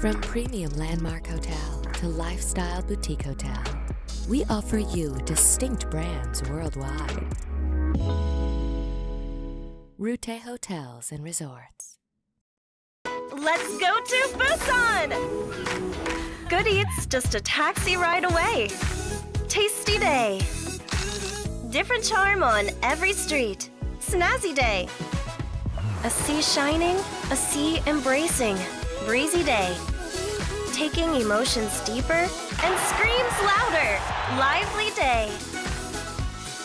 From premium landmark hotel to lifestyle boutique hotel, we offer you distinct brands worldwide. Rute Hotels and Resorts. Let's go to Busan! Good eats just a taxi ride away. Tasty day. Different charm on every street. Snazzy day. A sea shining, a sea embracing. Breezy day. Taking emotions deeper and screams louder. Lively day.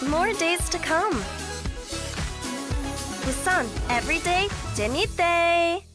More days to come. Busan, every day, 재밌대.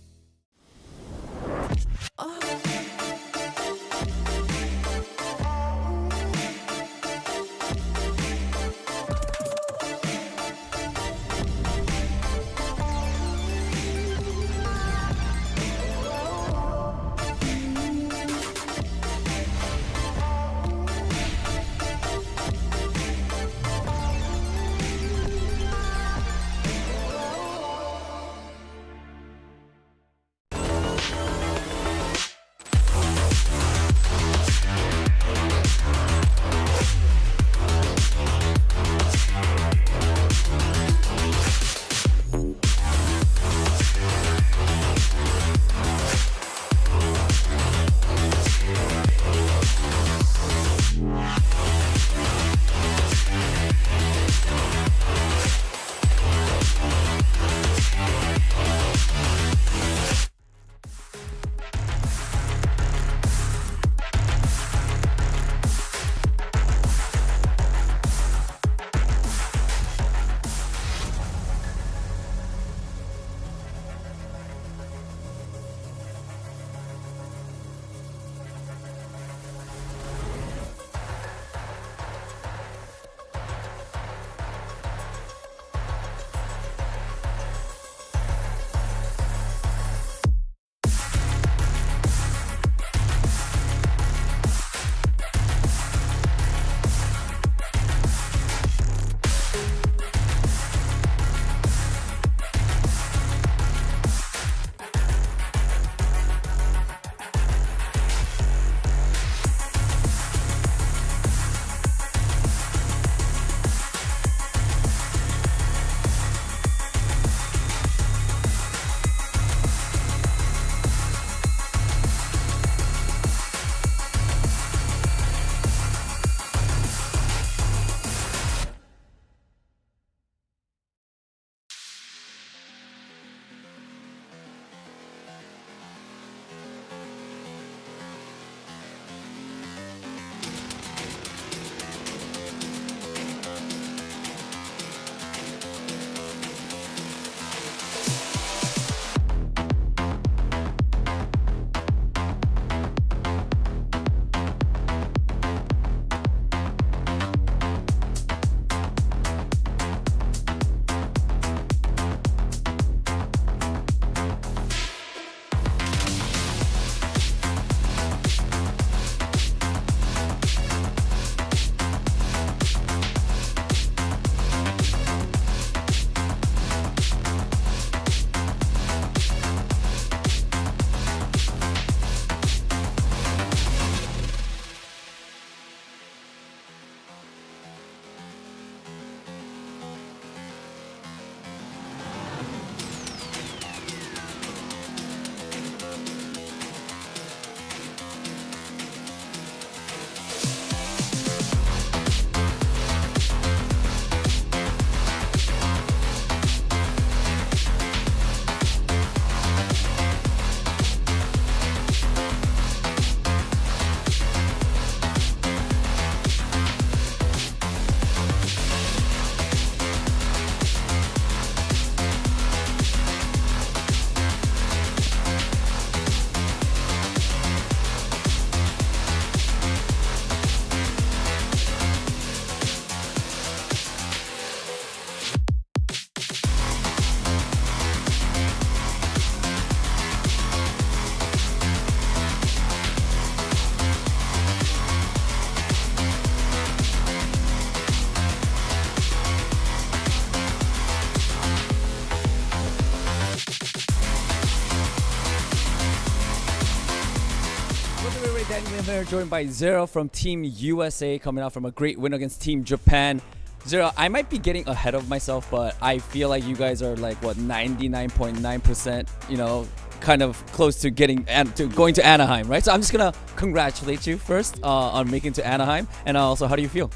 again, we're joined by Zero from Team USA, coming out from a great win against Team Japan. Zero, I might be getting ahead of myself, but I feel like you guys are like, what, 99.9%, you know, kind of close to going to Anaheim, right? So I'm just going to congratulate you first on making it to Anaheim. And also, how do you feel?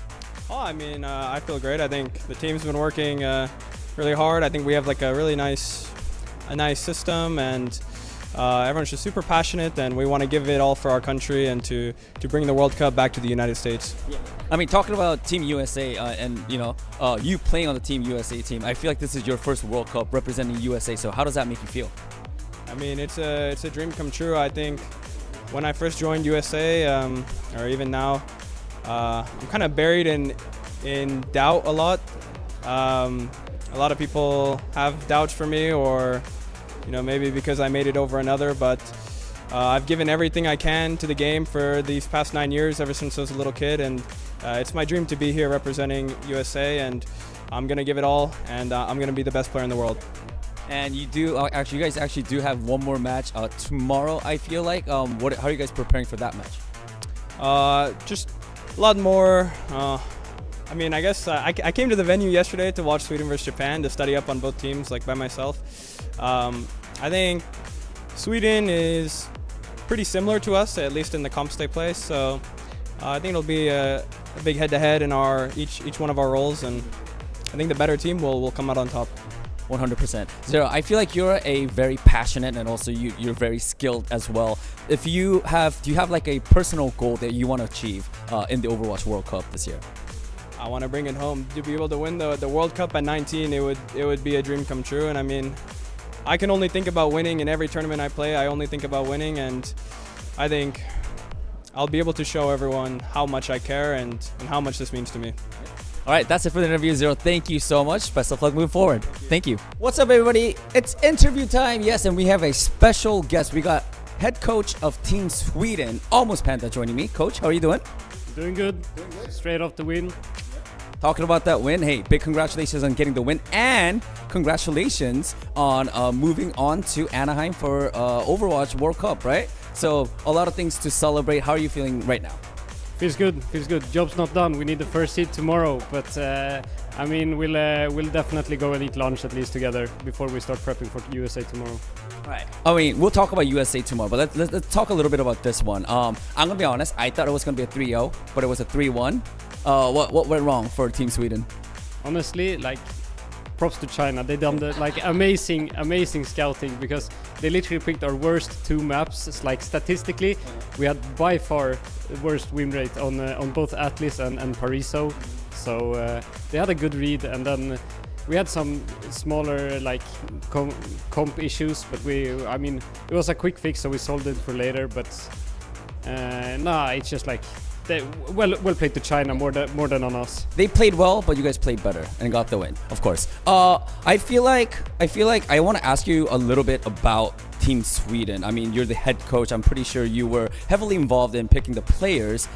Oh, I mean, I feel great. I think the team's been working really hard. I think we have like a really nice system, and everyone's just super passionate, and we want to give it all for our country and to bring the World Cup back to the United States. Yeah. I mean, talking about Team USA and you playing on the Team USA team, I feel like this is your first World Cup representing USA. So how does that make you feel? I mean, it's a dream come true. I think when I first joined USA, or even now, I'm kind of buried in doubt a lot. A lot of people have doubts for me, or maybe because I made it over another, but I've given everything I can to the game for these past 9 years, ever since I was a little kid, and it's my dream to be here representing USA, and I'm going to give it all, and I'm going to be the best player in the world. And you guys actually do have one more match tomorrow, I feel like. How are you guys preparing for that match? Just a lot more. I mean, I guess I came to the venue yesterday to watch Sweden versus Japan, to study up on both teams, like by myself. I think Sweden is pretty similar to us, at least in the comps they play. So I think it'll be a big head-to-head in each one of our roles, and I think the better team will come out on top. 100%. Zero, I feel like you're a very passionate, and also you're very skilled as well. Do you have like a personal goal that you want to achieve in the Overwatch World Cup this year? I want to bring it home. To be able to win the World Cup at 19, it would be a dream come true. And I mean, I can only think about winning in every tournament I play. I only think about winning, and I think I'll be able to show everyone how much I care and how much this means to me. All right, that's it for the interview, Zero. Thank you so much. Best of luck moving forward. Thank you. What's up, everybody? It's interview time. Yes, and we have a special guest. We got head coach of Team Sweden, Almost Panta, joining me. Coach, how are you doing? Doing good. Straight off the win. Talking about that win, hey, big congratulations on getting the win, and congratulations on moving on to Anaheim for Overwatch World Cup, right? So a lot of things to celebrate. How are you feeling right now? Feels good. Job's not done. We need the first seed tomorrow, but I mean, we'll definitely go and eat lunch at least together before we start prepping for USA tomorrow. All right. I mean, we'll talk about USA tomorrow, but let's talk a little bit about this one. I'm gonna be honest. I thought it was gonna be a 3-0, but it was a 3-1. What went wrong for Team Sweden? Honestly, like, props to China. They done the amazing scouting, because they literally picked our worst two maps. It's like, statistically, we had by far the worst win rate on both Atlas and Pariso. So they had a good read, and then we had some smaller like comp issues, but I mean, it was a quick fix, so we solved it for later. But it's just like, they well played to China more than on us. They played well, but you guys played better and got the win, of course. I feel like I want to ask you a little bit about Team Sweden. I mean, you're the head coach. I'm pretty sure you were heavily involved in picking the players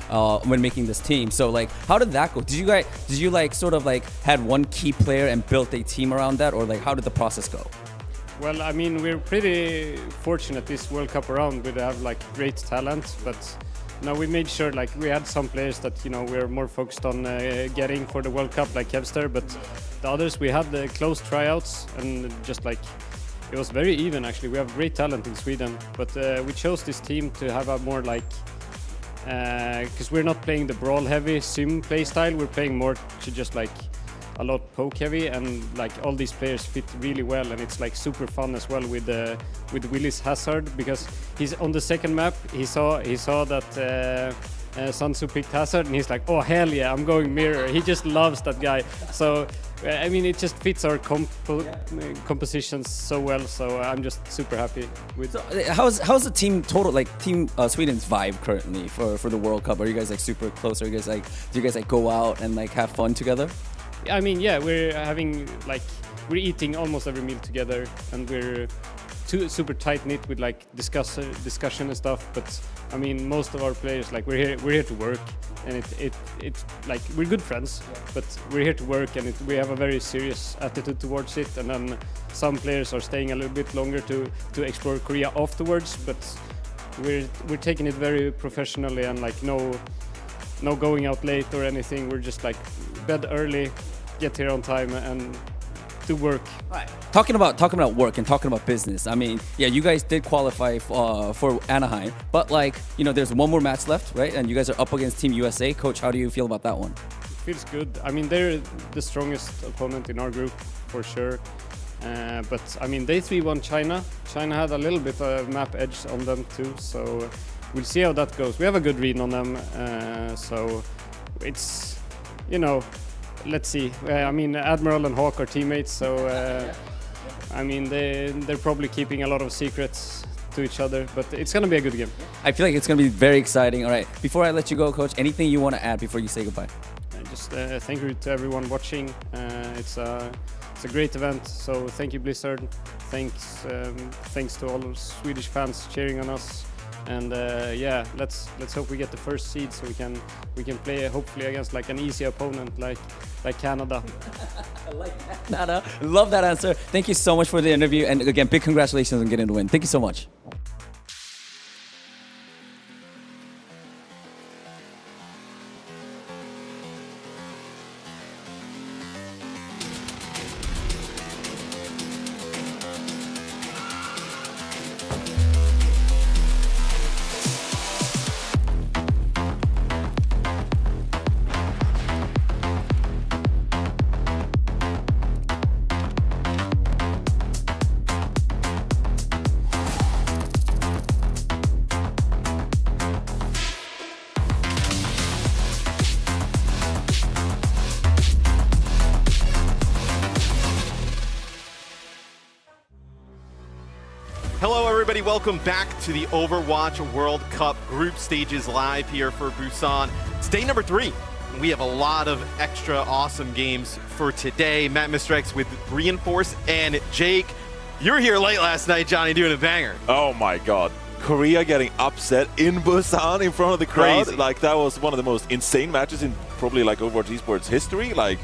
when making this team. So like, how did that go? Did you like sort of like had one key player and built a team around that, or like how did the process go? Well, I mean, we're pretty fortunate this World Cup around. We have like great talent, but no, we made sure like we had some players that we're more focused on getting for the World Cup, like Kevster, but the others we had the close tryouts, and just like it was very even actually. We have great talent in Sweden, but we chose this team to have a more like because we're not playing the brawl heavy sim play style. We're playing more to just like a lot poke heavy, and like all these players fit really well, and it's like super fun as well with Willis Hazard, because he's on the second map. He saw that Sansu picked Hazard, and he's like, oh hell yeah, I'm going mirror. He just loves that guy. So I mean, it just fits our compositions so well. So I'm just super happy with. So how's the team total, like Team Sweden's vibe currently for the World Cup? Are you guys like super close? Are you guys like, do you guys like go out and like have fun together? I mean, yeah, we're eating almost every meal together, and we're super tight knit with like discussion and stuff. But I mean, most of our players, like we're here to work, and it's like we're good friends, but we're here to work, and we have a very serious attitude towards it. And then some players are staying a little bit longer to explore Korea afterwards, but we're taking it very professionally, and like no going out late or anything. We're just like bed early, get here on time, and do work. Right. Talking about work and talking about business. I mean, yeah, you guys did qualify for Anaheim, but like, you know, there's one more match left, right? And you guys are up against Team USA. Coach, how do you feel about that one? It feels good. I mean, they're the strongest opponent in our group for sure. But I mean, they 3-1 China. China had a little bit of map edge on them too, so we'll see how that goes. We have a good read on them, so it's, you know, let's see. I mean, Admiral and Hawk are teammates, so I mean, they're probably keeping a lot of secrets to each other, but it's going to be a good game. I feel like it's going to be very exciting. All right, before I let you go, Coach, anything you want to add before you say goodbye? Just thank you to everyone watching. It's a great event, so thank you, Blizzard. Thanks to all the Swedish fans cheering on us. And yeah, let's hope we get the first seed so we can play hopefully against like an easy opponent like Canada. I like Canada. Love that answer. Thank you so much for the interview, and again, big congratulations on getting the win. Thank you so much. Hello everybody, welcome back to the Overwatch World Cup group stages live here for Busan. It's day number 3. We have a lot of extra awesome games for today. Matt Mr. X with Reinforce, and Jake, you were here late last night, Johnny, doing a banger. Oh my god. Korea getting upset in Busan in front of the crowd. Crazy. Like, that was one of the most insane matches in probably like Overwatch Esports history. Like,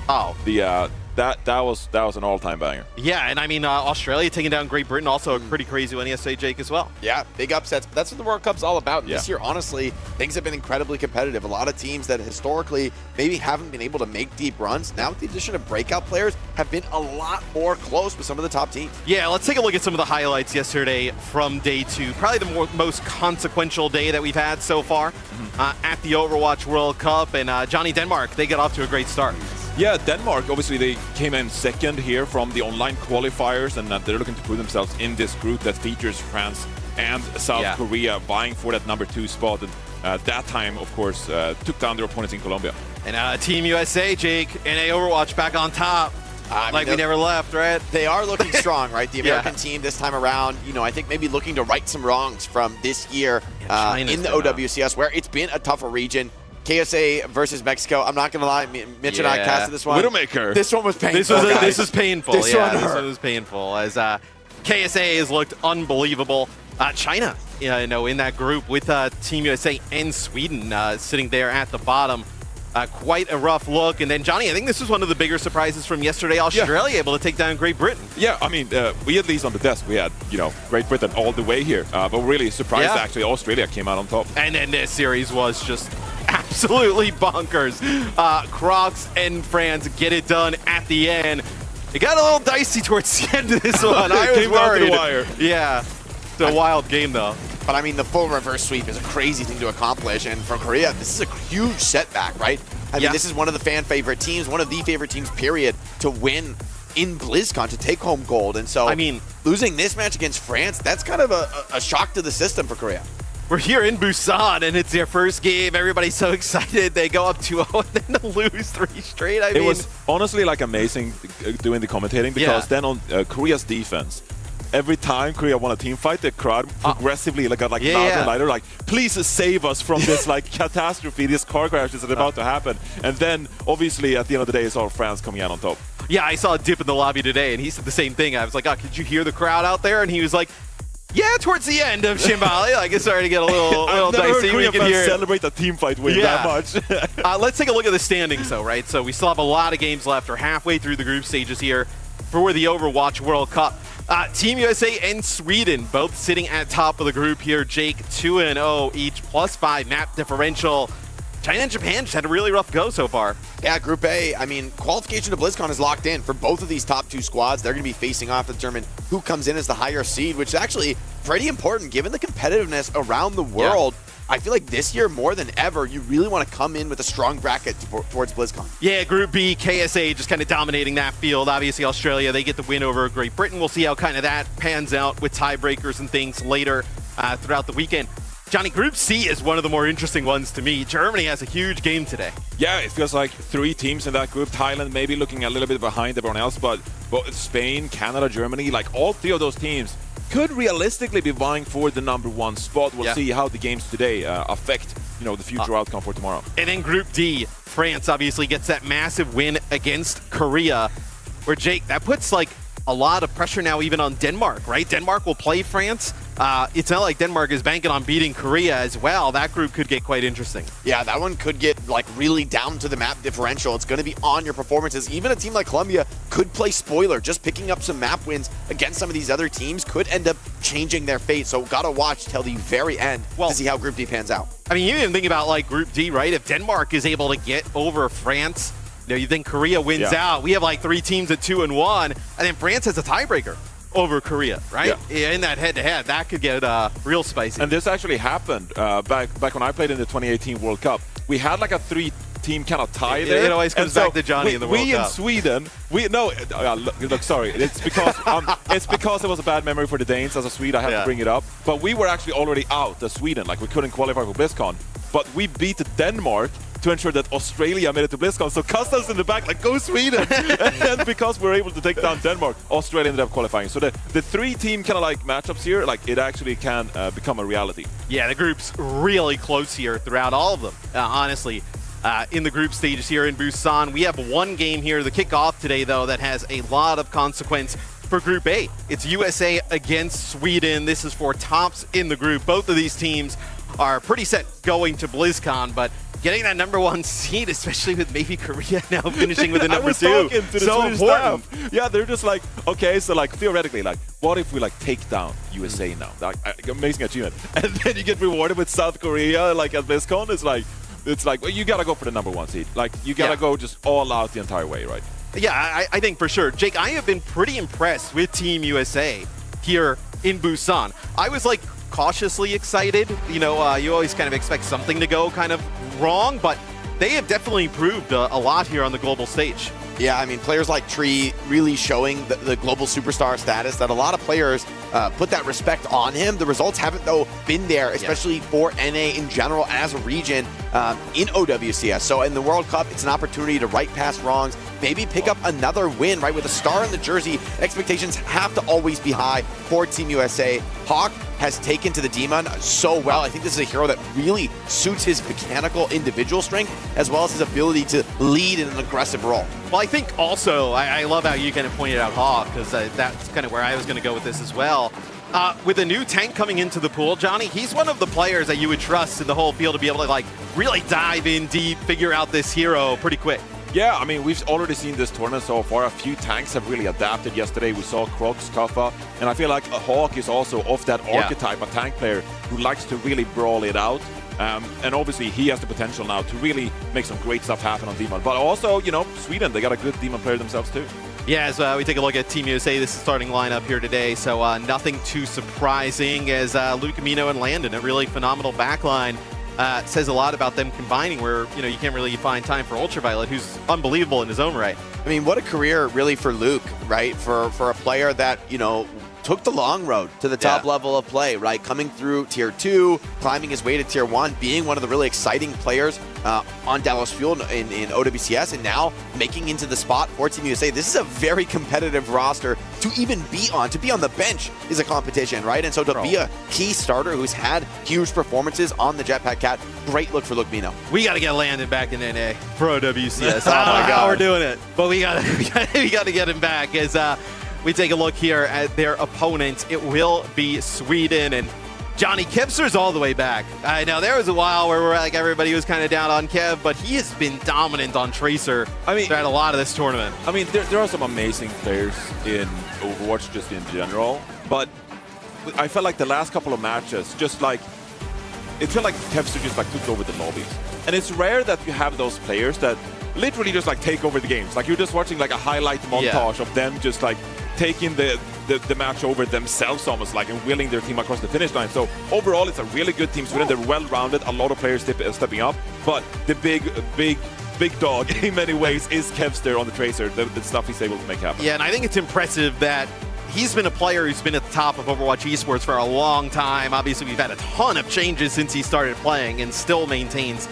that was an all-time banger. Yeah, and I mean, Australia taking down Great Britain, also a pretty crazy one, ESA, Jake, as well. Yeah, big upsets. But that's what the World Cup's all about. And Yeah. this year, honestly, things have been incredibly competitive. A lot of teams that historically maybe haven't been able to make deep runs, now with the addition of breakout players, have been a lot more close with some of the top teams. Yeah, let's take a look at some of the highlights yesterday from day 2. Probably the most consequential day that we've had so far at the Overwatch World Cup. And Johnny, Denmark, they got off to a great start. Yeah, Denmark, obviously they came in second here from the online qualifiers, and they're looking to put themselves in this group that features France and South Korea vying for that number 2 spot. And that time, of course, took down their opponents in Colombia. And Team USA, Jake, NA Overwatch back on top. Like we never left, right? They are looking strong, right? The American team this time around, you know, I think maybe looking to right some wrongs from this year in the OWCS, where it's been a tougher region. KSA versus Mexico. I'm not going to lie, Mitch and I casted this one. Widowmaker. This one was painful. This was painful. This one was painful as KSA has looked unbelievable. China, you know, in that group with Team USA and Sweden sitting there at the bottom. Quite a rough look. And then, Johnny, I think this was one of the bigger surprises from yesterday. Australia able to take down Great Britain. Yeah, I mean, we at least on the desk, we had, you know, Great Britain all the way here. But really surprised, actually, Australia came out on top. And then this series was just absolutely bonkers. Crocs and France get it done at the end. It got a little dicey towards the end of this one. I was came down to worried. the wire. Yeah, it's a wild game, though. But I mean, the full reverse sweep is a crazy thing to accomplish. And for Korea, this is a huge setback, right? I mean, this is one of the fan favorite teams, one of the favorite teams, period, to win in BlizzCon, to take home gold. And so, I mean, losing this match against France, that's kind of a shock to the system for Korea. We're here in Busan, and it's their first game. Everybody's so excited. They go up 2-0 and then to lose 3 straight. I mean, it was honestly like amazing doing the commentating, because then on Korea's defense, every time Korea won a team fight, the crowd progressively got louder and louder, like, please save us from this like catastrophe, this car crash is about to happen. And then obviously at the end of the day, it's all France coming out on top. Yeah, I saw a dip in the lobby today, and he said the same thing. I was like, could you hear the crowd out there? And he was like, yeah, towards the end of Shimbali, like it's starting to get a little dicey. We can celebrate a team fight win that much. Let's take a look at the standings, though, right? So we still have a lot of games left. We're halfway through the group stages here. for the Overwatch World Cup. Team USA and Sweden both sitting at top of the group here. Jake 2-0 each, +5 map differential. China and Japan just had a really rough go so far. Yeah, Group A, I mean, qualification to BlizzCon is locked in for both of these top 2 squads. They're going to be facing off to determine who comes in as the higher seed, which is actually pretty important given the competitiveness around the world. Yeah. I feel like this year, more than ever, you really want to come in with a strong bracket towards BlizzCon. Yeah, Group B, KSA just kind of dominating that field. Obviously, Australia, they get the win over Great Britain. We'll see how kind of that pans out with tiebreakers and things later throughout the weekend. Johnny, Group C is one of the more interesting ones to me. Germany has a huge game today. Yeah, it feels like 3 teams in that group. Thailand maybe looking a little bit behind everyone else, but Spain, Canada, Germany, like all 3 of those teams could realistically be vying for the #1 spot. We'll see how the games today affect, the future outcome for tomorrow. And then Group D, France obviously gets that massive win against Korea, where Jake, that puts like a lot of pressure now even on Denmark, right? Denmark will play France. It's not like Denmark is banking on beating Korea as well. That group could get quite interesting. Yeah, that one could get like really down to the map differential. It's going to be on your performances. Even a team like Colombia could play spoiler. Just picking up some map wins against some of these other teams could end up changing their fate. So gotta watch till the very end to see how Group D pans out. I mean, you even think about like Group D, right? If Denmark is able to get over France, you think Korea wins out. We have like 3 teams at 2-1, and then France has a tiebreaker over Korea, right? Yeah. In that head-to-head, that could get real spicy. And this actually happened back when I played in the 2018 World Cup. We had like a 3-team kind of tie there. It always comes back to Johnny in the World Cup. We in Sweden, look, sorry, it's because it was a bad memory for the Danes. As a Swede, I have to bring it up. But we were actually already out as Sweden, like we couldn't qualify for BlizzCon. But we beat Denmark to ensure that Australia made it to BlizzCon. So Customs in the back, like, go Sweden! And because we were able to take down Denmark, Australia ended up qualifying. So the 3-team kind of like matchups here, like it actually can become a reality. Yeah, the group's really close here throughout all of them, honestly. In the group stages here in Busan, we have 1 game here, the kickoff today, though, that has a lot of consequence for Group A. It's USA against Sweden. This is for tops in the group. Both of these teams are pretty set going to BlizzCon, but getting that #1 seed, especially with maybe Korea now finishing with the #2, I was talking to the so Swedish important. Staff. Yeah, they're just like, okay, so like theoretically, like, what if we like take down USA now? Like, amazing achievement, and then you get rewarded with South Korea, like at BlizzCon. It's like well, you gotta go for the #1 seed. Like, you gotta go just all out the entire way, right? Yeah, I think for sure. Jake, I have been pretty impressed with Team USA here in Busan. I was like cautiously excited. You always kind of expect something to go kind of wrong, but they have definitely improved a lot here on the global stage. Yeah, I mean, players like Tree really showing the global superstar status that a lot of players put that respect on him. The results haven't, though, been there, especially for NA in general as a region in OWCS. So in the World Cup, it's an opportunity to right past wrongs, maybe pick up another win, right? With a star in the jersey, expectations have to always be high for Team USA. Hawk has taken to the Demon so well. I think this is a hero that really suits his mechanical individual strength as well as his ability to lead in an aggressive role. Well, I think also, I love how you kind of pointed out Hawk, because that's kind of where I was going to go with this as well. With a new tank coming into the pool, Johnny, he's one of the players that you would trust in the whole field to be able to like really dive in deep, figure out this hero pretty quick. Yeah, I mean, we've already seen this tournament so far. A few tanks have really adapted. Yesterday we saw Crocs, Kaffa, and I feel like a Hawk is also of that archetype, a tank player who likes to really brawl it out. And obviously he has the potential now to really make some great stuff happen on Demon. But also, Sweden, they got a good Demon player themselves too. Yeah, as we take a look at Team USA, this is starting lineup here today, so nothing too surprising as Luke Amino and Landon, a really phenomenal backline. Says a lot about them combining where, you can't really find time for Ultraviolet, who's unbelievable in his own right. I mean, what a career really for Luke, right? For a player that, took the long road to the top level of play, right? Coming through Tier 2, climbing his way to Tier 1, being one of the really exciting players on Dallas Fuel in OWCS, and now making into the spot for Team USA. This is a very competitive roster to even be on. To be on the bench is a competition, right? And so to be a key starter who's had huge performances on the Jetpack Cat, great look for Luke Mino. We got to get Landon back in NA for OWCS. I don't know how we're doing it, but we got to get him back as we take a look here at their opponent. It will be Sweden, and Johnny Kevster's all the way back. I know there was a while where everybody was kind of down on Kev, but he has been dominant on Tracer throughout a lot of this tournament. I mean, there are some amazing players in Overwatch just in general, but I felt like the last couple of matches, it felt like Kevster just took over the lobbies. And it's rare that you have those players that literally just take over the games. Like you're just watching a highlight montage of them just taking the match over themselves almost and willing their team across the finish line. So overall, it's a really good team. Sweden, they're well-rounded, a lot of players stepping up, but the big dog in many ways is Kevster on the Tracer, the stuff he's able to make happen. Yeah, and I think it's impressive that he's been a player who's been at the top of Overwatch Esports for a long time. Obviously, we've had a ton of changes since he started playing and still maintains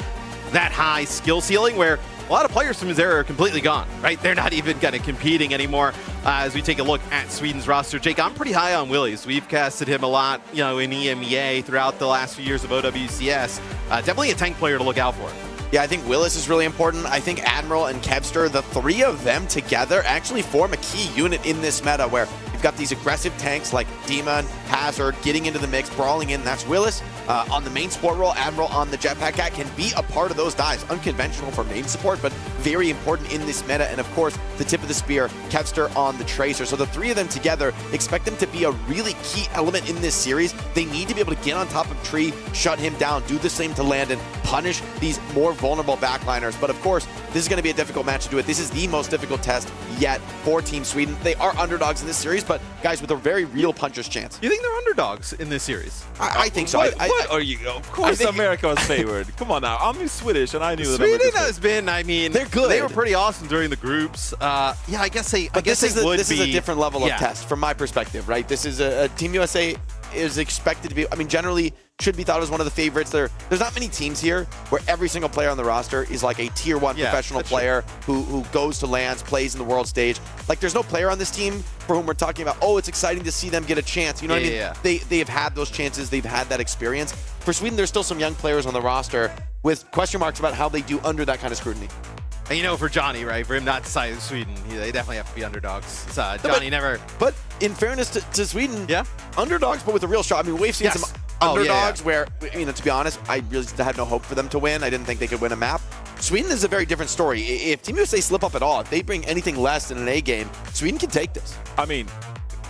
that high skill ceiling where a lot of players from his era are completely gone, right? They're not even kind of competing anymore as we take a look at Sweden's roster. Jake, I'm pretty high on Willies. We've casted him a lot, in EMEA throughout the last few years of OWCS. Definitely a tank player to look out for. Yeah, I think Willis is really important. I think Admiral and Kevster, the three of them together actually form a key unit in this meta where you've got these aggressive tanks like Demon, Hazard, getting into the mix, brawling in. That's Willis. On the main support role, Admiral on the Jetpack Cat can be a part of those dives. Unconventional for main support, but very important in this meta. And of course, the tip of the spear, Kevster on the Tracer. So the three of them together, expect them to be a really key element in this series. They need to be able to get on top of Tree, shut him down, do the same to Landon, punish these more vulnerable backliners. But of course, this is going to be a difficult match to do it. This is the most difficult test yet for Team Sweden. They are underdogs in this series, but guys, with a very real puncher's chance. You think they're underdogs in this series? I think so. What are you? Of course, America was favored. Come on now. I'm Swedish, and I knew that. Sweden has been. I mean, they're good. They were pretty awesome during the groups. Yeah, I guess they. This is a different level of test from my perspective, right? This is a Team USA is expected to be. I mean, generally should be thought as one of the favorites. There's not many teams here where every single player on the roster is like a tier 1 professional player who goes to LANs, plays in the world stage. Like, there's no player on this team for whom we're talking about, oh, it's exciting to see them get a chance. You know what I mean? Yeah. They have had those chances. They've had that experience. For Sweden, there's still some young players on the roster with question marks about how they do under that kind of scrutiny. And for Johnny, right? For him not to side with Sweden, they definitely have to be underdogs. Johnny never. But in fairness to Sweden, underdogs, but with a real shot. I mean, we've seen some underdogs where, to be honest, I really had no hope for them to win. I didn't think they could win a map. Sweden is a very different story. If Team USA slip up at all, if they bring anything less than an A game, Sweden can take this. I mean,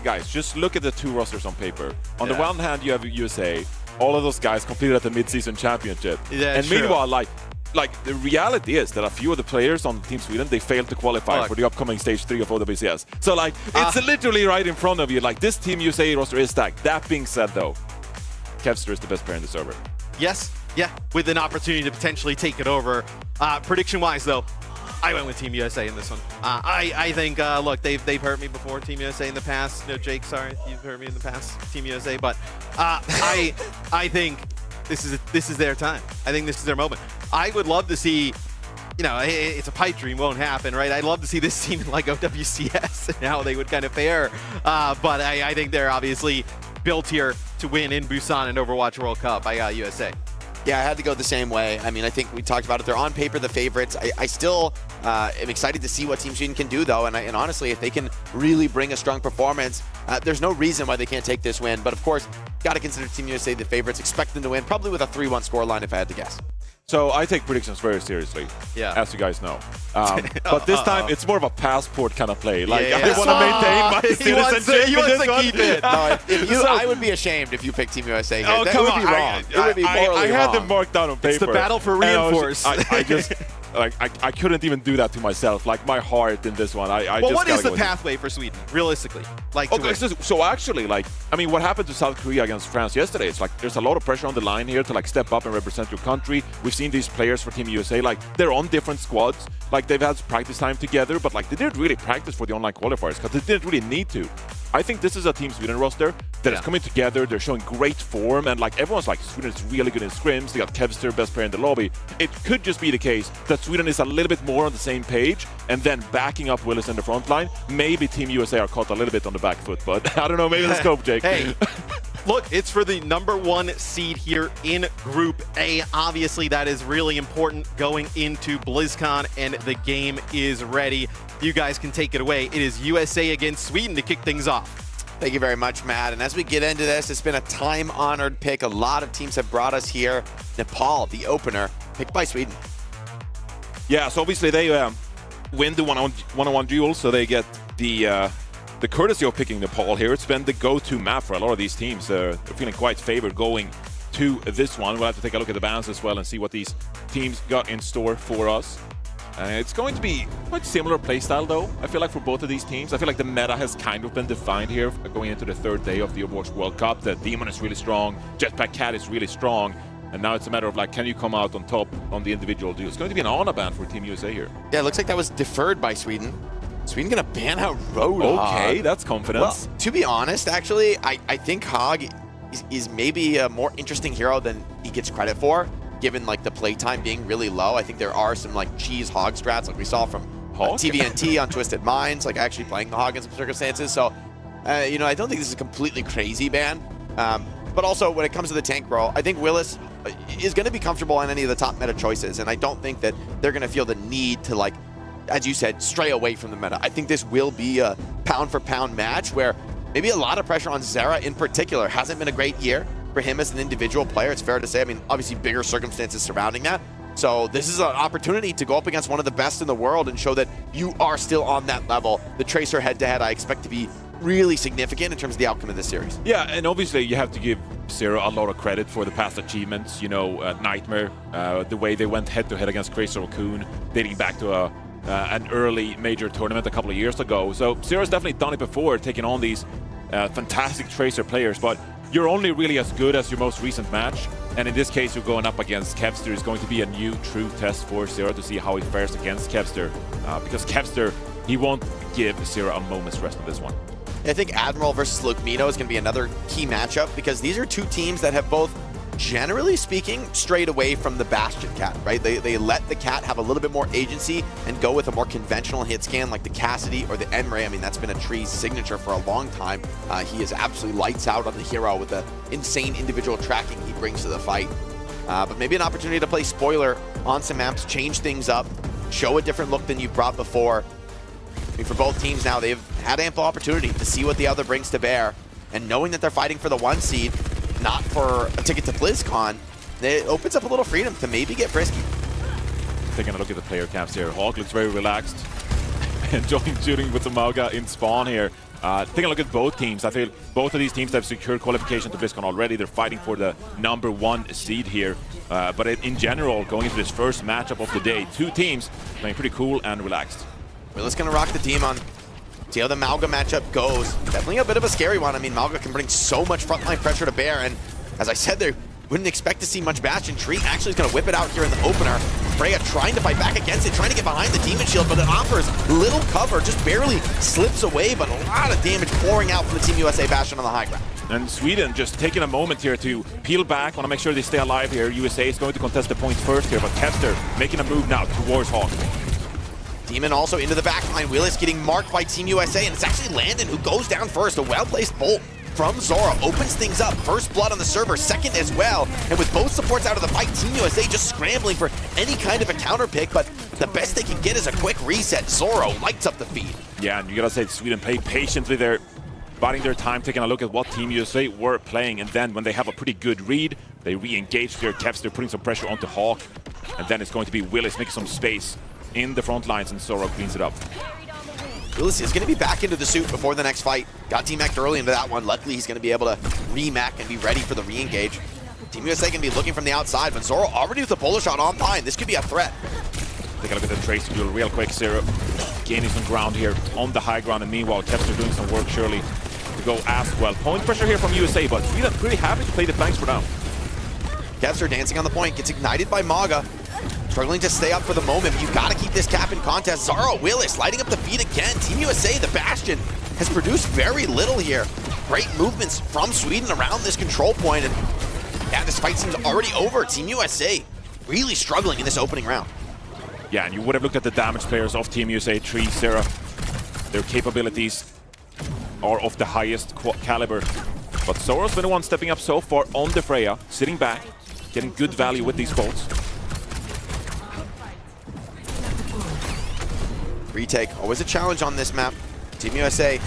guys, just look at the two rosters on paper. On the one hand, you have USA. All of those guys competed at the mid-season championship. And meanwhile, the reality is that a few of the players on Team Sweden, they failed to qualify for the upcoming Stage 3 of OWCS. So, it's literally right in front of you. This Team USA roster is stacked. That being said, though, Kevster is the best player in the server. Yes, with an opportunity to potentially take it over. Prediction-wise, though, I went with Team USA in this one. I think, look, they've hurt me before, Team USA in the past. No, Jake, sorry, you've hurt me in the past, Team USA. But I think this is their time. I think this is their moment. I would love to see, it's a pipe dream, won't happen, right? I'd love to see this team in OWCS and how they would kind of fare. But I think they're obviously built here to win in Busan and Overwatch World Cup. I got USA. Yeah, I had to go the same way. I mean, I think we talked about it. They're on paper the favorites. I still am excited to see what Team Sweden can do, though. And honestly, if they can really bring a strong performance, there's no reason why they can't take this win. But of course, got to consider Team USA the favorites. Expect them to win, probably with a 3-1 scoreline if I had to guess. So I take predictions very seriously, as you guys know. But this time, it's more of a passport kind of play. I want to maintain my citizenship. He wants to keep it. I would be ashamed if you picked Team USA. That would be wrong. It would be morally wrong. I had them marked down on paper. It's the battle for Reinforce. I just... I couldn't even do that to myself. My heart in this one. What is the pathway for Sweden, realistically? So actually, what happened to South Korea against France yesterday? It's there's a lot of pressure on the line here to step up and represent your country. We've seen these players for Team USA, they're on different squads. They've had practice time together, but they didn't really practice for the online qualifiers because they didn't really need to. I think this is a Team Sweden roster that is coming together. They're showing great form, and everyone's Sweden is really good in scrims. They got Kevster, best player in the lobby. It could just be the case that Sweden is a little bit more on the same page, and then backing up Willis in the front line. Maybe Team USA are caught a little bit on the back foot, but I don't know. Maybe let's go, Jake. Hey, look, it's for the #1 seed here in Group A. Obviously, that is really important going into BlizzCon, and the game is ready. You guys can take it away. It is USA against Sweden to kick things off. Thank you very much, Matt. And as we get into this, it's been a time-honored pick. A lot of teams have brought us here. Nepal, the opener, picked by Sweden. Yeah, so obviously they win the one-on-one duel, so they get the courtesy of picking Nepal here. It's been the go-to map for a lot of these teams. They're feeling quite favored going to this one. We'll have to take a look at the bans as well and see what these teams got in store for us. It's going to be quite similar playstyle, though. I feel like for both of these teams, I feel like the meta has kind of been defined here going into the third day of the Overwatch World Cup. The Demon is really strong, Jetpack Cat is really strong, and now it's a matter of like, can you come out on top on the individual deal? It's going to be an Ana ban for Team USA here. Yeah, it looks like that was deferred by Sweden. Sweden gonna ban out Roadhog. Okay, that's confidence. Well, to be honest, actually, I think Hog is maybe a more interesting hero than he gets credit for, given like the playtime being really low. I think there are some like cheese Hog strats like we saw from TVNT on Twisted Minds, like actually playing the Hog in some circumstances. So, you know, I don't think this is a completely crazy ban. But also, when it comes to the tank role, I think Willis is going to be comfortable on any of the top meta choices, and I don't think that they're going to feel the need to, like, as you said, stray away from the meta. I think this will be a pound-for-pound match where maybe a lot of pressure on Zera in particular. Hasn't been a great year for him as an individual player, it's fair to say. I mean, obviously bigger circumstances surrounding that. So this is an opportunity to go up against one of the best in the world and show that you are still on that level. The Tracer head-to-head I expect to be really significant in terms of the outcome of this series. Yeah, and obviously you have to give Zero a lot of credit for the past achievements. You know, Nightmare, the way they went head-to-head against Crazy Raccoon, dating back to an early major tournament a couple of years ago. So Zero's definitely done it before, taking on these fantastic Tracer players, but you're only really as good as your most recent match. And in this case, you're going up against Kevster. It's going to be a new true test for Zero to see how he fares against Kevster. Because Kevster, he won't give Zero a moment's rest on this one. I think Admiral versus Lukemino is going to be another key matchup because these are two teams that have both, generally speaking, strayed away from the Bastion Cat, right? They let the Cat have a little bit more agency and go with a more conventional hit scan like the Cassidy or the Enray. I mean, that's been a Tree's signature for a long time. He is absolutely lights out on the hero with the insane individual tracking he brings to the fight. But maybe an opportunity to play Spoiler on some maps, change things up, show a different look than you've brought before. I mean, for both teams now, they've had ample opportunity to see what the other brings to bear. And knowing that they're fighting for the 1 seed, not for a ticket to BlizzCon, it opens up a little freedom to maybe get frisky. Taking a look at the player camps here. Hawk looks very relaxed. Enjoying shooting with the Mauga in spawn here. Taking a look at both teams. I feel both of these teams have secured qualification to BlizzCon already. They're fighting for the #1 seed here. But in general, going into this first matchup of the day, two teams playing pretty cool and relaxed. Willis gonna rock the Demon. See how the Mauga matchup goes. Definitely a bit of a scary one. I mean, Mauga can bring so much frontline pressure to bear, and as I said, they wouldn't expect to see much Bastion. Tree actually is gonna whip it out here in the opener. Freya trying to fight back against it, trying to get behind the Demon Shield, but it offers little cover, just barely slips away, but a lot of damage pouring out from the Team USA Bastion on the high ground. And Sweden just taking a moment here to peel back, want to make sure they stay alive here. USA is going to contest the points first here, but Kevster making a move now towards Hawk. Demon also into the backline. Willis getting marked by Team USA, and it's actually Landon who goes down first. A well-placed bolt from Zora opens things up. First blood on the server, second as well. And with both supports out of the fight, Team USA just scrambling for any kind of a counter pick, but the best they can get is a quick reset. Zoro lights up the feed. Yeah, and you gotta say Sweden played patiently there, biding their time, taking a look at what Team USA were playing, and then when they have a pretty good read, they re-engage their Kevster, putting some pressure onto Hawk, and then it's going to be Willis making some space in the front lines, and Zoro cleans it up. Willis is going to be back into the suit before the next fight. Got T-Mac'd early into that one. Luckily, he's going to be able to re-Mac and be ready for the re-engage. Team USA can be looking from the outside, but Zoro already with the polar shot on Pine. This could be a threat. Take a look at the Tracer duel real quick. Zero gaining some ground here on the high ground, and meanwhile, Kevster doing some work surely to go as well. Point pressure here from USA, but Sweden pretty happy to play the flanks for now. Kevster dancing on the point, gets ignited by Mauga. Struggling to stay up for the moment. You've got to keep this cap in contest. Zara Willis lighting up the feed again. Team USA, the Bastion, has produced very little here. Great movements from Sweden around this control point. And yeah, this fight seems already over. Team USA really struggling in this opening round. Yeah, and you would have looked at the damage players of Team USA, Tree, Zera. Their capabilities are of the highest caliber. But Zoro's been the one stepping up so far on the Freya, sitting back, getting good value with these bolts. Retake, always a challenge on this map. Team USA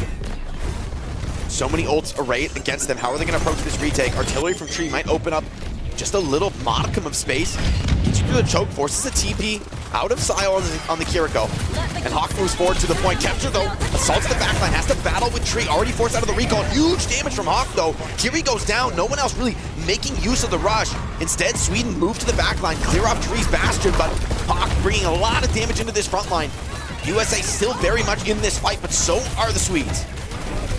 So many ults arrayed against them. How are they going to approach this retake? Artillery from Tree might open up just a little modicum of space. Gets you through the choke, forces a TP out of Sile on the Kiriko. And Hawk moves forward to the point. Kepster, though, assaults the backline, has to battle with Tree. Already forced out of the recall. Huge damage from Hawk, though. Kiri goes down. No one else really making use of the rush. Instead, Sweden moved to the backline, clear off Tree's Bastion, but Hawk bringing a lot of damage into this front line. USA still very much in this fight, but so are the Swedes.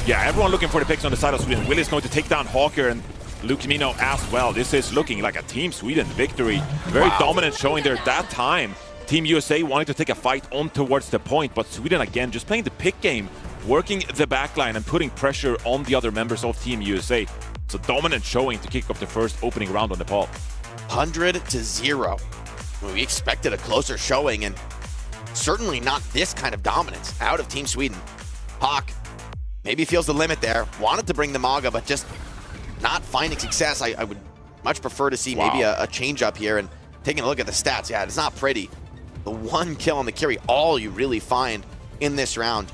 Yeah, everyone looking for the picks on the side of Sweden. Will is going to take down Hawker and Luke Mino as well. This is looking like a Team Sweden victory. Very dominant showing there at that time. Team USA wanting to take a fight on towards the point, but Sweden again just playing the pick game, working the backline and putting pressure on the other members of Team USA. It's a dominant showing to kick off the first opening round on Nepal. 100-0. We expected a closer showing, and certainly not this kind of dominance out of Team Sweden. Hawk maybe feels the limit there. Wanted to bring the Maga, but just not finding success. I would much prefer to see maybe a change up here. And taking a look at the stats, yeah, it's not pretty. The one kill on the Kiri, all you really find in this round.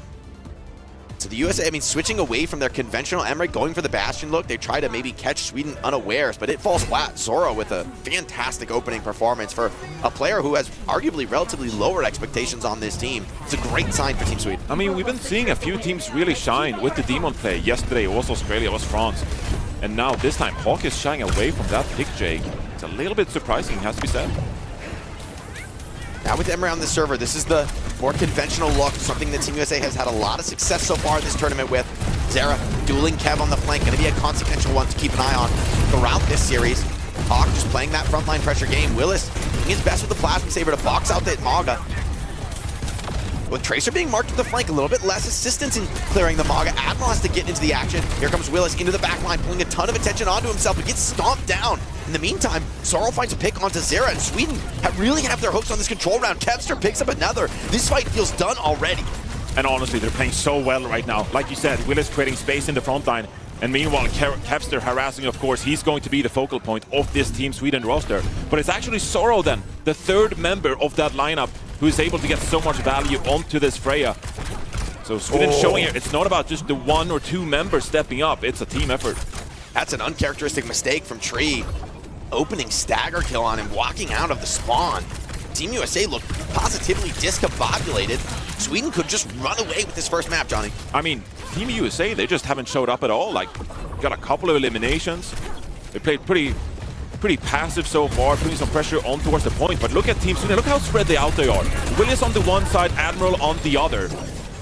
So the USA, I mean, switching away from their conventional Emmerich, going for the Bastion look. They try to maybe catch Sweden unawares, but it falls flat. Zoro with a fantastic opening performance for a player who has arguably relatively lower expectations on this team. It's a great sign for Team Sweden. I mean, we've been seeing a few teams really shine with the Demon play. Yesterday it was Australia, it was France. And now this time Hawk is shying away from that pick, Jake. It's a little bit surprising, has to be said. Now with Emre on the server, this is the more conventional look, something that Team USA has had a lot of success so far in this tournament with. Zera dueling Kev on the flank, going to be a consequential one to keep an eye on throughout this series. Hawk just playing that frontline pressure game. Willis doing his best with the Plasma Saber to box out that Maga. With Tracer being marked to the flank, a little bit less assistance in clearing the Maga. Admiral has to get into the action. Here comes Willis into the back line, pulling a ton of attention onto himself, but gets stomped down. In the meantime, Sorrel finds a pick onto Zera, and Sweden really have their hopes on this control round. Kevster picks up another. This fight feels done already. And honestly, they're playing so well right now. Like you said, Willis creating space in the front line. And meanwhile, Kevster harassing, of course, he's going to be the focal point of this Team Sweden roster. But it's actually Sorrel then, the third member of that lineup, who is able to get so much value onto this Freya. So Sweden showing here, it's not about just the one or two members stepping up, it's a team effort. That's an uncharacteristic mistake from Tree. Opening stagger kill on him, walking out of the spawn. Team USA looked positively discombobulated. Sweden could just run away with this first map, Johnny. I mean, Team USA, they just haven't showed up at all. Like, got a couple of eliminations. They played pretty passive so far, putting some pressure on towards the point. But look at Team Sweden, look how spread out they are. Willis on the one side, Admiral on the other.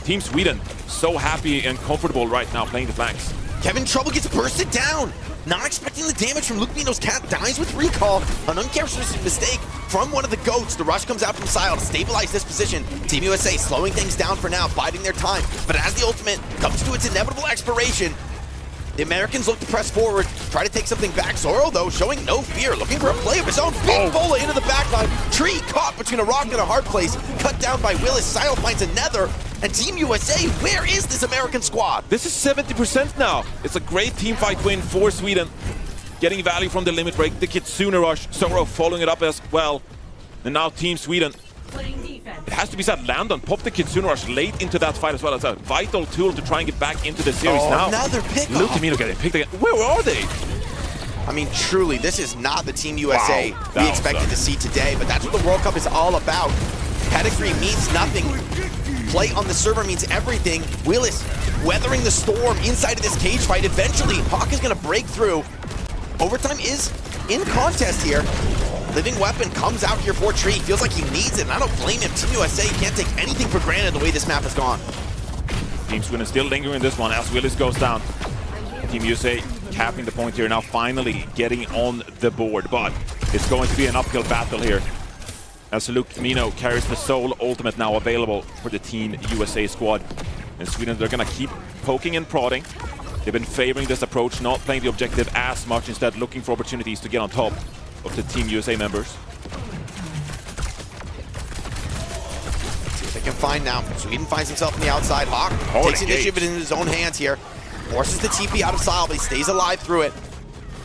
Team Sweden, so happy and comfortable right now playing the flanks. Kevin Trouble gets bursted down. Not expecting the damage from Luke Mino's cat, dies with recall. An uncharacteristic mistake from one of the goats. The rush comes out from Sile to stabilize this position. Team USA slowing things down for now, biding their time. But as the ultimate comes to its inevitable expiration, the Americans look to press forward, try to take something back. Zoro, though, showing no fear, looking for a play of his own. Big bola into the backline. Tree caught between a rock and a hard place. Cut down by Willis. Sile finds another. And Team USA, where is this American squad? This is 70% now. It's a great team fight win for Sweden. Getting value from the limit break, the Kitsune rush. Zoro following it up as well. And now Team Sweden. It has to be said, Landon popped the Kitsune rush late into that fight as well. It's a vital tool to try and get back into the series now. Another pick. Luke Mino getting picked again. Where are they? I mean, truly, this is not the Team USA we expected to see today, but that's what the World Cup is all about. Pedigree means nothing. Play on the server means everything. Willis weathering the storm inside of this cage fight. Eventually, Hawk is going to break through. Overtime is in contest here. Living Weapon comes out here for Tree. Feels like he needs it, and I don't blame him. Team USA can't take anything for granted the way this map has gone. Team Sweden still lingering this one as Willis goes down. Team USA capping the point here now, finally getting on the board. But it's going to be an uphill battle here, as Luke Mino carries the sole ultimate now available for the Team USA squad. And Sweden, they're going to keep poking and prodding. They've been favoring this approach, not playing the objective as much, instead looking for opportunities to get on top of the Team USA members. See what they can find now. Sweden finds himself on the outside. Hawk takes initiative in his own hands here. Forces the TP out of Sile, but he stays alive through it.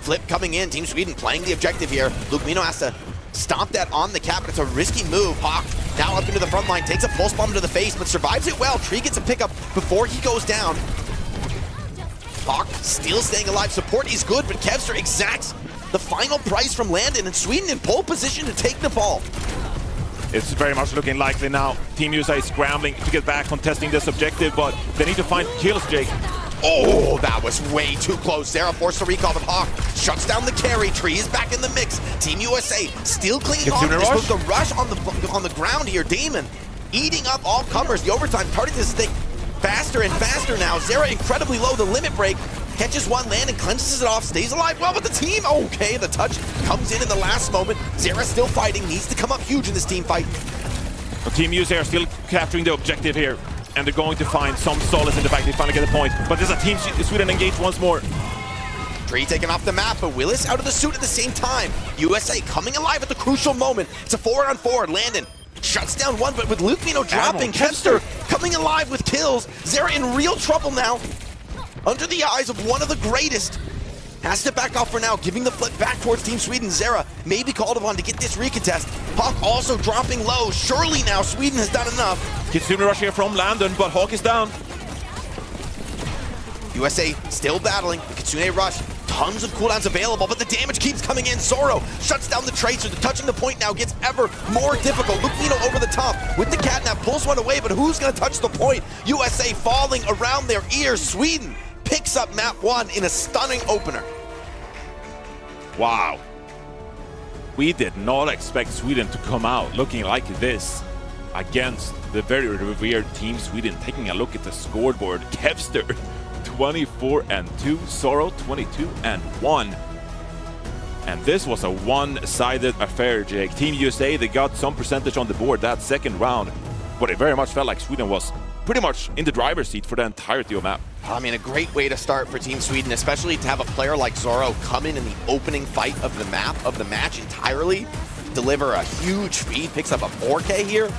Flip coming in. Team Sweden playing the objective here. Luke Mino has to stomp that on the cap, but it's a risky move. Hawk now up into the front line, takes a pulse bomb to the face, but survives it well. Tree gets a pickup before he goes down. Hawk still staying alive. Support is good, but Kevster exacts the final price from Landon, and Sweden in pole position to take Nepal. It's very much looking likely now. Team USA is scrambling to get back contesting this objective, but they need to find kills, Jake. Oh, that was way too close. Sarah forced a recall, but Hawk shuts down the carry. Tree is back in the mix. Team USA still clinging on to this. With the rush on the ground here, Damon eating up all comers. The overtime starting to stick faster and faster now. Zera incredibly low. The limit break catches one, Landon cleanses it off, stays alive well, but the team, okay, the touch comes in the last moment. Zera still fighting, needs to come up huge in this team fight. The Team USA are still capturing the objective here, and they're going to find some solace in the fact they finally get a point. But there's a Team Sweden engaged once more. Tree taken off the map, but Willis out of the suit at the same time. USA coming alive at the crucial moment. It's a 4-on-4. Landon shuts down one, but with Lukemino dropping, Kevster coming alive with kills. Zera in real trouble now. Under the eyes of one of the greatest. Has to back off for now, giving the flip back towards Team Sweden. Zera may be called upon to get this recontest. Hawk also dropping low. Surely now Sweden has done enough. Kitsune rush here from Landon, but Hawk is down. USA still battling. The Kitsune rush. Tons of cooldowns available, but the damage keeps coming in. Zoro shuts down the Tracer. The touching the point now gets ever more difficult. Lukemino over the top with the catnap, pulls one away, but who's going to touch the point? USA falling around their ears. Sweden picks up map 1 in a stunning opener. Wow. We did not expect Sweden to come out looking like this against the very revered Team Sweden. Taking a look at the scoreboard, Kevster 24-2, Zoro 22-1. And this was a one-sided affair, Jake. Team USA, they got some percentage on the board that second round, but it very much felt like Sweden was pretty much in the driver's seat for the entirety of the map. I mean, a great way to start for Team Sweden, especially to have a player like Zoro come in the opening fight of the map, of the match entirely, deliver a huge feed, picks up a 4K here.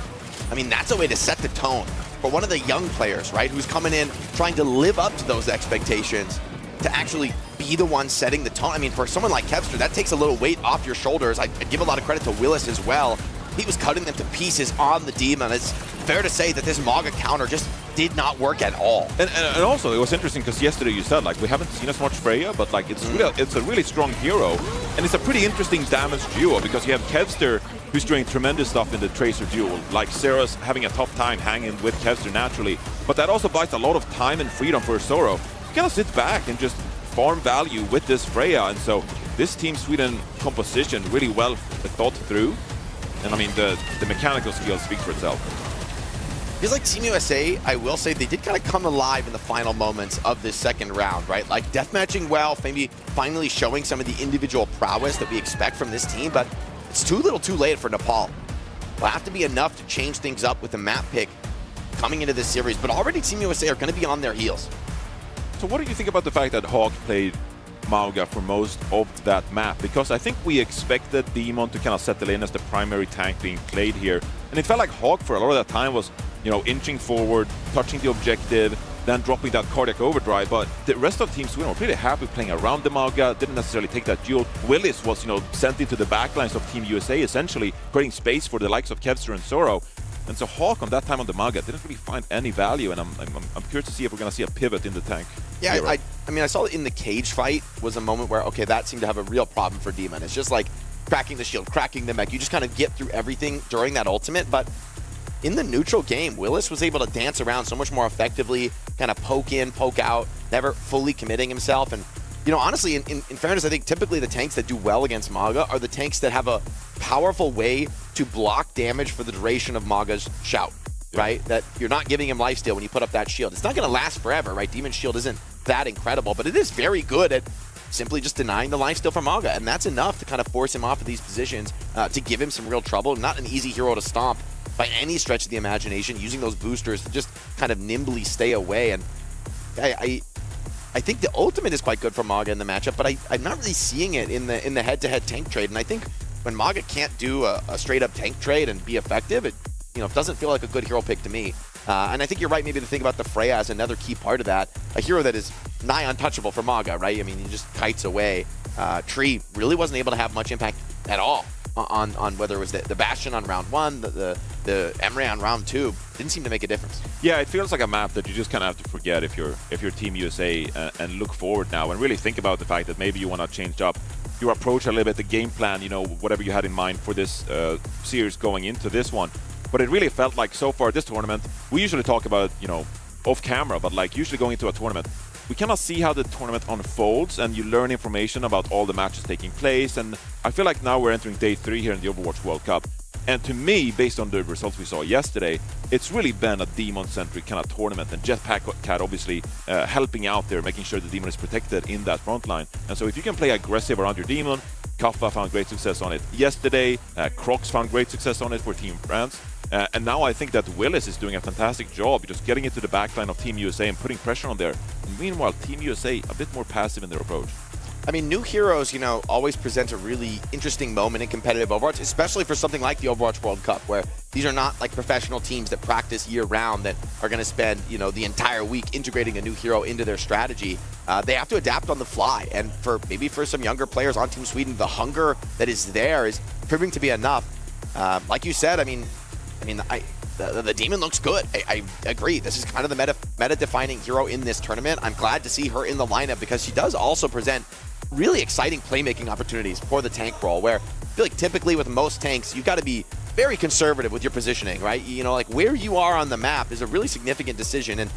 I mean, that's a way to set the tone for one of the young players, right, who's coming in trying to live up to those expectations, to actually be the one setting the tone. I mean, for someone like Kevster, that takes a little weight off your shoulders. I'd give a lot of credit to Willis as well. He was cutting them to pieces on the Demon. It's fair to say that this Maga counter just did not work at all. And also, it was interesting because yesterday you said, like, we haven't seen as much Freya, but like it's a really strong hero. And it's a pretty interesting damage duo because you have Kevster, who's doing tremendous stuff in the Tracer duel, like Sarah's having a tough time hanging with Kevster naturally. But that also buys a lot of time and freedom for Zoro. You kind of sit back and just farm value with this Freya. And so this Team Sweden composition really well thought through. And I mean, the mechanical skill speaks for itself. Feels like Team USA, I will say, they did kind of come alive in the final moments of this second round, right? Like deathmatching well, maybe finally showing some of the individual prowess that we expect from this team, but it's too little too late for Nepal. Will have to be enough to change things up with the map pick coming into this series, but already Team USA are going to be on their heels. So what do you think about the fact that Hawk played Mauga for most of that map? Because I think we expected Demon to kind of settle in as the primary tank being played here, and it felt like Hawk for a lot of that time was, you know, inching forward, touching the objective, then dropping that cardiac overdrive. But the rest of Team Sweden were pretty happy playing around the Mauga, didn't necessarily take that duel. Willis was, you know, sent into the backlines of Team USA, essentially creating space for the likes of Kevster and Zoro. And so Hawk on that time on the Mauga didn't really find any value, and I'm curious to see if we're going to see a pivot in the tank. Yeah, I mean, I saw in the cage fight was a moment where, okay, that seemed to have a real problem for Demon. It's just like cracking the shield, cracking the mech. You just kind of get through everything during that ultimate, but in the neutral game, Willis was able to dance around so much more effectively, kind of poke in, poke out, never fully committing himself. And, you know, honestly, in fairness, I think typically the tanks that do well against Mauga are the tanks that have a powerful way to block damage for the duration of Maga's shout, right? That you're not giving him lifesteal when you put up that shield. It's not going to last forever, right? Demon's shield isn't that incredible, but it is very good at simply just denying the lifesteal from Mauga, and that's enough to kind of force him off of these positions, to give him some real trouble. Not an easy hero to stomp by any stretch of the imagination, using those boosters to just kind of nimbly stay away. And I think the ultimate is quite good for Mauga in the matchup, but I'm not really seeing it in the head-to-head tank trade. And I think when Mauga can't do a straight-up tank trade and be effective, it doesn't feel like a good hero pick to me. And I think you're right maybe to think about the Freya as another key part of that. A hero that is nigh untouchable for Mauga, right? I mean, he just kites away. Tree really wasn't able to have much impact at all on whether it was the Bastion on round 1, the Emre on round 2. Didn't seem to make a difference. Yeah, it feels like a map that you just kind of have to forget if you're Team USA and look forward now and really think about the fact that maybe you want to change up your approach a little bit, the game plan, whatever you had in mind for this series going into this one. But it really felt like so far this tournament, we usually talk about, off camera, but like usually going into a tournament, we cannot see how the tournament unfolds and you learn information about all the matches taking place. And I feel like now we're entering day 3 here in the Overwatch World Cup. And to me, based on the results we saw yesterday, it's really been a Demon-centric kind of tournament. And Jetpack Cat obviously helping out there, making sure the Demon is protected in that front line. And so if you can play aggressive around your Demon, Kaffa found great success on it yesterday. Crocs found great success on it for Team France. And now I think that Willis is doing a fantastic job just getting into the backline of Team USA and putting pressure on there. And meanwhile, Team USA a bit more passive in their approach. I mean, new heroes, always present a really interesting moment in competitive Overwatch, especially for something like the Overwatch World Cup, where these are not like professional teams that practice year-round that are going to spend, the entire week integrating a new hero into their strategy. They have to adapt on the fly, and maybe for some younger players on Team Sweden, the hunger that is there is proving to be enough. Like you said, the Demon looks good. I agree. This is kind of the meta-defining hero in this tournament. I'm glad to see her in the lineup because she does also present really exciting playmaking opportunities for the tank role, where I feel like typically with most tanks, you've got to be very conservative with your positioning, right? Like where you are on the map is a really significant decision. And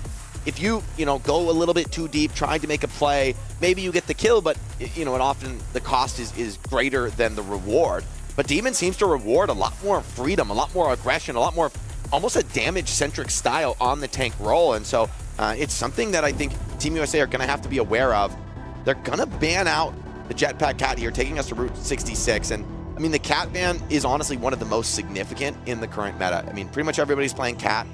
if you, go a little bit too deep trying to make a play, maybe you get the kill, but, and often the cost is greater than the reward. But Demon seems to reward a lot more freedom, a lot more aggression, a lot more almost a damage-centric style on the tank role. And so it's something that I think Team USA are going to have to be aware of. They're going to ban out the Jetpack Cat here, taking us to Route 66. And, the Cat ban is honestly one of the most significant in the current meta. Pretty much everybody's playing Cat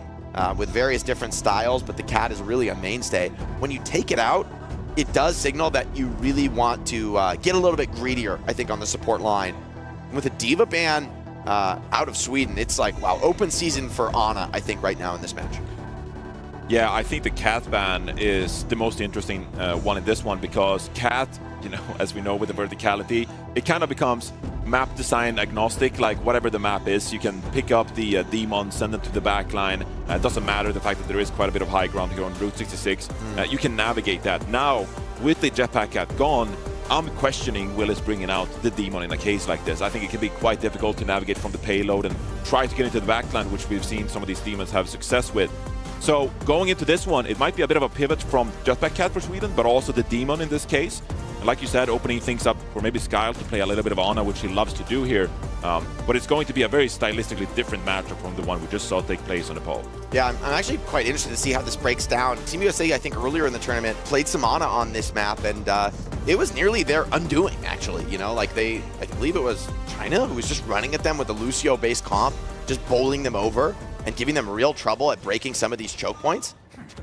with various different styles, but the Cat is really a mainstay. When you take it out, it does signal that you really want to get a little bit greedier, I think, on the support line. And with a D.Va ban out of Sweden, it's like, wow, open season for Ana, I think, right now in this match. Yeah, I think the Cat ban is the most interesting one in this one because Cat, as we know with the verticality, it kind of becomes map design agnostic, like whatever the map is, you can pick up the Demon, send them to the back line. It doesn't matter the fact that there is quite a bit of high ground here on Route 66. You can navigate that. Now, with the Jetpack Cat gone, I'm questioning Willis bringing out the Demon in a case like this. I think it can be quite difficult to navigate from the payload and try to get into the backline, which we've seen some of these Demons have success with. So going into this one, it might be a bit of a pivot from Jetpack Cat for Sweden, but also the Demon in this case. And like you said, opening things up for maybe Skyle to play a little bit of Ana, which he loves to do here. But it's going to be a very stylistically different matchup from the one we just saw take place on the poll. Yeah, I'm actually quite interested to see how this breaks down. Team USA, I think earlier in the tournament, played some Ana on this map, and it was nearly their undoing, actually. I believe it was China who was just running at them with a Lucio-based comp, just bowling them over and giving them real trouble at breaking some of these choke points.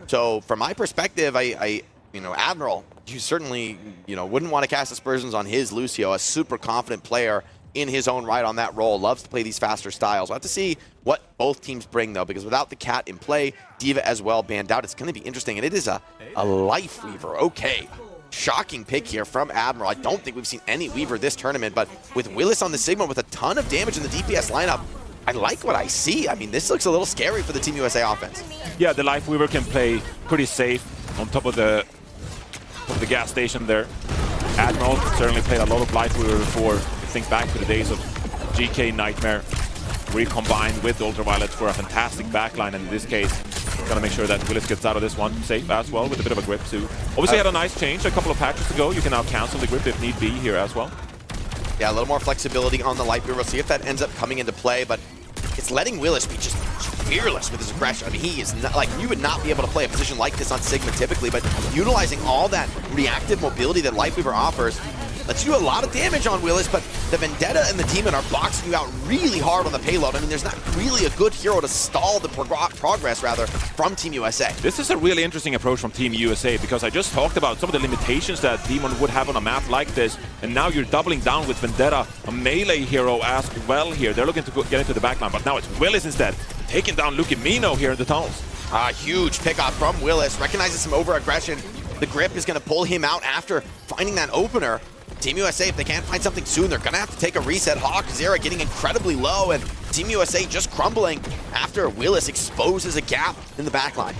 So from my perspective, Admiral, you certainly, wouldn't want to cast aspersions on his Lucio, a super confident player in his own right on that role, loves to play these faster styles. We'll have to see what both teams bring, though, because without the Cat in play, D.Va as well banned out, it's going to be interesting. And it is a Life Weaver. Okay. Shocking pick here from Admiral. I don't think we've seen any Weaver this tournament, but with Willis on the Sigma with a ton of damage in the DPS lineup, I like what I see. This looks a little scary for the Team USA offense. Yeah, the Life Weaver can play pretty safe on top of the gas station there. Admiral certainly played a lot of Life Weaver before. Think back to the days of GK Nightmare, recombined with Ultraviolet for a fantastic backline, and in this case, gonna make sure that Willis gets out of this one safe as well with a bit of a grip too. Obviously had a nice change a couple of patches ago. You can now cancel the grip if need be here as well. Yeah, a little more flexibility on the Light Weaver. We'll see if that ends up coming into play, but it's letting Willis be just fearless with his aggression. He is not, you would not be able to play a position like this on Sigma typically, but utilizing all that reactive mobility that Light Weaver offers lets you do a lot of damage on Willis, but the Vendetta and the Demon are boxing you out really hard on the payload. There's not really a good hero to stall the progress, from Team USA. This is a really interesting approach from Team USA, because I just talked about some of the limitations that Demon would have on a map like this, and now you're doubling down with Vendetta, a melee hero as well here. They're looking to get into the backline, but now it's Willis instead, taking down Lukemino here in the tunnels. Huge pickup from Willis, recognizes some over-aggression. The grip is going to pull him out after finding that opener. Team USA, if they can't find something soon, they're gonna have to take a reset. Hawk, Zera getting incredibly low, and Team USA just crumbling after Willis exposes a gap in the backline.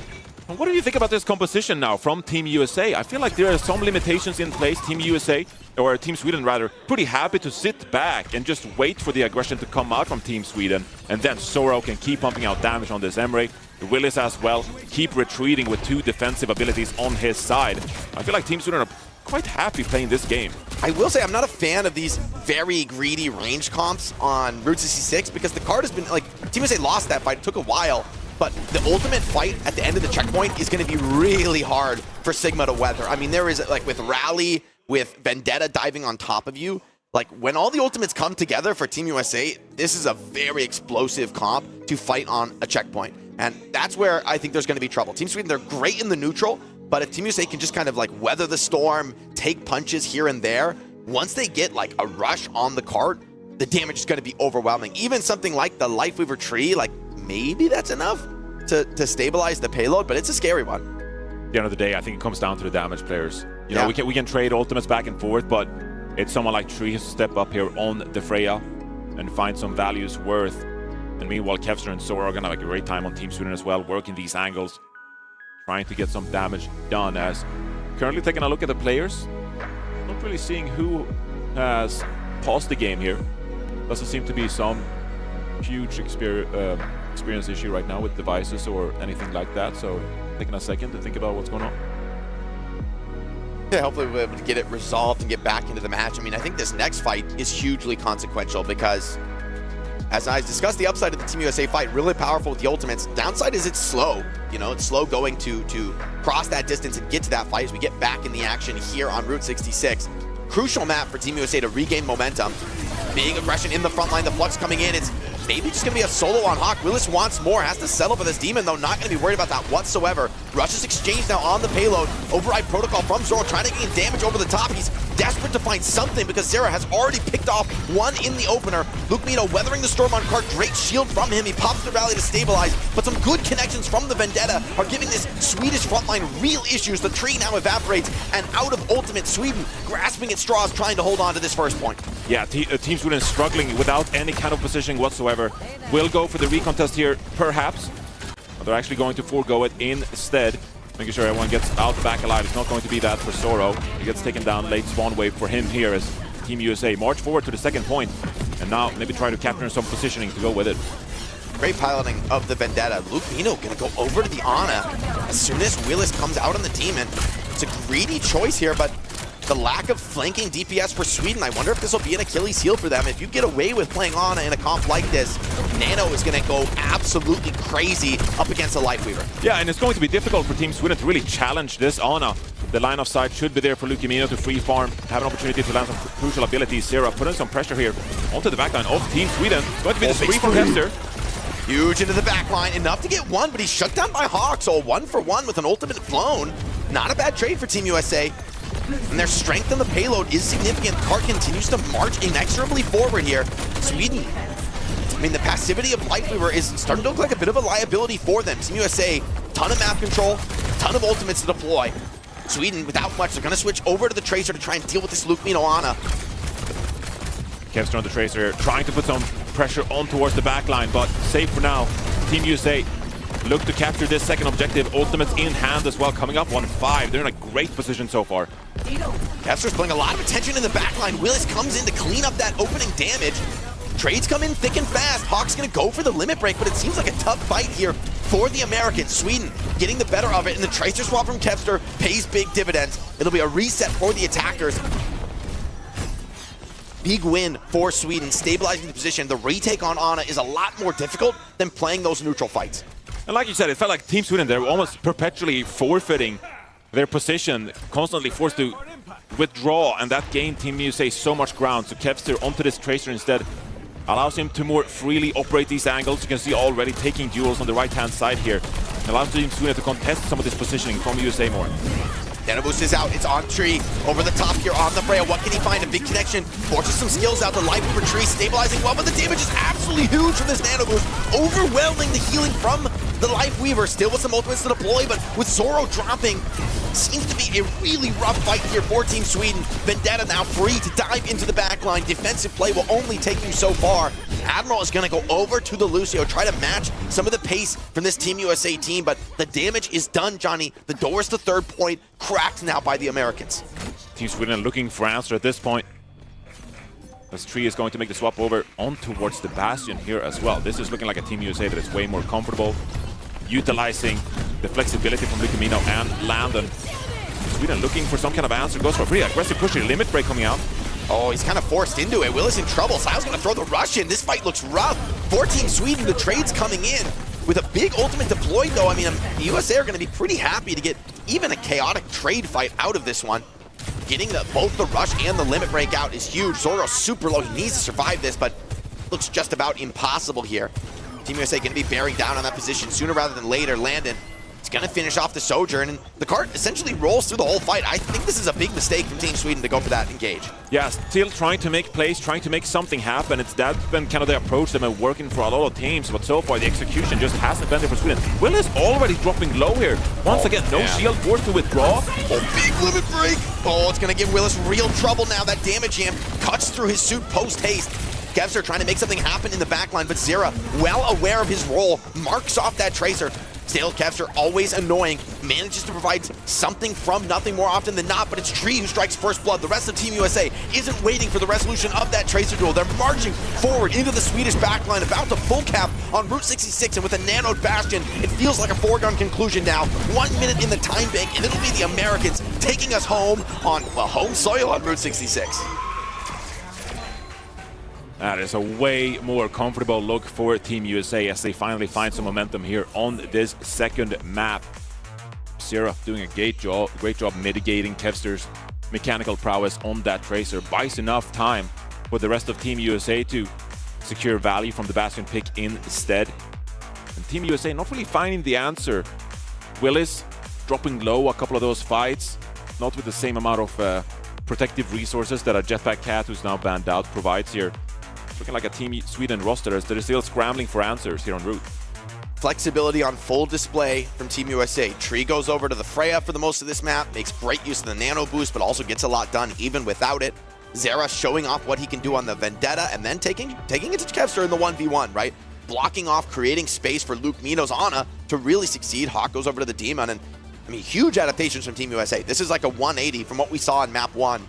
What do you think about this composition now from Team USA? I feel like there are some limitations in place. Team USA, or Team Sweden rather, pretty happy to sit back and just wait for the aggression to come out from Team Sweden. And then Zoro can keep pumping out damage on this Emre. Willis as well, keep retreating with 2 defensive abilities on his side. I feel like Team Sweden are quite happy playing this game. I will say I'm not a fan of these very greedy range comps on Route 66 because the card has been, like, Team USA lost that fight. It took a while. But the ultimate fight at the end of the checkpoint is going to be really hard for Sigma to weather. I mean, there is, like, with Rally, with Vendetta diving on top of you, like, when all the ultimates come together for Team USA, this is a very explosive comp to fight on a checkpoint. And that's where I think there's going to be trouble. Team Sweden, they're great in the neutral, but if Team USA can just kind of, like, weather the storm, take punches here and there, once they get, like, a rush on the cart, the damage is going to be overwhelming. Even something like the Lifeweaver tree, like, maybe that's enough to stabilize the payload, but it's a scary one. At the end of the day, I think it comes down to the damage players. You know, we can trade ultimates back and forth, but it's someone like Tree who has to step up here on the Freya and find some values worth. And meanwhile, Kevster and Zoro are going to have a great time on Team Sweden as well, working these angles, trying to get some damage done. As currently taking a look at the players, not really seeing who has paused the game here. Doesn't seem to be some huge experience issue right now with devices or anything like that, so taking a second to think about what's going on. Yeah, hopefully we'll be able to get it resolved and get back into the match. I mean, I think this next fight is hugely consequential because, as I discussed, the upside of the Team USA fight, really powerful with the ultimates. Downside is it's slow. You know, it's slow going to cross that distance and get to that fight as we get back in the action here on Route 66. Crucial map for Team USA to regain momentum. Big aggression in the front line, the Flux coming in. It's maybe just going to be a solo on Hawk. Willis wants more, has to settle for this Demon, though. Not going to be worried about that whatsoever. Rushes exchange now on the payload. Override protocol from Zoro, trying to gain damage over the top. He's desperate to find something because Zera has already picked off one in the opener. Luke Mito weathering the storm on cart. Great shield from him. He pops the rally to stabilize, but some good connections from the Vendetta are giving this Swedish frontline real issues. The tree now evaporates, and out of ultimate, Sweden grasping at straws, trying to hold on to this first point. Yeah, Team Sweden struggling without any kind of positioning whatsoever. Will go for the recontest here, perhaps. But they're actually going to forego it instead, making sure everyone gets out back alive. It's not going to be that for Zoro. He gets taken down, late spawn wave for him here as Team USA march forward to the second point, and now maybe try to capture some positioning to go with it. Great piloting of the Vendetta. Luke Mino gonna go over to the Ana as soon as Willis comes out on the Demon. It's a greedy choice here, but the lack of flanking DPS for Sweden, I wonder if this will be an Achilles heel for them. If you get away with playing Ana in a comp like this, Nano is going to go absolutely crazy up against a Lifeweaver. Yeah, and it's going to be difficult for Team Sweden to really challenge this Ana. The line of sight should be there for Lukemino to free farm, have an opportunity to land some crucial abilities. Zera putting some pressure here onto the backline of Team Sweden. It's going to be the spree from Kevster. Huge into the backline, enough to get one, but he's shut down by Hawk, so 1-for-1 with an ultimate flown. Not a bad trade for Team USA. And their strength on the payload is significant. Cart continues to march inexorably forward here. Sweden, I mean, the passivity of Lifeweaver is starting to look like a bit of a liability for them. Team USA, ton of map control, ton of ultimates to deploy. Sweden, without much, they're going to switch over to the Tracer to try and deal with this Luke Mino Ana. Kevster on the Tracer, trying to put some pressure on towards the backline, but safe for now. Team USA look to capture this second objective. Ultimates in hand as well, coming up 1-5. They're in a great position so far. Kevster's putting a lot of attention in the backline. Willis comes in to clean up that opening damage. Trades come in thick and fast. Hawk's going to go for the limit break, but it seems like a tough fight here for the Americans. Sweden getting the better of it, and the Tracer swap from Kevster pays big dividends. It'll be a reset for the attackers. Big win for Sweden, stabilizing the position. The retake on Ana is a lot more difficult than playing those neutral fights. And like you said, it felt like Team Sweden, they're almost perpetually forfeiting their position, constantly forced to withdraw, and that gained Team USA so much ground. So Kevster onto this Tracer instead allows him to more freely operate these angles. You can see already taking duels on the right-hand side here. It allows Team Sweden to contest some of this positioning from USA more. Nanoboost is out, it's on Tree, over the top here on the Freya. What can he find? A big connection, forces some skills out. The Lifeweaver Tree stabilizing well, but the damage is absolutely huge from this Nanoboost, overwhelming the healing from The Life Weaver still with some ultimates to deploy, but with Zoro dropping, seems to be a really rough fight here for Team Sweden. Vendetta now free to dive into the backline. Defensive play will only take you so far. Admiral is going to go over to the Lucio, try to match some of the pace from this Team USA team, but the damage is done, Johnny. The doors to third point cracked now by the Americans. Team Sweden looking for answer at this point. As Tree is going to make the swap over on towards the Bastion here as well. This is looking like a Team USA that is way more comfortable, utilizing the flexibility from Lucamino and Landon. Sweden looking for some kind of answer, goes for a pretty aggressive push here, limit break coming out. Oh, he's kind of forced into it. Willis in trouble. Sile's going to throw the rush in. This fight looks rough. For Team Sweden, the trade's coming in. With a big ultimate deployed, though, I mean, the USA are going to be pretty happy to get even a chaotic trade fight out of this one. Getting both the rush and the limit break out is huge. Zoro's super low. He needs to survive this, but looks just about impossible here. Team USA going to be bearing down on that position sooner rather than later. Landon is going to finish off the Sojourn, and the cart essentially rolls through the whole fight. I think this is a big mistake from Team Sweden to go for that engage. Yeah, still trying to make plays, trying to make something happen. That's been kind of the approach that been working for a lot of teams, but so far the execution just hasn't been there for Sweden. Willis already dropping low here. Once again, no shield, forced to withdraw. Oh, big limit break. Oh, it's going to give Willis real trouble now. That damage jam cuts through his suit post-haste. Kevster trying to make something happen in the backline, but Zera, well aware of his role, marks off that Tracer. Still, Kevster, always annoying, manages to provide something from nothing more often than not, but it's Tree who strikes first blood. The rest of Team USA isn't waiting for the resolution of that Tracer duel. They're marching forward into the Swedish backline, about to full cap on Route 66, and with a nanoed Bastion, it feels like a foregone conclusion now. 1 minute in the time bank, and it'll be the Americans taking us home on, well, home soil on Route 66. That is a way more comfortable look for Team USA as they finally find some momentum here on this second map. Zera doing a great job mitigating Kevster's mechanical prowess on that Tracer. Buys enough time for the rest of Team USA to secure value from the Bastion pick instead. And Team USA not really finding the answer. Willis dropping low a couple of those fights, not with the same amount of protective resources that a Jetpack Cat, who's now banned out, provides here. Looking like a Team Sweden roster as they're still scrambling for answers here on route. Flexibility on full display from Team USA. Tree goes over to the Freya for the most of this map, makes great use of the nano boost, but also gets a lot done even without it. Zera showing off what he can do on the Vendetta, and then taking it to Kevster in the 1v1, right? Blocking off, creating space for Luke Mino's Ana to really succeed. Hawk goes over to the Demon, and I mean, huge adaptations from Team USA. This is like a 180 from what we saw in map 1.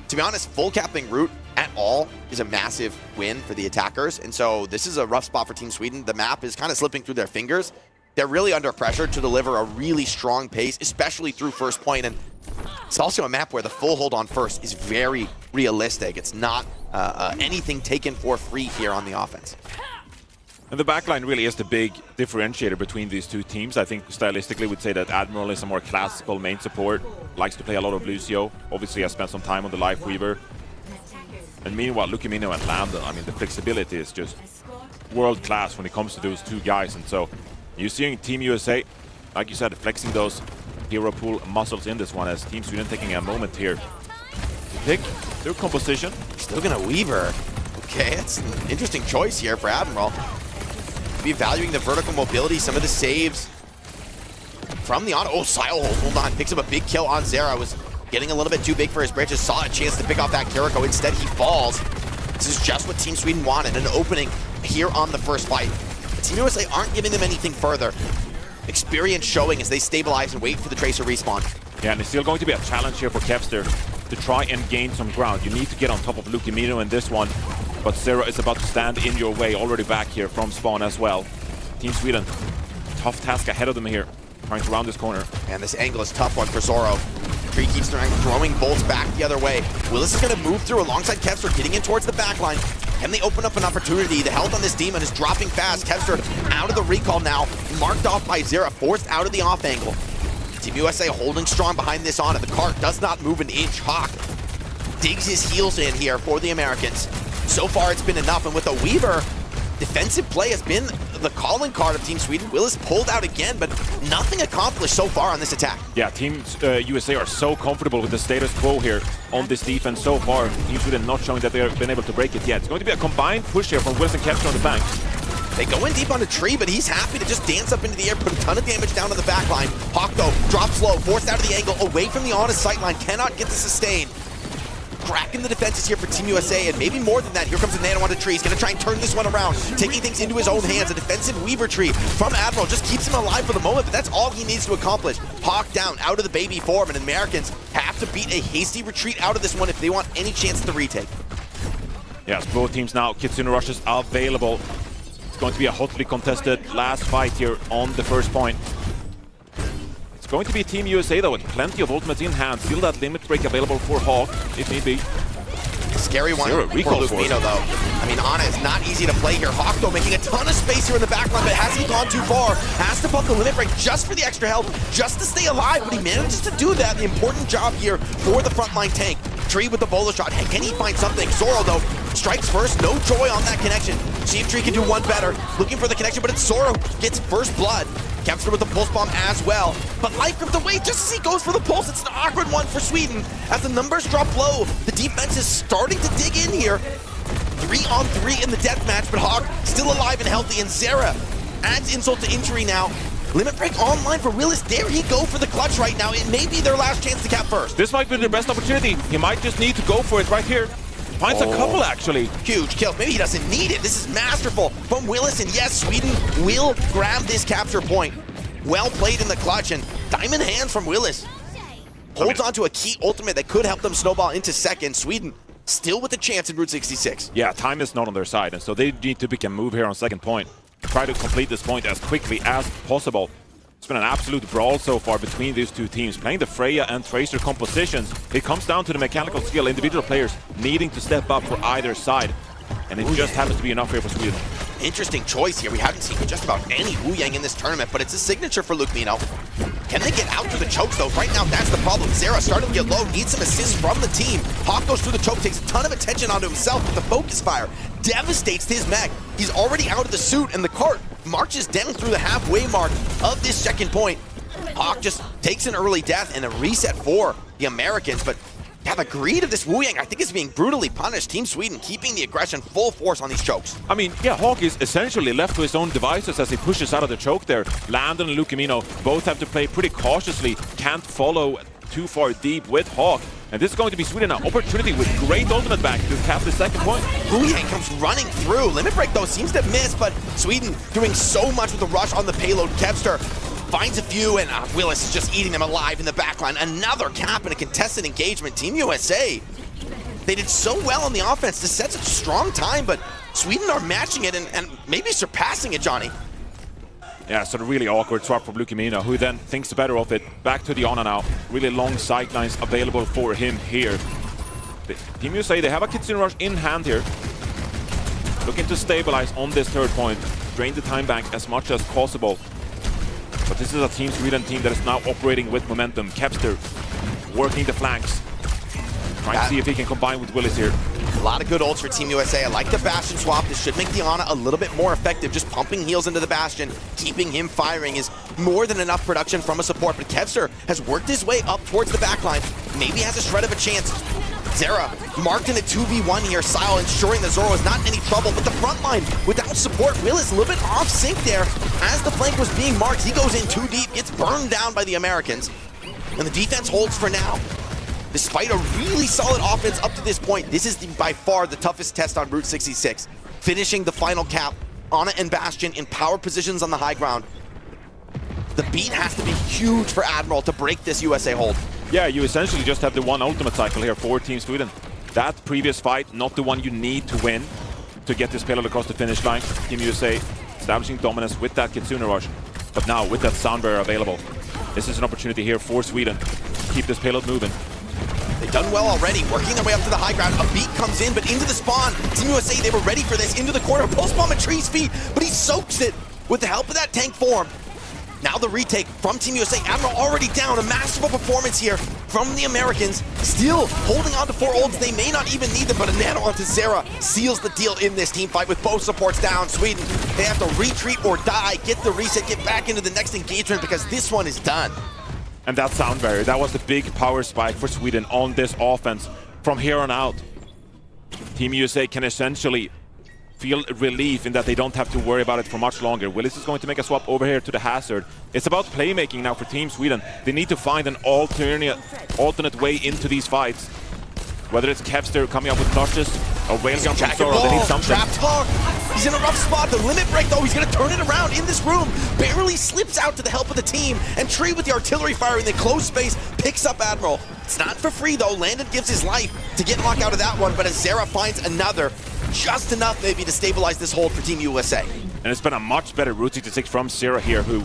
To be honest, full capping route at all is a massive win for the attackers, and so this is a rough spot for Team Sweden. The map is kind of slipping through their fingers. They're really under pressure to deliver a really strong pace, especially through first point, and it's also a map where the full hold on first is very realistic. It's not anything taken for free here on the offense. And the backline really is the big differentiator between these two teams. I think stylistically we'd say that Admiral is a more classical main support, likes to play a lot of Lucio, obviously has spent some time on the Life Weaver. And meanwhile, Lucamino and Landon, I mean, the flexibility is just world-class when it comes to those two guys. And so you're seeing Team USA, like you said, flexing those hero pool muscles in this one, as Team Sweden taking a moment here to pick their composition. Still gonna Weaver. Okay, that's an interesting choice here for Admiral. Be evaluating the vertical mobility, some of the saves from the on. Oh, Sile hold on, picks up a big kill on Zera. Was getting a little bit too big for his bridges, saw a chance to pick off that Kiriko. Instead, he falls. This is just what Team Sweden wanted, an opening here on the first fight. Team USA aren't giving them anything further. Experience showing as they stabilize and wait for the Tracer respawn. Yeah, and it's still going to be a challenge here for Kevster to try and gain some ground. You need to get on top of Lucamino in this one, but Zera is about to stand in your way, already back here from spawn as well. Team Sweden, tough task ahead of them here, trying to round this corner. And this angle is a tough one for Zoro. Tree keeps throwing bolts back the other way. Willis is going to move through alongside Kevster, getting in towards the backline. Can they open up an opportunity? The health on this Demon is dropping fast. Kevster out of the recall now, marked off by Zera, forced out of the off angle. Team USA holding strong behind this Ana. The cart does not move an inch. Hawk digs his heels in here for the Americans. So far it's been enough, and with a Weaver, defensive play has been the calling card of Team Sweden. Willis pulled out again, but nothing accomplished so far on this attack. Yeah, Team USA are so comfortable with the status quo here on this defense so far. Team Sweden not showing that they've been able to break it yet. It's going to be a combined push here from Willis and Kevster on the bank. They go in deep on a tree, but he's happy to just dance up into the air, put a ton of damage down on the back line. Hawk, though, drops low, forced out of the angle, away from the honest sight line, cannot get the sustain. Cracking the defenses here for Team USA, and maybe more than that. Here comes a Nano onto tree. He's going to try and turn this one around, taking things into his own hands. A defensive Weaver tree from Admiral just keeps him alive for the moment, but that's all he needs to accomplish. Hawk down, out of the baby form, and Americans have to beat a hasty retreat out of this one if they want any chance at the retake. Yes, both teams now, Kitsune Rushes available. It's going to be a hotly contested last fight here on the first point. It's going to be Team USA though, with plenty of ultimates in hand. Still that limit break available for Hawk, if need be. Scary one for Lukemino though. I mean, Ana is not easy to play here. Hawk though making a ton of space here in the back line, but hasn't gone too far. Has to pump the limit break just for the extra health, just to stay alive, but he manages to do that. The important job here for the frontline tank. Tree with the bolo shot. Hey, can he find something? Zoro though strikes first, no joy on that connection. See if Tree can do one better. Looking for the connection, but it's Zoro gets first blood. Kempster with the pulse bomb as well. But life ripped away just as he goes for the pulse. It's an awkward one for Sweden. As the numbers drop low, the defense is starting to dig in here. 3-on-3 in the deathmatch, but Hawk still alive and healthy. And Zera adds insult to injury now. Limit break online for Willis. There he go for the clutch right now. It may be their last chance to cap first. This might be their best opportunity. He might just need to go for it right here. Finds a couple, actually. Huge kill. Maybe he doesn't need it. This is masterful from Willis. And yes, Sweden will grab this capture point. Well played in the clutch. And diamond hands from Willis. Holds on to a key ultimate that could help them snowball into second. Sweden still with a chance in Route 66. Yeah, time is not on their side. And so they need to pick a move here on second point. Try to complete this point as quickly as possible. It's been an absolute brawl so far between these two teams, playing the Freya and Tracer compositions. It comes down to the mechanical skill, individual players needing to step up for either side. And it just happens to be enough here for Sweden. Interesting choice here. We haven't seen just about any Wu Yang in this tournament, but it's a signature for Lukemino. Can they get out through the chokes though? Right now, that's the problem. Zera starting to get low, needs some assists from the team. Hawk goes through the choke, takes a ton of attention onto himself with the focus fire. Devastates his mech. He's already out of the suit, and the cart marches down through the halfway mark of this second point. Hawk just takes an early death and a reset for the Americans, but yeah, the greed of this Wu Yang, I think, is being brutally punished. Team Sweden keeping the aggression full force on these chokes. I mean, yeah, Hawk is essentially left to his own devices as he pushes out of the choke there. Landon and Lukemino both have to play pretty cautiously, can't follow too far deep with Hawk. And this is going to be Sweden now. Opportunity with great ultimate back to cap the second point. Wu Yang comes running through. Limit break, though, seems to miss, but Sweden doing so much with the rush on the payload. Kevster finds a few, and Willis is just eating them alive in the backline. Another cap in a contested engagement. Team USA, they did so well on the offense to set such a strong time, but Sweden are matching it and maybe surpassing it, Johnny. Yeah, so a really awkward swap from Lukemino, who then thinks better of it. Back to the Ana now. Really long sightlines available for him here. Team USA, they have a Kitsune Rush in hand here. Looking to stabilize on this third point. Drain the time bank as much as possible. But this is a Team Sweden team that is now operating with momentum. Kepster working the flanks. Trying to see if he can combine with Willis here. A lot of good ults for Team USA. I like the Bastion swap. This should make the Ana a little bit more effective. Just pumping heals into the Bastion, keeping him firing is more than enough production from a support. But Kevster has worked his way up towards the backline. Maybe has a shred of a chance. Zera marked in a 2v1 here. Sile ensuring that Zoro is not in any trouble. But the front line, without support, Willis a little bit off sync there. As the flank was being marked, he goes in too deep, gets burned down by the Americans. And the defense holds for now. Despite a really solid offense up to this point, this is by far the toughest test on Route 66. Finishing the final cap, Ana and Bastion in power positions on the high ground. The beat has to be huge for Admiral to break this USA hold. Yeah, you essentially just have the one ultimate cycle here for Team Sweden. That previous fight, not the one you need to win to get this payload across the finish line. Team USA establishing dominance with that Kitsune Rush. But now, with that sound barrier available, this is an opportunity here for Sweden to keep this payload moving. They've done well already, working their way up to the high ground. A beat comes in, but into the spawn. Team USA, they were ready for this. Into the corner, post bomb at Tree's feet, but he soaks it with the help of that tank form. Now the retake from Team USA. Admiral already down. A masterful performance here from the Americans. Still holding on to 4 ults. They may not even need them, but a nano onto Zera seals the deal in this team fight with both supports down. Sweden, they have to retreat or die, get the reset, get back into the next engagement because this one is done. And that sound barrier, that was the big power spike for Sweden on this offense. From here on out, Team USA can essentially feel relief in that they don't have to worry about it for much longer. Willis is going to make a swap over here to the Hazard. It's about playmaking now for Team Sweden. They need to find an alternate way into these fights. Whether it's Kevster coming up with clutches or Railgun from Zoro, they need something. Trapped Hawk. He's in a rough spot. The limit break, though, he's going to turn it around in this room. Barely slips out to the help of the team. And Tree with the artillery fire in the close space picks up Admiral. It's not for free, though. Landon gives his life to get Hawk out of that one, but Azera finds another. Just enough, maybe, to stabilize this hold for Team USA. And it's been a much better Route 66 from Zera here, who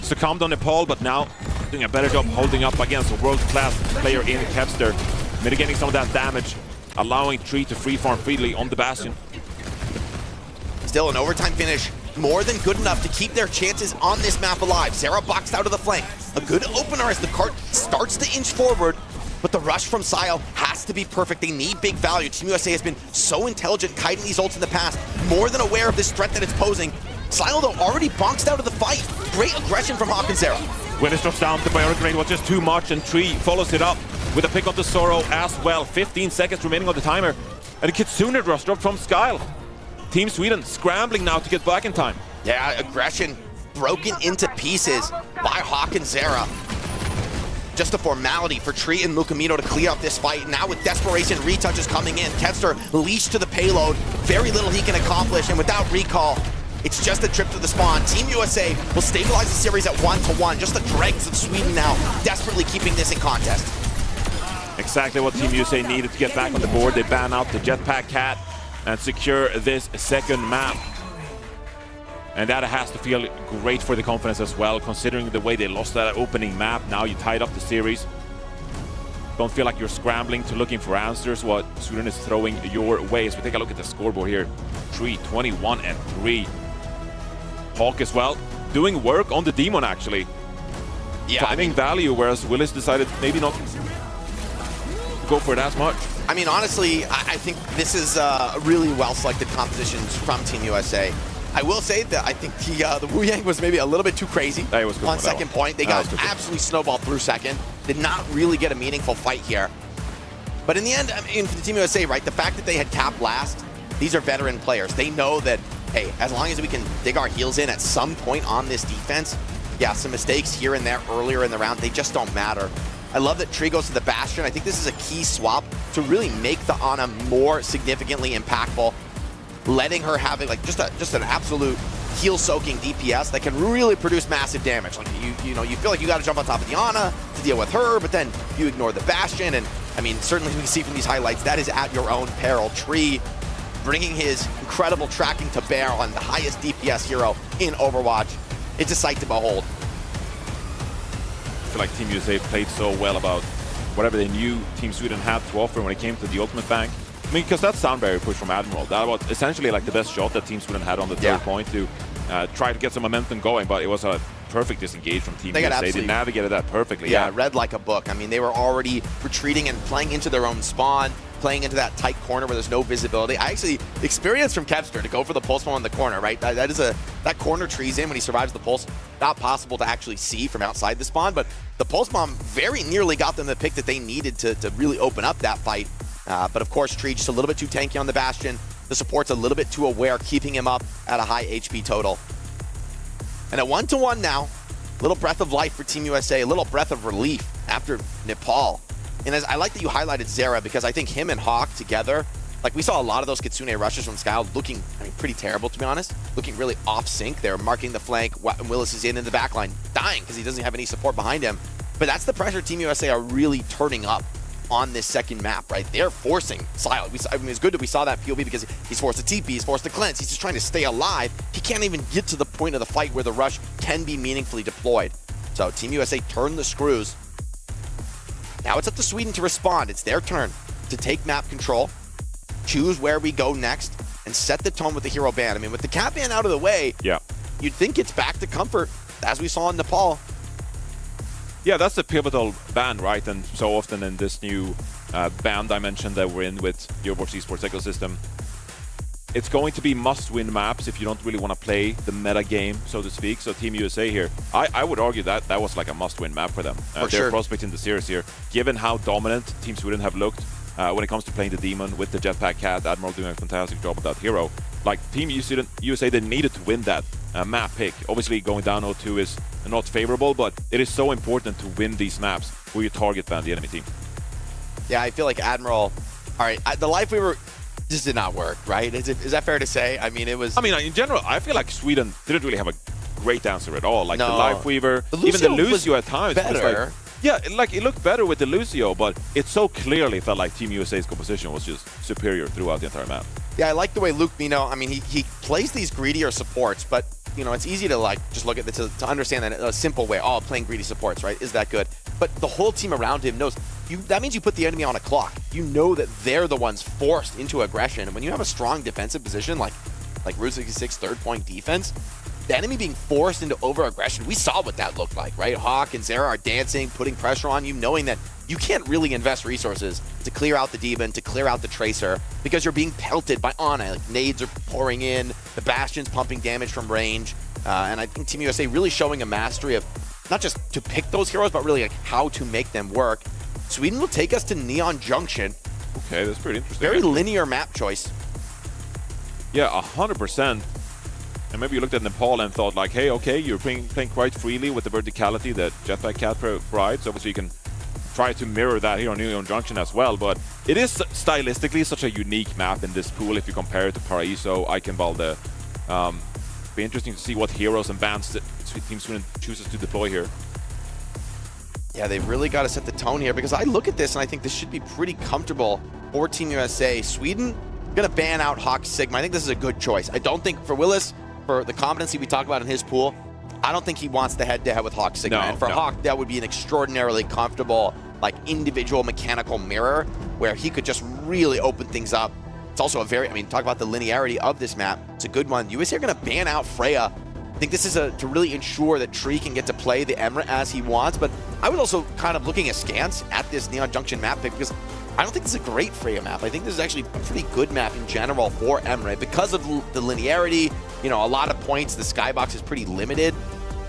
succumbed on Nepal, but now doing a better job holding up against a world-class player in Kevster, mitigating some of that damage, allowing Tree to free farm freely on the Bastion. Still an overtime finish, more than good enough to keep their chances on this map alive. Zera boxed out of the flank. A good opener as the cart starts to inch forward, but the rush from Sile has to be perfect. They need big value. Team USA has been so intelligent kiting these ults in the past, more than aware of this threat that it's posing. Sile, though, already boxed out of the fight. Great aggression from Hawk and Zera. Willis drops down, the Biotic Raid was just too much, and Tree follows it up with a pick on the Zoro as well. 15 seconds remaining on the timer, and a Kitsune rush dropped from Skyle. Team Sweden scrambling now to get back in time. Yeah, aggression broken into pieces by Hawk and Zera. Just a formality for Tree and Lucamino to clear up this fight. Now with desperation, retouches coming in. Kevster leashed to the payload. Very little he can accomplish, and without recall, it's just a trip to the spawn. Team USA will stabilize the series at 1-1. Just the dregs of Sweden now, desperately keeping this in contest. Exactly what Team USA needed to get back on the board. They ban out the Jetpack Cat and secure this second map. And that has to feel great for the confidence as well, considering the way they lost that opening map. Now you tied up the series. Don't feel like you're scrambling to looking for answers what Sweden is throwing your way. As we take a look at the scoreboard here, Tree 21-3. Hawk as well, doing work on the Demon actually. Yeah, finding value, whereas Willis decided maybe not go for it as much. I mean, honestly, I think this is really well-selected compositions from Team USA. I will say that I think the Wu Yang was maybe a little bit too crazy on second point. They got absolutely snowballed through second. Did not really get a meaningful fight here. But in the end, I mean, for the Team USA, right, the fact that they had capped last, these are veteran players. They know that, hey, as long as we can dig our heels in at some point on this defense, yeah, some mistakes here and there earlier in the round, they just don't matter. I love that Tree goes to the Bastion. I think this is a key swap to really make the Ana more significantly impactful, letting her have like just an absolute heel-soaking DPS that can really produce massive damage. Like you know, you feel like you got to jump on top of the Ana to deal with her, but then you ignore the Bastion, and I mean, certainly we can see from these highlights that is at your own peril. Tree bringing his incredible tracking to bear on the highest DPS hero in Overwatch. It's a sight to behold. I feel like Team USA played so well about whatever they knew Team Sweden had to offer when it came to the ultimate bank. I mean, because that sound barrier push from Admiral, that was essentially like the best shot that Team Sweden had on the third point to try to get some momentum going, but it was a perfect disengage from Team USA. They navigated that perfectly. Yeah, read like a book. I mean, they were already retreating and playing into their own spawn, playing into that tight corner where there's no visibility. I actually experienced from Kevster to go for the pulse bomb in the corner, right? That corner Tree's in when he survives the pulse. Not possible to actually see from outside the spawn, but the pulse bomb very nearly got them the pick that they needed to really open up that fight. But of course, Tree just a little bit too tanky on the Bastion. The support's a little bit too aware, keeping him up at a high HP total. And at 1-1 now, a little breath of life for Team USA, a little breath of relief after Nepal. And as I like that you highlighted Zera, because I think him and Hawk together, like we saw a lot of those Kitsune rushes from Skyle looking, I mean, pretty terrible, to be honest. Looking really off sync. They're marking the flank. Willis is in the back line, dying because he doesn't have any support behind him. But that's the pressure Team USA are really turning up on this second map, right? They're forcing Sile. I mean, it's good that we saw that POV because he's forced to TP, he's forced to cleanse, he's just trying to stay alive. He can't even get to the point of the fight where the rush can be meaningfully deployed. So Team USA turn the screws. Now it's up to Sweden to respond. It's their turn to take map control, choose where we go next, and set the tone with the hero ban. I mean, with the cat ban out of the way, you'd think it's back to comfort, as we saw in Nepal. Yeah, that's the pivotal ban, right? And so often in this new ban dimension that we're in with the Overwatch Esports ecosystem, it's going to be must-win maps if you don't really want to play the meta game, so to speak. So Team USA here, I would argue that that was like a must-win map for them. They're prospect in the series here, given how dominant Team Sweden have looked when it comes to playing the Demon with the Jetpack Cat, Admiral doing a fantastic job with that hero. like Team USA, they needed to win that map pick. Obviously, going down 0-2 is not favorable, but it is so important to win these maps where you target ban the enemy team. Yeah, I feel like Admiral. All right, the Life Weaver just did not work, right? Is that fair to say? I mean, it was. I mean, in general, I feel like Sweden didn't really have a great answer at all. Like No. the Life Weaver, The even the Lucio Lucio was at times. better. Was like, yeah, like it looked better with the Lucio, but it so clearly felt like Team USA's composition was just superior throughout the entire map. Yeah, I like the way Luke Mino, I mean, he plays these greedier supports, but, you know, it's easy to, like, just look at this to understand that in a simple way. Oh, playing greedy supports, right? Is that good? But the whole team around him knows, that means you put the enemy on a clock. You know that they're the ones forced into aggression. And when you have a strong defensive position, like Route 66 third-point defense, the enemy being forced into over-aggression, we saw what that looked like, right? Hawk and Zera are dancing, putting pressure on you, knowing that you can't really invest resources to clear out the Demon, to clear out the Tracer, because you're being pelted by Ana. Like, nades are pouring in, the Bastion's pumping damage from range, and I think Team USA really showing a mastery of not just to pick those heroes, but really like how to make them work. Sweden will take us to Neon Junction. Okay, that's pretty interesting. Very linear map choice. Yeah, 100%. And maybe you looked at Nepal and thought like, hey, okay, you're playing quite freely with the verticality that Jetpack Cat provides. Obviously, you can try to mirror that here on Neon Junction as well, but it is stylistically such a unique map in this pool if you compare it to Paraíso, Eichenwalde. Be interesting to see what heroes and bans that Team Sweden chooses to deploy here. Yeah, they've really got to set the tone here, because I look at this and I think this should be pretty comfortable for Team USA. Sweden going to ban out Hawk Sigma. I think this is a good choice. I don't think for Willis, for the competency we talk about in his pool, I don't think he wants the head-to-head with Hawk Sigma. And for Hawk, that would be an extraordinarily comfortable, like, individual mechanical mirror where he could just really open things up. It's also a very, I mean, talk about the linearity of this map. It's a good one. USA are going to ban out Freya. I think this is to really ensure that Tree can get to play the Emirate as he wants. But I was also kind of looking askance at this Neon Junction map pick, because I don't think this is a great Freya map. I think this is actually a pretty good map in general for Emirate because of the linearity. You know, a lot of points. The skybox is pretty limited.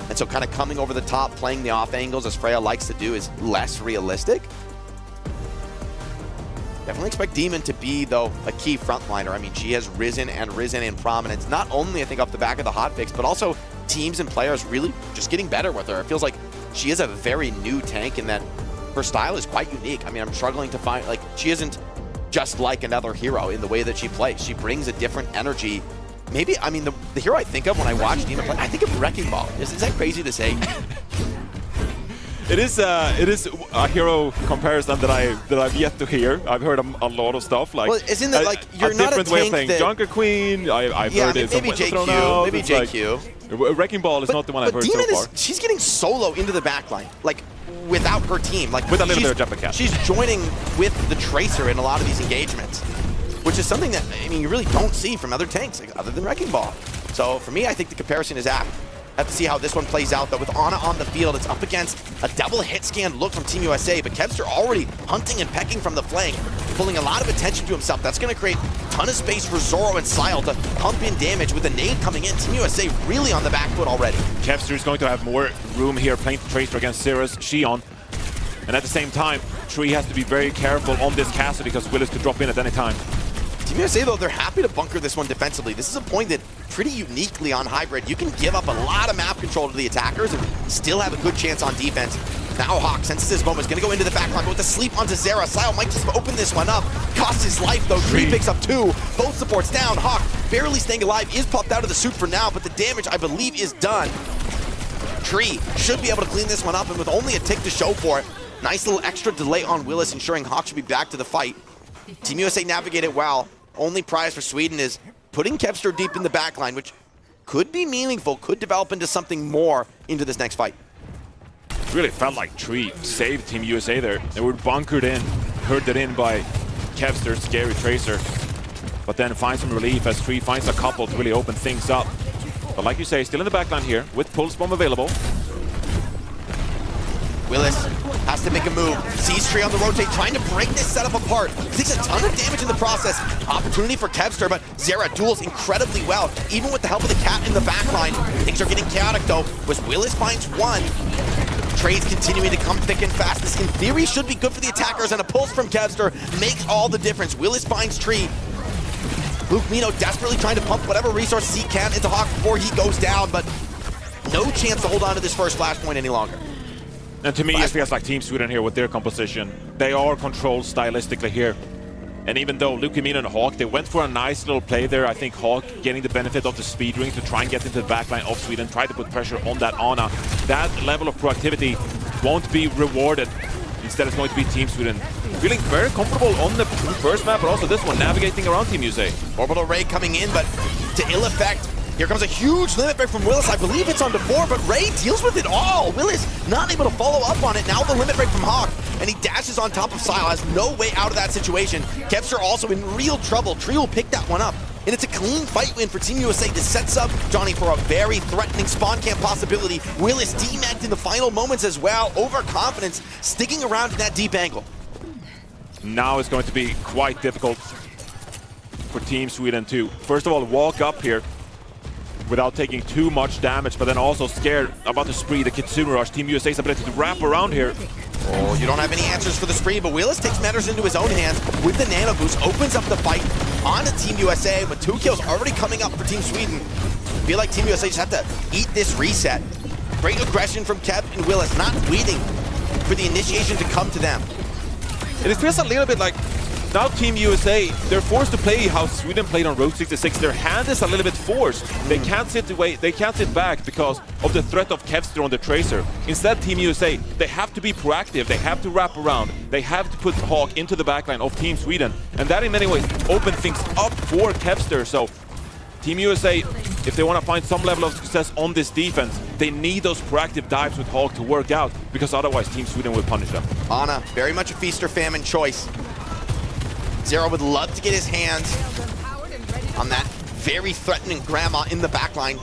And so kind of coming over the top, playing the off angles as Freya likes to do is less realistic. Definitely expect Demon to be, though, a key frontliner. I mean, she has risen in prominence, not only, I think, off the back of the hotfix, but also teams and players really just getting better with her. It feels like she is a very new tank in that her style is quite unique. I mean, I'm struggling to find, like, she isn't just like another hero in the way that she plays. She brings a different energy. Maybe, I mean, the hero I think of when I watch Demon play, I think of Wrecking Ball. Is that crazy to say? It is a hero comparison that I've yet to hear. I've heard a lot of stuff like. Well, isn't it like you're not a different way of playing tank that, Junker Queen? I've heard it. Maybe JQ. Maybe JQ. Like, Wrecking Ball is not the one I've heard Demon so far. She's getting solo into the backline, like without her team, like with a little bit of Jetpack Cat. She's joining with the Tracer in a lot of these engagements, which is something that, I mean, you really don't see from other tanks, like, other than Wrecking Ball. So for me, I think the comparison is apt. Have to see how this one plays out, though. With Ana on the field, it's up against a double hit scan look from Team USA, but Kevster already hunting and pecking from the flank, pulling a lot of attention to himself. That's going to create a ton of space for Zoro and Sile to pump in damage with the nade coming in. Team USA really on the back foot already. Kevster is going to have more room here playing Tracer against Cirrus, Xion. And at the same time, Tree has to be very careful on this castle because Willis could drop in at any time. Team USA, though, they're happy to bunker this one defensively. This is a point that pretty uniquely on Hybrid, you can give up a lot of map control to the attackers and still have a good chance on defense. Now Hawk senses this moment, is going to go into the backline, but with the sleep onto Zera. Sile might just open this one up. Costs his life, though. Tree picks up 2. Both supports down. Hawk barely staying alive, is popped out of the suit for now, but the damage, I believe, is done. Tree should be able to clean this one up, and with only a tick to show for it, nice little extra delay on Willis, ensuring Hawk should be back to the fight. Team USA navigated well. Only prize for Sweden is putting Kevster deep in the backline, which could be meaningful, could develop into something more into this next fight. Really felt like Tree saved Team USA there. They were bunkered in, herded in by Kevster, scary Tracer, but then finds some relief as Tree finds a couple to really open things up. But like you say, still in the backline here with Pulse Bomb available. Willis has to make a move. Sees Tree on the rotate, trying to break this setup apart. Takes a ton of damage in the process. Opportunity for Kevster, but Zera duels incredibly well. Even with the help of the cat in the backline, things are getting chaotic though, as Willis finds one. Trades continuing to come thick and fast. This in theory should be good for the attackers, and a pulse from Kevster makes all the difference. Willis finds Tree. Luke Mino desperately trying to pump whatever resources he can into Hawk before he goes down, but no chance to hold on to this first flashpoint any longer. And to me, it feels like Team Sweden here with their composition. They are controlled stylistically here. And even though Luke Mino and Hawk, they went for a nice little play there. I think Hawk getting the benefit of the speed ring to try and get into the backline of Sweden, try to put pressure on that Ana. That level of proactivity won't be rewarded. Instead, it's going to be Team Sweden feeling very comfortable on the first map, but also this one, navigating around Team USA. Orbital Ray coming in, but to ill effect. Here comes a huge limit break from Willis. I believe it's on to 4, but Ray deals with it all. Willis not able to follow up on it. Now the limit break from Hawk, and he dashes on top of Sile. Has no way out of that situation. Kevster also in real trouble. Tree will pick that one up. And it's a clean fight win for Team USA. This sets up Johnny for a very threatening spawn camp possibility. Willis demagged in the final moments as well. Overconfidence, sticking around in that deep angle. Now it's going to be quite difficult for Team Sweden to, first of all, walk up here without taking too much damage, but then also scared about the spree, the Kitsune Rush. Team USA's ability to wrap around here. Oh, you don't have any answers for the spree, but Willis takes matters into his own hands with the nano boost, opens up the fight on to Team USA, with 2 kills already coming up for Team Sweden. I feel like Team USA just have to eat this reset. Great aggression from Kev and Willis, not waiting for the initiation to come to them. And it feels a little bit like now Team USA, they're forced to play how Sweden played on Road 66. Their hand is a little bit forced. They can't sit away, they can't sit back because of the threat of Kevster on the Tracer. Instead, Team USA, they have to be proactive, they have to wrap around, they have to put Hawk into the backline of Team Sweden. And that in many ways opened things up for Kevster. So Team USA, if they want to find some level of success on this defense, they need those proactive dives with Hawk to work out, because otherwise Team Sweden will punish them. Ana, very much a feast or famine choice. Zero would love to get his hands on that very threatening grandma in the backline.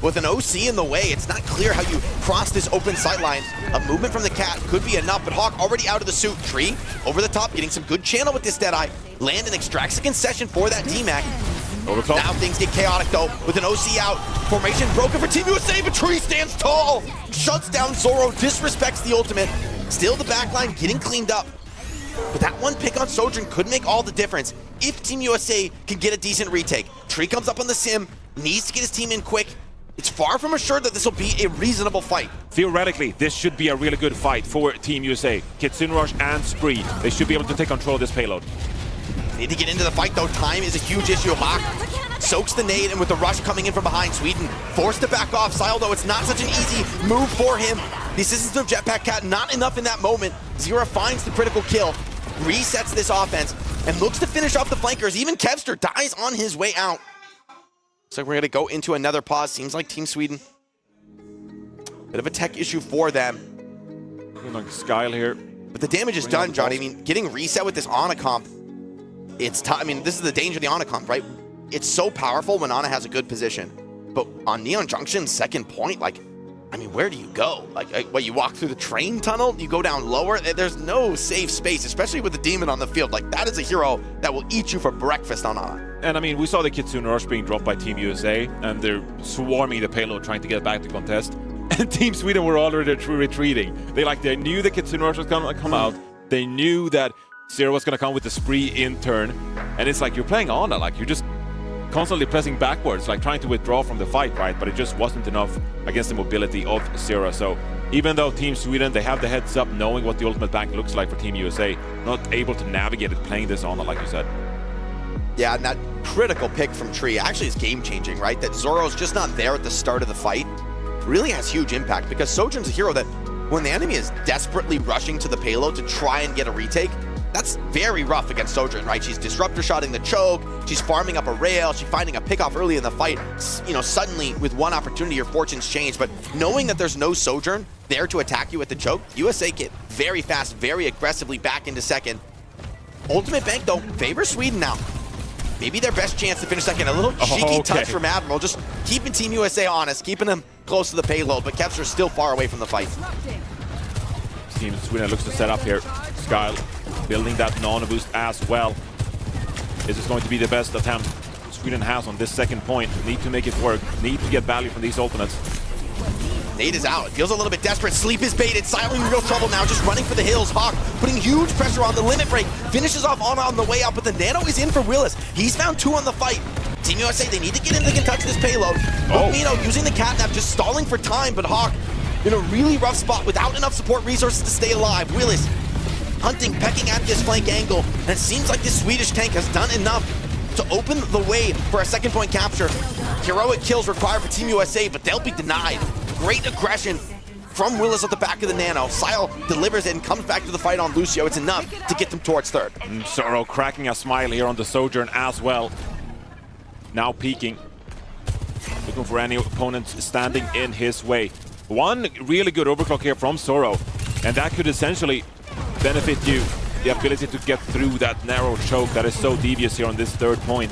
With an OC in the way, it's not clear how you cross this open sightline. A movement from the cat could be enough, but Hawk already out of the suit. Tree over the top, getting some good channel with this Deadeye. Landon extracts a concession for that DMAC. Over the top. Now things get chaotic though, with an OC out. Formation broken for Team USA, but Tree stands tall. Shuts down Zoro, disrespects the ultimate. Still the backline getting cleaned up. But that one pick on Sojourn could make all the difference if Team USA can get a decent retake. Tree comes up on the sim, needs to get his team in quick. It's far from assured that this will be a reasonable fight. Theoretically, this should be a really good fight for Team USA. Kitsune Rush and Spree, they should be able to take control of this payload. Need to get into the fight though, time is a huge issue. Hawk soaks the nade, and with the rush coming in from behind, Sweden forced to back off. Sile though, it's not such an easy move for him. The assistance of Jetpack Cat, not enough in that moment. Zira finds the critical kill, resets this offense, and looks to finish off the flankers. Even Kevster dies on his way out. So we're gonna go into another pause. Seems like Team Sweden, bit of a tech issue for them. Like Skyle here. But the damage is done, Johnny. I mean, getting reset with this Ana comp, it's tough. I mean, this is the danger of the Ana comp, right? It's so powerful when Ana has a good position. But on Neon Junction, second point, like, I mean, where do you go? Like, what, you walk through the train tunnel? You go down lower? There's no safe space, especially with the demon on the field. Like, that is a hero that will eat you for breakfast on Ana. And I mean, we saw the Kitsune Rush being dropped by Team USA, and they're swarming the payload trying to get back to contest. And Team Sweden were already retreating. They knew the Kitsune Rush was gonna come out. They knew that Zero was gonna come with the spree in turn. And it's like, you're playing Ana, like, you're just constantly pressing backwards, like trying to withdraw from the fight, right? But it just wasn't enough against the mobility of Zero. So even though Team Sweden, they have the heads up knowing what the ultimate bank looks like for Team USA, not able to navigate it playing this Ana, like you said. Yeah, and that critical pick from Tree actually is game-changing, right? That Zoro's just not there at the start of the fight really has huge impact, because Sojourn's a hero that when the enemy is desperately rushing to the payload to try and get a retake, that's very rough against Sojourn, right? She's disruptor shotting the choke, she's farming up a rail, she's finding a pick off early in the fight. You know, suddenly with one opportunity, your fortunes change. But knowing that there's no Sojourn there to attack you at the choke, USA get very fast, very aggressively back into second. Ultimate Bank, though, favors Sweden now. Maybe their best chance to finish second. A little cheeky touch from Admiral, just keeping Team USA honest, keeping them close to the payload, but Kevster's still far away from the fight. Team Sweden looks to set up here. Skyle building that nano boost as well. This is going to be the best attempt Sweden has on this second point. Need to make it work. Need to get value from these ultimates. Nade is out. It feels a little bit desperate. Sleep is baited. Silent in real trouble now, just running for the hills. Hawk putting huge pressure on the limit break. Finishes off on the way out, but the Nano is in for Willis. He's found 2 on the fight. Team USA, they need to get in, they can touch this payload. Mino using the catnap, just stalling for time, but Hawk in a really rough spot without enough support resources to stay alive. Willis hunting, pecking at this flank angle, and it seems like this Swedish tank has done enough to open the way for a second point capture. Heroic kills required for Team USA, but they'll be denied. Great aggression from Willis at the back of the Nano. Sile delivers it and comes back to the fight on Lucio. It's enough to get them towards third. Zoro cracking a smile here on the Sojourn as well. Now peeking. Looking for any opponents standing in his way. One really good overclock here from Zoro, and that could essentially benefit you. The ability to get through that narrow choke that is so devious here on this third point.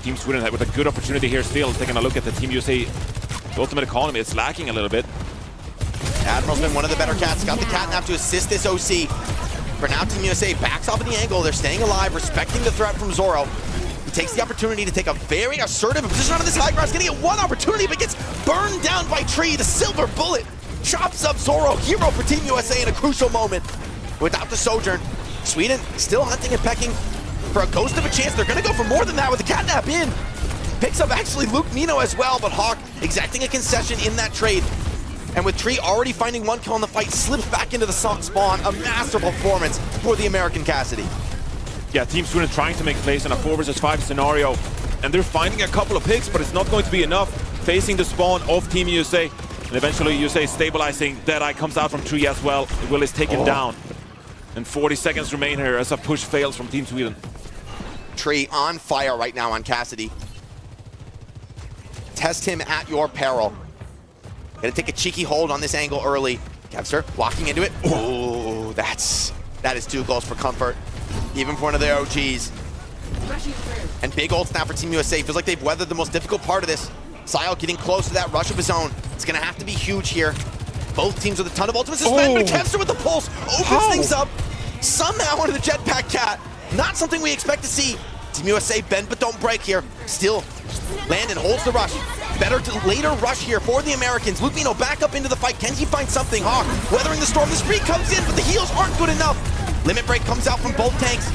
Team Sweden with a good opportunity here still. Taking a look at the Team USA, the ultimate economy, it's lacking a little bit. Admiral's been one of the better cats. Got the catnap to assist this OC. For now, Team USA backs off in the angle. They're staying alive, respecting the threat from Zoro. He takes the opportunity to take a very assertive position on this high ground. He's gonna get one opportunity, but gets burned down by Tree. The silver bullet chops up Zoro. Hero for Team USA in a crucial moment. Without the Sojourn, Sweden still hunting and pecking for a ghost of a chance. They're gonna go for more than that with the catnap in. Picks up actually Luke Mino as well, but Hawk exacting a concession in that trade. And with Tree already finding 1 kill in the fight, slips back into the spawn. A masterful performance for the American Cassidy. Yeah, Team Sweden trying to make plays in a 4 versus 5 scenario, and they're finding a couple of picks, but it's not going to be enough. Facing the spawn of Team USA, and eventually USA stabilizing. Deadeye comes out from Tree as well. Will is taken down. And 40 seconds remain here as a push fails from Team Sweden. Tree on fire right now on Cassidy. Test him at your peril. Gonna take a cheeky hold on this angle early. Kevster walking into it. Oh, that is 2 goals for comfort, even for one of their OGs. And big ult snap for Team USA. Feels like they've weathered the most difficult part of this. Sile getting close to that rush of his own. It's gonna have to be huge here. Both teams with a ton of ultimate suspend, but Kevster with the pulse opens things up. Somehow into the jetpack cat. Not something we expect to see. Team USA bend but don't break here. Still, Landon holds the rush. Better to later rush here for the Americans. Luke Mino back up into the fight. Can he find something? Hawk weathering the storm. The spree comes in, but the heals aren't good enough. Limit break comes out from both tanks.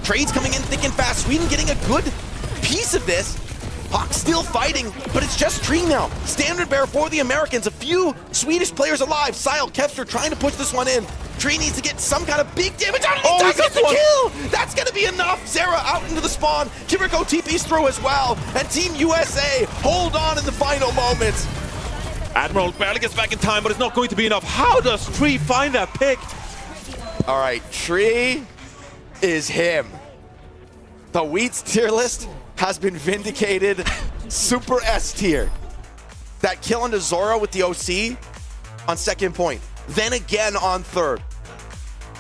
Trades coming in thick and fast. Sweden getting a good piece of this. Hawk still fighting, but it's just Tree now. Standard bearer for the Americans. A few Swedish players alive. Sile, Kevster trying to push this one in. Tree needs to get some kind of big damage on it. He does get the kill! That's gonna be enough. Zera out into the spawn. Kiriko TP's through as well. And Team USA hold on in the final moments. Admiral barely gets back in time, but it's not going to be enough. How does Tree find that pick? All right, Tree is him. The Wheats tier list has been vindicated. Super S tier. That kill into Zoro with the OC on second point. Then again on third.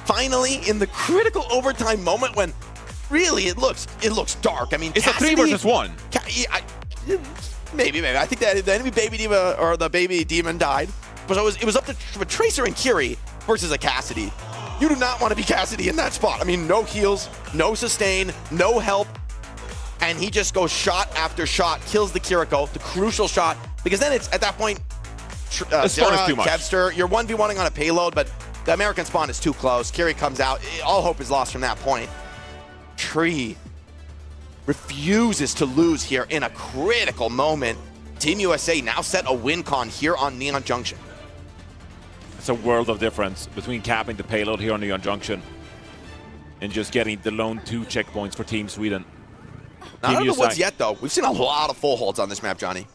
Finally, in the critical overtime moment when really it looks dark. I mean, it's Cassidy, a 3 versus 1. Maybe. I think that the enemy baby diva or the baby demon died. But it was up to Tracer and Kiri versus a Cassidy. You do not want to be Cassidy in that spot. I mean, no heals, no sustain, no help. And he just goes shot after shot, kills the Kiriko, the crucial shot. Because then it's at that point, Zera, too much. Kevster, you're 1v1ing on a payload, but the American spawn is too close. Kiri comes out. All hope is lost from that point. Tree refuses to lose here in a critical moment. Team USA now set a win con here on Neon Junction. It's a world of difference between capping the payload here on Neon Junction and just getting the lone 2 checkpoints for Team Sweden. Not out of the woods yet, though. We've seen a lot of full holds on this map, Johnny.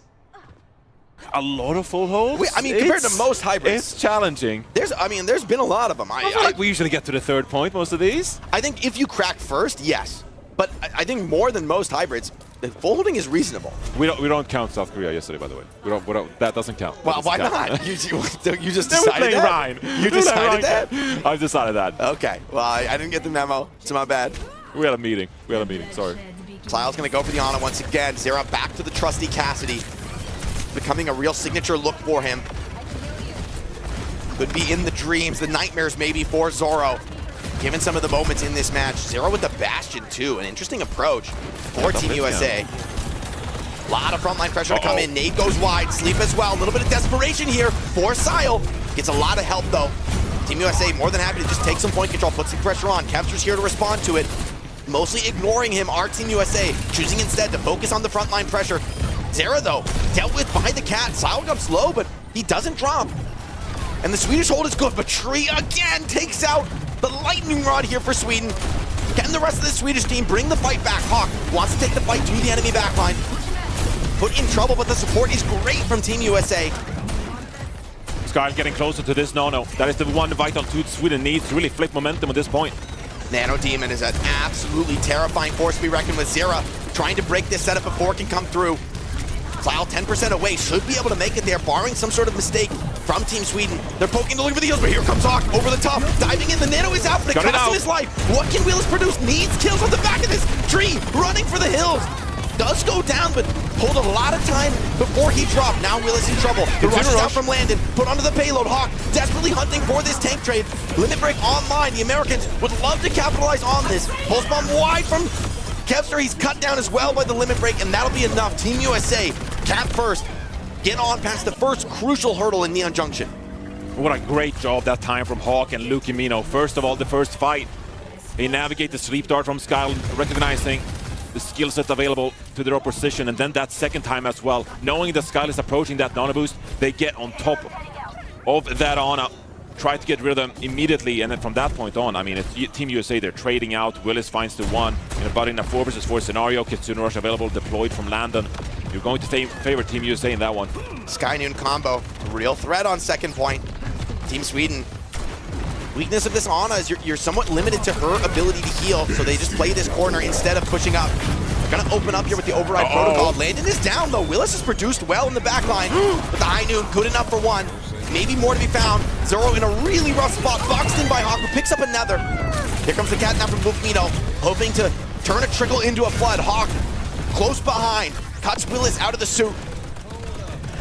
A lot of full holds? I mean, compared to most hybrids. It's challenging. There's been a lot of them. I feel like we usually get to the 3rd point, most of these. I think if you crack first, yes. But I think more than most hybrids, the full holding is reasonable. We don't count South Korea yesterday, by the way. We don't that doesn't count. Well, why not? You just decided that? Ryan. You decided that? I've decided that. Okay. Well, I didn't get the memo. It's my bad. We had a meeting. Sorry. Cloud's going to go for the Ana once again. Zera back to the trusty Cassidy. Becoming a real signature look for him. Could be in the dreams, the nightmares maybe for Zoro. Given some of the moments in this match. Zero with the Bastion too. An interesting approach for Team USA. A lot of frontline pressure to come in. Nade goes wide, Sleep as well. A little bit of desperation here for Sile. Gets a lot of help though. Team USA more than happy to just take some point control, put some pressure on. Kevster's here to respond to it. Mostly ignoring him, our Team USA, choosing instead to focus on the frontline pressure. Zera though, dealt with by the cat. Sile got slow, but he doesn't drop. And the Swedish hold is good, but Tree again takes out the lightning rod here for Sweden. Can the rest of the Swedish team bring the fight back? Hawk wants to take the fight to the enemy backline. Put in trouble, but the support is great from Team USA. Sky getting closer to this no-no. That is the one Vital 2 Sweden needs to really flip momentum at this point. Nano Demon is an absolutely terrifying force to be reckoned with. Zera trying to break this setup before it can come through. Cloud 10% away, should be able to make it there, barring some sort of mistake from Team Sweden. They're poking the look for the heels, but here comes Hawk over the top, diving in. The Nano is out, but it costs him his life. What can Willis produce? Needs kills on the back of this. Tree running for the hills. Does go down, but hold a lot of time before he dropped. Now Willis in trouble. The rush is out from Landon, put onto the payload. Hawk desperately hunting for this tank trade. Limit break online. The Americans would love to capitalize on this. Pulse bomb wide from Kevster. He's cut down as well by the limit break, and that'll be enough. Team USA, cap first. Get on past the first crucial hurdle in Neon Junction. What a great job that time from Hawk and Lukimino. First of all, the first fight. They navigate the sleep dart from Sky, recognizing the skill set available to their opposition, and then that second time as well. Knowing that Sky is approaching that Nano boost, they get on top of that Ana, try to get rid of them immediately, and then from that point on, I mean, it's Team USA, they're trading out. Willis finds the one, but in a 4 versus 4 scenario, Kitsune Rush available, deployed from Landon. You're going to favor Team USA in that one. Sky Noon combo, real threat on second point. Team Sweden. Weakness of this Ana is you're somewhat limited to her ability to heal, so they just play this corner instead of pushing up. They're gonna open up here with the override protocol. Landon is down though. Willis has produced well in the back line, but the High Noon good enough for one. Maybe more to be found. Zoro in a really rough spot, boxed in by Hawk, who picks up another. Here comes the cat now from Lukimino, hoping to turn a trickle into a flood. Hawk close behind, cuts Willis out of the suit.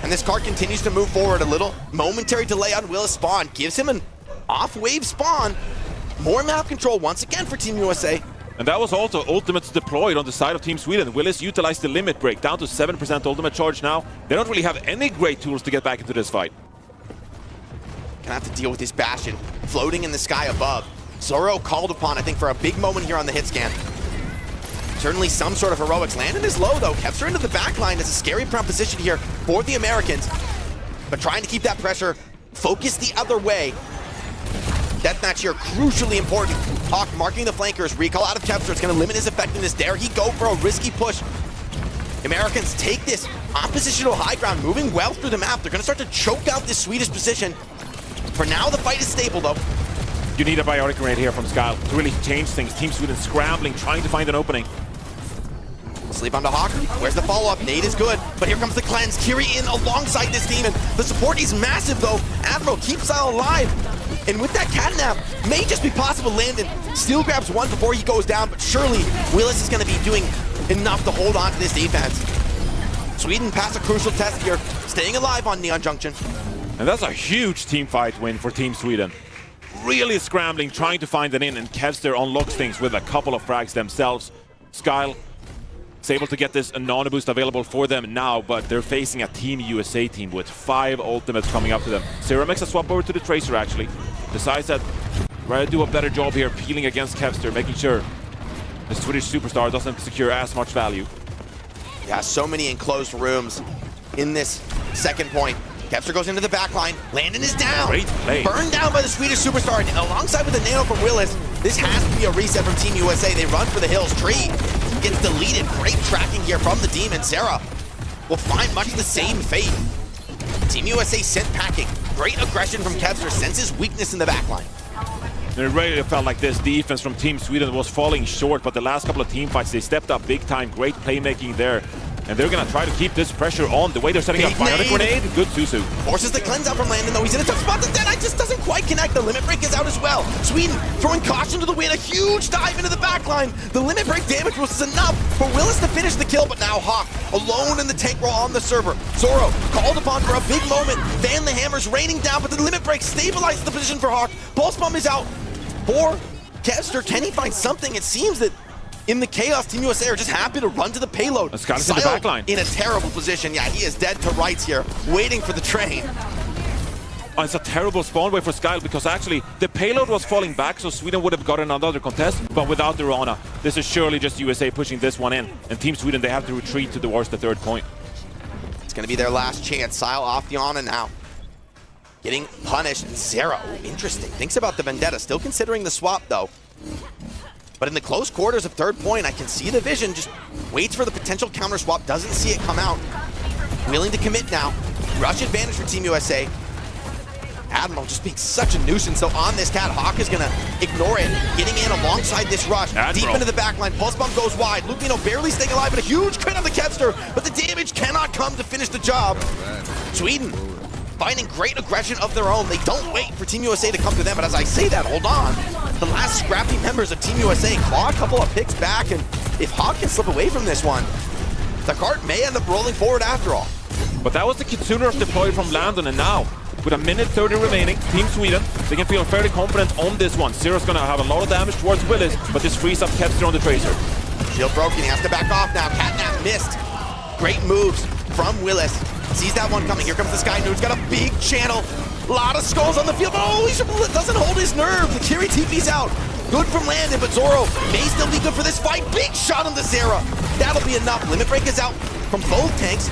And this card continues to move forward. A little momentary delay on Willis' spawn gives him an off-wave spawn. More map control once again for Team USA. And that was also ultimates deployed on the side of Team Sweden. Willis utilized the limit break, down to 7% ultimate charge now. They don't really have any great tools to get back into this fight. Gonna have to deal with his Bastion floating in the sky above. Zoro called upon, I think, for a big moment here on the hit scan. Certainly some sort of heroics. Landon is low though. Kevster into the back line is a scary proposition here for the Americans. But trying to keep that pressure focused the other way. Deathmatch here, crucially important. Hawk marking the flankers, recall out of Kevster. It's gonna limit his effectiveness. Dare he go for a risky push? Americans take this oppositional high ground, moving well through the map. They're gonna start to choke out this Swedish position. For now, the fight is stable though. You need a biotic grenade here from Sky to really change things. Team Sweden scrambling, trying to find an opening. Sleep onto Hawk. Where's the follow-up? Nade is good, but here comes the cleanse. Kiri in alongside this demon. The support is massive though. Admiral keeps Sile alive. And with that catnap, may just be possible. Landon still grabs one before he goes down, but surely Willis is gonna be doing enough to hold on to this defense. Sweden passed a crucial test here, staying alive on Neon Junction. And that's a huge team fight win for Team Sweden. Really scrambling, trying to find an in, and Kevster unlocks things with a couple of frags themselves. Skyle is able to get this Nano boost available for them now, but they're facing a Team USA team with 5 ultimates coming up to them. Zero makes a swap over to the Tracer actually. Decides that we're gonna do a better job here peeling against Kevster, making sure the Swedish superstar doesn't secure as much value. Yeah, so many enclosed rooms in this second point. Kevster goes into the back line. Landon is down. Great play. Burned down by the Swedish superstar. And alongside with the Nano from Willis, this has to be a reset from Team USA. They run for the hills. Tree gets deleted. Great tracking here from the Demon. Sarah will find much the same fate. Team USA sent packing. Great aggression from Kevster. Senses weakness in the back line. It really felt like this defense from Team Sweden was falling short, but the last couple of team fights, they stepped up big time. Great playmaking there. And they're gonna try to keep this pressure on. The way they're setting up fire grenade, good Susu. Forces the cleanse out from Landon though. He's in a tough spot. The Deadeye just doesn't quite connect. The limit break is out as well. Sweden throwing caution to the wind. A huge dive into the backline. The limit break damage was enough for Willis to finish the kill, but now Hawk alone in the tank roll on the server. Zoro called upon for a big moment. Fan the hammers raining down, but the limit break stabilizes the position for Hawk. Pulse bomb is out for Kevster. Can he find something? It seems that in the chaos, Team USA are just happy to run to the payload. Skyler's in the back line. In a terrible position. Yeah, he is dead to rights here, waiting for the train. It's a terrible spawn way for Skyler because actually the payload was falling back, so Sweden would have gotten another contest, but without the Rana, this is surely just USA pushing this one in. And Team Sweden, they have to retreat towards the third point. It's going to be their last chance. Sile off the Ana now. Getting punished. Zero, interesting. Thinks about the Vendetta, still considering the swap though. But in the close quarters of third point, I can see the vision, just waits for the potential counter swap, doesn't see it come out. Willing to commit now. Rush advantage for Team USA. Admiral just being such a nuisance, so on this cat, Hawk is gonna ignore it, getting in alongside this rush, deep into the backline, pulse bomb goes wide, Lupino barely staying alive, but a huge crit on the Kevster, but the damage cannot come to finish the job. Sweden finding great aggression of their own. They don't wait for Team USA to come to them, but as I say that, hold on. The last scrappy members of Team USA claw a couple of picks back, and if Hawk can slip away from this one, the cart may end up rolling forward after all. But that was the Kitsune Rush deployed from Landon, and now, with a minute 30 remaining, Team Sweden, they can feel fairly confident on this one. Zero's gonna have a lot of damage towards Willis, but this frees up Kevster on the Tracer. Shield broken, he has to back off now. Catnap missed. Great moves from Willis. Sees that one coming. Here comes the Sky Nude. He's got a big channel. A lot of skulls on the field. Oh, he doesn't hold his nerve. The Kiri TP's out. Good from Landon, but Zoro may still be good for this fight. Big shot on the Zera. That'll be enough. Limit Break is out from both tanks.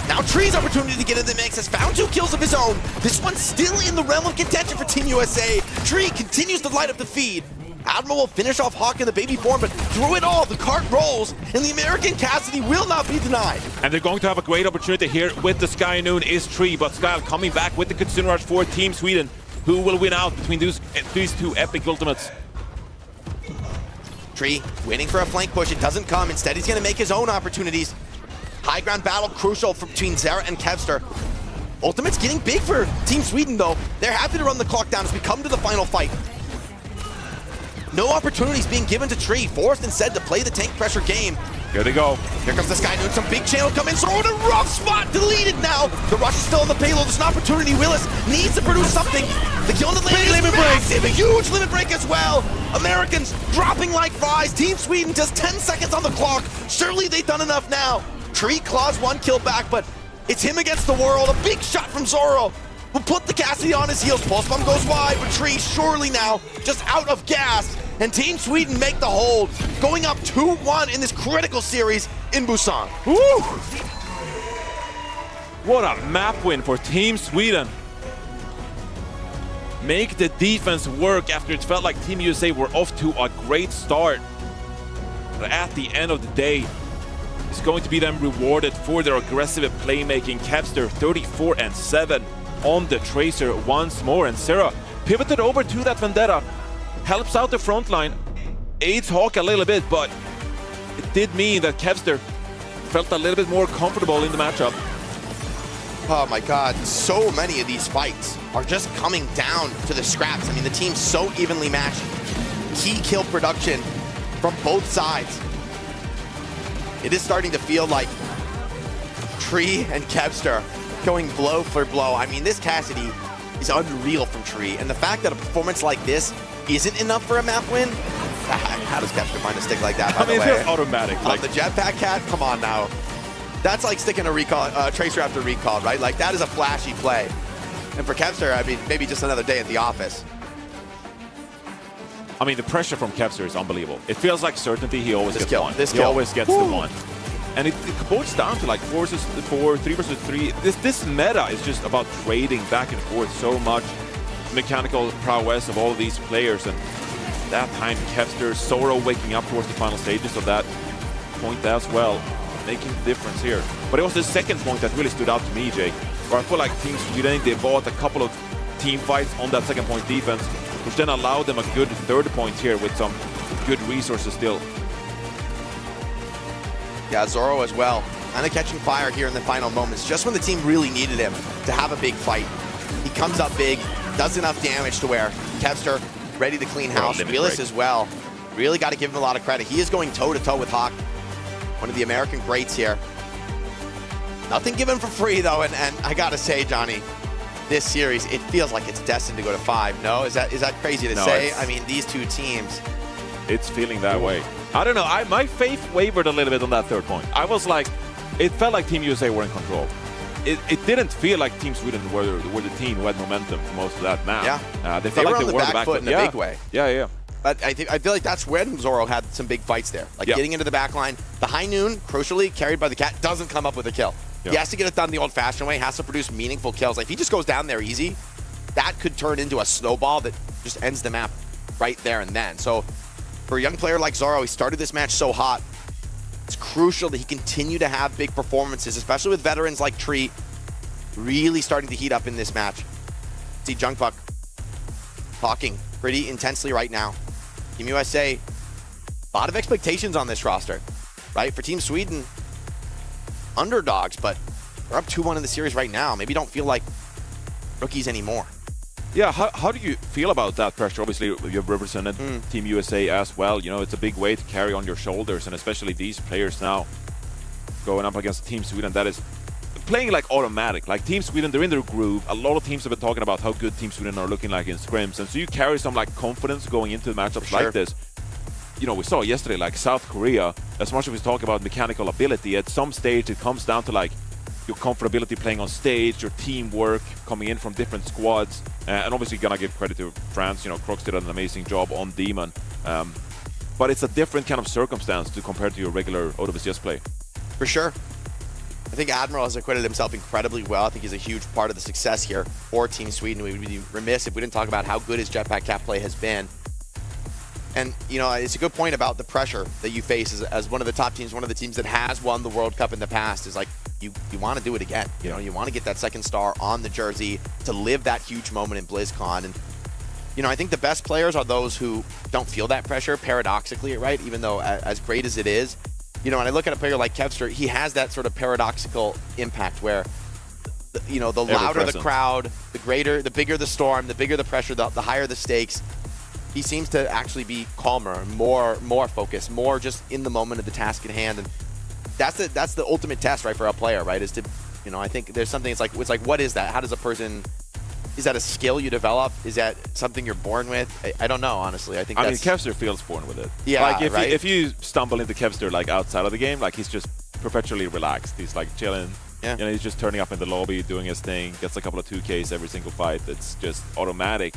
Now Tree's opportunity to get in the mix has found 2 kills of his own. This one's still in the realm of contention for Team USA. Tree continues to light up the feed. Admiral will finish off Hawk in the baby form, but through it all, the cart rolls, and the American Cassidy will not be denied. And they're going to have a great opportunity here with the Sky Noon is Tree, but Sky coming back with the Kitsune Rush for Team Sweden. Who will win out between these two epic ultimates? Tree waiting for a flank push. It doesn't come. Instead, he's going to make his own opportunities. High ground battle crucial between Zera and Kevster. Ultimate's getting big for Team Sweden, though. They're happy to run the clock down as we come to the final fight. No opportunities being given to Tree. Forced instead to play the tank pressure game. Here they go. Here comes the Sky Nude. Some big channel coming. So in a rough spot. Deleted now. The rush is still on the payload. There's an opportunity. Willis needs to produce something. The kill on the lane is massive. A huge limit break as well. Americans dropping like flies. Team Sweden just 10 seconds on the clock. Surely they've done enough now. Tree claws 1 kill back, but it's him against the world. A big shot from Zoro will put the Cassidy on his heels. Pulse bomb goes wide, but Tree surely now just out of gas. And Team Sweden make the hold, going up 2-1 in this critical series in Busan. Woo! What a map win for Team Sweden. Make the defense work after it felt like Team USA were off to a great start. But at the end of the day, it's going to be them rewarded for their aggressive playmaking. Kevster 34-7 on the Tracer once more, and Zera pivoted over to that Vendetta. Helps out the front line, aids Hawk a little bit, but it did mean that Kevster felt a little bit more comfortable in the matchup. Oh my god, so many of these fights are just coming down to the scraps. I mean, the team's so evenly matched. Key kill production from both sides. It is starting to feel like Tree and Kevster going blow for blow. I mean, this Cassidy is unreal from Tree, and the fact that a performance like this isn't enough for a map win? How does Kevster find a stick like that, by the way? I mean, it's automatic. Like the jetpack cat? Come on now. That's like sticking a recall, Tracer after recall, right? Like, that is a flashy play. And for Kevster, I mean, maybe just another day at the office. I mean, the pressure from Kevster is unbelievable. It feels like certainty. He always gets one. He always gets the one. And it boils down to like 4 versus 4, 3 versus 3. This meta is just about trading back and forth so much. Mechanical prowess of all of these players, and that time Kevster, Zoro waking up towards the final stages of that point as well, making the difference here. But it was the second point that really stood out to me, Jake, where I feel like Team Sweden, they bought a couple of team fights on that second point defense, which then allowed them a good third point here with some good resources still. Yeah, Zoro as well, kind of catching fire here in the final moments, just when the team really needed him to have a big fight. He comes up big, does enough damage to where Kevster ready to clean house. Willis as well. Really got to give him a lot of credit. He is going toe-to-toe with Hawk, one of the American greats here. Nothing given for free, though, and I got to say, Johnny, this series, it feels like it's destined to go to 5. No? Is that crazy to say? I mean, these two teams. It's feeling that way. I don't know. My faith wavered a little bit on that third point. I was like, it felt like Team USA were in control. It didn't feel like Team Sweden were the team who had momentum for most of that match. Yeah. They felt were like on they the were back foot in a big way. Yeah. But I feel like that's when Zoro had some big fights there. Like getting into the back line. The high noon, crucially, carried by the Cat, doesn't come up with a kill. He has to get it done the old-fashioned way, has to produce meaningful kills. Like, if he just goes down there easy, that could turn into a snowball that just ends the map right there and then. So for a young player like Zoro, he started this match so hot. It's crucial that he continue to have big performances, especially with veterans like Tree really starting to heat up in this match. See Jungpuck talking pretty intensely right now. Team USA, a lot of expectations on this roster, right? For Team Sweden, underdogs, but they're up 2-1 in the series right now. Maybe don't feel like rookies anymore. Yeah, how do you feel about that pressure? Obviously, you've represented Team USA as well. You know, it's a big weight to carry on your shoulders, and especially these players now going up against Team Sweden that is playing like automatic. Like Team Sweden, they're in their groove. A lot of teams have been talking about how good Team Sweden are looking like in scrims, and so you carry some like confidence going into the matchups like this. You know, we saw yesterday like South Korea, as much as we talk about mechanical ability, at some stage it comes down to like your comfortability playing on stage, your teamwork coming in from different squads, and obviously gonna give credit to France. You know, Crocs did an amazing job on Demon, but it's a different kind of circumstance to compare to your regular OWCS play. For sure. I think Admiral has acquitted himself incredibly well. I think he's a huge part of the success here for Team Sweden. We would be remiss if we didn't talk about how good his Jetpack Cap play has been. And, you know, it's a good point about the pressure that you face as one of the top teams, one of the teams that has won the World Cup in the past, is like, you want to do it again. You know, you want to get that second star on the jersey to live that huge moment in BlizzCon. And, you know, I think the best players are those who don't feel that pressure, paradoxically, right? Even though as great as it is, you know, when I look at a player like Kevster, he has that sort of paradoxical impact where, you know, the louder the crowd, the bigger the storm, the bigger the pressure, the higher the stakes. He seems to actually be calmer, more focused, more just in the moment of the task at hand, and that's the ultimate test, right, for a player, right? Is to, you know, I think there's something. It's like what is that? How does a person? Is that a skill you develop? Is that something you're born with? I don't know, honestly. I mean, Kevster feels born with it. Yeah, like if you stumble into Kevster like outside of the game, like he's just perpetually relaxed. He's like chilling. Yeah. You know, he's just turning up in the lobby, doing his thing, gets a couple of 2Ks every single fight. It's just automatic.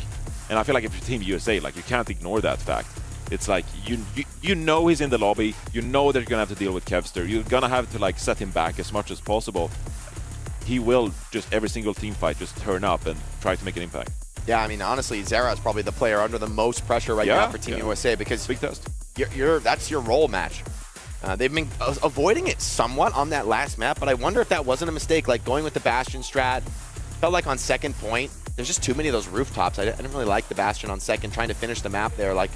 And I feel like if you're Team USA, like you can't ignore that fact. It's like you know he's in the lobby. You know that you're gonna have to deal with Kevster. You're gonna have to like set him back as much as possible. He will just every single team fight just turn up and try to make an impact. Yeah, I mean, honestly, Zera is probably the player under the most pressure right now for Team USA because big test. That's your role match. They've been avoiding it somewhat on that last map, but I wonder if that wasn't a mistake. Like going with the Bastion strat, felt like on second point, there's just too many of those rooftops. I didn't really like the Bastion on second, trying to finish the map there. Like,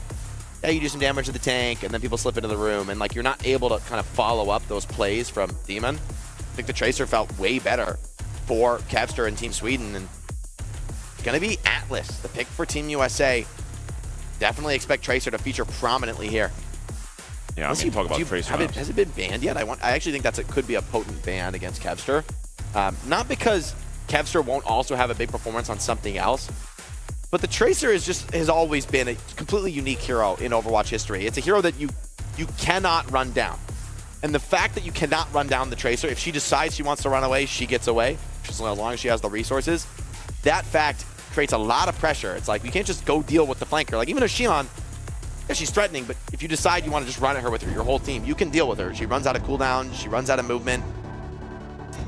yeah, you do some damage to the tank, and then people slip into the room, and like you're not able to kind of follow up those plays from Demon. I think the Tracer felt way better for Kevster and Team Sweden, and it's going to be Atlas, the pick for Team USA. Definitely expect Tracer to feature prominently here. Yeah, I'm going to talk about Tracer. Has it been banned yet? I actually think it could be a potent ban against Kevster. Not because Kevster won't also have a big performance on something else, but the Tracer has always been a completely unique hero in Overwatch history. It's a hero that you cannot run down. And the fact that you cannot run down the Tracer, if she decides she wants to run away, she gets away, as long as she has the resources. That fact creates a lot of pressure. It's like, you can't just go deal with the flanker. Like, even though Shion, yeah, she's threatening, but if you decide you want to just run at her with your whole team, you can deal with her. She runs out of cooldown, she runs out of movement.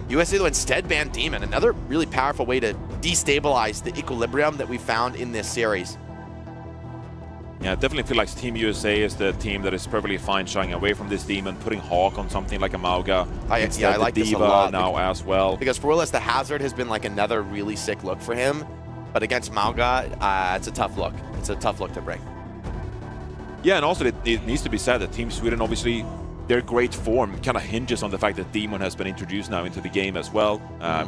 USA, though, instead banned Demon, another really powerful way to destabilize the equilibrium that we found in this series. Yeah, I definitely feel like Team USA is the team that is perfectly fine shying away from this Demon, putting Hawk on something like a Mauga. I like Diva this a lot now as well. Because for Willis, the Hazard has been like another really sick look for him, but against Mauga, it's a tough look. It's a tough look to bring. Yeah, and also it needs to be said that Team Sweden, obviously, their great form kind of hinges on the fact that Demon has been introduced now into the game as well,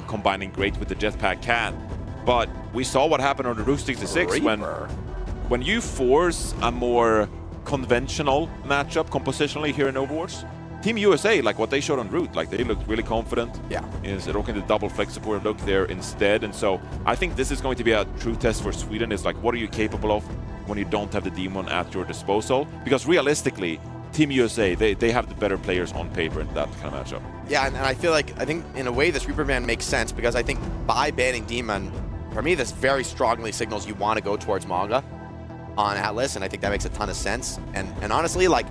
combining great with the Jetpack Cat. But we saw what happened on the Route 66 when you force a more conventional matchup compositionally here in Overwatch. Team USA, like what they showed on Route, like they looked really confident. Yeah. Is rocking the double flex support look there instead. And so I think this is going to be a true test for Sweden. Is like, what are you capable of when you don't have the Demon at your disposal? Because realistically, Team USA, they have the better players on paper in that kind of matchup. Yeah, and I feel like, I think in a way this Reaper ban makes sense because I think by banning Demon, for me this very strongly signals you want to go towards Manga on Atlas, and I think that makes a ton of sense. And honestly, like,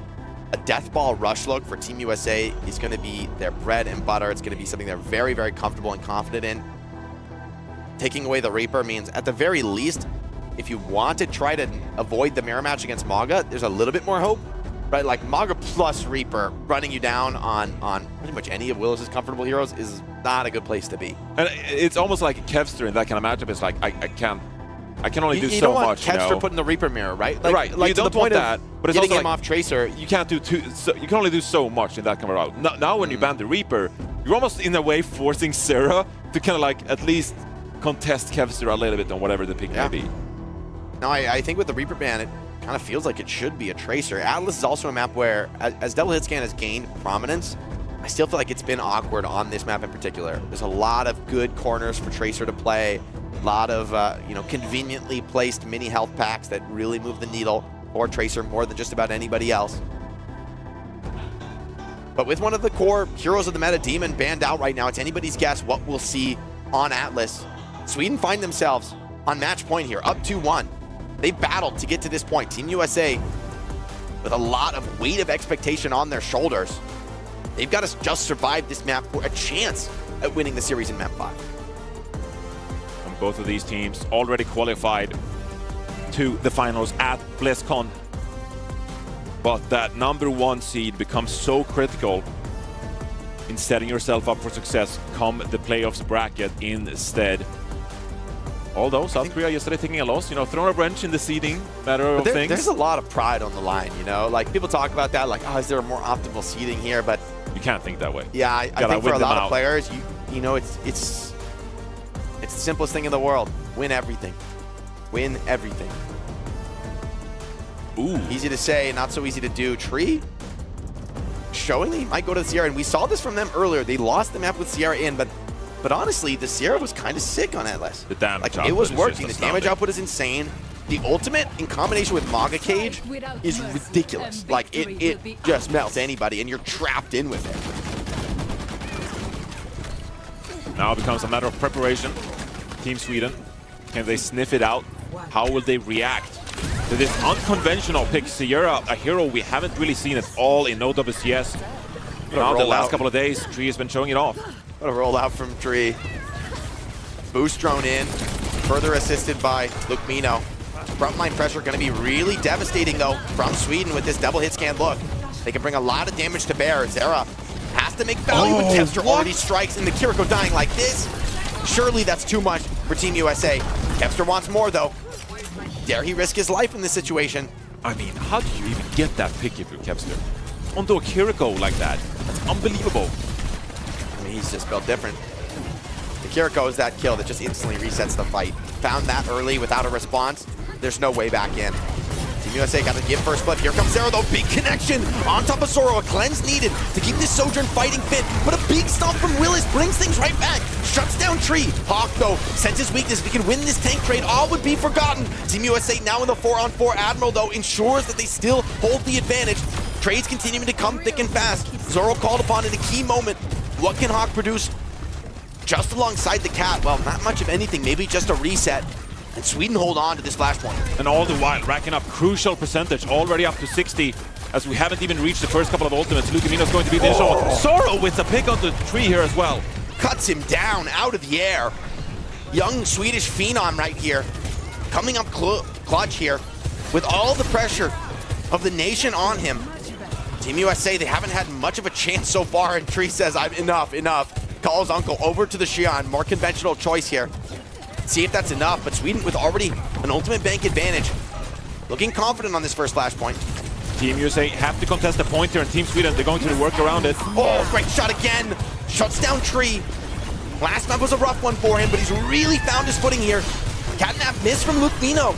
a death ball rush look for Team USA is going to be their bread and butter. It's going to be something they're very, very comfortable and confident in. Taking away the Reaper means, at the very least, if you want to try to avoid the mirror match against Maga, there's a little bit more hope. Right, like Maga plus Reaper running you down on pretty much any of Willis' comfortable heroes is not a good place to be. And it's almost like Kevster in that kind of matchup is like, I can only do you so don't want much. Kevster putting the Reaper mirror, right? Like, right, like you to don't the point want that, but it's getting also him like, off Tracer. You can't do you can only do so much in that kind of route. Now when you ban the Reaper, you're almost in a way forcing Sarah to kind of like at least contest Kevster a little bit on whatever the pick may be. No, I think with the Reaper ban, it kind of feels like it should be a Tracer. Atlas is also a map where, as Double Hit Scan has gained prominence, I still feel like it's been awkward on this map in particular. There's a lot of good corners for Tracer to play, a lot of conveniently placed mini health packs that really move the needle for Tracer more than just about anybody else. But with one of the core heroes of the meta, Demon, banned out right now, it's anybody's guess what we'll see on Atlas. Sweden find themselves on match point here, up 2-1. They've battled to get to this point. Team USA, with a lot of weight of expectation on their shoulders, they've got to just survive this map for a chance at winning the series in map 5. And both of these teams already qualified to the finals at BlizzCon. But that #1 seed becomes so critical in setting yourself up for success come the playoffs bracket instead. Although South Korea yesterday taking a loss, throwing a wrench in the seeding matter of things. There's a lot of pride on the line, Like, people talk about that, like, oh, is there a more optimal seeding here? But you can't think that way. Yeah, I think for a lot of players, it's the simplest thing in the world. Win everything. Win everything. Ooh. Easy to say, not so easy to do. Tree, showing that he might go to the Sierra, and we saw this from them earlier. They lost the map with Sierra in, but honestly, the Sierra was kind of sick on Atlas. The damage output it was working. The damage output is insane. The ultimate, in combination with Maga Cage, is ridiculous. Like, it just melts anybody, and you're trapped in with it. Now it becomes a matter of preparation. Team Sweden, can they sniff it out? How will they react to this unconventional pick? Sierra, a hero we haven't really seen at all in OWCS. Now the last couple of days, Tree has been showing it off. What a rollout from Tree. Boost drone in, further assisted by Lukmino. Frontline pressure going to be really devastating, though, from Sweden with this double hit scan look. They can bring a lot of damage to bear. Zera has to make value, but Kevster already strikes, and the Kiriko dying like this. Surely that's too much for Team USA. Kevster wants more, though. Dare he risk his life in this situation? I mean, how do you even get that pick if you're Kevster? Onto a Kiriko like that. That's unbelievable. He's just built different. The Kiriko is that kill that just instantly resets the fight. Found that early without a response. There's no way back in. Team USA got to give first blood. Here comes Zero, though. Big connection on top of Zoro. A cleanse needed to keep this Sojourn fighting fit. But a big stomp from Willis brings things right back. Shuts down Tree. Hawk, though, senses weakness. If he can win this tank trade, all would be forgotten. Team USA now in the 4-on-4. Admiral, though, ensures that they still hold the advantage. Trades continuing to come thick and fast. Zoro called upon in a key moment. What can Hawk produce just alongside the Cat? Well, not much of anything, maybe just a reset. And Sweden hold on to this flashpoint. And all the while, racking up crucial percentage, already up to 60, as we haven't even reached the first couple of ultimates. Lukemino's going to be the initial one. Zoro with the pick on the Tree here as well. Cuts him down out of the air. Young Swedish phenom right here. Coming up clutch here with all the pressure of the nation on him. Team USA, they haven't had much of a chance so far, and Tree says, I'm enough. Calls Uncle over to the Xian. More conventional choice here. See if that's enough, but Sweden with already an ultimate bank advantage. Looking confident on this first flashpoint. Team USA have to contest the point here, and Team Sweden, they're going to work around it. Oh, great shot again. Shuts down Tree. Last map was a rough one for him, but he's really found his footing here. Catnap miss from Lukmino.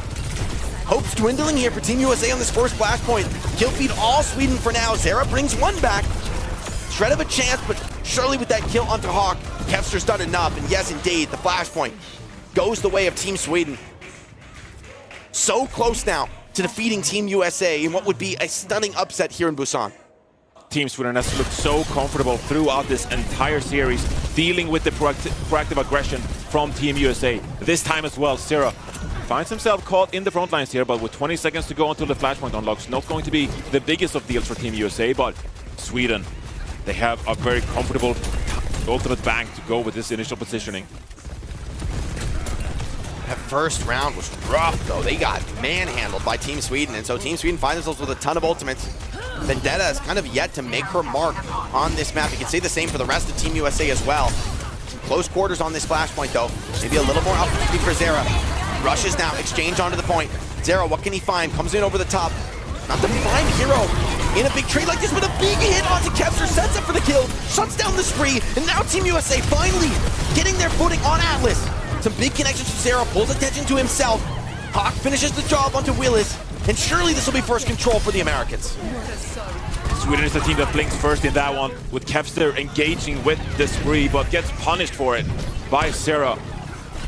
Hopes dwindling here for Team USA on this first flashpoint. Kill feed all Sweden for now. Zera brings one back. Shred of a chance, but surely with that kill onto Hawk, Kevster's done enough. And yes, indeed, the flashpoint goes the way of Team Sweden. So close now to defeating Team USA in what would be a stunning upset here in Busan. Team Sweden has looked so comfortable throughout this entire series, dealing with the proactive aggression from Team USA. This time as well, Zero finds himself caught in the front lines here, but with 20 seconds to go until the flashpoint unlocks, not going to be the biggest of deals for Team USA, but Sweden, they have a very comfortable ultimate bank to go with this initial positioning. That first round was rough, though. They got manhandled by Team Sweden, and so Team Sweden finds themselves with a ton of ultimates. Vendetta has kind of yet to make her mark on this map. You can say the same for the rest of Team USA as well. Close quarters on this flashpoint, though. Maybe a little more opportunity for Zera. Rushes now, exchange onto the point. Zera, what can he find? Comes in over the top. Not the prime hero in a big trade like this, with a big hit onto Kevster, sets up for the kill, shuts down the spree, and now Team USA finally getting their footing on Atlas. Some big connections to Zera, pulls attention to himself. Hawk finishes the job onto Willis, and surely this will be first control for the Americans. Sweden is the team that blinks first in that one, with Kevster engaging with the spree, but gets punished for it by Zera.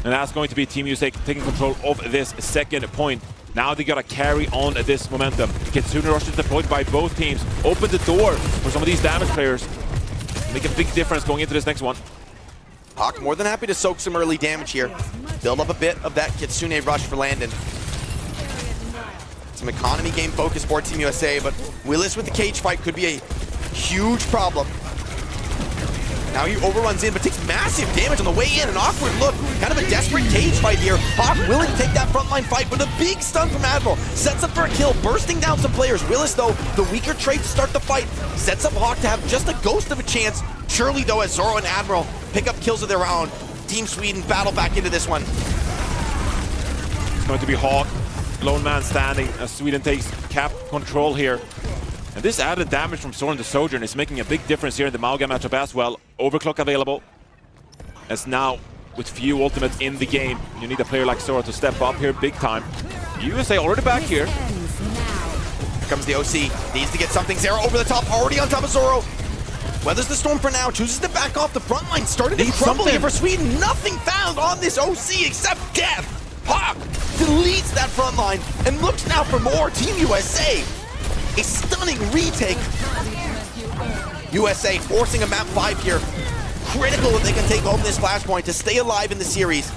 And that's going to be Team USA taking control of this second point. Now they gotta carry on this momentum. Kitsune Rush is deployed by both teams. Open the door for some of these damage players. Make a big difference going into this next one. Hawk more than happy to soak some early damage here. Build up a bit of that Kitsune Rush for Landon. Some economy game focus for Team USA, but Willis with the cage fight could be a huge problem. Now he overruns in, but takes massive damage on the way in. An awkward look, kind of a desperate cage fight here. Hawk willing to take that frontline fight with a big stun from Admiral. Sets up for a kill, bursting down some players. Willis, though, the weaker trait to start the fight. Sets up Hawk to have just a ghost of a chance. Surely, though, as Zoro and Admiral pick up kills of their own, Team Sweden battle back into this one. It's going to be Hawk, lone man standing, as Sweden takes cap control here. And this added damage from Soren the Sojourn is making a big difference here in the Mauga matchup as well. Overclock available. As now, with few ultimates in the game, you need a player like Zoro to step up here big time. USA already back here. Here comes the OC. Needs to get something. Zero over the top, already on top of Zoro. Weathers the storm for now, chooses to back off the front line. Started to crumble here for Sweden. Nothing found on this OC except death. Hawk deletes that front line and looks now for more. Team USA. A stunning retake. USA forcing a map 5 here. Critical if they can take home this flashpoint to stay alive in the series.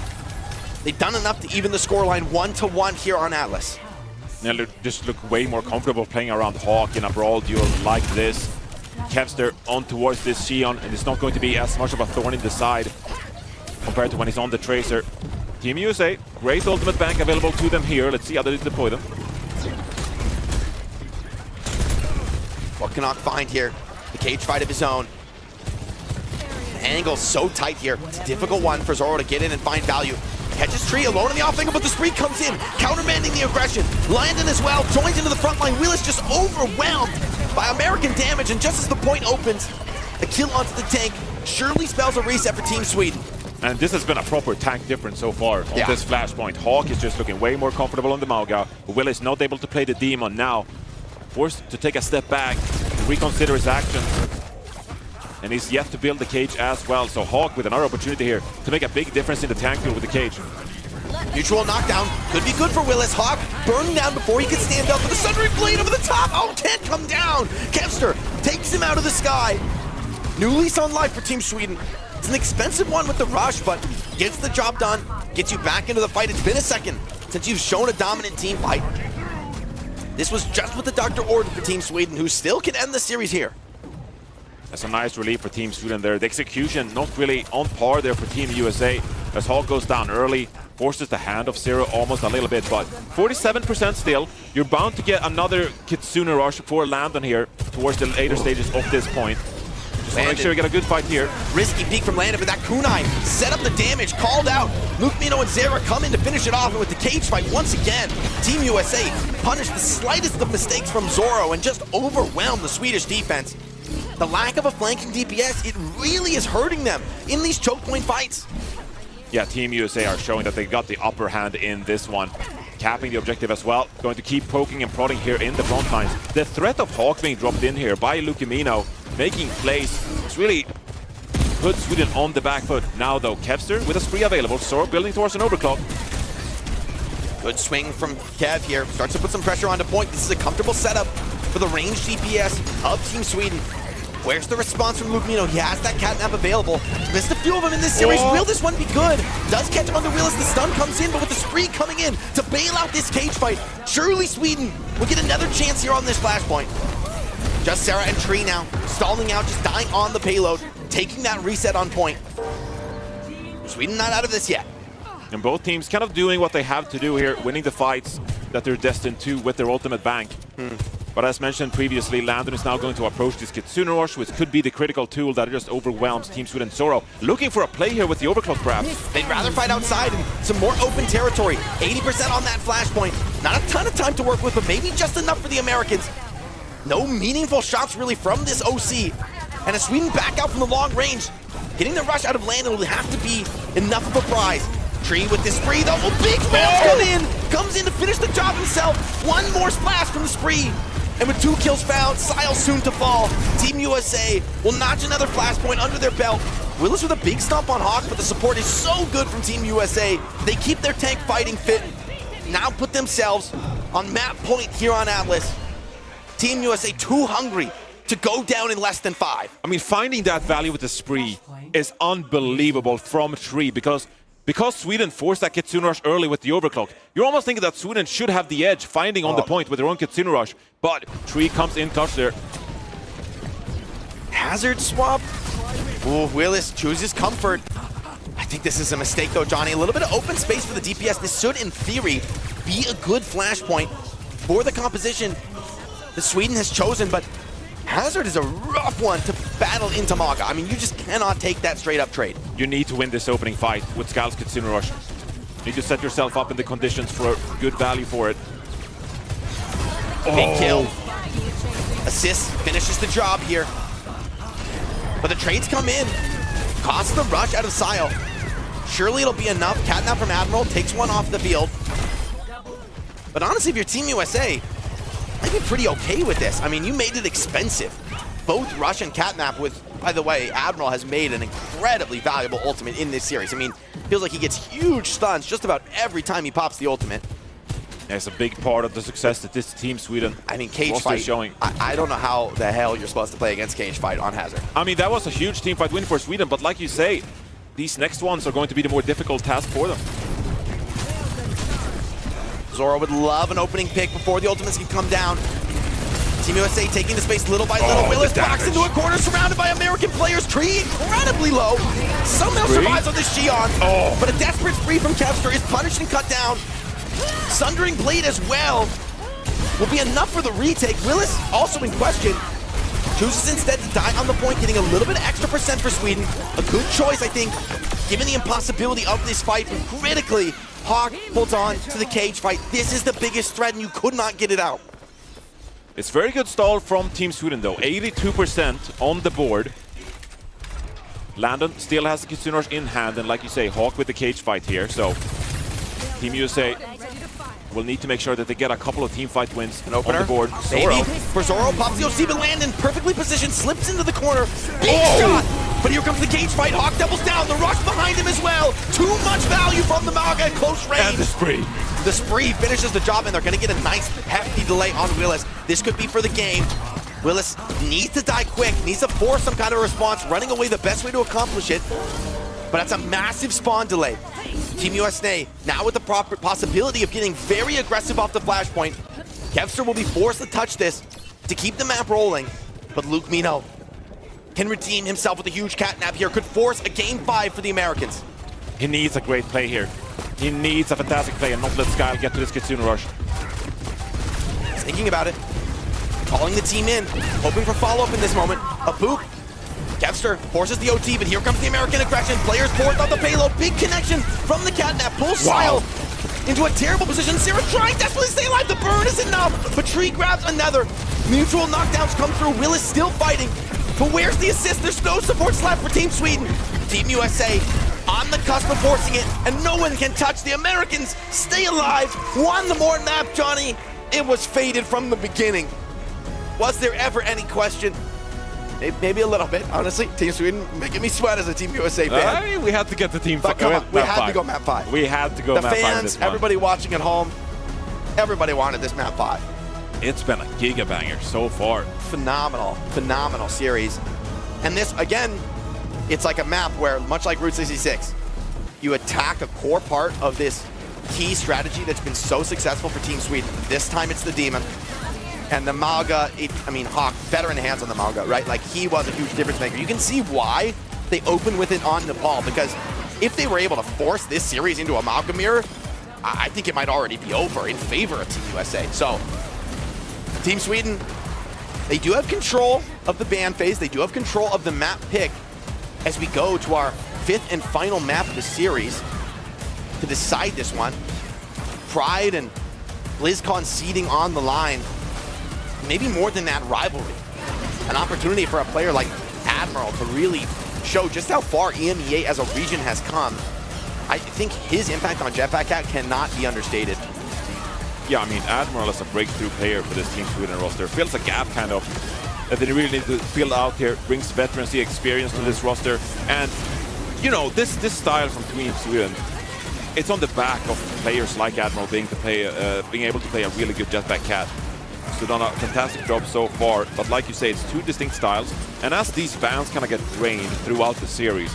They've done enough to even the scoreline 1-1 here on Atlas. Now just look way more comfortable playing around Hawk in a brawl duel like this. Kevster on towards this Xion, and it's not going to be as much of a thorn in the side compared to when he's on the Tracer. Team USA, great ultimate bank available to them here. Let's see how they deploy them. What can Hawk find here? The cage fight of his own. The angle's so tight here. It's a difficult one for Zoro to get in and find value. Catches Tree alone in the off angle, but the spree comes in, countermanding the aggression. Landon as well, joins into the front line. Willis just overwhelmed by American damage, and just as the point opens, a kill onto the tank surely spells a reset for Team Sweden. And this has been a proper tank difference so far on this flashpoint. Hawk is just looking way more comfortable on the Mauga. Willis not able to play the Demon now. Forced to take a step back, reconsider his actions. And he's yet to build the cage as well. So Hawk with another opportunity here to make a big difference in the tank duel with the cage. Mutual knockdown could be good for Willis. Hawk burning down before he can stand up with a Sundering Blade over the top. Oh, can't come down. Kevster takes him out of the sky. New lease on life for Team Sweden. It's an expensive one with the rush, but gets the job done. Gets you back into the fight. It's been a second since you've shown a dominant team fight. This was just what the doctor ordered for Team Sweden, who still can end the series here. That's a nice relief for Team Sweden there. The execution not really on par there for Team USA. As Hawk goes down early, forces the hand of Zero almost a little bit, but 47% still. You're bound to get another Kitsune Rush for Landon here towards the later stages of this point. Just want to make sure you get a good fight here. Risky peek from Landon, but that kunai set up the damage, called out. Mukmino and Zera come in to finish it off, and with the cage fight once again, Team USA punished the slightest of mistakes from Zoro and just overwhelmed the Swedish defense. The lack of a flanking DPS, it really is hurting them in these choke point fights. Yeah, Team USA are showing that they got the upper hand in this one. Capping the objective as well. Going to keep poking and prodding here in the front lines. The threat of Hawk being dropped in here by Lukemino, making plays, it's really put Sweden on the back foot. Now though, Kevster with a spree available, Zoro building towards an overclock. Good swing from Kev here. Starts to put some pressure onto point. This is a comfortable setup for the ranged DPS of Team Sweden. Where's the response from Lukmino? He has that catnap available. Missed a few of them in this series. Will this one be good? Does catch him on the wheel as the stun comes in, but with the spree coming in to bail out this cage fight, surely Sweden will get another chance here on this flashpoint. Just Sarah and Tree now, stalling out, just dying on the payload, taking that reset on point. Sweden not out of this yet. And both teams kind of doing what they have to do here, winning the fights that they're destined to with their ultimate bank. But as mentioned previously, Landon is now going to approach this Kitsune Rush, which could be the critical tool that just overwhelms Team Sweden. Zoro looking for a play here with the overclock perhaps. They'd rather fight outside in some more open territory. 80% on that flashpoint. Not a ton of time to work with, but maybe just enough for the Americans. No meaningful shots really from this OC. And as Sweden back out from the long range, getting the rush out of Landon will have to be enough of a prize. Tree with this spree though, big spams come in! Comes in to finish the job himself. One more splash from the spree. And with 2 kills found, Sile soon to fall. Team USA will notch another flashpoint under their belt. Willis with a big stomp on Hawk, but the support is so good from Team USA. They keep their tank fighting fit. Now put themselves on map point here on Atlas. Team USA too hungry to go down in less than 5. I mean, finding that value with the spree is unbelievable from Tree because Sweden forced that Kitsune Rush early with the overclock. You're almost thinking that Sweden should have the edge, finding on the point with their own Kitsune Rush. But Tree comes in clutch there. Hazard swap. Ooh, Willis chooses comfort. I think this is a mistake though, Johnny. A little bit of open space for the DPS. This should, in theory, be a good flashpoint for the composition that Sweden has chosen, but Hazard is a rough one to battle into Maga. I mean, you just cannot take that straight up trade. You need to win this opening fight with Scal's Kitsune Rush. You need to set yourself up in the conditions for a good value for it. Big kill. Assist finishes the job here. But the trades come in. Costs the rush out of Sile. Surely it'll be enough. Catnap from Admiral takes one off the field. But honestly, if you're Team USA, I'd be pretty okay with this. I mean, you made it expensive. Both Rush and Catnap with, by the way, Admiral has made an incredibly valuable ultimate in this series. I mean, feels like he gets huge stuns just about every time he pops the ultimate. It's a big part of the success that this Team Sweden Cage Fight, showing. I don't know how the hell you're supposed to play against Cage Fight on Hazard. I mean, that was a huge team fight win for Sweden, but like you say, these next ones are going to be the more difficult task for them. Zoro would love an opening pick before the ultimates can come down. Team USA taking the space little by little. Willis boxed into a corner surrounded by American players. Tree incredibly low. Somehow survives on this Xion. But a desperate spree from Kevster is punished and cut down. Sundering Blade as well will be enough for the retake. Willis also in question. Chooses instead to die on the point, getting a little bit extra percent for Sweden. A good choice, I think, given the impossibility of this fight. But critically, Hawk holds on to the cage fight. This is the biggest threat, and you could not get it out. It's very good stall from Team Sweden, though. 82% on the board. Landon still has the Kitsune Rush in hand, and like you say, Hawk with the cage fight here. So Team USA will need to make sure that they get a couple of team fight wins on the board. Maybe for Zoro, pops the OC, but Landon perfectly positioned, slips into the corner. Big shot! But here comes the cage fight. Hawk doubles down. The rush behind him as well. Too much value from the Maga at close range. And the spree. The spree finishes the job, and they're going to get a nice, hefty delay on Willis. This could be for the game. Willis needs to die quick, needs to force some kind of response. Running away the best way to accomplish it. But that's a massive spawn delay. Team USA now with the proper possibility of getting very aggressive off the flashpoint. Kevster will be forced to touch this to keep the map rolling. But Luke Mino can redeem himself with a huge catnap here. Could force a game 5 for the Americans. He needs a great play here. He needs a fantastic play and not let Skyle get to this Kitsune Rush. Thinking about it. Calling the team in. Hoping for follow-up in this moment. A boop. Kevster forces the OT, but here comes the American aggression. Players fourth on the payload. Big connection from the catnap. Pulls Sile into a terrible position. Sarah trying desperately to stay alive. The burn is enough, but Tree grabs another. Mutual knockdowns come through. Willis still fighting. But where's the assist? There's no supports left for Team Sweden. Team USA on the cusp of forcing it, and no one can touch the Americans. Stay alive. Won the more map, Johnny. It was fated from the beginning. Was there ever any question? Maybe a little bit, honestly. Team Sweden making me sweat as a Team USA fan. I mean, we had to get the team. But come on, we had to go map 5. We had to go the map 5. The fans, everybody watching at home, everybody wanted this map 5. It's been a gigabanger so far. Phenomenal series. And this, again, it's like a map where, much like Route 66, you attack a core part of this key strategy that's been so successful for Team Sweden. This time it's the Demon. And the Mauga, Hawk, better in the hands on the Mauga, right? Like, he was a huge difference maker. You can see why they opened with it on Nepal, because if they were able to force this series into a Mauga mirror, I think it might already be over in favor of Team USA. So, Team Sweden, they do have control of the ban phase. They do have control of the map pick as we go to our 5th and final map of the series to decide this one. Pride and BlizzCon seeding on the line. Maybe more than that, rivalry. An opportunity for a player like Admiral to really show just how far EMEA as a region has come. I think his impact on Jetpack Cat cannot be understated. Yeah, I mean, Admiral is a breakthrough player for this Team Sweden roster. Fills a gap, kind of, that they really need to fill out here. Brings veterancy experience to this roster. And, you know, this style from Team Sweden, it's on the back of players like Admiral being able to play a really good Jetpack Cat. So done a fantastic job so far, but like you say, it's 2 distinct styles. And as these bans kind of get drained throughout the series,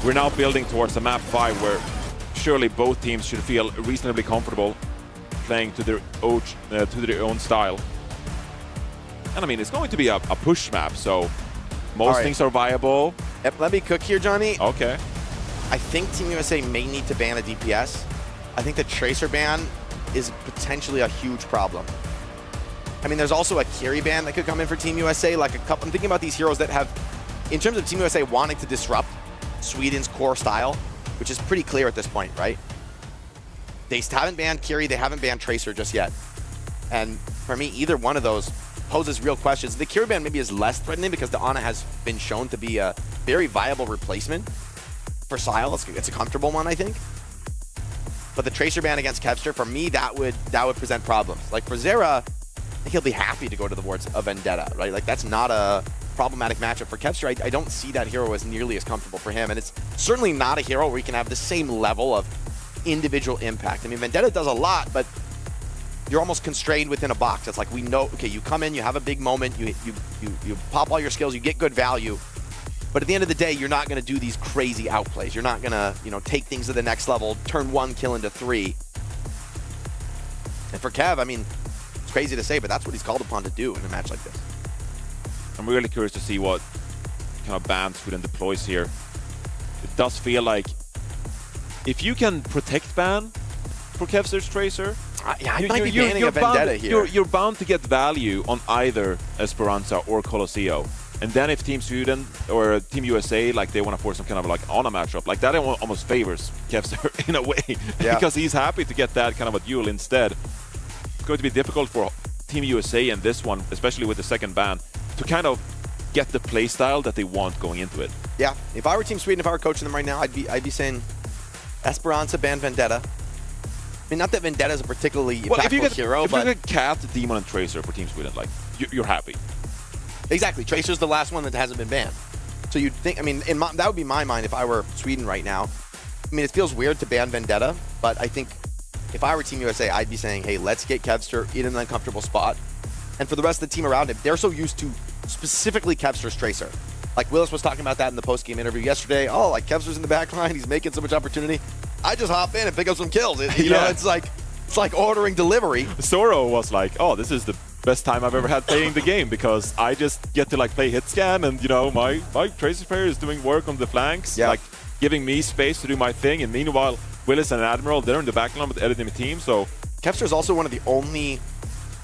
we're now building towards a map 5 where surely both teams should feel reasonably comfortable playing to their own style. And I mean, it's going to be a push map, so most things are viable. Yep, let me cook here, Johnny. Okay. I think Team USA may need to ban a DPS. I think the Tracer ban is potentially a huge problem. I mean, there's also a Kiri ban that could come in for Team USA. Like I'm thinking about these heroes that have, in terms of Team USA wanting to disrupt Sweden's core style, which is pretty clear at this point, right? They haven't banned Kiri, they haven't banned Tracer just yet. And for me, either one of those poses real questions. The Kiri ban maybe is less threatening because the Ana has been shown to be a very viable replacement for Sile. It's a comfortable one, I think. But the Tracer ban against Kevster, for me, that would present problems. Like for Zera, I think he'll be happy to go to the wards of Vendetta, right? Like that's not a problematic matchup for Kevster. I don't see that hero as nearly as comfortable for him. And it's certainly not a hero where he can have the same level of individual impact. I mean, Vendetta does a lot, but you're almost constrained within a box. It's like, we know, okay, you come in, you have a big moment, you pop all your skills, you get good value. But at the end of the day, you're not going to do these crazy outplays. You're not going to, take things to the next level, turn 1 kill into 3. And for Kev, I mean, it's crazy to say, but that's what he's called upon to do in a match like this. I'm really curious to see what kind of ban Sweden deploys here. It does feel like if you can protect ban for Kevster's Tracer, I might be banning a Vendetta here. You're bound to get value on either Esperanza or Colosseo. And then if Team Sweden or Team USA, like they want to force some kind of like on a matchup, like that almost favors Kevster in a way, because he's happy to get that kind of a duel instead. It's going to be difficult for Team USA in this one, especially with the second ban, to kind of get the playstyle that they want going into it. Yeah, if I were Team Sweden, if I were coaching them right now, I'd be saying Esperanza ban Vendetta. I mean, not that Vendetta is a particularly impactful hero, but if you get Cat, Demon, and Tracer for Team Sweden, like you're happy. Exactly. Tracer's the last one that hasn't been banned. So you'd think, I mean, that would be my mind if I were Sweden right now. I mean, it feels weird to ban Vendetta, but I think if I were Team USA, I'd be saying, hey, let's get Kevster in an uncomfortable spot. And for the rest of the team around him, they're so used to specifically Kevster's Tracer. Like Willis was talking about that in the post-game interview yesterday. Oh, like Kevster's in the back line, he's making so much opportunity. I just hop in and pick up some kills. You know, it's like ordering delivery. Zoro was like, oh, this is the best time I've ever had playing the game, because I just get to like play hit scan, and my Tracer player is doing work on the flanks, like giving me space to do my thing, and meanwhile Willis and Admiral, they're in the backline with the enemy team. So Kevster is also one of the only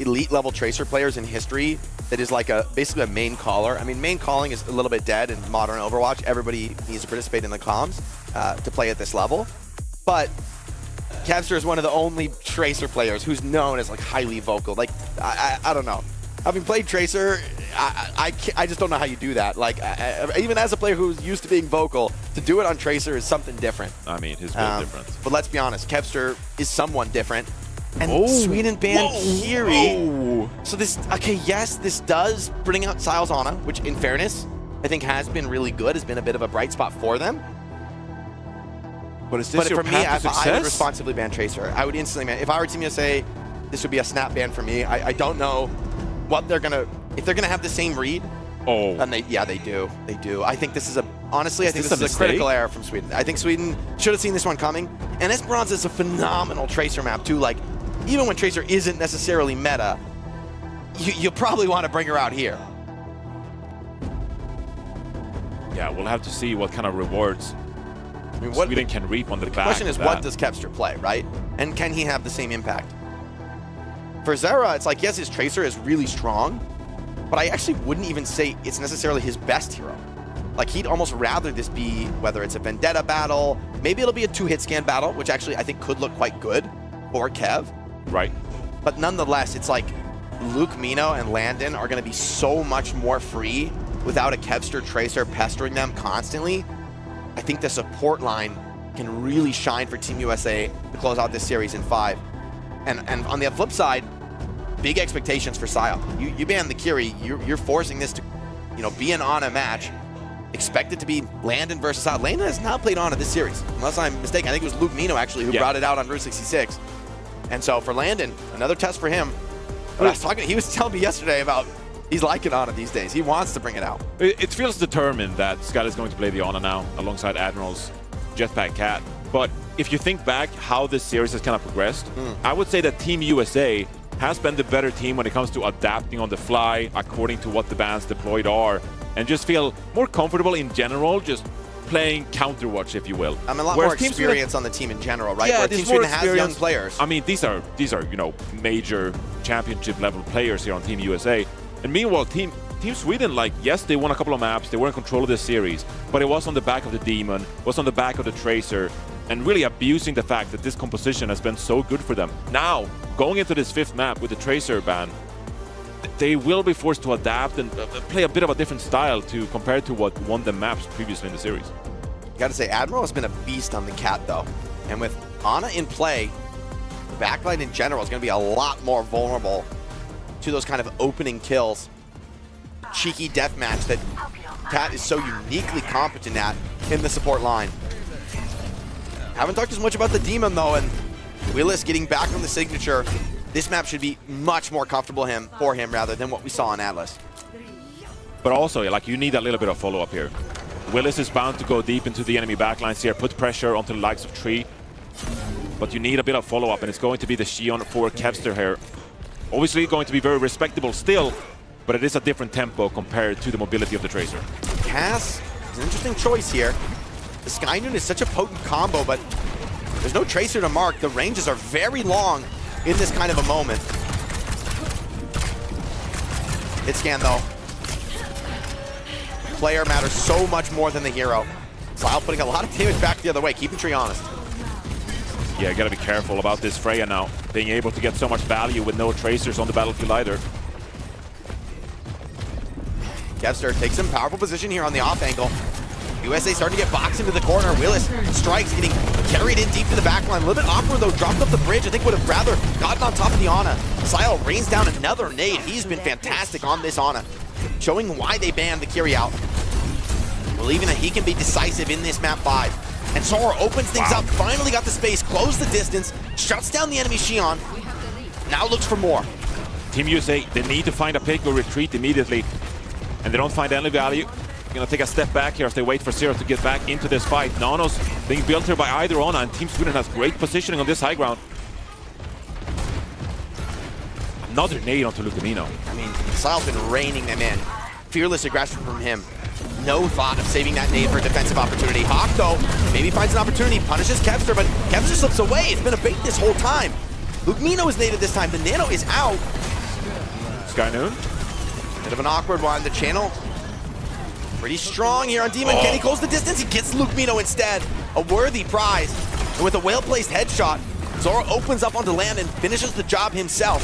elite level Tracer players in history that is like basically a main caller. I mean, main calling is a little bit dead in modern Overwatch. Everybody needs to participate in the comms to play at this level, but Kevster is one of the only Tracer players who's known as like highly vocal. Like I don't know. Having played Tracer, I just don't know how you do that. Like even as a player who's used to being vocal, to do it on Tracer is something different. I mean, it's really different. But let's be honest, Kevster is somewhat different. And Sweden banned Kiri. So this, okay, yes, this does bring out Sile's Ana, which in fairness, I think has been really good, has been a bit of a bright spot for them. But is this But your for me, path to I would success? responsibly ban Tracer. I would instantly ban. If I were Team USA, this would be a snap ban for me. I don't know what they're gonna, if they're gonna have the same read. Oh. And they do. They do. I think this is honestly, I think this this is a critical error from Sweden. I think Sweden should have seen this one coming. And Esperanza is a phenomenal Tracer map too. Like, even when Tracer isn't necessarily meta, you probably want to bring her out here. Yeah, we'll have to see what kind of rewards I mean, Sweden can reap on the back. The question is, of what that. does Kevster play, right? And can he have the same impact? For Zera, it's like, yes, his Tracer is really strong, but I actually wouldn't even say it's necessarily his best hero. Like, he'd almost rather this be, whether it's a Vendetta battle, maybe it'll be a 2-hit scan battle, which actually I think could look quite good for Kev. Right. But nonetheless, it's like Luke, Mino, and Landon are going to be so much more free without a Kevster Tracer pestering them constantly. I think the support line can really shine for Team USA to close out this series in 5. And on the flip side, big expectations for Sile. You ban the Kiri, you're forcing this to, be an Ana match. Expect it to be Landon versus Sile. Landon has not played Ana this series, unless I'm mistaken. I think it was Luke Mino actually who brought it out on Route 66. And so for Landon, another test for him. But he was telling me yesterday about he's liking Ana these days. He wants to bring it out. It feels determined that Scott is going to play the Ana now alongside Admiral's Jetpack Cat. But if you think back how this series has kind of progressed, I would say that Team USA has been the better team when it comes to adapting on the fly according to what the bans deployed are, and just feel more comfortable in general, just playing counterwatch, if you will. I mean, a lot more experience on the team in general, right? Yeah, where Team Sweden has young players. I mean, these are major championship level players here on Team USA. And meanwhile, Team Sweden, like, yes, they won a couple of maps, they were in control of this series, but it was on the back of the Demon, was on the back of the Tracer, and really abusing the fact that this composition has been so good for them. Now, going into this 5th map with the Tracer ban, they will be forced to adapt and play a bit of a different style to compare to what won them maps previously in the series. Gotta say, Admiral has been a beast on the Cat, though. And with Ana in play, the backline in general is gonna be a lot more vulnerable to those kind of opening kills. Cheeky deathmatch that Cat is so uniquely competent at in the support line. Haven't talked as much about the Demon, though, and Willis getting back on the signature. This map should be much more comfortable for him rather than what we saw in Atlas. But also, like, you need a little bit of follow-up here. Willis is bound to go deep into the enemy backlines here, put pressure onto the likes of Tree. But you need a bit of follow-up, and it's going to be the Xion for Kevster here. Obviously going to be very respectable still, but it is a different tempo compared to the mobility of the Tracer. Cass is an interesting choice here. The Skynoon is such a potent combo, but there's no Tracer to mark. The ranges are very long in this kind of a moment. Hit scan, though. Player matters so much more than the hero. Sile putting a lot of damage back the other way, keeping Tree honest. Yeah, you gotta be careful about this Freya now, being able to get so much value with no Tracers on the battlefield either. Kevster takes some powerful position here on the off angle. USA starting to get boxed into the corner. Willis strikes, getting carried in deep to the back line. A little bit awkward, though. Dropped off the bridge. I think would have rather gotten on top of the Ana. Sile rains down another nade. He's been fantastic on this Ana, showing why they banned the Kiri out. Believing that he can be decisive in this map 5. And Sora opens things up, finally got the space, closed the distance, shuts down the enemy Xion. Now looks for more. Team USA, they need to find a pick or retreat immediately, and they don't find any value. Gonna take a step back here as they wait for Zero to get back into this fight. Nano's being built here by either Ana, and Team Sweden has great positioning on this high ground. Another nade onto Lucamino. I mean, Sile's been reining them in. Fearless aggression from him. No thought of saving that nade for a defensive opportunity. Hawk, though, maybe finds an opportunity, punishes Kevster, but Kevster slips away. It's been a bait this whole time. Lucamino is naded this time. The Nano is out. Skynoon. Bit of an awkward one. The channel pretty strong here on Demon. Can he close the distance? He gets Lucamino instead. A worthy prize. And with a well-placed headshot, Zora opens up onto Landon, finishes the job himself.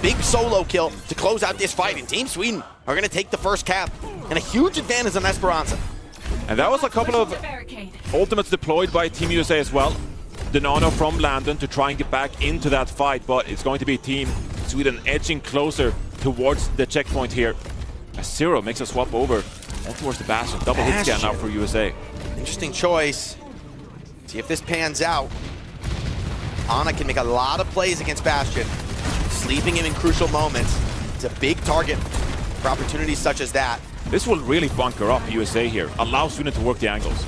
Big solo kill to close out this fight. And Team Sweden are going to take the first cap. And a huge advantage on Esperanza. And that was a couple of ultimates deployed by Team USA as well. The Nano from Landon to try and get back into that fight, but it's going to be Team Sweden edging closer towards the checkpoint here. As Zero makes a swap over All towards the Bastion. Double hit scan now for USA. Interesting choice. See if this pans out. Ana can make a lot of plays against Bastion. Sleeping him in crucial moments. It's a big target for opportunities such as that. This will really bunker up USA here. Allow Sweden to work the angles.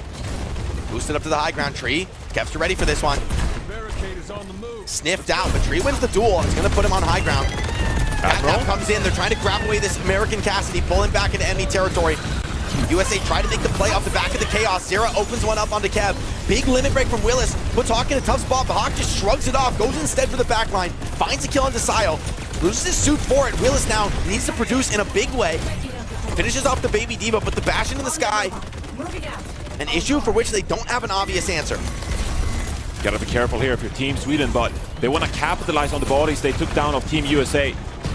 Boosted up to the high ground. Tree. Kevster ready for this one. Sniffed out, but Tree wins the duel. It's going to put him on high ground. Catnap comes in. They're trying to grab away this American Cassidy, pull him back into enemy territory. USA try to make the play off the back of the Chaos. Zera opens one up onto Kev. Big limit break from Willis. Puts Hawk in a tough spot, but Hawk just shrugs it off. Goes instead for the backline. Finds a kill onto Sile. Loses his suit for it. Willis now needs to produce in a big way. Finishes off the Baby Diva, but the Bastion in the sky. An issue for which they don't have an obvious answer. Gotta be careful here if you're Team Sweden, but they want to capitalize on the bodies they took down of Team USA.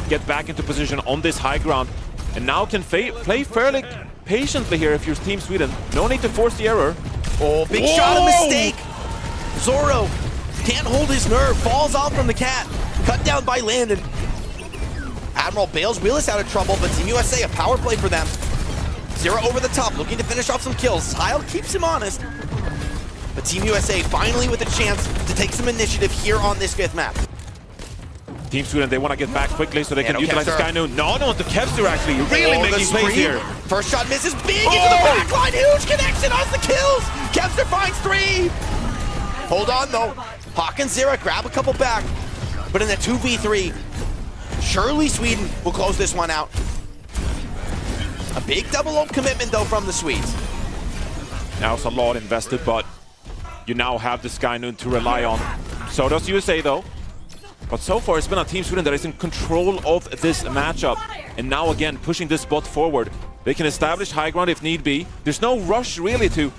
Get back into position on this high ground. And now can play fairly patiently here if you're Team Sweden. No need to force the error. Oh, big shot, a mistake. Zoro can't hold his nerve, falls off from the cat. Cut down by Landon. Admiral bails Willis out of trouble, but Team USA, a power play for them. Zero over the top, looking to finish off some kills. Kyle keeps him honest. But Team USA finally with a chance to take some initiative here on this 5th map. Team Sweden, they want to get back quickly so they can utilize the Sky Noon. No, to Kevster actually, really making plays here. First shot misses big into the backline, huge connection on the kills. Kevster finds 3. Hold on though. Hawk and Zera grab a couple back, but in the 2v3, surely Sweden will close this one out. A big double ult commitment though from the Swedes. Now it's a lot invested, but you now have the Sky Noon to rely on. So does USA though. But so far, it's been a Team Sweden that is in control of this matchup. And now again, pushing this bot forward. They can establish high ground if need be. There's no rush really to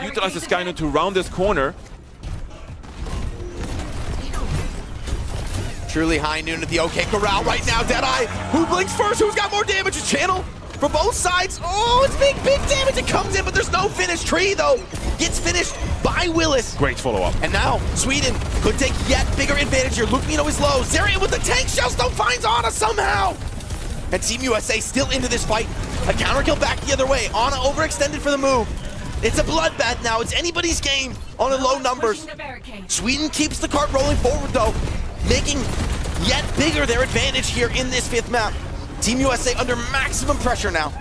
utilize the Sky Noon to round this corner. Truly high noon at the OK Corral right now. Deadeye, who blinks first? Who's got more damage? A channel for both sides. Oh, it's big damage. It comes in, but there's no finish. Tree, though, gets finished by Willis. Great follow-up. And now, Sweden could take yet bigger advantage here. Lukmino is low. Zerian with the tank shell still finds Ana somehow. And Team USA still into this fight. A counter kill back the other way. Ana overextended for the move. It's a bloodbath now. It's anybody's game on the low numbers. Sweden keeps the cart rolling forward, though, making yet bigger their advantage here in this 5th map. Team USA under maximum pressure now.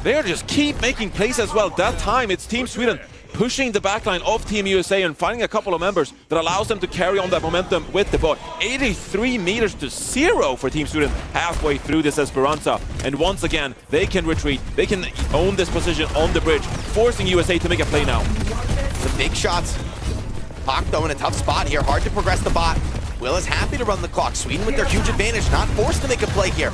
They just keep making plays as well. That time, it's Team Sweden pushing the backline of Team USA and finding a couple of members that allows them to carry on that momentum with the bot. 83 meters to 0 for Team Sweden halfway through this Esperanza. And once again, they can retreat. They can own this position on the bridge, forcing USA to make a play now. The big shots. Hawk, though, in a tough spot here. Hard to progress the bot. Will is happy to run the clock. Sweden with their huge advantage, not forced to make a play here.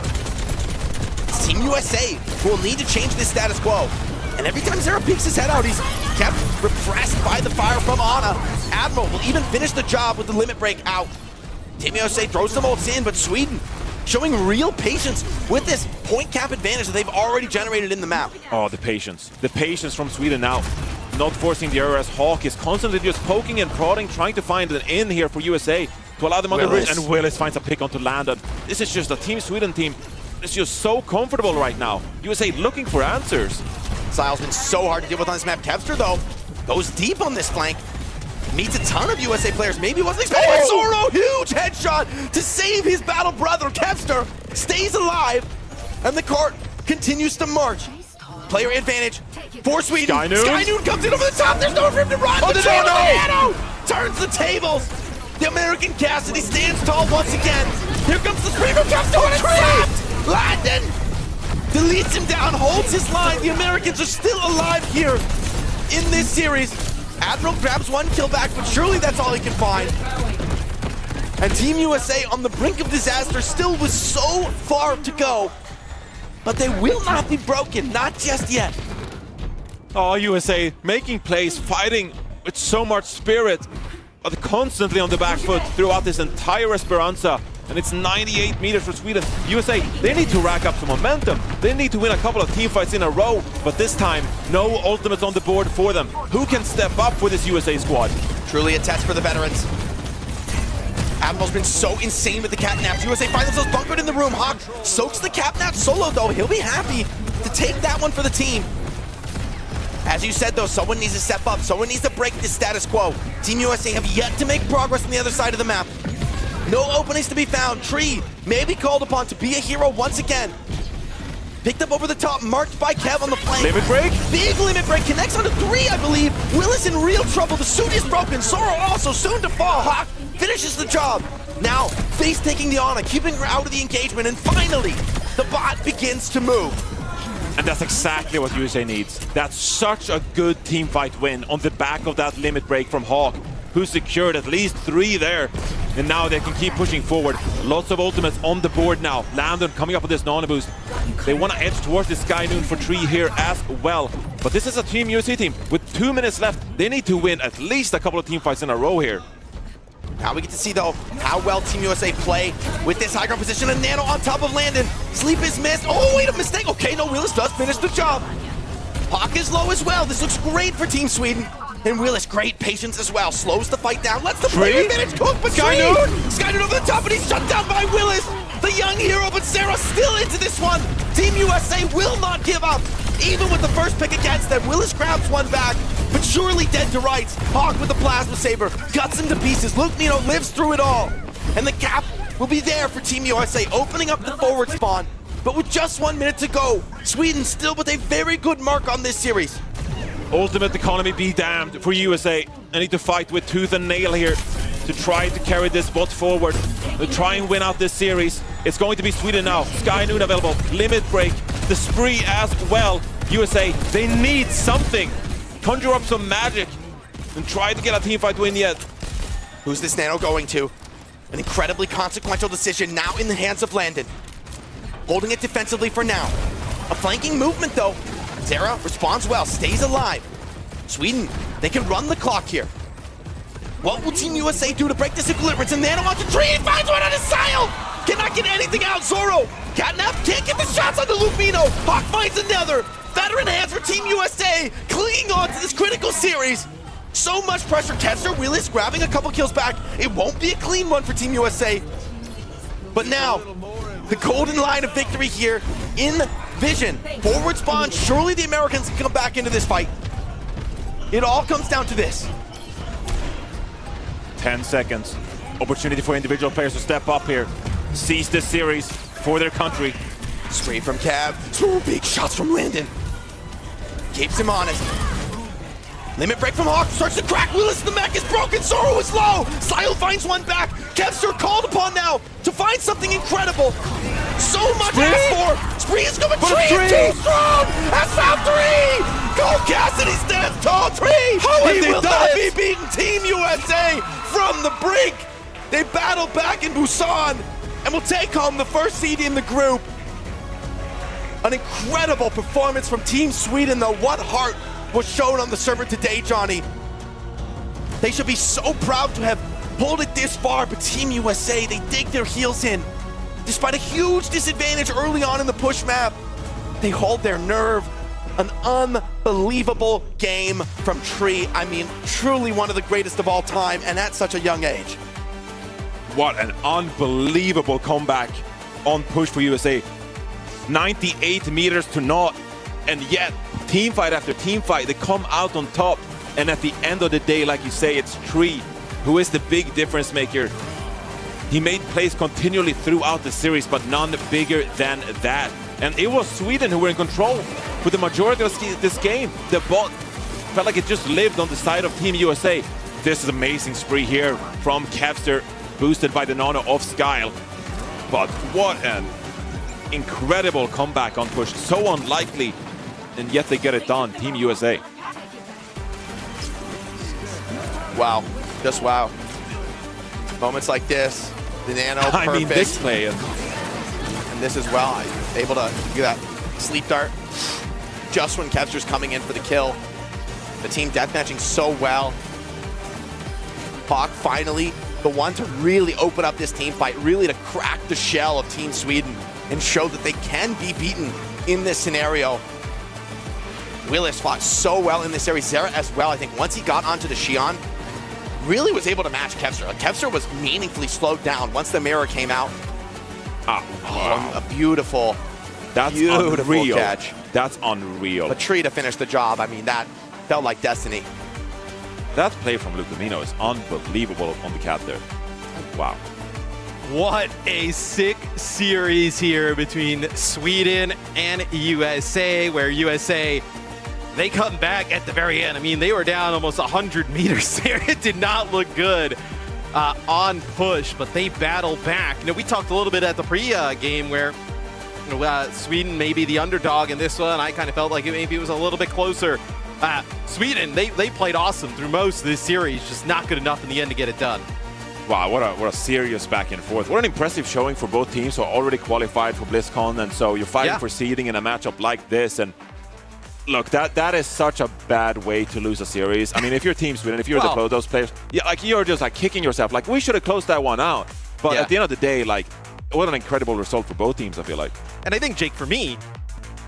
It's Team USA who will need to change this status quo. And every time Zera peeks his head out, he's kept repressed by the fire from Ana. Admiral will even finish the job with the limit break out. Team USA throws some ults in, but Sweden showing real patience with this point cap advantage that they've already generated in the map. Oh, the patience. The patience from Sweden now. Not forcing the error as Hawk is constantly just poking and prodding, trying to find an in here for USA to allow them on the bridge. And Willis finds a pick onto Landon. This is just a Team Sweden team. It's just so comfortable right now. USA looking for answers. Sile's been so hard to deal with on this map. Kevster, though, goes deep on this flank. Meets a ton of USA players. Maybe wasn't expecting Zoro. Huge headshot to save his battle brother. Kevster stays alive, and the cart continues to march. Player advantage for Sweden. Sky Noon comes in over the top. There's nowhere for him to run. Oh, no! Turns the tables. The American Cassidy stands tall once again. Here comes the Screamer. Kevster trapped. Landon deletes him down, holds his line. The Americans are still alive here in this series. Admiral grabs one kill back, but surely that's all he can find. And Team USA on the brink of disaster, still with so far to go. But they will not be broken, not just yet. Oh, USA making plays, fighting with so much spirit, but constantly on the back foot throughout this entire Esperanza. And it's 98 meters for Sweden. USA, they need to rack up some momentum. They need to win a couple of team fights in a row, but this time, no ultimates on the board for them. Who can step up for this USA squad? Truly a test for the veterans. Admiral's been so insane with the catnaps. USA find themselves bunkered in the room. Hawk soaks the catnap solo, though. He'll be happy to take that one for the team. As you said, though, someone needs to step up. Someone needs to break this status quo. Team USA have yet to make progress on the other side of the map. No openings to be found. Tree may be called upon to be a hero once again. Picked up over the top, marked by Kev on the flank. Limit break. Big limit break, connects onto 3, I believe. Willis in real trouble, the suit is broken. Zoro also soon to fall. Hawk finishes the job. Now, FaCe taking the honor, keeping her out of the engagement, and finally, the bot begins to move. And that's exactly what USA needs. That's such a good team fight win on the back of that limit break from Hawk, who secured at least 3 there. And now they can keep pushing forward. Lots of ultimates on the board now. Landon coming up with this nano boost. They want to edge towards the Sky Noon for Tree here as well. But this is a Team USA team with 2 minutes left. They need to win at least a couple of team fights in a row here. Now we get to see, though, how well Team USA play with this high ground position. And Nano on top of Landon. Sleep is missed. Oh, wait, a mistake. Okay, no, Willis does finish the job. Hawk is low as well. This looks great for Team Sweden. And Willis, great patience as well. Slows the fight down. Lets the player advantage cook, but Sky Noon over the top, and he's shut down by Willis. The young hero, but Sarah still into this one. Team USA will not give up. Even with the first pick against them, Willis grabs one back, but surely dead to rights. Hawk with the plasma saber, cuts him to pieces. Luke Nino lives through it all. And the cap will be there for Team USA, opening up the forward spawn. But with just 1 minute to go, Sweden still with a very good mark on this series. Ultimate economy be damned for USA. They need to fight with tooth and nail here to try to carry this bot forward. To try and win out this series. It's going to be Sweden now. Sky Noon available. Limit break. The spree as well. USA, they need something. Conjure up some magic and try to get a team fight win yet. Who's this Nano going to? An incredibly consequential decision now in the hands of Landon. Holding it defensively for now. A flanking movement though. Zera responds well, stays alive. Sweden, they can run the clock here. What will Team USA do to break this equilibrium? And Nano wants a tree, he finds one on his sail! Cannot get anything out, Zoro! Catnap can't get the shots on the Lupino! Hawk finds another! Veteran hands for Team USA, clinging on to this critical series. So much pressure, Kester Willis grabbing a couple kills back. It won't be a clean one for Team USA. But now, the golden line of victory here in vision. Forward spawn, surely the Americans can come back into this fight. It all comes down to this. 10 seconds. Opportunity for individual players to step up here. Seize this series for their country. Straight from Cav. 2 big shots from Landon. Keeps him honest. Limit break from Hawk. Starts to crack. Willis, the mech is broken. Zoro is low. Sile finds one back. Kevster called upon now to find something incredible. So much asked for. Spree is coming. Tree is too strong. Has found 3. Cole Cassidy stands tall. Tree. How have he they will done not it? be beaten. Team USA from the brink. They battle back in Busan and will take home the first seed in the group. An incredible performance from Team Sweden, though. What heart was shown on the server today, Johnny. They should be so proud to have pulled it this far, but Team USA, they dig their heels in. Despite a huge disadvantage early on in the push map, they hold their nerve. An unbelievable game from Tree. I mean, truly one of the greatest of all time, and at such a young age. What an unbelievable comeback on push for USA. 98 meters to naught, and yet team fight after team fight, they come out on top. And at the end of the day, like you say, it's Tree who is the big difference maker. He made plays continually throughout the series, but none bigger than that. And it was Sweden who were in control for the majority of this game. The bot felt like it just lived on the side of Team USA. This is amazing spree here from Kevster, boosted by the nano of Skyle. But what an incredible comeback on push. So unlikely, and yet they get it done. Team USA. Wow. Just wow. Moments like this, the nano perfect. I mean, this play. And this as well, able to do that sleep dart just when Kevster's coming in for the kill. The team deathmatching so well. Hawk finally the one to really open up this team fight, really to crack the shell of Team Sweden and show that they can be beaten in this scenario. Willis fought so well in this series. Zera as well, I think once he got onto the Xion, really was able to match Kevster. Kevster was meaningfully slowed down once the mirror came out. Wow. A beautiful That's Beautiful unreal. catch. That's unreal. But Tree to finish the job, I mean, that felt like destiny. That play from Lucamino is unbelievable on the cat there. Wow. What a sick series here between Sweden and USA, where USA, they come back at the very end. I mean, they were down almost 100 meters there. It did not look good on push, but they battled back. You know, we talked a little bit at the pre-game where Sweden may be the underdog in this one. I kind of felt like maybe it was a little bit closer. Sweden, they played awesome through most of this series, just not good enough in the end to get it done. Wow, what a serious back and forth. What an impressive showing for both teams who are already qualified for BlizzCon, and so you're fighting for seeding in a matchup like this. And look, that is such a bad way to lose a series. I mean, if you're Team Sweden, if you're those players, like you're just like kicking yourself, like we should have closed that one out. But at the end of the day, like what an incredible result for both teams, I feel like. And I think, Jake, for me,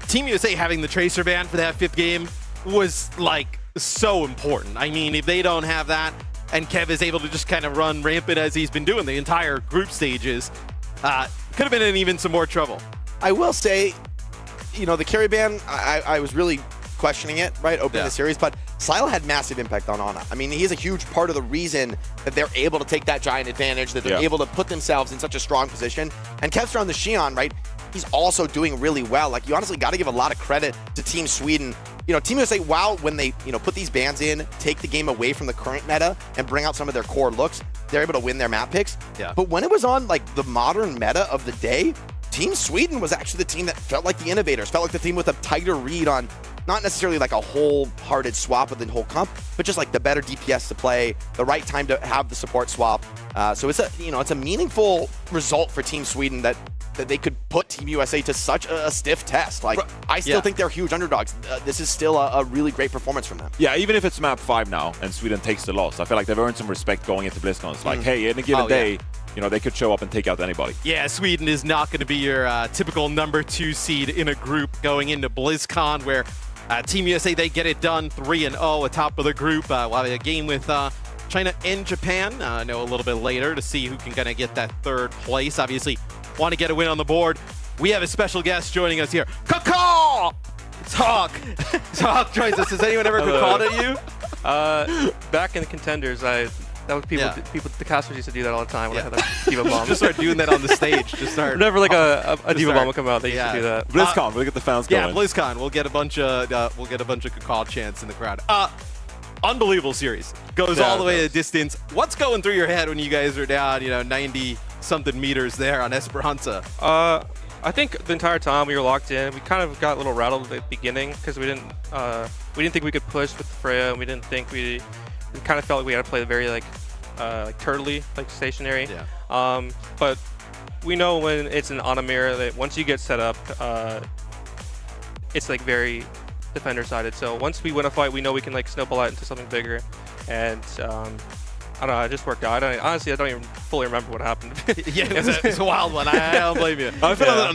Team USA having the Tracer ban for that 5th game was like so important. I mean, if they don't have that, and Kev is able to just kind of run rampant as he's been doing the entire group stages, could have been in even some more trouble. I will say, you know, the carry ban, I was really questioning it, right, opening the series, but Sila had massive impact on Ana. I mean, he is a huge part of the reason that they're able to take that giant advantage, that they're able to put themselves in such a strong position. And Kevster on the Xion, right, he's also doing really well. Like, you honestly got to give a lot of credit to Team Sweden. You know, Team USA, while when they, you know, put these bans in, take the game away from the current meta and bring out some of their core looks, they're able to win their map picks. But when it was on, like, the modern meta of the day, Team Sweden was actually the team that felt like the innovators, felt like the team with a tighter read on not necessarily like a wholehearted swap of the whole comp, but just like the better DPS to play, the right time to have the support swap. So it's a, you know, it's a meaningful result for Team Sweden that they could put Team USA to such a stiff test. Like, I still think they're huge underdogs. This is still a really great performance from them. Yeah, even if it's map 5 now and Sweden takes the loss, I feel like they've earned some respect going into BlizzCon. It's like, hey, in a given day, you know, they could show up and take out anybody. Yeah, Sweden is not going to be your typical number 2 seed in a group going into BlizzCon, where Team USA, they get it done 3-0 atop of the group. We'll have a game with China and Japan. I know a little bit later to see who can kind of get that 3rd place. Obviously, want to get a win on the board. We have a special guest joining us here. Caw-caw! Talk! Talk joins us. Has anyone ever called at you? Back in the contenders, that was people. The casters used to do that all the time when I had a Diva Bomb. Just start doing that on the stage. Just start. Whenever like a Diva Bomb would come out, they used to do that. BlizzCon, we'll get the fans going. Yeah, BlizzCon. We'll get a bunch of call chants in the crowd. Unbelievable series. Goes all the way to the distance. What's going through your head when you guys are down, 90-something meters there on Esperanza? I think the entire time we were locked in, we kind of got a little rattled at the beginning because we didn't think we could push with Freya, and we didn't think we kind of felt like we had to play very like turtley, like stationary. Yeah. But we know when it's an Ana mirror that once you get set up, it's like very defender-sided. So once we win a fight, we know we can like snowball out into something bigger. And I don't know, it just worked out. Honestly, I don't even fully remember what happened. Yeah, it's a wild one. I don't blame you. I feel like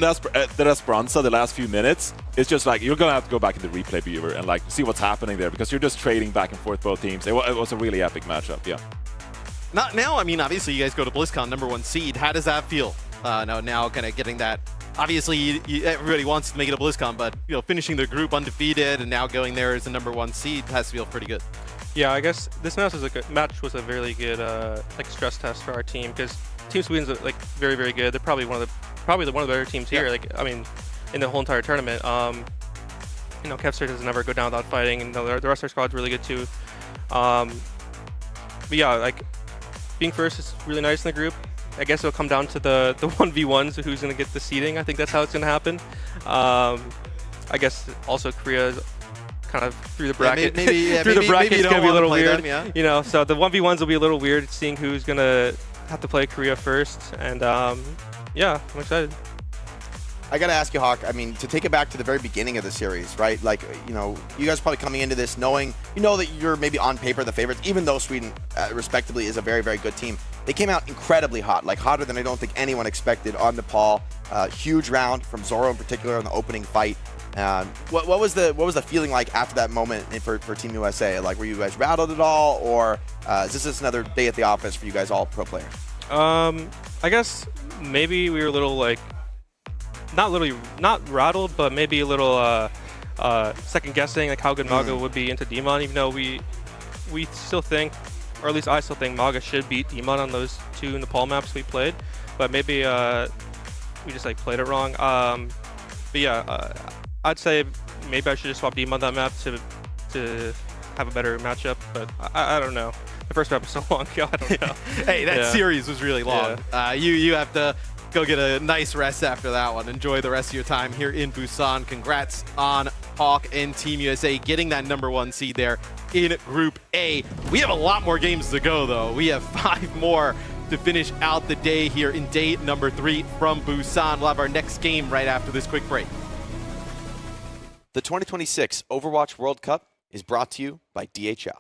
that Esperanza, the last few minutes, it's just like you're going to have to go back in the replay viewer and like see what's happening there, because you're just trading back and forth both teams. It was a really epic matchup, yeah. Now, I mean, obviously you guys go to BlizzCon, number 1 seed. How does that feel? Now kind of getting that. Obviously, everybody wants to make it a BlizzCon, but finishing their group undefeated and now going there as the number 1 seed has to feel pretty good. Yeah, I guess this match was a really good like stress test for our team, because Team Sweden's like very, very good. They're probably one of the better teams here. Like, I mean, in the whole entire tournament. Kevster doesn't ever go down without fighting, and the rest of our squad's really good too. But yeah, like being first is really nice in the group. I guess it'll come down to the 1v1s, who's going to get the seeding. I think that's how it's going to happen. I guess also Korea is kind of through the bracket. Through the bracket, it's going to be a little weird. Them, so the 1v1s will be a little weird, seeing who's going to have to play Korea first. And yeah, I'm excited. I got to ask you, Hawk, I mean, to take it back to the very beginning of the series, right? Like, you guys are probably coming into this knowing, that you're maybe on paper the favorites, even though Sweden, respectively, is a very, very good team. They came out incredibly hot, like hotter than I don't think anyone expected on Nepal. Huge round from Zoro in particular in the opening fight. What was the feeling like after that moment for Team USA? Like, were you guys rattled at all, or is this just another day at the office for you guys, all pro players? I guess maybe we were a little like not rattled, but maybe a little second guessing like how good Maga would be into Demon, even though we still think, or at least I still think Maga should beat Demon on those 2 Nepal maps we played, but maybe we just like played it wrong. But yeah, I'd say maybe I should just swap Demon that map to have a better matchup, but I don't know. The first map was so long ago, I don't know. Hey, that series was really long. Yeah. You have to go get a nice rest after that one. Enjoy the rest of your time here in Busan. Congrats on Hawk and Team USA getting that #1 seed there in Group A. We have a lot more games to go, though. We have 5 more to finish out the day here in day number 3 from Busan. We'll have our next game right after this quick break. The 2026 Overwatch World Cup is brought to you by DHL.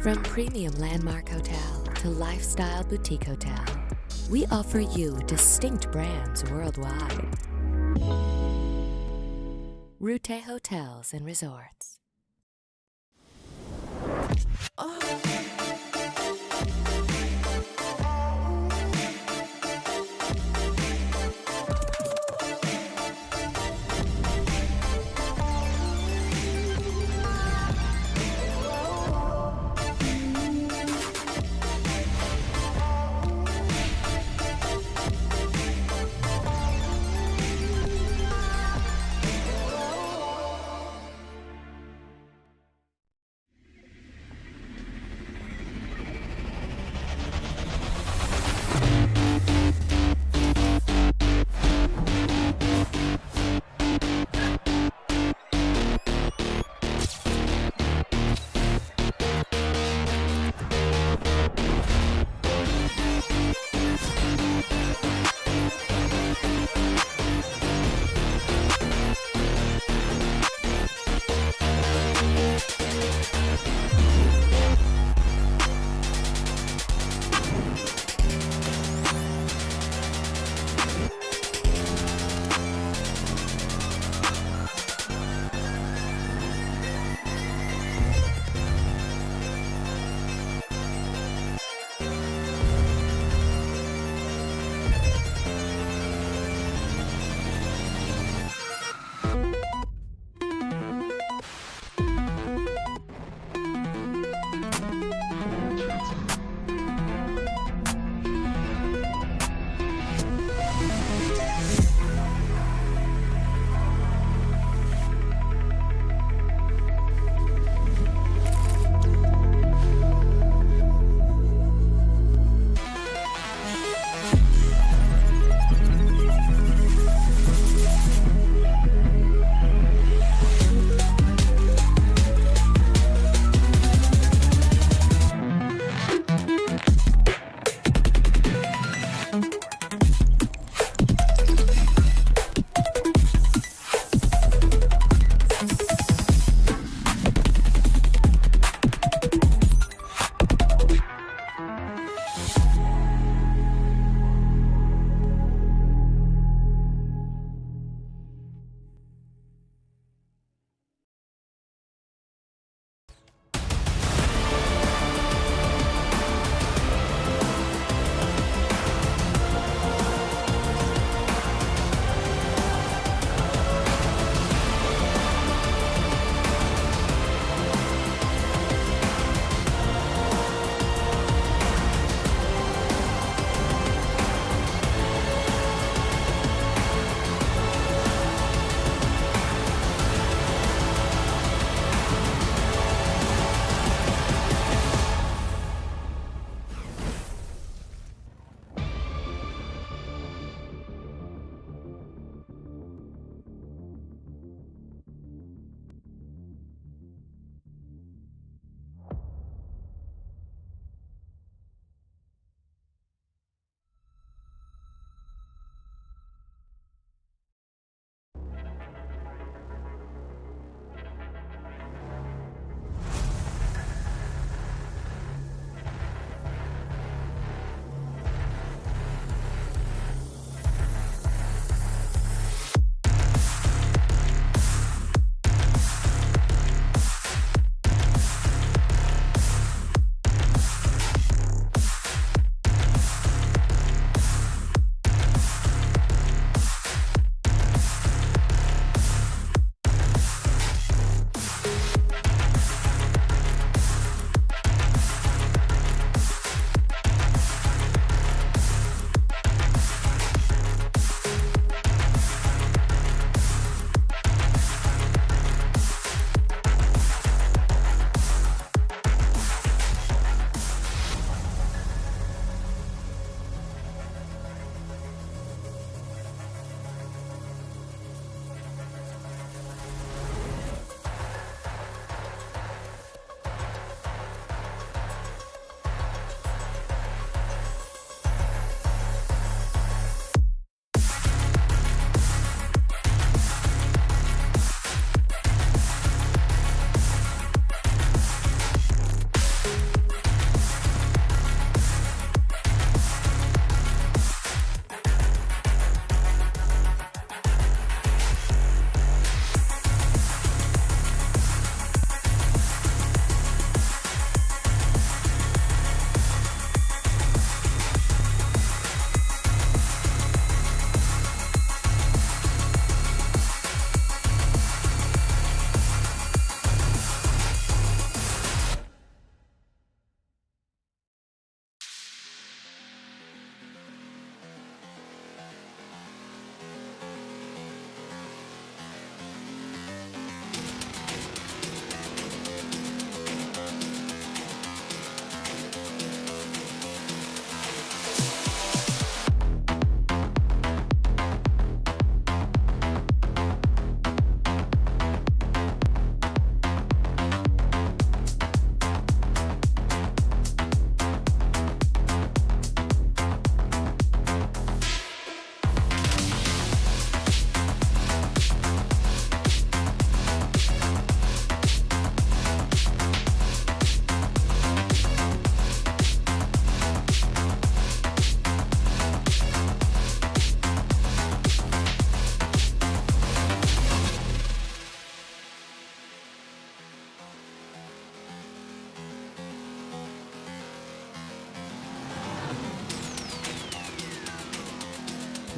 From premium landmark hotel to lifestyle boutique hotel, we offer you distinct brands worldwide. Rute Hotels and Resorts.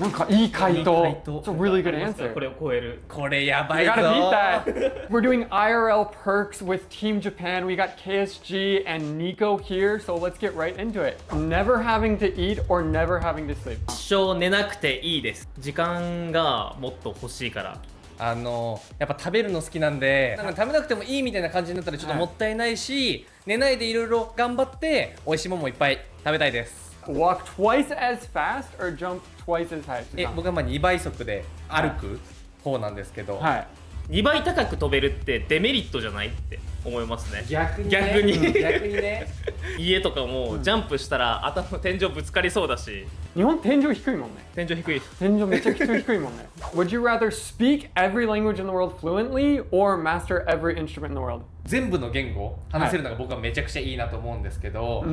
なんかいい回答。It's a really good answer. これを超える。これやば You いぞ gotta beat that. We're doing IRL perks with Team Japan. We got KSG and Nico here, so let's get right into it. Never having to eat or never having to sleep. 一生寝なくていいです。時間がもっと欲しいから。やっぱ食べるの好きなんで、なんか食べなくてもいいみたいな感じになったらちょっともったいないし、寝ないでいろいろ頑張って美味しいものもいっぱい食べたいです。Walk twice as fast or jump twice as high? 僕はまあ2倍速で歩く方なんですけど、はい。2倍高く飛べるってデメリットじゃないって思いますね。逆にね家とかもジャンプしたら頭の天井ぶつかりそうだし。日本天井低いもんね。天井低い。天井めちゃくちゃ低いもんね。Would you rather speak every language in the world fluently or master every instrument in the world? 全部の言語話せるのが僕はめちゃくちゃいいなと思うんですけど、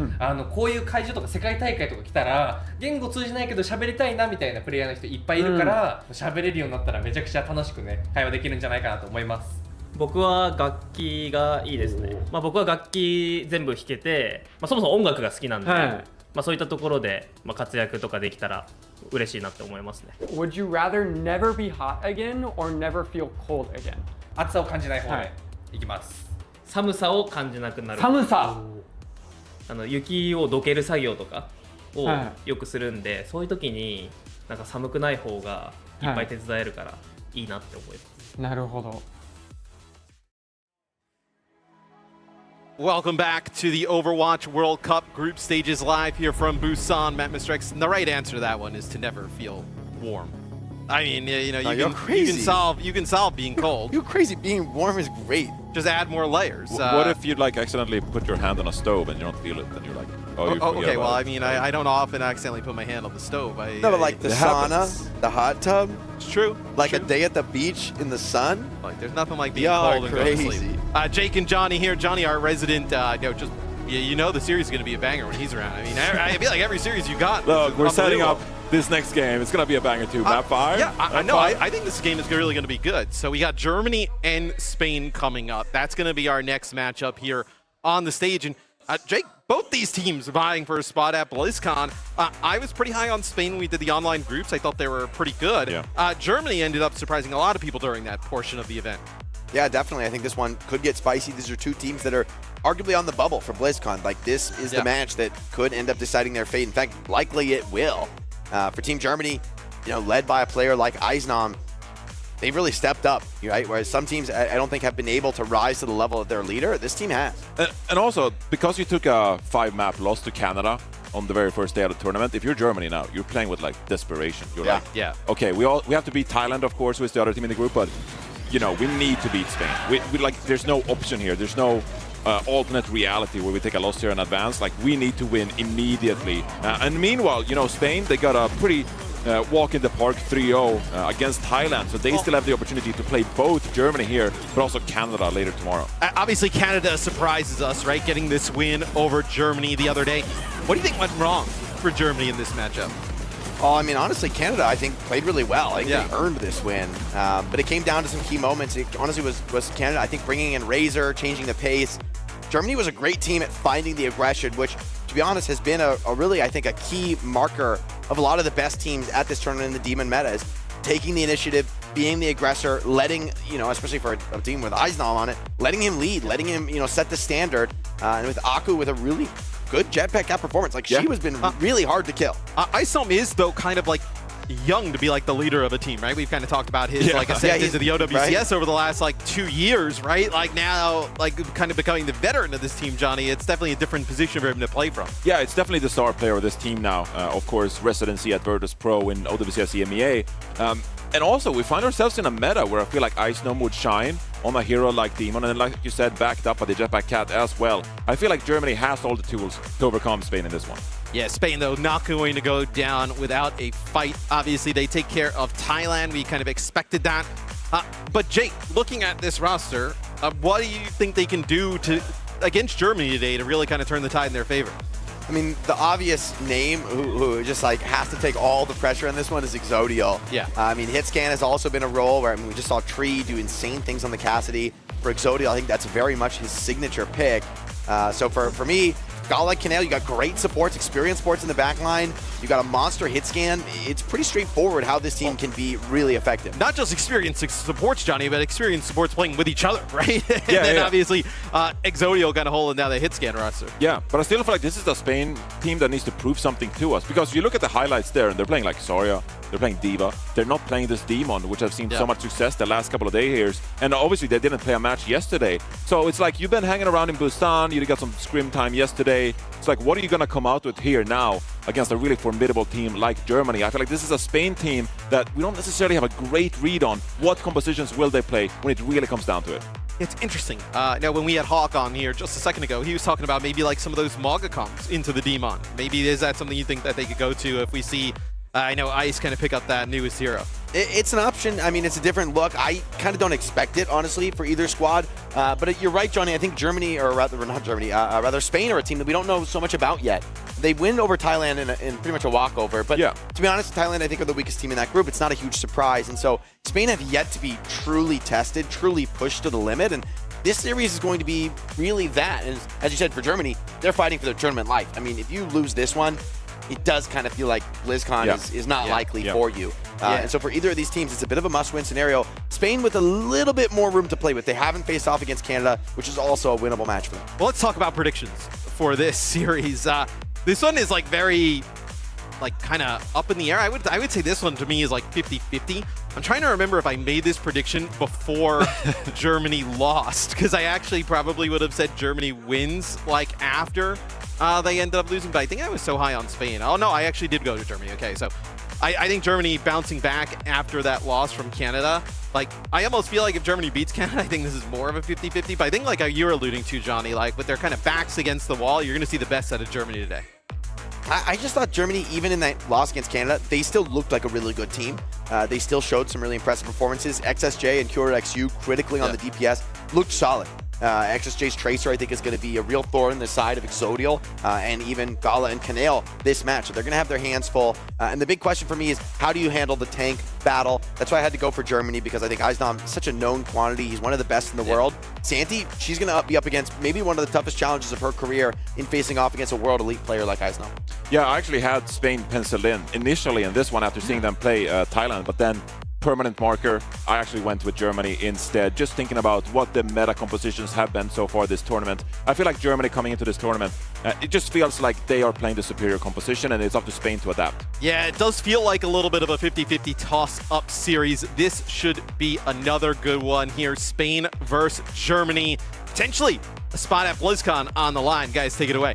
こういう会場とか世界大会とか来たら言語通じないけど喋りたいなみたいなプレイヤーの人いっぱいいるから、喋れるようになったらめちゃくちゃ楽しくね会話できるんじゃないかなと思います。僕は楽器がいいですね。僕は楽器全部弾けて、そもそも音楽が好きなんで、そういったところで、活躍とかできたら嬉しいなって思いますね。Would you rather never be hot again or never feel cold again? 暑さを感じない方でいきます。寒さを感じなくなる。寒さ。雪をどける作業とかをよくするんで、そういう時になんか寒くない方がいっぱい手伝えるからいいなって思います。なるほど。Welcome back to the Overwatch World Cup group stages live here from Busan. Matt Mr. X, and the right answer to that one is to never feel warm. I mean, you know, you can solve being cold. You're crazy. Being warm is great. Just add more layers. What if you like accidentally put your hand on a stove and you don't feel it, and you're like, okay, well, I mean, I don't often accidentally put my hand on the stove. No, but like the sauna, the hot tub. It's true. Like a day at the beach in the sun. Like, there's nothing like being cold and going to sleep. Jake and Johnny here. Johnny, our resident, you know the series is going to be a banger when he's around. I mean, I feel like every series you got. Look, we're setting up this next game. It's going to be a banger too. Map 5? Yeah, I know. I think this game is really going to be good. So we got Germany and Spain coming up. That's going to be our next matchup here on the stage. And Jake, both these teams vying for a spot at BlizzCon. I was pretty high on Spain when we did the online groups. I thought they were pretty good. Yeah. Germany ended up surprising a lot of people during that portion of the event. Yeah, definitely. I think this one could get spicy. These are two teams that are arguably on the bubble for BlizzCon. Like, this is the match that could end up deciding their fate. In fact, likely it will. For Team Germany, you know, led by a player like Eisnom, they've really stepped up, right? Whereas some teams, I don't think, have been able to rise to the level of their leader. This team has. And also, because you took a 5-map loss to Canada on the very first day of the tournament, if you're Germany now, you're playing with, like, desperation. You're like, okay, we have to beat Thailand, of course, with the other team in the group, but, you know, we need to beat Spain. We like, there's no option here. There's no alternate reality where we take a loss here in advance. Like, we need to win immediately. And meanwhile, you know, Spain, they got a pretty walk in the park 3-0 against Thailand, so they still have the opportunity to play both Germany here, but also Canada later tomorrow. Obviously, Canada surprises us, right? Getting this win over Germany the other day. What do you think went wrong for Germany in this matchup? Oh, I mean, honestly, Canada, I think, played really well. I think they earned this win. But it came down to some key moments. It honestly was Canada, I think, bringing in Razor, changing the pace. Germany was a great team at finding the aggression, which, to be honest, has been a really, I think, a key marker of a lot of the best teams at this tournament in the Demon meta, is taking the initiative, being the aggressor, letting, you know, especially for a team with Eisnom on it, letting him lead, letting him, you know, set the standard. And with Aku with a really good jetpack cap performance. Like, she has been really hard to kill. Eisnom is, though, kind of like young to be like the leader of a team, right? We've kind of talked about his like ascent into the OWCS over the last like 2 years, right? Like, now, like, kind of becoming the veteran of this team, Johnny. It's definitely a different position for him to play from. Yeah, it's definitely the star player of this team now. Of course, residency at Virtus.pro in OWCS EMEA. And also, we find ourselves in a meta where I feel like Eisnom would shine on a hero like Demon, and like you said, backed up by the Jetpack Cat as well. I feel like Germany has all the tools to overcome Spain in this one. Yeah, Spain, though, not going to go down without a fight. Obviously, they take care of Thailand. We kind of expected that. But Jake, looking at this roster, what do you think they can do against Germany today to really kind of turn the tide in their favor? I mean, the obvious name who just like has to take all the pressure on this one is Exodial. Yeah. I mean, Hitscan has also been a role where, I mean, we just saw Tree do insane things on the Cassidy. For Exodial, I think that's very much his signature pick. So for me, guy like Canale, you got great supports, experienced supports in the back line. You got a monster hit scan. It's pretty straightforward how this team can be really effective. Not just experienced supports, Johnny, but experienced supports playing with each other, right? And Yeah, then obviously Exodio kind of holding down the hit scan roster. Yeah, but I still feel like this is the Spain team that needs to prove something to us, because you look at the highlights there and they're playing like Soria, they're playing D.Va, they're not playing this Demon, which I've seen so much success the last couple of days here, and obviously they didn't play a match yesterday. So it's like you've been hanging around in Busan, you got some scrim time yesterday. It's like, what are you going to come out with here now against a really formidable team like Germany? I feel like this is a Spain team that we don't necessarily have a great read on. What compositions will they play when it really comes down to it? It's interesting. Now, when we had Hawk on here just a second ago, he was talking about maybe like some of those Maga comps into the Demon. Maybe is that something you think that they could go to if we see, I know Ice kind of pick up that newest hero? It's an option. I mean, it's a different look. I kind of don't expect it, honestly, for either squad. But you're right, Johnny. I think Germany, or rather, not Germany, rather Spain are a team that we don't know so much about yet. They win over Thailand in pretty much a walkover. But to be honest, Thailand, I think, are the weakest team in that group. It's not a huge surprise. And so Spain have yet to be truly tested, truly pushed to the limit. And this series is going to be really that. And as you said, for Germany, they're fighting for their tournament life. I mean, if you lose this one, it does kind of feel like BlizzCon is not likely for you. And so for either of these teams, it's a bit of a must-win scenario. Spain with a little bit more room to play with. They haven't faced off against Canada, which is also a winnable match for them. Well, let's talk about predictions for this series. This one is like very, like kind of up in the air. I would say this one to me is like 50-50. I'm trying to remember if I made this prediction before Germany lost, because I actually probably would have said Germany wins like after they ended up losing, but I think I was so high on Spain. Oh no, I actually did go to Germany. Okay, so I think Germany bouncing back after that loss from Canada, like I almost feel like if Germany beats Canada, I think this is more of a 50-50, but I think like how you're alluding to, Johnny, like with their kind of backs against the wall, you're going to see the best out of Germany today. I just thought Germany, even in that loss against Canada, they still looked like a really good team. They still showed some really impressive performances. XSJ and QRXU critically on the DPS looked solid. XSJ's Tracer, I think, is going to be a real thorn in the side of Exodial and even Gala and Kanale this match. So they're going to have their hands full. And the big question for me is, how do you handle the tank battle? That's why I had to go for Germany, because I think Eisdom is such a known quantity. He's one of the best in the world. Santi, she's going to be up against maybe one of the toughest challenges of her career in facing off against a world elite player like Eisdom. Yeah, I actually had Spain penciled in initially in this one after seeing them play Thailand, but then permanent marker, I actually went with Germany instead, just thinking about what the meta compositions have been so far this tournament. I feel like Germany coming into this tournament, it just feels like they are playing the superior composition, and it's up to Spain to adapt. Yeah, it does feel like a little bit of a 50-50 toss-up series. This should be another good one here. Spain versus Germany. Potentially a spot at BlizzCon on the line. Guys, take it away.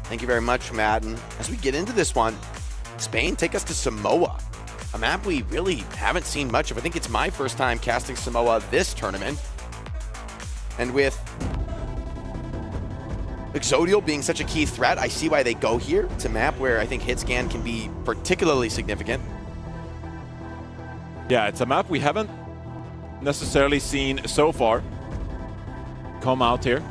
Thank you very much, Matt. And as we get into this one, Spain take us to Samoa, a map we really haven't seen much of. I think it's my first time casting Samoa this tournament. And with Exodial being such a key threat, I see why they go here. It's a map where I think hit scan can be particularly significant. Yeah, it's a map we haven't necessarily seen so far come out here.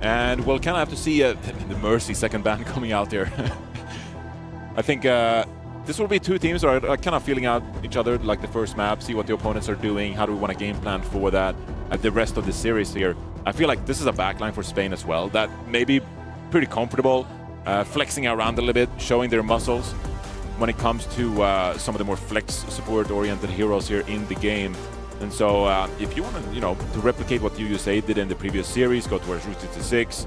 And we'll kind of have to see the Mercy second ban coming out here. I think this will be two teams that are kind of feeling out each other like the first map, see what the opponents are doing, how do we want to game plan for that at the rest of the series here. I feel like this is a backline for Spain as well that may be pretty comfortable, flexing around a little bit, showing their muscles when it comes to some of the more flex support-oriented heroes here in the game. And so if you want to, to replicate what OWWC did in the previous series, go towards Route 66,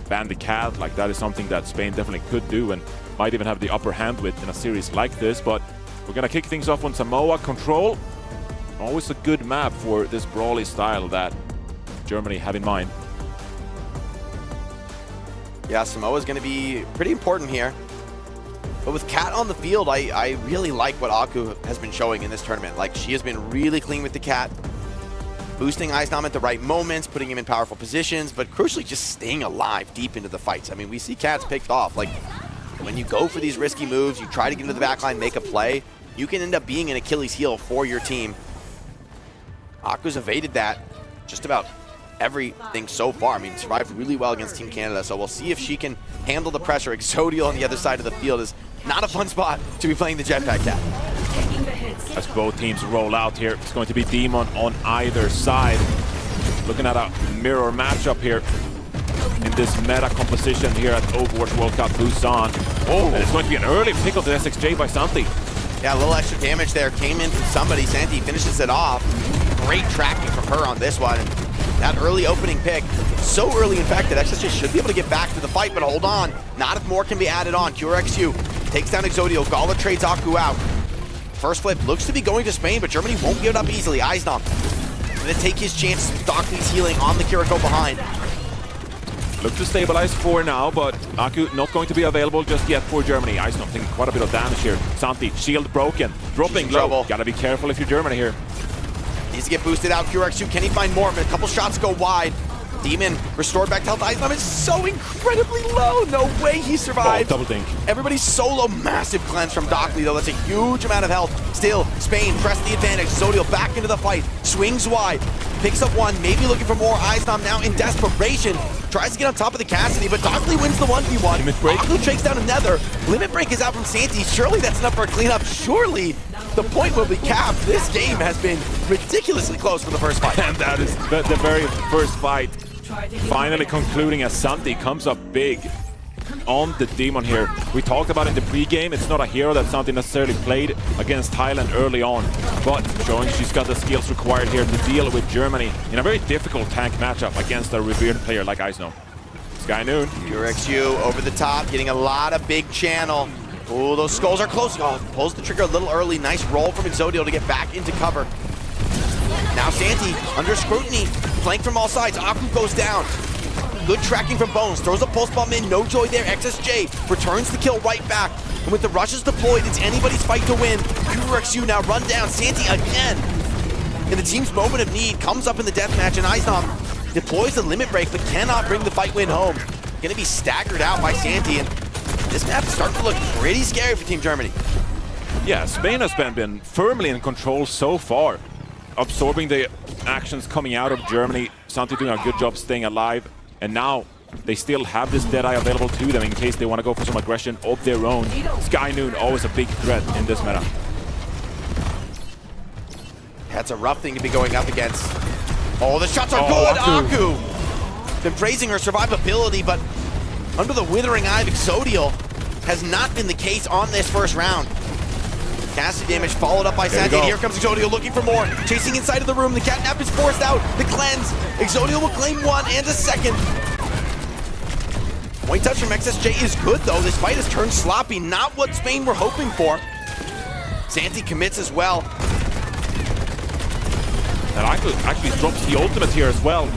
ban the cat, like that is something that Spain definitely could do and might even have the upper hand with in a series like this. But we're going to kick things off on Samoa. Control, always a good map for this brawly style that Germany have in mind. Yeah, Samoa is going to be pretty important here. But with Cat on the field, I really like what Aku has been showing in this tournament. Like, she has been really clean with the Cat, boosting Eisdom at the right moments, putting him in powerful positions, but crucially just staying alive deep into the fights. I mean, we see Cats picked off. Like, when you go for these risky moves, you try to get into the backline, make a play, you can end up being an Achilles heel for your team. Aku's evaded that just about everything so far. I mean, survived really well against Team Canada, so we'll see if she can handle the pressure. Exodial on the other side of the field is not a fun spot to be playing the Jetpack Cat. As both teams roll out here, it's going to be Demon on either side. Looking at a mirror matchup here in in this meta composition here at Overwatch World Cup Busan. Oh, and it's going to be an early pick of the SXJ by Santi. Yeah, a little extra damage there came in from somebody. Santi finishes it off. Great tracking from her on this one. And that early opening pick, so early in fact that XSJ should be able to get back to the fight, but hold on. Not if more can be added on. QRXU takes down Exodio. Gala trades Aku out. First flip looks to be going to Spain, but Germany won't give it up easily. Eisdom gonna take his chances with Dockley's healing on the Kiriko behind. Look to stabilize for now, but Aku not going to be available just yet for Germany. Eisdom taking quite a bit of damage here. Santi, shield broken, dropping low. Trouble. Gotta be careful if you're Germany here. Needs to get boosted out. QRXU, can he find more? But a couple shots go wide. Demon restored back to health. Eisdom is so incredibly low. No way he survived. Oh, double dink. Everybody's solo. Massive cleanse from Dockley, though. That's a huge amount of health. Still, Spain press the advantage. Zodiel back into the fight. Swings wide. Picks up one. Maybe looking for more. Eisdom now in desperation. Tries to get on top of the Cassidy, but Dockley wins the 1v1. Limit break. Aku takes down another. Limit break is out from Santi. Surely that's enough for a cleanup. Surely the point will be capped. This game has been ridiculously close for the first fight. And that is the very first fight. Finally concluding as Santi comes up big on the Demon here. We talked about in the pre-game, it's not a hero that Santi necessarily played against Thailand early on, but showing she's got the skills required here to deal with Germany in a very difficult tank matchup against a revered player like Eisno. Skynoon. QRXU over the top, getting a lot of big channel. Oh, those skulls are close. Oh, pulls the trigger a little early. Nice roll from Exodio to get back into cover. Now Santi under scrutiny, flanked from all sides. Aku goes down. Good tracking from Bones, throws a pulse bomb in, no joy there. XSJ returns the kill right back. And with the rushes deployed, it's anybody's fight to win. QRXU now run down. Santi again. And the team's moment of need comes up in the deathmatch, and Eisdom deploys the limit break, but cannot bring the fight win home. Gonna be staggered out by Santi, and this map is starting to look pretty scary for Team Germany. Yeah, Spain has been firmly in control so far, absorbing the actions coming out of Germany. Santi doing a good job staying alive, and now they still have this Deadeye available to them in case they want to go for some aggression of their own. Skynoon, always a big threat in this meta. That's a rough thing to be going up against. Oh, the shots are good, Aku! Been praising her survivability, but under the withering eye of Exodio has not been the case on this first round. Cassidy damage followed up by Santi. Here comes Exodio looking for more. Chasing inside of the room. The catnap is forced out. The cleanse. Exodio will claim one and a second. Point touch from XSJ is good, though. This fight has turned sloppy. Not what Spain were hoping for. Santi commits as well. And actually drops the ultimate here as well,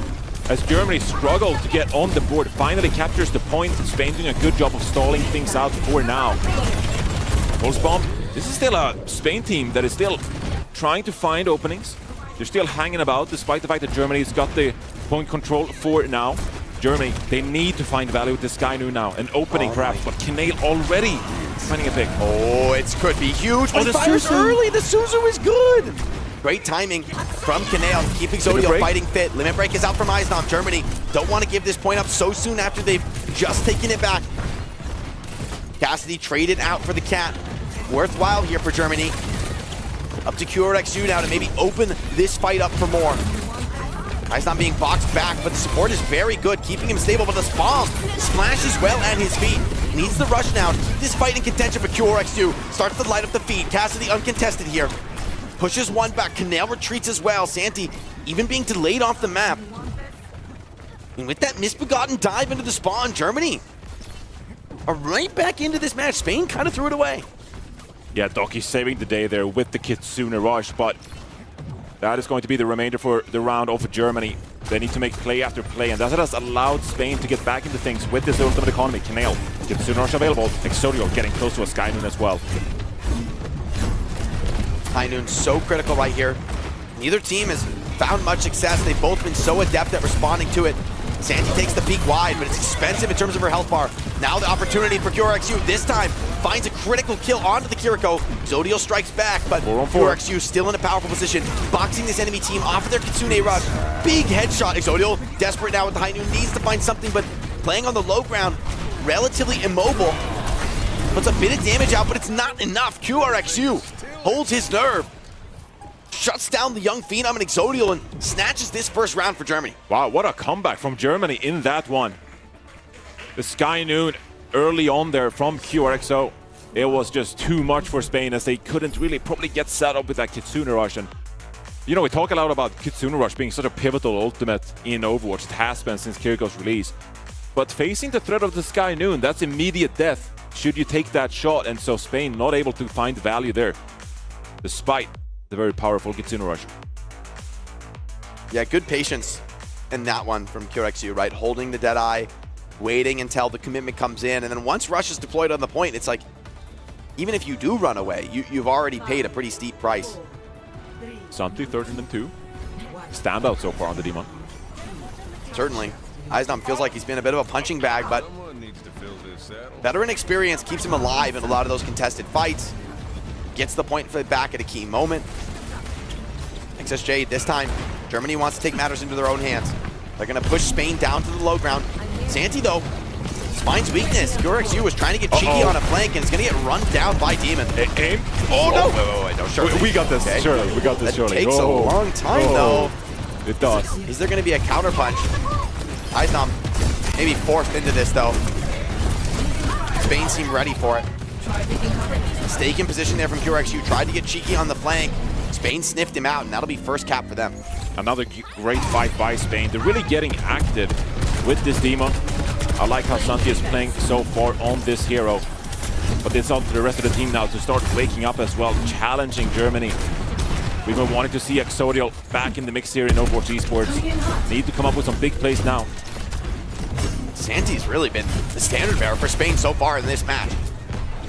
as Germany struggled to get on the board. Finally captures the point. Spain doing a good job of stalling things out for now. Pulse bomb. This is still a Spain team that is still trying to find openings. They're still hanging about, despite the fact that Germany's got the point control for now. Germany, they need to find value with this Skynoon now. An opening perhaps, but Kinale already finding a pick. Oh, it could be huge, but he fires early. The Suzu is good. Great timing from Kinale, keeping Exodio fighting fit. Limit break is out from Eisdom. Germany don't want to give this point up so soon after they've just taken it back. Cassidy traded out for the cat. Worthwhile here for Germany. Up to QRXU now to maybe open this fight up for more. Eisdom being boxed back, but the support is very good, keeping him stable, but the bomb splashes well at his feet. Needs the rush now to keep this fight in contention for QRXU. Starts to light up the feed. Cassidy uncontested here. Pushes one back. Kinale retreats as well. Santi even being delayed off the map. And with that misbegotten dive into the spawn, Germany are right back into this match. Spain kind of threw it away. Yeah, Doki saving the day there with the Kitsune rush, but that is going to be the remainder for the round of Germany. They need to make play after play, and that has allowed Spain to get back into things with this ultimate economy. Kinale, Kitsune rush available. Exodio getting close to a Skynoon as well. Skynoon so critical right here. Neither team has found much success. They've both been so adept at responding to it. Santi takes the peak wide, but it's expensive in terms of her health bar. Now the opportunity for QRXU. This time finds a critical kill onto the Kiriko. Zodiel strikes back, but QRXU still in a powerful position, boxing this enemy team off of their Kitsune rush. Big headshot. Zodiel desperate now with the high noon, needs to find something, but playing on the low ground, relatively immobile. Puts a bit of damage out, but it's not enough. QRXU holds his nerve. Shuts down the young Phenom and Exodio and snatches this first round for Germany. Wow, what a comeback from Germany in that one. The Sky Noon early on there from QRXO, it was just too much for Spain as they couldn't really probably get set up with that Kitsune Rush. And you know, we talk a lot about Kitsune Rush being such a pivotal ultimate in Overwatch. It has been since Kiriko's release. But facing the threat of the Sky Noon, that's immediate death should you take that shot, and so Spain not able to find value there, despite the very powerful Kitsune Rush. Yeah, good patience in that one from QRXU, right? Holding the Deadeye, waiting until the commitment comes in, and then once Rush is deployed on the point, it's like, even if you do run away, you've already paid a pretty steep price. Santi, 13-2. Standout so far on the Demon. Certainly. Eisdom feels like he's been a bit of a punching bag, but veteran experience keeps him alive in a lot of those contested fights. Gets the point back at a key moment. XSJ this time, Germany wants to take matters into their own hands. They're going to push Spain down to the low ground. Santi, though, Spine's weakness. QRXU was trying to get cheeky on a flank, and it's going to get run down by Demon. Aim. Oh, no. Wait, no, surely. We got this, okay. Surely. We got this, surely. That takes a long time, though. It does. Is there going to be a counter punch? Eisdom maybe forced into this, though. Spain seemed ready for it. Stake in position there from QRXU. Tried to get cheeky on the flank. Spain sniffed him out, and that'll be first cap for them. Another great fight by Spain. They're really getting active with this Demon. I like how Santi is playing so far on this hero. But it's up to the rest of the team now to start waking up as well, challenging Germany. We've been wanting to see Exodial back in the mix here in Overwatch Esports. Need to come up with some big plays now. Santi's really been the standard bearer for Spain so far in this match.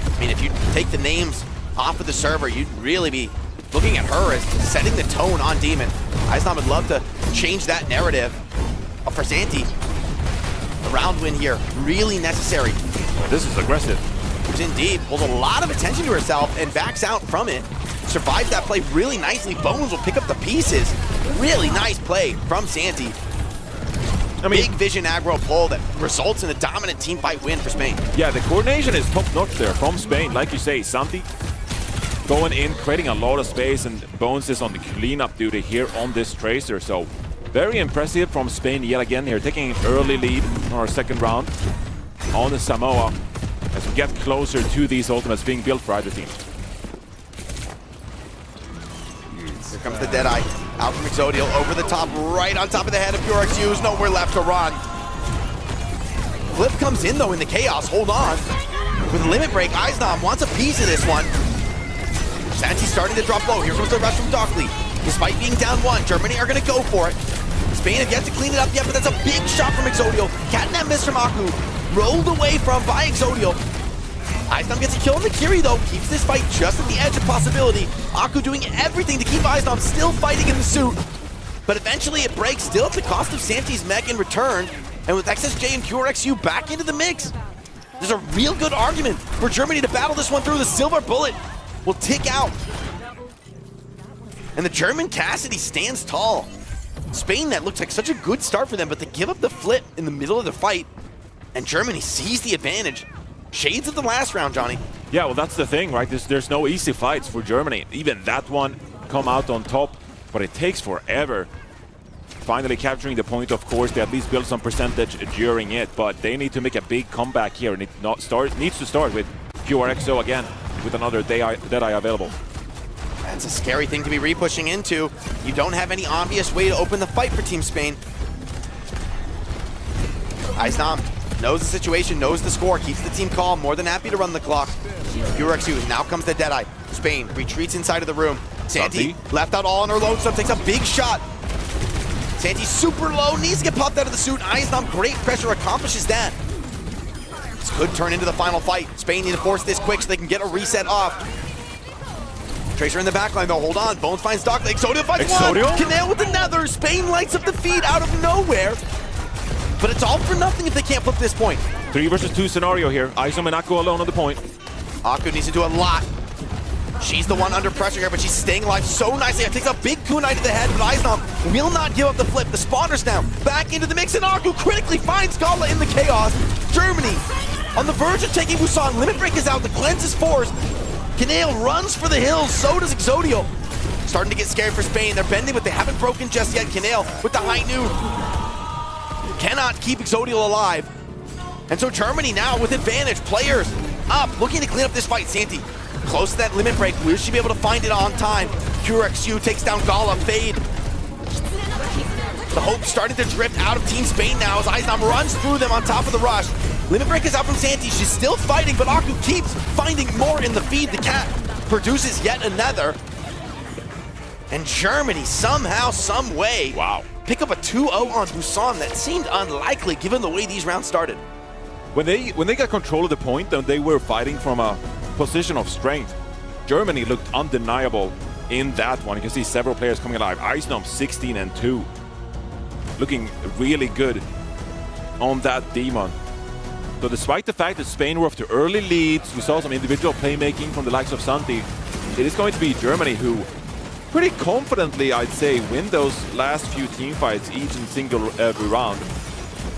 I mean, if you take the names off of the server, you'd really be looking at her as setting the tone on Demon. Eisdom would love to change that narrative. But for Santi, the round win here, really necessary. Oh, this is aggressive. Which indeed pulls a lot of attention to herself and backs out from it. Survives that play really nicely. Bones will pick up the pieces. Really nice play from Santi. Big vision aggro pull that results in a dominant team fight win for Spain. Yeah, the coordination is top-notch there from Spain. Like you say, Santi going in, creating a lot of space, and Bones is on the cleanup duty here on this Tracer. So very impressive from Spain yet again here, taking an early lead on our second round on the Samoa as we get closer to these ultimates being built for either team. Here comes the Deadeye. Out from Exodial, over the top, right on top of the head of QRXU. There's nowhere left to run. Flip comes in, though, in the chaos. Hold on. With a limit break, Eisdom wants a piece of this one. Santi starting to drop low. Here comes the rush from Dockley. Despite being down one, Germany are going to go for it. Spain have yet to clean it up yet, but that's a big shot from Exodial. Catnap miss from Aku. Rolled away from by Exodial. Eisdom gets a kill on the Kiri, though. Keeps this fight just at the edge of possibility. Aku doing everything to keep Eisdom still fighting in the suit. But eventually it breaks, still at the cost of Santi's mech in return. And with XSJ and QRXU back into the mix, there's a real good argument for Germany to battle this one through. The silver bullet will tick out. And the German Cassidy stands tall. Spain, that looks like such a good start for them, but they give up the flip in the middle of the fight. And Germany sees the advantage. Shades of the last round, Johnny. Yeah, well, that's the thing, right? There's no easy fights for Germany. Even that one come out on top, but it takes forever. Finally capturing the point, of course, they at least build some percentage during it, but they need to make a big comeback here, and it needs to start with QRXO again, with another Deadeye available. That's a scary thing to be re-pushing into. You don't have any obvious way to open the fight for Team Spain. Eisdom knows the situation, knows the score, keeps the team calm, more than happy to run the clock. QRXU, now comes the Deadeye. Spain retreats inside of the room. Santi left out all on her load, so takes a big shot. Santi super low, needs to get popped out of the suit. Eisdom, great pressure, accomplishes that. This could turn into the final fight. Spain need to force this quick so they can get a reset off. Tracer in the backline though, hold on. Bones finds Doc. Exodial fights one. Canale with another. Spain lights up the feed out of nowhere. But it's all for nothing if they can't flip this point. 3 versus 2 scenario here. Eisdom and Aku alone on the point. Aku needs to do a lot. She's the one under pressure here, but she's staying alive so nicely. It takes a big kunai to the head, but Eisdom will not give up the flip. The spawners now back into the mix, and Aku critically finds Kala in the chaos. Germany on the verge of taking Busan. Limit break is out. The cleanse is forced. Canale runs for the hills. So does Exodial. Starting to get scared for Spain. They're bending, but they haven't broken just yet. Canale with the high noon cannot keep Exodial alive. And so Germany now with advantage. Players up, looking to clean up this fight. Santi close to that limit break. Will she be able to find it on time? QRXU takes down Gala. Fade. The hope starting to drift out of Team Spain now as Eisnam runs through them on top of the rush. Limit break is out from Santi. She's still fighting, but Aku keeps finding more in the feed. The cat produces yet another. And Germany somehow, some way, pick up a 2-0 on Busan. That seemed unlikely given the way these rounds started. When they got control of the point and they were fighting from a position of strength, Germany looked undeniable in that one. You can see several players coming alive. Eisnam 16-2. Looking really good on that Demon. So despite the fact that Spain were off to early leads, we saw some individual playmaking from the likes of Santi. It is going to be Germany who pretty confidently, I'd say, win those last few team fights, each in single every round.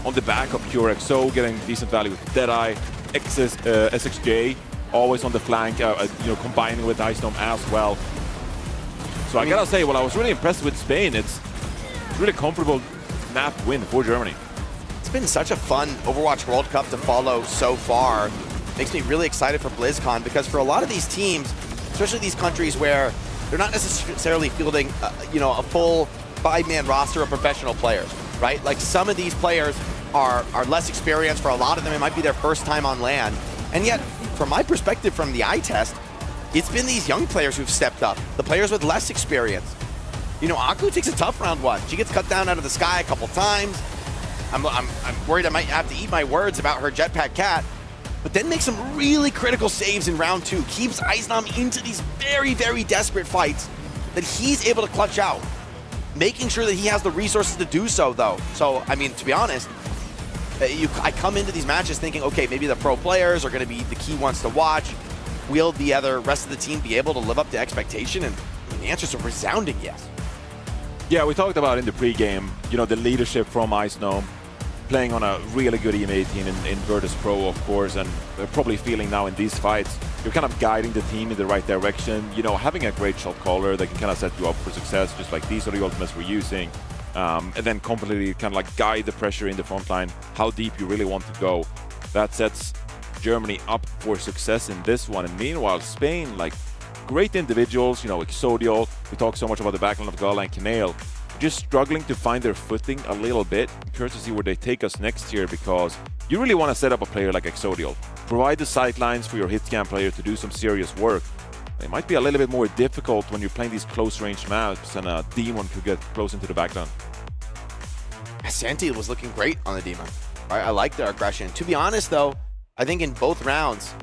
On the back of QRXO, getting decent value with Deadeye, SXJ, always on the flank, combining with Eisnam as well. So I gotta say, I was really impressed with Spain. It's really comfortable map win for Germany. It's been such a fun Overwatch World Cup to follow so far. Makes me really excited for BlizzCon because for a lot of these teams, especially these countries where they're not necessarily fielding, a full 5-man roster of professional players, right? Like some of these players are less experienced. For a lot of them, it might be their first time on LAN. And yet, from my perspective from the eye test, it's been these young players who've stepped up, the players with less experience. Aku takes a tough round one. She gets cut down out of the sky a couple times. I'm worried I might have to eat my words about her jetpack cat, but then makes some really critical saves in round 2. Keeps Eisnam into these very, very desperate fights that he's able to clutch out. Making sure that he has the resources to do so, though. So, I mean, to be honest, I come into these matches thinking, okay, maybe the pro players are going to be the key ones to watch. Will the rest of the team be able to live up to expectation? And the answer is a resounding yes. Yeah, we talked about in the pregame, the leadership from Eisnam, playing on a really good EMA team in Virtus.pro, of course, and they're probably feeling now in these fights, you're kind of guiding the team in the right direction. Having a great shot caller that can kind of set you up for success, just like these are the ultimates we're using. And then completely kind of like guide the pressure in the front line, how deep you really want to go. That sets Germany up for success in this one. And meanwhile, Spain, great individuals, Exodial, we talk so much about the backline of Gala and Kinale, just struggling to find their footing a little bit. I'm curious to see where they take us next year, because you really want to set up a player like Exodial. Provide the sightlines for your hit scan player to do some serious work. It might be a little bit more difficult when you're playing these close-range maps and a Demon could get close into the background. Santi was looking great on the Demon. I like their aggression. To be honest, though, I think in both rounds,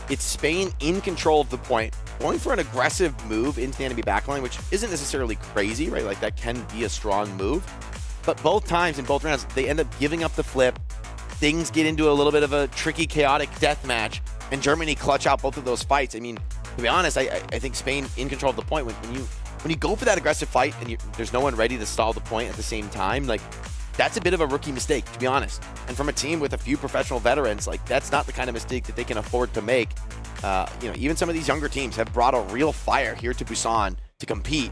it's Spain in control of the point, going for an aggressive move into the enemy backline, which isn't necessarily crazy, right? Like, that can be a strong move. But both times in both rounds, they end up giving up the flip. Things get into a little bit of a tricky, chaotic death match, and Germany clutch out both of those fights. I mean, to be honest, I think Spain in control of the point. When you go for that aggressive fight and there's no one ready to stall the point at the same time, that's a bit of a rookie mistake, to be honest. And from a team with a few professional veterans, that's not the kind of mistake that they can afford to make. Even some of these younger teams have brought a real fire here to Busan to compete.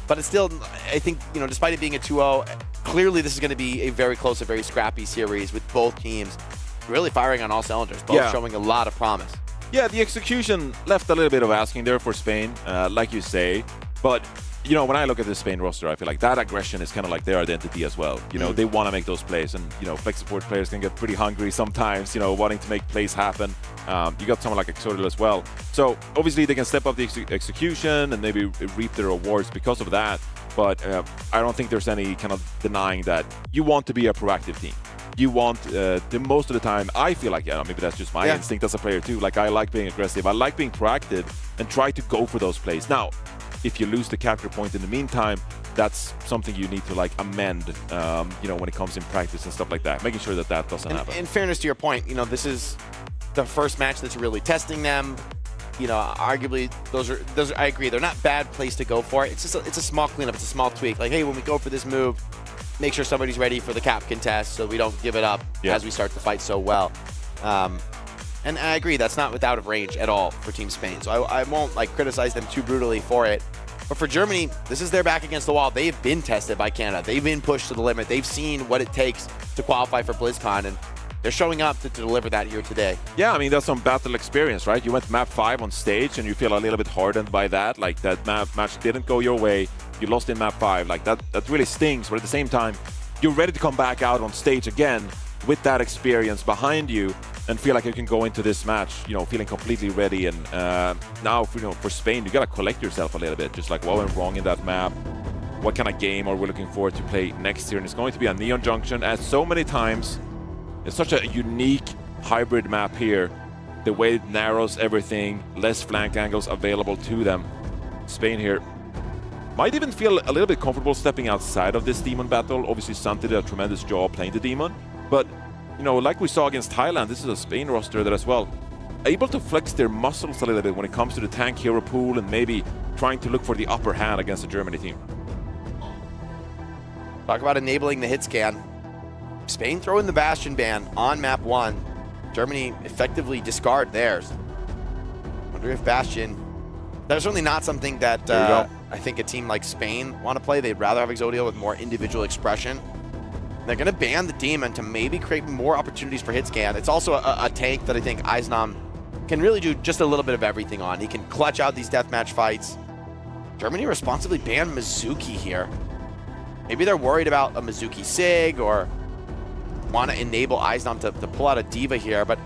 But it's still, I think, despite it being a 2-0, clearly this is going to be a very close, a very scrappy series with both teams really firing on all cylinders, both showing a lot of promise. Yeah, the execution left a little bit of asking there for Spain, like you say. But, when I look at the Spain roster, I feel like that aggression is kind of like their identity as well. They want to make those plays, and, flex support players can get pretty hungry sometimes, wanting to make plays happen. You got someone like Exodial as well. So, obviously, they can step up the execution and maybe reap the rewards because of that. But I don't think there's any kind of denying that you want to be a proactive team. You want, the most of the time, I feel like, maybe that's just my instinct as a player too. I like being aggressive. I like being proactive and try to go for those plays. Now, if you lose the capture point in the meantime, that's something you need to amend, when it comes in practice and stuff like that, making sure that doesn't happen. In fairness to your point, this is the first match that's really testing them. Arguably, those are I agree, they're not bad place to go for it. It's a small cleanup, it's a small tweak. Hey, when we go for this move, make sure somebody's ready for the cap contest so we don't give it up as we start to fight so well. And I agree, that's not without of range at all for Team Spain. So I won't criticize them too brutally for it. But for Germany, this is their back against the wall. They've been tested by Canada. They've been pushed to the limit. They've seen what it takes to qualify for BlizzCon. And they're showing up to deliver that here today. Yeah, I mean, that's some battle experience, right? You went map 5 on stage and you feel a little bit hardened by that. Like, that match didn't go your way. You lost in map 5. Like, that really stings. But at the same time, you're ready to come back out on stage again with that experience behind you and feel like you can go into this match, you know, feeling completely ready. And now, for Spain, you got to collect yourself a little bit. Just like, what went wrong in that map? What kind of game are we looking forward to play next year? And it's going to be a Neon Junction, as so many times. It's such a unique hybrid map here. The way it narrows everything, less flank angles available to them. Spain here might even feel a little bit comfortable stepping outside of this Demon battle. Obviously, Santi did a tremendous job playing the Demon. But, you know, like we saw against Thailand, this is a Spain roster that as well able to flex their muscles a little bit when it comes to the tank hero pool and maybe trying to look for the upper hand against the Germany team. Talk about enabling the hit scan. Spain throwing the Bastion ban on map 1. Germany effectively discard theirs. Wonder if Bastion... That's certainly not something that I think a team like Spain want to play. They'd rather have Exodio with more individual expression. They're going to ban the Demon to maybe create more opportunities for hit scan. It's also a tank that I think Eisnam can really do just a little bit of everything on. He can clutch out these deathmatch fights. Germany responsibly banned Mizuki here. Maybe they're worried about a Mizuki Sig or want to enable Eisnam to pull out a Diva here, but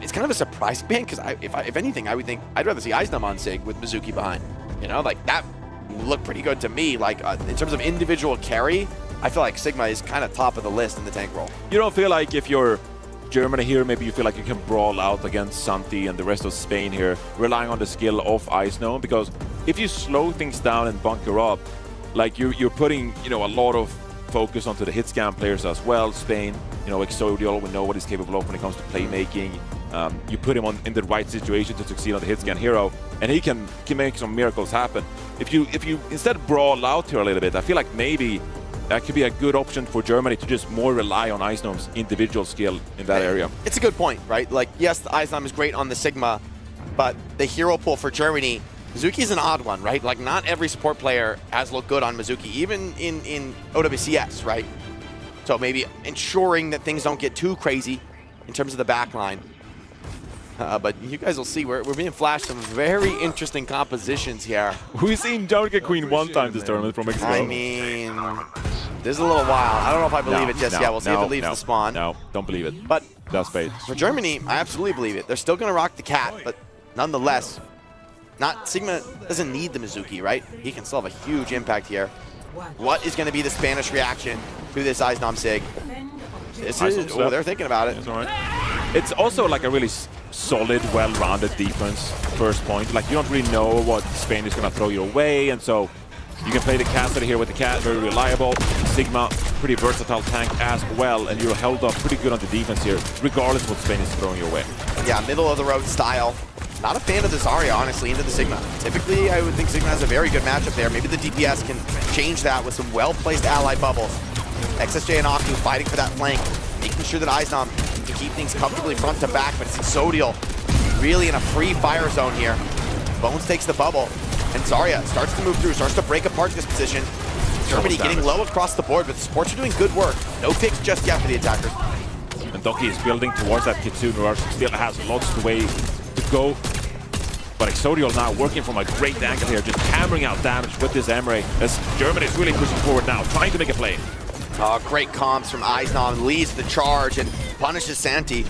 it's kind of a surprise ban because if anything, I would think I'd rather see Eisnam on Sig with Mizuki behind. You know, like that would look pretty good to me. Like in terms of individual carry, I feel like Sigma is kind of top of the list in the tank role. You don't feel like if you're Germany here, maybe you feel like you can brawl out against Santi and the rest of Spain here, relying on the skill of Eisnam, because if you slow things down and bunker up, like you're putting, you know, a lot of focus onto the hit scan players as well. Spain, you know, Exodial, we know what he's capable of when it comes to playmaking. You put him in the right situation to succeed on the hit scan hero, and he can make some miracles happen. If you instead brawl out here a little bit, I feel like maybe that could be a good option for Germany to just more rely on Eisnom's individual skill in that area. It's a good point, right? Like, yes, the Eisnom is great on the Sigma, but the hero pool for Germany, Mizuki's an odd one, right? Like, not every support player has looked good on Mizuki, even in OWCS, right? So maybe ensuring that things don't get too crazy in terms of the backline. But you guys will see, we're being flashed some very interesting compositions here. We've seen Junker Queen one time this tournament from Expo. I mean, this is a little wild. I don't know if I believe it just yet. We'll see if it leaves the spawn. No, don't believe it. But that's bait. For Germany, I absolutely believe it. They're still going to rock the cat, but nonetheless, Sigma doesn't need the Mizuki, right? He can still have a huge impact here. What is going to be the Spanish reaction to this Eisnom Sig? This is, they're thinking about it. That's all right. It's also like a really solid, well-rounded defense first point. Like, you don't really know what Spain is going to throw your way, and so you can play the caster here with the cat, very reliable. Sigma, pretty versatile tank as well, and you're held up pretty good on the defense here, regardless of what Spain is throwing your way. Yeah, middle-of-the-road style. Not a fan of the Zarya, honestly, into the Sigma. Typically, I would think Sigma has a very good matchup there. Maybe the DPS can change that with some well-placed ally bubbles. XSJ and Aku fighting for that flank, making sure that Eisnom can keep things comfortably front to back, but it's Exodial really in a free fire zone here. Bones takes the bubble, and Zarya starts to move through, starts to break apart this position. Germany getting low across the board, but the supports are doing good work. No picks just yet for the attackers. And Doki is building towards that Kitsune Rush, still has lots of way to go. But Exodial now working from a great angle here, just hammering out damage with this Emre, as Germany is really pushing forward now, trying to make a play. Great comps from Eisnom, leads the charge and punishes Santi.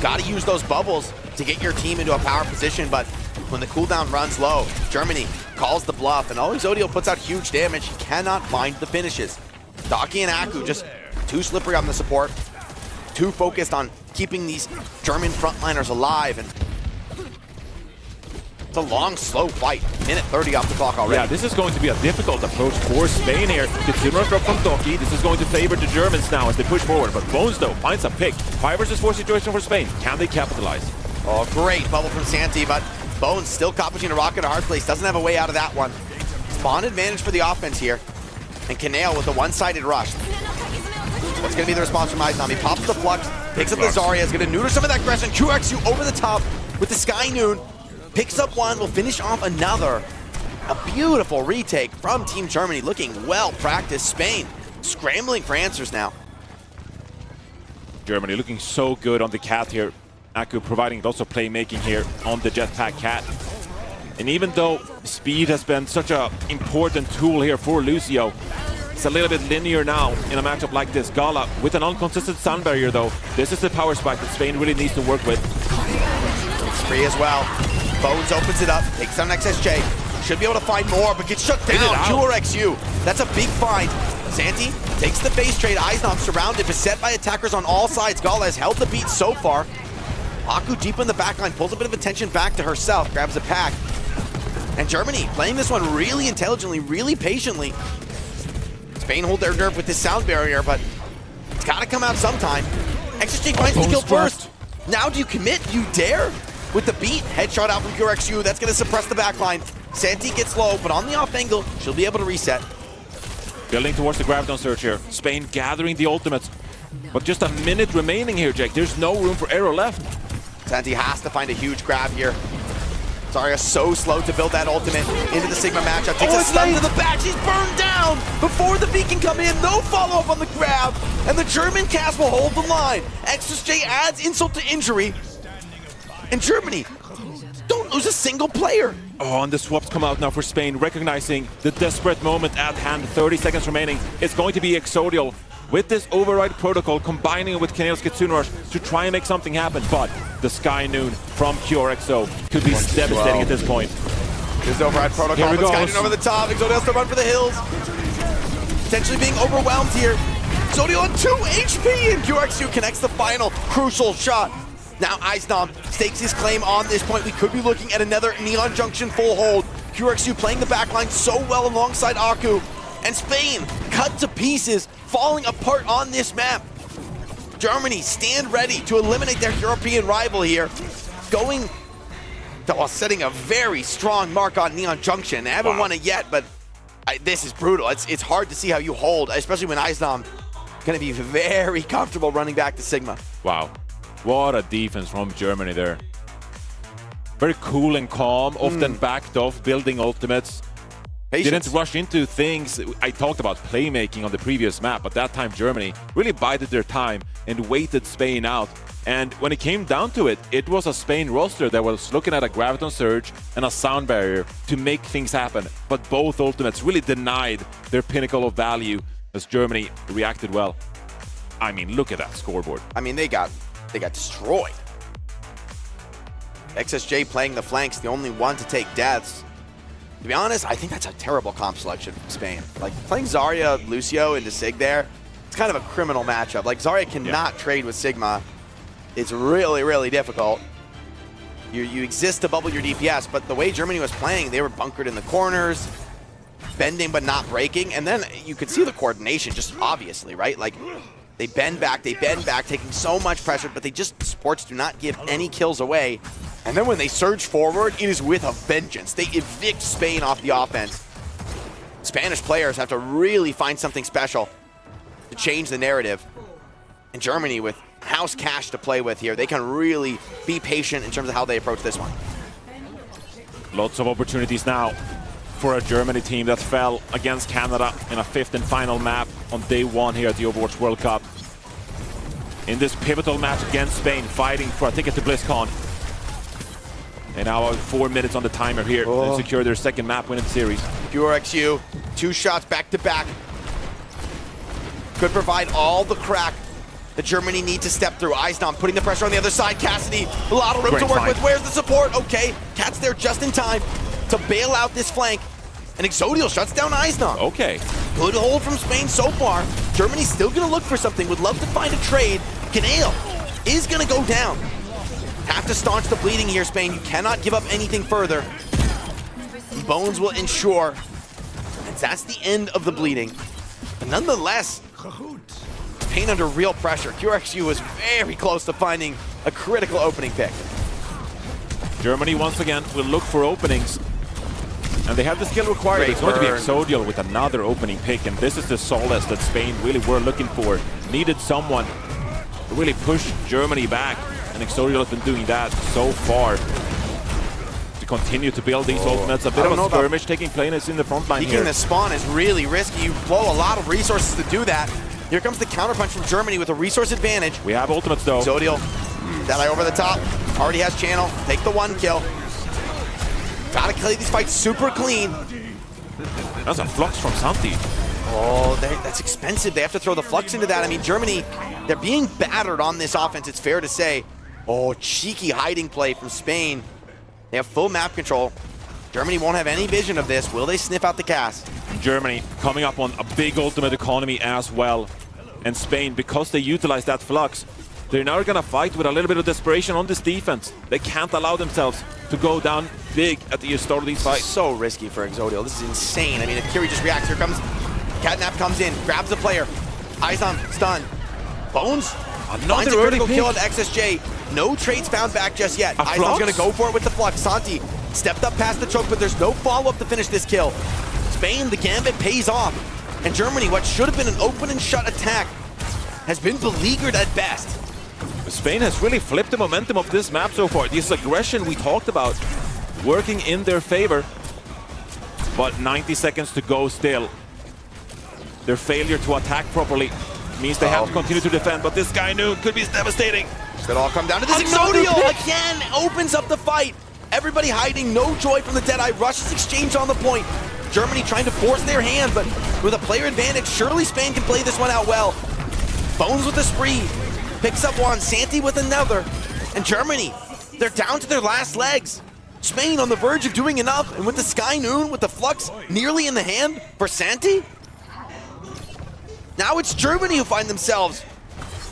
Got to use those bubbles to get your team into a power position, but when the cooldown runs low, Germany calls the bluff, and Exodial puts out huge damage. He cannot find the finishes. Doki and Aku just too slippery on the support, too focused on keeping these German frontliners alive, and it's a long, slow fight. Minute 30 off the clock already. Yeah, this is going to be a difficult approach for Spain here. Kitsune Rush drop from Doki. This is going to favor the Germans now as they push forward. But Bones, though, finds a pick. 5 versus 4 situation for Spain. Can they capitalize? Oh, great bubble from Santi, but Bones still caught between a rock and a hard place. Doesn't have a way out of that one. Spawn advantage for the offense here. And Kaneo with the one-sided rush. What's going to be the response from Eisnom? He pops the Flux, picks up the Zarya, is going to neuter some of that aggression. QXU over the top with the Sky Noon. Picks up one, will finish off another. A beautiful retake from Team Germany, looking well practiced. Spain scrambling for answers now. Germany looking so good on the cat here. Aku providing lots of playmaking here on the jetpack cat. And even though speed has been such an important tool here for Lucio, it's a little bit linear now in a matchup like this. Gala with an inconsistent sound barrier though. This is the power spike that Spain really needs to work with. Spree as well. Bones opens it up, takes down XSJ. Should be able to find more, but gets shut down. QRXU, that's a big find. Santi takes the base trade. Eisnov surrounded, beset by attackers on all sides. Gala has held the beat so far. Aku deep in the backline, pulls a bit of attention back to herself, grabs a pack. And Germany playing this one really intelligently, really patiently. Spain hold their nerve with this sound barrier, but it's gotta come out sometime. XSJ finds the kill first. Now do you commit? Do you dare? With the beat, headshot out from QRXU, that's gonna suppress the backline. Santi gets low, but on the off angle, she'll be able to reset. Building towards the Graviton surge here. Spain gathering the ultimates. But just a minute remaining here, Jake. There's no room for arrow left. Santi has to find a huge grab here. Zarya so slow to build that ultimate into the Sigma matchup. Takes a stun to the back. She's burned down before the beat can come in. No follow-up on the grab. And the German cast will hold the line. XSJ adds insult to injury. And Germany don't lose a single player. Oh, and the swaps come out now for Spain, recognizing the desperate moment at hand. 30 seconds remaining. It's going to be Exodial with this override protocol, combining it with Kaneo's Kitsune Rush to try and make something happen. But the Sky Noon from QRXO could be devastating at this point. This override protocol, but Sky Noon over the top. Exodial has to run for the hills. Potentially being overwhelmed here. Exodial on 2 HP, and QRXO connects the final crucial shot. Now Eisnom stakes his claim on this point. We could be looking at another Neon Junction full hold. QRXO playing the backline so well alongside Aku. And Spain cut to pieces, falling apart on this map. Germany stand ready to eliminate their European rival here. Going, well, setting a very strong mark on Neon Junction. They haven't won it yet, but this is brutal. It's hard to see how you hold, especially when Eisnom going to be very comfortable running back to Sigma. Wow. What a defense from Germany there. Very cool and calm, often backed off, building ultimates. Patience. Didn't rush into things. I talked about playmaking on the previous map, but that time Germany really bided their time and waited Spain out. And when it came down to it, it was a Spain roster that was looking at a Graviton Surge and a sound barrier to make things happen. But both ultimates really denied their pinnacle of value as Germany reacted well. I mean, look at that scoreboard. I mean, they got destroyed. XSJ playing the flanks, the only one to take deaths. To be honest, I think that's a terrible comp selection from Spain. Like, playing Zarya, Lucio into Sig there, it's kind of a criminal matchup. Like, Zarya cannot trade with Sigma. It's really, really difficult. You exist to bubble your DPS, but the way Germany was playing, they were bunkered in the corners, bending but not breaking, and then you could see the coordination just obviously, right? Like, they bend back, taking so much pressure, but sports do not give any kills away. And then when they surge forward, it is with a vengeance. They evict Spain off the offense. Spanish players have to really find something special to change the narrative. And Germany, with house cash to play with here, they can really be patient in terms of how they approach this one. Lots of opportunities now for a Germany team that fell against Canada in a 5th and final map on day 1 here at the Overwatch World Cup. In this pivotal match against Spain, fighting for a ticket to BlizzCon. And now 4 minutes on the timer here to secure their 2nd map win in the series. QRXU, 2 shots back to back. Could provide all the crack that Germany need to step through. Eisnom putting the pressure on the other side. Cassidy, a lot of room to work with. Where's the support? Okay, Cat's there just in time to bail out this flank. And Exodial shuts down Eisnom. Okay. Good hold from Spain so far. Germany's still gonna look for something. Would love to find a trade. Kaneo is gonna go down. Have to staunch the bleeding here, Spain. You cannot give up anything further. Bones will ensure that that's the end of the bleeding. But nonetheless, Spain under real pressure. QRXU was very close to finding a critical opening pick. Germany once again will look for openings. And they have the skill required. It's going to be Exodial with another opening pick, and this is the solace that Spain really were looking for. Needed someone to really push Germany back, and Exodial has been doing that so far. To continue to build these ultimates. A bit of a skirmish taking place in the front line here. Peeking the spawn is really risky. You blow a lot of resources to do that. Here comes the counterpunch from Germany with a resource advantage. We have ultimates though. Zodiel, Deadeye over the top, already has channel, take the 1 kill. Gotta play these fights super clean. That's a flux from Santi. Oh, that's expensive. They have to throw the flux into that. I mean, Germany, they're being battered on this offense, it's fair to say. Oh, cheeky hiding play from Spain. They have full map control. Germany won't have any vision of this. Will they sniff out the cast? Germany coming up on a big ultimate economy as well. And Spain, because they utilize that flux, they're now going to fight with a little bit of desperation on this defense. They can't allow themselves to go down big at the start of these fights. So risky for Exodio. This is insane. I mean, if Kiri just reacts, here comes Catnap, comes in, grabs the player. Eyes on, stun. Bones finds a critical kill on XSJ. No trades found back just yet. Eison's going to go for it with the flux. Santi stepped up past the choke, but there's no follow-up to finish this kill. Spain, the gambit pays off. And Germany, what should have been an open and shut attack, has been beleaguered at best. Spain has really flipped the momentum of this map so far. This aggression we talked about working in their favor. But 90 seconds to go still. Their failure to attack properly means they have to continue to defend, but this guy Noon could be devastating. It's gonna all come down to this. Exodio again opens up the fight. Everybody hiding, no joy from the Deadeye. Rushes exchange on the point. Germany trying to force their hand, but with a player advantage, surely Spain can play this one out well. Bones with the spree, picks up one, Santi with another, and Germany, they're down to their last legs. Spain on the verge of doing enough, and with the Sky Noon, with the flux nearly in the hand for Santi, now it's Germany who find themselves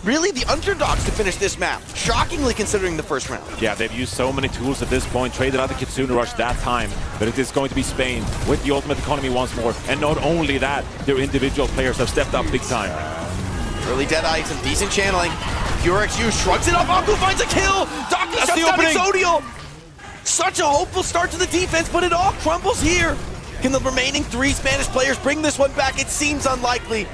really the underdogs to finish this map, shockingly considering the first round. Yeah, they've used so many tools at this point, traded out the Kitsune Rush that time, but it is going to be Spain with the ultimate economy once more. And not only that, their individual players have stepped up big time. Early Deadeye, some decent channeling. PureXU shrugs it off, Aku finds a kill! Doki shuts down Exodio! Such a hopeful start to the defense, but it all crumbles here. Can the remaining 3 Spanish players bring this one back? It seems unlikely.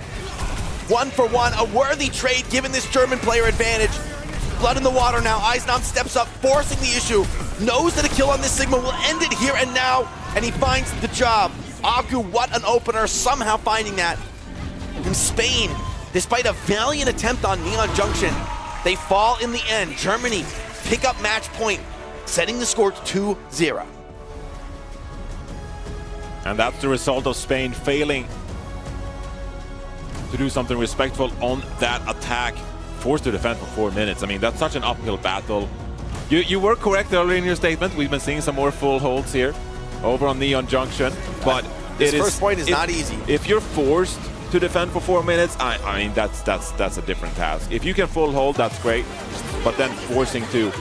1 for 1, a worthy trade given this German player advantage. Blood in the water now, Eisnam steps up, forcing the issue. Knows that a kill on this Sigma will end it here and now, and he finds the job. Aku, what an opener, somehow finding that. In Spain, despite a valiant attempt on Neon Junction, they fall in the end. Germany pick up match point, setting the score to 2-0. And that's the result of Spain failing to do something respectful on that attack. Forced to defend for 4 minutes. I mean, that's such an uphill battle. You were correct earlier in your statement. We've been seeing some more full holds here over on Neon Junction, but this first point is not easy. If you're forced to defend for 4 minutes, I mean, that's a different task. If you can full hold, that's great, but then forcing to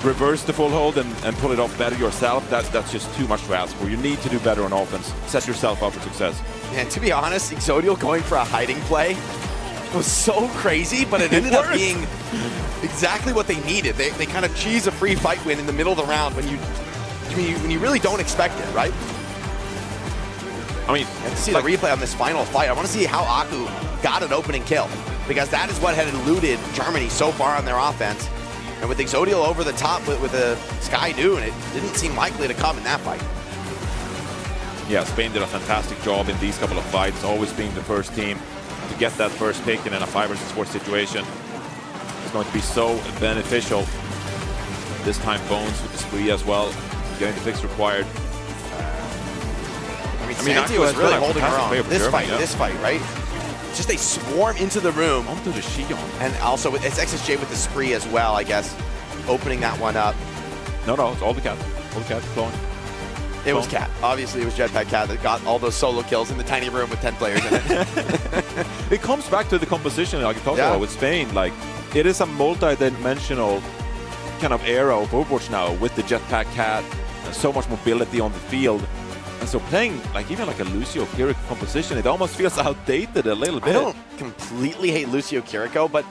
reverse the full hold and pull it off better yourself, that's just too much to ask for. You need to do better on offense. Set yourself up for success. And to be honest, Exodio going for a hiding play was so crazy, but it ended up being exactly what they needed. They kind of cheese a free fight win in the middle of the round when you really don't expect it, right? I mean, you have to see the replay on this final fight. I want to see how Aku got an opening kill, because that is what had eluded Germany so far on their offense. And with Exodio over the top with a Sky Noon, it didn't seem likely to come in that fight. Yeah, Spain did a fantastic job in these couple of fights, always being the first team to get that first pick, and in a 5 versus 4 situation, it's going to be so beneficial. This time Bones with the spree as well, getting the picks required. I mean Santi was really holding her on. This fight, right? Just they swarm into the room. Onto the Shion. And also, it's XSJ with the spree as well, I guess, opening that one up. No, it's all the cat. All the cat flowing. It was Cat. Obviously, it was Jetpack Cat that got all those solo kills in the tiny room with 10 players in it. It comes back to the composition, like you talked about with Spain. Like, it is a multi-dimensional kind of era of Overwatch now with the Jetpack Cat and so much mobility on the field. And so playing even like a Lucio Kiriko composition, it almost feels outdated a little bit. I don't completely hate Lucio Kiriko, but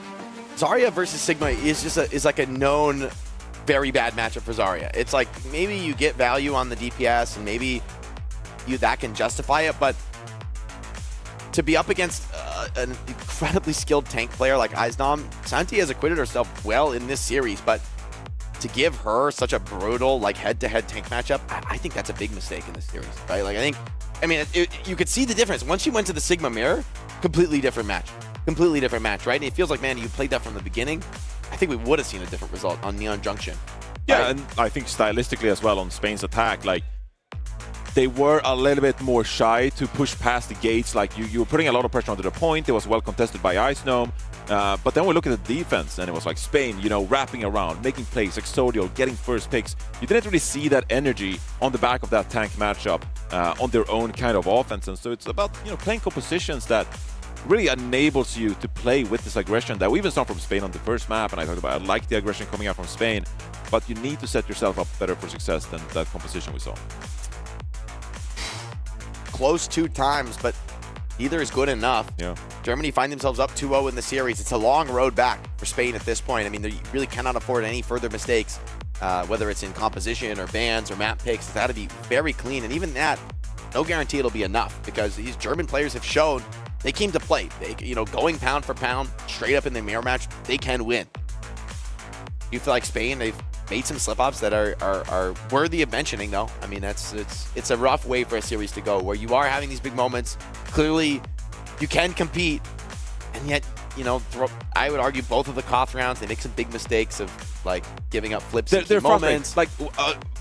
Zarya versus Sigma is like a known very bad matchup for Zarya. It's like maybe you get value on the DPS and maybe that can justify it, but to be up against an incredibly skilled tank player like Eisnam, Santi has acquitted herself well in this series, but to give her such a brutal head-to-head tank matchup, I think that's a big mistake in this series, right? You could see the difference. Once she went to the Sigma mirror, completely different match. completely different match, right? And it feels like, man, you played that from the beginning. I think we would have seen a different result on Neon Junction. Yeah, right? and I think stylistically as well on Spain's attack, like they were a little bit more shy to push past the gates. Like you were putting a lot of pressure onto the point. It was well contested by Ice Gnome. But then we look at the defense, and it was like Spain, you know, wrapping around, making plays, Exodio, getting first picks. You didn't really see that energy on the back of that tank matchup on their own kind of offense. And so it's about, you know, playing compositions that really enables you to play with this aggression that we even saw from Spain on the first map. And I talked about, I like the aggression coming out from Spain, but you need to set yourself up better for success than that composition we saw. Close 2 times, but neither is good enough. Yeah. Germany find themselves up 2-0 in the series. It's a long road back for Spain at this point. I mean, they really cannot afford any further mistakes, whether it's in composition or bans or map picks. It's got to be very clean, and even that, no guarantee it'll be enough, because these German players have shown they came to play. They, you know, going pound for pound, straight up in the mirror match, they can win. You feel like Spain, they've made some slip-ups that are worthy of mentioning, though. I mean, it's a rough way for a series to go, where you are having these big moments. Clearly, you can compete, and yet, you know, I would argue both of the Koth rounds, they make some big mistakes of, like, giving up flips in key moments. Like,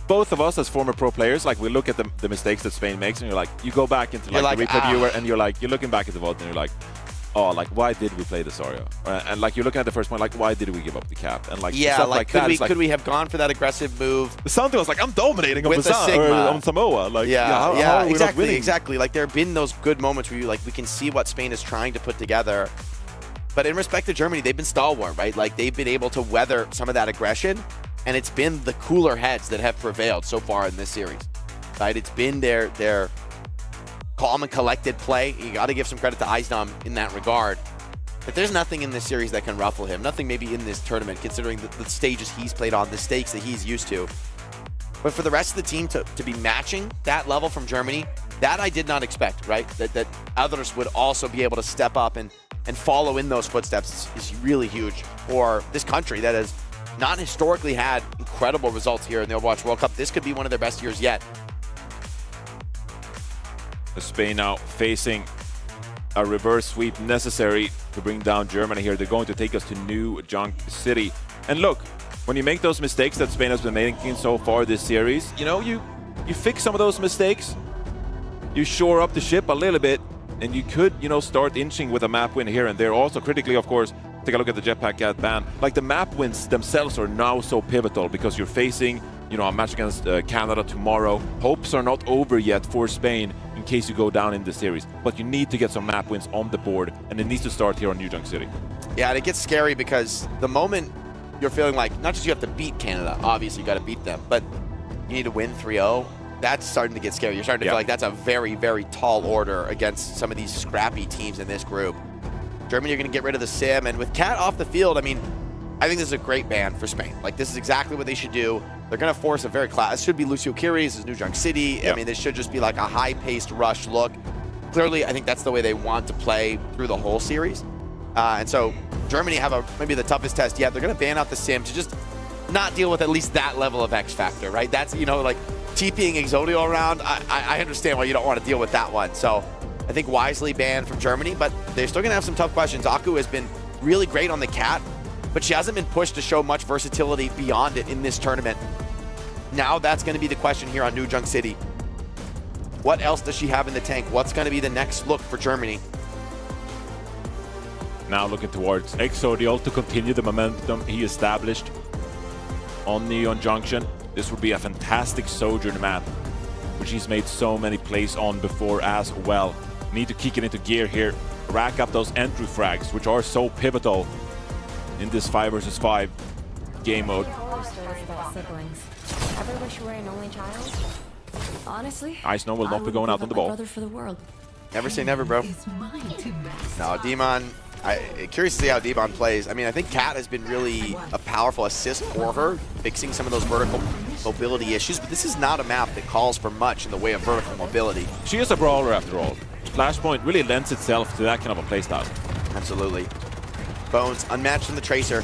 both of us as former pro players, like, we look at the mistakes that Spain makes, and you're like, you go back into, like, the replay viewer, and you're looking back at the vote, and you're like, oh, like, why did we play this Ario? And like, you're looking at the first point, like, why did we give up the cap? And like, yeah, stuff like, could we have gone for that aggressive move? Something was like, I'm dominating with the Sigma on Samoa. Like, how are we not winning? Exactly. Like, there have been those good moments where you, like, we can see what Spain is trying to put together. But in respect to Germany, they've been stalwart, right? Like, they've been able to weather some of that aggression, and it's been the cooler heads that have prevailed so far in this series, right? It's been their calm and collected play. You got to give some credit to Eisdom in that regard. But there's nothing in this series that can ruffle him. Nothing maybe in this tournament, considering the stages he's played on, the stakes that he's used to. But for the rest of the team to be matching that level from Germany, that I did not expect, right? That others would also be able to step up and follow in those footsteps is really huge for this country that has not historically had incredible results here in the Overwatch World Cup. This could be one of their best years yet. Spain now facing a reverse sweep necessary to bring down Germany here. They're going to take us to New Junk City. And look, when you make those mistakes that Spain has been making so far this series, you know, you fix some of those mistakes, you shore up the ship a little bit, and you could, you know, start inching with a map win here and there. Also, critically, of course, take a look at the Jetpack Cat ban. Like, the map wins themselves are now so pivotal, because you're facing, you know, a match against Canada tomorrow. Hopes are not over yet for Spain in case you go down in the series. But you need to get some map wins on the board, and it needs to start here on New Junk City. Yeah, and it gets scary, because the moment you're feeling like, not just you have to beat Canada, obviously you got to beat them, but you need to win 3-0, that's starting to get scary. You're starting to feel like that's a very, very tall order against some of these scrappy teams in this group. Germany are going to get rid of the sim, and with Cat off the field, I mean, I think this is a great ban for Spain. Like, this is exactly what they should do. They're going to force a very class. This should be Lucio Kiri. This is New Junk City. I mean, this should just be like a high-paced rush look. Clearly, I think that's the way they want to play through the whole series. And so Germany have maybe the toughest test yet. They're going to ban out the sim to just not deal with at least that level of X factor, right? That's, you know, like TPing Exodio around. I understand why you don't want to deal with that one. So I think wisely banned from Germany, but they're still going to have some tough questions. Aku has been really great on the Cat, but she hasn't been pushed to show much versatility beyond it in this tournament. Now that's going to be the question here on New Junk City. What else does she have in the tank? What's going to be the next look for Germany? Now looking towards Exodio to continue the momentum he established on Neon Junction. This would be a fantastic Sojourn map, which he's made so many plays on before as well. Need to kick it into gear here, rack up those entry frags, which are so pivotal in this 5 versus 5 game mode. Ever wish you were an only child? Honestly, Ice Gnome will not be going out on the ball. For the world. Never say never, bro. No, Demon, curious to see how Demon plays. I mean, I think Cat has been really a powerful assist for her, fixing some of those vertical mobility issues, but this is not a map that calls for much in the way of vertical mobility. She is a brawler after all. Flashpoint really lends itself to that kind of a playstyle. Absolutely. Bones unmatched in the Tracer.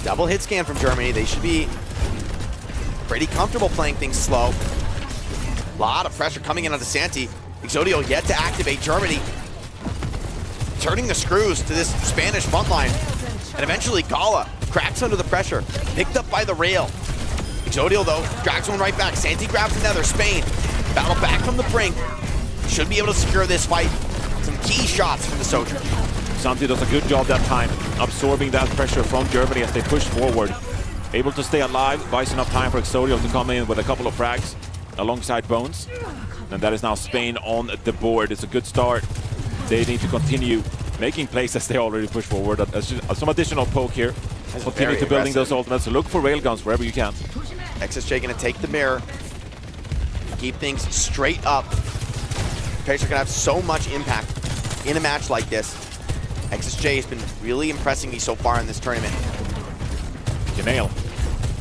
Double hit scan from Germany. They should be pretty comfortable playing things slow. A lot of pressure coming in onto Santi. Exodio yet to activate. Germany turning the screws to this Spanish front line. And eventually Gala cracks under the pressure, picked up by the rail. Exodio though, drags one right back. Santi grabs another. Spain, battle back from the brink. Should be able to secure this fight. Some key shots from the Sojourn. Santi does a good job that time, absorbing that pressure from Germany as they push forward. Able to stay alive, buys enough time for Exodio to come in with a couple of frags alongside Bones. And that is now Spain on the board. It's a good start. They need to continue making plays as they already push forward. Some additional poke here. Continue to building those ultimates. Look for railguns wherever you can. XSJ gonna take the mirror. Keep things straight up. Players are gonna have so much impact in a match like this. XSJ has been really impressing me so far in this tournament. Ganail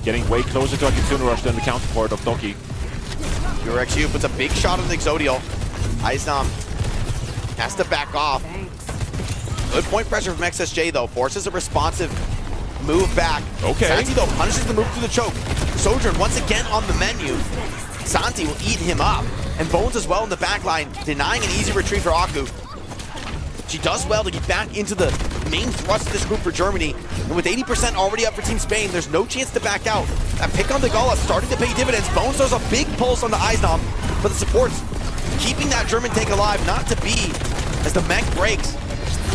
getting way closer to a Kitsune Rush than the counterpart of Doki. URXU puts a big shot on the Exodio. Eisnam has to back off. Good point pressure from XSJ though. Forces a responsive move back. Okay. Santi though punishes the move through the choke. Sojourn once again on the menu. Santi will eat him up. And Bones as well in the back line, denying an easy retreat for Aku. She does well to get back into the main thrust of this group for Germany. And with 80% already up for Team Spain, there's no chance to back out. That pick on the Gala starting to pay dividends. Bones throws a big pulse on the Eisnam, but the supports keeping that German tank alive, not to be, as the mech breaks.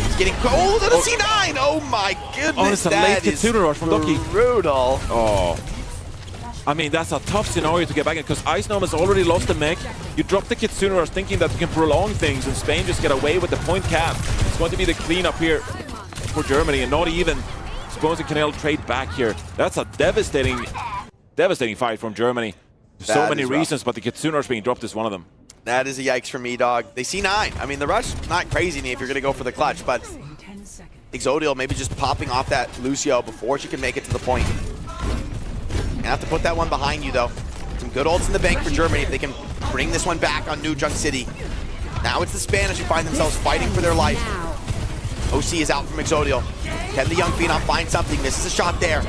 He's getting gold at a C9! Oh my goodness, Oh, it's a late Kitsune Rush from Doki. Brutal. Oh. I mean, that's a tough scenario to get back in, because Eisnam has already lost the mech. You drop the Kitsune Rush thinking that you can prolong things, and Spain just get away with the point cap. It's going to be the cleanup here for Germany, and not even Spones and Canel trade back here. That's a devastating fight from Germany. So many reasons, but the Kitsune Rush being dropped is one of them. That is a yikes for me, dog. They C9. I mean, the rush, not crazy to me if you're going to go for the clutch, but Exodio maybe just popping off that Lucio before she can make it to the point. Gonna have to put that one behind you, though. Some good ults in the bank for Germany if they can bring this one back on New Junk City. Now it's the Spanish who find themselves fighting for their life. OC is out from Exodio. Can the young Phenom find something? Misses a shot there.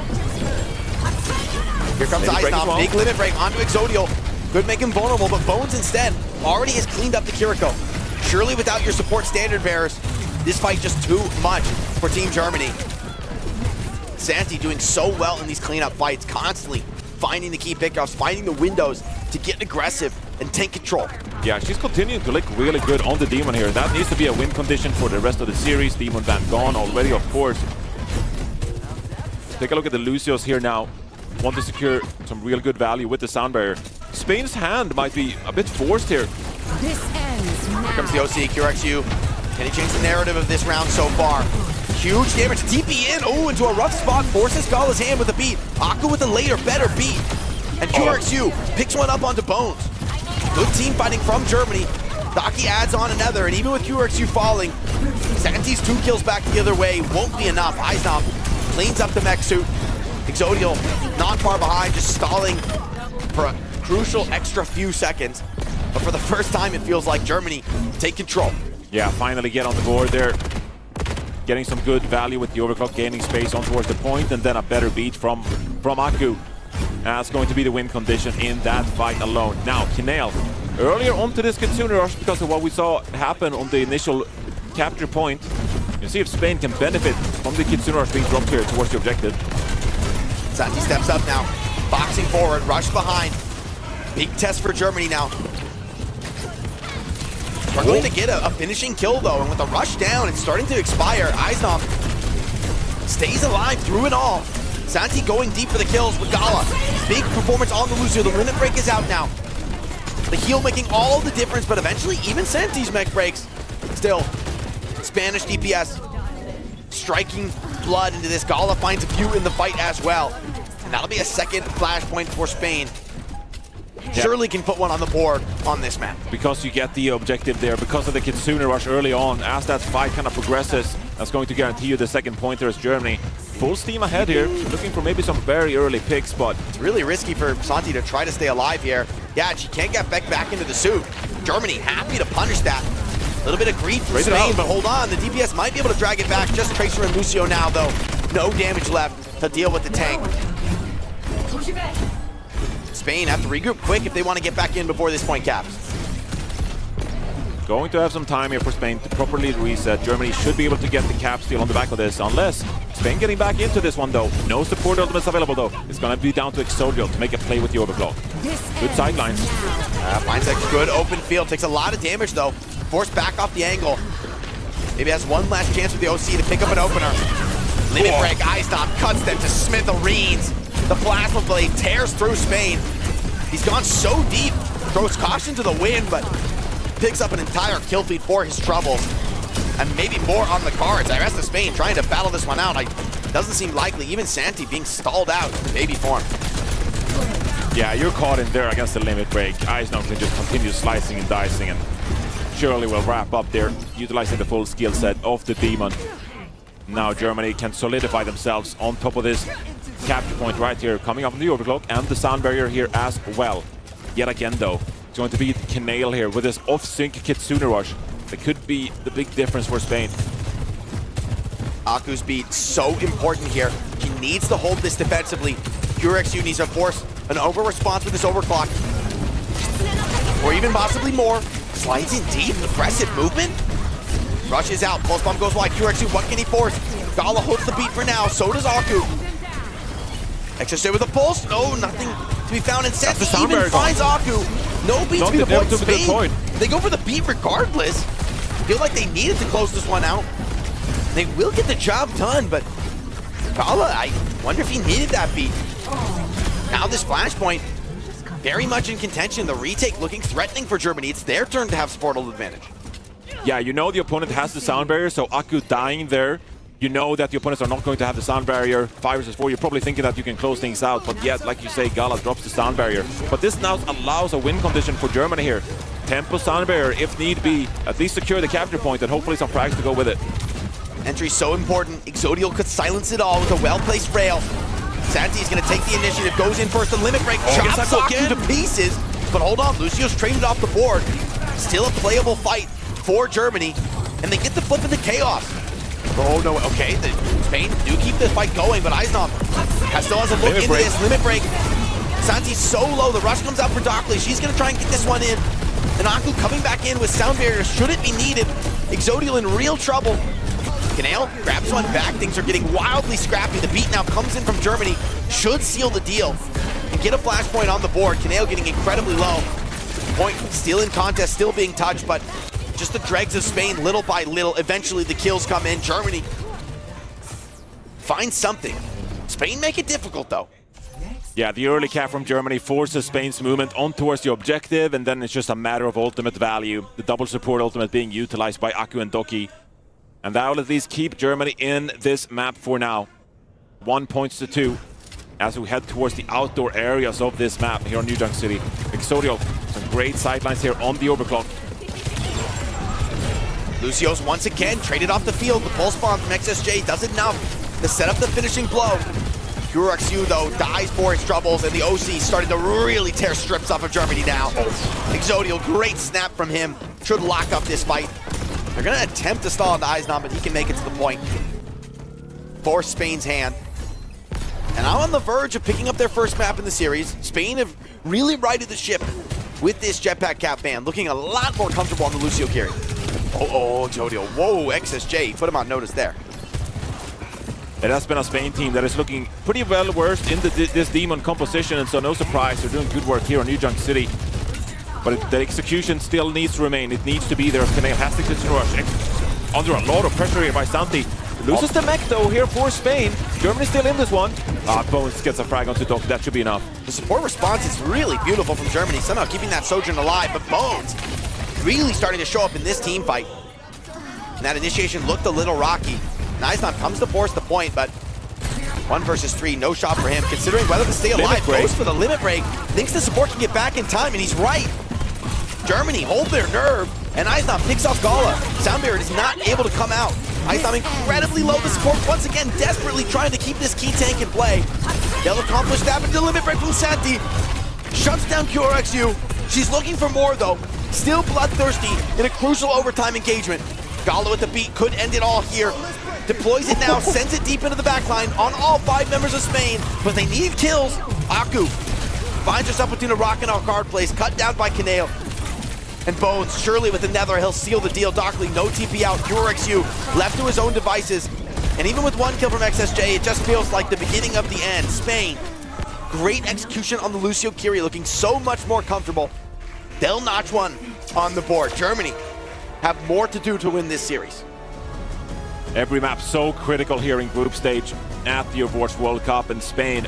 Here comes Eisnam. Big limit break onto Exodio. Could make him vulnerable, but Bones instead already has cleaned up the Kiriko. Surely without your support standard bearers, this fight just too much for Team Germany. Santi doing so well in these cleanup fights, constantly finding the key pickups, finding the windows to get aggressive and take control. Yeah, she's continuing to look really good on the Demon here. That needs to be a win condition for the rest of the series. Demon Van gone already, of course. Take a look at the Lucios here now. Want to secure some real good value with the sound barrier. Spain's hand might be a bit forced here. This ends now. Here comes the OC, QRXU. Can he change the narrative of this round so far? Huge damage, TP in, oh, into a rough spot, forces Gala's hand with a beat. Aku with a later, better beat. And QRXU picks one up onto Bones. Good team fighting from Germany. Daki adds on another, and even with QRXU falling, Santi's 2 kills back the other way won't be enough. Eisnam cleans up the mech suit. Exodio not far behind, just stalling for a crucial extra few seconds. But for the first time, it feels like Germany take control. Yeah, finally get on the board there. Getting some good value with the overclock, gaining space on towards the point, and then a better beat from Aku. That's going to be the win condition in that fight alone. Now, Kinale, earlier onto this Kitsune Rush because of what we saw happen on the initial capture point. You see if Spain can benefit from the Kitsune Rush being dropped here towards the objective. Santi steps up now, boxing forward, rush behind. Big test for Germany now. We're going to get a finishing kill though, and with the rush down, it's starting to expire. Eisnam stays alive through it all. Santi going deep for the kills with Gala. Big performance on the Lucio. The limit break is out now. The heal making all the difference, but eventually even Santi's mech breaks. Still, Spanish DPS striking blood into this. Gala finds a few in the fight as well. And that'll be a second flashpoint for Spain. Surely can put one on the board on this map. Because you get the objective there, because of the Kitsune Rush early on, as that fight kind of progresses, that's going to guarantee you the second pointer as Germany. Full steam ahead here, looking for maybe some very early picks, but it's really risky for Santi to try to stay alive here. Yeah, she can't get back into the suit. Germany happy to punish that. A little bit of grief from Spain, but hold on, the DPS might be able to drag it back. Just Tracer and Lucio now, though. No damage left to deal with the tank. Spain have to regroup quick if they want to get back in before this point caps. Going to have some time here for Spain to properly reset. Germany should be able to get the cap steal on the back of this, unless Spain getting back into this one though. No support ultimates available though. It's gonna be down to Exodio to make a play with the overclock. Good sidelines. Finds a good open field, takes a lot of damage though. Forced back off the angle. Maybe has one last chance with the OC to pick up an opener. Limit break, Eisdom cuts them to smithereens. The plasma blade tears through Spain. He's gone so deep, throws caution to the wind, but picks up an entire kill feed for his troubles. And maybe more on the cards. The rest of Spain trying to battle this one out. Doesn't seem likely. Even Santi being stalled out in baby form. Yeah, you're caught in there against the limit break. Eisdom can just continue slicing and dicing, and surely will wrap up there, utilizing the full skill set of the Demon. Now Germany can solidify themselves on top of this capture point right here, coming up from the overclock and the sound barrier here as well. Yet again though, it's going to be Kanail here with this off-sync Kitsune rush. That could be the big difference for Spain. Aku's beat so important here. He needs to hold this defensively. QRXU needs to force an over-response with this overclock. Or even possibly more. Slides in deep, aggressive movement. Rushes out, pulse bomb goes wide. QRXU, what can he force? Gala holds the beat for now, so does Aku. Extra stay with a pulse. No, nothing to be found in set. He even finds Aku. No beat to be avoided. Spain, they go for the beat regardless. Feel like they needed to close this one out. They will get the job done, but Gala, I wonder if he needed that beat. Now this flashpoint, very much in contention. The retake looking threatening for Germany. It's their turn to have sportal advantage. Yeah, you know the opponent has the sound barrier, so Aku dying there, you know that the opponents are not going to have the sound barrier. 5 versus 4, you're probably thinking that you can close things out, but yet, like you say, Gala drops the sound barrier. But this now allows a win condition for Germany here. Tempo sound barrier, if need be, at least secure the capture point and hopefully some frags to go with it. Entry so important. Exodio could silence it all with a well-placed rail. Santi is going to take the initiative, goes in first, the limit break, chops Aku to pieces. But hold on, Lucio's traded off the board. Still a playable fight for Germany, and they get the flip into chaos. Oh no, okay, Spain do keep the fight going, but Eisdom still has a look into this limit break. Santi's so low, the rush comes out for Dockley. She's going to try and get this one in. And Aku coming back in with sound barrier should it be needed. Exodio in real trouble. Kanail grabs one back, things are getting wildly scrappy. The beat now comes in from Germany, should seal the deal and get a flashpoint on the board. Kanail getting incredibly low. Point still in contest, still being touched, but just the dregs of Spain little by little. Eventually the kills come in. Germany finds something. Spain make it difficult though. Yeah, the early cap from Germany forces Spain's movement on towards the objective, and then it's just a matter of ultimate value. The double support ultimate being utilized by Aku and Doki. And that will at least keep Germany in this map for now. 1 point to 2 as we head towards the outdoor areas of this map here on New Junk City. Exodio, some great sidelines here on the overclock. Lucio's once again traded off the field. The pulse bomb from XSJ does enough to set up the finishing blow. QRXU though dies for his troubles, and the OC started to really tear strips off of Germany now. Exodio, great snap from him. Should lock up this fight. They're gonna attempt to stall into Eisdom, but he can make it to the point. Force Spain's hand. And now on the verge of picking up their first map in the series. Spain have really righted the ship with this jetpack cap ban, looking a lot more comfortable on the Lucio carry. Oh, Exodio, whoa, XSJ, put him on notice there. It has been a Spain team that is looking pretty well versed in this Demon composition, and so no surprise, they're doing good work here on New Junk City. But the execution still needs to remain. It needs to be there. Kanail has the Kitsune rush. Under a lot of pressure here by Santi. Loses the mech though here for Spain. Germany's still in this one. Bones gets a frag onto Doki. That should be enough. The support response is really beautiful from Germany, somehow keeping that Sojourn alive, but Bones really starting to show up in this team fight. And that initiation looked a little rocky. Eisdom comes to force the point, but 1 versus 3, no shot for him. Considering whether to stay alive, goes for the limit break. Thinks the support can get back in time, and he's right. Germany hold their nerve, and Eisdom picks off Gala. Sound barrier is not able to come out. Eisdom incredibly low. The support once again desperately trying to keep this key tank in play. They'll accomplish that, but the limit break from Santi shuts down QRXU. She's looking for more though. Still bloodthirsty in a crucial overtime engagement. Gala with the beat could end it all here. Deploys it now, sends it deep into the backline on all 5 members of Spain, but they need kills. Aku finds herself between a rock and a hard place, cut down by Kanail. And Bones, surely with the Nether, he'll seal the deal. Darkly, no TP out. QRXU left to his own devices. And even with 1 kill from XSJ, it just feels like the beginning of the end. Spain, great execution on the Lucio Kiri, looking so much more comfortable. They'll notch one on the board. Germany have more to do to win this series. Every map so critical here in group stage at the Overwatch World Cup, and Spain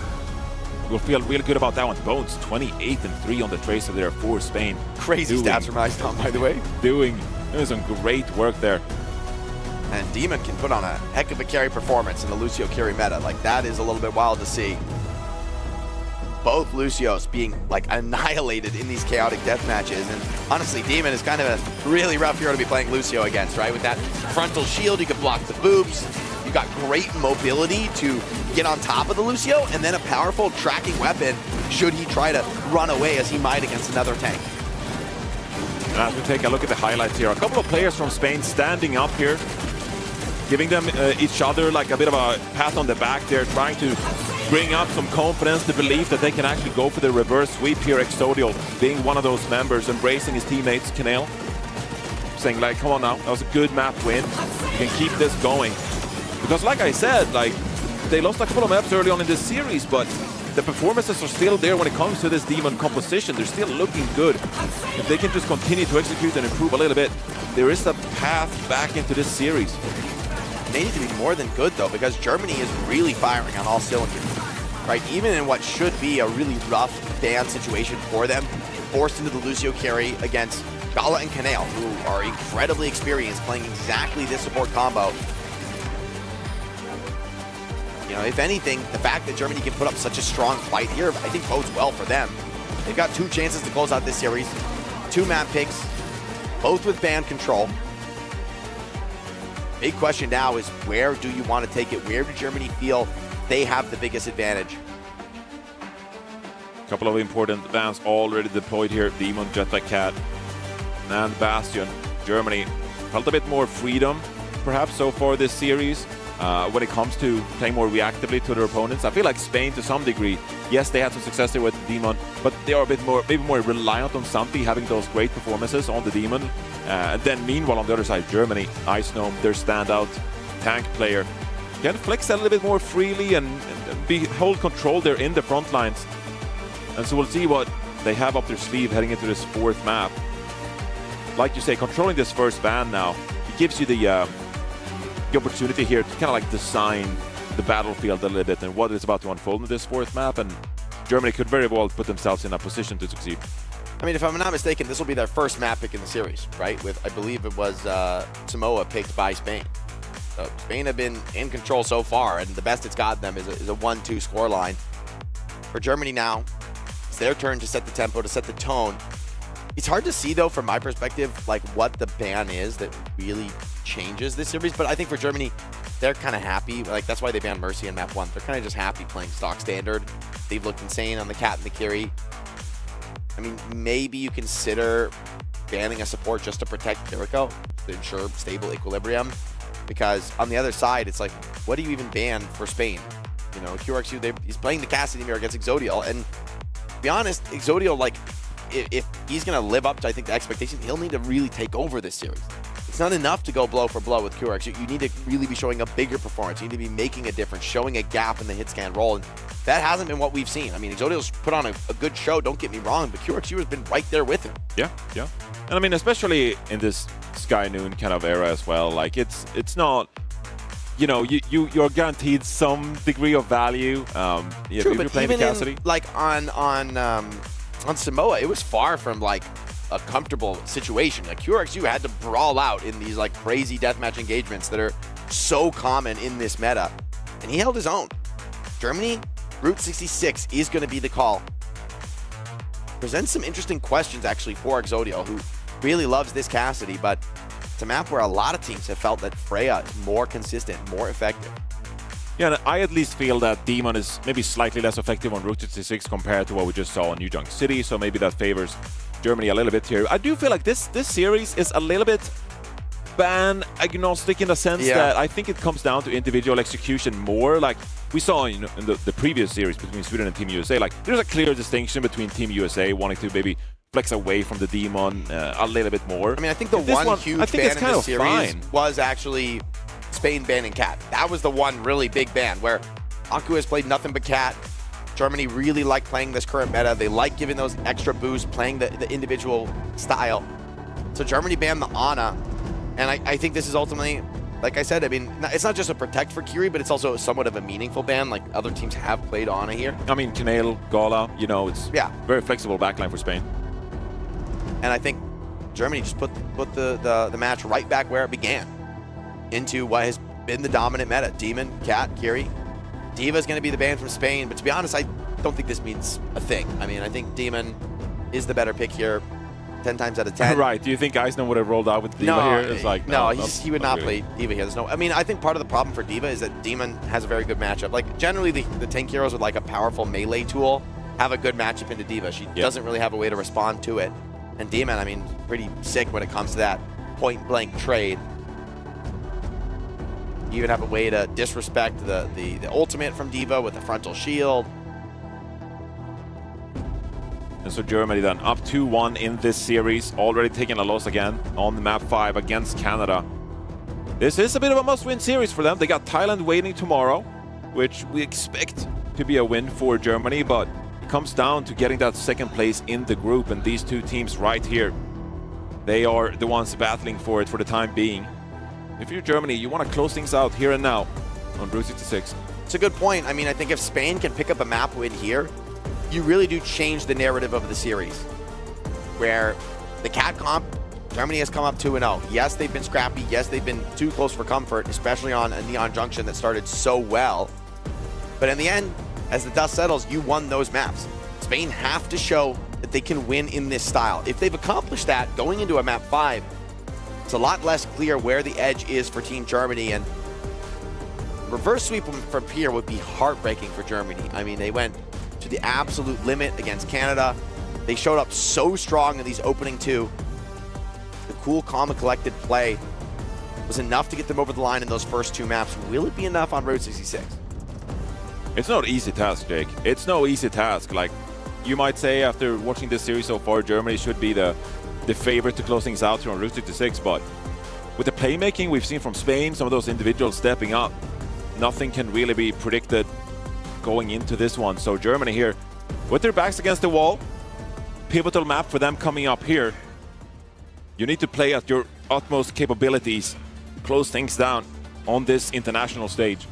will feel really good about that one. Bones 28-3 on the tracer there for Spain. Crazy stats from Icedom, by the way. Doing some great work there. And Demon can put on a heck of a carry performance in the Lucio Kiri meta. Like, that is a little bit wild to see. Both Lucios being like annihilated in these chaotic death matches. And honestly, Demon is kind of a really rough hero to be playing Lucio against, right? With that frontal shield, you can block the boobs. You got great mobility to get on top of the Lucio, and then a powerful tracking weapon should he try to run away, as he might against another tank. And as we take a look at the highlights here, a couple of players from Spain standing up here, giving them each other like a bit of a pat on the back there, trying to bring up some confidence, the belief that they can actually go for the reverse sweep here. Exodial being one of those members, embracing his teammates, Canale, saying like, come on now, that was a good map win. You can keep this going. Because like I said, like, they lost a couple of maps early on in this series, but the performances are still there when it comes to this Demon composition. They're still looking good. If they can just continue to execute and improve a little bit, there is a path back into this series. They need to be more than good, though, because Germany is really firing on all cylinders, right? Even in what should be a really rough ban situation for them, forced into the Lucio Kiri against Gala and Canale, who are incredibly experienced playing exactly this support combo. You know, if anything, the fact that Germany can put up such a strong fight here, I think bodes well for them. They've got 2 chances to close out this series, 2 map picks, both with ban control. Big question now is, where do you want to take it? Where do Germany feel they have the biggest advantage? A couple of important bans already deployed here. Demon, Jetpack Cat, and Bastion. Germany felt a bit more freedom, perhaps, so far this series. When it comes to playing more reactively to their opponents. I feel like Spain, to some degree, yes, they had some success there with the Demon, but they are a bit more, maybe more reliant on Santi having those great performances on the Demon. Then meanwhile, on the other side, Germany, Ice-Gnome, their standout tank player, can flex a little bit more freely and hold control there in the front lines. And so we'll see what they have up their sleeve heading into this 4th map. Like you say, controlling this first ban now, it gives you the opportunity here to kind of like design the battlefield a little bit and what is about to unfold in this 4th map, and Germany could very well put themselves in a position to succeed. I mean, if I'm not mistaken, this will be their first map pick in the series, right? With, I believe it was Samoa picked by Spain. So Spain have been in control so far, and the best it's got them is a 1-2 scoreline. For Germany now, it's their turn to set the tempo, to set the tone. It's hard to see, though, from my perspective, like what the ban is that really changes this series. But I think for Germany, they're kind of happy. Like, that's why they banned Mercy in map 1. They're kind of just happy playing stock standard. They've looked insane on the Cat and the Kiri. I mean, maybe you consider banning a support just to protect Jericho, to ensure stable equilibrium. Because on the other side, it's like, what do you even ban for Spain? You know, QRXU, he's playing the Cassidy mirror against Exodial. And to be honest, Exodial, like, if he's going to live up to, I think, the expectation, he'll need to really take over this series. It's not enough to go blow for blow with QRX. You need to really be showing a bigger performance. You need to be making a difference, showing a gap in the hit scan roll. And that hasn't been what we've seen. I mean, Exodial's put on a good show, don't get me wrong, but QRXU has been right there with him. Yeah. And I mean, especially in this Sky Noon kind of era as well, like it's not, you know, you're guaranteed some degree of value. True, if you're but playing even the Cassidy. like on Samoa, it was far from like a comfortable situation. Like QRXU had to brawl out in these like crazy deathmatch engagements that are so common in this meta, and he held his own. Germany, Route 66 is going to be the call. Presents some interesting questions actually for Exodial, who really loves this Cassidy, but it's a map where a lot of teams have felt that Freya is more consistent, more effective. Yeah, and I at least feel that Demon is maybe slightly less effective on Route 66 compared to what we just saw on New Junk City, so maybe that favors Germany a little bit here. I do feel like this series is a little bit ban agnostic in the sense that I think it comes down to individual execution more. Like we saw in the previous series between Sweden and Team USA, like there's a clear distinction between Team USA wanting to maybe flex away from the demon a little bit more. I mean, I think the one huge ban in this series was actually Spain banning Cat. That was the one really big ban where Aku has played nothing but Cat. Germany really like playing this current meta. They like giving those extra boosts, playing the individual style. So Germany banned the Ana, and I think this is ultimately, like I said, I mean, it's not just a protect for Kiri, but it's also somewhat of a meaningful ban. Like other teams have played Ana here. I mean, Canale, Gala, you know, it's very flexible backline for Spain. And I think Germany just put the match right back where it began, into what has been the dominant meta. Demon, Cat, Kiri. D.Va is going to be the ban from Spain, but to be honest, I don't think this means a thing. I mean, I think Demon is the better pick here 10 times out of 10. Right. Do you think Eisner would have rolled out with D.Va here? It's like, no, he would not play D.Va here. There's no. I mean, I think part of the problem for D.Va is that Demon has a very good matchup. Like, generally, the tank heroes with like a powerful melee tool have a good matchup into D.Va. She doesn't really have a way to respond to it. And Demon, I mean, pretty sick when it comes to that point-blank trade. You even have a way to disrespect the ultimate from D.Va with the frontal shield. And so Germany then up 2-1 in this series, already taking a loss again on the map 5 against Canada. This is a bit of a must-win series for them. They got Thailand waiting tomorrow, which we expect to be a win for Germany, but it comes down to getting that second place in the group, and these two teams right here, they are the ones battling for it for the time being. If you're Germany, you want to close things out here and now on Route 66. It's a good point. I mean, I think if Spain can pick up a map win here, you really do change the narrative of the series. Where the Cat comp, Germany has come up 2-0. Yes, they've been scrappy. Yes, they've been too close for comfort, especially on a Neon Junction that started so well. But in the end, as the dust settles, you won those maps. Spain have to show that they can win in this style. If they've accomplished that going into a map 5, it's a lot less clear where the edge is for Team Germany, and reverse sweep from here would be heartbreaking for Germany. I mean, they went to the absolute limit against Canada. They showed up so strong in these opening two. The cool, calm, and collected play was enough to get them over the line in those first two maps. Will it be enough on Route 66? It's not an easy task, Jake. It's no easy task. Like, you might say after watching this series so far, Germany should be the favorite to close things out here on Route 66, but with the playmaking we've seen from Spain, some of those individuals stepping up, nothing can really be predicted going into this one. So Germany here, with their backs against the wall, pivotal map for them coming up here. You need to play at your utmost capabilities, close things down on this international stage.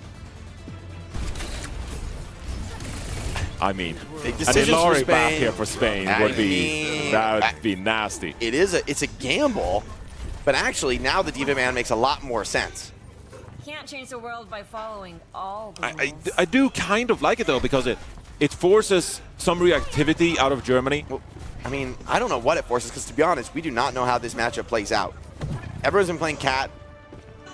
I mean, an Ilari back here for Spain would be nasty. It's a gamble, but actually now the D.Va man makes a lot more sense. Can't change the world by following all the rules. I do kind of like it though, because it forces some reactivity out of Germany. Well, I mean, I don't know what it forces, because to be honest, we do not know how this matchup plays out. Everyone's been playing Cat.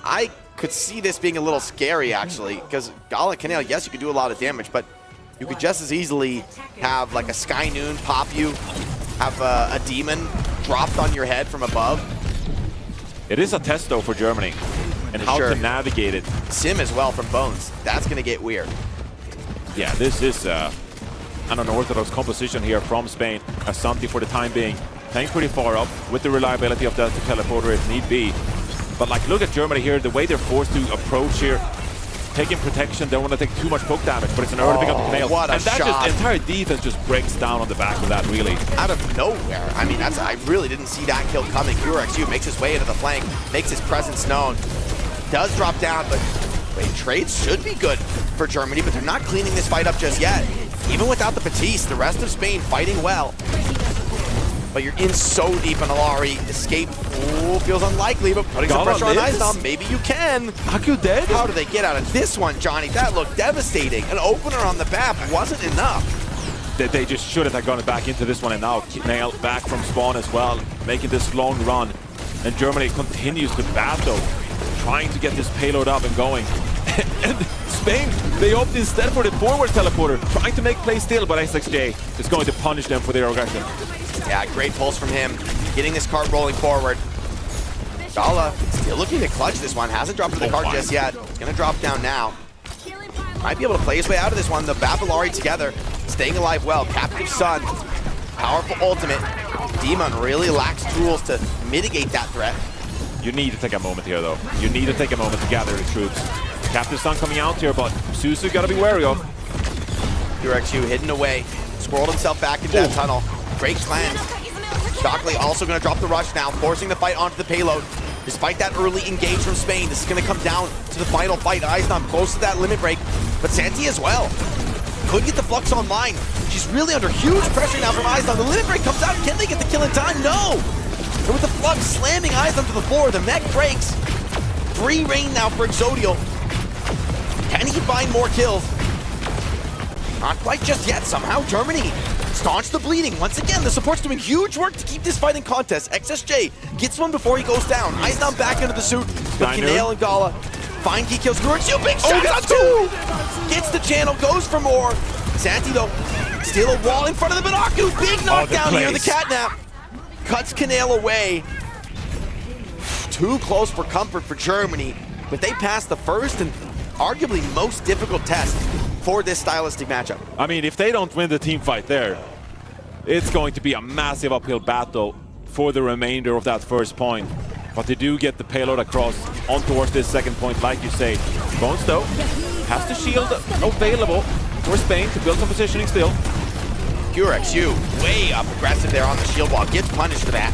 I could see this being a little scary actually, because Gala Canale, yes, you could do a lot of damage, but you could just as easily have like a Sky Noon pop you, have a demon dropped on your head from above. It is a test though for Germany, and how to navigate it. Sim as well from Bones. That's going to get weird. Yeah, this is an unorthodox composition here from Spain. Asante for the time being, playing pretty far up with the reliability of the teleporter if need be. But like, look at Germany here, the way they're forced to approach here. Taking protection, don't want to take too much poke damage, but it's an early pick up the Canale. What a shot. Just, the entire defense just breaks down on the back of that, really. Out of nowhere. I mean, I really didn't see that kill coming. QRXU makes his way into the flank, makes his presence known. Does drop down, but wait, trades should be good for Germany, but they're not cleaning this fight up just yet. Even without the Batiste, the rest of Spain fighting well. But you're in so deep in Ilari. Escape feels unlikely, but putting some pressure on Eisner, maybe you can. Aku dead? How do they get out of this one, Johnny? That looked devastating. An opener on the map wasn't enough. They just shouldn't have gone back into this one, and now Nail back from spawn as well, making this long run. And Germany continues to battle, trying to get this payload up and going. And Spain, they opt instead for the forward teleporter, trying to make play still, but SXJ is going to punish them for their aggression. Yeah, great pulse from him, getting this cart rolling forward. Gala still looking to clutch this one, hasn't dropped to the cart just yet. It's gonna drop down now. Might be able to play his way out of this one. The Babalari together, staying alive well. Captive Sun, powerful ultimate. Demon really lacks tools to mitigate that threat. You need to take a moment here, though. You need to take a moment to gather the troops. Captain Sun coming out here, but Suzu gotta be wary of. URXU hidden away, squirreled himself back into that tunnel. Great plan. Stockley also going to drop the rush now, forcing the fight onto the payload. Despite that early engage from Spain, this is going to come down to the final fight. Eisnam close to that limit break, but Santi as well. Could get the Flux online. She's really under huge pressure now from Eisnam. The limit break comes out. Can they get the kill in time? No! And with the Flux slamming Eisnam to the floor, the mech breaks. Free reign now for Exodial. Can he find more kills? Not quite just yet. Somehow Germany staunch the bleeding. Once again, the support's doing huge work to keep this fight in contest. XSJ gets one before he goes down. Eisnam back into the suit. Kinale and Gala find key kills. URXU, big shots on two! Gets the channel, goes for more. Santi, though, steal a wall in front of the Binaku. Big knockdown here, the catnap. Cuts Kinale away. Too close for comfort for Germany, but they passed the first and arguably most difficult test for this stylistic matchup. I mean, if they don't win the team fight there, it's going to be a massive uphill battle for the remainder of that first point. But they do get the payload across on towards this second point, like you say. Bones, though, has the shield available for Spain to build some positioning still. URXU way up aggressive there on the shield wall. Gets punished for that.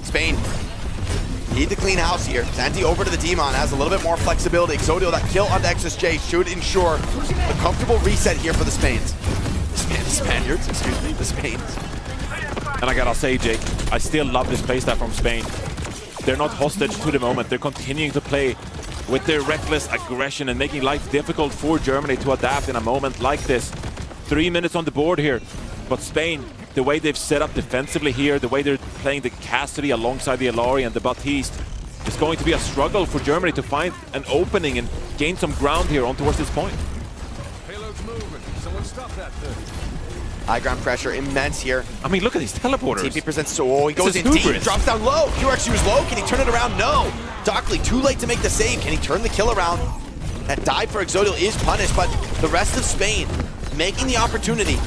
Spain need to clean house here. Santi over to the Demon, has a little bit more flexibility. Exodial, that kill onto XSJ should ensure a comfortable reset here for the Spains. The Spaniards, excuse me, the Spains. And I gotta say, Jake, I still love this playstyle from Spain. They're not hostage to the moment. They're continuing to play with their reckless aggression and making life difficult for Germany to adapt in a moment like this. 3 minutes on the board here, but Spain, the way they've set up defensively here, the way they're playing the Cassidy alongside the Alari and the Baptiste, it's going to be a struggle for Germany to find an opening and gain some ground here on towards this point. Payload's moving. Someone stop that thing. High ground pressure immense here. I mean, look at these teleporters. TP presents, so he goes in deep, drops down low. URXU is low, can he turn it around? No. Dockley too late to make the save. Can he turn the kill around? That dive for Exodial is punished, but the rest of Spain making the opportunity.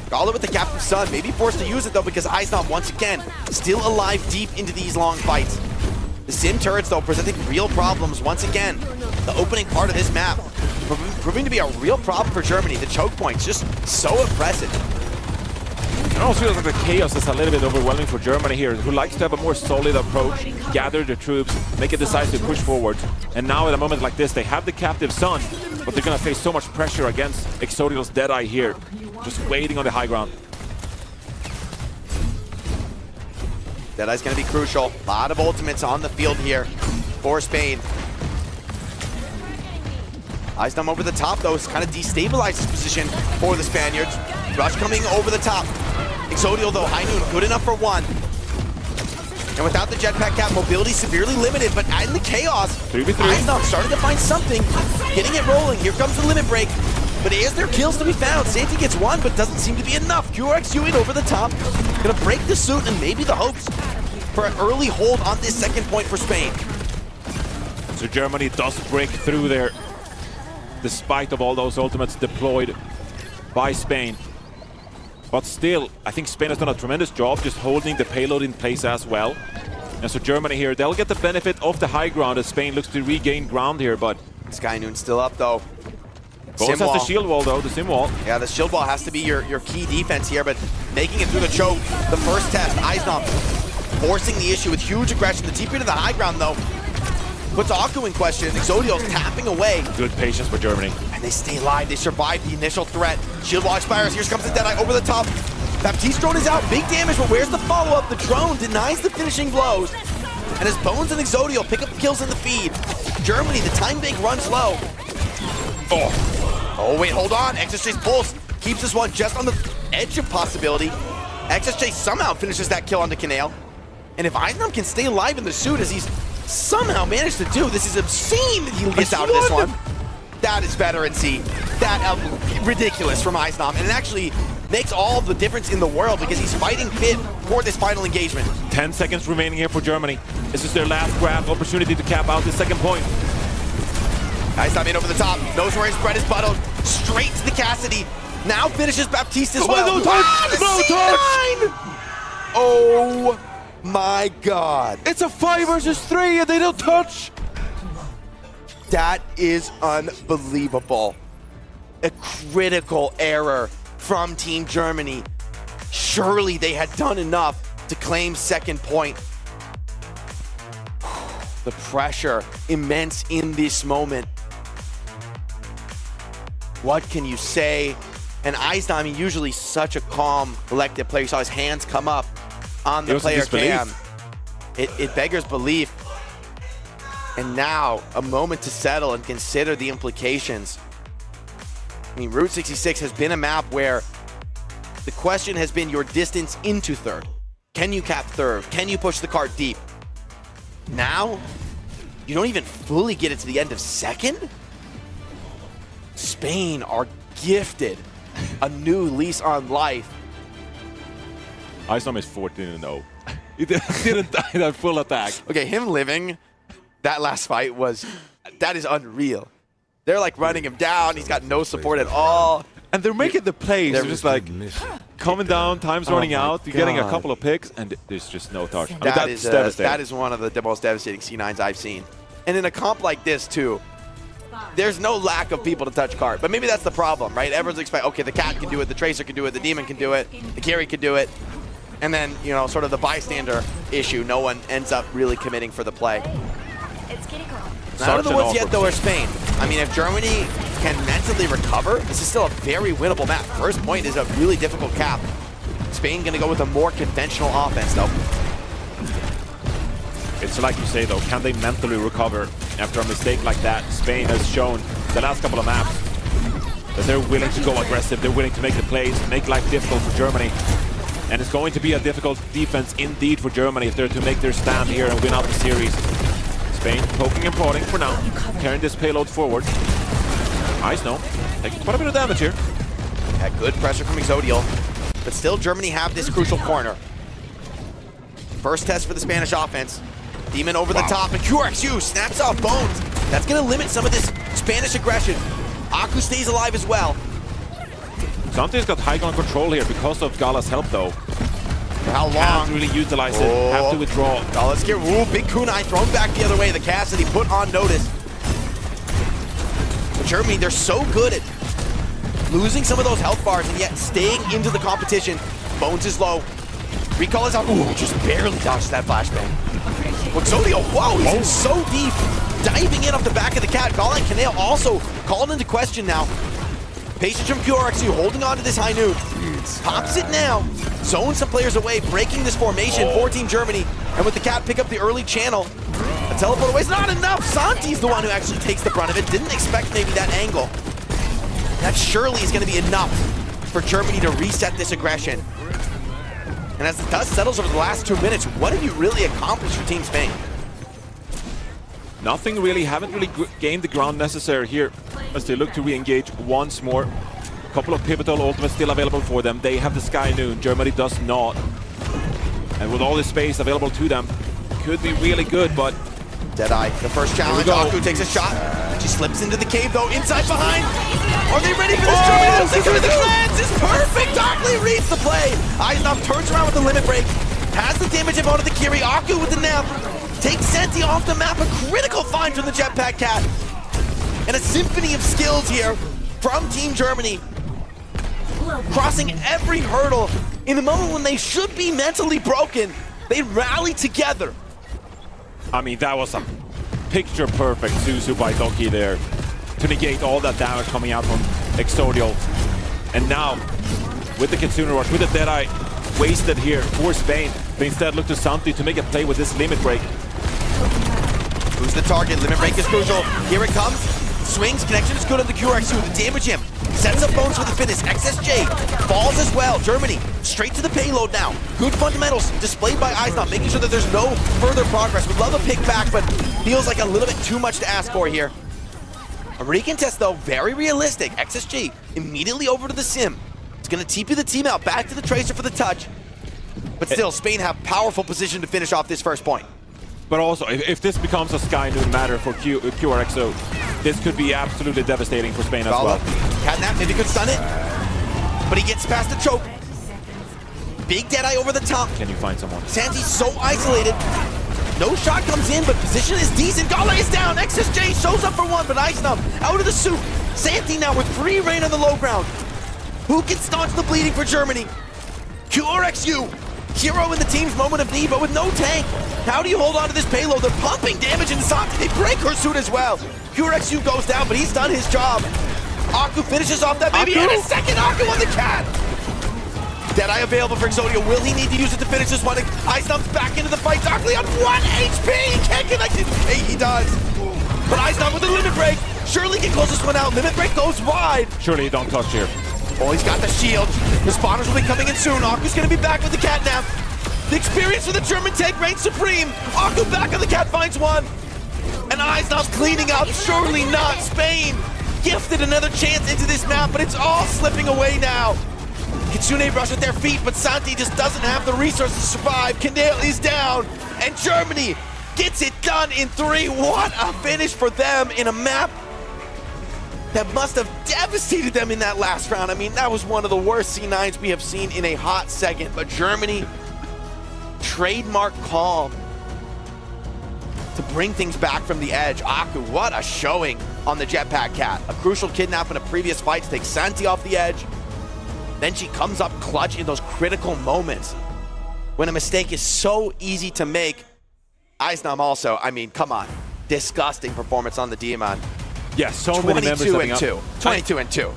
Gala with the Captain Sun, maybe forced to use it though because Eisnam once again still alive deep into these long fights. The Sim turrets though presenting real problems once again. The opening part of this map proving to be a real problem for Germany. The choke points just so impressive. It also feels like the chaos is a little bit overwhelming for Germany here, who likes to have a more solid approach, gather the troops, make a decisive push forward. And now at a moment like this, they have the Captive Sun, but they're gonna face so much pressure against Exodial's Deadeye here, just waiting on the high ground. Deadeye's gonna be crucial. A lot of ultimates on the field here for Spain. Eisnam over the top though, has kind of destabilized his position for the Spaniards. Rush coming over the top. Exodial though, High Noon, good enough for one. And without the jetpack cap, mobility severely limited, but in the chaos, 3v3. Eisnam starting to find something, getting it rolling. Here comes the limit break. But is there kills to be found? Santi gets one, but doesn't seem to be enough. URXU in over the top. Gonna break the suit and maybe the hopes for an early hold on this second point for Spain. So Germany does break through there, despite of all those ultimates deployed by Spain. But still, I think Spain has done a tremendous job just holding the payload in place as well. And so Germany here, they'll get the benefit of the high ground as Spain looks to regain ground here, but... Sky Noon still up though. Bones has the shield wall though, the sim wall. Yeah, the shield wall has to be your key defense here, but making it through the choke, the first test, Eisnam forcing the issue with huge aggression. The TP to the high ground though puts Aku in question. Exodial's tapping away. Good patience for Germany. And they stay alive, they survive the initial threat. Shield wall expires, here comes the Deadeye over the top. Baptiste drone is out, big damage, but where's the follow-up? The drone denies the finishing blows. And as Bones and Exodial pick up kills in the feed, Germany, the time bank runs low. Oh wait, hold on. XSJ's pulse keeps this one just on the edge of possibility. XSJ somehow finishes that kill onto Kinale. And if Eisnam can stay alive in the suit as he's somehow managed to do, this is obscene that he gets out of this one. That is veterancy. That ridiculous from Eisnam. And it actually makes all the difference in the world because he's fighting fit for this final engagement. 10 seconds remaining here for Germany. This is their last grab opportunity to cap out this second point. Eisnam in over the top, knows where his bread is buttered, straight to the Cassidy. Now finishes Baptiste as Oh, well. no touch! No touch! Oh my god. It's a 5 versus 3 and they don't touch! That is unbelievable. A critical error from Team Germany. Surely they had done enough to claim second point. The pressure immense in this moment. What can you say? And Eisdam, usually such a calm, collected player. You saw his hands come up on the player cam. It beggars belief. And now, a moment to settle and consider the implications. I mean, Route 66 has been a map where the question has been your distance into third. Can you cap third? Can you push the cart deep? Now, you don't even fully get it to the end of second? Spain are gifted a new lease on life. Eisdam is 14-0. He didn't die in that full attack. Okay, him living that last fight that is unreal. They're like running him down. He's got no support at all. And they're making the plays. They're just like coming down, time's running out. You're getting a couple of picks, and there's just no touch. I mean, that's devastating. That is one of the most devastating C9s I've seen. And in a comp like this, too, there's no lack of people to touch cart. But maybe that's the problem, right? Everyone's expecting, okay, the cat can do it, the tracer can do it, the demon can do it, the carry can do it. And then, you know, sort of the bystander issue. No one ends up really committing for the play. Not out of the woods yet, though, are Spain. I mean, if Germany can mentally recover, this is still a very winnable map. First point is a really difficult cap. Spain going to go with a more conventional offense, though. It's like you say, though, can they mentally recover after a mistake like that? Spain has shown the last couple of maps that they're willing to go aggressive, they're willing to make the plays, make life difficult for Germany. And it's going to be a difficult defense indeed for Germany if they're to make their stand here and win out the series. Spain poking and prodding for now, carrying this payload forward. Eisdam taking quite a bit of damage here. Yeah, good pressure from Exodial, but still Germany have this crucial corner. First test for the Spanish offense. Demon over the top, and QRXU snaps off Bones. That's going to limit some of this Spanish aggression. Aku stays alive as well. Santi's got high ground control here because of Gala's help, though. For how long? Can't really utilize it. Have to withdraw. Oh, let's get big kunai thrown back the other way. The cast that he put on notice. But Germany, they're so good at losing some of those health bars and yet staying into the competition. Bones is low. Recall is out. Ooh, just barely dodged that flashbang. Exodio, whoa, he's in so deep. Diving in off the back of the cat. Gala and Kaneo also called into question now. Patience from QRXU holding on to this high noon. Pops it now. Zones some players away, breaking this formation for Team Germany. And with the cat pick up the early channel, a teleport away is not enough. Santi's the one who actually takes the brunt of it. Didn't expect maybe that angle. That surely is going to be enough for Germany to reset this aggression. And as the dust settles over the last 2 minutes, what have you really accomplished for Team Spain? Nothing really, haven't really gained the ground necessary here as they look to re-engage once more. A couple of pivotal ultimates still available for them. They have the Sky Noon, Germany does not. And with all this space available to them, could be really good, but... Deadeye, the first challenge, Aku takes a shot. She slips into the cave though, inside behind. Are they ready for this? Germany takes the cleanse, it's perfect! Darkly reads the play. Eisdam turns around with the limit break. Has the damage of onto the Kiri, Aku with the nap. Takes Senti off the map, a critical find from the Jetpack Cat. And a symphony of skills here from Team Germany. Crossing every hurdle in the moment when they should be mentally broken. They rally together. I mean, that was a picture-perfect Suzu by Doki there to negate all that damage coming out from Exodio. And now, with the Kitsune Rush, with the Deadeye wasted here for Spain, they instead look to Santi to make a play with this limit break. Who's the target? Limit break is crucial. Here it comes. Swings, connection is good on the QRXU. The damage him. Sets up Bones for the finish. XSJ falls as well. Germany straight to the payload now. Good fundamentals displayed by Eisdam, making sure that there's no further progress. Would love a pick back, but feels like a little bit too much to ask for here. A recontest though, very realistic. XSG immediately over to the sim. It's going to TP the team out, back to the Tracer for the touch. But still, Spain have powerful position to finish off this first point. But also, if this becomes a Sky Noon matter for QRXO, this could be absolutely devastating for Spain as well. Catnap maybe could stun it. but he gets past the choke. Big Deadeye over the top. Can you find someone? Santi's so isolated. No shot comes in, but position is decent. Gale is down. XSJ shows up for one, but Icenum out of the soup. Santi now with free reign on the low ground. Who can staunch the bleeding for Germany? QRXU, hero in the team's moment of need, but with no tank. How do you hold on to this payload? They're pumping damage into Santi. They break her suit as well. QRXU goes down, but he's done his job. Aku finishes off that baby, and a second Aku on the cat. Deadeye available for Exodia. Will he need to use it to finish this one? Icenum's back into the fight. Darkly on 1 HP. He can't connect it. Hey, he does. But Icenum with the limit break. Surely can close this one out. Limit break goes wide. Surely don't touch here. Oh, he's got the shield. The spawners will be coming in soon. Aku's going to be back with the catnap. The experience for the German tank reigns supreme. Aku back on the cat, finds one. And Icenum's cleaning up. Surely not. Spain gifted another chance into this map, but it's all slipping away now. Kitsune rush at their feet, but Santi just doesn't have the resources to survive. Kanel is down, and Germany gets it done in 3. What a finish for them in a map that must have devastated them in that last round. I mean, that was one of the worst C9s we have seen in a hot second, but Germany, trademark calm to bring things back from the edge. Aku, what a showing on the Jetpack Cat. A crucial kidnap in a previous fight to take Santi off the edge. Then she comes up clutch in those critical moments when a mistake is so easy to make. Icenum also, I mean, come on. Disgusting performance on the Demon. Yeah, so many members stepping up. 22 and 2.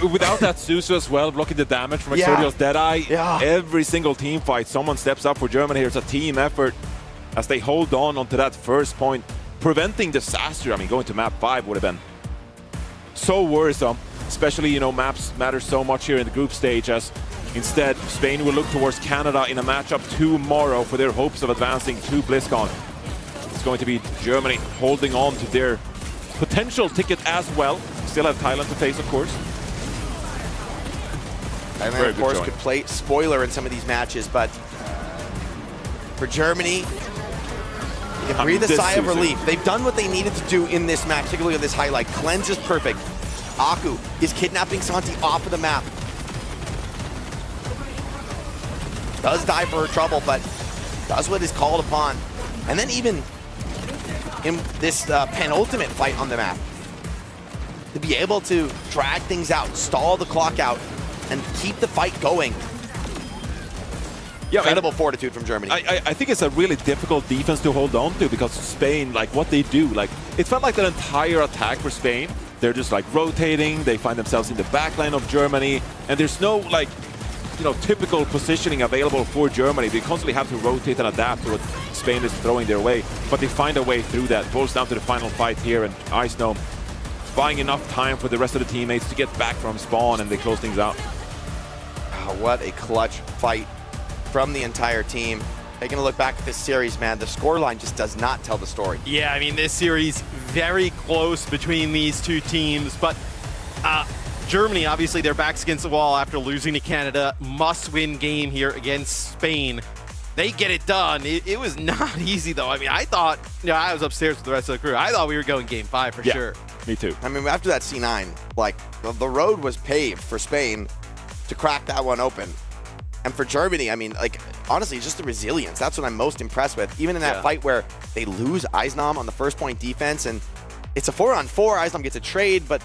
Without that Suzu as well, blocking the damage from Exodio's Deadeye, every single team fight, someone steps up for Germany. Here's a team effort as they hold on onto that first point, preventing disaster. I mean, going to map 5 would have been so worrisome. Especially, you know, maps matter so much here in the group stage, as instead Spain will look towards Canada in a matchup tomorrow for their hopes of advancing to BlizzCon. It's going to be Germany holding on to their potential ticket as well. Still have Thailand to face, of course. Thailand, of course, could play spoiler in some of these matches, but for Germany, you can breathe a sigh of relief. They've done what they needed to do in this match, particularly on this highlight. Cleanse is perfect. Aku is kidnapping Santi off of the map. Does die for her trouble, but does what is called upon. And then even in this penultimate fight on the map, to be able to drag things out, stall the clock out, and keep the fight going. Yeah, incredible fortitude from Germany. I think it's a really difficult defense to hold on to, because Spain, like what they do, like it felt like that entire attack for Spain. They're just like rotating, they find themselves in the backline of Germany, and there's no like, you know, typical positioning available for Germany. They constantly have to rotate and adapt to what Spain is throwing their way, but they find a way through that. Boils down to the final fight here, and Icenum buying enough time for the rest of the teammates to get back from spawn, and they close things out. Oh, what a clutch fight from the entire team. Taking a look back at this series, man, the scoreline just does not tell the story. Yeah, I mean, this series very close between these two teams, but Germany, obviously, their backs against the wall after losing to Canada. Must-win game here against Spain. They get it done. It was not easy, though. I mean, I thought, you know, I was upstairs with the rest of the crew. I thought we were going game 5 for sure. Me too. I mean, after that C9, like, the road was paved for Spain to crack that one open. And for Germany, I mean, like, honestly, just the resilience. That's what I'm most impressed with. Even in that fight where they lose Icenum on the first point defense, and it's a 4-on-4. Icenum gets a trade, but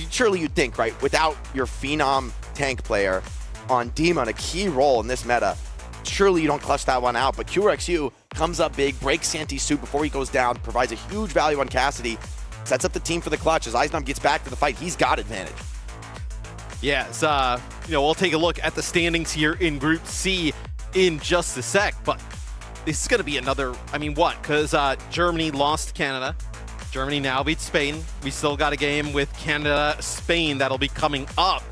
surely you'd think, right, without your phenom tank player on Demon, a key role in this meta, surely you don't clutch that one out. But QRXU comes up big, breaks Santi's suit before he goes down, provides a huge value on Cassidy, sets up the team for the clutch. As Icenum gets back to the fight, he's got advantage. Yes, you know, we'll take a look at the standings here in Group C in just a sec, but this is going to be another, I mean, what? Because Germany lost to Canada. Germany now beats Spain. We still got a game with Canada, Spain that'll be coming up.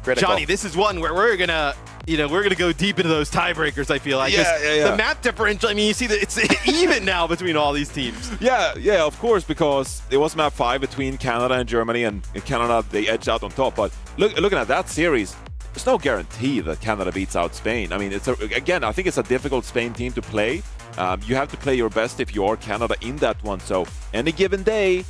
Critical. Johnny, this is one where we're going to, you know, we're going to go deep into those tiebreakers, I feel like. Yeah. The map differential, I mean, you see that it's even now between all these teams. Yeah, of course, because it was map 5 between Canada and Germany, and in Canada, they edged out on top. But looking at that series, there's no guarantee that Canada beats out Spain. I mean, again, I think it's a difficult Spain team to play. You have to play your best if you are Canada in that one. So any given day,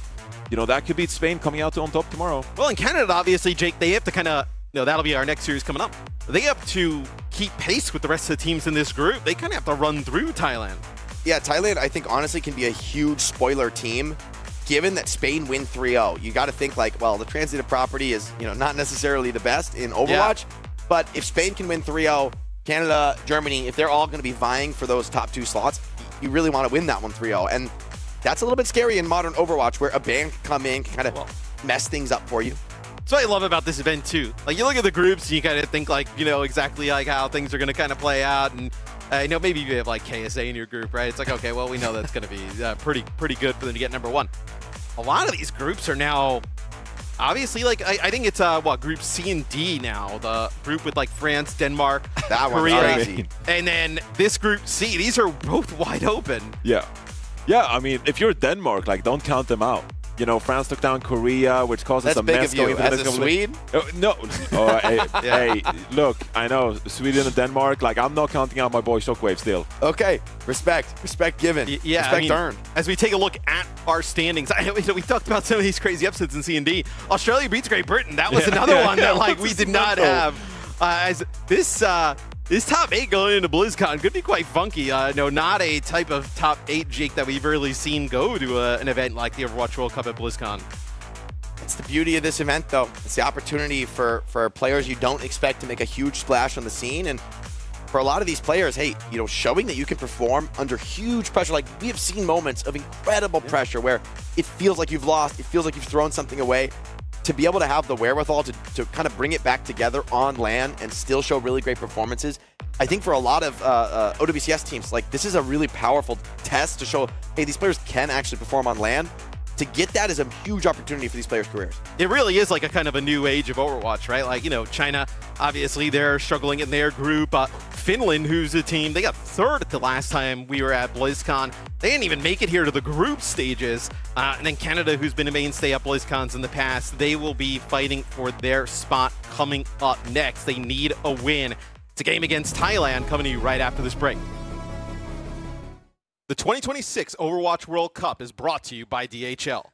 you know, that could beat Spain coming out on top tomorrow. Well, in Canada, obviously, Jake, they have to kind of that'll be our next series coming up. They have to keep pace with the rest of the teams in this group. They kind of have to run through Thailand. Yeah, Thailand, I think, honestly, can be a huge spoiler team. Given that Spain win 3-0, you got to think like, well, the transitive property is, not necessarily the best in Overwatch. But if Spain can win 3-0, Canada, Germany, if they're all going to be vying for those top 2 slots, you really want to win that one 3-0. And that's a little bit scary in modern Overwatch, where a ban can come in, can kind of mess things up for you. That's what I love about this event too. Like, you look at the groups and you kind of think like, exactly like how things are going to kind of play out. And maybe you have like KSA in your group, right? It's like, okay, well, we know that's going to be pretty good for them to get number 1. A lot of these groups are now, obviously, like, I think it's group C and D now. The group with like France, Denmark, Korea, crazy. And then this group C. These are both wide open. Yeah. I mean, if you're Denmark, like, don't count them out. France took down Korea, which causes That's a big mess of you. going As a Swede? No. Hey, look, I know Sweden and Denmark. Like, I'm not counting out my boy Shockwave still. Okay, respect given. Respect earned. As we take a look at our standings, we talked about some of these crazy upsets in C&D. Australia beats Great Britain. That was another one that we did not have. As this top 8 going into BlizzCon could be quite funky. Not a type of top 8, Jake, that we've really seen go to an event like the Overwatch World Cup at BlizzCon. It's the beauty of this event, though. It's the opportunity for players you don't expect to make a huge splash on the scene. And for a lot of these players, hey, showing that you can perform under huge pressure. Like, we have seen moments of incredible pressure where it feels like you've lost, it feels like you've thrown something away. To be able to have the wherewithal to kind of bring it back together on LAN and still show really great performances, I think for a lot of OWCS teams, like, this is a really powerful test to show, hey, these players can actually perform on LAN. To get that is a huge opportunity for these players' careers. It really is like a kind of a new age of Overwatch, right? Like, China, obviously, they're struggling in their group. Finland, who's a team, they got 3rd the last time we were at BlizzCon. They didn't even make it here to the group stages. And then Canada, who's been a mainstay at BlizzCons in the past, they will be fighting for their spot coming up next. They need a win. It's a game against Thailand coming to you right after this break. The 2026 Overwatch World Cup is brought to you by DHL.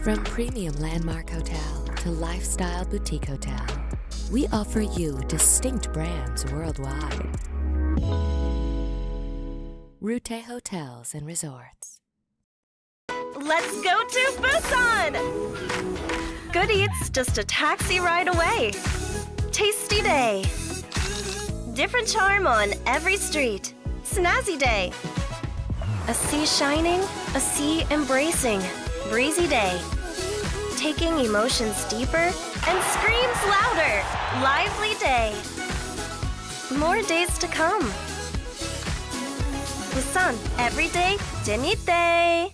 From premium landmark hotel to lifestyle boutique hotel, we offer you distinct brands worldwide. Rute Hotels and Resorts. Let's go to Busan! Good eats just a taxi ride away. Tasty day. Different charm on every street. Snazzy day. A sea shining, a sea embracing. Breezy day. Taking emotions deeper and screams louder. Lively day. More days to come. Busan, every day, 재밌대.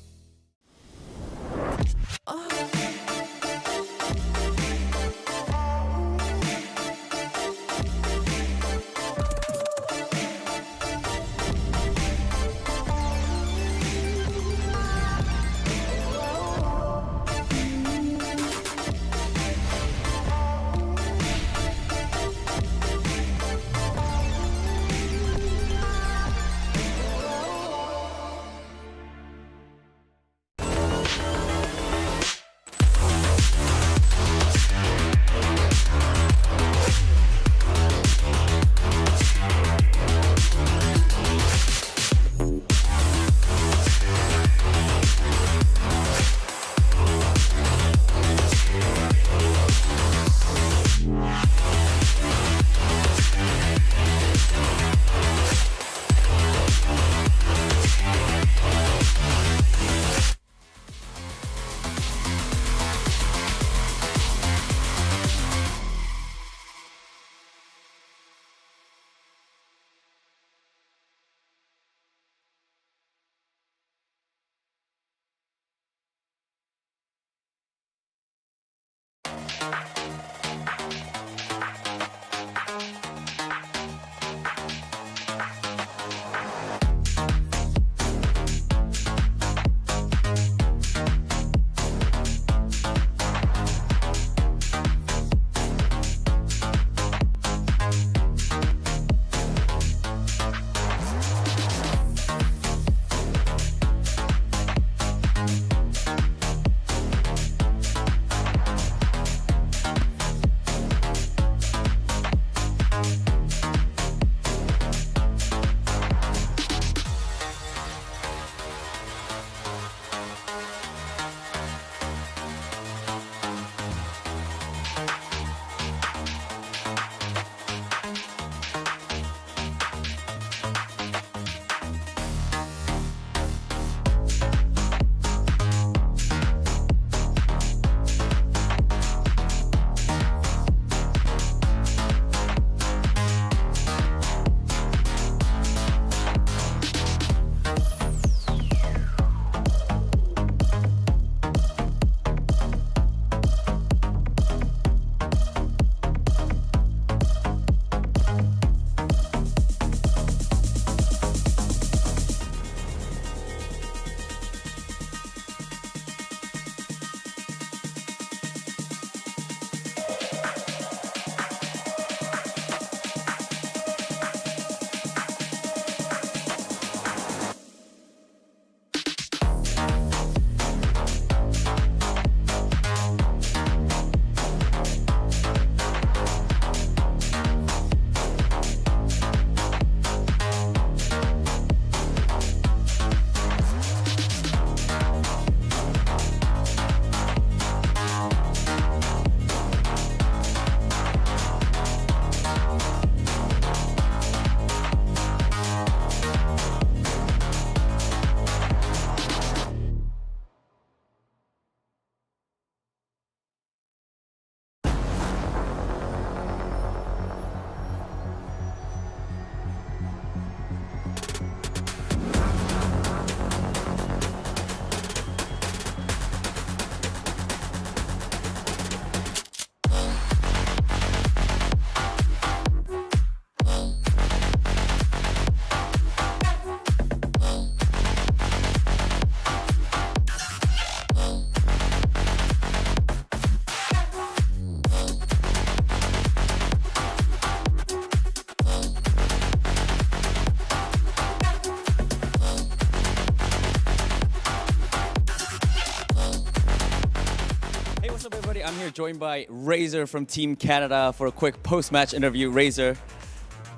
What's up, everybody? I'm here joined by Razor from Team Canada for a quick post-match interview. Razor,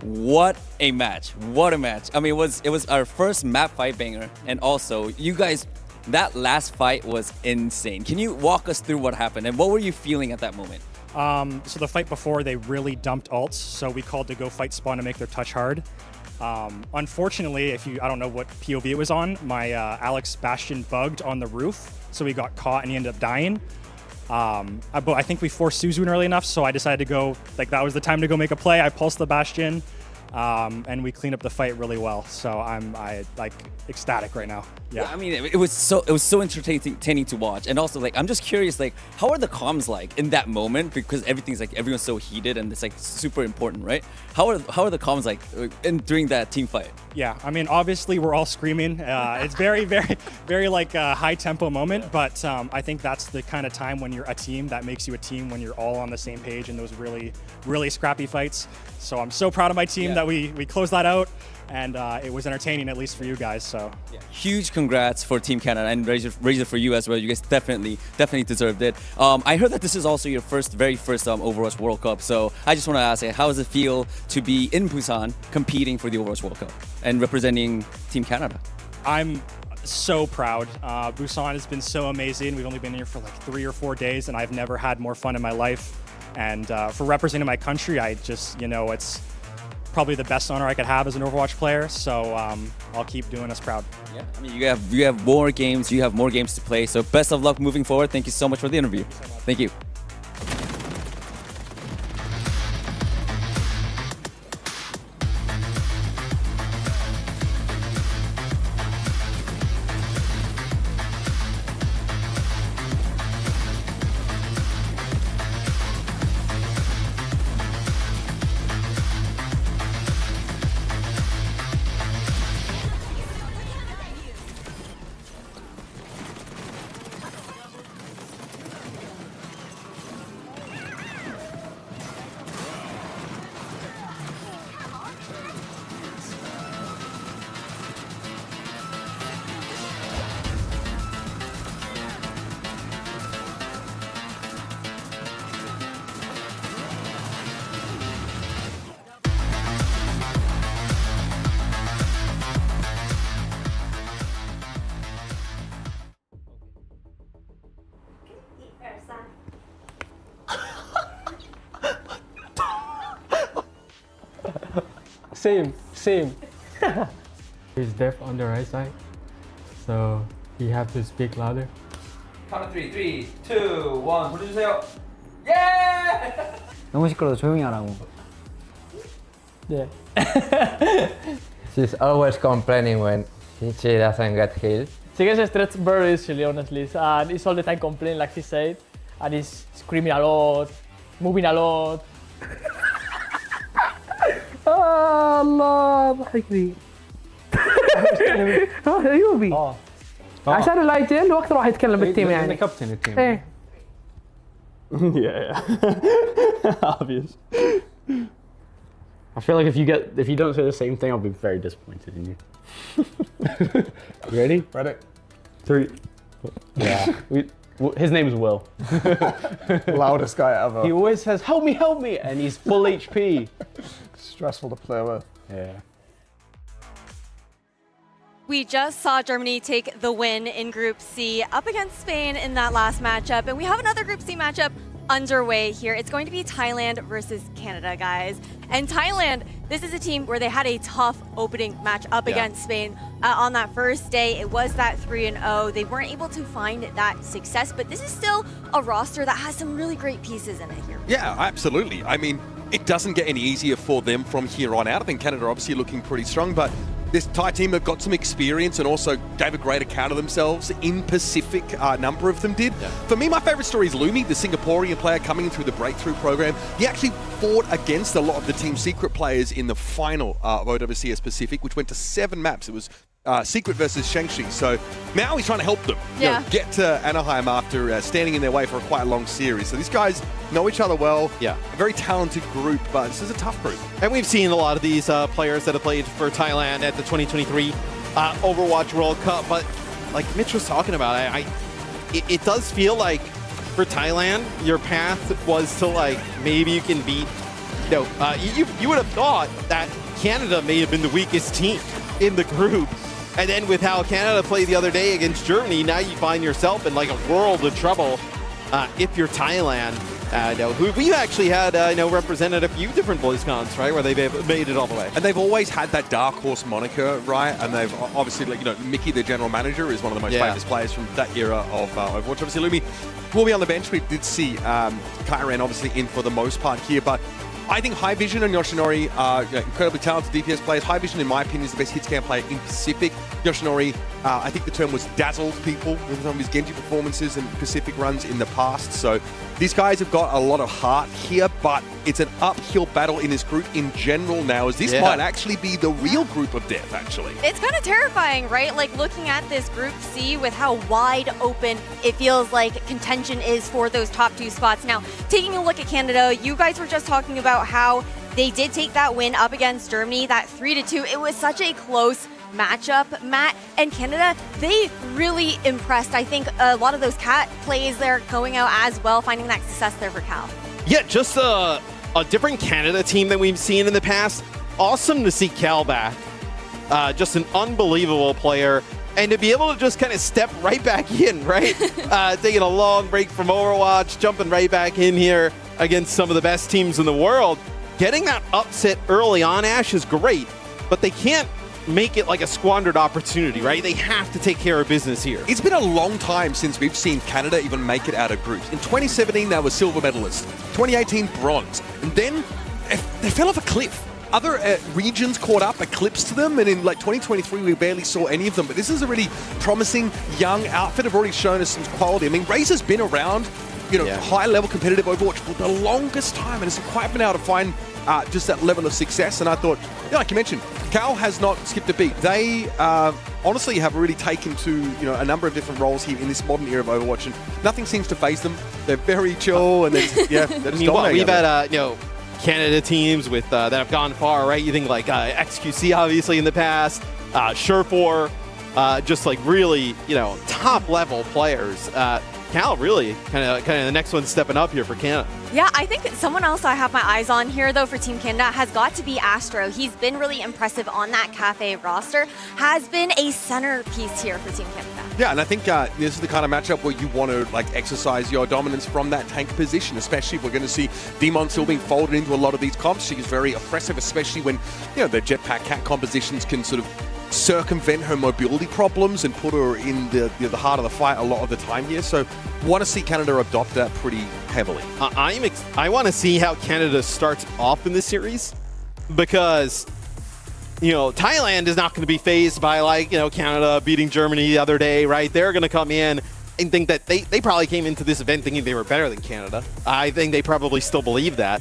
what a match! What a match! I mean, it was our first map fight banger, and also you guys, that last fight was insane. Can you walk us through what happened and what were you feeling at that moment? So the fight before, they really dumped ults, so we called to go fight spawn to make their touch hard. Unfortunately, I don't know what POV it was on, my Alex Bastion bugged on the roof, so he got caught and he ended up dying. But I think we forced Suzu early enough, so I decided to go, that was the time to go make a play. I pulsed the Bastion, and we cleaned up the fight really well. So I'm ecstatic right now. Yeah. I mean, it was so entertaining to watch, and also I'm just curious, how are the comms like in that moment, because everyone's so heated and it's super important, right? How are the comms like during that team fight? Yeah, I mean, obviously we're all screaming. It's very, very, very high tempo moment, but I think that's the kind of time when you're a team that makes you a team, when you're all on the same page in those really, really scrappy fights. So I'm so proud of my team that we closed that out, and it was entertaining, at least for you guys. So huge congrats for Team Canada and Razor for you as well. You guys definitely deserved it. I heard that this is also your very first Overwatch World Cup. So I just want to ask, how does it feel to be in Busan competing for the Overwatch World Cup and representing Team Canada? I'm so proud. Busan has been so amazing. We've only been here for 3 or 4 days, and I've never had more fun in my life. And for representing my country, I just, it's probably the best honor I could have as an Overwatch player. So I'll keep doing us proud. Yeah, I mean, you have more games, you have more games to play. So best of luck moving forward. Thank you so much for the interview. Thank you. Same. He's deaf on the right side, so he have to speak louder. Count of 3, 3, 2, 1. 불러주세요. Yeah! 너무 시끄러워. 조용히 하라고. Yeah. She's always complaining when she doesn't get healed. She gets stressed very easily, honestly, and he's all the time complaining, like she said, and he's screaming a lot, moving a lot. الله ضحكني. ايوبي عشان اللايتين وقت راح يتكلم بالتيم يعني. كابتن التيم. ايه. Yeah. Obvious. I feel like if you don't say the same thing, I'll be very disappointed in you. Ready? Ready. 3. Yeah. His name's Will. Loudest guy ever. He always says, help me, and he's full HP. Stressful to play with. Yeah. We just saw Germany take the win in Group C up against Spain in that last matchup, and we have another Group C matchup underway here. It's going to be Thailand versus Canada, guys. And Thailand, this is a team where they had a tough opening match up against Spain. On that first day, it was that 3-0. They weren't able to find that success, but this is still a roster that has some really great pieces in it here. Yeah, absolutely. I mean, it doesn't get any easier for them from here on out. I think Canada obviously looking pretty strong, but this Thai team have got some experience and also gave a great account of themselves in Pacific. A number of them did. Yeah. For me, my favorite story is Lumi, the Singaporean player coming in through the breakthrough program. He actually fought against a lot of the Team Secret players in the final of OWCS Pacific, which went to 7 maps. It was Secret versus Shang-Chi. So now he's trying to help them get to Anaheim after standing in their way for a quite long series. So these guys know each other well. Yeah. A very talented group, but this is a tough group. And we've seen a lot of these players that have played for Thailand at the 2023 Overwatch World Cup. But like Mitch was talking about, it does feel like for Thailand, your path was to like maybe you can beat. You would have thought that Canada may have been the weakest team in the group, and then with how Canada played the other day against Germany, now you find yourself in like a world of trouble if you're Thailand. Who we actually had represented a few different BlizzCons, right, where they've made it all the way. And they've always had that dark horse moniker, right? And they've obviously, Mickey, their general manager, is one of the most famous players from that era of Overwatch. Obviously, Lumi will be on the bench. We did see Kyren obviously in for the most part here, but I think High Vision and Yoshinori are incredibly talented DPS players. High Vision, in my opinion, is the best hitscan player in Pacific. Yoshinori, I think the term was dazzled people with some of his Genji performances and Pacific runs in the past. So these guys have got a lot of heart here, but it's an uphill battle in this group in general now, as this might actually be the real group of death, actually. It's kind of terrifying, right? Like, looking at this Group C with how wide open it feels like contention is for those top 2 spots. Now, taking a look at Canada, you guys were just talking about how they did take that win up against Germany, that 3-2. It was such a close matchup, Matt. And Canada, they really impressed. I think a lot of those cat plays there going out as well, finding that success there for Cal. Yeah, just a different Canada team than we've seen in the past. Awesome to see Cal back. Just an unbelievable player. And to be able to just kind of step right back in, right? Taking a long break from Overwatch, jumping right back in here against some of the best teams in the world. Getting that upset early on, Ash, is great, but they can't make it like a squandered opportunity, right? They have to take care of business here. It's been a long time since we've seen Canada even make it out of groups. In 2017, they were silver medalists. 2018, bronze. And then they fell off a cliff. Other regions caught up, eclipsed them, and in like 2023, we barely saw any of them. But this is a really promising young outfit. Have already shown us some quality. I mean, Razor's been around, high-level competitive Overwatch for the longest time, and hasn't quite been able to find just that level of success. And I thought, like you mentioned, Cal has not skipped a beat. They honestly have really taken to a number of different roles here in this modern era of Overwatch, and nothing seems to faze them. They're very chill, and they're just dominating. We've had Canada teams with that have gone far, right? You think like XQC obviously in the past, Surefour, just like really top level players. Cal really kind of the next one stepping up here for Canada. Yeah, I think someone else I have my eyes on here, though, for Team Canada has got to be Astro. He's been really impressive on that Cafe roster, has been a centerpiece here for Team Canada. Yeah, and I think this is the kind of matchup where you want to exercise your dominance from that tank position, especially if we're going to see Demon still being folded into a lot of these comps. She's very oppressive, especially when the Jetpack Cat compositions can sort of circumvent her mobility problems and put her in the heart of the fight a lot of the time here. So want to see Canada adopt that pretty heavily. I want to see how Canada starts off in this series, because Thailand is not going to be fazed by Canada beating Germany the other day, right? They're going to come in and think that they probably came into this event thinking they were better than Canada. I think they probably still believe that.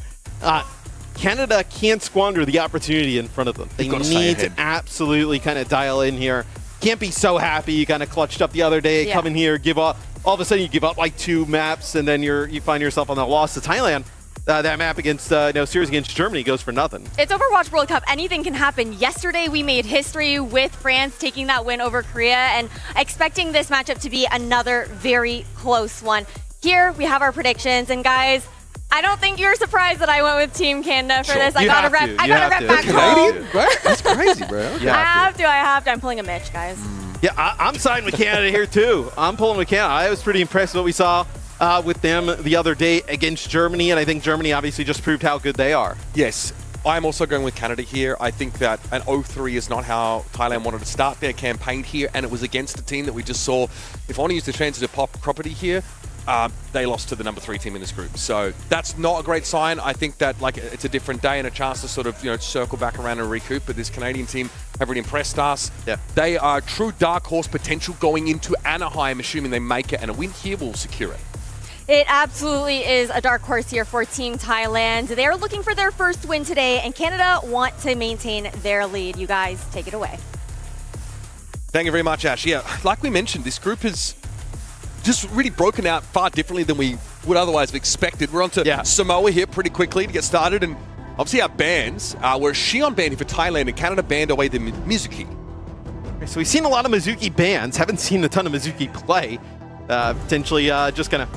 Canada can't squander the opportunity in front of them. They need to absolutely kind of dial in here. Can't be so happy you kind of clutched up the other day, come in here, give up. All of a sudden you give up like 2 maps, and then you find yourself on the loss to Thailand. That map against series against Germany goes for nothing. It's Overwatch World Cup. Anything can happen. Yesterday we made history with France taking that win over Korea, and expecting this matchup to be another very close one. Here we have our predictions, and guys, I don't think you're surprised that I went with Team Canada for this. I gotta rep back home. Right? That's crazy, bro. I have to. I'm pulling a Mitch, guys. Yeah, I'm siding with Canada here too. I'm pulling with Canada. I was pretty impressed with what we saw with them the other day against Germany, and I think Germany obviously just proved how good they are. Yes, I'm also going with Canada here. I think that an 0-3 is not how Thailand wanted to start their campaign here, and it was against a team that we just saw. If I want to use the transitive property here, they lost to the number 3 team in this group. So that's not a great sign. I think that it's a different day and a chance to sort of circle back around and recoup. But this Canadian team have really impressed us. Yeah. They are true dark horse potential going into Anaheim, assuming they make it, and a win here will secure it. It absolutely is a dark horse here for Team Thailand. They're looking for their first win today, and Canada want to maintain their lead. You guys, take it away. Thank you very much, Ash. Yeah, like we mentioned, this group is just really broken out far differently than we would otherwise have expected. We're on to Samoa here pretty quickly to get started, and obviously our bans were Xion banned for Thailand and Canada banned away the Mizuki. So we've seen a lot of Mizuki bans, haven't seen a ton of Mizuki play. Potentially just kind of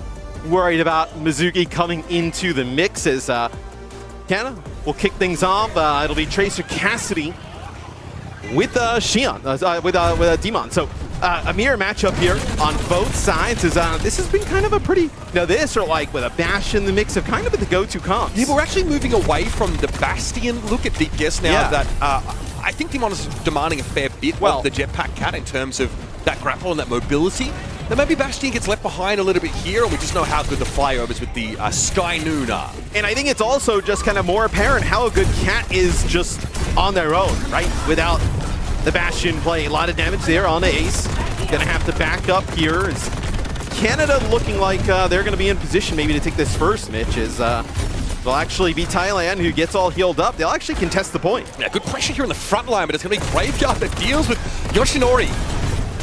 worried about Mizuki coming into the mix as Canada will kick things off. It'll be Tracer Cassidy with Xion, with Demon. So a mirror matchup here on both sides. Is this has been kind of a pretty, this or like with a Bash in the mix have kind of been the go-to comps. Yeah, but we're actually moving away from the Bastion look at Deep Guess now that I think Demon is demanding a fair bit of the Jetpack Cat in terms of that grapple and that mobility. Now maybe Bastion gets left behind a little bit here, and we just know how good the flyovers with the Sky Noon are. And I think it's also just kind of more apparent how good Cat is just on their own, right? Without the Bastion play. A lot of damage there on the Ace. Gonna have to back up here. It's Canada looking like they're gonna be in position maybe to take this first, Mitch, is it'll actually be Thailand who gets all healed up. They'll actually contest the point. Yeah, good pressure here in the front line, but it's going to be Graveyard that deals with Yoshinori.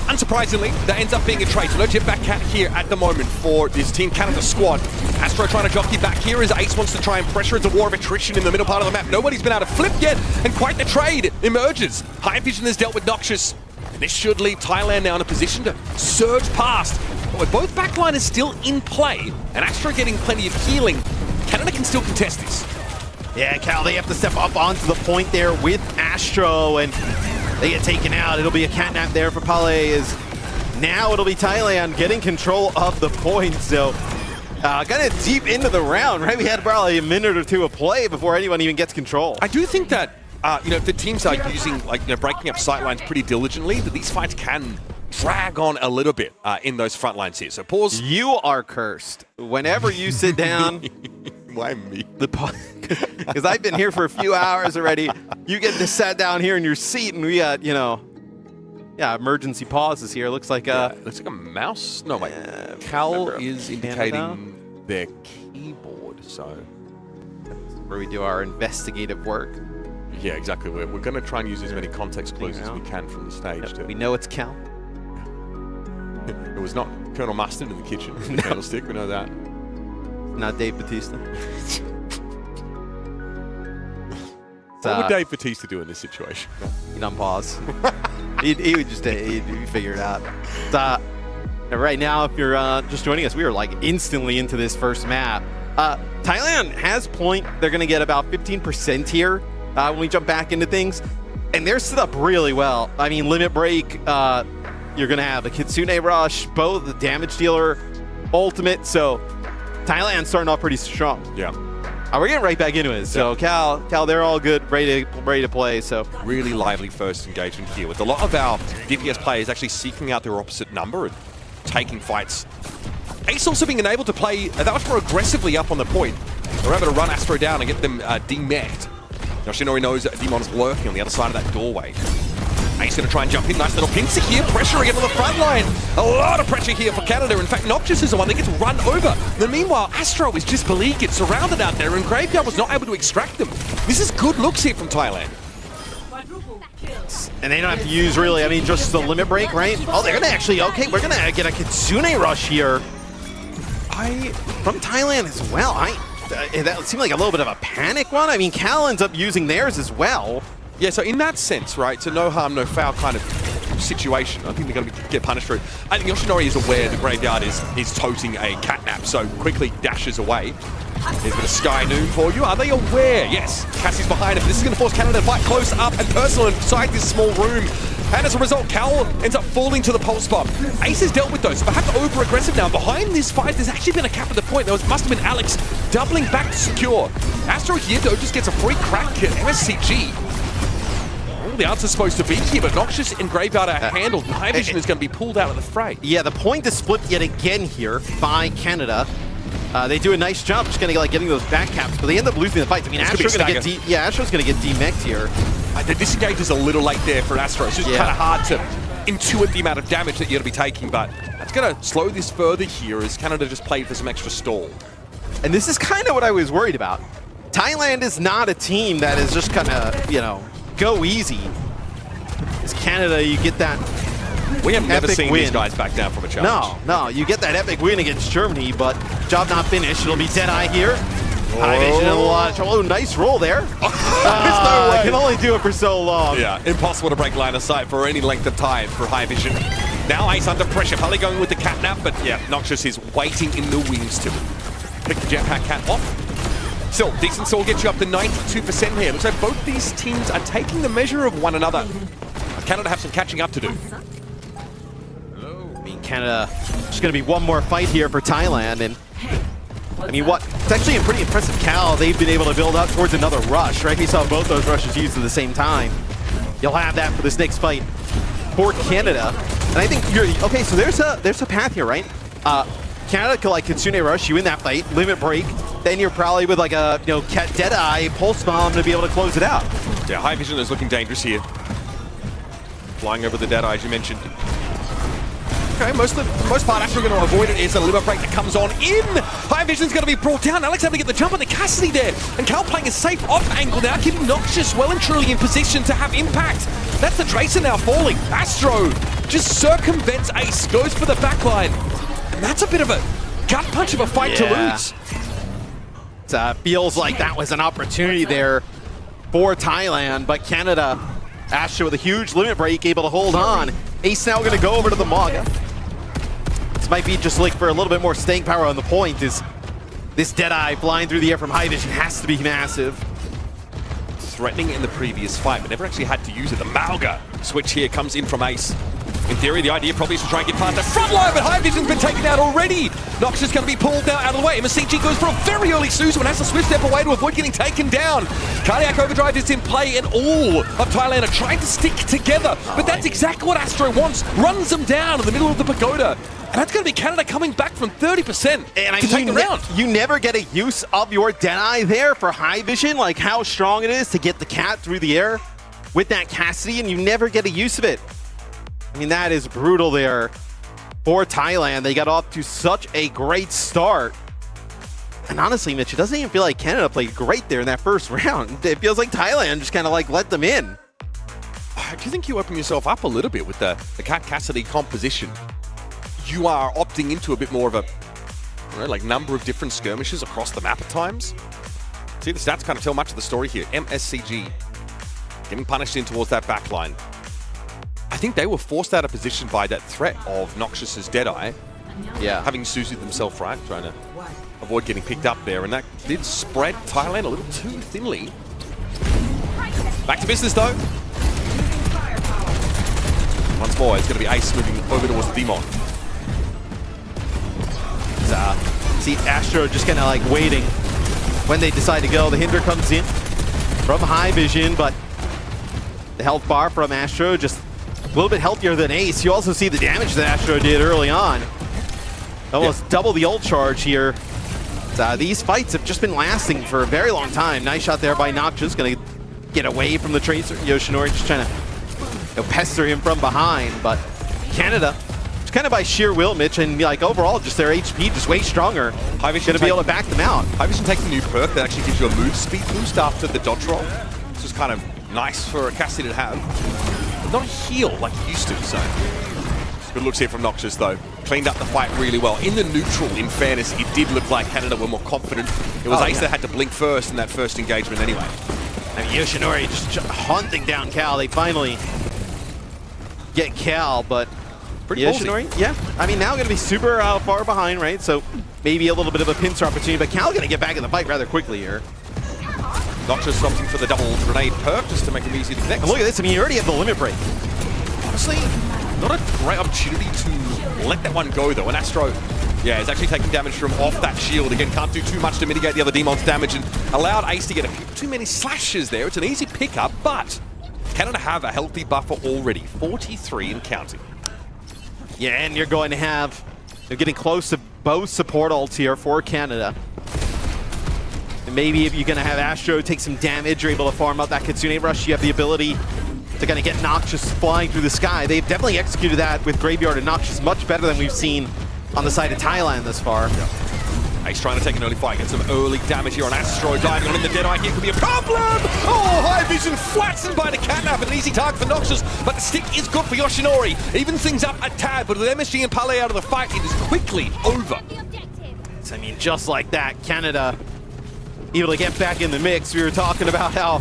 Unsurprisingly, that ends up being a trade. So no Jetpack Cat here at the moment for this Team Canada squad. Astro trying to jockey back here as Ace wants to try and pressure. It's a war of attrition in the middle part of the map. Nobody's been able to flip yet, and quite the trade emerges. High Vision has dealt with Noxious. And this should leave Thailand now in a position to surge past. But with both backliners still in play, and Astro getting plenty of healing, Canada can still contest this. Yeah, Cal, they have to step up onto the point there with Astro, and they get taken out. It'll be a catnap there for Pale. Now it'll be Thailand getting control of the point. So kind of deep into the round, right? We had probably a minute or two of play before anyone even gets control. I do think that the teams are using, breaking up sightlines pretty diligently, that these fights can drag on a little bit in those front lines here. So pause. You are cursed. Whenever you sit down. Why me? Because I've been here for a few hours already. You get to sit down here in your seat, and we got, emergency pauses here. Looks like looks like a mouse. No, wait. Cal is indicating their keyboard, so that's where we do our investigative work. Yeah, exactly. We're going to try and use as many context clues as we can from the stage. We know it's Cal. It was not Colonel Mustard in the kitchen. No. Colonel Stick, we know that. Not Dave Bautista. What would Dave Bautista do in this situation? He'd unpause. he would just he'd figure it out. Right now, if you're just joining us, we are like instantly into this first map. Thailand has point. They're going to get about 15% here when we jump back into things. And they're set up really well. I mean, Limit Break, you're going to have a Kitsune Rush, both the damage dealer, ultimate. So Thailand's starting off pretty strong. Yeah. We're getting right back into it. So Cal, they're all good, ready to play. So really lively first engagement here with a lot of our DPS players actually seeking out their opposite number and taking fights. Ace also being enabled to play that much more aggressively up on the point. They're able to run Astro down and get them demeched. Yoshinori knows that Demon is lurking on the other side of that doorway. Ace going to try and jump in. Nice little pincer here. Pressure again on the front line. A lot of pressure here for Canada. In fact, Noxious is the one that gets run over. Then meanwhile, Astro is just beleaguered, surrounded out there, and Graveyard was not able to extract them. This is good looks here from Thailand. And they don't have to use really, just the Limit Break, right? Oh, they're going to actually, okay, we're going to get a Kitsune Rush here. From Thailand as well. That seemed like a little bit of a panic one. I mean, Cal ends up using theirs as well. Yeah, so in that sense, right, so no harm, no foul kind of situation. I think they're going to get punished for it. I think Yoshinori is aware the Graveyard is toting a catnap, so quickly dashes away. There's a bit of Sky Noon for you. Are they aware? Yes. Cassie's behind him. This is going to force Canada to fight close up and personal inside this small room. And as a result, Cal ends up falling to the pulse bomb. Ace has dealt with those, perhaps over-aggressive now. Behind this fight, there's actually been a cap at the point. There must have been Alex doubling back to secure. Astro here, though, just gets a free crack at MSCG. The answer's supposed to be here, but Noxious and Graveyard are handled. High Vision is going to be pulled out of the fray. Yeah, the point is split yet again here by Canada. They do a nice job just kind of getting those back caps, but they end up losing the fight. I mean, Astro's going to get Astro's going to get demeched here. The disengage is a little late there for Astro. It's just kind of hard to intuit the amount of damage that you're going to be taking, but that's going to slow this further here as Canada just played for some extra stall. And this is kind of what I was worried about. Thailand is not a team that is just kind of, go easy. As Canada, you get that We have never seen win. These guys back down from a challenge. No, you get that epic win against Germany, but job not finished. It'll be Deadeye here. High Vision and a lot of trouble. Oh, nice roll there. There's no way. Can only do it for so long. Yeah, impossible to break line of sight for any length of time for High Vision. Now Ace under pressure, probably going with the catnap, but yeah, Noxious is waiting in the wings to pick the jetpack cat off. Still, decent soul gets you up to 92% here. Looks like both these teams are taking the measure of one another. Canada have some catching up to do. I mean, Canada, just going to be one more fight here for Thailand, and I mean, it's actually a pretty impressive Cal. They've been able to build up towards another rush, right? We saw both those rushes used at the same time. You'll have that for this next fight for Canada. And I think okay, so there's a path here, right? Canada could like Kitsune rush, you in that fight, limit break, then you're probably with like a Cat Deadeye, Pulse Bomb to be able to close it out. Yeah, High Vision is looking dangerous here. Flying over the Deadeye, as you mentioned. Okay, for the most part, Astro going to avoid it. It's a limit break that comes on in. High Vision's going to be brought down. Alex having to get the jump on the Cassidy there. And Cal playing a safe off angle now, keeping Noxious well and truly in position to have impact. That's the Tracer now falling. Astro just circumvents Ace, goes for the backline. And that's a bit of a gut punch of a fight to lose. It feels like that was an opportunity there for Thailand, but Canada, Astro with a huge limit break, able to hold on. Ace now going to go over to the Maga. This might be just like for a little bit more staying power on the point. Is this Deadeye flying through the air from High Vision has to be massive. Threatening in the previous fight, but never actually had to use it. The Mauga switch here comes in from Ace. In theory, the idea probably is to try and get past that front line, but High Vision's been taken out already. Noxious going to be pulled now out of the way. MSCG goes for a very early Susan and has to switch step away to avoid getting taken down. Cardiac Overdrive is in play, and all of Thailand are trying to stick together. But that's exactly what Astro wants. Runs them down in the middle of the pagoda. And that's going to be Canada coming back from 30% to take the round. You never get a use of your Deadeye there for High Vision, like how strong it is to get the cat through the air with that Cassidy, and you never get a use of it. I mean, that is brutal there for Thailand. They got off to such a great start. And honestly, Mitch, it doesn't even feel like Canada played great there in that first round. It feels like Thailand just kind of like let them in. Do you think you open yourself up a little bit with the Cat Cassidy composition? You are opting into a bit more of a like number of different skirmishes across the map at times. See, the stats kind of tell much of the story here. MSCG getting punished in towards that back line. I think they were forced out of position by that threat of Noxious's Deadeye. Yeah. Having Suzu'd themselves right, trying to avoid getting picked up there, and that did spread Thailand a little too thinly. Back to business though. Once more, it's going to be Ace moving over towards the Demon. See Astro just kind of like waiting when they decide to go. The Hinder comes in from High Vision, but the health bar from Astro just a little bit healthier than Ace. You also see the damage that Astro did early on. Almost double the ult charge here. These fights have just been lasting for a very long time. Nice shot there by Noxious, going to get away from the Tracer. Yoshinori just trying to pester him from behind, but Canada, just kind of by sheer will, Mitch, and like overall, just their HP just way stronger. High Vision going to be able to back them out. High Vision takes a new perk that actually gives you a move speed boost after the dodge roll. This is kind of nice for a Cassidy to have. But not a heal like he used to, so. Good looks here from Noxious, though. Cleaned up the fight really well. In the neutral, in fairness, it did look like Canada were more confident. It was Ace that had to blink first in that first engagement anyway. And Yoshinori just hunting down Cal. They finally get Cal, but pretty Yoshinori, ballsy. yeah. I mean, now going to be super far behind, right? So maybe a little bit of a pincer opportunity, but Cal going to get back in the fight rather quickly here. Noxious opting for the double grenade perk just to make him easy to connect. And look at this. I mean, you already have the limit break. Honestly, not a great opportunity to let that one go, though. And Astro, yeah, is actually taking damage from off that shield. Again, can't do too much to mitigate the other Demon's damage and allowed Ace to get a few too many slashes there. It's an easy pickup, but Canada have a healthy buffer already. 43 and counting. Yeah, and you're going to have, you're getting close to both support ults here for Canada. And maybe if you're going to have Astro take some damage, you're able to farm out that Kitsune rush, you have the ability to kind of get Noxious flying through the sky. They've definitely executed that with Graveyard and Noxious much better than we've seen on the side of Thailand thus far. Yeah. Ace trying to take an early fight, get some early damage here on Astro, diving on in the Deadeye here could be a problem! Oh, High Vision flattened by the catnap, an easy target for Noxious, but the stick is good for Yoshinori. Even things up a tad, but with MSG and Pale out of the fight, it is quickly over. I mean, just like that, Canada able to get back in the mix. We were talking about how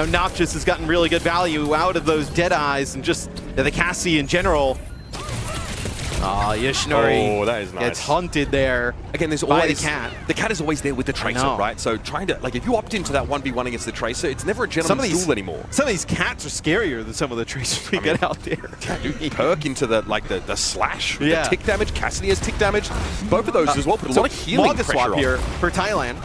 Noxious has gotten really good value out of those Deadeyes and just the Cassie in general. Oh, Yoshinori that is nice. gets hunted there. Again, there's by always the cat. The cat is always there with the Tracer, right? So trying to, like, if you opt into that 1v1 against the Tracer, it's never a gentleman's duel anymore. Some of these cats are scarier than some of the Tracers we get out there. Dude, perk into the slash, with Yeah. the tick damage. Cassidy has tick damage. Both of those as well put a lot of healing Maga pressure swap on. here for Thailand.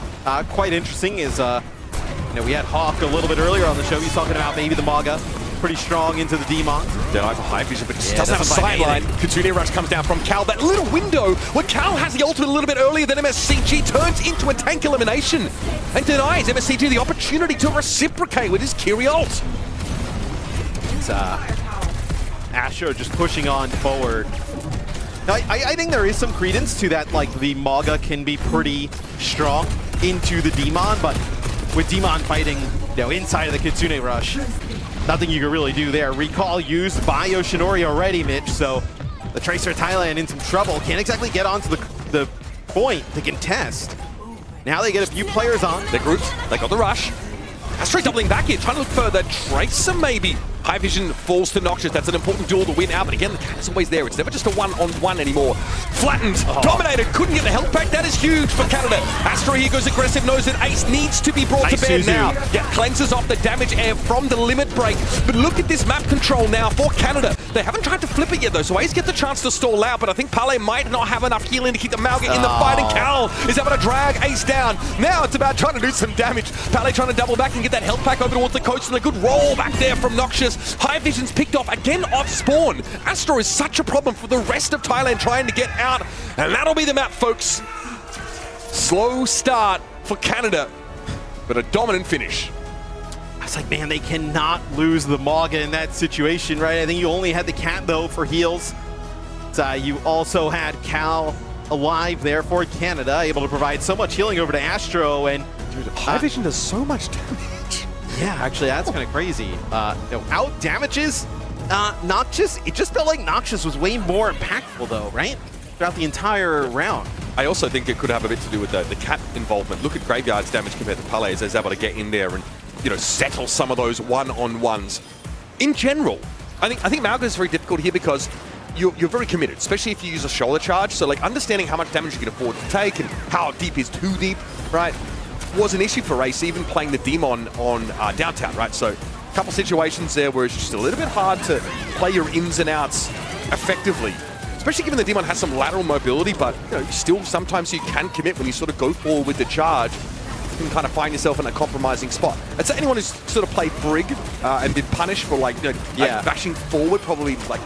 Quite interesting is, we had Hawk a little bit earlier on the show. He's talking about maybe the Maga pretty strong into the Demon. Deadeye for high vision, but just doesn't have a sideline. Kitsune Rush comes down from Cal. That little window where Cal has the ultimate a little bit earlier than MSCG turns into a tank elimination and denies MSCG the opportunity to reciprocate with his Kiri ult. It's Astro just pushing on forward. Now, I think there is some credence to that, like the Maga can be pretty strong into the Demon, but with Demon fighting inside of the Kitsune Rush, nothing you can really do there. Recall used by Yoshinori already, Mitch, so the Tracer Thailand in some trouble. Can't exactly get onto the point to contest. Now they get a few players on. They're grouped, they got the rush. Astro doubling back here, trying to look for the Tracer maybe. High vision falls to Noxious. That's an important duel to win out, but again, the cat is always there. It's never just a one-on-one anymore. Flattened, dominated, couldn't get the health back. That is huge for Canada. Astro here goes aggressive, knows that Ace needs to be brought to bed now. Yeah, cleanses off the damage air from the limit break. But look at this map control now for Canada. They haven't tried to flip it yet though, so Ace gets the chance to stall out, but I think Pale might not have enough healing to keep the Malga in the fight, and Cal is able to drag Ace down. Now it's about trying to do some damage. Pale trying to double back and get that health pack over towards the coast, and a good roll back there from Noxious. High vision's picked off again off spawn. Astro is such a problem for the rest of Thailand trying to get out, and that'll be the map, folks. Slow start for Canada, but a dominant finish. I was like, man, they cannot lose the Maga in that situation, right? I think you only had the cat, though, for heals. So you also had Cal alive there for Canada, able to provide so much healing over to Astro. And dude, High Vision does so much damage. Yeah, actually, that's kind of crazy. Out damages Noxious. It just felt like Noxious was way more impactful, though, right? Throughout the entire round. I also think it could have a bit to do with the cat involvement. Look at Graveyard's damage compared to Pele's. He's able to get in there and settle some of those one-on-ones. In general, I think Malga is very difficult here because you're very committed, especially if you use a shoulder charge. So like understanding how much damage you can afford to take and how deep is too deep, right, was an issue for Ace, even playing the Demon on downtown, right? So a couple situations there where it's just a little bit hard to play your ins and outs effectively. Especially given the Demon has some lateral mobility, but still sometimes you can commit when you sort of go forward with the charge. You can kind of find yourself in a compromising spot. I'd say anyone who's sort of played Brig and been punished for like bashing forward probably like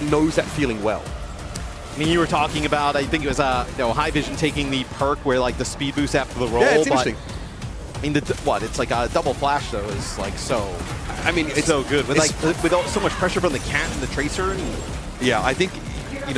knows that feeling well. I mean, you were talking about, I think it was High Vision taking the perk where like the speed boost after the roll. Yeah, it's interesting. I mean, it's like a double flash though is like so. I mean, it's so good with so much pressure from the cat and the Tracer. Yeah, I think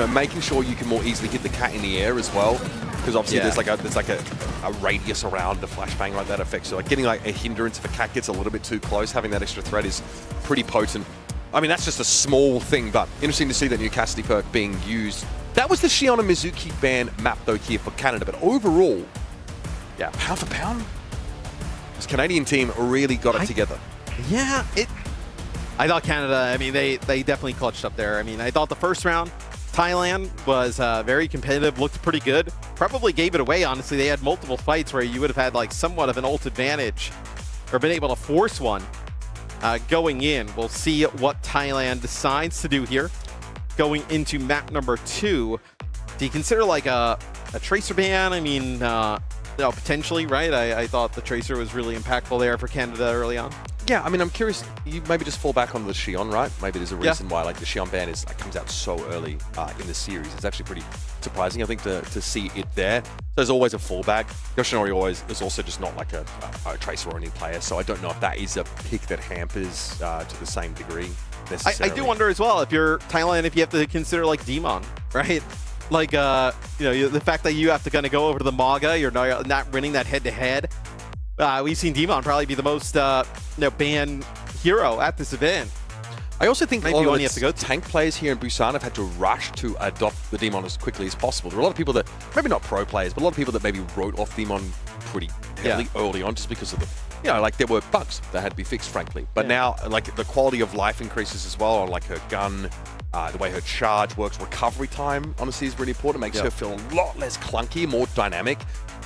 making sure you can more easily hit the cat in the air as well, because obviously there's like a radius around the flashbang like that affects you. Like getting like a hindrance if a cat gets a little bit too close, having that extra threat is pretty potent. I mean, that's just a small thing, but interesting to see that new Cassidy perk being used. That was the Shion and Mizuki ban map though here for Canada, but overall, yeah, pound for pound, this Canadian team really got it together. Yeah, I thought Canada, I mean, they definitely clutched up there. I mean, I thought the first round, Thailand was very competitive, looked pretty good. Probably gave it away, honestly. They had multiple fights where you would have had like somewhat of an ult advantage or been able to force one going in. We'll see what Thailand decides to do here going into map number 2. Do you consider like a Tracer ban? I mean, potentially, right? I thought the Tracer was really impactful there for Canada early on. Yeah, I mean, I'm curious, you maybe just fall back on the Shion, right? Maybe there's a reason why like the Shion ban comes out so early in the series. It's actually pretty surprising, I think, to see it there. There's always a fallback. Yoshinori is also just not like a Tracer-only player, so I don't know if that is a pick that hampers to the same degree necessarily. I do wonder as well, if you're Thailand, if you have to consider like Demon, right? Like, the fact that you have to kind of go over to the Maga, you're not winning that head-to-head. We've seen Demon probably be the most banned hero at this event. I also think maybe a lot one you have to go to. Tank players here in Busan have had to rush to adopt the Demon as quickly as possible. There are a lot of people that, maybe not pro players, but a lot of people that maybe wrote off Demon pretty heavily early on just because of the, like there were bugs that had to be fixed, frankly. But now, like the quality of life increases as well on like her gun, The way her charge works, recovery time, honestly, is really important. It makes her feel a lot less clunky, more dynamic.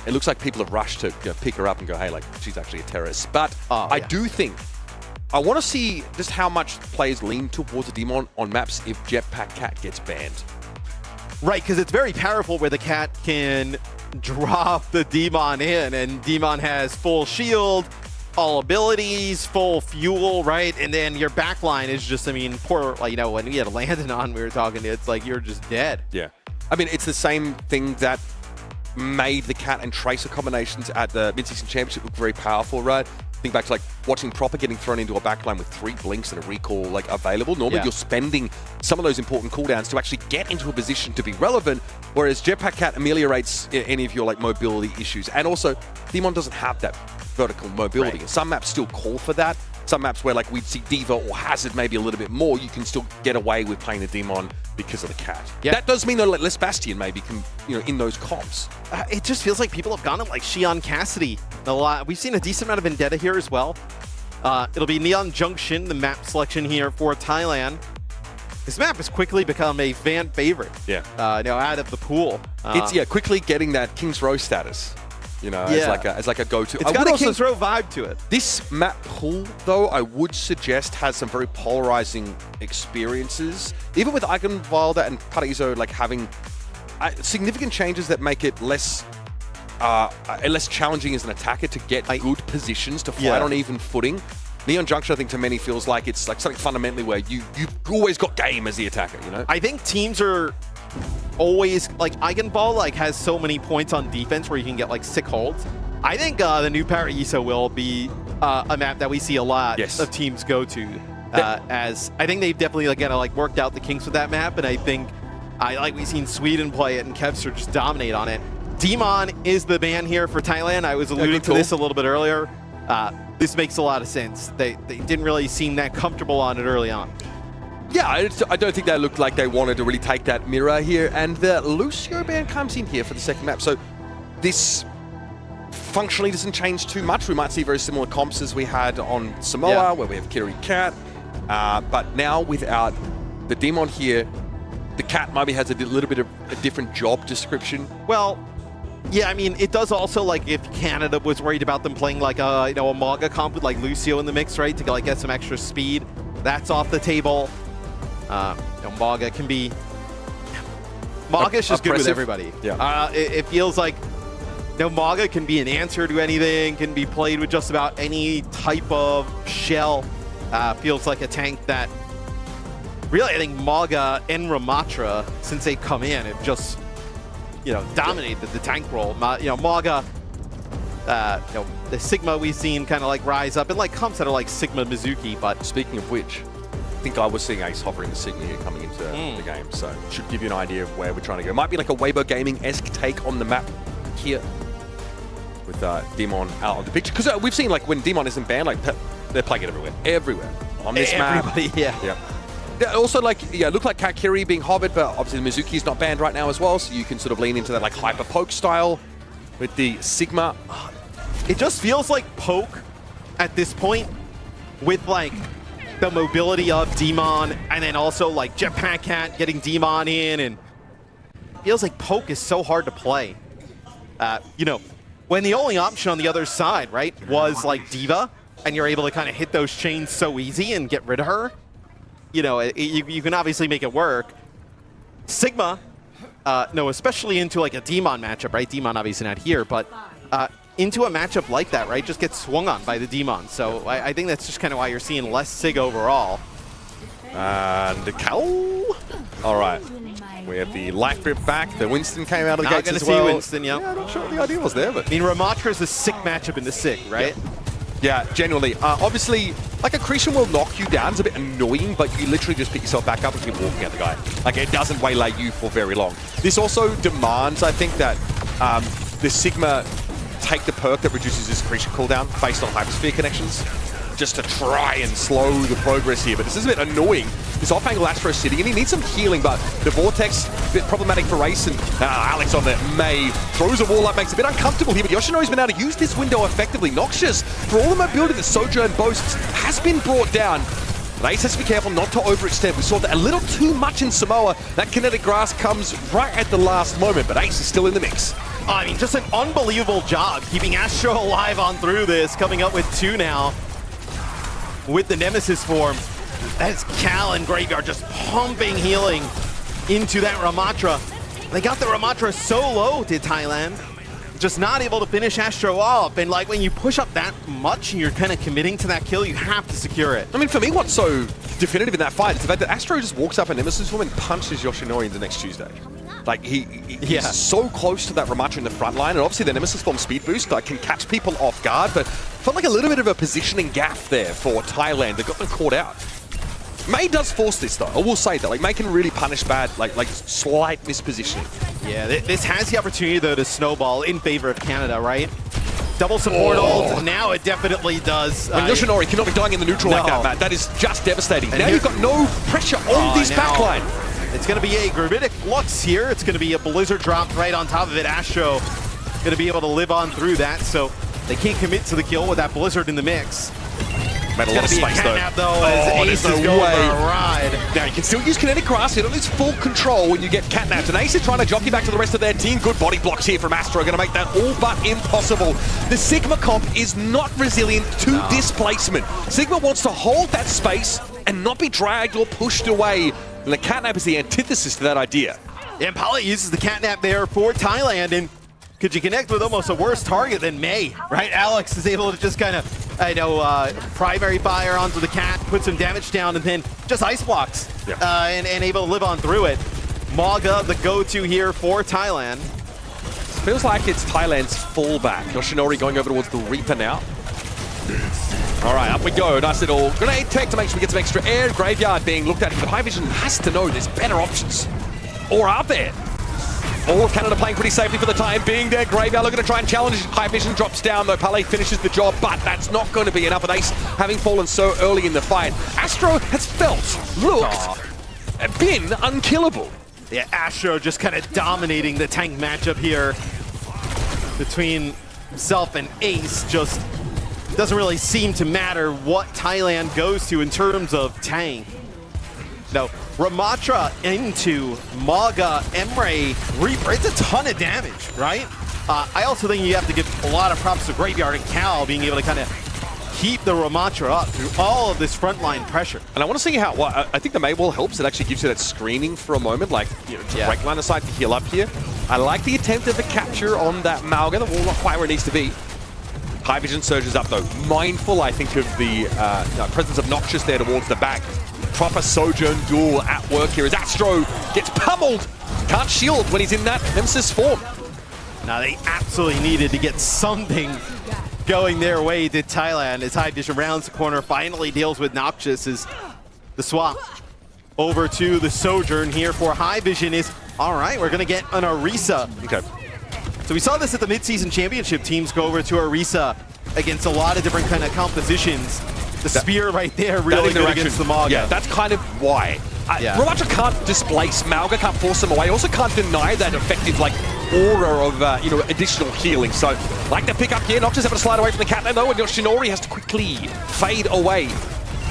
It looks like people have rushed to pick her up and go, hey, like, she's actually a terrorist. But I do think, I want to see just how much players lean towards a Demon on maps if Jetpack Cat gets banned. Right, because it's very powerful where the Cat can drop the Demon in, and Demon has full shield, all abilities, full fuel, right? And then your backline is just, I mean, poor, like, you know, when we had Landon on, we were talking, it's like you're just dead. Yeah. I mean, it's the same thing that made the Cat and Tracer combinations at the Mid-Season Championship look very powerful, right? Think back to like watching Proper getting thrown into a backline with 3 blinks and a recall like available. Normally you're spending some of those important cooldowns to actually get into a position to be relevant, whereas Jetpack Cat ameliorates any of your like mobility issues. And also, Demon doesn't have that vertical mobility. And some maps still call for that. Some maps where like we'd see Diva or Hazard maybe a little bit more, you can still get away with playing the Demon because of the Cat. That does mean though, like less Bastion maybe can, you know, in those comps. It just feels like people have gone at like Xi'an Cassidy a lot. We've seen a decent amount of Vendetta here as well. It'll be Neon Junction, the map selection here for Thailand. This map has quickly become a fan favorite. Yeah. Now out of the pool. It's quickly getting that King's Row status. You know, as like a go-to. It's got a King's Row vibe to it. This map pool, though, I would suggest has some very polarizing experiences. Even with Eigenwalder and Paraiso like having significant changes that make it less challenging as an attacker to get good positions to fight on even footing. Neon Junction, I think, to many feels like it's like something fundamentally where you've always got game as the attacker. You know, I think teams are always like Eigenball like has so many points on defense where you can get like sick holds. I think the new Paraiso will be a map that we see a lot of teams go to. As I think they've definitely like worked out the kinks with that map, and I think we've seen Sweden play it and Kevster just dominate on it. Demon is the ban here for Thailand. I was alluding to this a little bit earlier. This makes a lot of sense. They didn't really seem that comfortable on it early on. Yeah, I don't think they looked like they wanted to really take that mirror here. And the Lucio ban comes in here for the second map. So this functionally doesn't change too much. We might see very similar comps as we had on Samoa, where we have Kiri Cat. But now without the Demon here, the Cat maybe has a little bit of a different job description. Well, yeah, I mean, it does also, like, if Canada was worried about them playing like a Maga comp with like Lucio in the mix, right, to like get some extra speed, that's off the table. Maga can be... Maga's just good with everybody. Yeah. It feels like Maga can be an answer to anything, can be played with just about any type of shell. Feels like a tank that really, I think Maga and Ramatra, since they come in, have just dominated the tank role. Maga, the Sigma we've seen kind of like rise up and like comps that are like Sigma Mizuki. But speaking of which, I think I was seeing Ace hovering the Sigma here coming into the game, so should give you an idea of where we're trying to go. Might be like a Weibo Gaming-esque take on the map here with Demon out of the picture. Because we've seen like when Demon isn't banned, like they're playing it everywhere on this map. Yeah. Also, look like Kakiri being hovered, but obviously Mizuki is not banned right now as well, so you can sort of lean into that like hyper poke style with the Sigma. It just feels like poke at this point with like the mobility of Demon, and then also like Jetpack Cat getting Demon in, and it feels like poke is so hard to play. When the only option on the other side, right, was like Diva, and you're able to kind of hit those chains so easy and get rid of her. You can obviously make it work. Sigma, especially into like a Demon matchup, right? Demon obviously not here, but into a matchup like that, right, just gets swung on by the Demon. So I think that's just kind of why you're seeing less Sig overall. And the Cowl. All right. We have the Life Grip back. The Winston came out of the gates as well. See Winston, yeah. I'm not sure what the idea was there, but... I mean, Ramatra is a sick matchup in the Sig, right? Yeah, genuinely. Obviously, like Accretion will knock you down. It's a bit annoying, but you literally just pick yourself back up and keep walking at the guy. Like, it doesn't waylay you for very long. This also demands, I think, that the Sigma take the perk that reduces his Accretion cooldown based on Hypersphere connections, just to try and slow the progress here. But this is a bit annoying. This off-angle Astro sitting, and he needs some healing, but the Vortex, a bit problematic for Race, and Alex on the May throws a wall up, makes it a bit uncomfortable here, but Yoshinori's been able to use this window effectively. Noxious, for all the mobility that Sojourn boasts, has been brought down. And Ace has to be careful not to overextend. We saw that a little too much in Samoa. That kinetic grass comes right at the last moment, but Ace is still in the mix. I mean, just an unbelievable job keeping Astro alive on through this, coming up with 2 now with the Nemesis form. That's Cal and Graveyard just pumping healing into that Ramatra. They got the Ramatra so low, did Thailand. Just not able to finish Astro off. And like when you push up that much and you're kind of committing to that kill, you have to secure it. I mean, for me, what's so definitive in that fight is the fact that Astro just walks up a Nemesis form and punches Yoshinori into next Tuesday. Like, he's so close to that Ramatra in the front line, and obviously the Nemesis form speed boost can catch people off guard, but felt like a little bit of a positioning gaffe there for Thailand that got them caught out. May does force this though, I will say that. Like, May can really punish bad, like slight mispositioning. Yeah, this has the opportunity though to snowball in favor of Canada, right? Double support ult, now it definitely does. I mean, Yoshinori cannot be dying in the neutral like that, Matt. That is just devastating. And now you've got no pressure on this backline. It's going to be a Gravitic Lux here. It's going to be a Blizzard drop right on top of it. Astro going to be able to live on through that, so they can't commit to the kill with that Blizzard in the mix. Made a lot of space though. As Ace is going for a ride. Now you can still use kinetic grass. You don't lose full control when you get catnapped. And Ace is trying to jockey back to the rest of their team. Good body blocks here from Astro, going to make that all but impossible. The Sigma comp is not resilient to displacement. Sigma wants to hold that space and not be dragged or pushed away. And the catnap is the antithesis to that idea. And Pali uses the catnap there for Thailand, and could you connect with almost a worse target than May, right? Alex is able to just kind of, primary fire onto the cat, put some damage down, and then just ice blocks and able to live on through it. Maga, the go-to here for Thailand. Feels like it's Thailand's fallback. Yoshinori going over towards the Reaper now. All right, up we go. Nice little grenade tech to make sure we get some extra air. Graveyard being looked at, but High Vision has to know there's better options. Or are there? All of Canada playing pretty safely for the time being there. Graveyard looking to try and challenge. High Vision drops down, though. Pele finishes the job, but that's not going to be enough with Ace having fallen so early in the fight. Astro has looked, been unkillable. Yeah, Astro just kind of dominating the tank matchup here between himself and Ace. Just doesn't really seem to matter what Thailand goes to in terms of tank. No, Ramatra into Maga, Emre, Reaper. It's a ton of damage, right? I also think you have to give a lot of props to Graveyard and Cal being able to kind of keep the Ramatra up through all of this frontline pressure. And I want to see how, I think the May wall helps. It actually gives you that screening for a moment, like, to break line of sight to heal up here. I like the attempt of the capture on that Mauga. The wall not quite where it needs to be. High Vision surges up though. Mindful, I think, of the presence of Noxious there towards the back. Proper Sojourn duel at work here as Astro gets pummeled. Can't shield when he's in that Nemesis form. Now they absolutely needed to get something going their way to Thailand as High Vision rounds the corner, finally deals with Noxious as the swap over to the Sojourn here for High Vision is, all right, we're going to get an Orisa. Okay. So we saw this at the mid-season championship. Teams go over to Orisa against a lot of different kind of compositions. The spear right there really good against the Maga. Yeah, that's kind of why. Ramatra can't displace Mauga, can't force him away. Also can't deny that effective, like, aura of, additional healing. So, like the pick up here, Noxious having to slide away from the Catman though, and Yoshinori has to quickly fade away.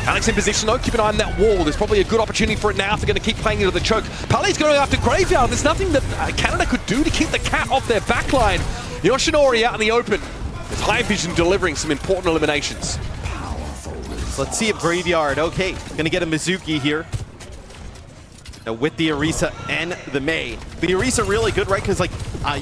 Alex in position though, keep an eye on that wall. There's probably a good opportunity for it now if they're going to keep playing into the choke. Pale's going after Graveyard. There's nothing that Canada could do to keep the cat off their backline. Yoshinori out in the open. There's High Vision delivering some important eliminations. So let's see if Graveyard, okay, going to get a Mizuki here. Now with the Orisa and the May. The Orisa really good, right? Because like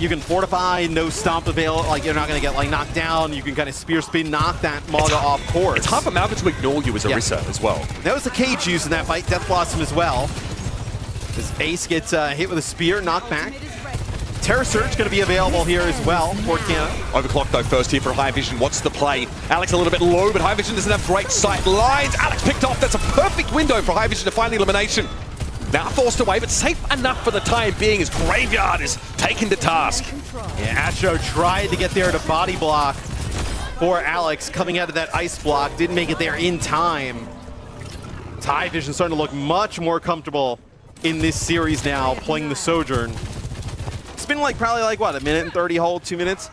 you can fortify, no stomp avail, like you're not going to get like knocked down. You can kind of spear spin, knock that Maga off course. It's hard for Mauga to ignore you as Orisa as well. That was the cage use in that fight, Death Blossom as well. This Ace gets hit with a spear, knocked back. Terror Surge going to be available here as well for Canada. Overclock though first here for High Vision. What's the play? Alex a little bit low, but High Vision doesn't have great sight lines. Alex picked off. That's a perfect window for High Vision to find the elimination. Now forced away, but safe enough for the time being as Graveyard is taken to task. Yeah, Astro tried to get there to body block for Alex coming out of that ice block. Didn't make it there in time. High Vision starting to look much more comfortable in this series now, playing the Sojourn. It's been like probably like what, a minute and 30 hold, 2 minutes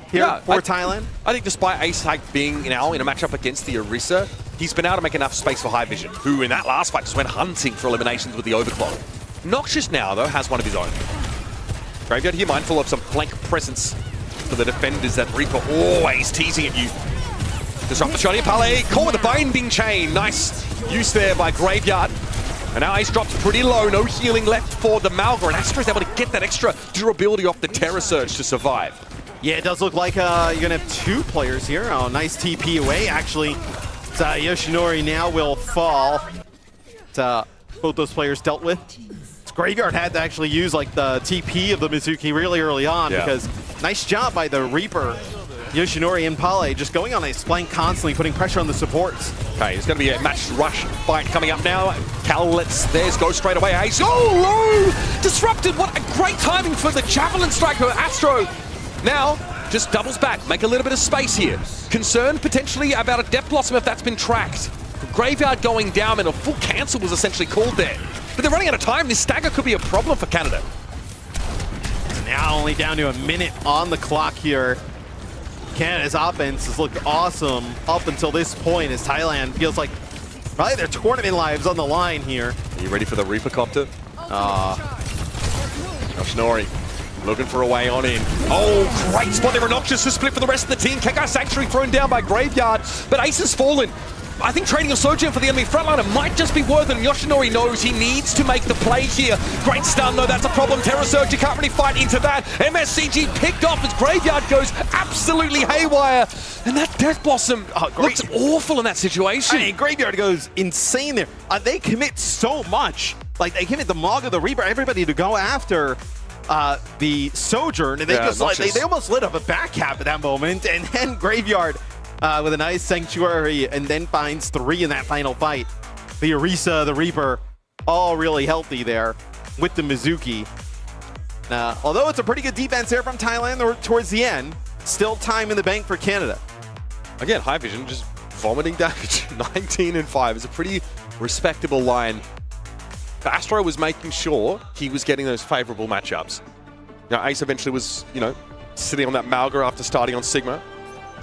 here for Thailand. I think despite Ace being now in a matchup against the Orisa, he's been able to make enough space for High Vision, who in that last fight just went hunting for eliminations with the overclock. Noxious now, though, has one of his own. Graveyard here mindful of some flank presence for the defenders. That Reaper always teasing at you. Disrupt the shot here, Pale, caught with the binding chain. Nice use there by Graveyard. And now Ace drops pretty low, no healing left for the Malga, and Astro's able to get that extra durability off the Terror Surge to survive. Yeah, it does look like you're going to have two players here. Oh, nice TP away, actually. Yoshinori now will fall. Both those players dealt with. Graveyard had to actually use like the TP of the Mizuki really early on because nice job by the Reaper. Yoshinori and Pale just going on a flank constantly, putting pressure on the supports. Okay, there's going to be a match rush fight coming up now. Cal lets theirs go straight away. Ace, oh, low! Disrupted, what a great timing for the Javelin Striker. Astro now just doubles back, make a little bit of space here. Concerned potentially about a Death Blossom if that's been tracked. Graveyard going down and a full cancel was essentially called there. But they're running out of time. This stagger could be a problem for Canada. Now only down to a minute on the clock here. Canada's offense has looked awesome up until this point as Thailand feels like probably their tournament lives on the line here. Are you ready for the Reaper Copter? Yoshinori looking for a way on in. Oh, great spot there. Noxious to split for the rest of the team. Kekai Sanctuary thrown down by Graveyard, but Ace has fallen. I think trading a Sojourn for the enemy frontliner might just be worth it, and Yoshinori knows he needs to make the play here. Great stun, though, that's a problem. Terror Surge, you can't really fight into that. MSCG picked off as Graveyard goes absolutely haywire. And that Death Blossom looks awful in that situation. I mean, Graveyard goes insane there. They commit so much. Like, they commit the Malga, the Reaper, everybody to go after the Sojourn, and they just like, they almost lit up a back cap at that moment, and then Graveyard with a nice Sanctuary, and then finds 3 in that final fight. The Orisa, the Reaper, all really healthy there with the Mizuki. Although it's a pretty good defense there from Thailand towards the end, still time in the bank for Canada. Again, High Vision just vomiting damage. 19 and 5 is a pretty respectable line. Astro was making sure he was getting those favorable matchups. Now, Ace eventually was, sitting on that Malga after starting on Sigma.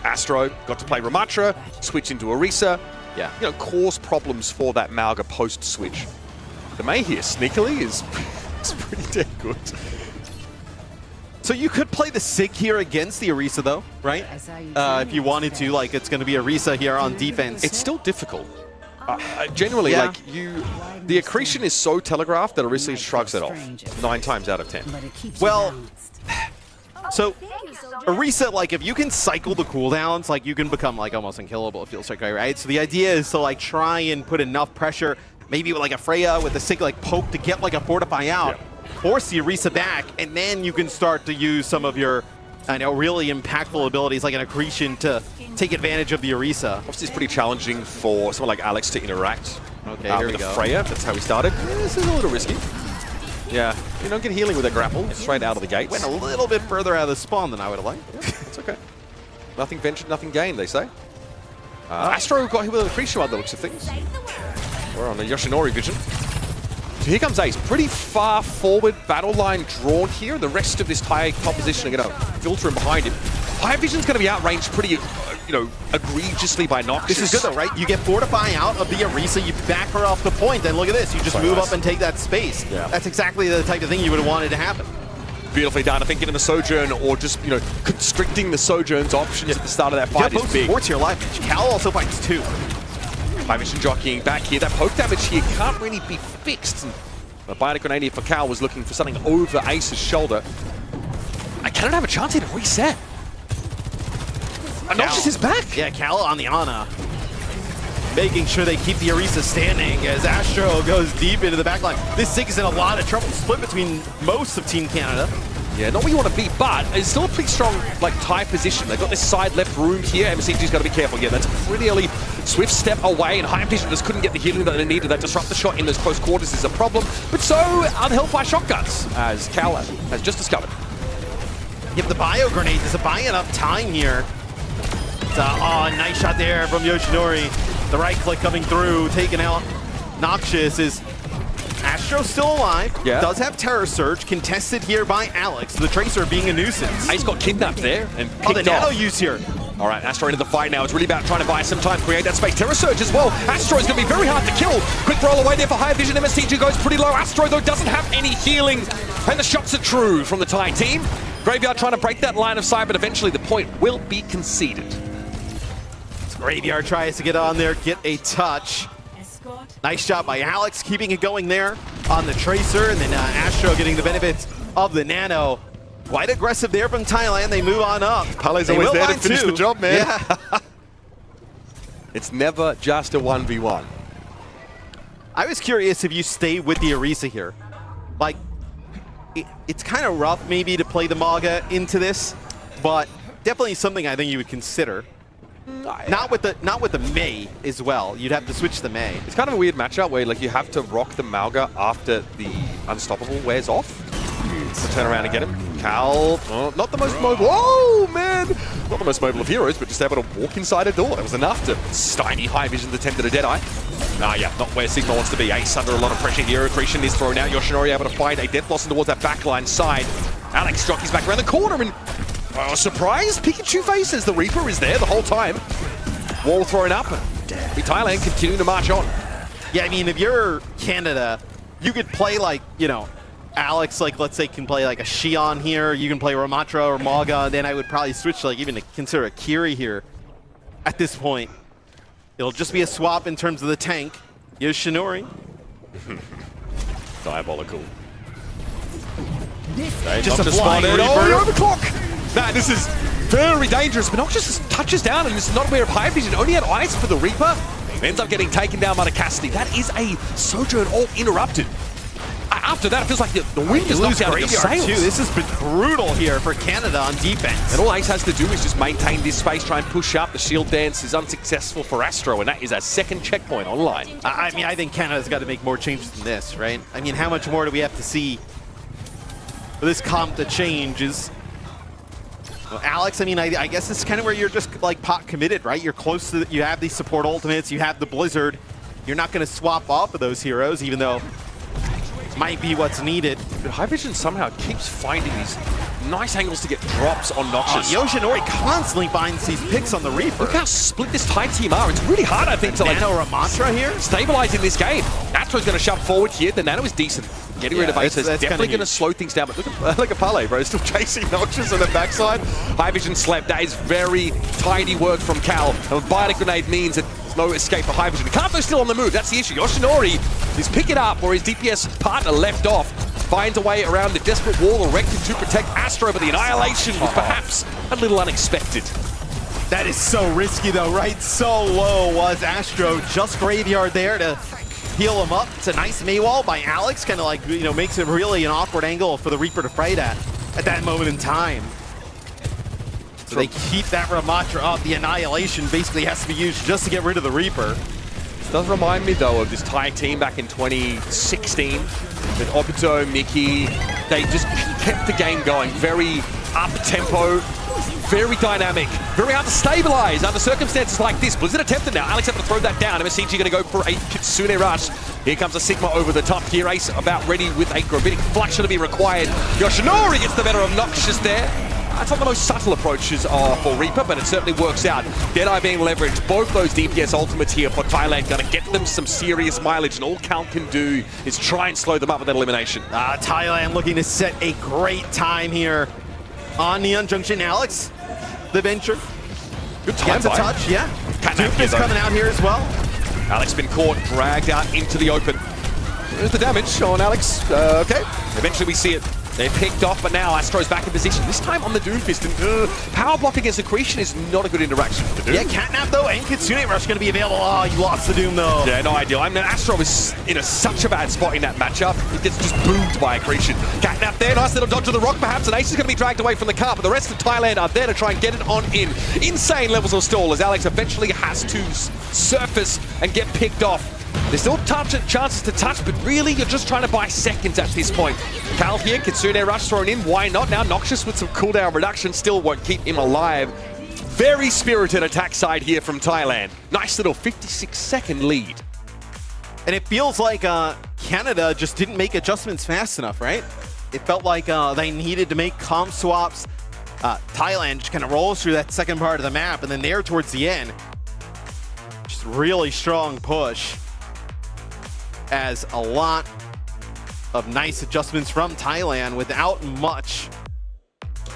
Astro got to play Ramatra, switch into Orisa. Yeah. Cause problems for that Malga post-switch. The May here, sneakily, is pretty damn good. So you could play the Sig here against the Orisa, though, right? If you wanted to, like, it's going to be Orisa here on defense. It's still difficult. Generally, the accretion is so telegraphed that Orisa shrugs it off 9 times out of 10. Well, so Orisa, like, if you can cycle the cooldowns, like, you can become, like, almost unkillable, it feels like, right? So the idea is to, like, try and put enough pressure, maybe with, like, a Freya with a Sig, like, poke to get, like, a Fortify out, force the Orisa back, and then you can start to use some of your, really impactful abilities, like an accretion to take advantage of the Orisa. Obviously, it's pretty challenging for someone like Alex to interact here with the Freya. That's how he started. This is a little risky. Yeah, you don't get healing with a grapple straight out of the gates. Went a little bit further out of the spawn than I would have liked. It's okay. Nothing ventured, nothing gained, they say. Astro got hit with an accretion by the looks of things. We're on a Yoshinori vision. So here comes Ace. Pretty far forward battle line drawn here. The rest of this Thai composition are going to filter in behind him. High Vision's going to be outranged pretty, egregiously by Noxious. This is good though, right? You get Fortify out of the Orisa, you back her off the point, and look at this. You just move up and take that space. Yeah. That's exactly the type of thing you would have wanted to happen. Beautifully done. I think getting the Sojourn or just, constricting the Sojourn's options at the start of that fight is big. Supports your life. Cal also fights 2. High Vision jockeying back here. That poke damage here can't really be fixed. And the Bionic Grenadier for Cal was looking for something over Ace's shoulder. I cannot have a chance here to reset. Noxious is back. Yeah, Cal on the Ana. Making sure they keep the Orisa standing as Astro goes deep into the back line. This Sig is in a lot of trouble. Split between most of Team Canada. Yeah, not what you want to beat, but it's still a pretty strong, Thai position. They've got this side left room here. MSCG's got to be careful. Yeah, that's a pretty early swift step away, and High Vision just couldn't get the healing that they needed. That disrupt the shot in those close quarters is a problem. But so are the Hellfire shotguns, as Cal has just discovered. Yep, the bio grenade. There's a buy enough time here. Nice shot there from Yoshinori. The right click coming through, taking out Noxious. Is Astro still alive? Yeah. Does have Terror Surge, contested here by Alex. The Tracer being a nuisance. Ace got kidnapped there and picked the nano off. use here. All right, Astro into the fight now. It's really about trying to buy some time, create that space. Terror Surge as well. Astro is going to be very hard to kill. Quick roll away there for High Vision. MSTG goes pretty low. Astro, though, doesn't have any healing. And the shots are true from the Thai team. Graveyard trying to break that line of sight, but eventually the point will be conceded. Graveyard tries to get on there, get a touch. Nice job by Alex, keeping it going there on the Tracer, and then Astro getting the benefits of the Nano. Quite aggressive there from Thailand. They move on up. Pele's always there to finish the job, man. Yeah. It's never just a 1v1. I was curious if you stay with the Orisa here. Like, it's kind of rough maybe to play the Maga into this, but definitely something I think you would consider. Not with the Mei as well. You'd have to switch the Mei. It's kind of a weird matchup where like you have to rock the Mauga after the Unstoppable wears off. So turn around and get him. Cal, not the most mobile. Oh man, not the most mobile of heroes, but just able to walk inside a door. That was enough to stymie High Vision's attempt at a Deadeye. Yeah, not where Sigma wants to be. Ace under a lot of pressure here. Accretion is thrown out. Yoshinori able to find a Death Blossom towards that backline side. Alex jockeys back around the corner and surprise, Pikachu faces. The Reaper is there the whole time. Wall thrown up. Thailand continuing to march on. Yeah, I mean, if you're Canada, you could play like, you know, Alex, like, let's say, can play like a Xion here. You can play Ramatra or Maga. Then I would probably switch, like, even to consider a Kiri here at this point. It'll just be a swap in terms of the tank. Yoshinori. Diabolical. Just a flying Reaper. Oh, you're overclock! Man, this is very dangerous. But Noxus just touches down and is not aware of High Vision. Only had eyes for the Reaper. Ends up getting taken down by the Cassidy. That is a Sojourn all interrupted. After that, it feels like the wind is knocked out of your sails. This has been brutal here for Canada on defense. And all Ace has to do is just maintain this space, try and push up. The shield dance is unsuccessful for Astro, and that is a second checkpoint online. I mean, I think Canada's got to make more changes than this, right? I mean, how much more do we have to see for this comp to change? Well, Alex, I mean, I guess it's kind of where you're just like pot committed, right? You're close to, you have these support ultimates, you have the Blizzard. You're not going to swap off of those heroes, even though might be what's needed. But High Vision somehow keeps finding these nice angles to get drops on Noxus. Yoshinori constantly finds these picks on the Reaper. Look how split this Thai team are. It's really hard, I think, to like Nano Ramatra here stabilize in this game. Astro's going to shove forward here. The Nano is decent. Getting rid of Ace is definitely going to slow things down. But look at Pele, bro. Still chasing Noxus on the backside. High Vision slept. That is very tidy work from Cal. And what Bionic Grenade means that there's no escape for High Vision. Kanto's still on the move. That's the issue. Yoshinori is picking up where his DPS partner left off. Finds a way around the desperate wall erected to protect Astro, but the annihilation was perhaps a little unexpected. That is so risky though, right? So low was Astro. Just Graveyard there to heal him up. It's a nice Maywall by Alex, kind of like, you know, makes it really an awkward angle for the Reaper to fight at that moment in time. So they keep that Ramatra up. The annihilation basically has to be used just to get rid of the Reaper. This does remind me though of this Thai team back in 2016 with Obito, Mickey. They just kept the game going. Very up-tempo, very dynamic, very hard to stabilize under circumstances like this. Blizzard attempted now. Alex able to throw that down. MSCG going to go for a Kitsune Rush. Here comes a Sigma over the top here. Ace about ready with a Gravitic Flush to be required. Yoshinori gets the better of Noxus there. That's not the most subtle approaches for Reaper, but it certainly works out. Deadeye being leveraged. Both those DPS ultimates here for Thailand going to get them some serious mileage, and all Cal can do is try and slow them up with that elimination. Thailand looking to set a great time here on Neon Junction. Alex, the venture. Good time gets a touch, yeah. Duke is coming out here as well. Alex been caught, dragged out into the open. There's the damage on Alex. Okay, eventually we see it. They're picked off, but now Astro's back in position. This time on the Doomfist, and power block against Accretion is not a good interaction for the Doom. Yeah, Catnap though, and Kitsune Rush going to be available. Oh, you lost the Doom though. Yeah, no idea. I mean, Astro is in such a bad spot in that matchup. He gets just boomed by Accretion. Catnap there, nice little dodge to the rock perhaps, and Ace is going to be dragged away from the car, but the rest of Thailand are there to try and get it on in. Insane levels of stall as Alex eventually has to surface and get picked off. There's still chances to touch, but really you're just trying to buy seconds at this point. Cal here, Kitsune Rush thrown in, why not? Now Noxus with some cooldown reduction still won't keep him alive. Very spirited attack side here from Thailand. Nice little 56-second lead. And it feels like Canada just didn't make adjustments fast enough, right? It felt like they needed to make comp swaps Thailand just kind of rolls through that second part of the map, and then there towards the end, just really strong push as a lot of nice adjustments from Thailand without much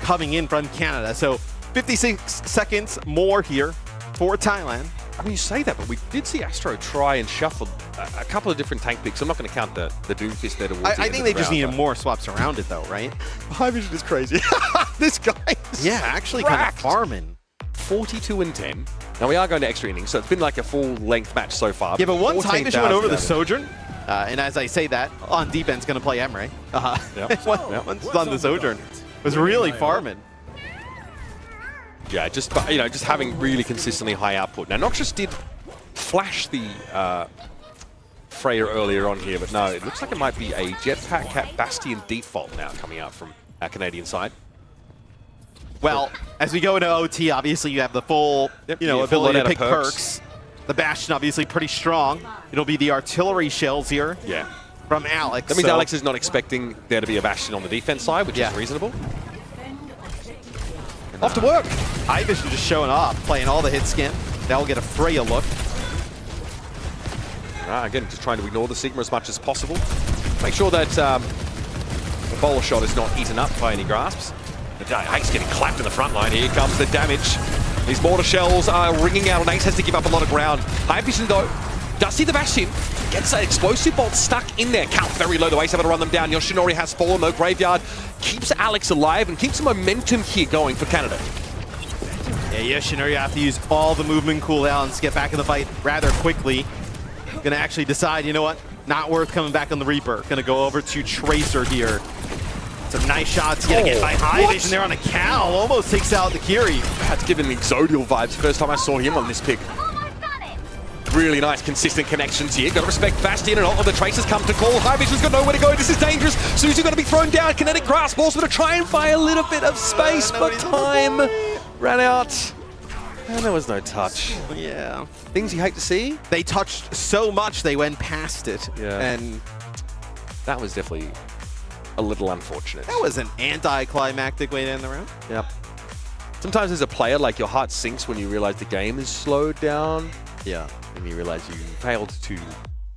coming in from Canada. So 56 seconds more here for Thailand. I mean, you say that, but we did see Astro try and shuffle a couple of different tank picks. I'm not going to count the Doomfist there towards the I end think of they the just round, needed more swaps around it though, right? High Vision is crazy. This guy is actually kind of farming. 42 and 10. Now we are going to extra innings, so it's been like a full length match so far. Yeah, but once High Vision went over the damage. Sojourn, and as I say that, on defense going to play Emre. Once on the Sojourn, was really farming. Yeah, just just having really consistently high output. Now Noxious did flash the Freya earlier on here, but no, it looks like it might be a Jetpack Cat Bastion default now coming out from our Canadian side. Well, as we go into OT, obviously you have the full, ability to pick perks. The Bastion obviously pretty strong. It'll be the artillery shells here. Yeah. From Alex. That means Alex is not expecting there to be a Bastion on the defense side, which is reasonable. Off to work. High Vision just showing off, playing all the hit skin. That'll get a Freya look. Again, just trying to ignore the Sigma as much as possible. Make sure that the bowler shot is not eaten up by any grasps. Ace getting clapped in the front line. Here comes the damage. These mortar shells are ringing out, and Ace has to give up a lot of ground. High Vision, though, does see the Bastion. Gets that explosive bolt stuck in there. Count very low. The Ace able to run them down. Yoshinori has fallen, though. Graveyard keeps Alex alive and keeps the momentum here going for Canada. Yeah, Yoshinori have to use all the movement cooldowns to get back in the fight rather quickly. Gonna actually decide, you know what? Not worth coming back on the Reaper. Gonna go over to Tracer here. Some nice shots yet again by High Vision there on a cow. Almost takes out the Kiri. That's giving me Exodial vibes. First time I saw him on this pick. Really nice, consistent connections here. Got to respect Bastion, and all of the Tracers come to call. High Vision's got nowhere to go. This is dangerous. Suzu's going to be thrown down. Kinetic Grasp also going to try and buy a little bit of space, but time ran out. And there was no touch. Yeah. Things you hate to see. They touched so much they went past it. Yeah. And that was definitely a little unfortunate. That was an anticlimactic way to end the round. Yep. Sometimes as a player, like your heart sinks when you realize the game is slowed down. Yeah. And you realize you failed to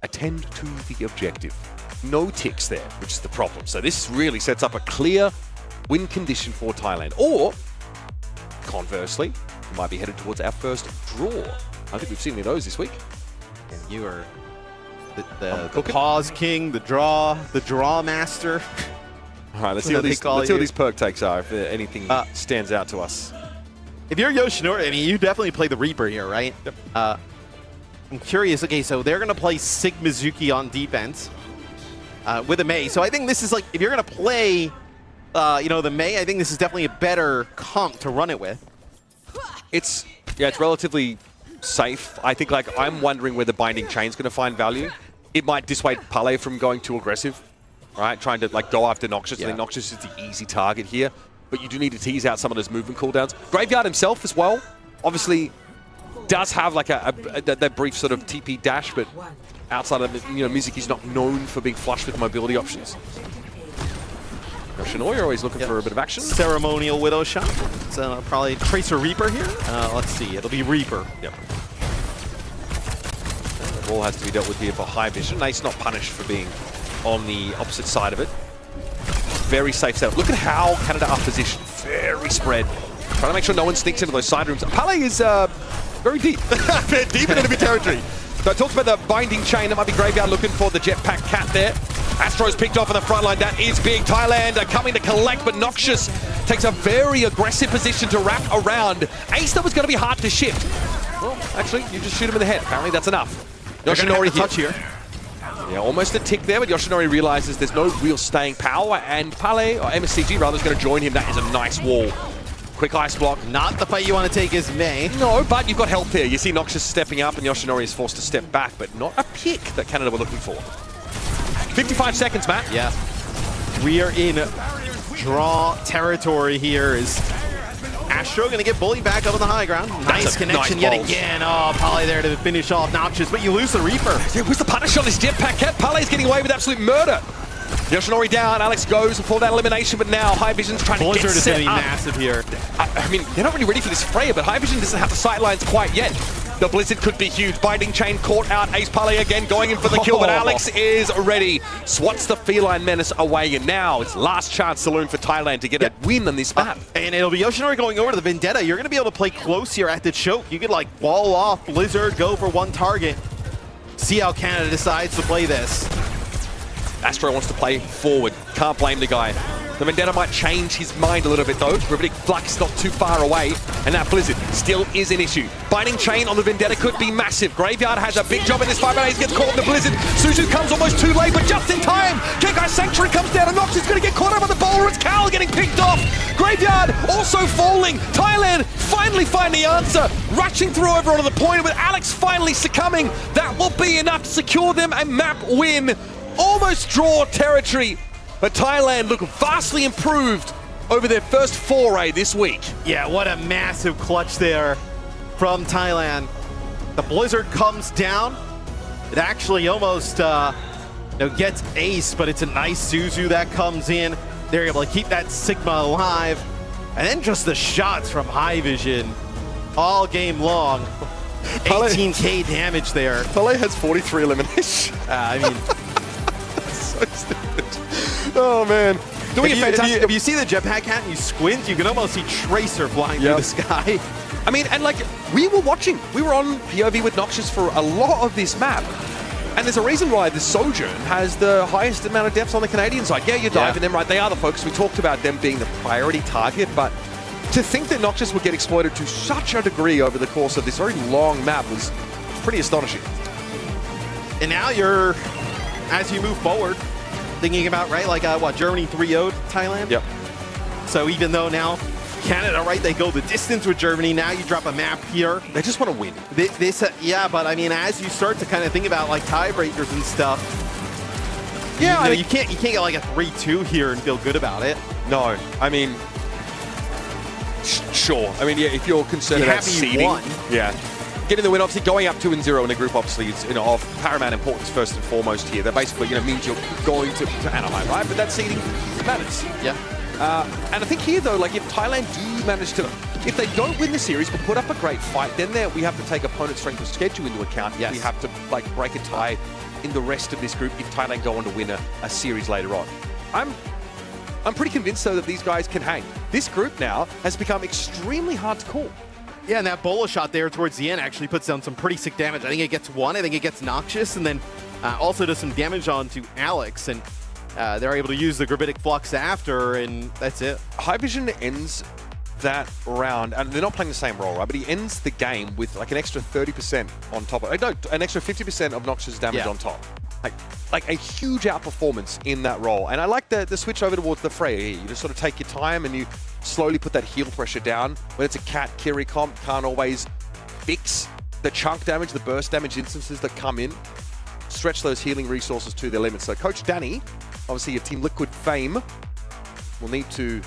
attend to the objective. No ticks there, which is the problem. So this really sets up a clear win condition for Thailand. Or, conversely, we might be headed towards our first draw. I think we've seen any of those this week. And you are the pause king, the draw master. All right, let's see what these perk takes are, if anything stands out to us. If you're Yoshinori, I mean, you definitely play the Reaper here, right? Yep. I'm curious. Okay, so they're going to play Sigmazuki on defense with a Mei. So I think this is like, if you're going to play, the Mei, I think this is definitely a better comp to run it with. It's relatively safe. I think, like, I'm wondering where the Binding Chain's going to find value. It might dissuade Pale from going too aggressive, right? Trying to, like, go after Noxious. I think Noxious is the easy target here. But you do need to tease out some of those movement cooldowns. Graveyard himself as well, obviously, does have like that brief sort of TP dash, but outside of it, Mizuki's not known for being flush with mobility options. Yoshinori always looking for a bit of action. Ceremonial Widow shot. So probably Tracer Reaper here. Let's see, it'll be Reaper. Yep. The ball has to be dealt with here for High Vision. Ace not punished for being on the opposite side of it. Very safe setup. Look at how Canada are positioned. Very spread. Trying to make sure no one sneaks into those side rooms. Pale is very deep. They're deep in enemy territory. So I talked about the Binding Chain. That might be Graveyard looking for the Jetpack Cat there. Astro's picked off on the front line. That is big. Thailand are coming to collect, but Noxious takes a very aggressive position to wrap around. Ace, that was going to be hard to shift. Well, actually, you just shoot him in the head. Apparently, that's enough. Yoshinori touch here. Yeah, almost a tick there, but Yoshinori realizes there's no real staying power, and Pale, or MSCG rather, is going to join him. That is a nice wall. Quick ice block. Not the fight you want to take as Mei. No, but you've got help here. You see Noxious stepping up, and Yoshinori is forced to step back, but not a pick that Canada were looking for. 55 seconds, Matt. Yeah. We are in draw territory here. Is Astro going to get bullied back up on the high ground? Nice connection yet again. Oh, Pale there to finish off Noxious, but you lose the Reaper. Yeah, where's the punish on this Jetpack Cat? Pale's getting away with absolute murder. Yoshinori down, Alex goes for that elimination, but now High Vision's trying to Blizzard get is set going to be up. massive here. I mean, they're not really ready for this Freya, but High Vision doesn't have the sightlines quite yet. The Blizzard could be huge. Binding Chain caught out. Ace Pale again going in for the kill, but Alex is ready. Swats the Feline Menace away, and now it's last chance saloon for Thailand to get a win on this map. And it'll be Yoshinori going over to the Vendetta. You're going to be able to play close here at the choke. You could like wall off Blizzard, go for one target. See how Canada decides to play this. Astro wants to play forward. Can't blame the guy. The Vendetta might change his mind a little bit though. Gravitic Flux not too far away, and that Blizzard still is an issue. Binding Chain on the Vendetta could be massive. Graveyard has a big job in this fight, but he gets caught in the Blizzard. Suzu comes almost too late, but just in time. Kenkai Sanctuary comes down, and Nox is going to get caught up on the bowler. It's Cal getting picked off. Graveyard also falling. Thailand finally find the answer. Rushing through over onto the point with Alex finally succumbing. That will be enough to secure them a map win. Almost draw territory. But Thailand look vastly improved over their first foray this week. Yeah, what a massive clutch there from Thailand. The Blizzard comes down. It actually almost gets ace, but it's a nice Suzu that comes in. They're able to keep that Sigma alive. And then just the shots from High Vision all game long. 18k damage there. Pele has 43 eliminations. I mean... so stupid. Oh man. Doing a fantastic. If you see the jetpack hat and you squint, you can almost see Tracer flying through the sky. I mean, and like, we were watching. We were on POV with Noxious for a lot of this map. And there's a reason why the Sojourn has the highest amount of deaths on the Canadian side. Yeah, you're diving them, right? They are the focus. We talked about them being the priority target, but to think that Noxious would get exploited to such a degree over the course of this very long map was pretty astonishing. And now you're, as you move forward, thinking about, right, like what, Germany 3-0'd Thailand? Yep. So even though now Canada, right, they go the distance with Germany, now you drop a map here. They just want to win. Yeah, but I mean, as you start to kind of think about like tiebreakers and stuff, yeah, you can't get like a 3-2 here and feel good about it. No, I mean, sure. I mean, yeah, if you're concerned about seeding, yeah. Getting the win, obviously going up 2-0 in a group, obviously is of paramount importance first and foremost here. That basically means you're going to Anaheim, right? But that seeding matters. Yeah. And I think here though, like if Thailand do manage to, if they don't win the series but put up a great fight, then we have to take opponent strength of schedule into account. Yes. We have to like break a tie in the rest of this group if Thailand go on to win a series later on. I'm pretty convinced though that these guys can hang. This group now has become extremely hard to call. Yeah, and that Bola shot there towards the end actually puts down some pretty sick damage. I think it gets one, I think it gets Noxious, and then also does some damage onto Alex, and they're able to use the Gravitic Flux after, and that's it. High Vision ends that round, and they're not playing the same role, right? But he ends the game with like an extra 30% on top of, no, an extra 50% of Noxious damage on top. Like a huge outperformance in that role. And I like the switch over towards the Freya here. You just sort of take your time and you slowly put that heal pressure down. When it's a Cat Kiri comp, can't always fix the chunk damage, the burst damage instances that come in. Stretch those healing resources to their limits. So Coach Danny, obviously your Team Liquid fame, will need to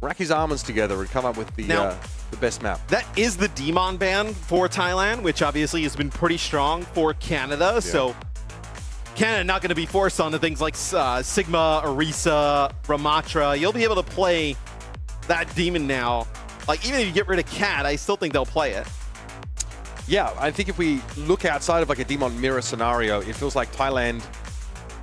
rack his almonds together and come up with the best map. That is the Demon ban for Thailand, which obviously has been pretty strong for Canada. Yeah. So Canada not going to be forced onto things like Sigma, Orisa, Ramatra. You'll be able to play that demon now. Like, even if you get rid of Cat, I still think they'll play it. Yeah, I think if we look outside of like a Demon Mirror scenario, it feels like Thailand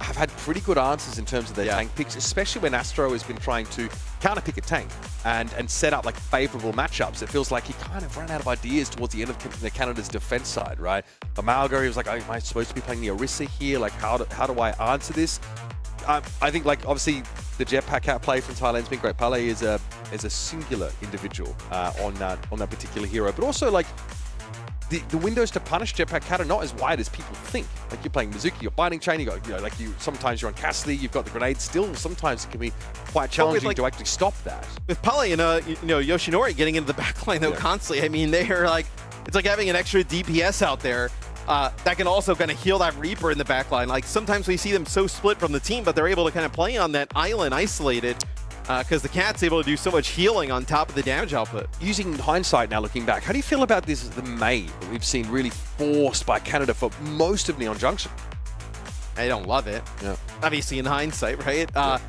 have had pretty good answers in terms of their tank picks, especially when Astro has been trying to counter-pick a tank and set up like favorable matchups. It feels like he kind of ran out of ideas towards the end of Canada's defense side, right? Amalgar, he was like, oh, am I supposed to be playing the Orisa here? Like, how do I answer this? I think, like, obviously, the Jetpack Cat play from Thailand's been great. Pele is a singular individual on that particular hero, but also like the windows to punish Jetpack Cat are not as wide as people think. Like, you're playing Mizuki, you're Binding Chain, you got sometimes you're on Cassidy, you've got the grenade. Still, sometimes it can be quite challenging to actually stop that. With Pele and Yoshinori getting into the backline though constantly, I mean, they're like, it's like having an extra DPS out there. That can also kind of heal that Reaper in the backline. Like, sometimes we see them so split from the team, but they're able to kind of play on that island isolated because the Cat's able to do so much healing on top of the damage output. Using hindsight now, looking back, how do you feel about the May that we've seen really forced by Canada for most of Neon Junction? I don't love it. Yeah. Obviously, in hindsight, right? You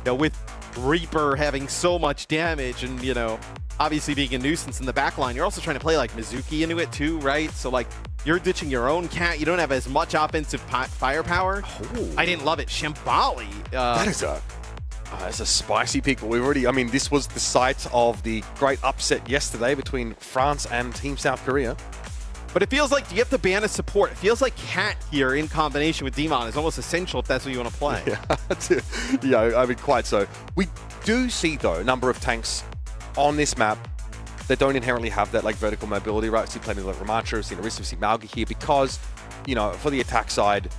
know, with Reaper having so much damage and, you know, obviously being a nuisance in the backline, you're also trying to play like Mizuki into it too, right? So like you're ditching your own cat. You don't have as much offensive firepower. Oh. I didn't love it. Shambali. That is that's a spicy pick. We've already, I mean, this was the site of the great upset yesterday between France and Team South Korea. But it feels like you have to ban a support. It feels like Cat here in combination with Demon is almost essential if that's what you want to play. Yeah, I mean, quite so. We do see, though, a number of tanks on this map that don't inherently have that like vertical mobility, right? So you play with like Ramantra, we've seen Arista, we've seen Malga here because, you know, for the attack side,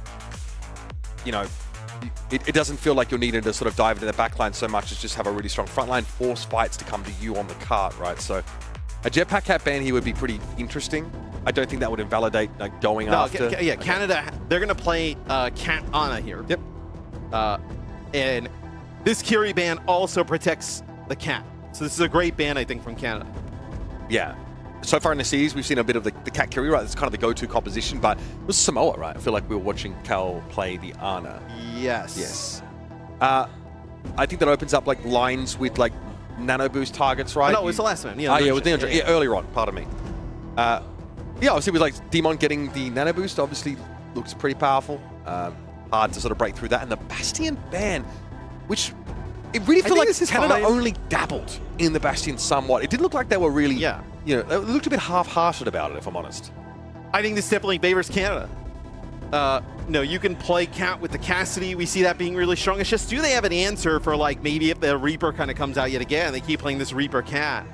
you know, it doesn't feel like you're needing to sort of dive into the backline so much as just have a really strong frontline, force fights to come to you on the cart, right? So a Jetpack Cat ban here would be pretty interesting. I don't think that would invalidate like going after. Yeah, Canada, they're going to play Cat Ana here. Yep. And this Curie ban also protects the Cat. So this is a great ban, I think, from Canada. Yeah. So far in the series, we've seen a bit of the Cat Curie, right? That's kind of the go-to composition, but it was Samoa, right? I feel like we were watching Cal play the Ana. Yes. Yes. I think that opens up like lines with like nano boost targets, right? No, it was the last one. Yeah, with Neon. Yeah, earlier on, pardon me. Yeah, obviously with like Demon getting the nano boost, obviously looks pretty powerful. Hard to sort of break through that. And the Bastion ban, which it really felt like Canada only dabbled in the Bastion somewhat. It didn't look like they were really, you know, it looked a bit half-hearted about it, if I'm honest. I think this definitely favors Canada. No, you can play Cat with the Cassidy. We see that being really strong. It's just, do they have an answer for like maybe if the Reaper kind of comes out yet again, they keep playing this Reaper Cat,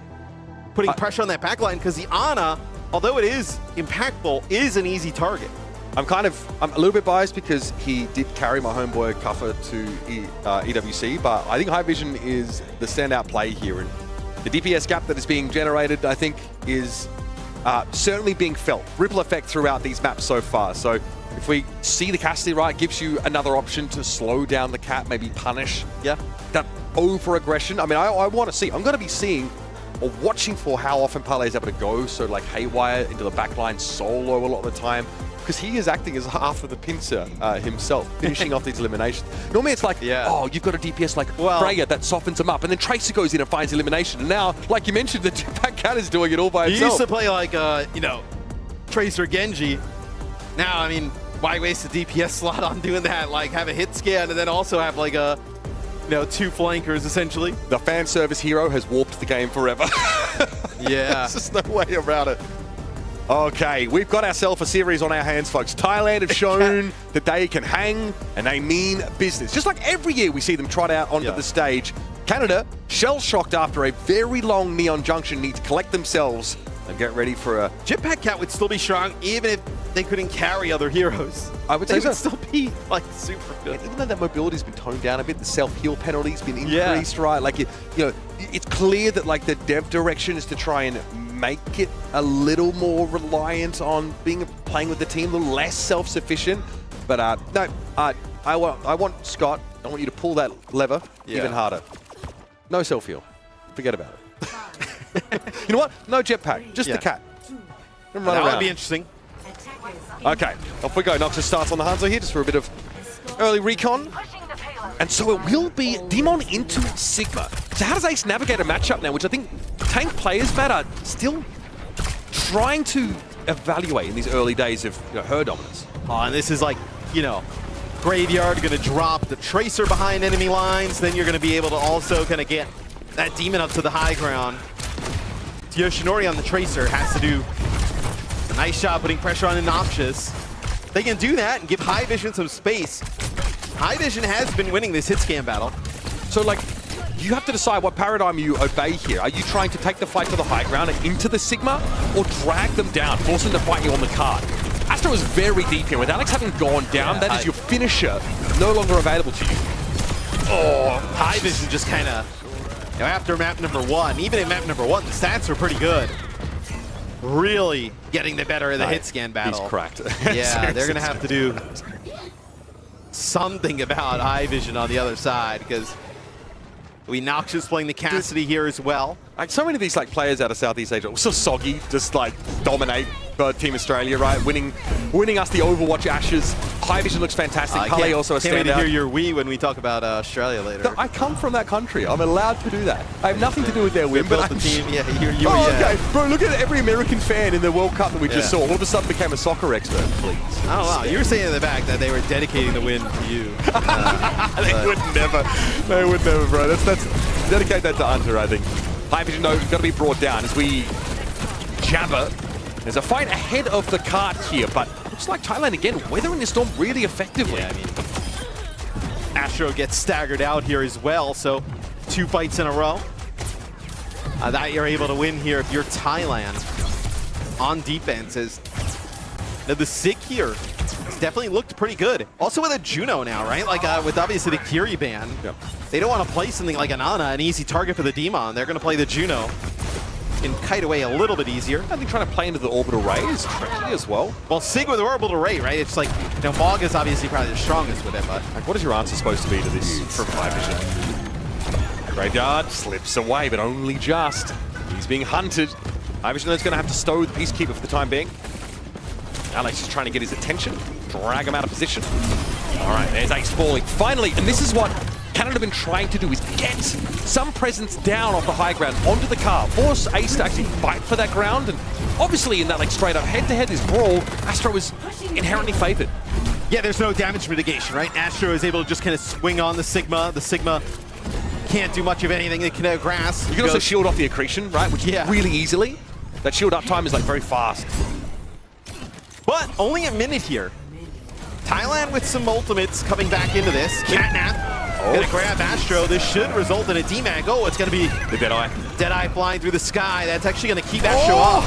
putting pressure on that backline because the Ana, although it is impactful, is an easy target. I'm a little bit biased because he did carry my homeboy Kuffer to EWC, but I think High Vision is the standout play here, and the DPS gap that is being generated, I think, is certainly being felt. Ripple effect throughout these maps so far. So if we see the Cassidy right, gives you another option to slow down the Cat, maybe punish that over-aggression. I mean, I want to see. I'm going to be seeing or watching for how often Pele is able to go so like haywire into the backline solo a lot of the time, because he is acting as half of the pincer himself, finishing off these eliminations. Normally it's like, oh, you've got a DPS like Freya that softens him up, and then Tracer goes in and finds elimination. And now, like you mentioned, the Jetpack Cat is doing it all by himself. himself. He used to play like, you know, Tracer Genji. Now, I mean, why waste a DPS slot on doing that? Like, have a hit scan and then also have like a, you know, two flankers essentially. The fan service hero has warped the game forever. Yeah. There's just no way around it. Okay, we've got ourselves a series on our hands, folks. Thailand have shown that they can hang and they mean business. Just like every year we see them trot out onto the stage. Canada, shell-shocked after a very long Neon Junction, need to collect themselves and get ready for a... Jetpack Cat would still be strong even if they couldn't carry other heroes. I would say they would still be like super good. And even though that mobility's been toned down a bit, the self-heal penalty's been increased, right? Like, you know, it's clear that like the dev direction is to try and make it a little more reliant on playing with the team, a little less self-sufficient. But no, I want Scott. I want you to pull that lever even harder. No self-heal. Forget about it. You know what? No jetpack. Just the Cat. That would be interesting. Okay, off we go. Noxus starts on the Hanzo here just for a bit of early recon. And so it will be Demon into Sigma. So how does Ace navigate a matchup now, which I think tank players, Matt, are still trying to evaluate in these early days of her dominance? Oh, and this is like, you know, Graveyard going to drop the Tracer behind enemy lines. Then you're going to be able to also kind of get that Demon up to the high ground. Yoshinori on the Tracer has to do a nice job putting pressure on Inoptious. They can do that and give High Vision some space. High Vision has been winning this hit scan battle. So, like, you have to decide what paradigm you obey here. Are you trying to take the fight to the high ground and into the Sigma, or drag them down, force them to fight you on the card? Astra was very deep here. With Alex having gone down, that is your finisher no longer available to you. Oh, High Vision just kind of, you know, after map number 1, even in map number 1, the stats were pretty good. Really getting the better of the hit scan battle. He's cracked. Yeah, they're going to have to do something about High Vision on the other side, because we Noxus playing the Cassidy here as well. Like so many of these like players out of Southeast Asia, so Soggy just like dominate for Team Australia, right? Winning us the Overwatch Ashes. High Vision looks fantastic. Pele also a standout. Can't wait to hear your we when we talk about Australia later. I come from that country. I'm allowed to do that. I have nothing to do with their win, but the team. Yeah, okay, bro. Look at every American fan in the World Cup that we just saw. All of a sudden became a soccer expert. Please. Oh wow, you were saying in the back that they were dedicating the win to you. They would never. They would never, bro. Let's dedicate that to Hunter, I think. High Vision, though, got to be brought down as we jabber. There's a fight ahead of the cart here, but looks like Thailand again weathering the storm really effectively. Yeah, I mean, Astro gets staggered out here as well, so 2 fights in a row. That you're able to win here if you're Thailand on defense. The SIG here has definitely looked pretty good. Also with a Juno now, right? Like with obviously the Kiri ban, they don't want to play something like an Ana, an easy target for the Demon. They're going to play the Juno. Can kite away a little bit easier. I think trying to play into the orbital ray is tricky as well. Well, SIG with orbital ray, right? It's like, Mog is obviously probably the strongest with it, but... Like, what is your answer supposed to be to this from High Vision? Graveyard slips away, but only just. He's being hunted. High Vision is going to have to stow the Peacekeeper for the time being. Alex is trying to get his attention, drag him out of position. All right, there's Ace falling. Finally, and this is what Canada have been trying to do, is get some presence down off the high ground onto the car, force Ace to actually fight for that ground, and obviously in that like straight up head-to-head, this brawl, Astro was inherently favored. Yeah, there's no damage mitigation, right? Astro is able to just kind of swing on the Sigma. The Sigma can't do much of anything. They can grass. You can also shield off the accretion, right? Which really easily. That shield up time is like very fast. But only a minute here. Thailand with some ultimates coming back into this. Catnap. Gonna grab Astro. This should result in a DMAG. Oh, it's gonna be the Deadeye. Deadeye flying through the sky. That's actually gonna keep Astro up.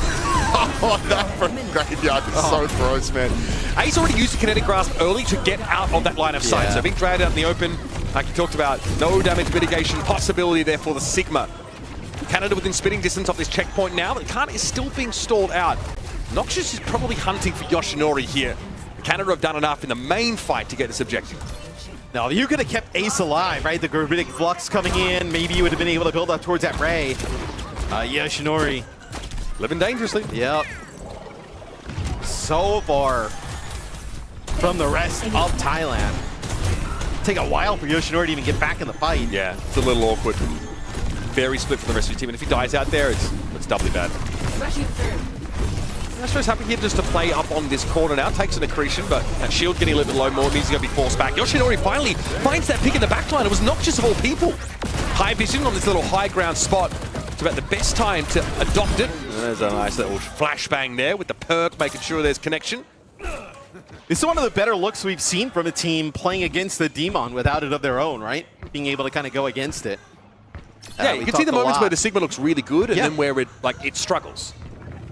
Oh, that from Graveyard is so gross, man. Ace already used the kinetic grasp early to get out of that line of sight. So being dragged out in the open, like you talked about, no damage mitigation possibility there for the Sigma. Canada within spitting distance of this checkpoint now, but Khan is still being stalled out. Noxious is probably hunting for Yoshinori here. Canada have done enough in the main fight to get this objective. Now, you could have kept Ace alive, right? The Gravitic Flux coming in, maybe you would have been able to build up towards that Ray. Yoshinori. Living dangerously. Yep. So far from the rest of Thailand. Take a while for Yoshinori to even get back in the fight. Yeah, it's a little awkward. Very split from the rest of your team, and if he dies out there, it's doubly bad. Astro's happy here just to play up on this corner now. Takes an accretion, but that shield getting a little bit low. More needs to be forced back. Yoshinori finally finds that pick in the backline. It was Noxious of all people. High Vision on this little high ground spot. It's about the best time to adopt it. And there's a nice little flashbang there with the perk, making sure there's connection. This is one of the better looks we've seen from a team playing against the Demon without it of their own, right? Being able to kind of go against it. Yeah, you can see the moments where the Sigma looks really good and then where it struggles.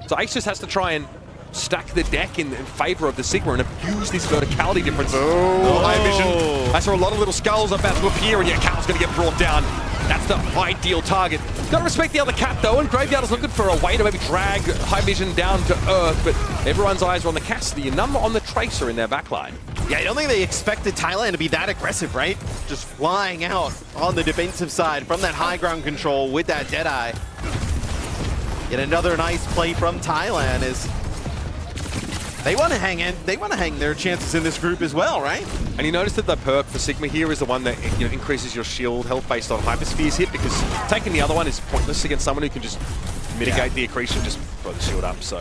So Ace just has to try and stack the deck in favor of the Sigma and abuse this verticality difference. Oh, High Vision. I saw a lot of little skulls about to appear, and Cal's going to get brought down. That's the ideal target. Got to respect the other cat, though, and Graveyard is looking for a way to maybe drag High Vision down to earth, but everyone's eyes are on the Cassidy and none on the Tracer in their backline. Yeah, I don't think they expected Thailand to be that aggressive, right? Just flying out on the defensive side from that high ground control with that Deadeye. Yet another nice play from Thailand is they want to hang in. They want to hang their chances in this group as well, right? And you notice that the perk for Sigma here is the one that increases your shield health based on Hypersphere's hit, because taking the other one is pointless against someone who can just mitigate the accretion, just throw the shield up. So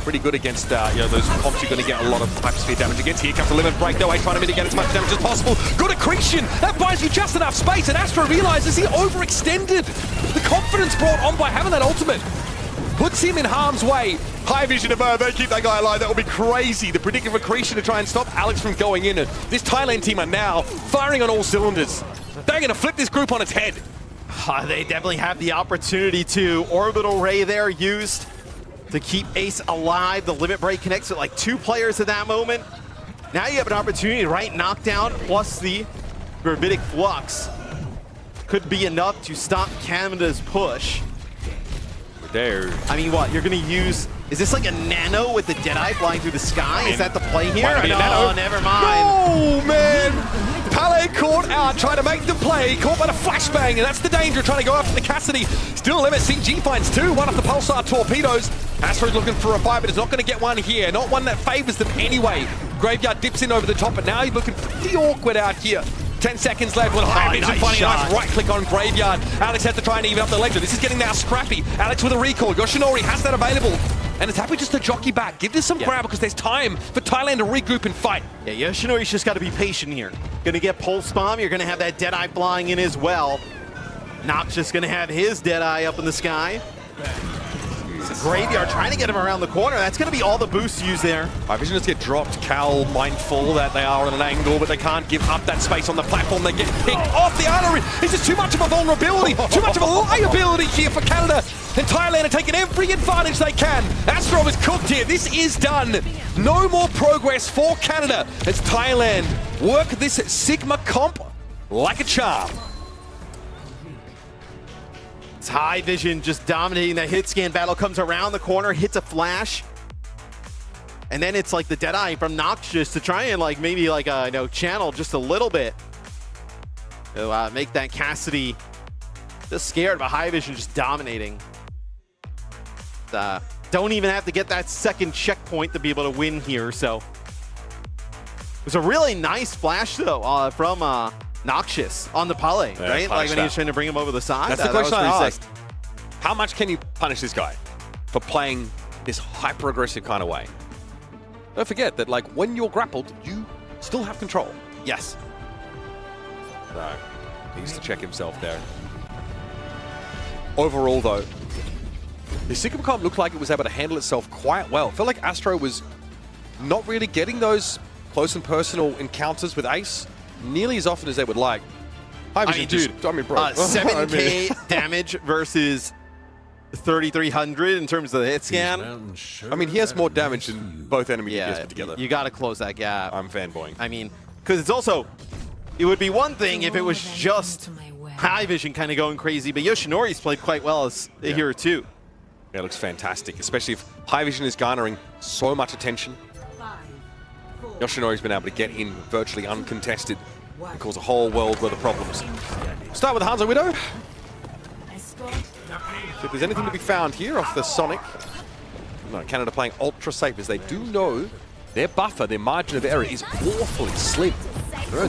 pretty good against those comps you're going to get a lot of Hypersphere damage against. Here comes the limit break though, trying to mitigate as much damage as possible. Good accretion! That buys you just enough space, and Astro realizes he overextended. The confidence brought on by having that ultimate puts him in harm's way. High Vision if they keep that guy alive, that will be crazy. The predictive accretion to try and stop Alex from going in. And this Thailand team are now firing on all cylinders. They're going to flip this group on its head. They definitely have the opportunity to. Orbital Ray there used to keep Ace alive. The limit break connects with like 2 players at that moment. Now you have an opportunity, right? Knockdown plus the Gravitic Flux could be enough to stop Canada's push. There. I mean, what? You're going to use... Is this like a nano with the Deadeye flying through the sky? Is that the play here? No, never mind. Oh, man. Pele caught out, trying to make the play. Caught by the flashbang, and that's the danger, trying to go after the Cassidy. Still limit. CG finds 2. One off the Pulsar torpedoes. Astro's looking for a fight, but it's not going to get one here. Not one that favors them anyway. Graveyard dips in over the top, but now he's looking pretty awkward out here. 10 seconds left with high vision, finding a nice right click on Graveyard. Alex has to try and even up the ledger. This is getting now scrappy. Alex with a recall. Yoshinori has that available. And it's happy just to jockey back. Give this some grab because there's time for Thailand to regroup and fight. Yeah, Yoshinori's just got to be patient here. Gonna get Pulse Bomb. You're gonna have that Deadeye flying in as well. Noxious gonna have his Deadeye up in the sky. Graveyard trying to get him around the corner. That's going to be all the boosts used there. Vision just get dropped. Cal mindful that they are on an angle, but they can't give up that space on the platform. They get picked off the artery. This is too much of a vulnerability, too much of a liability here for Canada. And Thailand are taking every advantage they can. Astro is cooked here. This is done. No more progress for Canada as Thailand work this Sigma comp like a charm. It's High Vision just dominating that hit scan battle. Comes around the corner, hits a flash. And then it's like the Deadeye from Noxious to try and like maybe like channel just a little bit. To make that Cassidy just scared, but High Vision just dominating. Don't even have to get that second checkpoint to be able to win here, so. It was a really nice flash though from Noxious on the Pale, right? Like when he was trying to bring him over the side. That's the question I asked. How much can you punish this guy for playing this hyper-aggressive kind of way? Don't forget that, like, when you're grappled, you still have control. Yes. So, he needs to check himself there. Overall, though, the Sigma comp looked like it was able to handle itself quite well. Felt like Astro was not really getting those close and personal encounters with Ace nearly as often as they would like. I mean, dude, 7k damage versus 3,300 in terms of the hit scan. I mean, he has more damage than both enemy DPS put together. You got to close that gap. I'm fanboying. I mean, because it's also, it would be one thing if it was just High Vision kind of going crazy, but Yoshinori's played quite well as here too. Yeah, it looks fantastic, especially if High Vision is garnering so much attention. Yoshinori's been able to get in virtually uncontested and cause a whole world worth of problems. Start with the Hanzo Widow. So if there's anything to be found here off the Sonic. No, Canada playing ultra safe as they do know their buffer, their margin of error is awfully slim.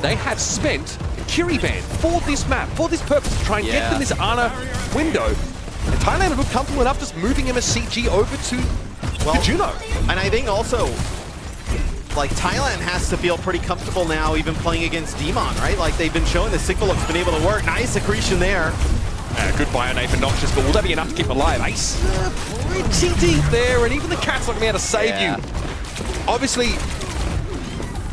They have spent Kiriban for this map, for this purpose, to try and get them this Ana window. And Thailand have looked comfortable enough just moving MSCG over to Juno. And I think also, like, Thailand has to feel pretty comfortable now even playing against Demon, right? Like, they've been showing the Sigma look's been able to work. Nice accretion there. Good Bionate for Noxious, but will that be enough to keep alive? Ace pretty deep there, and even the Cat's not going to be able to save you. Obviously,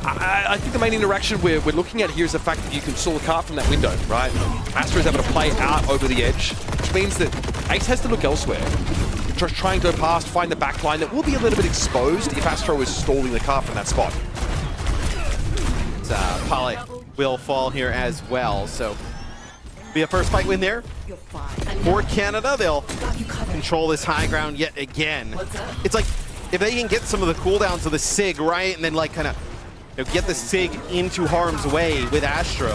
I think the main interaction we're looking at here is the fact that you can saw the cart from that window, right? Astro is able to play out over the edge, which means that Ace has to look elsewhere. Just try and go past, find the backline that will be a little bit exposed if Astro is stalling the car from that spot. Pale will fall here as well, so be a first fight win there. For Canada, they'll control this high ground yet again. It's like, if they can get some of the cooldowns of the Sig, right, and then like kind of get the Sig into harm's way with Astro.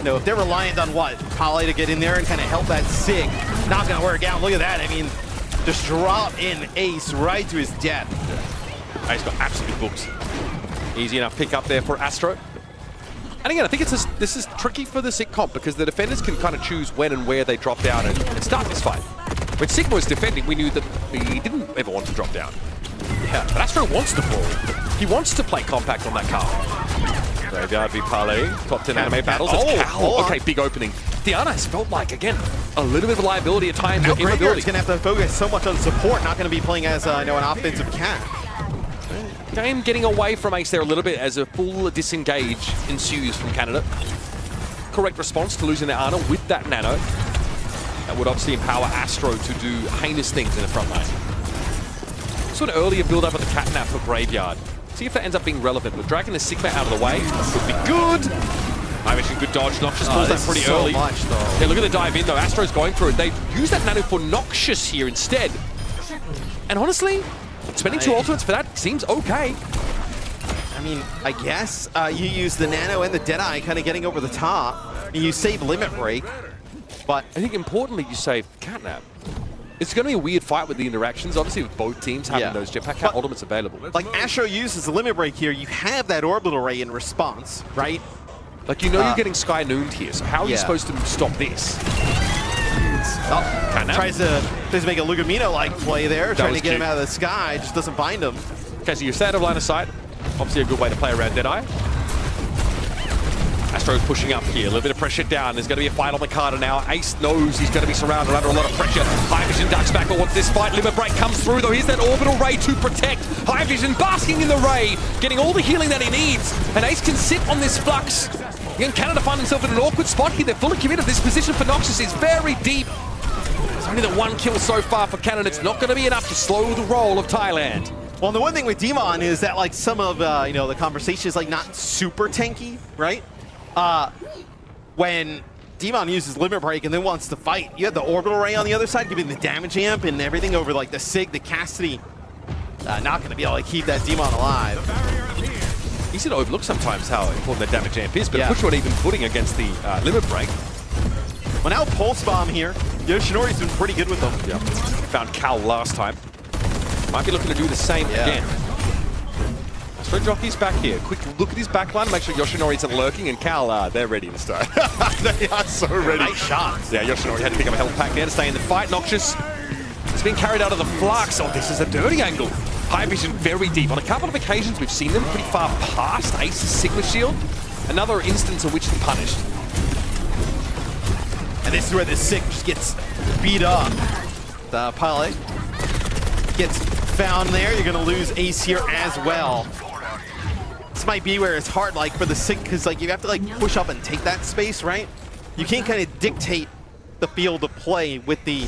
If they're reliant on what? Pale to get in there and kind of help that Sig, not gonna work out. Look at that, I mean, just drop in Ace right to his death. Ace got absolutely booked. Easy enough pick up there for Astro. And again, I think this is tricky for the Sig comp because the defenders can kind of choose when and where they drop down and start this fight. When Sigma was defending, we knew that he didn't ever want to drop down. Yeah, but Astro wants to fall. He wants to play compact on that car. Graveyard v Pale, top 10 anime battles. Okay, big opening. Diana has felt like, again, a little bit of liability at times. Now Graveyard's going to have to focus so much on support, not going to be playing as an offensive cat. Game getting away from Ace there a little bit as a full disengage ensues from Canada. Correct response to losing their Ana with that nano. That would obviously empower Astro to do heinous things in the front line. Sort of earlier build up of the catnap for Graveyard. See if that ends up being relevant. With dragging the Sigma out of the way, could be good. I mentioned good dodge. Noxious calls that pretty early. Yeah, look at the dive in though. Astro's going through it. They've used that nano for Noxious here instead. And honestly, spending 2 ultimates for that seems okay. I mean, I guess you use the nano and the Deadeye kind of getting over the top. You save limit break, but I think importantly you save catnap. It's going to be a weird fight with the interactions, obviously, with both teams having those jetpack ultimates available. Like, Astro uses the limit break here. You have that orbital ray in response, right? Like, you know you're getting Sky Nooned here, so how are you supposed to stop this? Tries to make a Lugamino-like play there, trying to get him out of the sky, just doesn't find him. Okay, so you stay out of line of sight. Obviously a good way to play around Deadeye. Astro's pushing up here, a little bit of pressure down. There's going to be a fight on the card now. Ace knows he's going to be surrounded under a lot of pressure. High Vision ducks back, but what's this fight? Limit break comes through, though. Here's that orbital ray to protect. High Vision basking in the ray, getting all the healing that he needs. And Ace can sit on this flux. Again, Canada find himself in an awkward spot here. They're fully committed. This position for Noxus is very deep. There's only the one kill so far for Canada. It's not going to be enough to slow the roll of Thailand. Well, the one thing with Demon is that, like, some of the conversation is like not super tanky, right? When Demon uses limit break and then wants to fight, you have the orbital ray on the other side, giving the damage amp and everything over like the Sig, the Cassidy. Not going to be able to keep that Demon alive. Easy to overlook sometimes how important that damage amp is, but it puts you on even footing against the limit break. Well, now Pulse Bomb here. Yoshinori's been pretty good with them. Yeah. Found Cal last time. Might be looking to do the same again. Astro Jockey's back here. Quick look at his backline, make sure Yoshinori isn't lurking, and Cal, they're ready to start. They are so ready. Nice shots. Yeah, Yoshinori had to pick up a health pack there to stay in the fight. Noxious has been carried out of the flux. Oh, this is a dirty angle. High Vision very deep. On a couple of occasions, we've seen them pretty far past Ace's Sigma Shield. Another instance in which they're punished. And this is where the Sig just gets beat up. The pilot gets found there. You're going to lose Ace here as well. This might be where it's hard, like, for the Sig, because, like, you have to, like, push up and take that space, right? You can't kind of dictate the field of play with the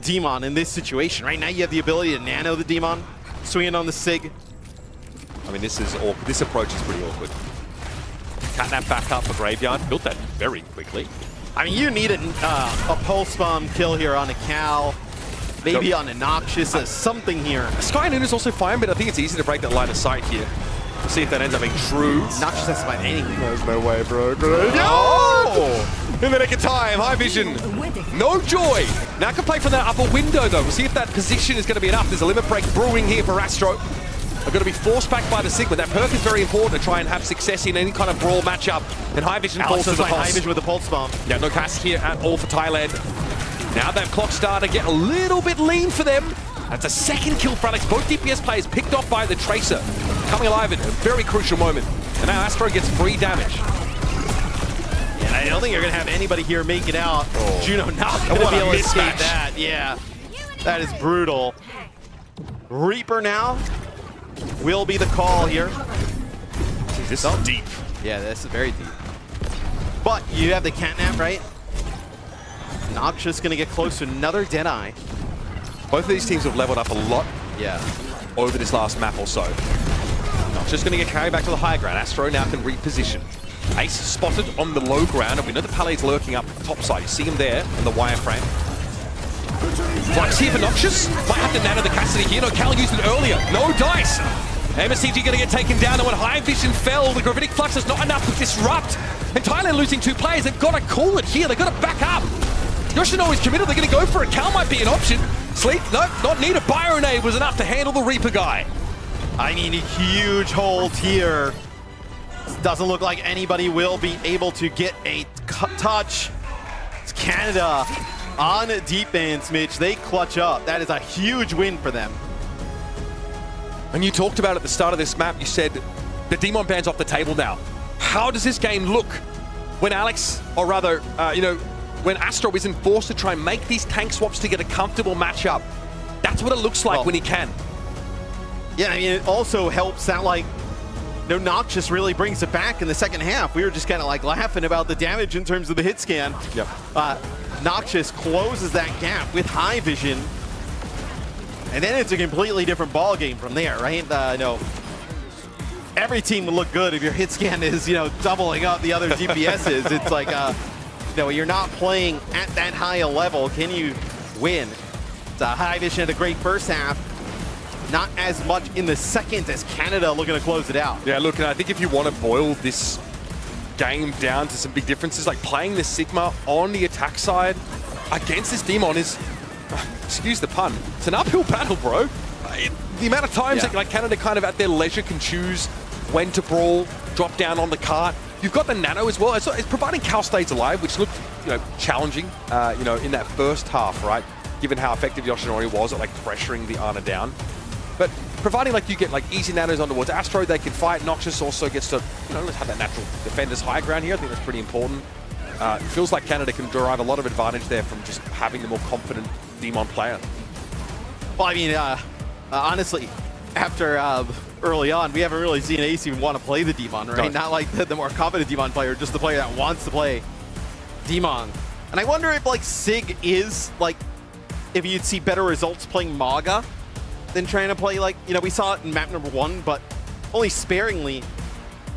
Demon in this situation. Right now, you have the ability to nano the Demon, swing it on the Sig. I mean, this approach is pretty awkward. Catnap back up for Graveyard. Built that very quickly. I mean, you need a Pulse Bomb kill here on a Cal. Maybe on a Noxious, something here. Sky Noon is also fine, but I think it's easy to break that line of sight here. We'll see if that ends up being true. Noxious has to find anything. There's no way, bro. Oh! In the nick of time, High Vision. No joy. Now can play from that upper window, though. We'll see if that position is going to be enough. There's a limit break brewing here for Astro. They're going to be forced back by the Sigma. That perk is very important to try and have success in any kind of brawl matchup. And High Vision falls to the pulse. High Vision with the Pulse Bomb. Yeah, no cast here at all for Thailand. Now that clock starting to get a little bit lean for them. That's a second kill for Alex. Both DPS players picked off by the Tracer. Coming alive at a very crucial moment. And now Astro gets free damage. And I don't think you're going to have anybody here make it out. Juno not going to be able to escape that. Yeah, that is brutal. Reaper now will be the call here. Jeez, this is deep. Yeah, this is very deep. But you have the Catnap, right? Noxious going to get close to another Deadeye. Both of these teams have leveled up a lot over this last map or so. Noxious going to get carried back to the high ground. Astro now can reposition. Ace spotted on the low ground, and we know the Palet's lurking up topside. You see him there on the wireframe. Flux here for Noxious. Might have to nano the Cassidy here. No, Cal used it earlier. No dice. MSCG going to get taken down, and when High Vision fell, the Gravitic Flux is not enough to disrupt. And Thailand losing 2 players. They've got to call it here. They've got to back up. Yoshino is committed. They're going to go for it. Cal might be an option. Sleep? Nope, not needed. Byronade was enough to handle the Reaper guy. I mean, a huge hold here. Doesn't look like anybody will be able to get a touch. It's Canada on defense, Mitch. They clutch up. That is a huge win for them. And you talked about at the start of this map, you said the Demon ban's off the table now. How does this game look when Alex, or rather, when Astro isn't forced to try and make these tank swaps to get a comfortable matchup? That's what it looks like when he can. Yeah, I mean, it also helps that, like, Noxious really brings it back in the second half. We were just kind of like laughing about the damage in terms of the hit scan. Yep. Noxious closes that gap with High Vision. And then it's a completely different ball game from there, right? Every team would look good if your hit scan is, doubling up the other DPSs. It's like, you're not playing at that high a level. Can you win? High Vision had a great first half. Not as much in the second as Canada looking to close it out. Yeah, look, and I think if you want to boil this game down to some big differences, like playing the Sigma on the attack side against this Demon is excuse the pun, it's an uphill battle, bro. The amount of times that like Canada kind of at their leisure can choose when to brawl, drop down on the cart. You've got the nano as well. It's providing Cal stays alive, which looked, challenging, in that first half, right? Given how effective Yoshinori was at like pressuring the Ana down. But providing like you get like easy nanos on towards Astro, they can fight. Noxious also gets to, have that natural defender's high ground here. I think that's pretty important. It feels like Canada can derive a lot of advantage there from just having the more confident Demon player. Well, I mean, honestly, after early on, we haven't really seen Ace even want to play the Demon, right? No. Not like the more confident Demon player, just the player that wants to play Demon. And I wonder if like Sig is like, if you'd see better results playing Maga than trying to play like, we saw it in map number 1, but only sparingly.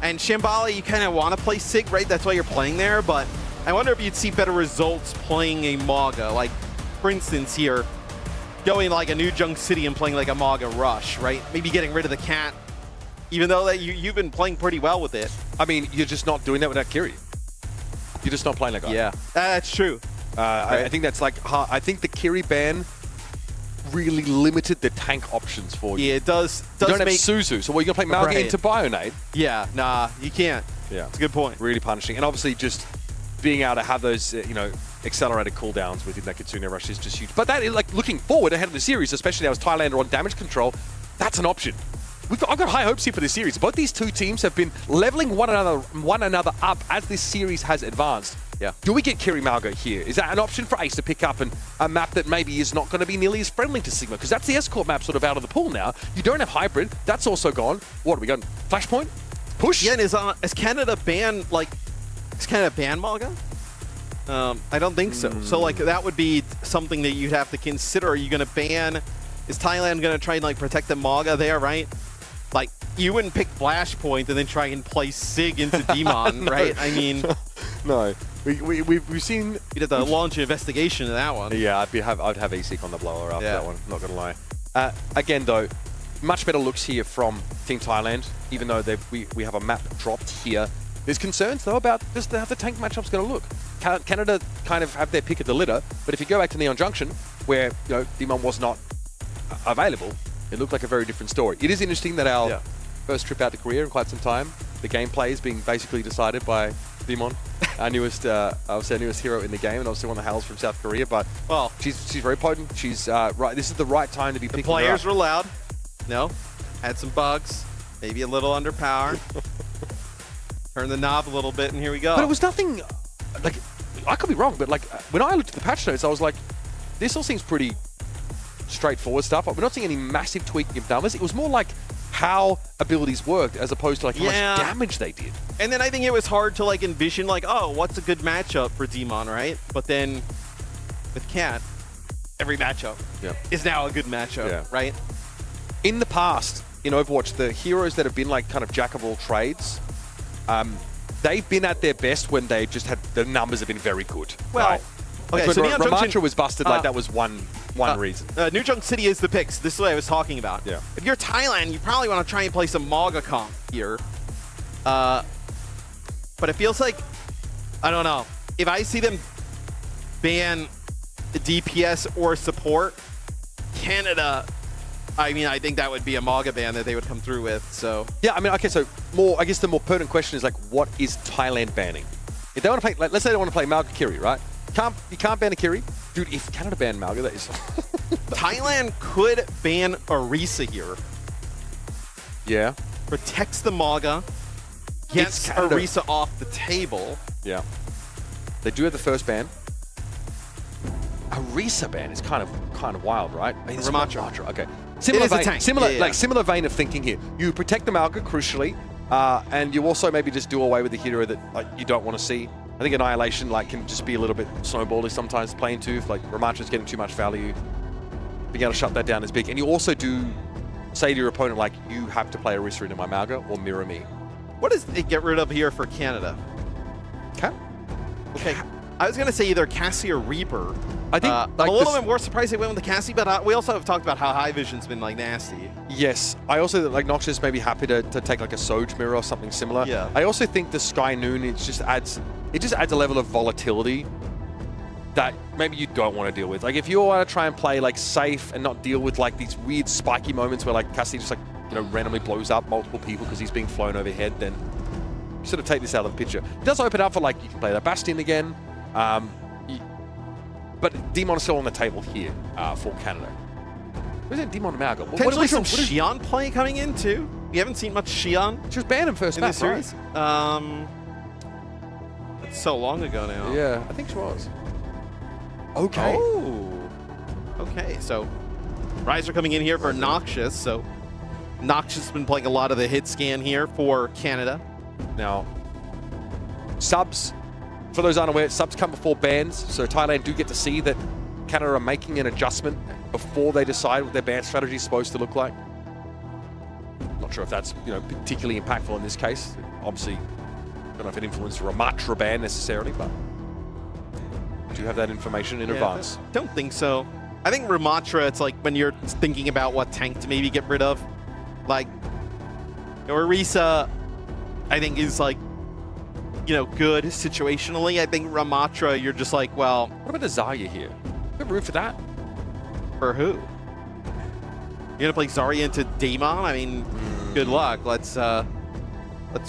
And Shambhala, you kind of want to play Sig, right? That's why you're playing there, but I wonder if you'd see better results playing a Maga. Like, for instance here, going like a New Junk City and playing like a Maga Rush, right? Maybe getting rid of the cat, even though that you've been playing pretty well with it. I mean, you're just not doing that without Kiri. You're just not playing that guy. Yeah, that's true. I think that's like, I think the Kiri ban really limited the tank options for you. Yeah, it does. You don't have Suzu, so what, you're going to play Malga into Bionade? Yeah, nah, you can't. Yeah. It's a good point. Really punishing. And obviously just being able to have those, accelerated cooldowns within that Kitsune Rush is just huge. But that is like looking forward ahead of the series, especially now as Thailand are on damage control, that's an option. I've got high hopes here for this series. Both these two teams have been leveling one another up as this series has advanced. Yeah. Do we get Kiri Malga here? Is that an option for Ace to pick up and a map that maybe is not going to be nearly as friendly to Sigma? Because that's the Escort map sort of out of the pool now. You don't have Hybrid. That's also gone. What are we going? Flashpoint? Push? Yeah, and is Canada ban Malga? I don't think so. So like that would be something that you'd have to consider. Are you going to ban? Is Thailand going to try and like protect the Malga there, right? Like you wouldn't pick Flashpoint and then try and play Sig into Demon, No. right? I mean, no. We've seen. You did the launch investigation of that one. Yeah, I'd have ESIC on the blower after that one. Not gonna lie. Again though, much better looks here from Team Thailand. Even though we have a map dropped here. There's concerns though about just how the tank matchup's going to look. Canada kind of have their pick of the litter, but if you go back to Neon Junction, where Demon was not available, it looked like a very different story. It is interesting that our first trip out to Korea in quite some time, the gameplay is being basically decided by Demon, our newest hero in the game, and obviously one of the Hells from South Korea. But well, she's very potent. She's right. This is the right time to be picking her up. Players were loud. No, had some bugs, maybe a little underpowered. Turn the knob a little bit, and here we go. But it was nothing. Like, I could be wrong, but like when I looked at the patch notes, I was like, this all seems pretty straightforward stuff. We're not seeing any massive tweaking of numbers. It was more like how abilities worked as opposed to like how much damage they did. And then I think it was hard to like envision like, oh, what's a good matchup for Demon, right? But then with Cat, every matchup is now a good matchup, right? In the past, in Overwatch, the heroes that have been like kind of jack of all trades, they've been at their best when they just had the numbers have been very good. Well, right? okay, like so when Neon Junction was busted, like that was one reason. New Junk City is the picks. This is what I was talking about. Yeah. If you're Thailand, you probably want to try and play some Maga comp here. But it feels like, I don't know. If I see them ban the DPS or support, Canada, I mean, I think that would be a Maga ban that they would come through with, so. Yeah, I mean, okay, so I guess the more pertinent question is like, what is Thailand banning? If they want to play, like, let's say they want to play Malga Kiri, right? You can't ban a Kiri. Dude, if Canada banned Malga, that is... Thailand could ban Orisa here. Yeah. Protects the Maga, gets Orisa off the table. Yeah. They do have the first ban. Orisa ban is kind of wild, right? I mean, Ramacha. Okay. Similar vein of thinking here. You protect the Malga crucially, and you also maybe just do away with the hero that you don't want to see. I think Annihilation can just be a little bit snowbally sometimes playing too. Like Ramacha's getting too much value. Being able to shut that down is big. And you also do say to your opponent, like, you have to play Orisa into my Malga or mirror me. What does it get rid of here for Canada? Cat? Okay. I was going to say either Cassie or Reaper. I think I'm a little bit more surprised they went with the Cassie, but we also have talked about how High Vision's been like nasty. Yes. I also like Noxious may be happy to take like a Soj mirror or something similar. Yeah. I also think the Sky Noon, it just adds a level of volatility that maybe you don't want to deal with. Like if you want to try and play like safe and not deal with like these weird spiky moments where like Cassidy just like, you know, randomly blows up multiple people because he's being flown overhead, then you sort of take this out of the picture. It does open up for like, you can play the Bastion again, but Demon's still on the table here for Canada. Where's that Demon Malga? Potentially some Xi'an play coming in too. We haven't seen much Xi'an. She was banned in first this map, series. It's so long ago now. Yeah, I think she was. Okay. Oh. Okay, so Riser coming in here for Noxious. So Noxious has been playing a lot of the hit scan here for Canada. Now, subs, for those unaware, subs come before bans. So Thailand do get to see that Canada are making an adjustment before they decide what their ban strategy is supposed to look like. Not sure if that's, you know, particularly impactful in this case. Obviously, don't know if it influenced a Ramatra ban necessarily, but do you have that information in advance? Don't think so. I think Ramatra, it's like when you're thinking about what tank to maybe get rid of. Like, Orisa, I think is like, you know, good situationally. I think Ramatra, you're just like, well. What about Zarya here? We have room for that? For who? You're gonna play Zarya into Daemon? I mean, good luck. Let's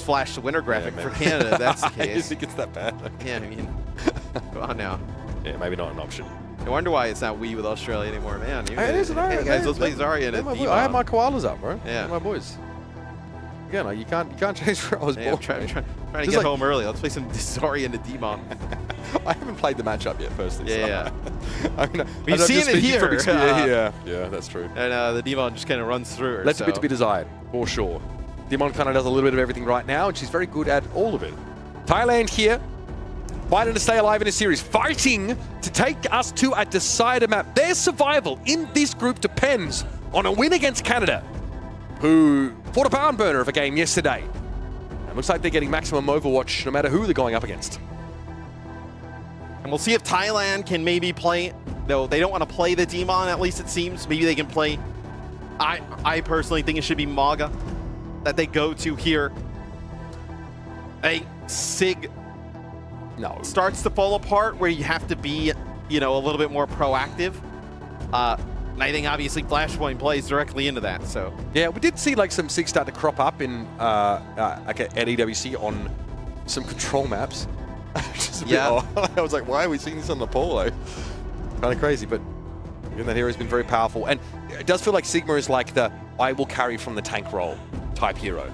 flash the winter graphic for Canada. That's the case. I think it's that bad. Yeah, I mean, come on now. Yeah, maybe not an option. No wonder why it's not we with Australia anymore, man. Hey, it is, hey guys, let's play Zarya into Daemon. I have my koalas up, bro. Yeah, my boys. Again, you can't change where I was born. I'm trying to get home early. Let's play some Zarya into Daemon. I haven't played the matchup yet, personally. Yeah, so. I mean, we've seen it here. Yeah, that's true. And the Daemon just kind of runs through her. Left a bit to be desired, for sure. Daemon kind of does a little bit of everything right now, and she's very good at all of it. Thailand here, fighting to stay alive in a series, fighting to take us to a decider map. Their survival in this group depends on a win against Canada, who fought a barn burner of a game yesterday. And looks like they're getting maximum Overwatch no matter who they're going up against. And we'll see if Thailand can maybe play, though they don't want to play the Daemon, at least it seems. Maybe they can play, I personally think it should be Maga that they go to here. A Sig starts to fall apart where you have to be, you know, a little bit more proactive. And I think obviously Flashpoint plays directly into that. So yeah, we did see like some Sig start to crop up in at EWC on some control maps. Yeah, I was like, why are we seeing this on the polo? Kind of crazy, but again, that hero's been very powerful, and it does feel like Sigma is like the I will carry from the tank role type hero,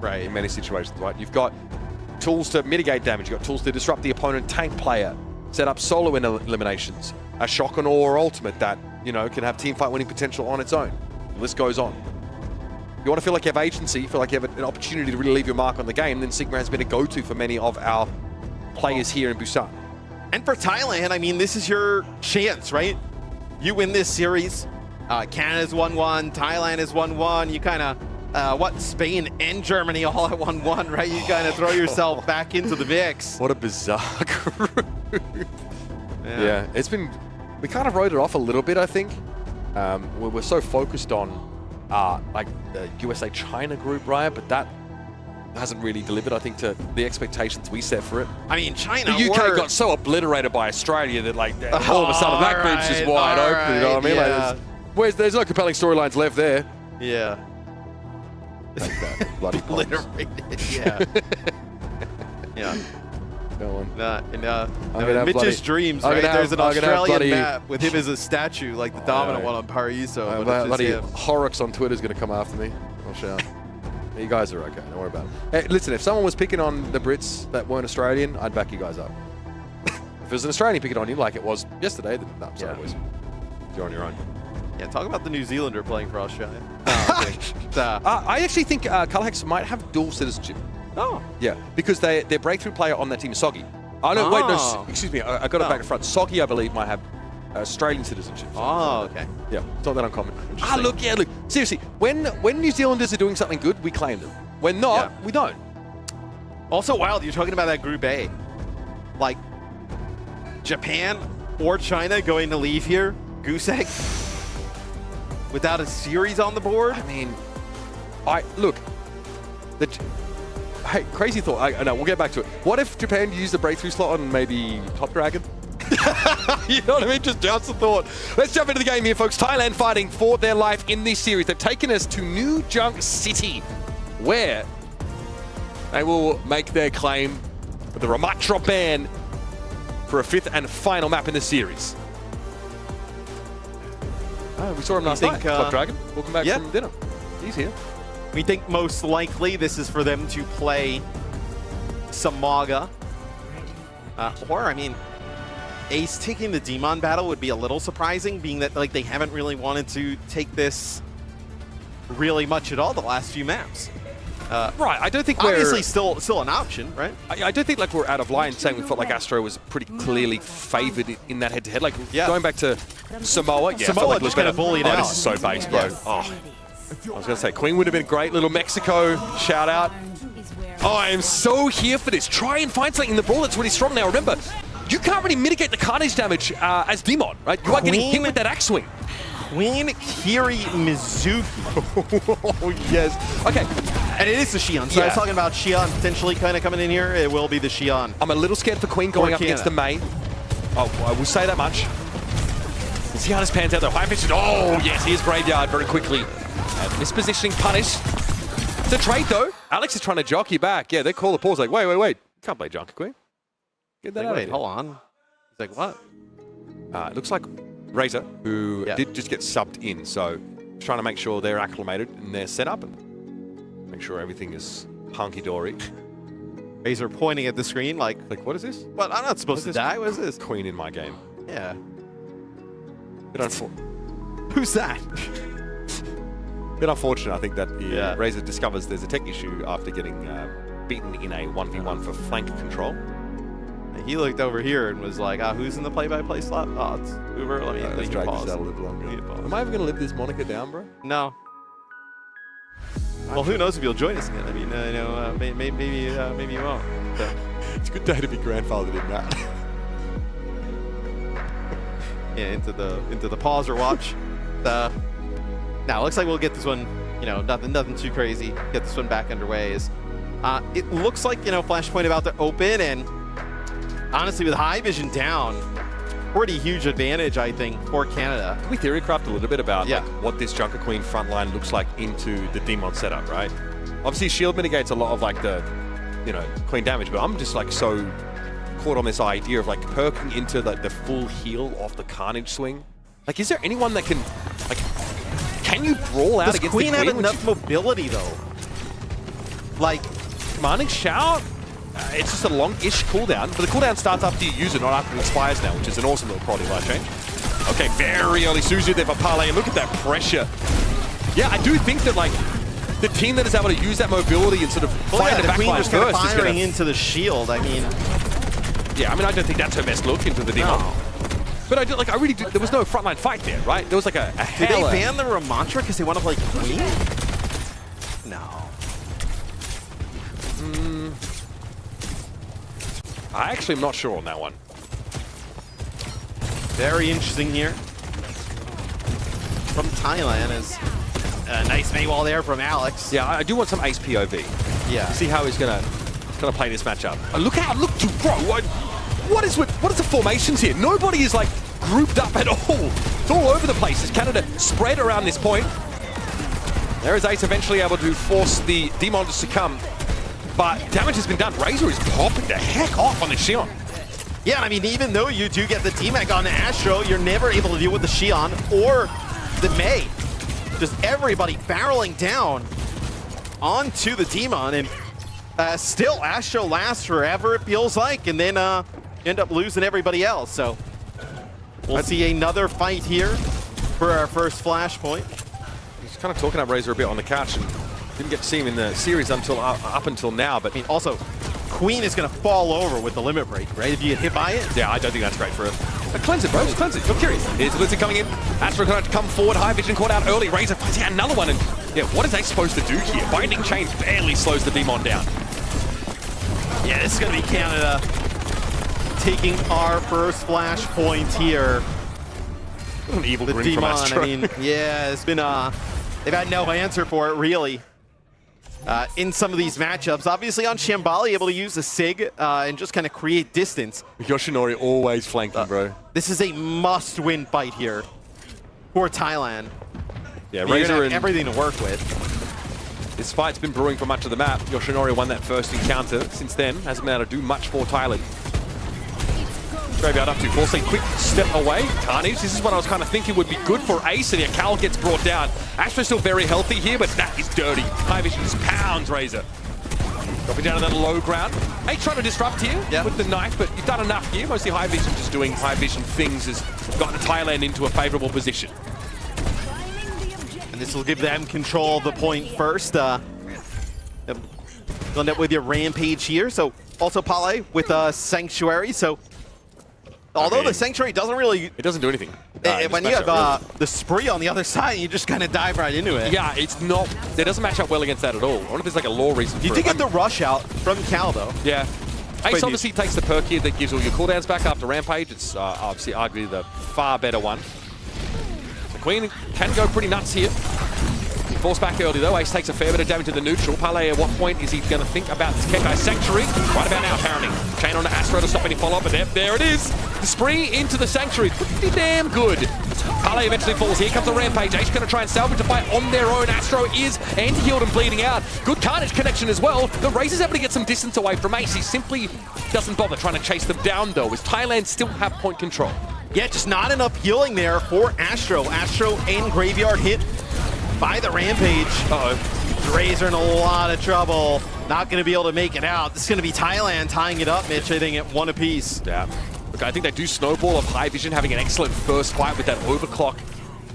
right? In many situations, right? You've got tools to mitigate damage. You've got tools to disrupt the opponent tank player, set up solo eliminations, a shock and awe ultimate that, you know, can have team fight winning potential on its own. The list goes on. You want to feel like you have agency, feel like you have an opportunity to really leave your mark on the game, then Sigma has been a go-to for many of our players here in Busan. And for Thailand, I mean, this is your chance, right? You win this series. Canada's 1-1, Thailand is 1-1. You kind of, Spain and Germany all at 1-1, right? You kind of throw yourself back into the mix. What a bizarre group. Yeah, it's been, we kind of wrote it off a little bit, I think. We're so focused on like the USA-China group, right? But that hasn't really delivered, I think, to the expectations we set for it. I mean, China. The UK got so obliterated by Australia that, like, all of a sudden that group's just wide open. You know what I mean? Yeah. Like, there's no compelling storylines left there. Yeah. Like that. Bloody obliterated. Yeah. Yeah. Go on. Mitch's dreams, right? There's an Australian map with him as a statue, like the dominant one on Paraiso. Bloody Horrocks on Twitter's going to come after me. I'll shout. You guys are okay, don't worry about it. Hey, listen, if someone was picking on the Brits that weren't Australian, I'd back you guys up. If it was an Australian picking on you like it was yesterday, then no, sorry, boys. You're on your own. Yeah, talk about the New Zealander playing for Australia. I actually think Colourhex might have dual citizenship. Oh. Yeah, because their breakthrough player on that team is Soggy. Oh, no, wait, no, excuse me, I got it back in front. Soggy, I believe, might have Australian citizenship. Oh, okay. Yeah, it's not that uncommon. Look, seriously, when New Zealanders are doing something good, we claim them. When not, we don't. Also wild, you're talking about that Group A. Like, Japan or China going to leave here, goose egg, without a series on the board? I mean, look, hey, crazy thought. No, we'll get back to it. What if Japan used the breakthrough slot on maybe Top Dragon? You know what I mean? Just a thought. Let's jump into the game here, folks. Thailand fighting for their life in this series. They've taken us to New Junk City, where they will make their claim for the Ramatra ban for a 5th and final map in the series. Oh, we saw him last night. Club Dragon. Welcome back from dinner. He's here. We think most likely this is for them to play Samaga. Or, I mean, Ace taking the Demon battle would be a little surprising, being that like they haven't really wanted to take this really much at all the last few maps. Right, I don't think we're... Obviously still an option, right? I don't think like we're out of line saying we felt like Astro was pretty clearly favored in that head-to-head. Like, going back to Samoa, Samoa like just kind of bullied out. This is so base, bro. Oh, I was going to say, Queen would have been great. Little Mexico shout-out. Oh, I am so here for this. Try and find something in the brawl that's really strong now. Remember, you can't really mitigate the carnage damage as Demon, right? You are getting hit with that axe swing. Queen Kiri Mizuki. Oh, yes. Okay. And it is the Xion. So I was talking about Xion potentially kind of coming in here. It will be the Xion. I'm a little scared for Queen going up against the Mei. Oh, I will say that much. Let's see how this pans out though. High vision. Oh, yes, here's Graveyard very quickly. Mispositioning punish. It's a trade though. Alex is trying to jockey back. Yeah, they call the pause like, wait. Can't play Junker Queen. Get that out of here. Hold on. He's like, what? It looks like Razor, who did just get subbed in, so trying to make sure they're acclimated in their setup and make sure everything is hunky-dory. Razor pointing at the screen like what is this? What? I'm not supposed to die. What is this? Queen in my game. Yeah. Who's that? Bit unfortunate, I think, that the Razor discovers there's a tech issue after getting beaten in a 1v1 for flank control. He looked over here and was like, who's in the play-by-play slot? Oh, it's Uber. Let's drag this out a little longer. Am I ever going to live this moniker down, bro? No. Well, who knows if you'll join us again? I mean, maybe you won't. So. It's a good day to be grandfathered in that. Yeah, into the pause or watch. Now, looks like we'll get this one. Nothing too crazy. Get this one back underway. It looks like Flashpoint about to open, and honestly, with high vision down, pretty huge advantage, I think, for Canada. Can we theorycraft a little bit about like, what this Junker Queen frontline looks like into the Demon setup, right? Obviously, shield mitigates a lot of like the, Queen damage, but I'm just like so caught on this idea of like perking into like the full heal off the Carnage swing. Like, is there anyone that can, like, can you brawl out against Queen the Queen? Have enough mobility though? Like, commanding shout. It's just a long-ish cooldown, but the cooldown starts after you use it, not after it expires now, which is an awesome little quality life change. Okay, very early Suzu there for Parlay, and look at that pressure. Yeah, I do think that, like, the team that is able to use that mobility and sort of find the backline first is firing into the shield, I mean. Yeah, I mean, I don't think that's her best look into the Demon. No. But I really do, there was no frontline fight there, right? There was like a Did they ban the Ramatra because they want to play Queen? No. I actually am not sure on that one. Very interesting here. From Thailand is a nice Maywall there from Alex. Yeah, I do want some Ace POV. Yeah. See how he's gonna play this matchup. Look to bro. What is the formations here? Nobody is like grouped up at all. It's all over the place. Is Canada spread around this point? There is Ace eventually able to force the Demon to succumb. But damage has been done. Razor is popping the heck off on the Xion. Yeah, I mean, even though you do get the T-Mac on Astro, you're never able to deal with the Xion or the Mei. Just everybody barreling down onto the Demon, and still Astro lasts forever, it feels like, and then end up losing everybody else. So we'll see another fight here for our first Flashpoint. He's kind of talking up Razor a bit on the couch, and didn't get to see him in the series up until now, but I mean, also, Queen is going to fall over with the limit break, right? If you get hit by it. Yeah, I don't think that's great for her. Cleanse it, bro. Just cleanse it. I'm curious. Here's Blizzard coming in. Astro going to come forward. High vision caught out early. Razor finds out another one. And yeah, what is Ace supposed to do here? Binding Chain barely slows the Demon down. Yeah, this is going to be Canada taking our first Flashpoint here. An evil the grin Demon, from Astro. I mean, yeah, it's been they've had no answer for it, really. in some of these matchups. Obviously on Shambali, able to use the SIG and just kind of create distance. Yoshinori always flanking, bro. This is a must-win fight here for Thailand. Yeah, Razor and everything to work with. This fight's been brewing for much of the map. Yoshinori won that first encounter. Since then, hasn't been able to do much for Thailand. Graveyard up to forcing quick step away. Carnage, this is what I was kind of thinking would be good for Ace, and Cal gets brought down. Astro's still very healthy here, but that is dirty. High Vision just pounds Razor. Dropping down to that low ground. Ace trying to disrupt here with the knife, but you've done enough here. Mostly High Vision just doing High Vision things has gotten Thailand into a favorable position. And this will give them control of the point first. Going up with your Rampage here. So also Pale with Sanctuary. So although the Sanctuary doesn't really... It doesn't do anything. When you have the Spree on the other side, you just kind of dive right into it. Yeah, it's not... It doesn't match up well against that at all. I wonder if there's like a law reason for it. You did get the rush out from Cal, though. Yeah. Ace obviously takes the perk here that gives all your cooldowns back after Rampage. It's obviously arguably the far better one. The Queen can go pretty nuts here. Forced back early though. Ace takes a fair bit of damage to the neutral. Pale, at what point is he going to think about this Kekai Sanctuary? Right about now, apparently. Chain on to Astro to stop any follow-up, but there it is. The spree into the Sanctuary. Pretty damn good. Pale eventually falls. Here comes the Rampage. Ace going to try and salvage the fight on their own. Astro is anti-healed and bleeding out. Good Carnage connection as well. The Razor's able to get some distance away from Ace. He simply doesn't bother trying to chase them down though, as Thailand still have point control. Yeah, just not enough healing there for Astro. Astro and Graveyard hit by the Rampage. Uh-oh. Razor in a lot of trouble. Not going to be able to make it out. This is going to be Thailand tying it up, Mitch, I think at one apiece. Yeah. Look, I think they do snowball of High Vision having an excellent first fight with that overclock.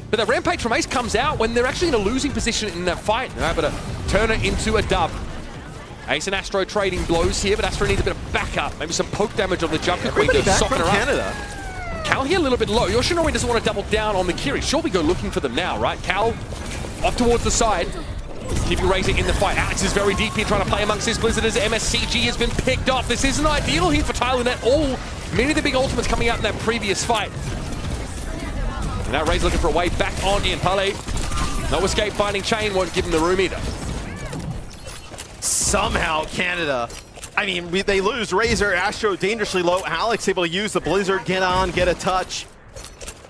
But the Rampage from Ace comes out when they're actually in a losing position in that fight. They're able to turn it into a dub. Ace and Astro trading blows here, but Astro needs a bit of backup. Maybe some poke damage on the Junker Queen to soften her Canada. Cal here a little bit low. Yoshinori doesn't want to double down on the Kiri. Sure, we go looking for them now, right? Cal off towards the side. Keeping Razor in the fight. Alex is very deep here trying to play amongst his Blizzard as MSCG has been picked off. This isn't ideal here for Thailand at all. Many of the big ultimates coming out in that previous fight. And now Razor looking for a way back on in. Pale, no escape, finding Chain, won't give him the room either. Somehow Canada, I mean, they lose Razor, Astro dangerously low. Alex able to use the Blizzard, get on, get a touch.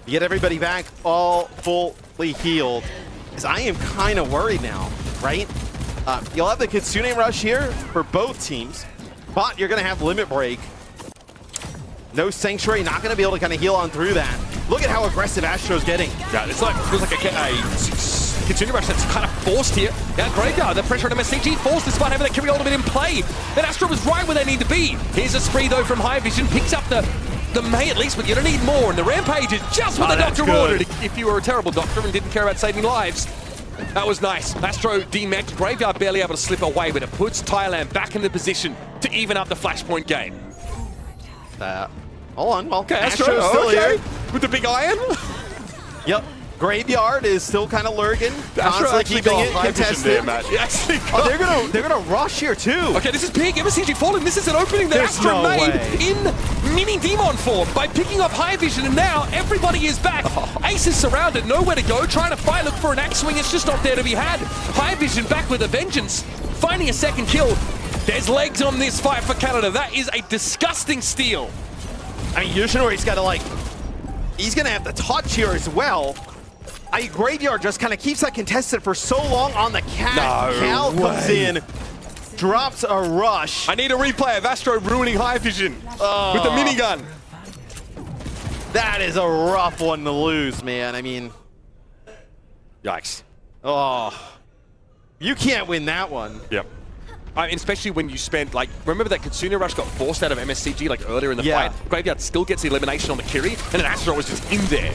Get everybody back all fully healed. Because I am kind of worried now, right? You'll have the Kitsune Rush here for both teams, but you're going to have Limit Break. No Sanctuary, not going to be able to kind of heal on through that. Look at how aggressive Astro's getting. Yeah, it's like, feels like a Kitsune Rush that's kind of forced here. Yeah, Graveyard, the pressure on MSCG forced despite having that Kiri ultimate in play. Then Astro was right where they need to be. Here's a spree though from High Vision, picks up the May at least, but you don't need more. And the Rampage is just what the doctor ordered. If you were a terrible doctor and didn't care about saving lives. That was nice. Astro demeched, Graveyard barely able to slip away, but it puts Thailand back in the position to even up the Flashpoint game. Hold on, well, okay, Astro's still here. With the big iron? Yep. Graveyard is still kind of lurking. Constantly keeping it contested. There, they're gonna rush here too. Okay, this is big. MSCG falling. This is an opening that Astro made in mini Demon form by picking up High Vision, and now everybody is back. Ace is surrounded, nowhere to go, trying to fight, look for an axe swing. It's just not there to be had. High Vision back with a vengeance, finding a second kill. There's legs on this fight for Canada. That is a disgusting steal. I mean, Yoshinori's got to he's gonna have the touch here as well. Graveyard just kind of keeps that contested for so long on the cat. Cal comes in, drops a rush. I need a replay of Astro ruining High Vision with the minigun. That is a rough one to lose, man. I mean, yikes. Oh, you can't win that one. Yep. I mean, especially when you spent, remember that Kitsune Rush got forced out of MSCG earlier in the fight? Graveyard still gets the elimination on the Kiri, and then Astro was just in there.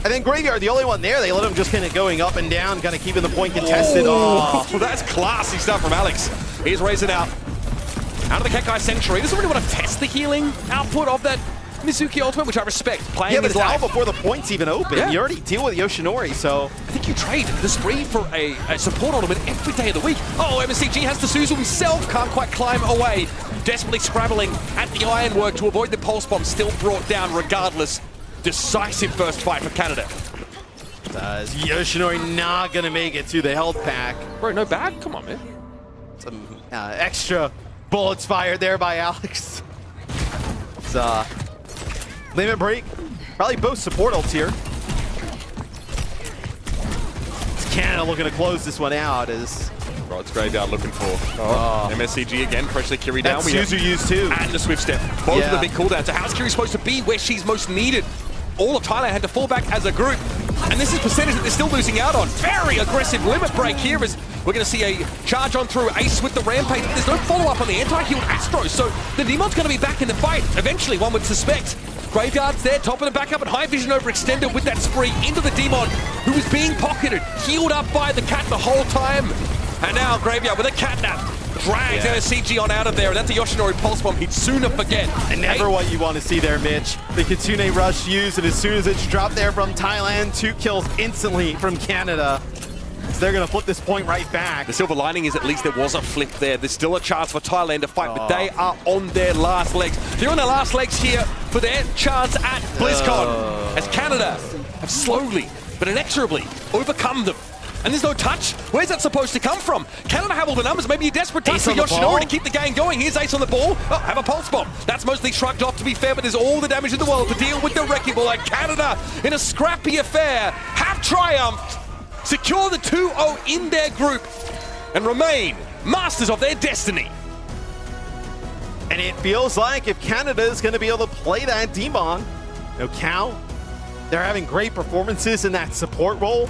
And then Graveyard, the only one there, they let him just kind of going up and down, kind of keeping the point contested. Oh, that's classy stuff from Alex. He's raising out of the Kekai Sanctuary. Doesn't really want to test the healing output of that Mizuki ultimate, which I respect. Playing but his it's life. out before the point's even open. Yeah. You already deal with Yoshinori, so... I think you trade the spree for a support ultimate every day of the week. Oh, MSCG has to Suzu himself. Can't quite climb away. Desperately scrabbling at the ironwork to avoid the pulse bomb. Still brought down regardless. Decisive first fight for Canada. Yoshinori not going to make it to the health pack. Bro, no bag? Come on, man. Some extra bullets fired there by Alex. It's limit break. Probably both support ults here. It's Canada looking to close this one out as Rod's Graveyard looking for MSCG again, freshly Kiri down. That's Suzu used too. And the Swift Step. Both of the big cooldowns. So how's Kiri supposed to be where she's most needed? All of Thailand had to fall back as a group. And this is percentage that they're still losing out on. Very aggressive limit break here as we're going to see a charge on through Ace with the Rampage. There's no follow-up on the anti-healed Astro, so the Demon's going to be back in the fight. Eventually, one would suspect. Graveyard's there, topping it back up, and High Vision overextended with that spree into the Demon, who was being pocketed, healed up by the Cat the whole time. And now Graveyard with a catnap drags MSCG on out of there, and that's a Yoshinori Pulse Bomb he'd sooner forget. And never what you want to see there, Mitch. The Kitsune Rush used, and as soon as it's dropped there from Thailand, 2 kills instantly from Canada. So they're going to flip this point right back. The silver lining is at least there was a flip there. There's still a chance for Thailand to fight, but they are on their last legs. They're on their last legs here for their chance at BlizzCon, as Canada have slowly but inexorably overcome them. And there's no touch. Where's that supposed to come from? Canada have all the numbers. Maybe a desperate touch for Yoshinori to keep the game going. Here's Ace on the ball. Oh, have a pulse bomb. That's mostly shrugged off, to be fair, but there's all the damage in the world to deal with the Wrecking Ball. And Canada, in a scrappy affair, have triumphed, secure the 2-0 in their group, and remain masters of their destiny. And it feels like if Canada is going to be able to play that Demon, Cal, they're having great performances in that support role.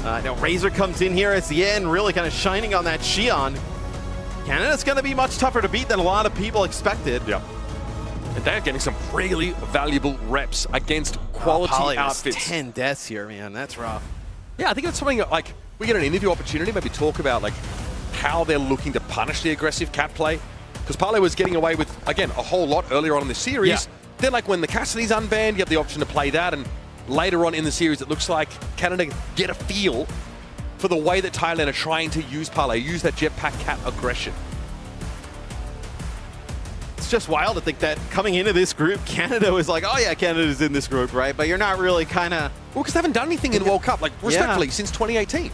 Now Razor comes in here at the end, really kind of shining on that Xion. Canada's going to be much tougher to beat than a lot of people expected. Yeah. And they're getting some really valuable reps against quality outfits. 10 deaths here, man. That's rough. Yeah, I think that's something like we get an interview opportunity, maybe talk about like how they're looking to punish the aggressive cat play. Because Parlay was getting away with, again, a whole lot earlier on in the series. Yeah. Then like when the Cassidy's unbanned, you have the option to play that, and later on in the series, it looks like Canada get a feel for the way that Thailand are trying to use Parlay, use that jetpack cat aggression. It's just wild to think that coming into this group, Canada was like, oh yeah, Canada's in this group, right? But you're not really kind of... Well, because they haven't done anything in the World Cup, like respectfully, since 2018.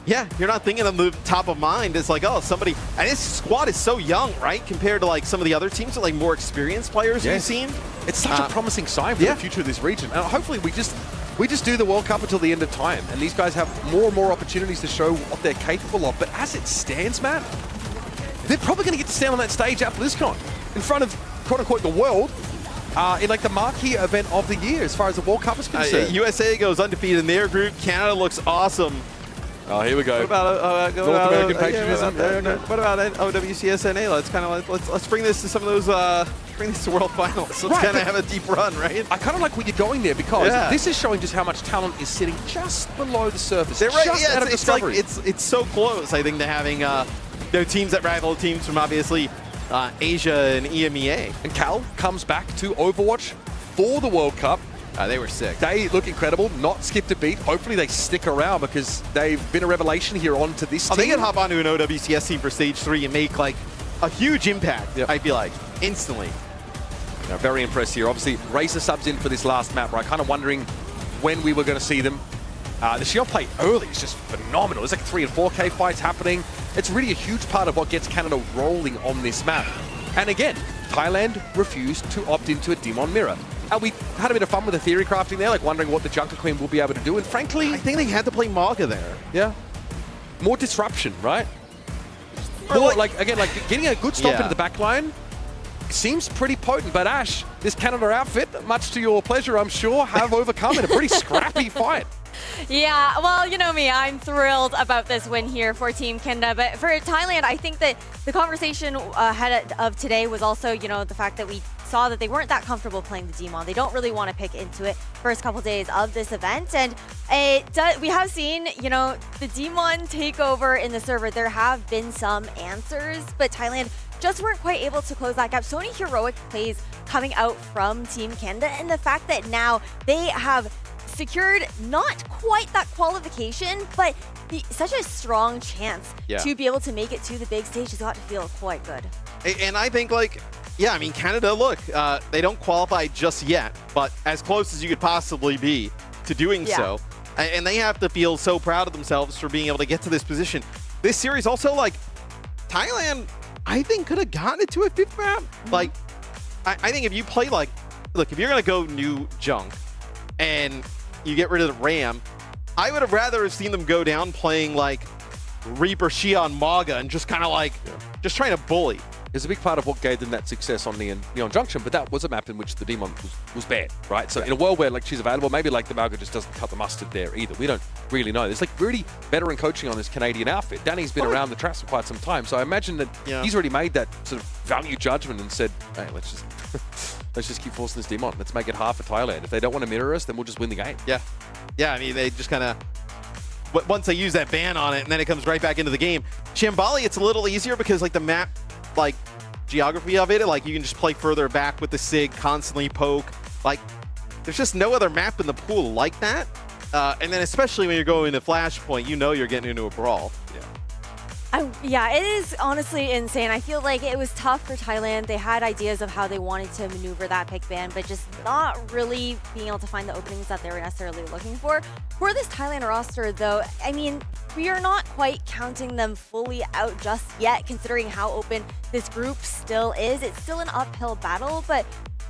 Yeah, you're not thinking of the top of mind. It's like, oh, somebody... And this squad is so young, right? Compared to like some of the other teams with like more experienced players we've seen. It's such a promising sign for the future of this region. And hopefully we just do the World Cup until the end of time. And these guys have more and more opportunities to show what they're capable of. But as it stands, man, they're probably going to get to stand on that stage at BlizzCon in front of, quote-unquote, the world. In like the marquee event of the year as far as the World Cup is concerned. USA goes undefeated in their group. Canada looks awesome. Oh, here we go. What about North American patriotism? What about OWCS NA? Let's kind of let's bring this to some of those bring this to World Finals. Let's kind of have a deep run, right? I kind of like where you're going there because this is showing just how much talent is sitting just below the surface. They're right. Just out of discovery. Like it's so close. I think to having teams that rival teams from obviously Asia and EMEA. And Cal comes back to Overwatch for the World Cup. They were sick. They look incredible, not skipped a beat. Hopefully they stick around because they've been a revelation here onto this team. They can hop onto an OWCS team for Stage 3 and make like a huge impact, I feel like, instantly. Now, very impressed here. Obviously, Racer subs in for this last map, right? Kind of wondering when we were going to see them. The Shield play early is just phenomenal. There's like 3 and 4K fights happening. It's really a huge part of what gets Canada rolling on this map. And again, Thailand refused to opt into a Demon Mirror. We had a bit of fun with the theory crafting there, like wondering what the Junker Queen will be able to do. And frankly, I think they had to play Maga there. Yeah. More disruption, right? More, again, getting a good stop into the back line seems pretty potent. But Ash, this Canada outfit, much to your pleasure, I'm sure, have overcome in a pretty scrappy fight. Yeah, well, you know me, I'm thrilled about this win here for Team Canada. But for Thailand, I think that the conversation ahead of today was also, the fact that we saw that they weren't that comfortable playing the Demon. They don't really want to pick into it first couple days of this event. And we have seen, the Demon takeover in the server. There have been some answers, but Thailand just weren't quite able to close that gap. So many heroic plays coming out from Team Canada, and the fact that now they have secured not quite that qualification, but such a strong chance to be able to make it to the big stage has got to feel quite good. And I think Canada, look, they don't qualify just yet, but as close as you could possibly be to doing so. And they have to feel so proud of themselves for being able to get to this position. This series also, Thailand, I think, could have gotten it to a 5th map. Like, I think if you play like, look, if you're going to go new junk and you get rid of the Ram, I would have rather have seen them go down playing like Reaper, Xion, Maga, and just kind of like, just trying to bully. It's a big part of what gave them that success on Neon Junction, but that was a map in which the Demon was bad, right? So in a world where like she's available, maybe like the Maga just doesn't cut the mustard there either. We don't really know. There's like really veteran coaching on this Canadian outfit. Danny's been around the traps for quite some time, so I imagine that he's already made that sort of value judgment and said, hey, let's just keep forcing this Demon. Let's make it hard for Thailand. If they don't want to mirror us, then we'll just win the game. Yeah. Yeah, I mean, they just kind of, once they use that ban on it, and then it comes right back into the game. Shambali, it's a little easier because like the map, like geography of it, like you can just play further back with the SIG, constantly poke. Like, there's just no other map in the pool like that. And then especially when you're going to Flashpoint, you know you're getting into a brawl. Yeah, it is honestly insane. I feel like it was tough for Thailand. They had ideas of how they wanted to maneuver that pick ban, but just not really being able to find the openings that they were necessarily looking for. For this Thailand roster, though, I mean, we are not quite counting them fully out just yet, considering how open this group still is. It's still an uphill battle, but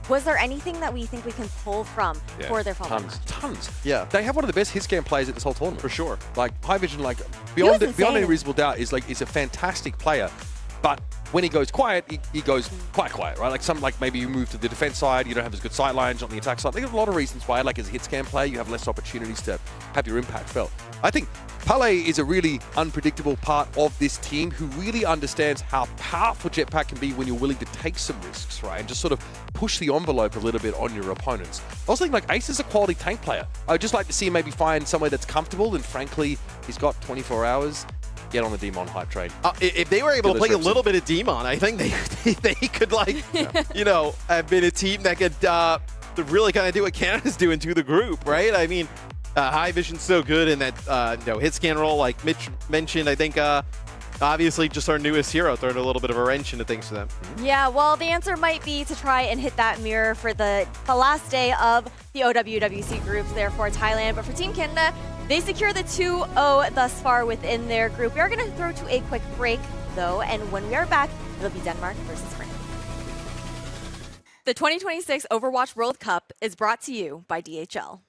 was there anything that we think we can pull from for their following matches? Tons. Yeah. They have one of the best hit scan players at this whole tournament. For sure. Like, High Vision, like, beyond any reasonable doubt, is a fantastic player. But when he goes quiet, he goes quite quiet, right? Like maybe you move to the defense side, you don't have as good sight lines on the attack side. There's a lot of reasons why, like as a hit scan player, you have less opportunities to have your impact felt. I think Pele is a really unpredictable part of this team who really understands how powerful Jetpack can be when you're willing to take some risks, right? And just sort of push the envelope a little bit on your opponents. I was thinking like Ace is a quality tank player. I'd just like to see him maybe find somewhere that's comfortable, and frankly, he's got 24 hours. Get on the Demon hype train. If they were able to play a little bit of Demon, I think they could like, you know, have been a team that could really kind of do what Canada's doing to the group, right? I mean, High Vision's so good in that hit scan role, like Mitch mentioned. I think obviously just our newest hero throwing a little bit of a wrench into things for them. Yeah, well, the answer might be to try and hit that mirror for the last day of the OWWC groups there for Thailand. But for Team Canada, they secure the 2-0 thus far within their group. We are going to throw to a quick break, though, and when we are back, it'll be Denmark versus France. The 2026 Overwatch World Cup is brought to you by DHL.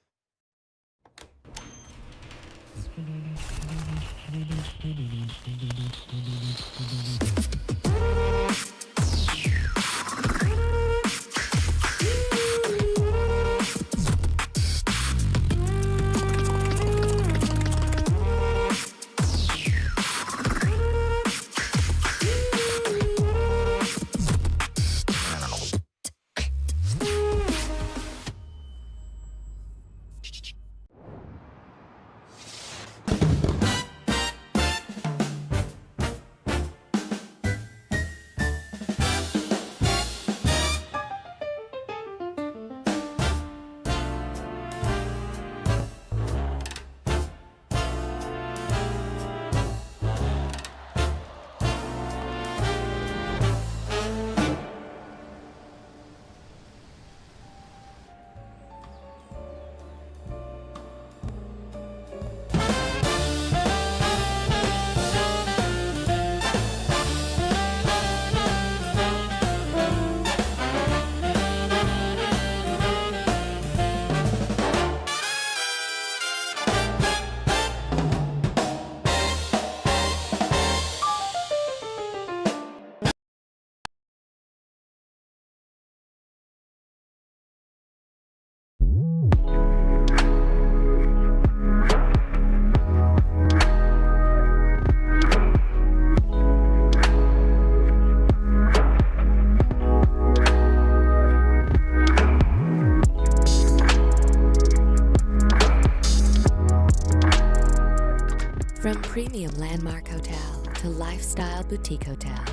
From premium landmark hotel to lifestyle boutique hotel,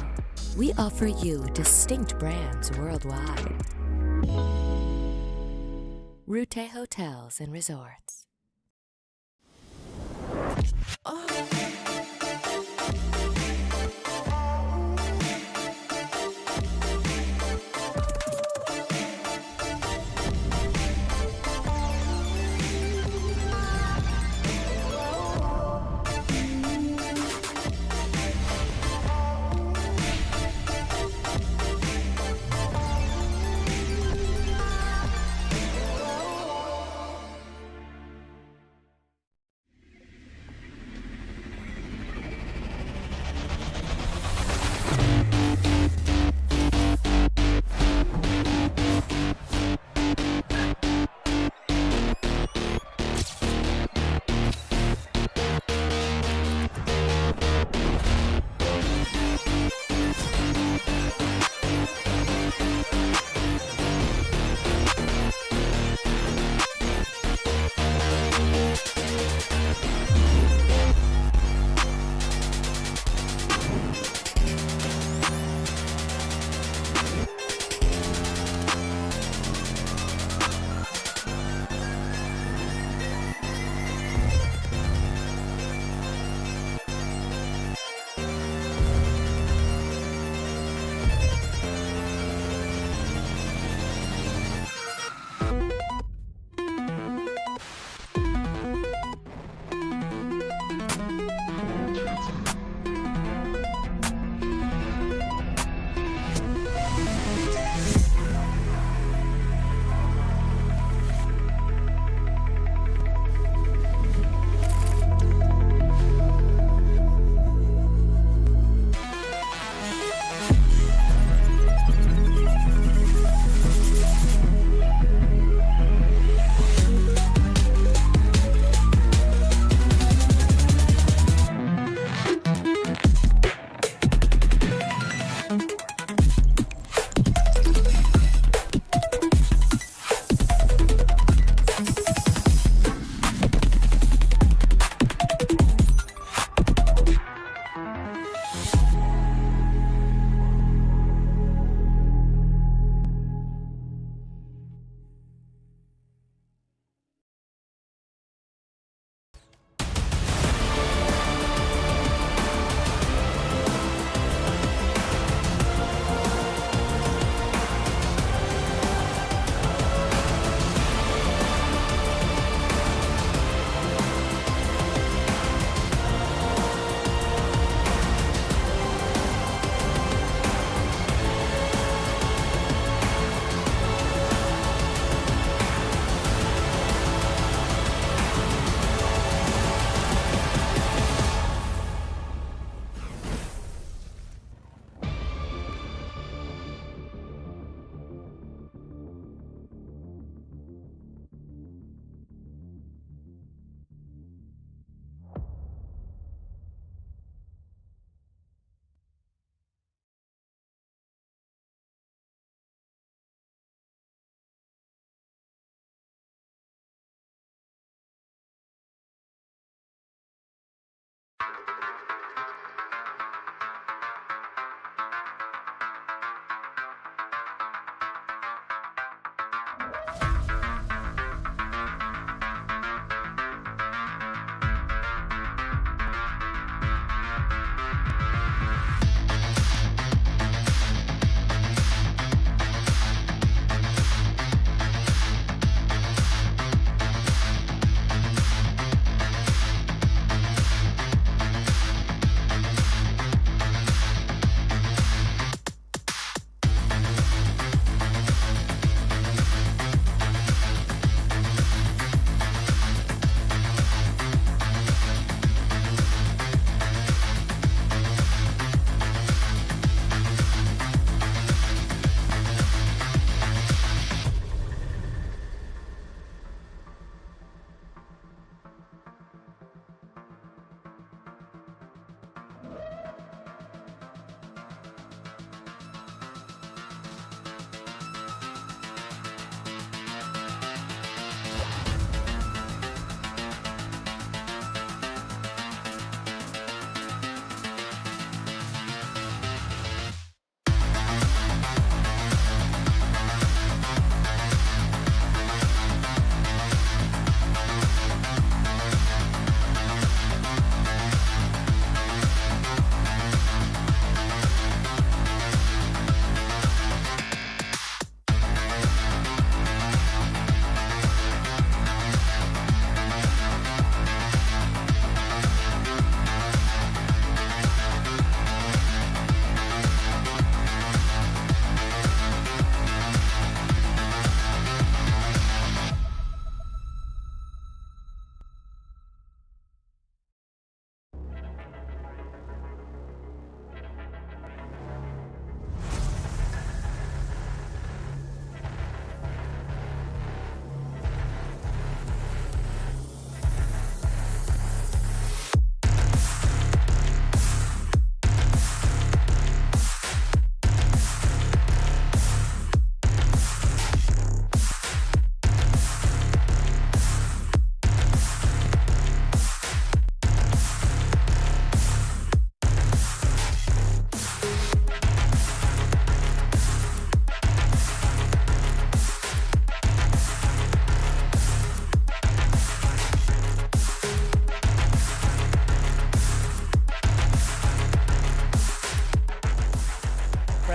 we offer you distinct brands worldwide. Route Hotels and Resorts.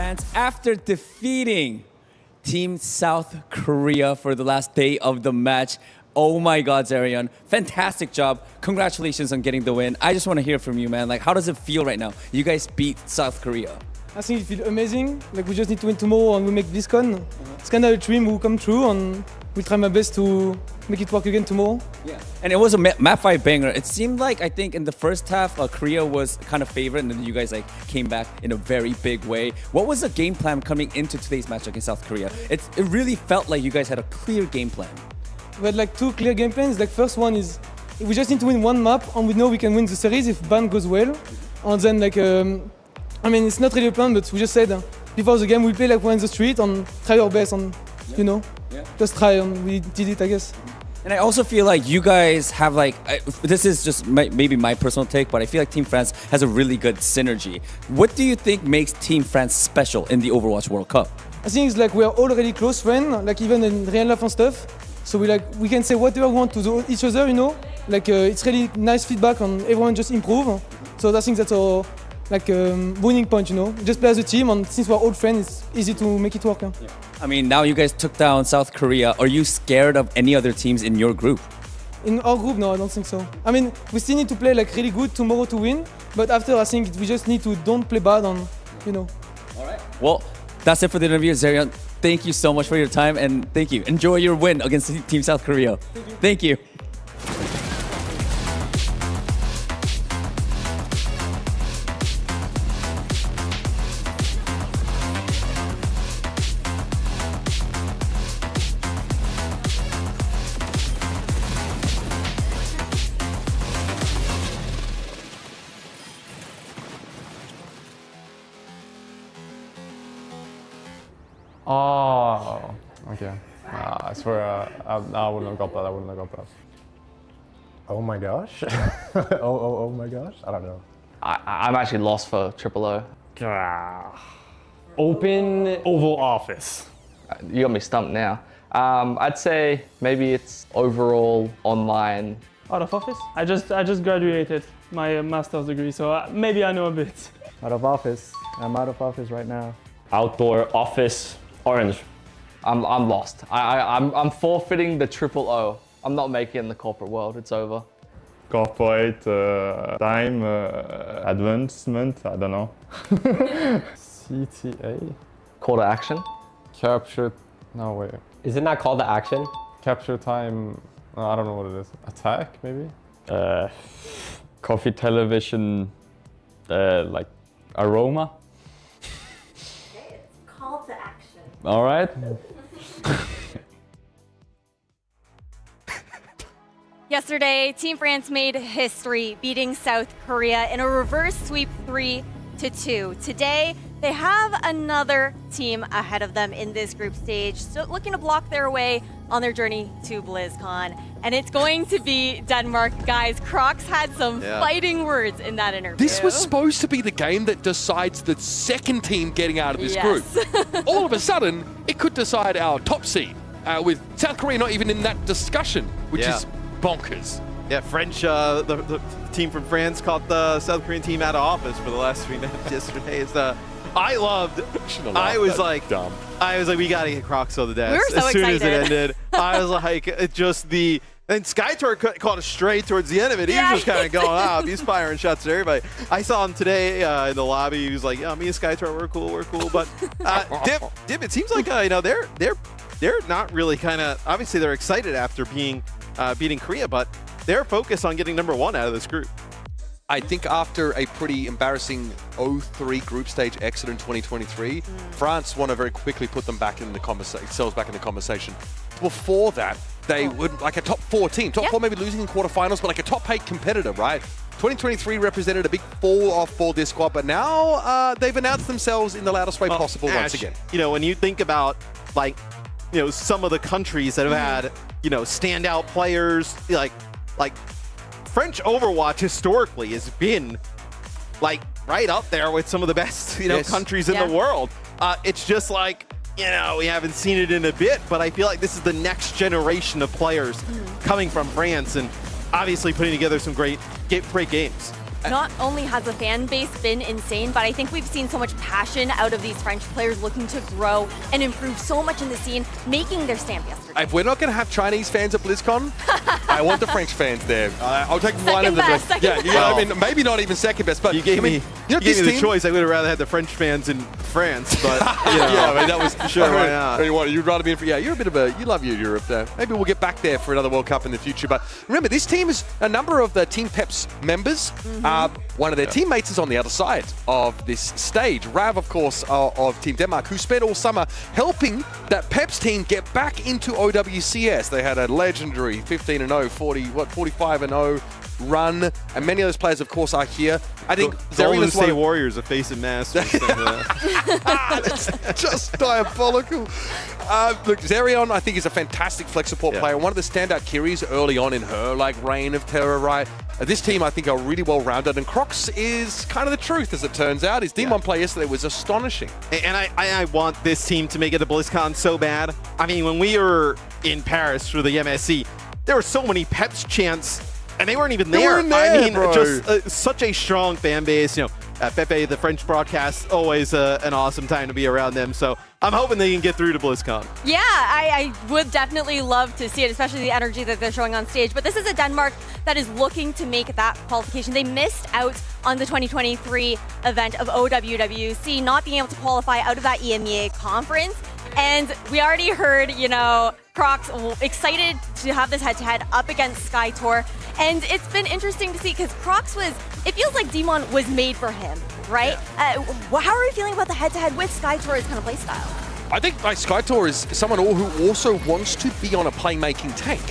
France, after defeating Team South Korea for the last day of the match. Oh my God, Zarian, fantastic job. Congratulations on getting the win. I just want to hear from you, man. Like, how does it feel right now? You guys beat South Korea. I think it feels amazing. Like, we just need to win tomorrow and we make BlizzCon. It's kind of a dream will come true, and we'll try my best to make it work again tomorrow. Yeah. And it was a map fight banger. It seemed like, I think in the first half, Korea was kind of favored, and then you guys like came back in a very big way. What was the game plan coming into today's match against South Korea? It really felt like you guys had a clear game plan. We had like two clear game plans. Like, first one is we just need to win one map, and we know we can win the series if ban goes well. And then like, I mean, it's not really a plan, but we just said before the game we'll play like we're in the street and try our best, and you know, just try, and we did it, I guess. And I also feel like you guys have like, this is just maybe my personal take, but I feel like Team France has a really good synergy. What do you think makes Team France special in the Overwatch World Cup? I think it's like we are already close friends, like even in real life and stuff. So we can say whatever we want to each other, you know. Like it's really nice feedback and everyone just improve. So I think that's our like winning point, you know. Just play as a team, and since we're old friends, it's easy to make it work. Yeah. I mean, now you guys took down South Korea. Are you scared of any other teams in your group? In our group, no, I don't think so. I mean, we still need to play like really good tomorrow to win, but after I think we just need to don't play bad, and you know. All right. Well, that's it for the interview, Zarian. Thank you so much for your time, and thank you. Enjoy your win against Team South Korea. Thank you. Oh, okay. I swear, I wouldn't have got that. I wouldn't have got that. Oh my gosh. oh my gosh. I don't know. I'm actually lost for OWWC. Open Oval Office. You got me stumped now. I'd say maybe it's overall online. Out of office? I just graduated my master's degree, so maybe I know a bit. Out of office. I'm out of office right now. Outdoor office. Orange. I'm lost. I'm forfeiting the OWWC. I'm not making it in the corporate world. It's over. Corporate time advancement. I don't know. CTA. Call to action. Capture. No wait. Isn't that call to action? Capture time. I don't know what it is. Attack maybe. Coffee television. Like aroma. Call to action. All right. Yesterday, Team France made history, beating South Korea in a reverse sweep 3-2. Today, they have another team ahead of them in this group stage, so looking to block their way on their journey to BlizzCon. And it's going to be Denmark. Guys, Crocs had some fighting words in that interview. This was supposed to be the game that decides the second team getting out of this group. All of a sudden, it could decide our top seed, with South Korea not even in that discussion, which is bonkers. Yeah, French, the team from France caught the South Korean team out of office for the last 3 minutes yesterday. I was like, we gotta get Crocs on the desk. We were so as soon excited. as it ended. I was like, it just the. And Skytor caught a stray towards the end of it. He was just kind of going off. He's firing shots at everybody. I saw him today in the lobby. He was like, "Yeah, me and Skytor, we're cool." But Dip, it seems like they're not really kind of. Obviously, they're excited after beating Korea, but they're focused on getting _1 out of this group. I think after a pretty embarrassing 0-3 group stage exit in 2023, France want to very quickly put them back in the conversation. Before that, they would like a top 4 team. Top 4 maybe losing in quarterfinals, but like a top 8 competitor, right? 2023 represented a big fall off for this squad, but now they've announced themselves in the loudest way possible once again. You know, when you think about like, you know, some of the countries that have had, you know, standout players, like French Overwatch historically has been like right up there with some of the best, you know, countries in the world. It's just like, you know, we haven't seen it in a bit, but I feel like this is the next generation of players coming from France and obviously putting together some great games. not only has the fan base been insane, but I think we've seen so much passion out of these French players looking to grow and improve so much in the scene, making their stamp yesterday. If we're not going to have Chinese fans at BlizzCon, I want the French fans there. I'll take one of them. I mean, maybe not even second best, but you gave me this the team, choice. I would have rather had the French fans in France, but I mean, that was sure. Why not? You'd rather be in. Yeah, you're a bit of you love your Europe there. Maybe we'll get back there for another World Cup in the future. But remember, this team is a number of the Team Pep's members. One of their teammates is on the other side of this stage. Rav, of course, of Team Denmark, who spent all summer helping that Pep's team get back into OWCS. They had a legendary 15-0, 45-0 run, and many of those players, of course, are here. I think Golden State Warriors, a face and mask. That's just diabolical. Look, Zerion, I think, is a fantastic flex support player. One of the standout carries early on in her reign of terror, right? This team, I think, are really well-rounded, and Crocs is kind of the truth, as it turns out. His D1 play yesterday was astonishing. And I want this team to make it to BlizzCon so bad. I mean, when we were in Paris for the MSC, there were so many Peps chants, and they weren't even there. I mean, just such a strong fan base. You know, Pepe, the French broadcast, always an awesome time to be around them. So I'm hoping they can get through to BlizzCon. Yeah, I would definitely love to see it, especially the energy that they're showing on stage. But this is a Denmark that is looking to make that qualification. They missed out on the 2023 event of OWWC, not being able to qualify out of that EMEA conference. And we already heard, you know, Crocs excited to have this head-to-head up against SkyTour. And it's been interesting to see because Crocs it feels like Demon was made for him, right? Yeah. How are you feeling about the head-to-head with SkyTour's kind of play style? I think SkyTour is someone who also wants to be on a playmaking tank.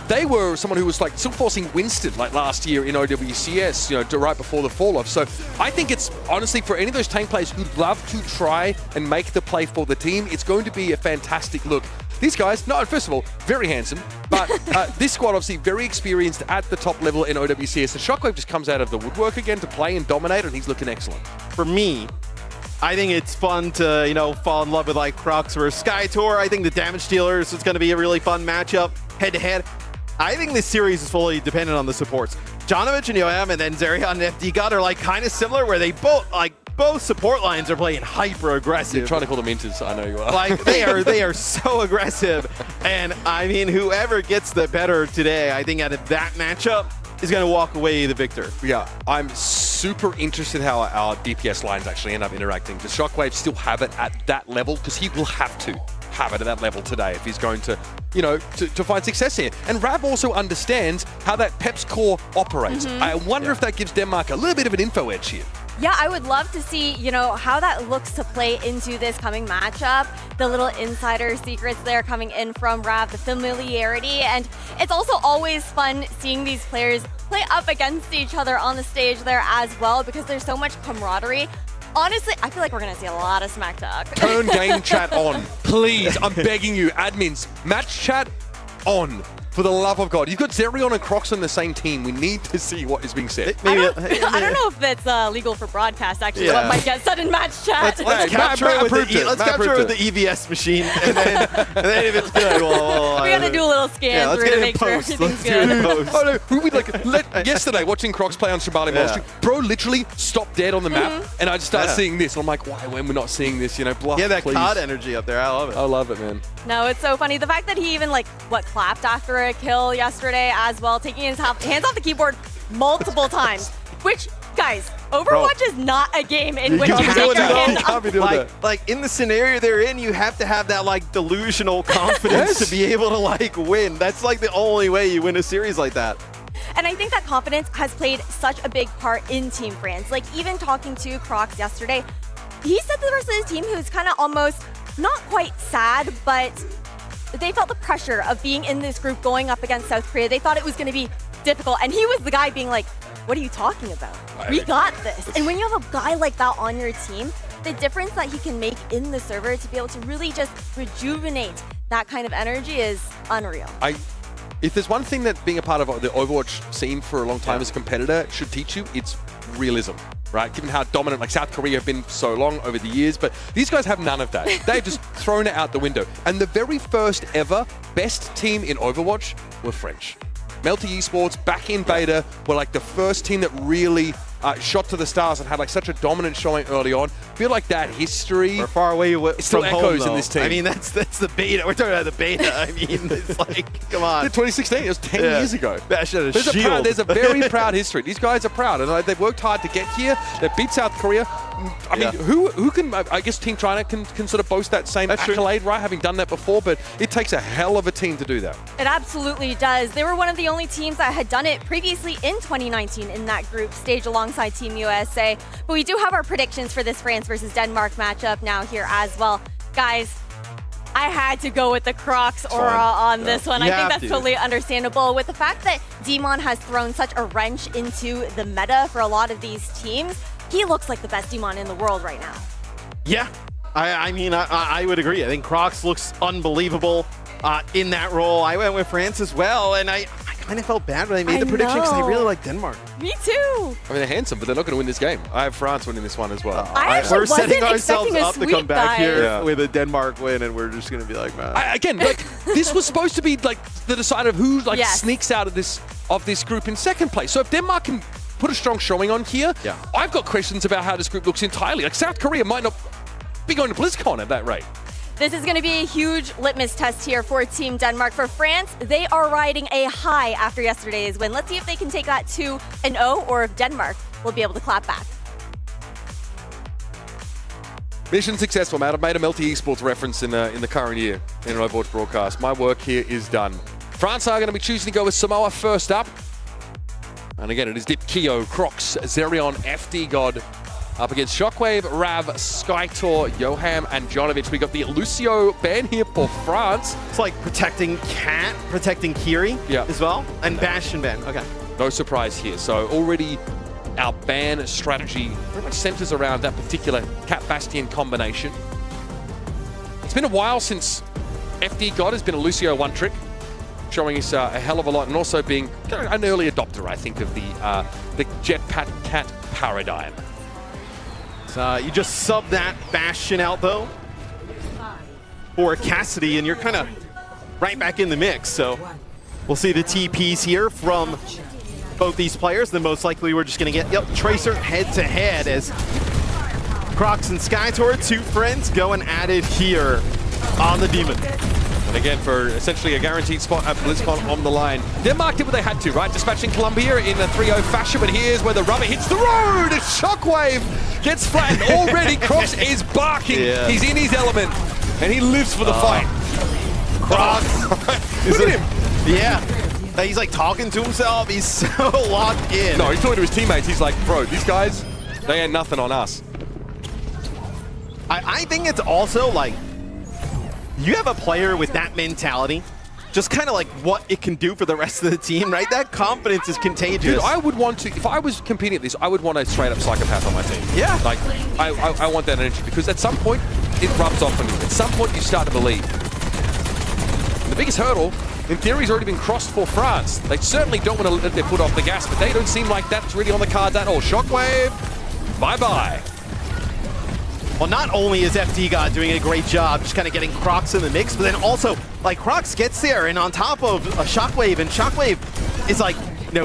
They were someone who was still forcing Winston last year in OWCS, right before the fall-off. So I think it's honestly for any of those tank players who'd love to try and make the play for the team, it's going to be a fantastic look. These guys, first of all, very handsome, but this squad obviously very experienced at the top level in OWCS. The Shockwave just comes out of the woodwork again to play and dominate, and he's looking excellent. For me, I think it's fun to, fall in love with Crocs versus SkyTour. I think the Damage Dealers is going to be a really fun matchup head-to-head. I think this series is fully dependent on the supports. Jonovich and Yoam and then Zerion and FD God are kind of similar where they both support lines are playing hyper aggressive. You're trying to call them inters, I know you are. They are so aggressive. And I mean, whoever gets the better today, I think out of that matchup is going to walk away the victor. Yeah, I'm super interested how our DPS lines actually end up interacting. Does Shockwave still have it at that level? Because he will have to have it at that level today if he's going to, to find success here. And Rav also understands how that Peps core operates. I wonder if that gives Denmark a little bit of an info edge here. Yeah, I would love to see, how that looks to play into this coming matchup. The little insider secrets there coming in from Rav, the familiarity. And it's also always fun seeing these players play up against each other on the stage there as well because there's so much camaraderie. Honestly, I feel like we're going to see a lot of smack talk. Turn game chat on. Please, I'm begging you. Admins, match chat on. For the love of God. You've got Zerion and Crocs on the same team. We need to see what is being said. I don't know if that's legal for broadcast, actually. What might get sudden match chat. Let's capture it with the EVS machine. And then if it's good, we got to do a little scan through to make sure everything's good. Yesterday, watching Crocs play on Shabali Wall Street, bro literally stopped dead on the map. And I just started seeing this. I'm like, why, when we're not seeing this? Bluff, that please. COD energy up there. I love it. I love it, man. No, it's so funny. The fact that he even, clapped after a kill yesterday as well, taking his hands off the keyboard multiple times, which, guys, Overwatch is not a game in which you take your hands off. In the scenario they're in, you have to have that, delusional confidence to be able to, win. That's, the only way you win a series like that. And I think that confidence has played such a big part in Team France. Even talking to Crocs yesterday, he said to the rest of his team who's kind of almost not quite sad, but they felt the pressure of being in this group going up against South Korea. They thought it was going to be difficult. And he was the guy being like, what are you talking about? We got this. And when you have a guy like that on your team, the difference that he can make in the server to be able to really just rejuvenate that kind of energy is unreal. If there's one thing that being a part of the Overwatch scene for a long time as a competitor should teach you, it's realism. Right, given how dominant South Korea have been so long over the years, but these guys have none of that. They've just thrown it out the window. And the very first ever best team in Overwatch were French. Melty Esports back in beta were like the first team that really shot to the stars and had like such a dominant showing early on. I feel like that history. We're far away it still from echoes home, in this team. I mean, that's the beta. We're talking about the beta. I mean, it's like, come on. 2016, it was 10 years ago. There's a very proud history. These guys are proud, and they've worked hard to get here. They beat South Korea. I mean, who can, I guess Team China can sort of boast that same accolade, right? Having done that before, but it takes a hell of a team to do that. It absolutely does. They were one of the only teams that had done it previously in 2019 in that group stage alongside Team USA. But we do have our predictions for this France versus Denmark matchup now here as well. Guys, I had to go with the Crocs aura on this one. I think that's totally understandable. With the fact that Demon has thrown such a wrench into the meta for a lot of these teams, he looks like the best Demon in the world right now. Yeah, I mean, I would agree. I think Crocs looks unbelievable in that role. I went with France as well, and I kind of felt bad when I made the prediction because I really like Denmark. Me too. I mean, they're handsome, but they're not going to win this game. I have France winning this one as well. We're setting ourselves up to come back here Yeah. with a Denmark win, and we're just going to be like, man. Again, like this was supposed to be like the decider of who sneaks out of this group in second place. So if Denmark can put a strong showing on here, I've got questions about how this group looks entirely. Like South Korea might not be going to BlizzCon at that rate. This is going to be a huge litmus test here for Team Denmark. For France, they are riding a high after yesterday's win. Let's see if they can take that to an O, or if Denmark will be able to clap back. Mission successful, Matt. I've made a Melty Esports reference in the current year in an Overwatch broadcast. My work here is done. France are going to be choosing to go with Samoa first up. And again, it is Dip, Keo, Crocs, Zerion, FD God up against Shockwave, Rav, Skytor, Yoham, and Jonovic. We got the Lucio ban here for France. It's like protecting Cat, protecting Kiri as well, and Bastion ban. Okay. No surprise here. So already our ban strategy pretty much centers around that particular Cat Bastion combination. It's been a while since FD God has been a Lucio one-trick, showing us a hell of a lot, and also being an early adopter, I think, of the Jetpack Cat paradigm. You just sub that Bastion out, though, for Cassidy, and you're kind of right back in the mix. So we'll see the TPs here from both these players. Then most likely we're just going to get Tracer head-to-head as Crocs and Skytor, two friends, going at it here on the Demon. And again, for essentially a guaranteed spot at BlizzCon on the line. Denmark did what they had to, right? Dispatching Columbia in a 3-0 fashion, but here's where the rubber hits the road. Shockwave gets flattened already. Crocs is barking. Yeah. He's in his element, and he lives for the fight. Crocs. Look at him. Yeah. He's like talking to himself. He's so locked in. No, he's talking to his teammates. He's like, bro, these guys, they ain't nothing on us. I think it's also like, you have a player with that mentality, just kind of like what it can do for the rest of the team, right? That confidence is contagious. Dude, I would want to, if I was competing at this, I would want a straight up psychopath on my team. Yeah. Like, I want that energy, because at some point, it rubs off on you. At some point, you start to believe. The biggest hurdle, in theory, has already been crossed for France. They certainly don't want to let their foot off the gas, but they don't seem like that's really on the cards at all. Shockwave, bye-bye. Well, not only is FD God doing a great job just kind of getting Crocs in the mix, but then also, like, Crocs gets there and on top of a Shockwave, and Shockwave is like,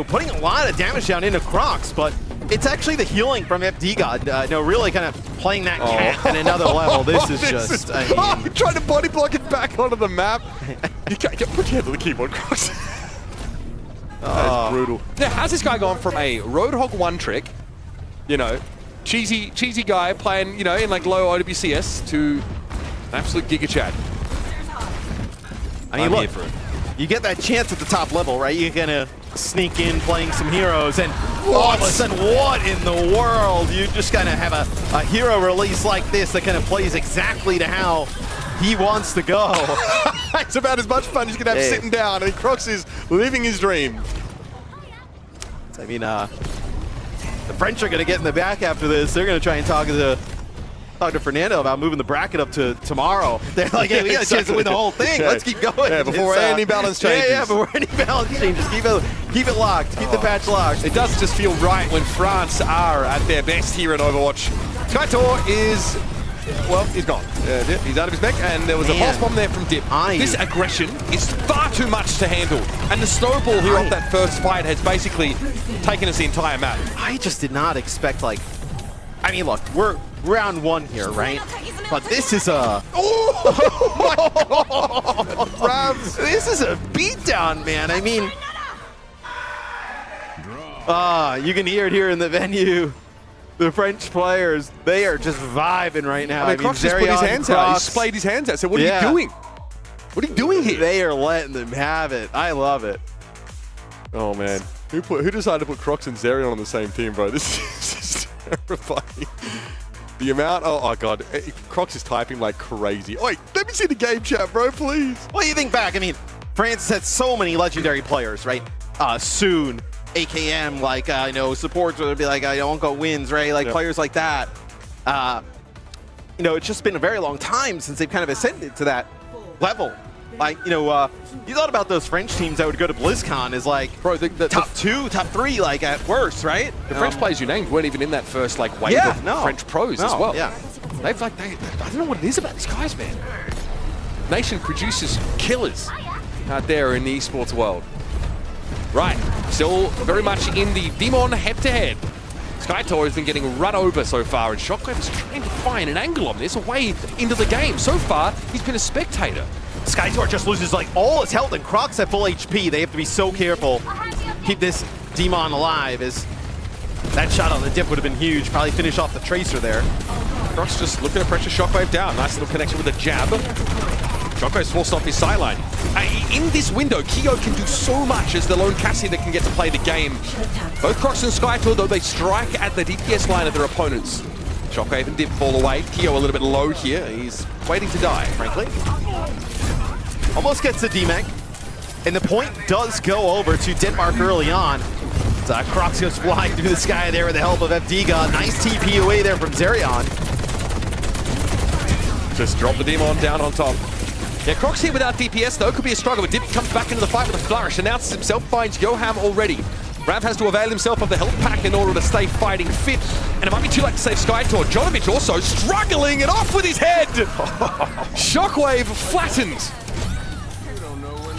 putting a lot of damage down into Crocs, but it's actually the healing from FD God, really kind of playing that cat at another level. This is just, I mean... trying to body block it back onto the map. You can't put your hand on the keyboard, Crocs. That is brutal. Now, how's this guy gone from a Roadhog one-trick, cheesy guy playing, in like low OWCS to an absolute Giga Chad? I mean, look, you get that chance at the top level, right? You're going to sneak in playing some heroes, and all of a sudden, what in the world? You just kind of have a hero release like this that kind of plays exactly to how he wants to go. It's about as much fun as you can have sitting down, and Crocs is living his dream. I mean, the French are going to get in the back after this. They're going to try and talk to Fernando about moving the bracket up to tomorrow. They're like, hey, we got a chance to win the whole thing. Let's keep going. Yeah, before any balance changes. Yeah, before any balance changes. Keep it locked. Keep the patch locked. It does just feel right when France are at their best here in Overwatch. Skytor is, well, he's gone. He's out of his mech, and there was a pulse bomb there from Dip. This aggression is far far too much to handle. And the snowball here off that first fight has basically taken us the entire map. I just did not expect, like, I mean, look, we're round 1 here, right? But this is a... Oh my God! This is a beatdown, man. I mean... you can hear it here in the venue. The French players, they are just vibing right now. I mean, Crocs just put his hands out. He splayed his hands out. So what are you doing? What are you doing here? They are letting them have it. I love it. Oh, man. Who decided to put Crocs and Zerion on the same team, bro? This is terrifying. The amount, oh God, Crocs is typing like crazy. Wait, let me see the game chat, bro, please. Well, you think back, I mean, France had so many legendary players, right? Soon, AKM, like, you know, supports would be like, Uncle wins, right? Like, players like that. You know, it's just been a very long time since they've kind of ascended to that level. Like, you know, you thought about those French teams that would go to BlizzCon as like, bro, the top 2, top 3, like at worst, right? The French players you named weren't even in that first like wave of French pros as well. Yeah. They've like, I don't know what it is about these guys, man. Nation produces killers out there in the esports world. Right, still very much in the Demon head-to-head. Skytor has been getting run over so far, and Shockwave is trying to find an angle on this, a way into the game. So far, he's been a spectator. Skytor just loses like all his health, and Crocs at full HP. They have to be so careful. Keep this Demon alive, as that shot on the dip would have been huge. Probably finish off the Tracer there. Crocs just looking to pressure Shockwave down. Nice little connection with a jab. Shockwave's forced off his sideline. In this window, Kyo can do so much as the lone Cassie that can get to play the game. Both Crocs and Skytor, though, they strike at the DPS line of their opponents. Shockwave and Dip fall away. Kyo a little bit low here. He's waiting to die, frankly. Almost gets the DMEC, and the point does go over to Denmark early on. So Crocs goes flying through the sky there with the help of FDGod. Nice TP away there from Zerion. Just drop the Demon down on top. Yeah, Crocs here without DPS, though, could be a struggle, but Dip comes back into the fight with a flourish, announces himself, finds Yoham already. Rav has to avail himself of the health pack in order to stay fighting fit, and it might be too late to save Skytor. Jonovic also struggling and off with his head! Shockwave flattened.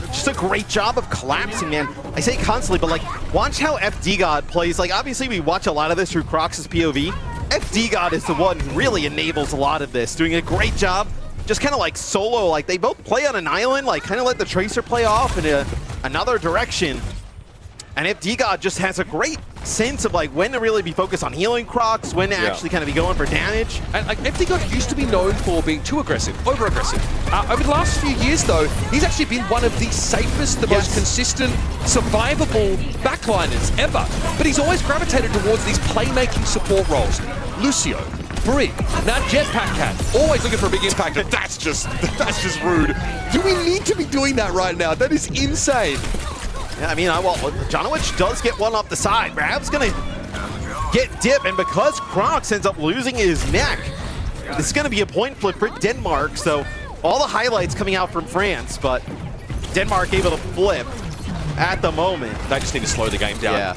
Just a great job of collapsing, man. I say it constantly, but like, watch how FDGod plays. Like, obviously we watch a lot of this through Crocs' POV. FDGod is the one who really enables a lot of this, doing a great job. Just kind of like solo, like they both play on an island, like kind of let the Tracer play off in another direction. And FDGod just has a great sense of like when to really be focused on healing Crocs, when to actually kind of be going for damage. And like FDGod used to be known for being too aggressive, over-aggressive. Over the last few years though, he's actually been one of the safest, the most consistent, survivable backliners ever. But he's always gravitated towards these playmaking support roles. Lucio, Brig, now Jetpack Cat, always looking for a big impact. That's just rude. Do we need to be doing that right now? That is insane. Yeah, I mean, well, Jonovic does get one off the side. Rav's gonna get Dip, and because Crocs ends up losing his neck, this is gonna be a point flip for Denmark. So all the highlights coming out from France, but Denmark able to flip at the moment. They just need to slow the game down. Yeah.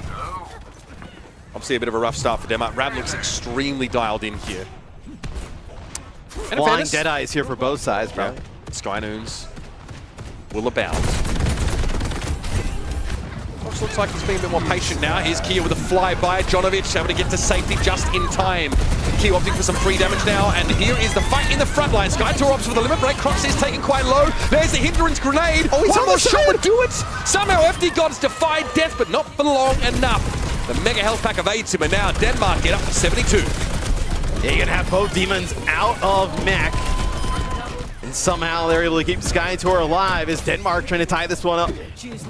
Obviously a bit of a rough start for Denmark. Rav looks extremely dialed in here. Flying Deadeyes here for both sides, bro. Yeah. Skynoons will abound. Looks like he's being a bit more patient now. Here's Kia with a flyby. Jonovic able to get to safety just in time. Kia opting for some free damage now, and here is the fight in the front line. Skytor opts for the limit break. Crocs is taken quite low. There's the hindrance grenade. Oh, he's one more shot would do it. Somehow FDGod's defied death, but not for long enough. The mega health pack evades him, and now Denmark get up to 72. Yeah, you're gonna have both demons out of mech. And somehow they're able to keep Skytor alive as Denmark trying to tie this one up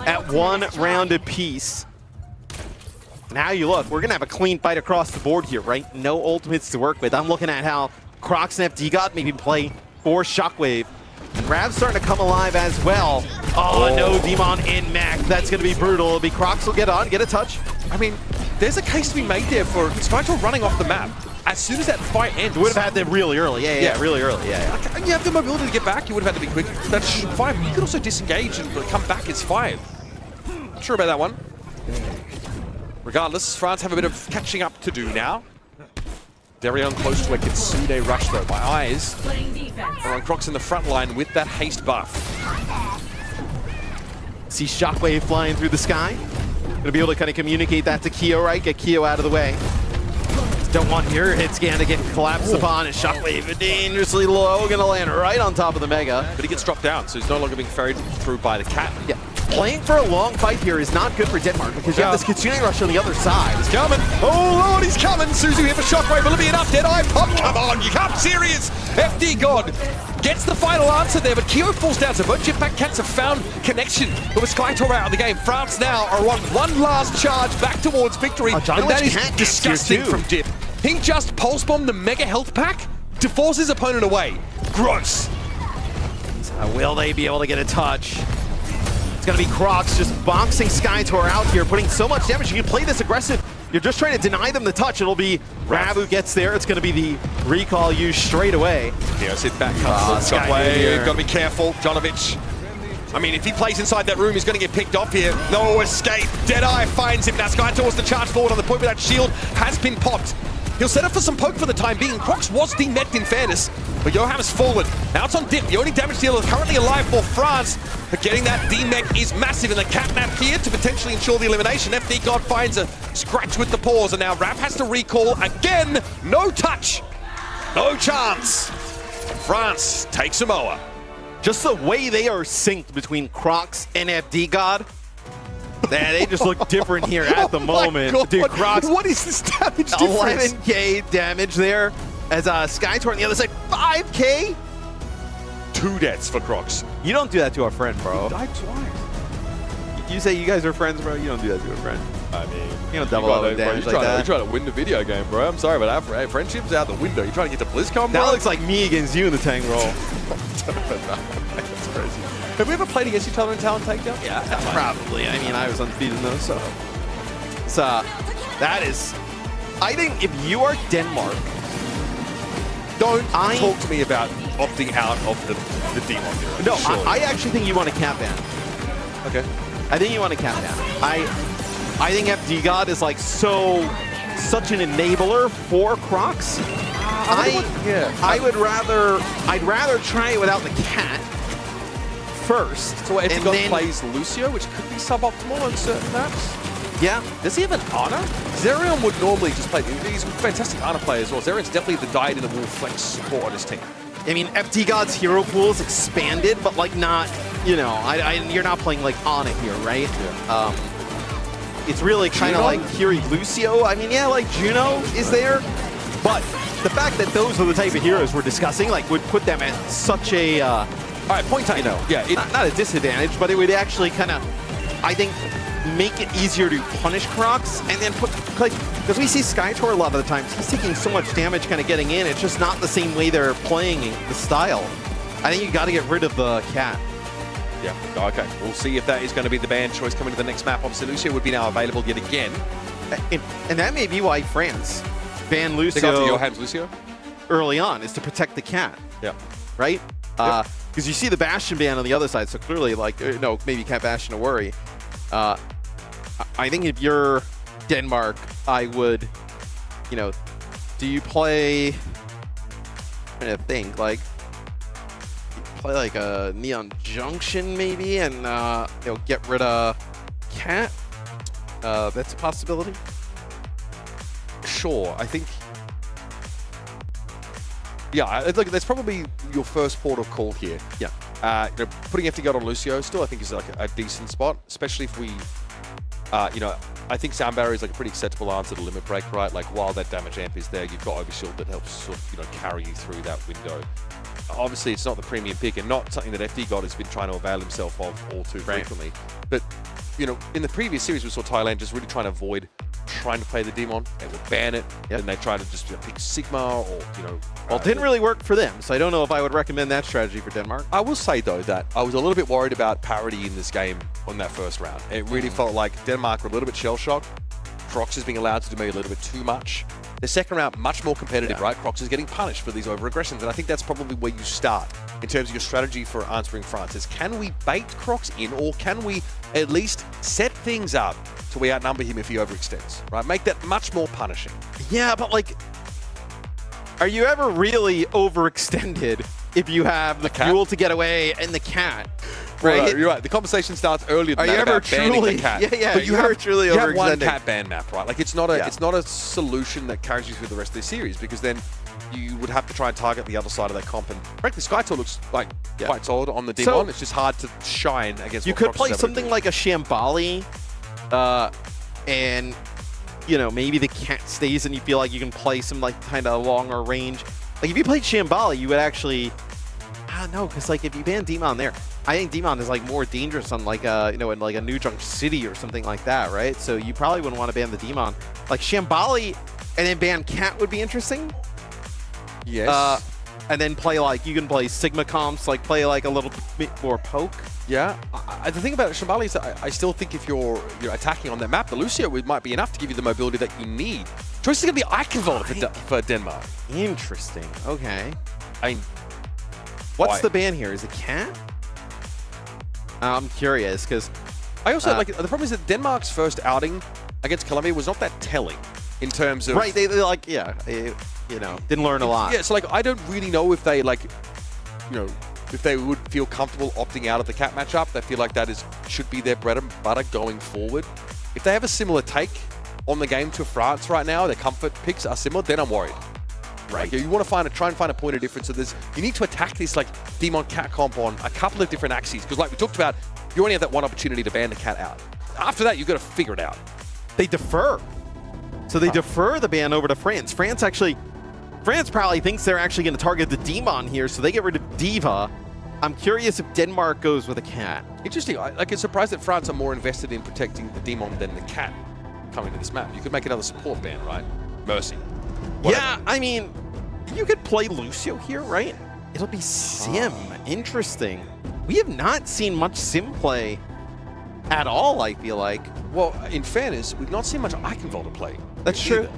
at 1 round apiece. Now you look, we're gonna have a clean fight across the board here, right? No ultimates to work with. I'm looking at how Crocs and FDGod maybe play for Shockwave. And Rav's starting to come alive as well. Oh, no Demon in mech. That's gonna be brutal. It'll be Crocs will get on, get a touch. I mean, there's a case to be made there for Skytor running off the map. As soon as that fight ends, you would have had them really early. Yeah, really early. Yeah. And you have the mobility to get back. You would have had to be quick. That's 5. You could also disengage and come back as 5. Not sure about that one. Regardless, France have a bit of catching up to do now. Darion close to a Kitsune rush though. My eyes are on Crocs in the front line with that haste buff. See Shockwave flying through the sky. Gonna be able to kind of communicate that to Kyo, right? Get Kyo out of the way. Don't want your hit scan to get collapsed upon, and Shockwave dangerously low, gonna land right on top of the Mega. But he gets dropped down, so he's no longer being ferried through by the cat. Yeah. Playing for a long fight here is not good for Denmark because you have this Kitsune Rush on the other side. He's coming. Oh, Lord, he's coming. Suzu here for Shockwave. Will it be enough? Deadeye pop. Come on, you can't be serious. FD God gets the final answer there, but Kyo falls down. So both Jetpack Cats have found connection with Skytor out of the game. France now are on one last charge back towards victory, and that is disgusting from Dip. He just pulse bombed the Mega Health Pack to force his opponent away. Gross. So will they be able to get a touch? It's going to be Crocs just boxing Skytor out here, putting so much damage. You can play this aggressive. You're just trying to deny them the touch. It'll be Rav who gets there. It's going to be the recall used straight away. Yeah, sit back, Shockwave. Got to be careful, Jonovic. I mean, if he plays inside that room, he's going to get picked off here. No escape. Deadeye finds him. Now Skytor's the charge forward on the point where that shield has been popped. He'll set up for some poke for the time being. Crocs was demed in fairness, but Johan has fallen. Now it's on Dip, the only damage dealer currently alive for France. But getting that demed is massive, and the catnap here to potentially ensure the elimination. FD God finds a scratch with the paws, and now Rap has to recall again. No touch, no chance. France takes Samoa. Just the way they are synced between Crocs and FD God. They just look different here at the moment. God. Dude, Crocs. What is this damage difference? 11k damage there as Skytor on the other side, 5k. 2 deaths for Crocs. You don't do that to a friend, bro. You say you guys are friends, bro. You don't do that to a friend. I mean, you don't double up damage like that. You're trying to win the video game, bro. I'm sorry, but our friendship's out the window. You're trying to get to BlizzCon, bro? That looks like me against you in the tank roll. That's crazy. Have we ever played against each other in Talent Takedown? Yeah, probably. I mean, I was undefeated in those, so. That is... I think if you are Denmark... Don't talk to me about opting out of the Demon Hero. No, I actually think you want a cat ban. Okay. I think you want a cat ban. I think FD God is like such an enabler for Crocs. I'd rather try it without the cat first. So FD God plays Lucio, which could be suboptimal on certain maps. Yeah. Does he have an Ana? Zerion would normally just play. He's a fantastic Ana player as well. Zerion's definitely the died in the wool flex support on his team. I mean, FD God's hero pool is expanded, but like not, you know, you're not playing like Ana here, right? Yeah. It's really kind of like Kiri Lucio. I mean, yeah, like Juno is there, but the fact that those are the type of heroes we're discussing, like, would put them at such a, all right, point time. You know, yeah, not a disadvantage, but it would actually kind of, I think, make it easier to punish Crocs and then put, like, because we see Skytor a lot of the times, he's taking so much damage kind of getting in, it's just not the same way they're playing the style. I think you got to get rid of the cat. Yeah, okay. We'll see if that is going to be the ban choice coming to the next map. Obviously, Lucio would be now available yet again. And that may be why France banned They got to Lucio Johan's Lucio early on, is to protect the cat. Yeah. Right? Because you see the Bastion ban on the other side, so clearly, like, no, maybe Cat Bastion to worry. I think if you're Denmark, I would, you know, do you play, I'm trying to think, like, you play like a Neon Junction maybe, and you know, get rid of Cat? That's a possibility. Sure, I think. Yeah, it's like that's probably your first port of call here. Yeah. You know, putting FD God on Lucio still, I think, is like a decent spot, especially if we, you know, I think Sound Barrier is like a pretty acceptable answer to Limit Break, right? Like, while that damage amp is there, you've got Overshield that helps sort of, you know, carry you through that window. Obviously, it's not the premium pick and not something that FD God has been trying to avail himself of all too frequently. But, you know, in the previous series, we saw Thailand just really trying to avoid trying to play the Demon. They would ban it, and they try to just pick Sigma or, you know... Well, it didn't really work for them, so I don't know if I would recommend that strategy for Denmark. I will say, though, that I was a little bit worried about parity in this game on that first round. It really felt like Denmark were a little bit shell-shocked. Crocs is being allowed to do maybe a little bit too much. The second round, much more competitive, right? Crocs is getting punished for these over-aggressions, and I think that's probably where you start in terms of your strategy for answering France. Is can we bait Crocs in, or can we at least set things up to we outnumber him if he overextends, right? Make that much more punishing. Yeah, but like, are you ever really overextended if you have the fuel to get away and the cat? right? You're right. The conversation starts earlier than Are you that ever about banning truly- the cat. Yeah, But you ever truly you have one overextending. cat ban map, right? Like it's not a solution that carries you through the rest of the series, because then you would have to try and target the other side of that comp. And frankly, SkyTour looks like quite solid on the Demon. It's just hard to shine against. You what could Crocs play is able to something do. like a Shambali, and you know, maybe the cat stays and you feel like you can play some like kind of longer range. Like if you played Shambali, you would actually, I don't know, because like if you ban Demon there, I think Demon is like more dangerous on like you know, in like a New Junk City or something like that, right? So you probably wouldn't want to ban the Demon. Like Shambali and then ban Cat would be interesting. Yes. And then play like, you can play Sigma comps, like play like a little bit more poke. Yeah. The thing about Shambali is that I still think if you're attacking on that map, the Lucio might be enough to give you the mobility that you need. Choice is going to be Eichenwald for Denmark. Interesting. Okay. I mean, what's the ban here? Is it Cat? I'm curious because I also like the problem is that Denmark's first outing against Colombia was not that telling in terms of right. They like you know, didn't learn a lot. Yeah, so like I don't really know if they like, you know, if they would feel comfortable opting out of the cat matchup. They feel like that should be their bread and butter going forward. If they have a similar take on the game to France right now, their comfort picks are similar, then I'm worried. Right. Like, you want to try and find a point of difference. So you need to attack this like Demon cat comp on a couple of different axes, because like we talked about, you only have that one opportunity to ban the cat out. After that, you've got to figure it out. They defer. So they defer the ban over to France. France probably thinks they're actually going to target the Demon here, so they get rid of Diva. I'm curious if Denmark goes with a cat. Interesting. I get surprised that France are more invested in protecting the Demon than the cat coming to this map. You could make another support ban, right? Mercy. Whatever. Yeah, I mean, you could play Lucio here, right? It'll be Sim. Interesting. We have not seen much Sim play at all, I feel like. Well, in fairness, we've not seen much Eichenwald play. That's true.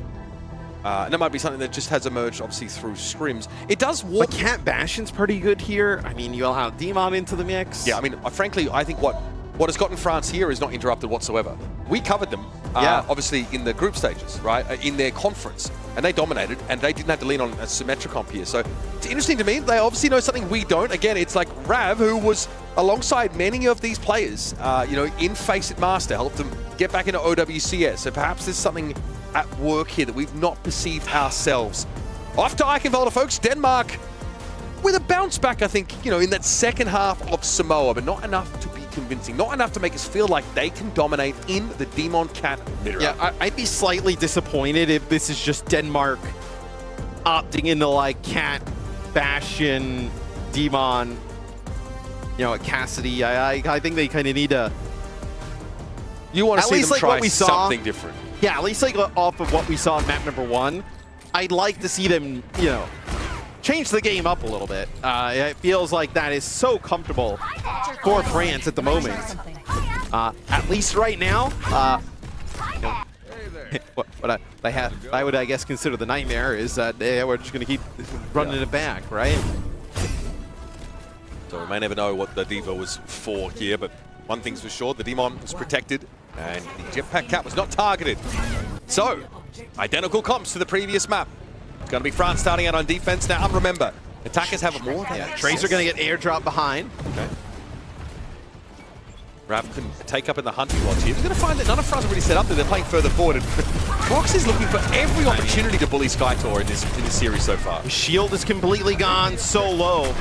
And that might be something that just has emerged, obviously, through scrims. It does work. But Cat Bastion's pretty good here. I mean, you allow Demon into the mix. Yeah, I mean, frankly, I think what has gotten France here is not interrupted whatsoever. We covered them, obviously, in the group stages, right? In their conference. And they dominated, and they didn't have to lean on a Symmetra comp here. So it's interesting to me. They obviously know something we don't. Again, it's like Rav, who was alongside many of these players, you know, in FACEIT Master, helped them get back into OWCS. So perhaps there's something at work here that we've not perceived ourselves. Off to Eichenwald, folks. Denmark with a bounce back, I think, you know, in that second half of Samoa, but not enough to be convincing. Not enough to make us feel like they can dominate in the Demon Cat mirror. Yeah, I'd be slightly disappointed if this is just Denmark opting into like Cat, Bastion, Demon, you know, Cassidy. I think they kind of need to. You want to see them like try what we saw, something different. Yeah, at least like off of what we saw in map number 1. I'd like to see them, you know, change the game up a little bit. It feels like that is so comfortable for France at the moment. At least right now, you know, what I would, I guess, consider the nightmare is that we're just going to keep running it back, right? So we may never know what the Diva was for here, but one thing's for sure, the Demon was protected and the Jetpack Cat was not targeted. So, identical comps to the previous map. It's going to be France starting out on defense now. And remember, attackers have more than Tracer going to get airdrop behind. Okay. Rav can take up in the hunting watch here. He's going to find that none of France are really set up there. They're playing further forward. And Crocs is looking for every opportunity to bully SkyTour in this series so far. Shield is completely gone, so low.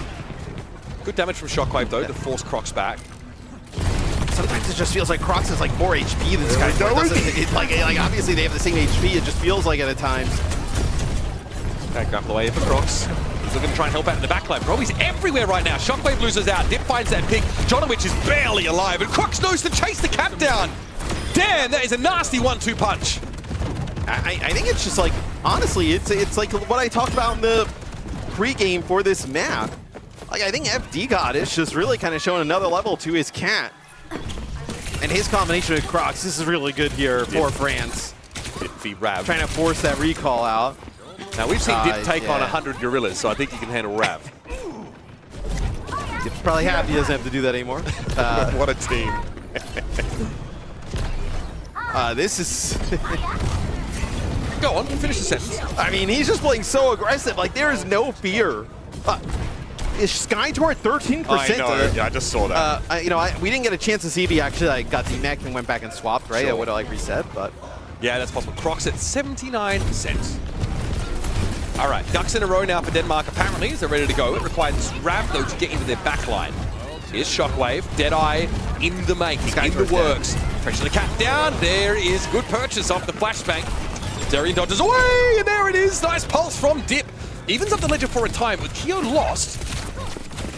Good damage from Shockwave, though, to force Crocs back. Sometimes it just feels like Crocs has like more HP than SkyTour. Like obviously they have the same HP, it just feels like it at times. Okay, grapple away for Crocs. He's looking to try and help out in the backline. Bro, he's everywhere right now. Shockwave loses out. Dip finds that pick. Jonowich is barely alive, and Crocs knows to chase the cap down. Damn, that is a nasty 1-2 punch. I think it's just like, honestly, it's like what I talked about in the pregame for this map. Like, I think FD God is just really kind of showing another level to his cat. And his combination with Crocs, this is really good here for France. Rav. Trying to force that recall out. Now, we've seen Dip take on 100 gorillas, so I think he can handle Rav. Dip's probably happy he doesn't have to do that anymore. What a team. This is... Go on, finish the sentence. I mean, he's just playing so aggressive. Like, there is no fear. is SkyTour at 13%? I know, yeah, I just saw that. We didn't get a chance to see if he actually got demeched and went back and swapped, right? It would have reset, but... Yeah, that's possible. Crocs at 79%. All right, ducks in a row now for Denmark, apparently, as they're ready to go. It requires Rav, though, to get into their backline. Here's Shockwave, Deadeye in the making, in the works. Pressure the cat down, there is good purchase off the flashbang. Darian dodges away, and there it is. Nice pulse from Dip. Evens up the ledger for a time, but Keo lost.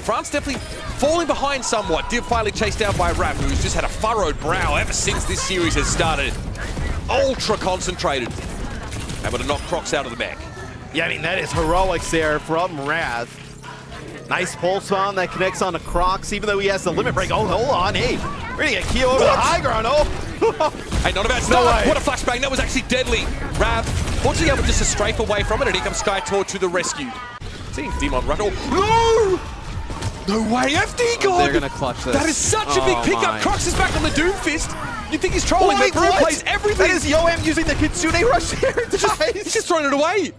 France definitely falling behind somewhat. Dip finally chased down by Rav, who's just had a furrowed brow ever since this series has started. Ultra concentrated. Able to knock Crocs out of the back. Yeah, I mean, that is heroics there from Raz. Nice pulse bomb that connects on to Crocs, even though he has the limit break. Oh, hold on, hey. We're gonna get Keo over the high ground, Hey, not a bad start. What a flashbang, that was actually deadly. Rav, fortunately able just to strafe away from it, and here comes SkyTour to the rescue. Seeing Demon run. No! No way, FD God! They're gonna clutch this. That is such a big pickup. Crocs is back on the Doomfist. You think he's trolling, but Brew plays everything. That is Yoam using the Kitsune Rush here. He's just throwing it away.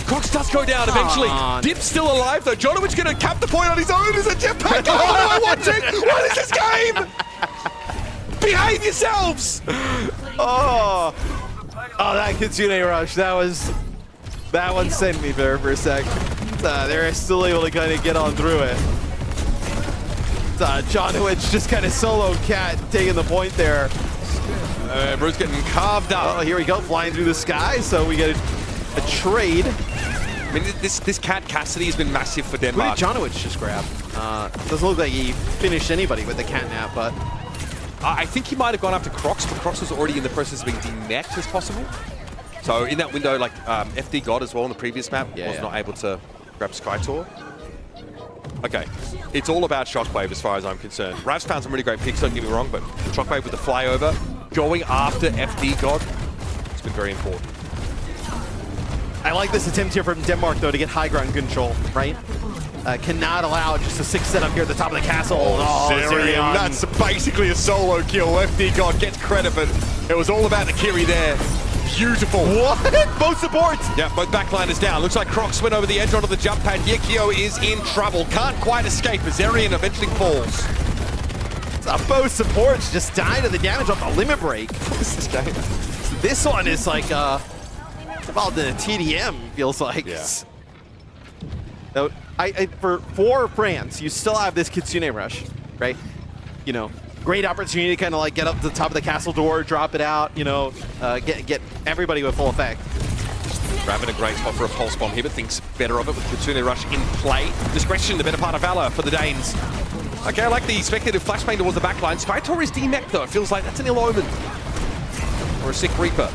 Crocs does go down eventually. Dip's still alive though. Jonovic gonna cap the point on his own as a jetpack. Oh, what am I watching? What is this game? Behave yourselves! Oh, that Kitsune Rush. That one sent me there for a sec. They're still able to kind of get on through it. Jonovic just kind of solo cat taking the point there. Brew's getting carved up. Oh, here we go, flying through the sky. So we get a trade. I mean, this Cat Cassidy has been massive for Denmark. Who did Jonovic just grab? Doesn't look like he finished anybody with the catnap, but... I think he might have gone after Crocs, but Crocs was already in the process of being demeched as possible. So in that window, like FD God as well on the previous map, was not able to grab SkyTour. Okay, it's all about Shockwave as far as I'm concerned. Rav's found some really great picks, don't get me wrong, but Shockwave with the flyover, going after FD God, it's been very important. I like this attempt here from Denmark, though, to get high ground control, right? Cannot allow just a 6 setup here at the top of the castle. Zerion. That's basically a solo kill. FD God gets credit, but it was all about the Kiri there. Beautiful. What? Both supports. Yeah, both backliners down. Looks like Crocs went over the edge onto the jump pad. Yekio is in trouble. Can't quite escape as Zerion eventually falls. Both supports just die to the damage off the limit break. What is this game? This one is like involved in a TDM, feels like. Yeah. So for France, you still have this Kitsune Rush, right? You know, great opportunity to kind of like get up to the top of the castle door, drop it out, you know, get everybody with full effect. Rav in a great spot for a pulse bomb here, but thinks better of it with Kitsune Rush in play. Discretion, the better part of valor for the Danes. Okay, I like the speculative flashbang towards the backline. SkyTour is demech though. It feels like that's an ill omen. Or a sick Reaper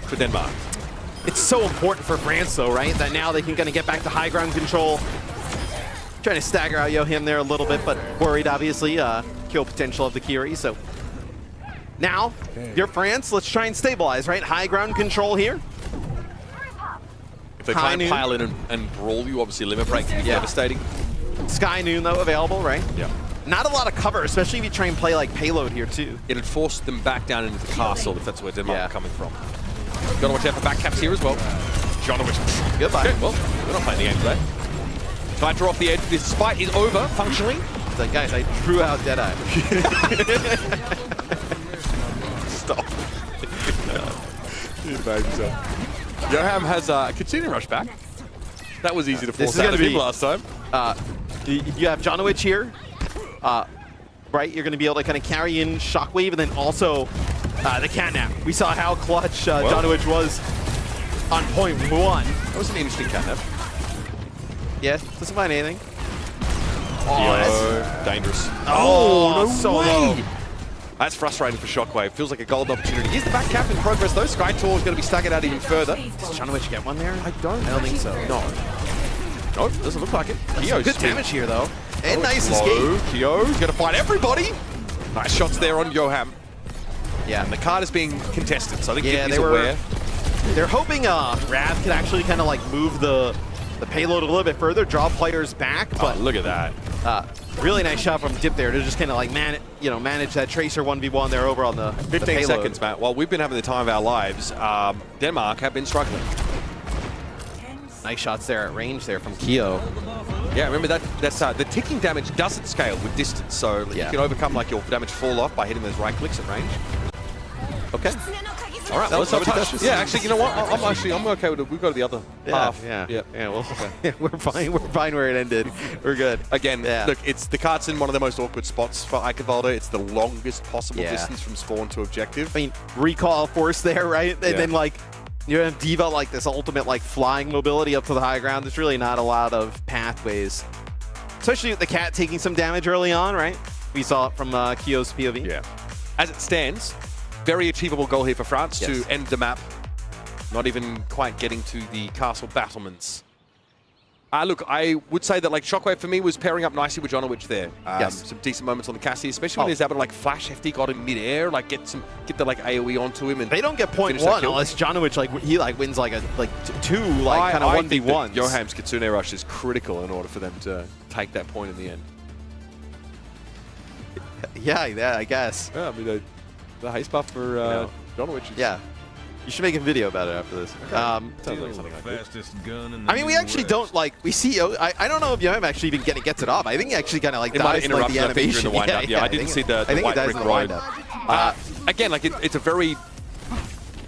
for Denmark. It's so important for France though, right? That now they can kind of get back to high ground control. Trying to stagger out Yohim there a little bit, but worried obviously, kill potential of the Kiri, so. Now, dear France, let's try and stabilize, right? High ground control here. If they try and pile in and brawl you, obviously limit break can be devastating. Sky Noon though available, right? Yeah. Not a lot of cover, especially if you try and play like payload here too. It'd force them back down into the castle if that's where Denmark are coming from. Gotta watch out for back caps here as well. Jonovic. Goodbye. Okay, well, we're not playing the game today. Fighter off the edge. This fight is over, functionally. It's like, guys, I drew out Deadeye. Stop. Yoham has a Kitsune Rush back. That was easy to force out of him last time. You have Jonovic here. Right, you're going to be able to kind of carry in Shockwave and then also the catnap. We saw how clutch Jonovic was on point 1. That was an interesting catnap. Yeah, doesn't mind anything. Oh, that's dangerous. Oh, no so way. Low. That's frustrating for Shockwave. Feels like a golden opportunity. Here's the back cap in progress though. SkyTour is going to be staggered out even further. Does Jonovic get one there? I don't think so. No. No, doesn't look like it. Kyo's good damage here though. And nice escape. Kyo's going to fight everybody. Nice shots there on Yoham. Yeah. And the card is being contested, so I think he's aware. They're hoping Rav can actually kind of like move the payload a little bit further, draw players back. But look at that. Really nice shot from Dip there to just kind of like manage that Tracer 1v1 there over on the 15 seconds, Matt. While we've been having the time of our lives, Denmark have been struggling. Nice shots there at range there from Keo. Yeah, remember that's the ticking damage doesn't scale with distance, so you can overcome like your damage fall off by hitting those right clicks at range. Okay. All right, let's touch. Yeah, actually, you know what? I'm okay with it. We've got to the other half. Yeah. Well, we're fine. We're fine where it ended. We're good. Again, look, it's the cart's in one of the most awkward spots for Eikevaldo. It's the longest possible distance from spawn to objective. I mean, recall force there, right? And then like you have D.Va like this ultimate like flying mobility up to the high ground. There's really not a lot of pathways, especially with the cat taking some damage early on, right? We saw it from Keo's POV. Yeah. As it stands, very achievable goal here for France to end the map. Not even quite getting to the castle battlements. Look, I would say that like Shockwave for me was pairing up nicely with Jonowitch there. Some decent moments on the Cassie, especially when he's able to like flash FD God in midair, like get the like AoE onto him. And they don't get point one unless Jonowitch like wins like two kind of 1v1s. Joham's Kitsune Rush is critical in order for them to take that point in the end. Yeah, I guess. Yeah, I mean the haste buff for Jonowitch is... Yeah. You should make a video about it after this. Okay. Sounds like something I mean, we actually don't we see. I don't know if Yohem actually even gets it off. I think he actually kind of like dies in like the animation. In the wind-up. I didn't see the white brick road. Again, like it's a very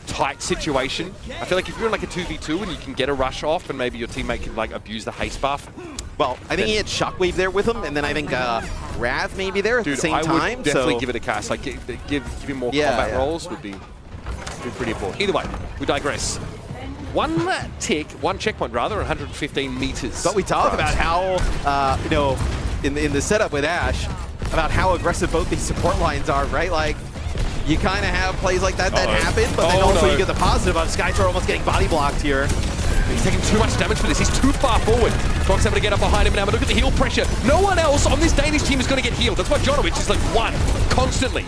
tight situation. I feel like if you're in like a 2v2 and you can get a rush off and maybe your teammate can like abuse the haste buff. Well, I think he had Shockwave there with him, and then I think Rav maybe there at the same time. I would definitely give it a cast. Like give him more combat rolls would be pretty important. Either way, we digress. One checkpoint rather, 115 meters. But we talk about how, in the setup with Ash, about how aggressive both these support lines are, right? Like, you kind of have plays like that happen, but then also you get the positive of Skytor almost getting body blocked here. He's taking too much damage for this. He's too far forward. Crocs able to get up behind him now, but look at the heal pressure. No one else on this Danish team is going to get healed. That's why Jonowitch is like one constantly.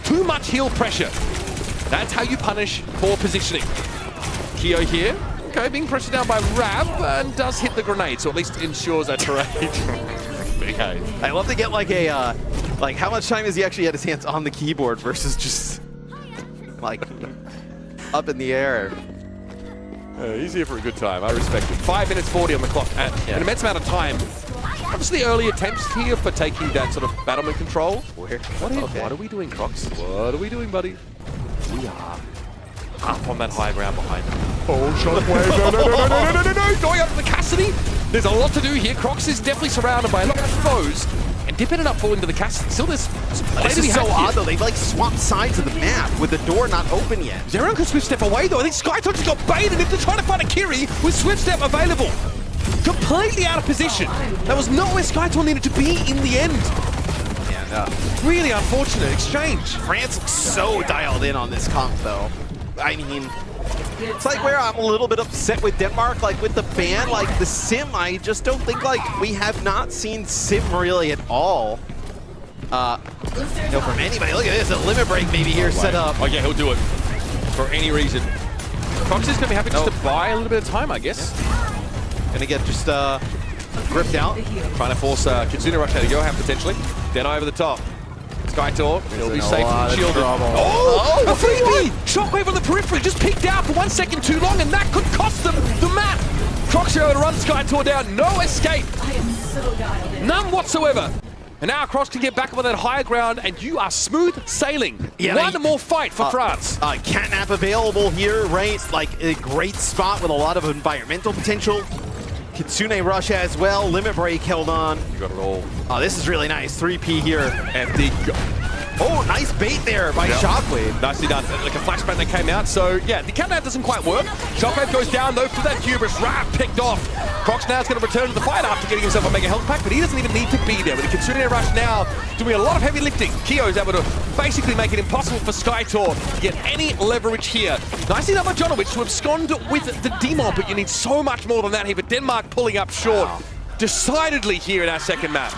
Too much heal pressure. That's how you punish poor positioning. Keo here, okay, being pressured down by Rav and does hit the grenade, so at least ensures a trade. Okay. I love to get like a, like how much time has he actually had his hands on the keyboard versus just like up in the air. He's here for a good time. I respect it. 5 minutes 40 on the clock. An immense amount of time. Obviously, early attempts here for taking that sort of battlement control. What are we doing, Crocs? What are we doing, buddy? We are up on that high ground behind him. Oh, Shockwave. No. Going up to the Cassidy. There's a lot to do here. Crocs is definitely surrounded by a lot of foes. And Dip ended up falling to the Cassidy. Still, there's this is so odd, though. They've like swapped sides of the map with the door not open yet. Zeron could Swift Step away, though. I think Skytor just got baited into trying to find a Kiri with Swift Step available. Completely out of position. That was not where Skytor needed to be in the end. Yeah, no. Really unfortunate exchange. France looks so dialed in on this comp, though. I mean, it's like where I'm a little bit upset with Denmark, like with the ban, like the sim, I just don't think like we have not seen sim really at all. From anybody. Look at this, a limit break maybe here set up. Oh yeah, he'll do it for any reason. Fox is going to be happy just to buy a little bit of time, I guess. Gonna get just gripped out. Trying to force Kitsune Rush out of Johan potentially. Then over the top. Skytor, he'll be safe and shielded. Oh! A freebie! Shockwave on the periphery, just peeked out for 1 second too long, and that could cost them the map! Crocs are able to run Skytor down, no escape! None whatsoever! And now Crocs can get back up on that higher ground, and you are smooth sailing. Yeah, one more fight for France. Catnap available here, right? Like a great spot with a lot of environmental potential. Kitsune Rush as well. Limit Break held on. You got it all. Oh, this is really nice. 3P here. Oh, nice bait there by Shockwave. Nicely done. Like a flashbang that came out. So, yeah, the countdown doesn't quite work. Shockwave goes down, though, for that hubris. Rav picked off. Crocs now is going to return to the fight after getting himself a mega health pack, but he doesn't even need to be there. With the Kitsune Rush now doing a lot of heavy lifting. Keo's able to basically make it impossible for Skytor to get any leverage here. Nicely done by Jonowitch to abscond with the Demon, but you need so much more than that here. But Denmark pulling up short decidedly here in our second map.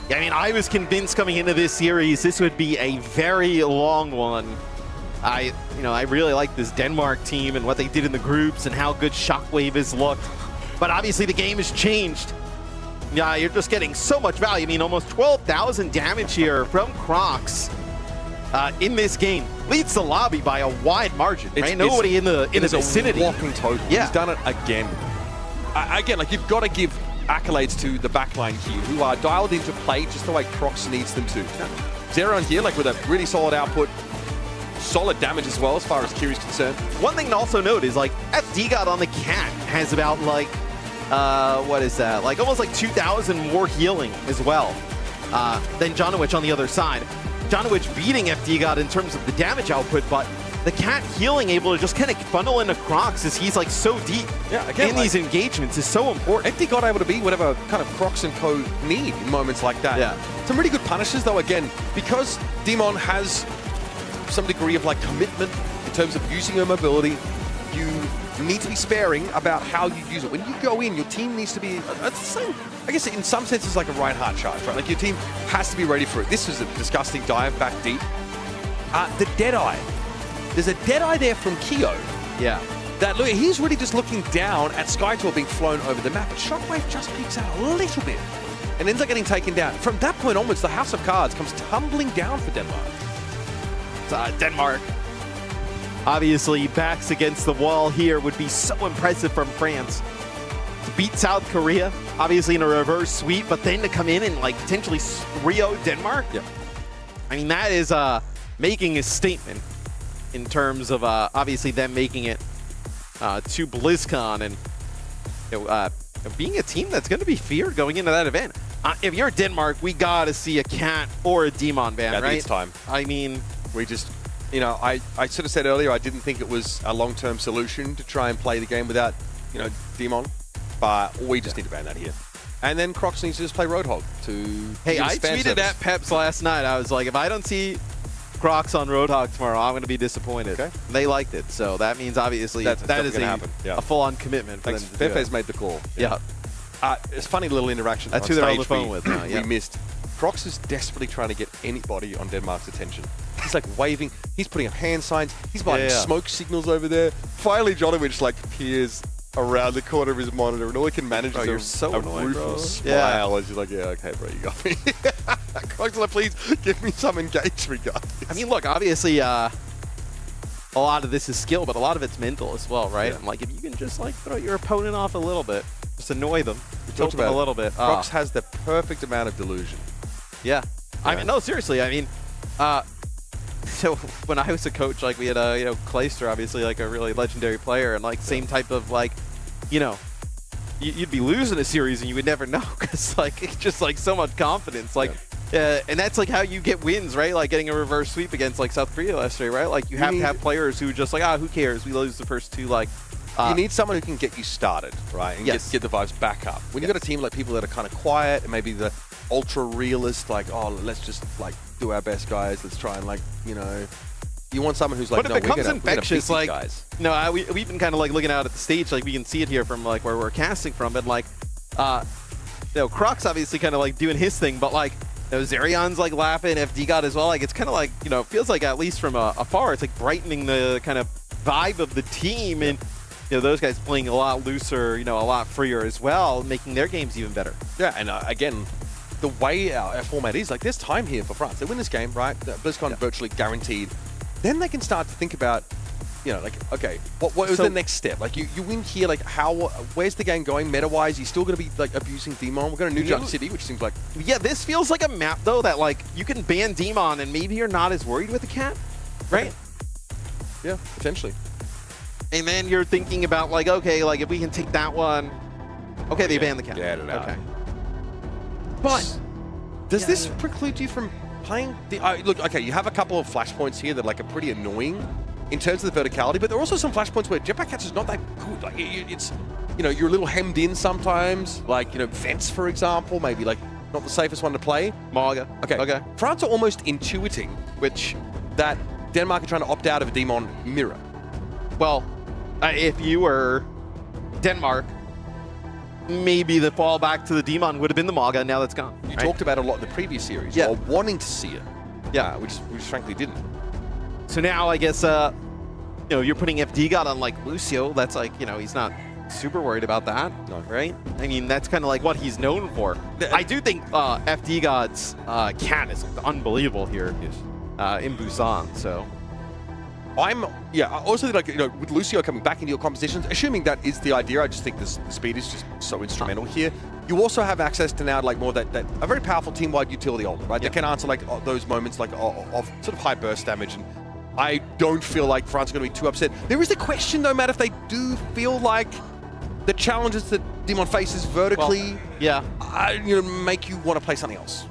Yeah, I mean, I was convinced coming into this series this would be a very long one. I really like this Denmark team and what they did in the groups and how good Shockwave has looked. But obviously the game has changed. Yeah, you're just getting so much value. I mean, almost 12,000 damage here from Crocs in this game. Leads the lobby by a wide margin, right? Nobody in the vicinity. It's a walking total. Yeah. He's done it again. again, like you've got to give accolades to the backline here, who are dialed into play just the way Crocs needs them to. Xerion here, like with a really solid output, solid damage as well as far as Kiri's concerned. One thing to also note is like FDGod on the Cat has about like, what is that? Like almost like 2,000 more healing as well than Jonowich on the other side. Jonowich beating FDGod in terms of the damage output, but the Cat healing able to just kind of funnel into Crocs as he's like so deep in these engagements is so important. FD got able to be whatever kind of Crocs and co need in moments like that. Yeah. Some really good punishes though, again, because Demon has some degree of like commitment in terms of using your mobility, you need to be sparing about how you use it. When you go in, your team needs to be, it's the same, I guess in some sense it's like a Reinhardt charge, right? Like your team has to be ready for it. This was a disgusting dive back deep. The Deadeye. There's a Deadeye there from Keo. Yeah. That look, he's really just looking down at Skytor being flown over the map, but Shockwave just peeks out a little bit and ends up getting taken down. From that point onwards, the House of Cards comes tumbling down for Denmark. Denmark, obviously, backs against the wall here would be so impressive from France. To beat South Korea, obviously in a reverse sweep, but then to come in and like potentially 3-0 Denmark. Yeah. I mean, that is making a statement in terms of obviously them making it to BlizzCon and being a team that's going to be feared going into that event. If you're Denmark, we got to see a Cat or a Demon ban, right? It's time. I mean, we just, you know, I sort of said earlier I didn't think it was a long-term solution to try and play the game without, you know, Demon, but we just need to ban that here. And then Crocs needs to just play Roadhog to. Hey, I tweeted at Peps last night. I was like, if I don't see Crocs on Roadhog tomorrow, I'm going to be disappointed. Okay. They liked it, so that means obviously that is a full-on commitment for them to do Fefe's it. made the call. Yeah. It's a funny little interaction. That's on who they're on stage the phone with now. Yeah. We missed. Crocs is desperately trying to get anybody on Denmark's attention. He's like waving. He's putting up hand signs. He's buying smoke signals over there. Finally, Jonowich like peers around the corner of his monitor, and all he can manage is you're so a annoying, ruthless bro. smile. As you're like, yeah, okay, bro, you got me. Crocs, like, please give me some engagement, guys. I mean, look, obviously, a lot of this is skill, but a lot of it's mental as well, right? Yeah. And like, if you can just like throw your opponent off a little bit, just annoy them, tilt them about a little bit. Crocs has the perfect amount of delusion. Yeah. I mean, no, seriously. I mean, so when I was a coach, like we had Clayster, obviously like a really legendary player, and like same type of like, you know, you'd be losing a series and you would never know because like it's just like so much confidence, like. And that's like how you get wins, right? Like getting a reverse sweep against like South Korea yesterday, right? Like you have to have players who just like, who cares? We lose the first two. Like you need someone who can get you started, right? And get the vibes back up. When you've got a team like people that are kind of quiet and maybe the ultra realist, like, oh, let's just like do our best, guys. Let's try and like, you know, you want someone who's like, but no, it becomes we're infectious. gonna beat Like, these guys. no, we've been kind of like looking out at the stage, like we can see it here from like where we're casting from, and like, Crocs obviously kind of like doing his thing, but like. Xerion's like laughing, FDGod as well. Like it's kind of like, you know, it feels like at least from afar, it's like brightening the kind of vibe of the team, and you know those guys playing a lot looser, you know, a lot freer as well, making their games even better. Yeah, and again, the way our format is, like there's time here for France. They win this game, right? BlizzCon virtually guaranteed. Then they can start to think about, you know, like, okay, what was the next step? Like, you win here, like, where's the game going meta-wise? You're still going to be, like, abusing Demon. We've got a new Jump City, which seems like... Yeah, this feels like a map, though, that, like, you can ban Demon and maybe you're not as worried with the Cat, right? Yeah, potentially. And then you're thinking about, like, okay, like, if we can take that one... Okay, they banned the Cat. Get it out. Okay. But does this preclude you from playing... look, okay, you have a couple of flashpoints here that, like, are pretty annoying in terms of the verticality, but there are also some flashpoints where Jetpack Catch is not that good. Like it's, you know, you're a little hemmed in sometimes. Like, you know, Vents, for example, maybe like not the safest one to play. Marga. Okay. France are almost intuiting, which that Denmark are trying to opt out of a Demon mirror. Well, if you were Denmark, maybe the fallback to the Demon would have been the Marga, and now that's gone. You talked about a lot in the previous series. Yeah. Or wanting to see it. Yeah. We just frankly didn't. So now I guess, you know, you're putting FDGod on like Lucio. That's like, you know, he's not super worried about that, right? I mean, that's kind of like what he's known for. I do think FDGod's Cat is unbelievable here in Busan. So I also like, with Lucio coming back into your compositions, assuming that is the idea, I just think the speed is just so instrumental here. You also have access to now like more that a very powerful team-wide utility ult, right? That can answer like those moments like of sort of high burst damage. And I don't feel like France are going to be too upset. There is a question though, Matt, if they do feel like the challenges that Demon faces vertically, make you want to play something else.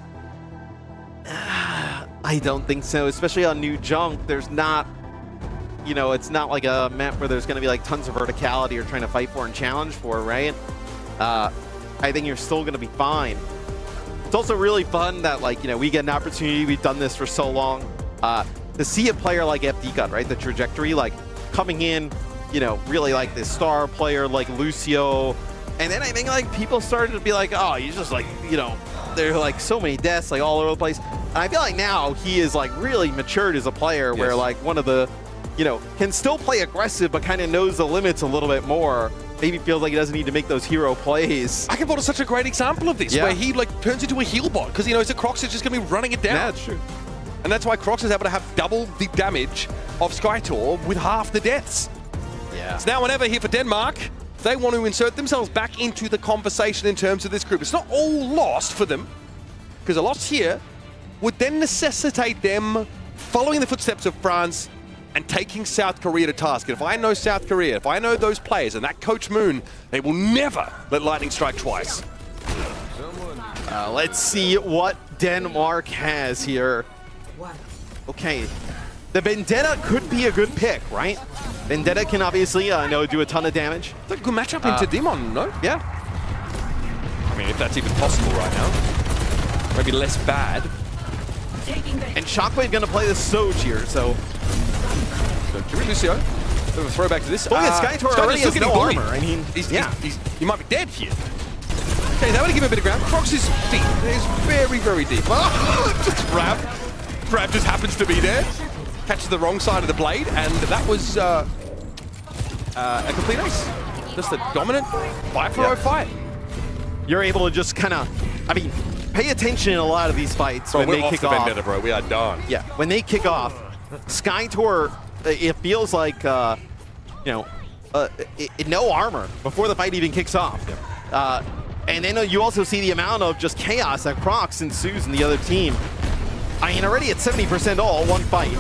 I don't think so, especially on New Junk. There's not, it's not like a map where there's going to be like tons of verticality you're trying to fight for and challenge for, right? I think you're still going to be fine. It's also really fun that we get an opportunity. We've done this for so long to see a player like FD right? The trajectory, coming in, really like this star player like Lucio, and then I think people started to be like, oh, he's just there are so many deaths all over the place. And I feel like now he is really matured as a player, where one of the, can still play aggressive but kind of knows the limits a little bit more. Maybe feels like he doesn't need to make those hero plays. Akinbot is such a great example of this, where he turns into a heal bot because he knows that Crocs is just going to be running it down. Yeah, that's true. And that's why Crocs is able to have double the damage of Skytor with half the deaths. Yeah. It's now or never here for Denmark. They want to insert themselves back into the conversation in terms of this group. It's not all lost for them, because a loss here would then necessitate them following the footsteps of France and taking South Korea to task. And if I know South Korea, if I know those players and that Coach Moon, they will never let lightning strike twice. Let's see what Denmark has here. Okay, the Vendetta could be a good pick, right? Vendetta can obviously, do a ton of damage. It's a good matchup into Demon, no? Yeah. I mean, if that's even possible right now. Maybe less bad. And Shockwave gonna play the Soj here, so Jimmy Lucio, bit of a throwback to this. Look at Skytor already has no armor. I mean, he might be dead here. Okay, now I'm gonna give him a bit of ground. Crocs is deep. It's very, very deep. Just grab. Grab just happens to be there. Catches the wrong side of the blade, and that was a complete ace. Just a dominant 5-4-0 fight. You're able to just kind of, pay attention in a lot of these fights when they kick off. Vendetta, bro. We are done. Yeah, when they kick off, Skytor, it feels like, no armor before the fight even kicks off. And then you also see the amount of just chaos that Crocs ensues in the other team. Already at 70% all, one fight.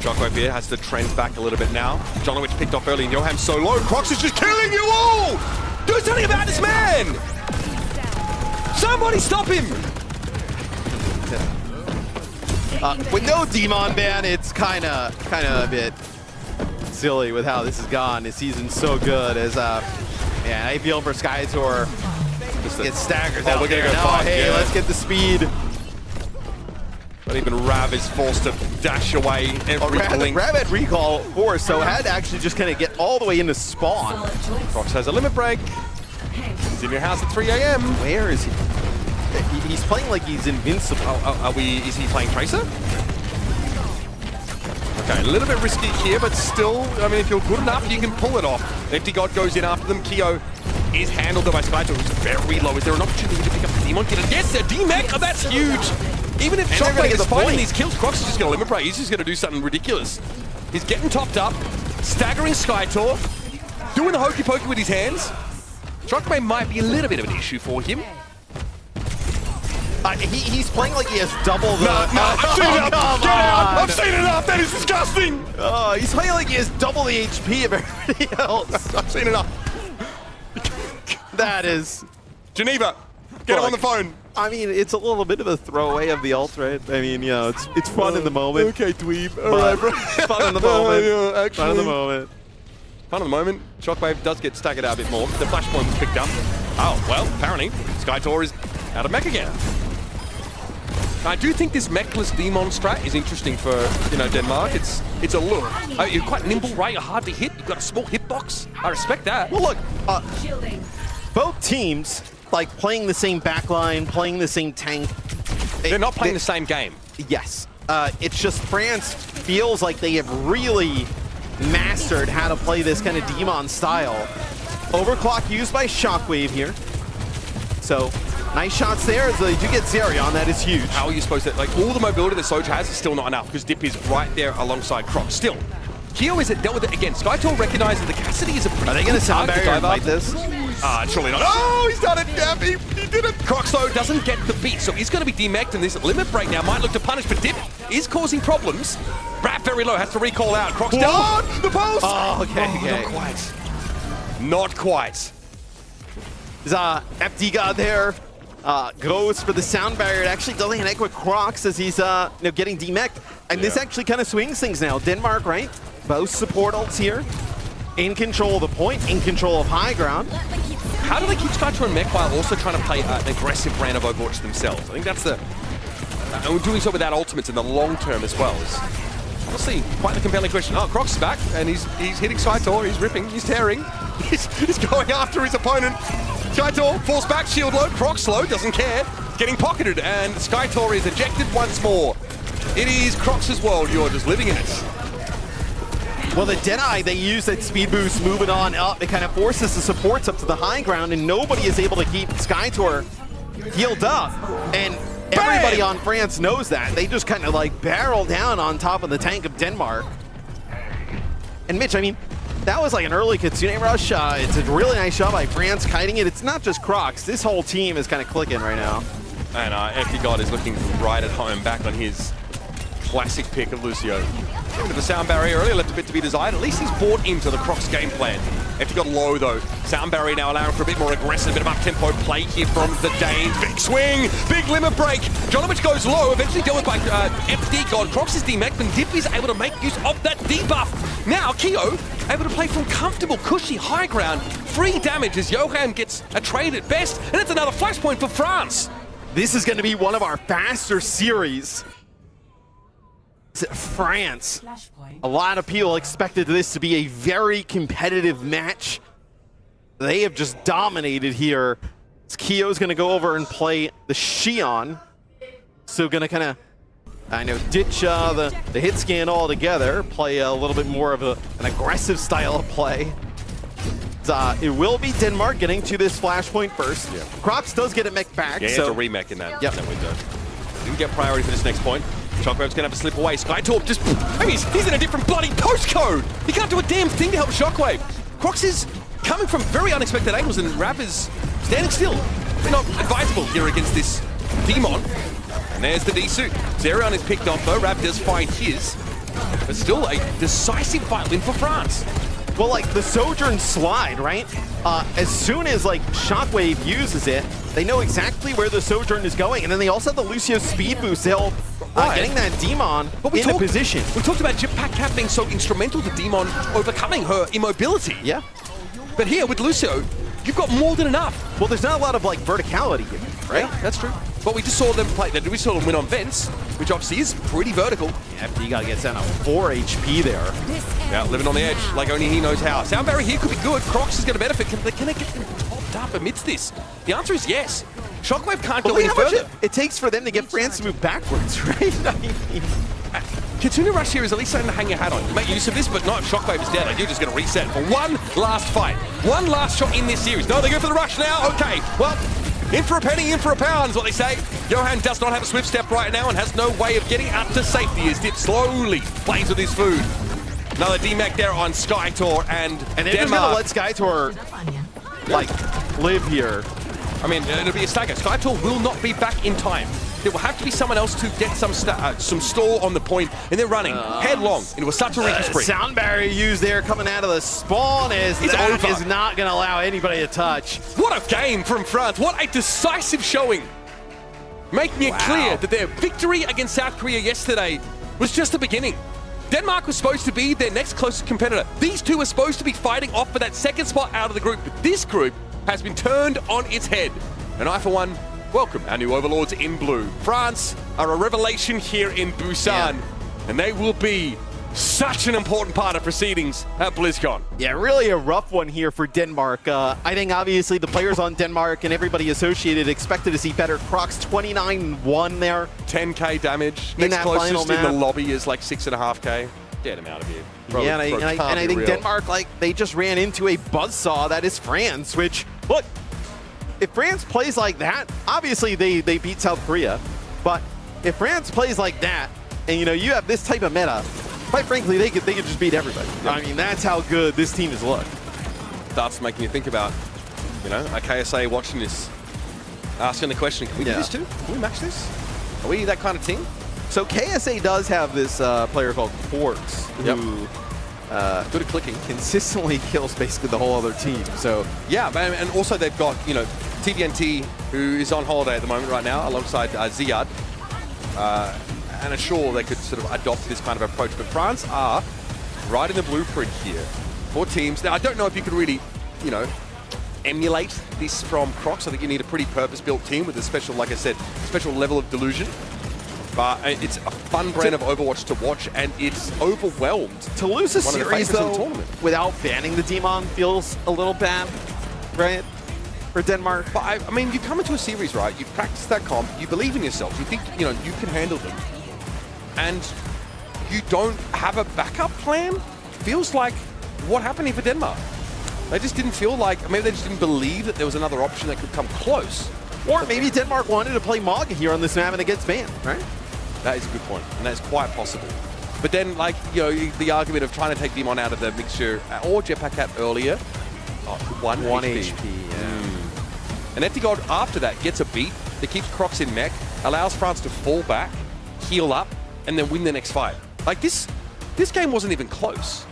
Shockwave here has to trend back a little bit now. Jonowicz picked off early and Johan so low. Crocs is just killing you all! Do something about this man! Somebody stop him! With no Demon ban, it's kind of a bit silly with how this has gone. This season's so good as I feel for Skytor. It staggers out there. Let's get the speed. But even Rav is forced to dash away every blink. Rav had recall force, so had to actually just kind of get all the way into spawn. Crocs has a limit break. He's in your house at 3 a.m. Where is he? He's playing like he's invincible. Is he playing Tracer? Okay, a little bit risky here, but still, if you're good enough, you can pull it off. Empty God goes in after them. Keo is handled by Skytor, who's very low. Is there an opportunity to pick up the Demon? Yes, a D-Mech! Oh, that's huge! Even if Shockwave is finding these kills, Crocs is just going to limit break. He's just going to do something ridiculous. He's getting topped up, staggering Skytor, doing the hokey pokey with his hands. Shockwave might be a little bit of an issue for him. He's playing like he has double the... No, I've seen enough! Get out! I've seen enough! That is disgusting! He's playing like he has double the HP of everybody else. I've seen enough. That is... Geneva, get him on the phone. It's a little bit of a throwaway of the ult, right? It's fun in the moment. Okay, dweeb. All right, bro. Fun in the moment. Fun in the moment. Fun in the moment. Shockwave does get staggered out a bit more. The flashpoint was picked up. Oh, well, apparently, Skytor is out of mech again. I do think this mechless Demon strat is interesting for, Denmark. It's a look. You're quite nimble, right? You're hard to hit. You've got a small hitbox. I respect that. Well, look, both teams, playing the same backline, playing the same tank. They're not playing the same game. Yes. It's just France feels like they have really mastered how to play this kind of Demon style. Overclock used by Shockwave here. So Nice shots there as they do get Zerion. That is huge. How are you supposed to, like, all the mobility that Soja has is still not enough because Dip is right there alongside Croc. Still, Keo is dealt with it again. Skytor recognizes that Cassidy is a pretty Are they going to sound barrier and fight this? Surely not. Oh, he's done it. Damn, he did it. Crocs, though, doesn't get the beat, so he's going to be demeched, and this limit break now might look to punish, but Dip is causing problems. Brad very low, has to recall out. Crocs down. The post. Oh, okay. Not quite. Not quite. There's FD God there. Goes for the sound barrier. It actually doesn't connect with Crocs as he's getting demeched. And this actually kind of swings things now. Denmark, right? Both support ults here. In control of the point, in control of high ground. How do they keep Skytor and Mech while also trying to play an aggressive brand of Overwatch themselves? I think that's the... and we're doing so without ultimates in the long term as well. It's honestly quite the compelling question. Oh, Crocs is back, and he's hitting Skytor, he's ripping, he's tearing. He's going after his opponent. Skytor falls back, shield low, Crocs slow, doesn't care. Getting pocketed, and Skytor is ejected once more. It is Crocs' world, you're just living in it. Well, the Deadeye, they use that speed boost moving on up. It kind of forces the supports up to the high ground, and nobody is able to keep Skytor healed up. And everybody on France knows that. They just kind of like barrel down on top of the tank of Denmark. And Mitch, I mean, that was like an early Kitsune rush. It's a really nice shot by France kiting it. It's not just Crocs. This whole team is kind of clicking right now. And FD God is looking right at home, back on his classic pick of Lucio. Getting to the sound barrier earlier, left a bit to be desired. At least he's bought into the Crocs game plan. FD got low though. Sound barrier now allowing for a bit more aggressive, bit of up-tempo play here from the Danes. Big swing, big limit break. Jonovich goes low, eventually dealt with by FD God. Crocs is demeched, and Dip is able to make use of that debuff. Now Keo able to play from comfortable, cushy high ground. Free damage as Johan gets a trade at best, and it's another flashpoint for France. This is going to be one of our faster series. France. A lot of people expected this to be a very competitive match. They have just dominated here. Keo's going to go over and play the Xion. So going to kind of, ditch the hit scan altogether, play a little bit more of an aggressive style of play. It will be Denmark getting to this flashpoint first. Yeah. Crocs does get a mech back. Yeah, so it's a remech in that window. Didn't get priority for this next point. Shockwave's gonna have to slip away. Skytor just, I mean, he's in a different bloody postcode. He can't do a damn thing to help Shockwave. Crocs is coming from very unexpected angles, and Rap is standing still. We're not advisable here against this Demon. And there's the D-suit. Zerion is picked off though. Rap does find his, but still a decisive fight win for France. Well, like the Sojourn slide, right? As soon as like Shockwave uses it, they know exactly where the Sojourn is going, and then they also have the Lucio speed boost to help getting that Demon in a position. We talked about Jetpack Cap being so instrumental to Demon overcoming her immobility. Yeah. But here with Lucio, you've got more than enough. Well, there's not a lot of like verticality here, right? Yeah, that's true. But we just saw them play. We saw them win on vents, which obviously is pretty vertical. Yeah, FD God gets down to 4 HP there. Yeah, living on the edge like only he knows how. Sound barrier here could be good. Crocs is going to benefit. Can they get them topped up amidst this? The answer is yes. Shockwave can't go any further. It takes for them to get France to move backwards, right? I mean, Kitsune Rush here is at least something to hang your hat on. Make use of this, but not if Shockwave is dead. Like, you're just going to reset for one last fight. One last shot in this series. No, they go for the rush now. Okay, well, in for a penny, in for a pound is what they say. Johan does not have a swift step right now and has no way of getting out to safety as Dip slowly plays with his food. Another DMAC there on Skytor and they're just going to let Skytor, like, live here. I mean, it'll be a stagger. Skytor will not be back in time. There will have to be someone else to get some stall on the point, and they're running headlong into such a reach spree. Sound barrier used there coming out of the spawn is not going to allow anybody to touch. What a game from France. What a decisive showing. Making it clear that their victory against South Korea yesterday was just the beginning. Denmark was supposed to be their next closest competitor. These two were supposed to be fighting off for that second spot out of the group, but this group has been turned on its head. And I, for one, welcome our new overlords in blue. France are a revelation here in Busan, and they will be such an important part of proceedings at BlizzCon. Yeah, really a rough one here for Denmark. I think obviously the players on Denmark and everybody associated expected to see better. Crocs 29-1 there. 10k damage. Next closest in the lobby is like 6.5k. Get him out of here. Bro, yeah, and I think Denmark, like, they just ran into a buzzsaw that is France, which, look, if France plays like that, obviously they beat South Korea, but if France plays like that, and you have this type of meta, quite frankly, they could just beat everybody. Yeah. I mean, that's how good this team has looked. That's making you think about, a KSA watching this, asking the question, can we do this too? Can we match this? Are we that kind of team? So KSA does have this player called Quartz, who good at clicking, consistently kills basically the whole other team. So yeah, and also they've got TVNT, who is on holiday at the moment right now, alongside Ziad. And I'm sure they could sort of adopt this kind of approach. But France are right in the blueprint here for teams. Now, I don't know if you could really, emulate this from Crocs. I think you need a pretty purpose-built team with a special, like I said, special level of delusion. But it's a fun brand of Overwatch to watch, and it's overwhelmed. To lose a series, though, without banning the Demon feels a little bad, right? For Denmark. But I mean, you come into a series, right? You practice that comp, you believe in yourself, you think, you can handle them. And you don't have a backup plan? Feels like what happened here for Denmark. They just didn't feel like, maybe they just didn't believe that there was another option that could come close. Or maybe Denmark wanted to play Maga here on this map and it gets banned, right? That is a good point, and that's quite possible. But then, the argument of trying to take Demon out of the mixture, or Jetpack Cat earlier, 1 HP. And Etigod, after that, gets a beat that keeps Crocs in mech, allows France to fall back, heal up, and then win the next fight. Like, this game wasn't even close.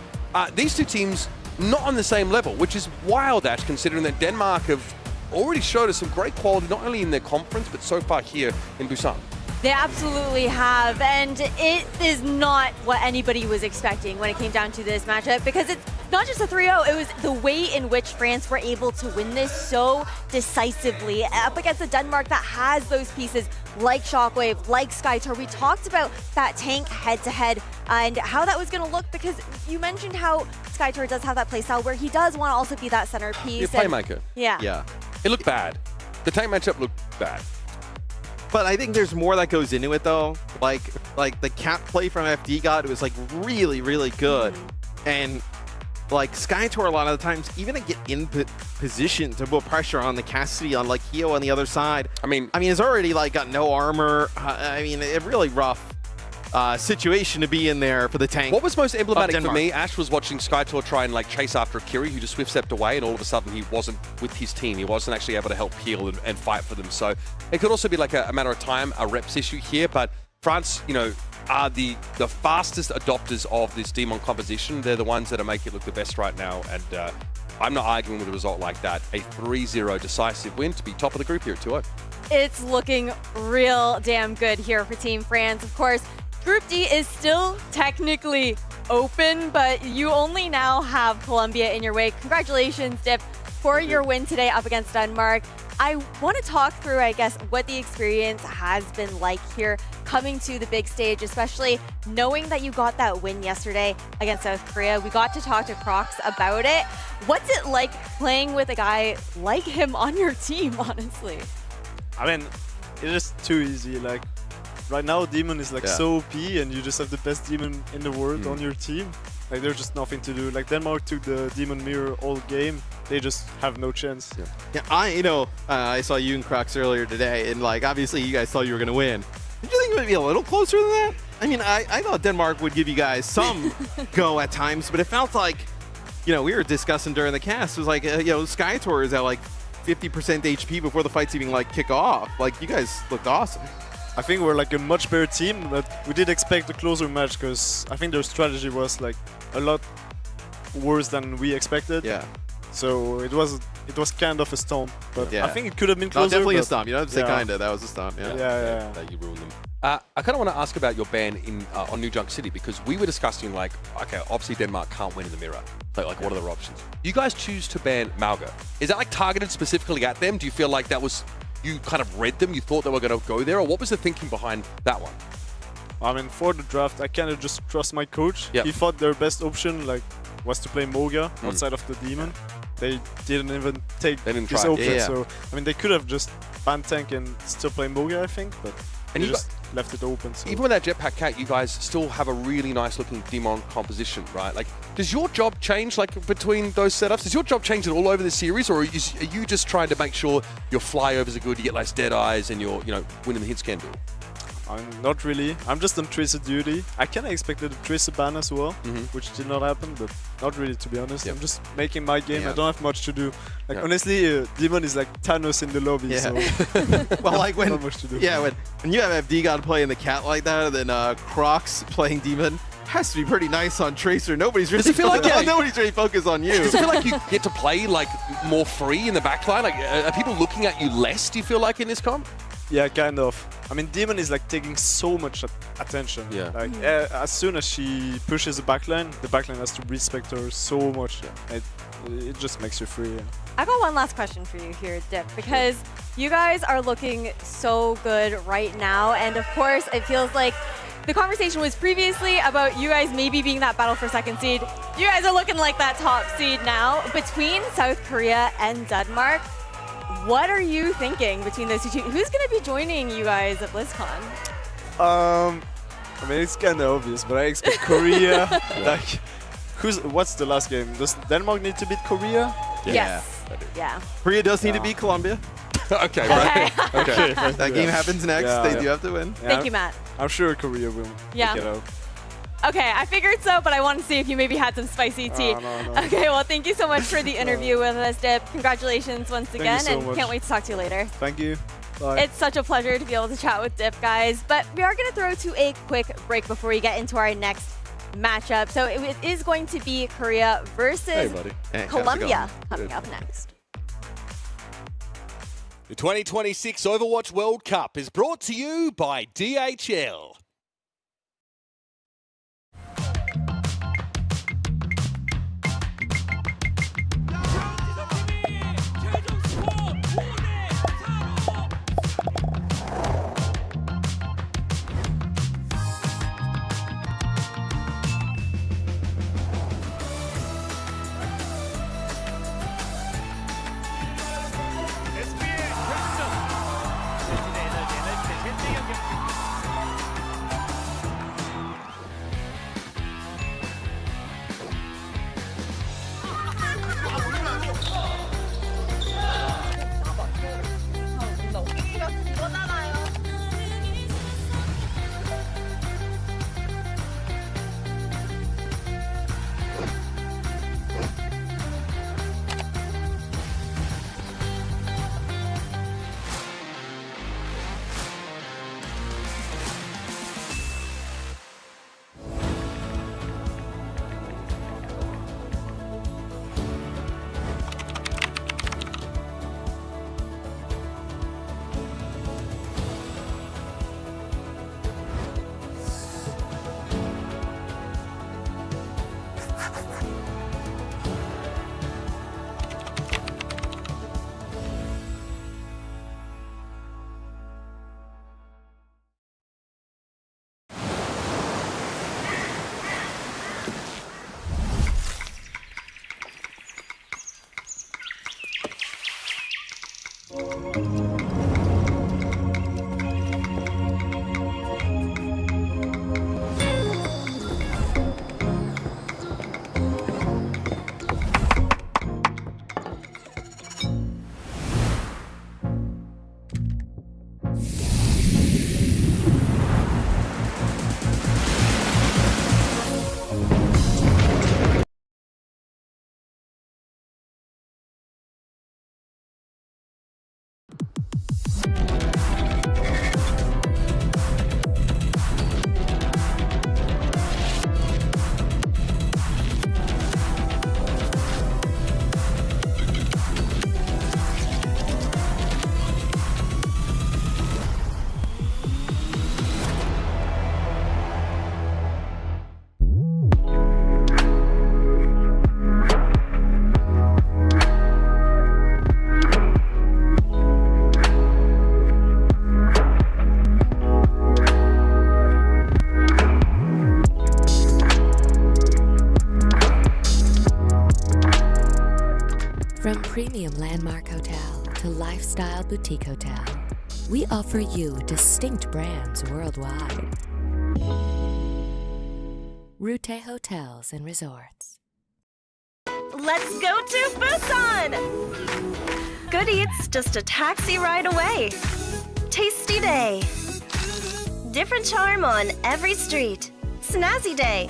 These two teams, not on the same level, which is wild, Ash, considering that Denmark have already showed us some great quality, not only in their conference, but so far here in Busan. They absolutely have, and it is not what anybody was expecting when it came down to this matchup, because it's not just a 3-0, it was the way in which France were able to win this so decisively up against a Denmark that has those pieces like Shockwave, like Skytor. We talked about that tank head-to-head and how that was going to look, because you mentioned how Skytor does have that playstyle where he does want to also be that centerpiece. Playmaker. Yeah. It looked bad. The tank matchup looked bad. But I think there's more that goes into it, though. Like the cap play from FD God was really, really good. And Skytor a lot of the times, even to get in position to put pressure on the Cassidy on Hio on the other side. I mean, it's already got no armor. A really rough situation to be in there for the tank. What was most emblematic for me, Ash, was watching Skytor try and chase after Akiri, who just swift-stepped away, and all of a sudden he wasn't with his team. He wasn't actually able to help heal and fight for them. So it could also be a matter of time, a reps issue here. But France, are the fastest adopters of this Demon composition. They're the ones that make it look the best right now. And I'm not arguing with a result like that. A 3-0 decisive win to be top of the group here at 2-0. It's looking real damn good here for Team France. Of course, Group D is still technically open, but you only now have Colombia in your way. Congratulations, Dip, for your win today up against Denmark. I want to talk through, I guess, what the experience has been like here coming to the big stage, especially knowing that you got that win yesterday against South Korea. We got to talk to Crocs about it. What's it like playing with a guy like him on your team, honestly? It's just too easy. Right now, Demon is so OP, and you just have the best Demon in the world on your team. There's just nothing to do. Denmark took the Demon mirror all game. They just have no chance. Yeah, I saw you and Crocs earlier today, and obviously you guys thought you were gonna win. Did you think it would be a little closer than that? I thought Denmark would give you guys some go at times, but it felt like, we were discussing during the cast. It was Skytor is at 50% HP before the fights even kick off. You guys looked awesome. I think we're a much better team, but we did expect a closer match because I think their strategy was a lot worse than we expected. Yeah. So it was kind of a stomp, but I think it could have been closer. No, definitely a stomp. You don't have to say kinda. That was a stomp. Yeah. Yeah. That you ruined them. I kind of want to ask about your ban in on New Junk City, because we were discussing okay, obviously Denmark can't win in the mirror. What are their options? You guys choose to ban Malga. Is that targeted specifically at them? Do you feel like that was, you kind of read them, you thought they were going to go there, or what was the thinking behind that one? For the draft, I kind of just trust my coach. Yep. He thought their best option was to play Moga outside of the Demon. They didn't even take this option, so they could have just banned tank and still play Moga, I think. But and left it open. So. Even with that Jetpack Cat, you guys still have a really nice looking Demon composition, right? Like, does your job change like between those setups? Does your job change at all over the series, or are you just trying to make sure your flyovers are good, you get less dead eyes, and you're winning the hit scan duel? Not really. I'm just on Tracer duty. I kind of expected a Tracer ban as well, which did not happen, but not really, to be honest. I'm just making my game. I don't have much to do. Like honestly, Demon is like Thanos in the lobby. So well, like when not much to do. when you have FD God playing the cat like that, and then Crocs playing Demon. Has to be pretty nice on Tracer. Nobody's really nobody's really focused on you. Does it feel like you get to play like more free in the backline? Like, are people looking at you less? Do you feel like in this comp? Yeah, kind of. I mean, Demon is like taking so much attention. Yeah. Like as soon as she pushes the backline has to respect her so much. It just makes you free. Yeah. I got one last question for you here, Dip, because you guys are looking so good right now, and of course, it feels like the conversation was previously about you guys maybe being that battle for second seed. You guys are looking like that top seed now. Between South Korea and Denmark, what are you thinking between those two? Who's going to be joining you guys at BlizzCon? I mean, it's kind of obvious, but I expect Korea. Like, what's the last game? Does Denmark need to beat Korea? Yes. Yeah. Korea does need to beat Colombia. Okay, right. Okay. That game happens next. They do have to win. Yeah, Thank you, Matt. I'm sure Korea will. Yeah. Pick it up. Okay, I figured so, but I wanted to see if you maybe had some spicy tea. No. Okay, well, thank you so much for the interview with us, Dip. Congratulations once again, so and much. can't wait to talk to you later. Thank you. Bye. It's such a pleasure to be able to chat with Dip, guys. But we are going to throw to a quick break before we get into our next matchup. So it is going to be Korea versus Colombia coming up next. The 2026 Overwatch World Cup is brought to you by DHL. From premium landmark hotel to lifestyle boutique hotel, We offer you distinct brands worldwide. Route Hotels and Resorts. Let's go to Busan! Good eats just a taxi ride away. Tasty day. Different charm on every street. Snazzy day.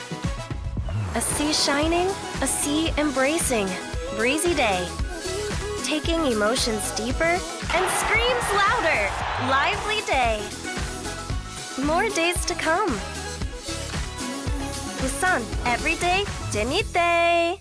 A sea shining, a sea embracing. Breezy day. Taking emotions deeper and screams louder. Lively day. More days to come. Busan, every day, 재밌대.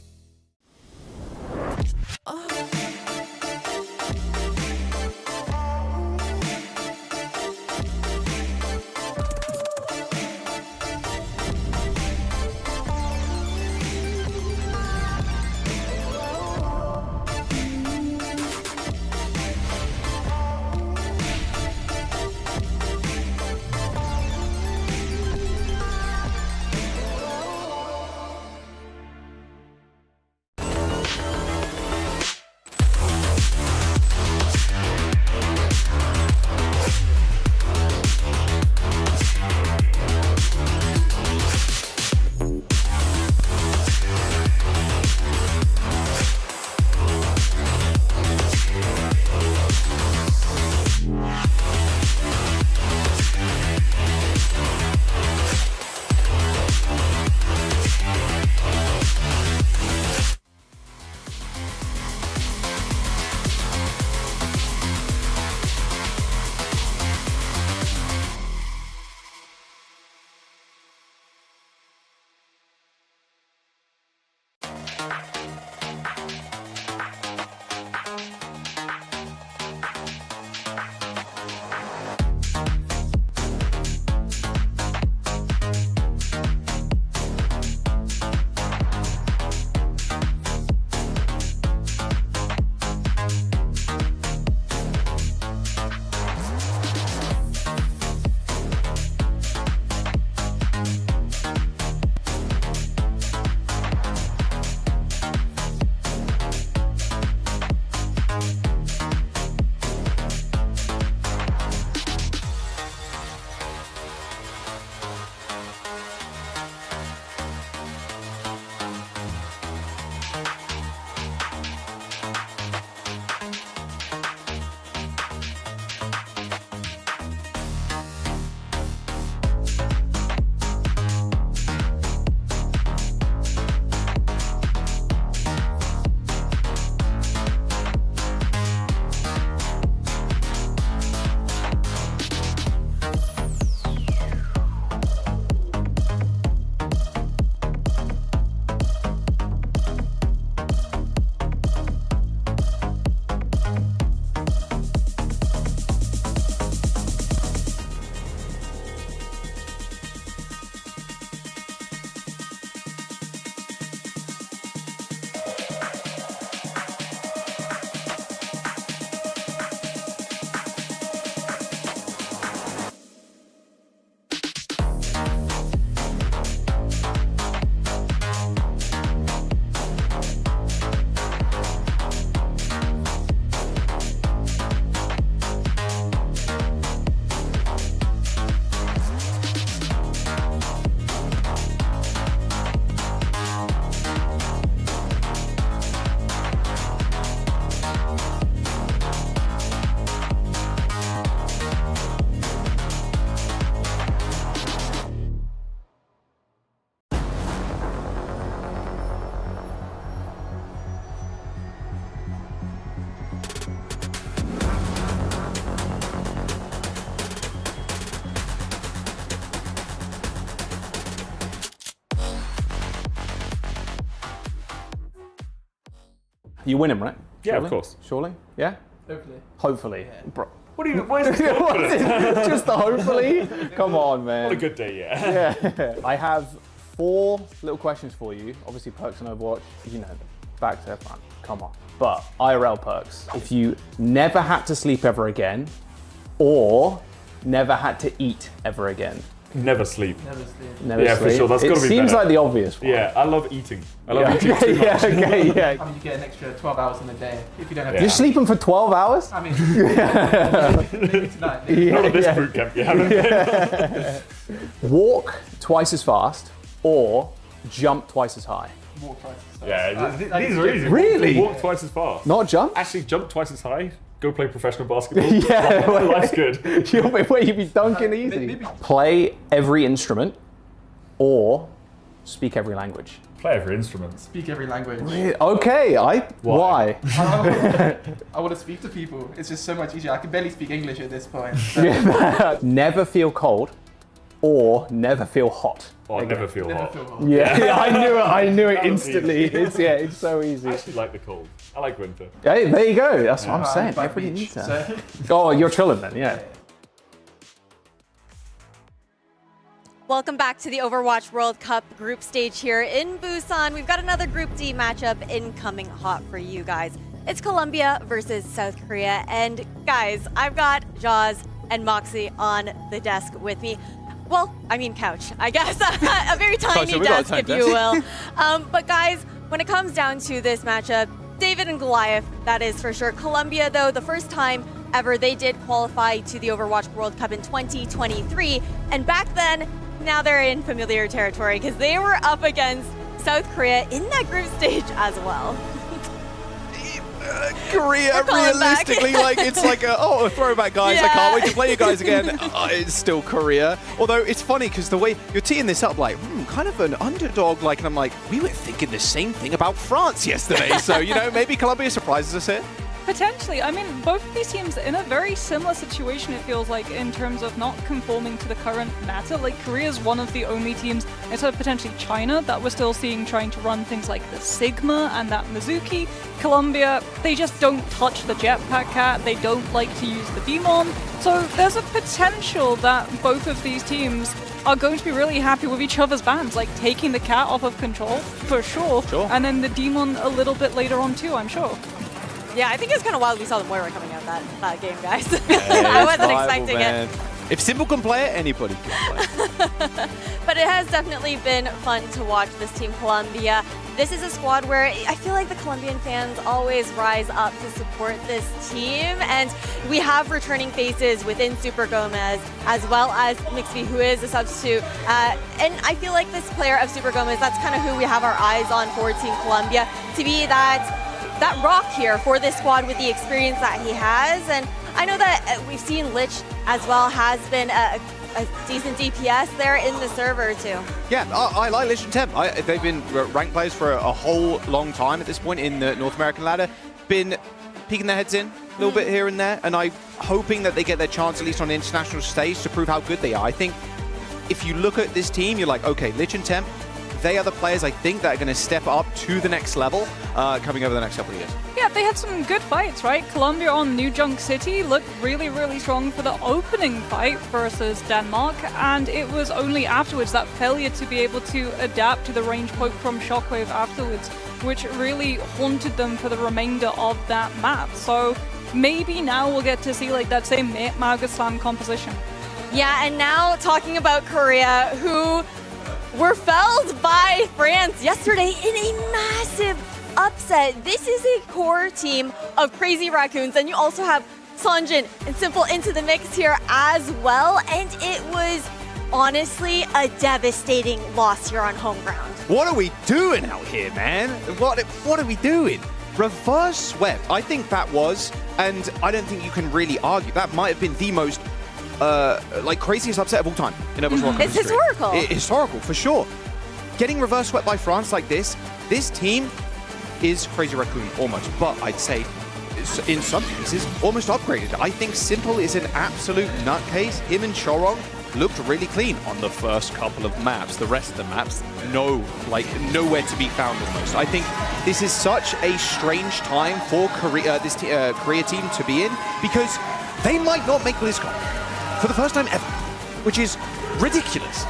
You win him, right? Yeah, Surely? of course. Surely? Yeah? Hopefully. Hopefully. Bro. What are you? Why is it confident? Just the hopefully? Come on, man. What a good day, yeah. Yeah. I have 4 little questions for you. Obviously, perks and Overwatch, you know them. Back to their front. Come on. But IRL perks. If you never had to sleep ever again, or never had to eat ever again, Never sleep. Never sleep. Never yeah, sleep. for sure. That's got to be It seems better. like the obvious one. Yeah, I love eating. I love eating too much. yeah, okay, yeah. I mean, you get an extra 12 hours in a day if you don't have You're sleeping for 12 hours? I mean, maybe tonight. Yeah, Not at this yeah. boot camp you haven't. Walk twice as fast or jump twice as high. Walk twice as fast. Yeah, That these is are good. easy. Really? Walk twice as fast. Not jump? Actually, jump twice as high. Go play professional basketball. Yeah. Life's good. You'd be dunking easy. Play every instrument or speak every language. Play every instrument. Speak every language. Okay, why? I want to speak to people. It's just so much easier. I can barely speak English at this point. So. Never feel cold or never feel hot. Oh, I never feel hot. Yeah, I knew it That was instantly. easy. It's so easy. I actually like the cold. I like winter. Hey, there you go. That's what I'm I'm saying. by Everybody beach, needs that. so- Oh, you're chilling then, yeah. Welcome back to the Overwatch World Cup group stage here in Busan. We've got another Group D matchup incoming hot for you guys. It's Colombia versus South Korea. And guys, I've got Jaws and Moxie on the desk with me. Well, I mean couch, I guess. A very tiny we got a desk, tiny if you desk. will. But guys, when it comes down to this matchup, David and Goliath, that is for sure. Colombia, though, the first time ever they did qualify to the Overwatch World Cup in 2023. And back then, now they're in familiar territory because they were up against South Korea in that group stage as well. Korea, We're calling back. realistically, like it's like a throwback, guys. I can't wait to play you guys again. It's still Korea. Although it's funny because the way you're teeing this up, like kind of an underdog, like, and I'm like, we were thinking the same thing about France yesterday. So maybe Colombia surprises us here. Potentially. I mean, both of these teams in a very similar situation, it feels like, in terms of not conforming to the current meta. Like, Korea is one of the only teams, instead of potentially China, that we're still seeing trying to run things like the Sigma and that Mizuki. Colombia, they just don't touch the Jetpack Cat, they don't like to use the Demon. So there's a potential that both of these teams are going to be really happy with each other's bans, like taking the Cat off of control, for sure. And then the Demon a little bit later on too, I'm sure. Yeah, I think it's kind of wild we saw the Moira coming out that game, guys. I wasn't expecting it. If Simple can play it, anybody can play it. But it has definitely been fun to watch this team, Colombia. This is a squad where I feel like the Colombian fans always rise up to support this team. And we have returning faces within Super Gomez, as well as Mixby, who is a substitute. And I feel like this player of Super Gomez, that's kind of who we have our eyes on for Team Colombia, to be that rock here for this squad with the experience that he has. And I know that we've seen Lich as well has been a decent DPS there in the server too. Yeah, I like Lich and Temp. They've been ranked players for a whole long time at this point in the North American ladder. Been peeking their heads in a little bit here and there, and I'm hoping that they get their chance at least on the international stage to prove how good they are. I think if you look at this team, you're like, okay, Lich and Temp, they are the players I think that are going to step up to the next level coming over the next couple of years. Yeah, they had some good fights, right? Colombia on New Junk City looked really, really strong for the opening fight versus Denmark, and it was only afterwards that failure to be able to adapt to the range poke from Shockwave afterwards, which really haunted them for the remainder of that map. So maybe now we'll get to see like that same Mauga Slam composition. Yeah, and now talking about Korea, who were felled by France yesterday in a massive upset. This is a core team of Crazy Raccoons, and you also have Sanjin and Simple into the mix here as well, and it was honestly a devastating loss here on home ground. What are we doing out here, man? What are we doing? Reverse swept. I think that was, and I don't think you can really argue, that might have been the most craziest upset of all time in Overwatch World Cup It's history. historical. Historical, for sure. Getting reverse swept by France like this team is Crazy Raccoon almost, but I'd say in some cases almost upgraded. I think Simple is an absolute nutcase. Him and Chorong looked really clean on the first couple of maps. The rest of the maps, nowhere to be found almost. I think this is such a strange time for Korea, this Korea team to be in, because they might not make BlizzCon for the first time ever, which is ridiculous.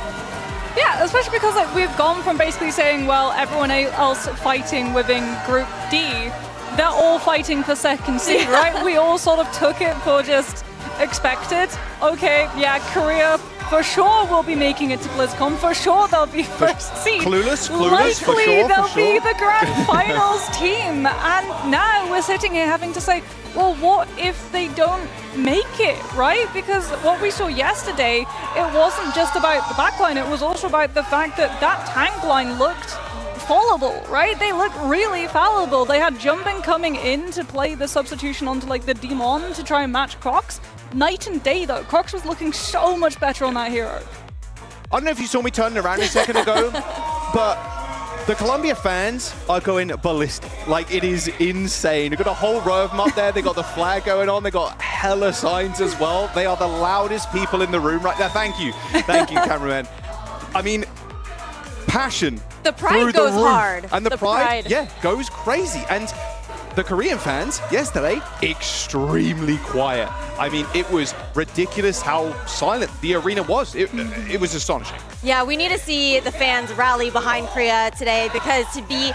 Yeah, especially because we've gone from basically saying, well, everyone else fighting within Group D, they're all fighting for second seed, right? We all sort of took it for just expected. Okay, yeah, Korea for sure will be making it to BlizzCon. For sure they'll be first seed. Clueless, Likely for sure, they'll be the grand finals team. And now we're sitting here having to say, well, what if they don't make it, right? Because what we saw yesterday, it wasn't just about the backline, it was also about the fact that that tank line looked fallible, right? They looked really fallible. They had Jumping coming in to play the substitution onto like the Demon to try and match Crocs. Night and day though, Crocs was looking so much better on that hero. I don't know if you saw me turn around a second ago, but the Colombia fans are going ballistic. Like, it is insane. You've got a whole row of them up there. They got the flag going on. They got hella signs as well. They are the loudest people in the room right now. Thank you, cameraman. I mean, passion. The pride goes hard. And the pride, yeah, goes crazy. And the Korean fans yesterday, extremely quiet. I mean, it was ridiculous how silent the arena was. It was astonishing. Yeah, we need to see the fans rally behind Korea today, because to be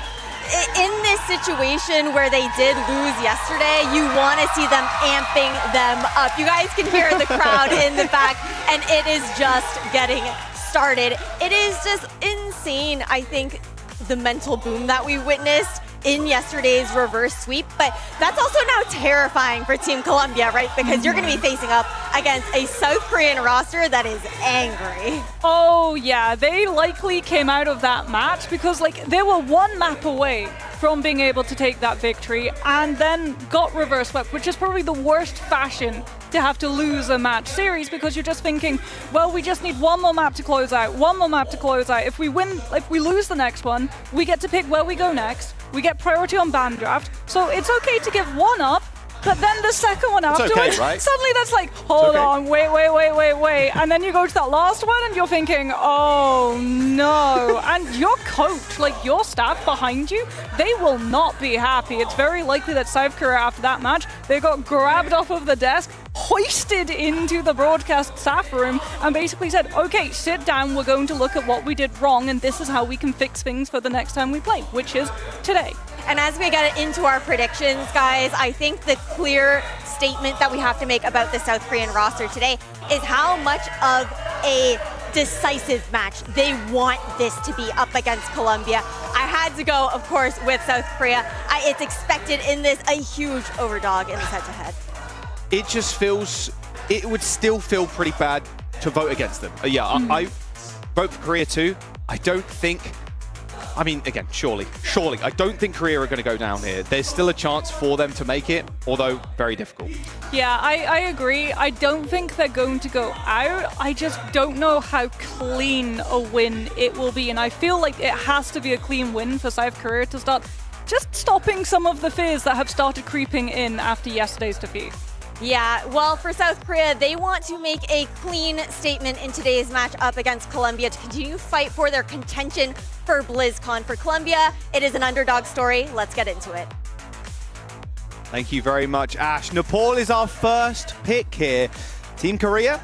in this situation where they did lose yesterday, you want to see them amping them up. You guys can hear the crowd in the back, and it is just getting started. It is just insane, I think, the mental boom that we witnessed in yesterday's reverse sweep, but that's also now terrifying for Team Colombia, right? Because you're going to be facing up against a South Korean roster that is angry. Oh yeah, they likely came out of that match because like they were one map away from being able to take that victory and then got reverse swept, which is probably the worst fashion to have to lose a match series, because you're just thinking, well, we just need one more map to close out, If we win, if we lose the next one, we get to pick where we go next. We get priority on ban draft, so it's okay to give one up, but then the second one afterwards, okay, right? Suddenly that's like, hold on, wait. And then you go to that last one and you're thinking, oh no. And your coach, like your staff behind you, they will not be happy. It's very likely that South Korea after that match, they got grabbed off of the desk, hoisted into the broadcast staff room and basically said, okay, sit down, we're going to look at what we did wrong and this is how we can fix things for the next time we play, which is today. And as we get into our predictions, guys, I think the clear statement that we have to make about the South Korean roster today is how much of a decisive match they want this to be up against Colombia. I had to go, of course, with South Korea. It's expected in this a huge overdog in this head-to-head. It just feels, it would still feel pretty bad to vote against them. I vote for Korea too. I don't think, I mean, again, surely, I don't think Korea are going to go down here. There's still a chance for them to make it, although very difficult. Yeah, I agree. I don't think they're going to go out. I just don't know how clean a win it will be. And I feel like it has to be a clean win for South Korea to start just stopping some of the fears that have started creeping in after yesterday's defeat. Yeah, well, for South Korea, they want to make a clean statement in today's match up against Colombia to continue to fight for their contention for BlizzCon. For Colombia, it is an underdog story. Let's get into it. Thank you very much, Ash. Nepal is our first pick here. Team Korea,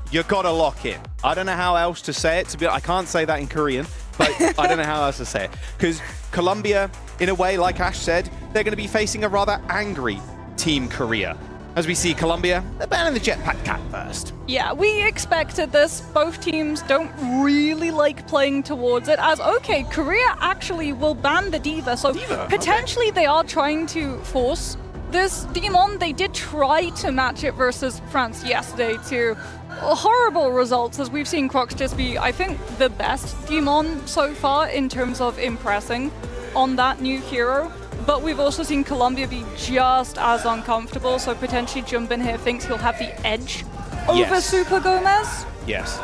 you gotta lock in. I don't know how else to say it. I can't say that in Korean, but I don't know how else to say it. Because Colombia, in a way, like Ash said, they're going to be facing a rather angry Team Korea. As we see Colombia, they're banning the Jetpack Cat first. Yeah, we expected this. Both teams don't really like playing towards it, as, okay, Korea actually will ban the D.Va, so potentially they are trying to force this Demon. They did try to match it versus France yesterday to horrible results, as we've seen Crocs just be, I think, the best Demon so far in terms of impressing on that new hero. But we've also seen Colombia be just as uncomfortable, so potentially Jumbin here thinks he'll have the edge over Super Gomez. Yes.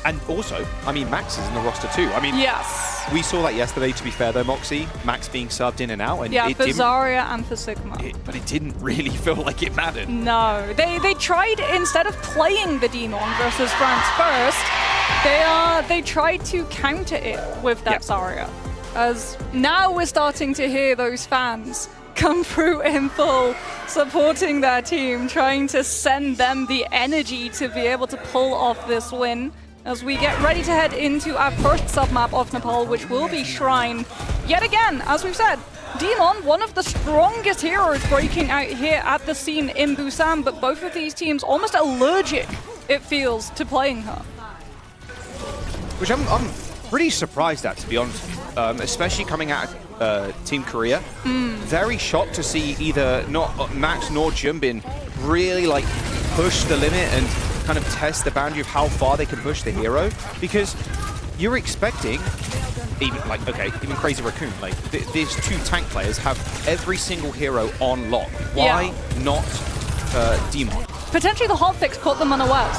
And also, I mean, Max is in the roster too. I mean, yes, we saw that yesterday, to be fair though, Moxie. Max being subbed in and out. And yeah, for Zarya and for Sigma. But it didn't really feel like it mattered. No. They tried, instead of playing the Demon versus France first, they tried to counter it with that Zarya. As now we're starting to hear those fans come through in full, supporting their team, trying to send them the energy to be able to pull off this win. As we get ready to head into our first submap of Nepal, which will be Shrine. Yet again, as we've said, Demon, one of the strongest heroes breaking out here at the scene in Busan, but both of these teams almost allergic it feels to playing her. Which I'm pretty surprised at, to be honest, especially coming out of Team Korea. Very shocked to see either not Max nor Jumbin really like push the limit and kind of test the boundary of how far they can push the hero, because you're expecting even Crazy Raccoon, like these two tank players have every single hero on lock. Why not Demon? Potentially the hotfix caught them unawares.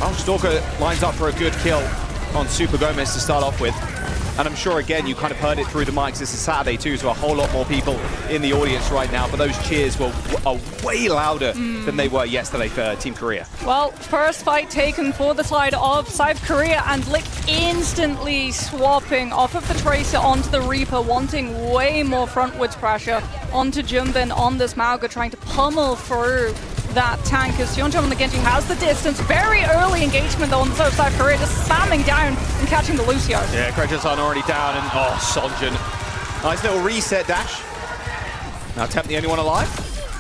Oh, Stalker lines up for a good kill on Super Gomez to start off with. And I'm sure, again, you kind of heard it through the mics. This is Saturday, too, so a whole lot more people in the audience right now. But those cheers are way louder than they were yesterday for Team Korea. Well, first fight taken for the side of South Korea, and Lick instantly swapping off of the Tracer onto the Reaper, wanting way more frontwards pressure onto Jumbin on this Mauga, trying to pummel through that tank as Hyunjin on the Genji has the distance. Very early engagement though on the side of South Korea, just spamming down and catching the Lucio. Yeah, Krejosan already down, and Sonjin. Nice little reset dash. Now Temp the only one alive.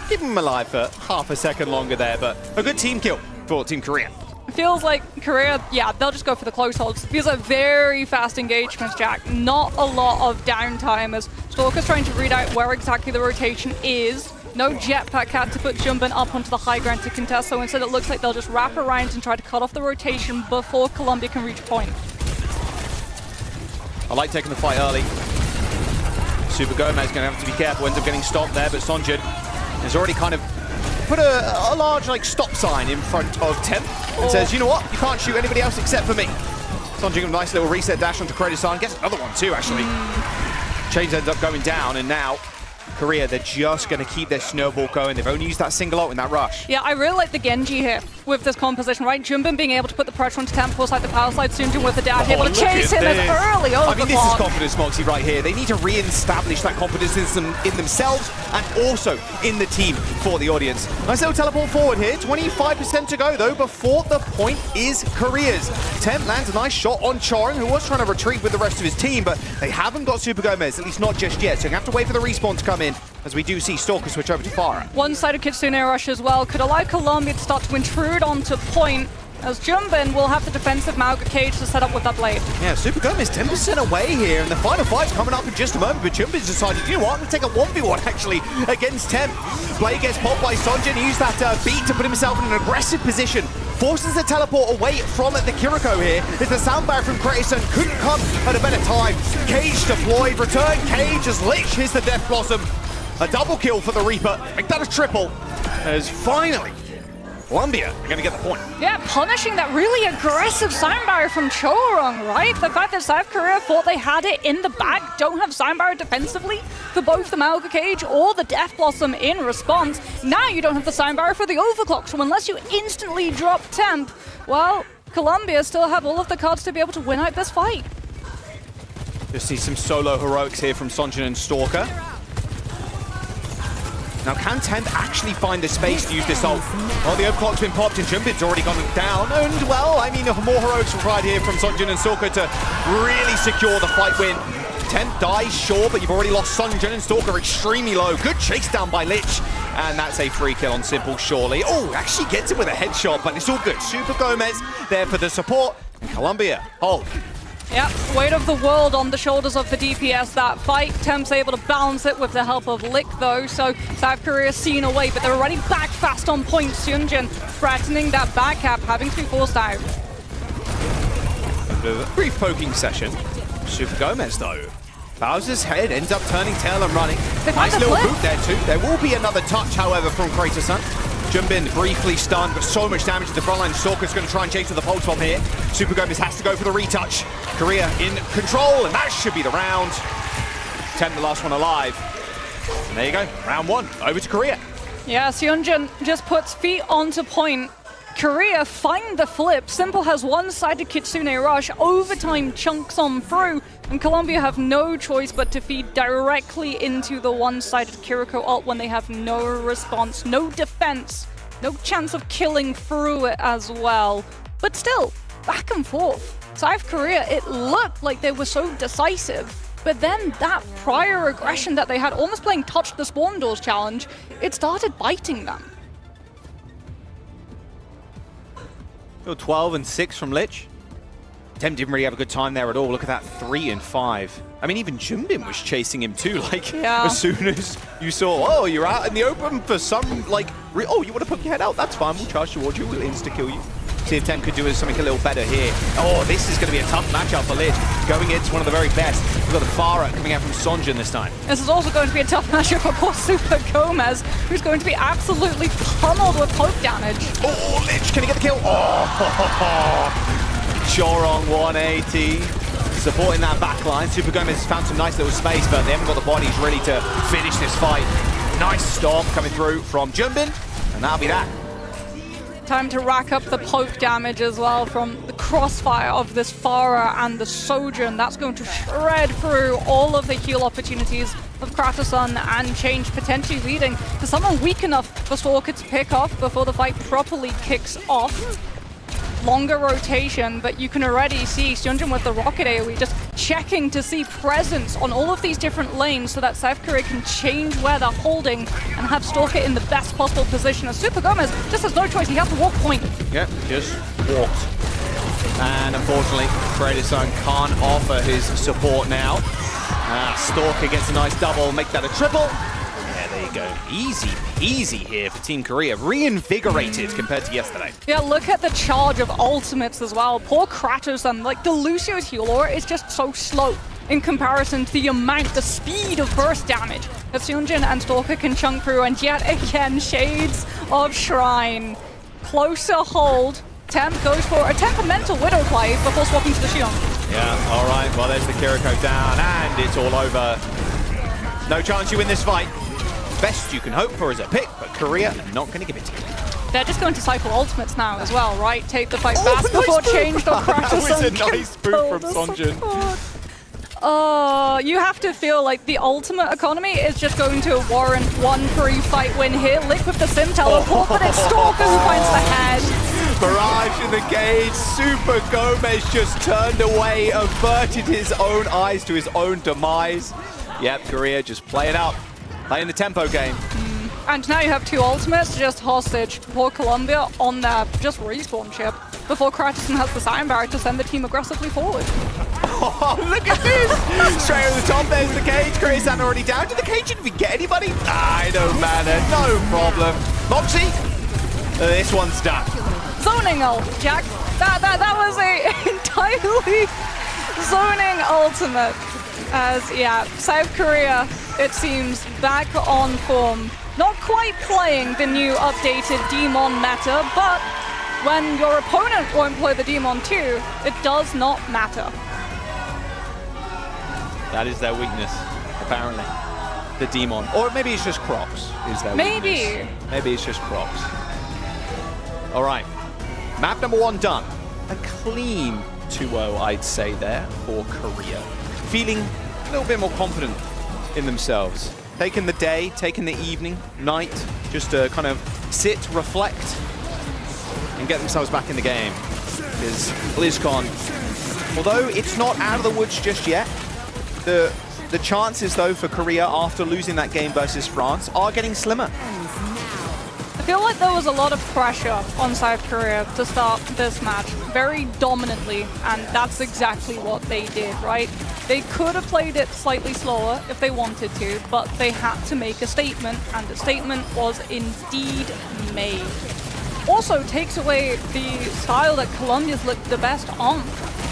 Keep him alive for half a second longer there, but a good team kill for Team Korea. Feels like Korea, they'll just go for the close holds. Feels like very fast engagements, Jack. Not a lot of downtime as Stalker's trying to read out where exactly the rotation is. No jetpack cat to put Jumbin up onto the high ground to contest, so instead it looks like they'll just wrap around and try to cut off the rotation before Colombia can reach point. I like taking the fight early. Super Gomez is going to have to be careful, ends up getting stopped there, but Sonjin has already kind of put a large stop sign in front of Temp and says, you know what, you can't shoot anybody else except for me. Sonjin, a nice little reset dash onto Krejosan, gets another one too, actually. Chains ends up going down, and now Korea, they're just going to keep their snowball going. They've only used that single ult in that rush. Yeah, I really like the Genji here with this composition, right? Jumbin being able to put the pressure onto Temp, force like the power slide, Sunjin with the dash, able to chase him as early over. I mean, this is confidence, Moxie, right here. They need to re-establish that confidence in themselves and also in the team for the audience. Nice little teleport forward here. 25% to go, though, before the point is Korea's. Temp lands a nice shot on Chorin, who was trying to retreat with the rest of his team, but they haven't got Super Gomez, at least not just yet, so you have to wait for the respawn to come in, as we do see Stalker switch over to Farah. One-sided Kitsune rush as well could allow Colombia to start to intrude onto point, as Jumbin will have the defensive Mauga cage to set up with that blade. Yeah, Super Gomez 10% away here, and the final fight's coming up in just a moment, but Jumbin's decided, you know what, I'm going to take a 1v1 actually against Temp. Blade gets popped by Sonjin, he used that beat to put himself in an aggressive position, forces the teleport away from the Kiriko here, as the sound barrier from Grayson couldn't come at a better time. Cage deployed, return Cage as Lich hits the Death Blossom. A double kill for the Reaper, make that a triple, as finally Colombia are going to get the point. Yeah, punishing that really aggressive sound barrier from Chorong, right? The fact that South Korea thought they had it in the bag, don't have sound barrier defensively for both the Mauga Cage or the Death Blossom in response. Now you don't have the sound barrier for the Overclock, so unless you instantly drop Temp, well, Colombia still have all of the cards to be able to win out this fight. Just see some solo heroics here from Sonjin and Stalker. Now, can Temp actually find the space to use this ult? Well, the overclock's been popped and Jumbin's already gone down. And, well, I mean, more heroics required here from Sonjin and Stalker to really secure the fight win. Temp dies, sure, but you've already lost Sonjin and Stalker extremely low. Good chase down by Lich. And that's a free kill on Simple, surely. Oh, actually gets it with a headshot, but it's all good. Super Gomez there for the support. And Colombia, hold. Yep, weight of the world on the shoulders of the DPS that fight. Temp's able to balance it with the help of Lick though, so South Korea seen away, but they're already back fast on point. Hyunjin threatening that back cap, having to be forced out. A brief poking session. Super Gomez though. Bowser's head ends up turning tail and running. Nice little boot there too. There will be another touch, however, from Krejosan. Jumbin briefly stunned, but so much damage to the front line. Stalker's going to try and chase to the pulse bomb here. Super Gomez has to go for the retouch. Korea in control, and that should be the round. Temp, the last one alive. And there you go, round one, over to Korea. Yeah, Hyunjin just puts feet onto point. Korea find the flip. Simple has one-sided Kitsune rush, overtime chunks on through, and Colombia have no choice but to feed directly into the one-sided Kiriko ult when they have no response, no defense, no chance of killing through it as well. But still, back and forth. South Korea, it looked like they were so decisive, but then that prior aggression that they had, almost playing Touch the Spawn Doors challenge, it started biting them. 12 and 6 from Lich. Tem didn't really have a good time there at all. Look at that, 3 and 5. I mean, even Jumbin was chasing him too. Like, as soon as you saw, oh, you're out in the open for some, like, oh, you want to poke your head out? That's fine. We'll charge towards you. We'll insta-kill you. See if Tem could do something a little better here. Oh, this is going to be a tough matchup for Lich. Going against one of the very best. We've got the Farah coming out from Sonjin this time. This is also going to be a tough matchup for poor Super Gomez, who's going to be absolutely pummeled with poke damage. Oh, Lich, can he get the kill? Oh, Chorong 180. Supporting that back line. Super Gomez has found some nice little space, but they haven't got the bodies really to finish this fight. Nice stomp coming through from Jumbin, and that'll be that. Time to rack up the poke damage as well from the crossfire of this Farah and the Sojourn. That's going to shred through all of the heal opportunities of Kratosun and change potentially leading to someone weak enough for Stalker to pick off before the fight properly kicks off. Longer rotation, but you can already see Sunjin with the rocket AoE just checking to see presence on all of these different lanes so that South Korea can change where they're holding and have Stalker in the best possible position. As Super Gomez just has no choice, he has to walk point. Yep, just walked. And unfortunately, Kratosun can't offer his support now. Stalker gets a nice double, make that a triple. Yeah, there you go. Easy peasy here for Team Korea. Reinvigorated compared to yesterday. Yeah, look at the charge of ultimates as well. Poor Kratosun, like the Lucio's heal aura is just so slow in comparison to the amount, the speed of burst damage that Sunjin and Stalker can chunk through. And yet again, shades of Shrine. Closer hold. Temp goes for a temperamental Widow play before swapping to the Xion. Yeah, all right. Well, there's the Kiriko down, and it's all over. No chance you win this fight. Best you can hope for is a pick, but Korea are not going to give it to you. They're just going to cycle ultimates now as well, right? Take the fight fast before changed or Kratosun. That was a nice boot from Sonjin. Oh, you have to feel like the ultimate economy is just going to warrant one free fight win here. Lick with the Sim teleport, but it's Stalker who finds the head. Barrage in the gauge. Super Gomez just turned away, averted his own eyes to his own demise. Yep, Korea just play it out. Playing the tempo game. And now you have two ultimates just hostage for Colombia on their just respawn chip before Kratosun has the Sign Barrier to send the team aggressively forward. Oh, look at this! Straight over the top, there's the cage. Kratosun already down. Did the cage even get anybody? I don't matter, no problem. Moxie, this one's done. Zoning ult, Jack. That was a entirely zoning ultimate. As, yeah, South Korea, it seems, back on form. Not quite playing the new updated Demon meta, but when your opponent won't play the Demon too, it does not matter. That is their weakness, apparently. The Demon. Or maybe it's just Crocs is their weakness. Maybe it's just Crocs. All right. Map number 1 done. A clean 2-0, I'd say, there for Korea. Feeling a little bit more confident in themselves. Taking the day, taking the evening, night, just to kind of sit, reflect, and get themselves back in the game. Because BlizzCon, although it's not out of the woods just yet, the chances, though, for Korea after losing that game versus France are getting slimmer. I feel like there was a lot of pressure on South Korea to start this match very dominantly, and that's exactly what they did, right? They could have played it slightly slower if they wanted to, but they had to make a statement, and the statement was indeed made. Also takes away the style that Colombia's looked the best on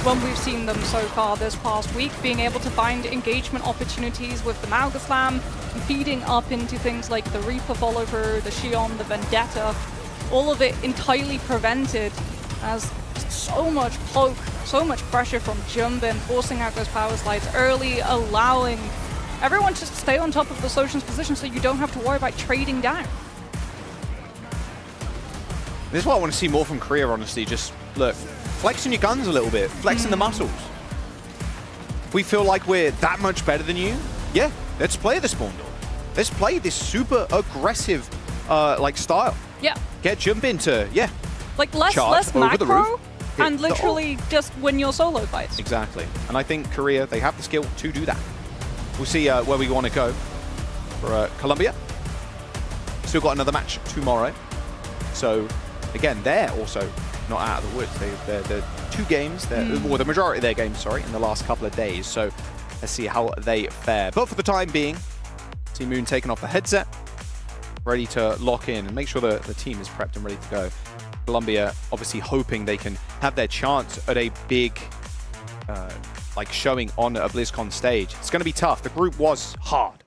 when we've seen them so far this past week, being able to find engagement opportunities with the Mauga Slam, feeding up into things like the Reaper follow-through, the Xion, the Vendetta, all of it entirely prevented as so much poke, so much pressure from Jumbin, forcing out those power slides early, allowing everyone just to stay on top of the Sojourn's position so you don't have to worry about trading down. This is what I want to see more from Korea, honestly. Just, look, flexing your guns a little bit, flexing the muscles. If we feel like we're that much better than you, yeah, let's play the spawn door. Let's play this super aggressive, like, style. Yeah. Get Jumbin to, yeah. Like, less macro, and literally just win your solo fights. Exactly. And I think Korea, they have the skill to do that. We'll see where we want to go for Colombia. Still got another match tomorrow. So, again, they're also not out of the woods. They're 2 games, or the majority of their games, sorry, in the last couple of days. So let's see how they fare. But for the time being, Team Moon taking off the headset, ready to lock in and make sure the team is prepped and ready to go. Colombia obviously hoping they can have their chance at a big like showing on a BlizzCon stage. It's going to be tough. The group was hard,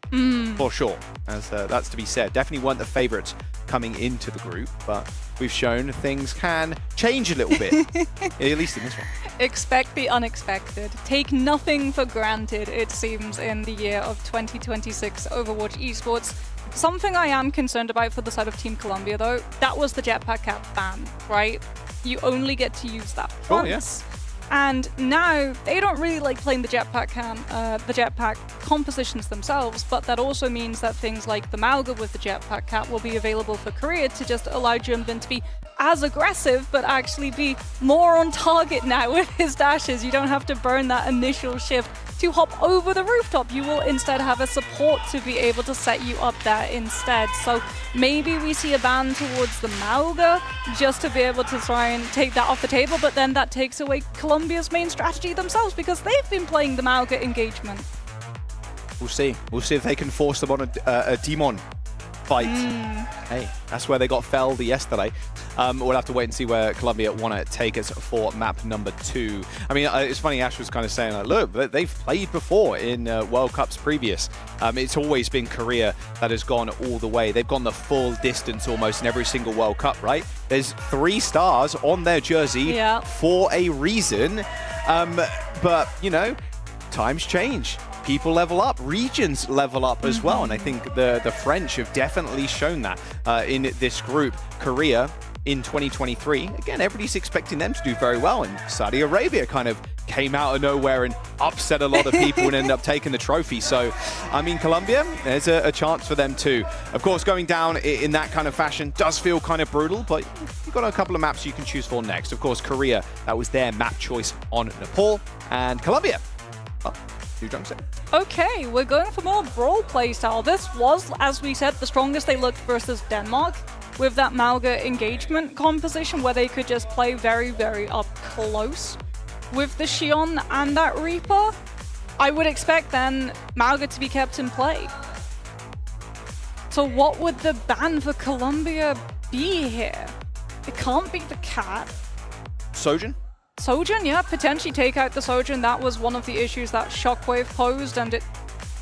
for sure, as that's to be said. Definitely weren't the favorites coming into the group, but we've shown things can change a little bit, at least in this one. Expect the unexpected. Take nothing for granted, it seems, in the year of 2026 Overwatch Esports. Something I am concerned about for the side of Team Colombia, though, that was the jetpack cap ban, right? You only get to use that once. Yes. And now they don't really like playing the jetpack compositions themselves, but that also means that things like the Mauga with the jetpack cap will be available for Korea to just allow Jumbin to be as aggressive, but actually be more on target now with his dashes. You don't have to burn that initial shift to hop over the rooftop. You will instead have a support to be able to set you up there instead. So maybe we see a ban towards the Mauga just to be able to try and take that off the table, but then that takes away Colombia's main strategy themselves because they've been playing the Mauga engagement. We'll see. We'll see if they can force them on a Demon fight. Hey, that's where they got felled yesterday. We'll have to wait and see where Colombia want to take us for map number 2. I mean, it's funny, Ash was kind of saying, like, look, they've played before in World Cups previous. It's always been Korea that has gone all the way. They've gone the full distance almost in every single World Cup, right? There's 3 stars on their jersey for a reason. But, you know, times change. People level up, regions level up as well, and I think the French have definitely shown that in this group. Korea in 2023, again, everybody's expecting them to do very well, and Saudi Arabia kind of came out of nowhere and upset a lot of people and ended up taking the trophy. So, I mean, Colombia, there's a chance for them too. Of course, going down in that kind of fashion does feel kind of brutal, but you've got a couple of maps you can choose for next. Of course, Korea, that was their map choice on Nepal, and Colombia, well, okay, we're going for more brawl playstyle. This was, as we said, the strongest they looked versus Denmark with that Mauga engagement composition where they could just play very, very up close with the Xion and that Reaper. I would expect then Mauga to be kept in play. So what would the ban for Colombia be here? It can't be the cat. Sojourn? Sojourn, yeah, potentially take out the Sojourn. That was one of the issues that Shockwave posed, and it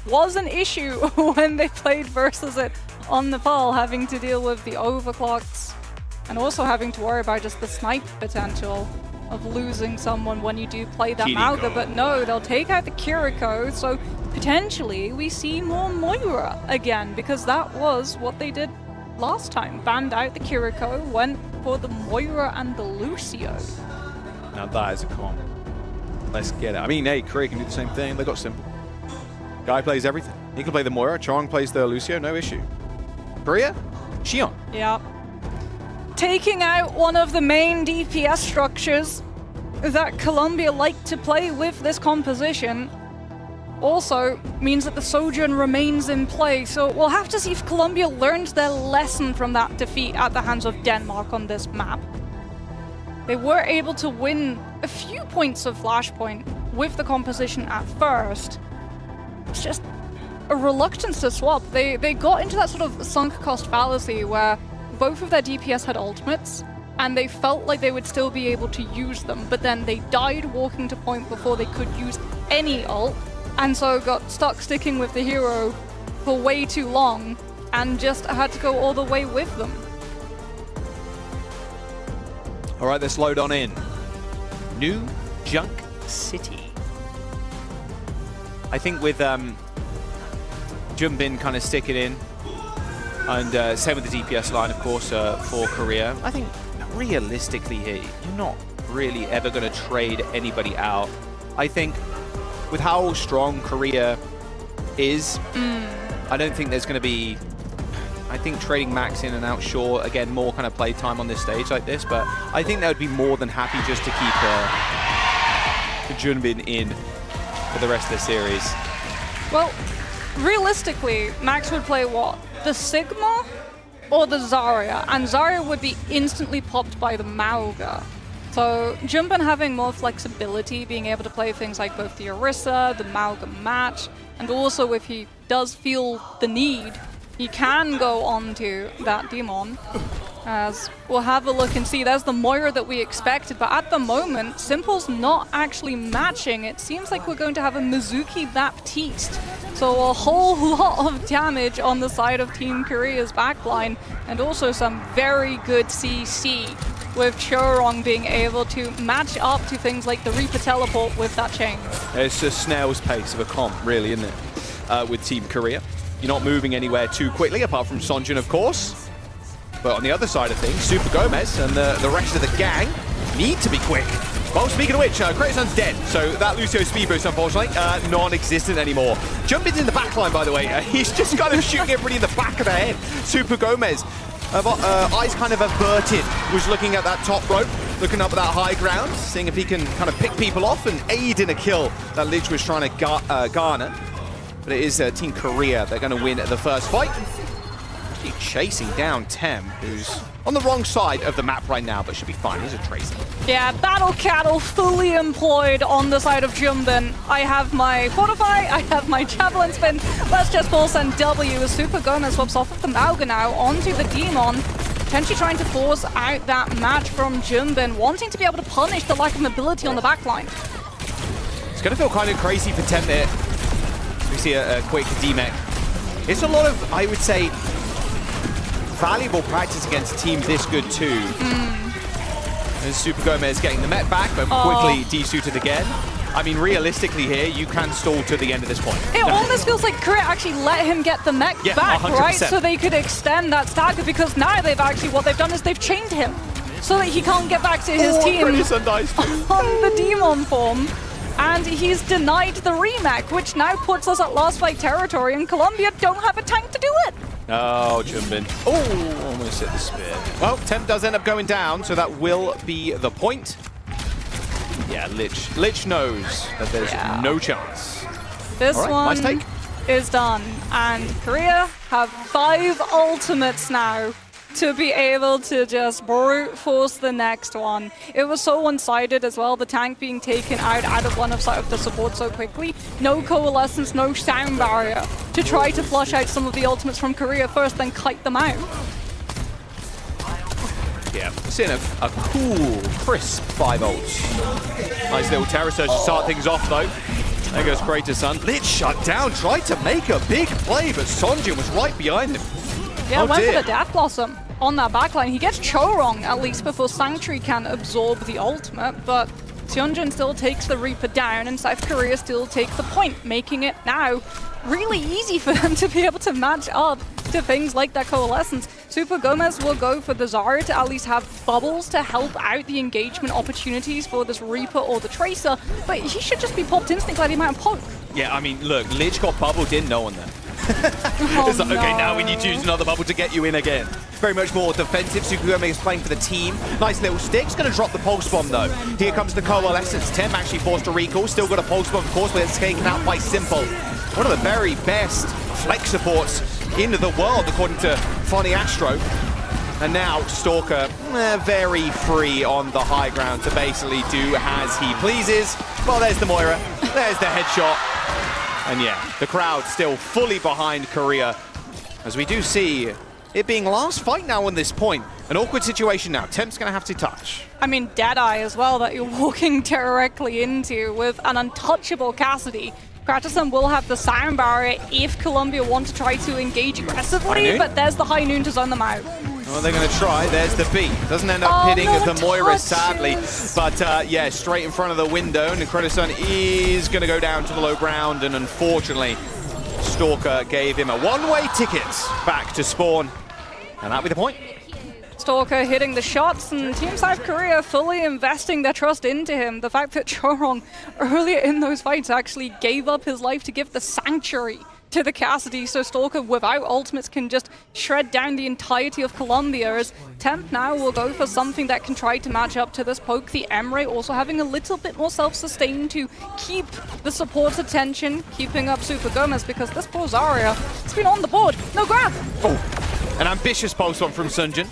was an issue when they played versus it on Nepal, having to deal with the overclocks and also having to worry about just the snipe potential of losing someone when you do play that Mauga. But no, they'll take out the Kiriko, so potentially we see more Moira again, because that was what they did last time. Banned out the Kiriko, went for the Moira and the Lucio. Now that is a comp. Let's get it. I mean, hey, Korea can do the same thing. They got simple. Guy plays everything. He can play the Moira. Chong plays the Lucio, no issue. Korea, Xion. Yeah. Taking out one of the main DPS structures that Colombia like to play with this composition also means that the Sojourn remains in play. So we'll have to see if Colombia learned their lesson from that defeat at the hands of Denmark on this map. They were able to win a few points of Flashpoint with the composition at first. It's just a reluctance to swap. They got into that sort of sunk cost fallacy where both of their DPS had ultimates, and they felt like they would still be able to use them, but then they died walking to point before they could use any ult, and so got stuck sticking with the hero for way too long, and just had to go all the way with them. All right, let's load on in. New Junk City. I think with Jumbin kind of sticking in, and same with the DPS line, of course, for Korea. I think realistically here, you're not really ever going to trade anybody out. I think with how strong Korea is, I don't think there's going to be... I think trading Max in and out, sure, again, more kind of play time on this stage like this, but I think they would be more than happy just to keep Junbin in for the rest of the series. Well, realistically, Max would play what? The Sigma or the Zarya? And Zarya would be instantly popped by the Mauga. So Jumpin having more flexibility, being able to play things like both the Orisa, the Malcolm match, and also if he does feel the need, he can go on to that Demon. As we'll have a look and see, there's the Moira that we expected, but at the moment, Simple's not actually matching. It seems like we're going to have a Mizuki Baptiste. So a whole lot of damage on the side of Team Korea's backline, and also some very good CC, with Chorong being able to match up to things like the Reaper Teleport with that chain. It's a snail's pace of a comp, really, isn't it, with Team Korea. You're not moving anywhere too quickly, apart from Sonjin, of course. But on the other side of things, Super Gomez and the rest of the gang need to be quick. Well, speaking of which, Crazy dead, so that Lucio speed boost, unfortunately, non-existent anymore. Jumpin's in the backline, by the way. He's just kind of shooting everybody in the back of the head. Super Gomez, eyes kind of averted, was looking at that top rope, looking up at that high ground, seeing if he can kind of pick people off and aid in a kill that Lich was trying to garner. But it is Team Korea. They're going to win the first fight. Keep chasing down Tem, who's on the wrong side of the map right now, but should be fine. He's a Tracer. Yeah, Battle Cattle fully employed on the side of Jumbin. I have my Fortify, I have my Javelin Spin. Let's just full send W as Super Gomez swaps off of the Mauga now onto the Demon. Potentially trying to force out that match from Jumbin, wanting to be able to punish the lack of mobility on the backline. It's going to feel kind of crazy for Tem there. We see a quick D-Mech. It's a lot of, I would say, valuable practice against a team this good too. And Super Gomez getting the Met back, but quickly de-suited again. I mean, realistically here, you can stall to the end of this point. It almost feels like Korea actually let him get the mech back, 100%. right? So they could extend that stagger, because now what they've done is they've chained him so that he can't get back to his team on the Demon form. And he's denied the remake, which now puts us at last fight territory, and Colombia don't have a tank to do it. Oh, Jumbin. Oh, almost hit the spear. Well, Tem does end up going down, so that will be the point. Yeah, Lich knows that there's no chance. This one nice take. Is done, and Korea have 5 ultimates now to be able to just brute force the next one. It was so one-sided as well, the tank being taken out of one of the support so quickly. No coalescence, no sound barrier to try to flush out some of the ultimates from Korea first, then kite them out. Yeah, seeing a cool, crisp 5 ults. Nice little Terror Surge to start things off though. There goes Kratos' son. Lich shut down, tried to make a big play, but Sonjin was right behind him. Yeah, went for the Death Blossom on that backline. He gets Chorong at least before Sanctuary can absorb the ultimate, but Seonjin still takes the Reaper down, and South Korea still take the point, making it now really easy for them to be able to match up to things like that Coalescence. Super Gomez will go for the Zarya to at least have bubbles to help out the engagement opportunities for this Reaper or the Tracer, but he should just be popped instantly by the amount of poke. Yeah, I mean, look, Lich got bubbled in, no one there. It's like, okay, now we need to use another bubble to get you in again. Very much more defensive. Super Gomez is playing for the team. Nice little stick. He's going to drop the Pulse Bomb, though. Here comes the Coalescence. Tem actually forced a recall. Still got a Pulse Bomb, of course, but it's taken out by Simple. One of the very best flex supports in the world, according to Funny Astro. And now Stalker very free on the high ground to basically do as he pleases. Well, there's the Moira. There's the headshot. And yeah, the crowd still fully behind Korea, as we do see it being last fight now on this point. An awkward situation now. Tem's going to have to touch. I mean, Deadeye as well that you're walking directly into with an untouchable Cassidy. Kratos will have the sound barrier if Colombia want to try to engage aggressively, but there's the High Noon to zone them out. Well, they're going to try. There's the B. Doesn't end up hitting the Moira, sadly. But yeah, straight in front of the window. And Kratos is going to go down to the low ground. And unfortunately, Stalker gave him a one-way ticket back to spawn. And that'll be the point. Stalker hitting the shots, and Team South Korea fully investing their trust into him. The fact that Chorong earlier in those fights actually gave up his life to give the Sanctuary to the Cassidy, so Stalker without ultimates can just shred down the entirety of Colombia, as Temp now will go for something that can try to match up to this poke. The Emre also having a little bit more self-sustain to keep the support's attention, keeping up Super Gomez, because this poor Zarya has been on the board. No grab! Oh, an ambitious post on from Sunjin.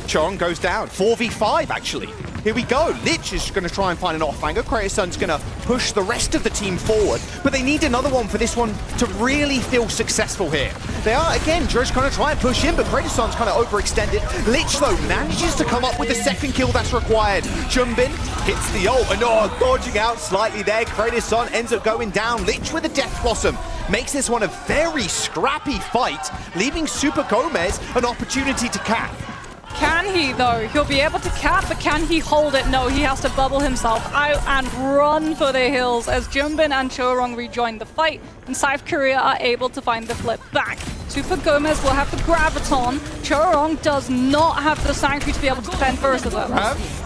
Chorong goes down. 4v5, actually. Here we go. Lich is going to try and find an off-hanger. Kratos going to push the rest of the team forward, but they need another one for this one to really feel successful here. They are, again, just going to try and push in, but Kratos kind of overextended. Lich, though, manages to come up with the second kill that's required. Jumbin hits the ult, and dodging out slightly there. Kratos ends up going down. Lich with a Death Blossom makes this one a very scrappy fight, leaving Super Gomez an opportunity to cap. Can he, though? He'll be able to cap, but can he hold it? No, he has to bubble himself out and run for the hills as Jumbin and Chorong rejoin the fight, and South Korea are able to find the flip back. Super Gomez will have the Graviton. Chorong does not have the Sanctuary to be able to defend Versa, though.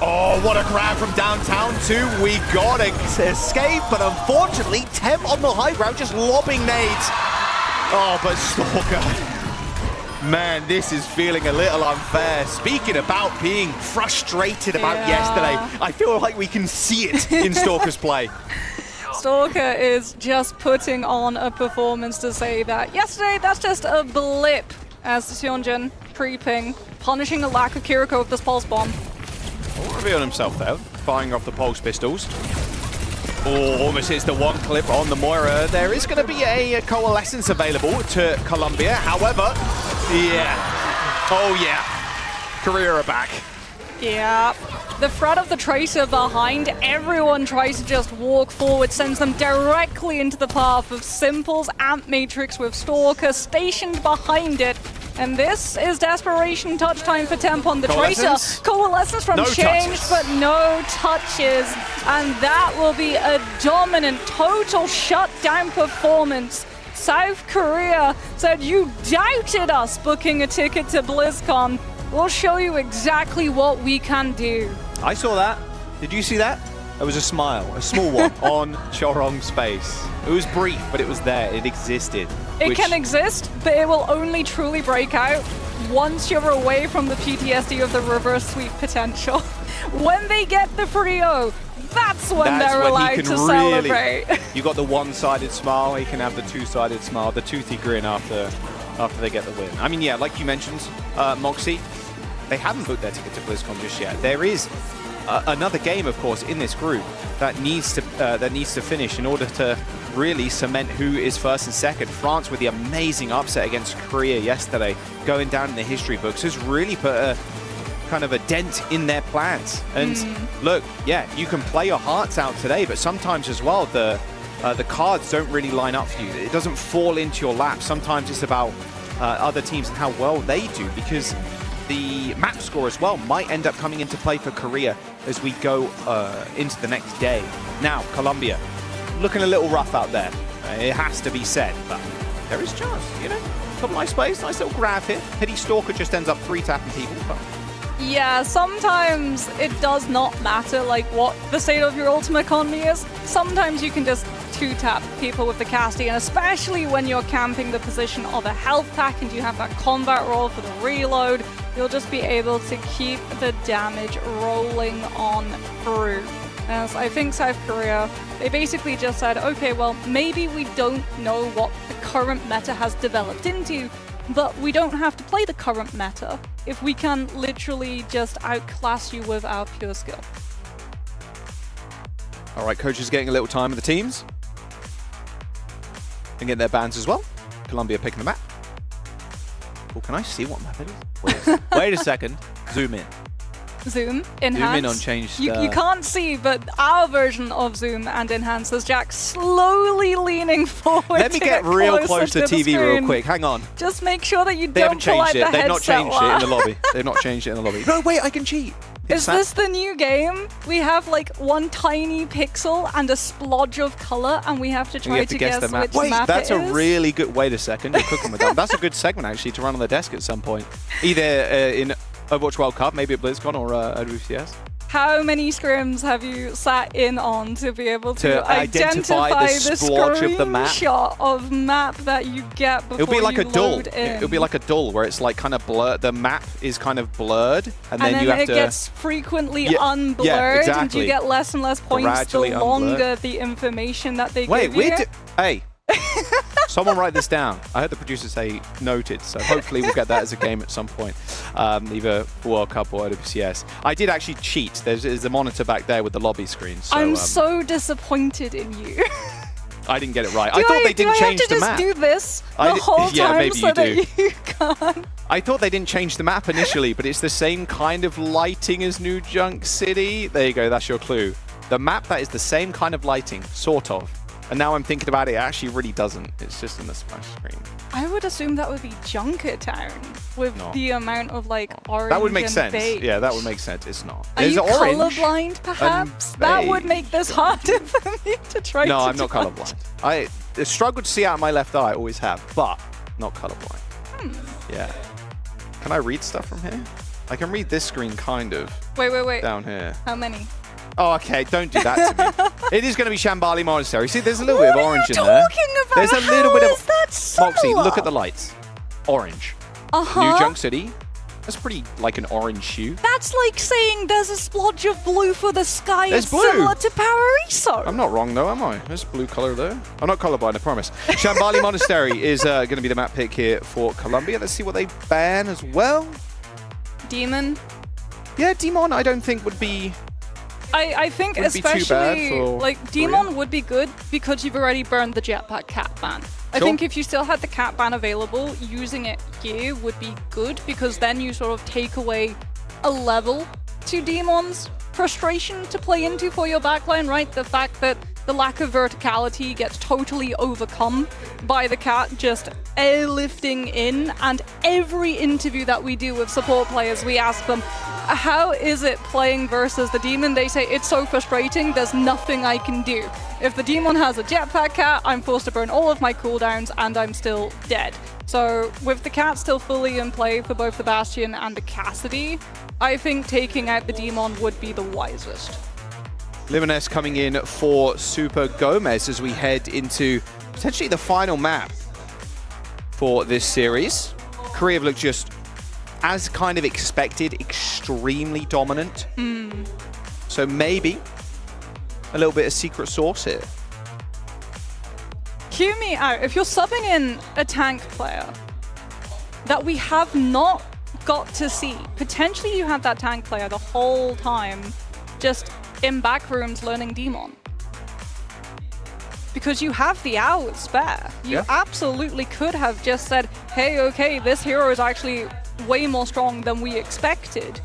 Oh, what a grab from downtown, too. We got to escape, but unfortunately, Temp on the high ground just lobbing nades. Oh, but Stalker. Man, this is feeling a little unfair. Speaking about being frustrated about yesterday, I feel like we can see it in Stalker's play. Stalker is just putting on a performance to say that yesterday, that's just a blip as Seonjin creeping, punishing the lack of Kiriko with this pulse bomb. Revealed himself though, firing off the pulse pistols. Oh, almost hits the one clip on the Moira. There is going to be a coalescence available to Colombia. However, Korea are back. Yeah, the threat of the Tracer behind, everyone tries to just walk forward, sends them directly into the path of Simple's Amp Matrix with Stalker stationed behind it. And this is desperation touch time for Temp on the Tracer. Coalescence from Changed, but no touches. And that will be a dominant, total shutdown performance. South Korea said, you doubted us booking a ticket to BlizzCon. We'll show you exactly what we can do. I saw that. Did you see that? There was a smile, a small one, on Chorong's face. It was brief, but it was there. It existed. It can exist, but it will only truly break out once you're away from the PTSD of the reverse sweep potential. When they get the 3-0, that's when they're allowed to celebrate. You got the one-sided smile, he can have the two-sided smile, the toothy grin after they get the win. I mean, yeah, like you mentioned, Moxie, they haven't booked their ticket to BlizzCon just yet. There is another game, of course, in this group that needs to finish in order to really cement who is first and second. France, with the amazing upset against Korea yesterday, going down in the history books, has really put a kind of a dent in their plans. And look, yeah, you can play your hearts out today, but sometimes as well, the cards don't really line up for you. It doesn't fall into your lap. Sometimes it's about other teams and how well they do, because the map score as well might end up coming into play for Korea as we go into the next day. Now, Colombia, looking a little rough out there. It has to be said, but there is chance, you know? Couple nice plays, nice little grab here. Pity Stalker just ends up 3-tapping people, but... Yeah, sometimes it does not matter like what the state of your ultimate economy is. Sometimes you can just 2-tap people with the casting, and especially when you're camping the position of a health pack and you have that combat roll for the reload, you'll just be able to keep the damage rolling on through. As I think South Korea, they basically just said, okay, well, maybe we don't know what the current meta has developed into, but we don't have to play the current meta if we can literally just outclass you with our pure skill. All right, coaches getting a little time with the teams. And getting their bans as well. Colombia picking the map. Oh, can I see what map it is? Wait a second. Zoom in. Zoom, enhance. Zoom in on changed. You can't see, but our version of zoom and enhance is Jack slowly leaning forward. Let me get real close to TV real quick. Hang on. Just make sure that you They don't haven't pull out changed the it. They've not headset changed it in the lobby. They've not changed it in the lobby. No, wait, I can cheat. Is this the new game? We have like one tiny pixel and a splodge of color, and we have to try to guess the map. which map That's it a is? really good... Wait a second. You're cooking with that. That's a good segment, actually, to run on the desk at some point. Either in Overwatch World Cup, maybe at BlizzCon or OWCS. How many scrims have you sat in on to be able to identify the splodge of the map? Screenshot of map that you get before It'll be like you a dull. load in? It'll be like a dull where it's like kind of blurred. The map is kind of blurred, and then you have it to. gets frequently unblurred, yeah, exactly. and you get less and less points Gradually the longer the information that they give you. Hey. Someone write this down. I heard the producer say noted, so hopefully we'll get that as a game at some point, either World Cup or OWCS. I did actually cheat. There's a monitor back there with the lobby screen. So, I'm so disappointed in you. I didn't get it right. I thought they didn't change the map. Do I have to just do this the whole time so that you can't? I thought they didn't change the map initially, but it's the same kind of lighting as New Junk City. There you go, that's your clue. The map that is the same kind of lighting, sort of. And now I'm thinking about it, it actually really doesn't. It's just in the splash screen. I would assume that would be Junkertown with the amount of like orange. That would make and sense. beige. Yeah, that would make sense. It's not. Are There's you orange colorblind, perhaps? That would make this harder for me to try. No, to I'm not judge. colorblind. I struggle to see out of my left eye, always have, but not colorblind. Yeah. Can I read stuff from here? I can read this screen, kind of. Wait. Down here. How many? Oh, okay. Don't do that to me. It is going to be Shambali Monastery. See, there's a little bit of orange in there. What are you talking about? There's a little bit of that similar? Moxie, look at the lights. Orange. New Junk City. That's pretty like an orange hue. That's like saying there's a splodge of blue for the sky. There's It's blue. similar to Paraiso. I'm not wrong though, am I? There's blue color there. I'm not colorblind, I promise. Shambali Monastery is going to be the map pick here for Colombia. Let's see what they ban as well. Demon. Yeah, Demon I don't think would be... I think Wouldn't be too bad especially for like Demon would be good because you've already burned the jetpack cat ban. I think if you still had the cat ban available, using it here would be good because then you sort of take away a level to Demon's frustration to play into for your backline, right? The fact that the lack of verticality gets totally overcome by the cat just airlifting in, and every interview that we do with support players, we ask them, how is it playing versus the Demon? They say, it's so frustrating, there's nothing I can do. If the Demon has a jetpack cat, I'm forced to burn all of my cooldowns and I'm still dead. So with the cat still fully in play for both the Bastion and the Cassidy, I think taking out the Demon would be the wisest. Limoness coming in for Super Gomez as we head into potentially the final map for this series. Korea have looked just, as kind of expected, extremely dominant. So maybe a little bit of secret sauce here. Cue me out. If you're subbing in a tank player that we have not got to see, potentially you had that tank player the whole time just in back rooms learning Demon. Because you have the hours spare. You absolutely could have just said, hey, okay, this hero is actually way more strong than we expected.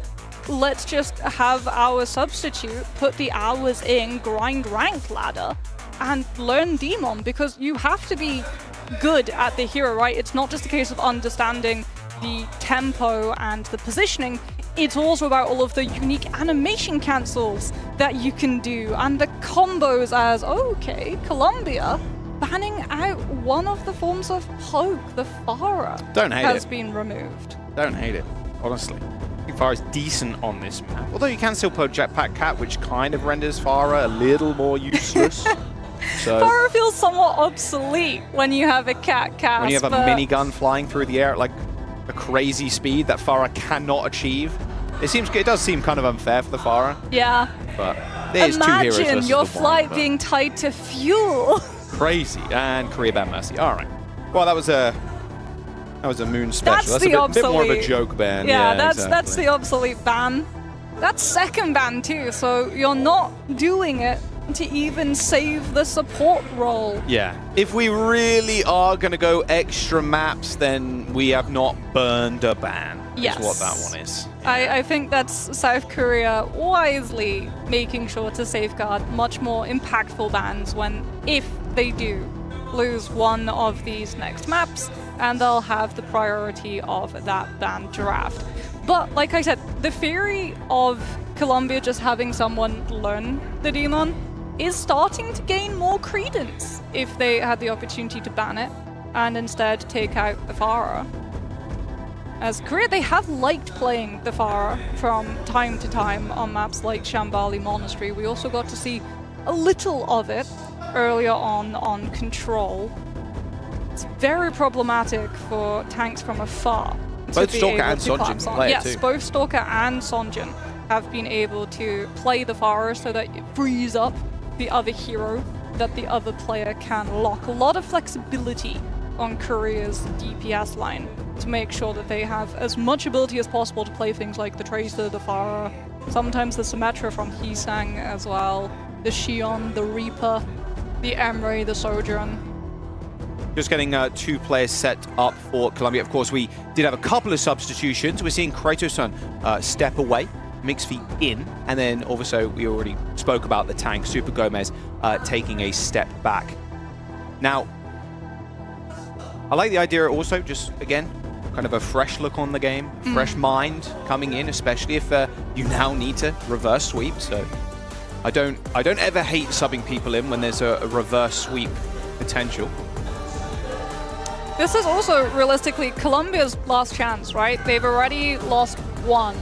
Let's just have our substitute put the hours in, grind rank ladder, and learn Demon, because you have to be good at the hero, right? It's not just a case of understanding the tempo and the positioning. It's also about all of the unique animation cancels that you can do and the combos as, okay, Colombia banning out one of the forms of poke, the Pharah, Don't hate has it. been removed. Don't hate it, honestly. I think Pharah is decent on this map. Although you can still put Jetpack Cat, which kind of renders Pharah a little more useless. So Pharah feels somewhat obsolete when you have a cat cast. when you have a minigun flying through the air at like a crazy speed that Pharah cannot achieve, it does seem kind of unfair for the Pharah. Yeah. But there's two heroes Imagine versus your the one, flight but being tied to fuel. crazy. And Korea ban Mercy. All right. Well, that was a moon special. That's a the bit more of a obsolete. joke ban. Yeah, that's exactly. the obsolete ban. That's second ban too, so you're not doing it to even save the support role. Yeah. If we really are going to go extra maps, then we have not burned a ban. Yes. Is what that one is. I think that's South Korea wisely making sure to safeguard much more impactful bans when, if they do lose one of these next maps, and they'll have the priority of that ban draft. But like I said, the theory of Colombia just having someone learn the Demon is starting to gain more credence if they had the opportunity to ban it and instead take out the Pharah. As Korea, they have liked playing the Pharah from time to time on maps like Shambali Monastery. We also got to see a little of it earlier on Control. It's very problematic for tanks from afar. Both Stalker and Sonjin collapse can on. play it Yes, too. both Stalker and Sonjin have been able to play the Pharah so that it frees up the other hero that the other player can lock. A lot of flexibility on Korea's DPS line to make sure that they have as much ability as possible to play things like the Tracer, the Pharah, sometimes the Symmetra from Heesang as well, the Xion, the Reaper, the Emre, the Sojourn. Just getting 2 players set up for Colombia. Of course, we did have a couple of substitutions. We're seeing Kratos step away, Mixfeet in, and then also we already spoke about the tank, Super Gomez, taking a step back. Now, I like the idea also, just again, kind of a fresh look on the game, fresh mind coming in, especially if you now need to reverse sweep. So I don't ever hate subbing people in when there's a reverse sweep potential. This is also realistically Colombia's last chance, right? They've already lost 1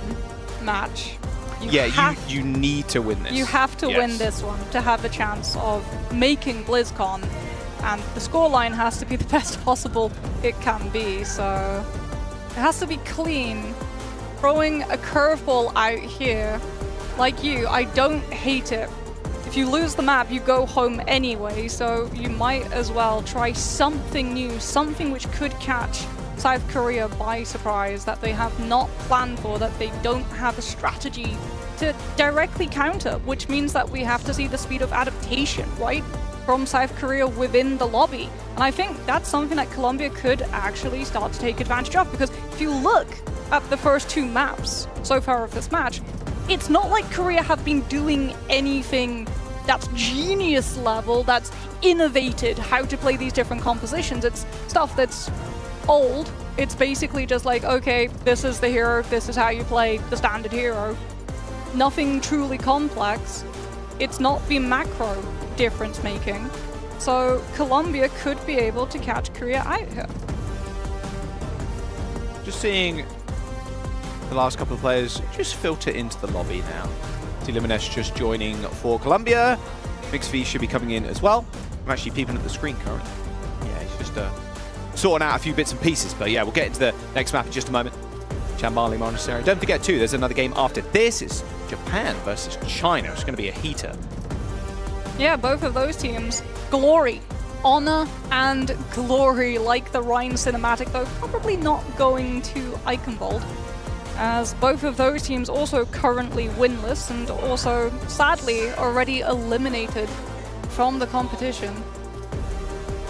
match. You need to win this. You have to win this one to have a chance of making BlizzCon, and the scoreline has to be the best possible it can be, so it has to be clean. Throwing a curveball out here, like you, I don't hate it. If you lose the map, you go home anyway, so you might as well try something new, something which could catch South Korea by surprise, that they have not planned for, that they don't have a strategy to directly counter, which means that we have to see the speed of adaptation, right, from South Korea within the lobby. And I think that's something that Colombia could actually start to take advantage of, because if you look at the first 2 maps so far of this match, it's not like Korea have been doing anything that's genius level, that's innovated how to play these different compositions. It's stuff that's old. It's basically just like, okay, this is the hero, this is how you play the standard hero. Nothing truly complex. It's not been macro difference making. So Colombia could be able to catch Korea out here. Just seeing the last couple of players just filter into the lobby now. Luminesh just joining for Colombia. Mixfeet should be coming in as well. I'm actually peeping at the screen currently. Yeah, he's just sorting out a few bits and pieces. But yeah, we'll get into the next map in just a moment. Chambali Monastery. Don't forget too, there's another game after this. Is Japan versus China. It's going to be a heater. Yeah, both of those teams. Glory. Honor and glory, like the Rhine cinematic, though probably not going to Eichenwald, as both of those teams also currently winless and also, sadly, already eliminated from the competition.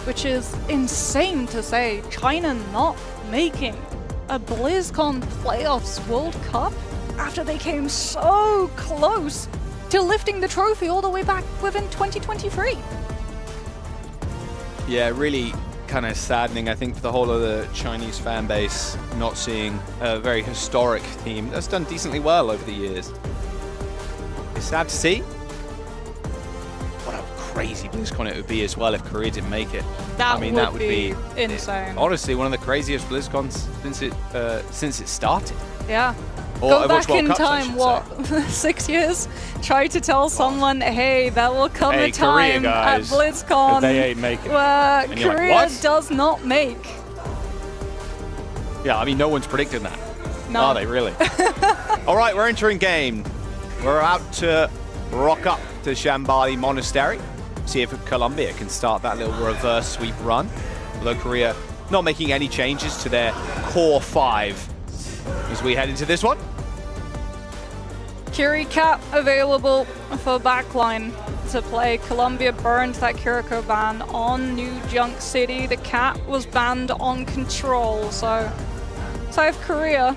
Which is insane to say. China not making a BlizzCon Playoffs World Cup after they came so close to lifting the trophy all the way back within 2023. Yeah, really kind of saddening, I think, for the whole of the Chinese fan base, not seeing a very historic team that's done decently well over the years. It's sad to see. What a crazy BlizzCon it would be as well if Korea didn't make it. That would be insane. Honestly, one of the craziest BlizzCons since it started. Yeah. Or Go back World in Cups, time, what, 6 years? Try to tell someone, hey, there will come a time at BlizzCon they ain't making where it. Korea Like, does not make. Yeah, I mean, no one's predicting that. No. Are they really? All right, we're entering game. We're out to rock up to Chambali Monastery. See if Colombia can start that little reverse sweep run. Although Korea not making any changes to their core 5 as we head into this one. Curie Cat available for backline to play. Colombia burned that Kiriko ban on New Junk City. The Cat was banned on Control, so South Korea,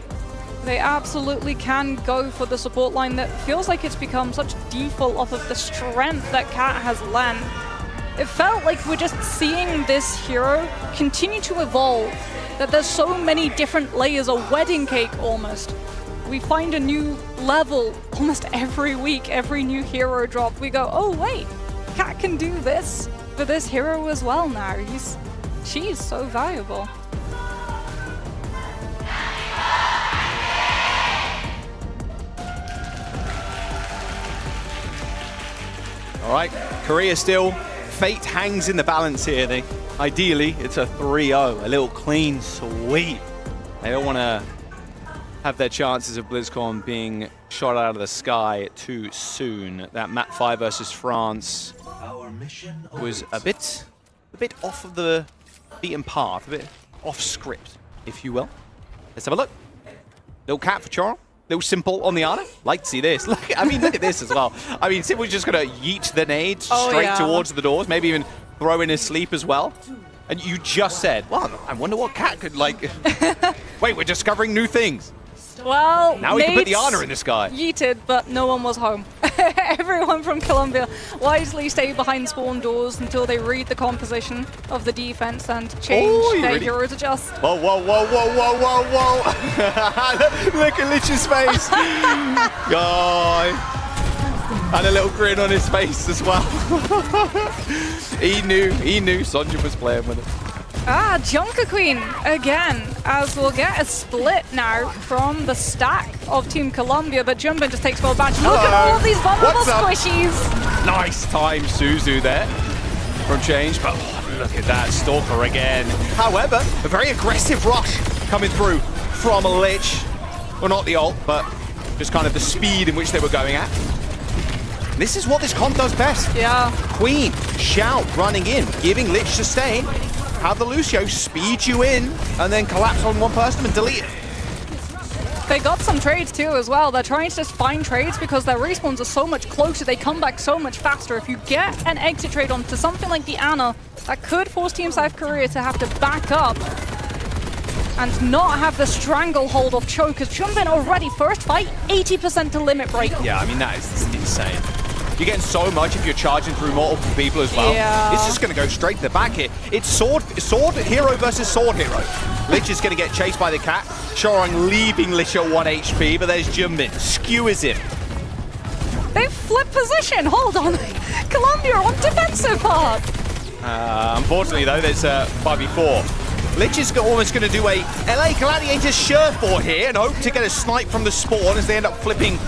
they absolutely can go for the support line that feels like it's become such default off of the strength that Cat has lent. It felt like we're just seeing this hero continue to evolve, that there's so many different layers, a wedding cake almost. We find a new level almost every week, every new hero drop. We go, oh wait, Cat can do this for this hero as well now. She's so valuable. All right, Korea still. Fate hangs in the balance here. Ideally, it's a 3-0, a little clean sweep. They don't want to have their chances of BlizzCon being shot out of the sky too soon. That map 5 versus France was a bit off of the beaten path, a bit off script, if you will. Let's have a look. Little cat for Choro. Little simple on the Ana. Like to see this. Look, I mean, look at this as well. I mean, Simple's just going to yeet the nade straight towards the doors, maybe even throw in his sleep as well. And you just said, well, I wonder what cat could, like... Wait, we're discovering new things. Well, now we can put the Ana in the sky. Yeeted, but no one was home. Everyone from Colombia wisely stayed behind spawn doors until they read the composition of the defense and change their heroes adjust. Whoa, whoa, whoa, whoa, whoa, whoa, whoa. Look at Lich's face. Guy. And a little grin on his face as well. He knew Sonja was playing with it. Junker Queen again, as we'll get a split now from the stack of Team Colombia, but Jumpin just takes full advantage. Look at all these vulnerable squishies. Nice time, Suzu there from Change, but look at that Stalker again. However, a very aggressive rush coming through from Lich. Well, not the ult, but just kind of the speed in which they were going at. This is what this comp does best. Yeah. Queen, shout, running in, giving Lich sustain. Have the Lucio speed you in and then collapse on one person and delete it. They got some trades too as well. They're trying to just find trades because their respawns are so much closer. They come back so much faster. If you get an exit trade onto something like the Ana, that could force Team South Korea to have to back up and not have the stranglehold of Choke, because Jumpin already first fight, 80% to limit break. Yeah, I mean, that is insane. You're getting so much if you're charging through multiple people as well. Yeah. It's just going to go straight to the back here. It's sword hero versus sword hero. Lich is going to get chased by the cat. Shorang leaving Lich at 1 HP, but there's Jumbin. Skewers him. They flip position. Hold on. Colombia on defensive part. Unfortunately, though, there's a 5v4. Lich is almost going to do a LA Gladiators Sherfor here and hope to get a snipe from the spawn as they end up flipping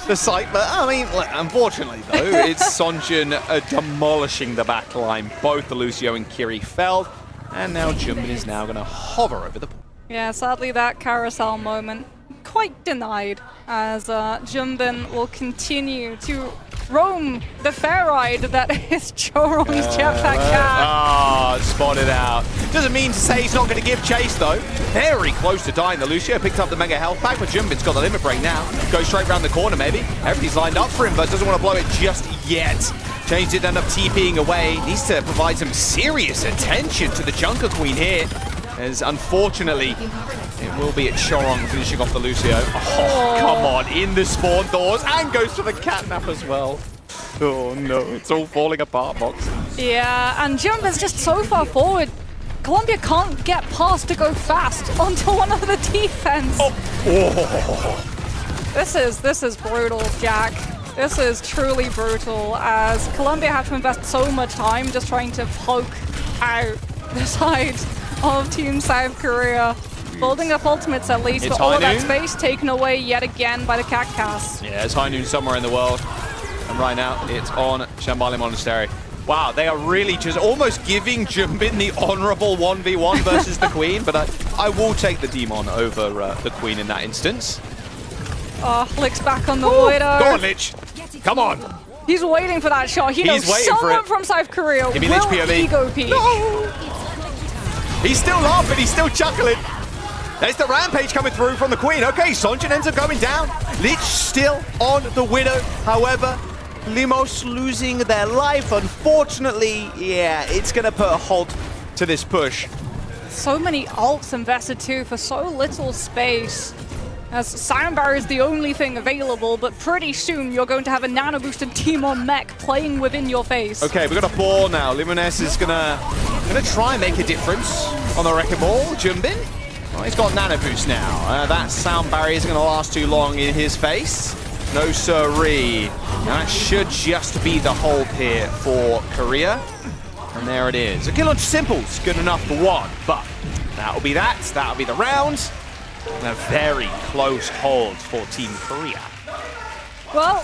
the site. But, I mean, unfortunately, though, it's Sonjin demolishing the backline. Both the Lucio and Kiri fell, and now Jumbin is now going to hover over the ball. Yeah, sadly, that carousel moment quite denied, as Jumbin will continue to roam the fair ride that is Chorong's jetpack cat. Spotted out. Doesn't mean to say he's not going to give chase, though. Very close to dying. The Lucio picked up the mega health pack, but Jumbin's got the limit break now. Goes straight around the corner, maybe. Everybody's lined up for him, but doesn't want to blow it just yet. Change did end up TPing away. Needs to provide some serious attention to the Junker Queen here, as unfortunately it will be at Chorong finishing off the Lucio. Oh, come on, in the spawn doors, and goes for the catnap as well. Oh no, it's all falling apart, Box. Yeah, and Jumbin's just so far forward. Colombia can't get past to go fast onto one of the defense. This is brutal, Jack. This is truly brutal, as Colombia have to invest so much time just trying to poke out the side of Team South Korea. Building up ultimates at least, but all of that space taken away yet again by the cat cast. Yeah, it's high noon somewhere in the world. And right now, it's on Shambhala Monastery. Wow, they are really just almost giving Jumbin the honorable 1v1 versus the Queen, but I will take the Demon over the Queen in that instance. Oh, Lick's back on the Widow. Go on, Lich. Come on. He's waiting for that shot. He knows someone from South Korea will ego peek. No. He's still laughing, he's still chuckling. There's the rampage coming through from the Queen. Okay, Sonjin ends up going down. Lich still on the Widow. However, Limos losing their life. Unfortunately, yeah, it's going to put a halt to this push. So many ults invested too for so little space. As Sound Barrier is the only thing available, but pretty soon you're going to have a nano boosted team on mech playing within your face. Okay, we've got a ball now. Limones is gonna try and make a difference on the wrecking ball. Jumbin, well, he's got nano boost now. That Sound Barrier isn't gonna last too long in his face. No siree. That should just be the hold here for Korea. And there it is. A kill on Simple's good enough for one, but that'll be that. That'll be the round. And a very close hold for Team Korea. Well,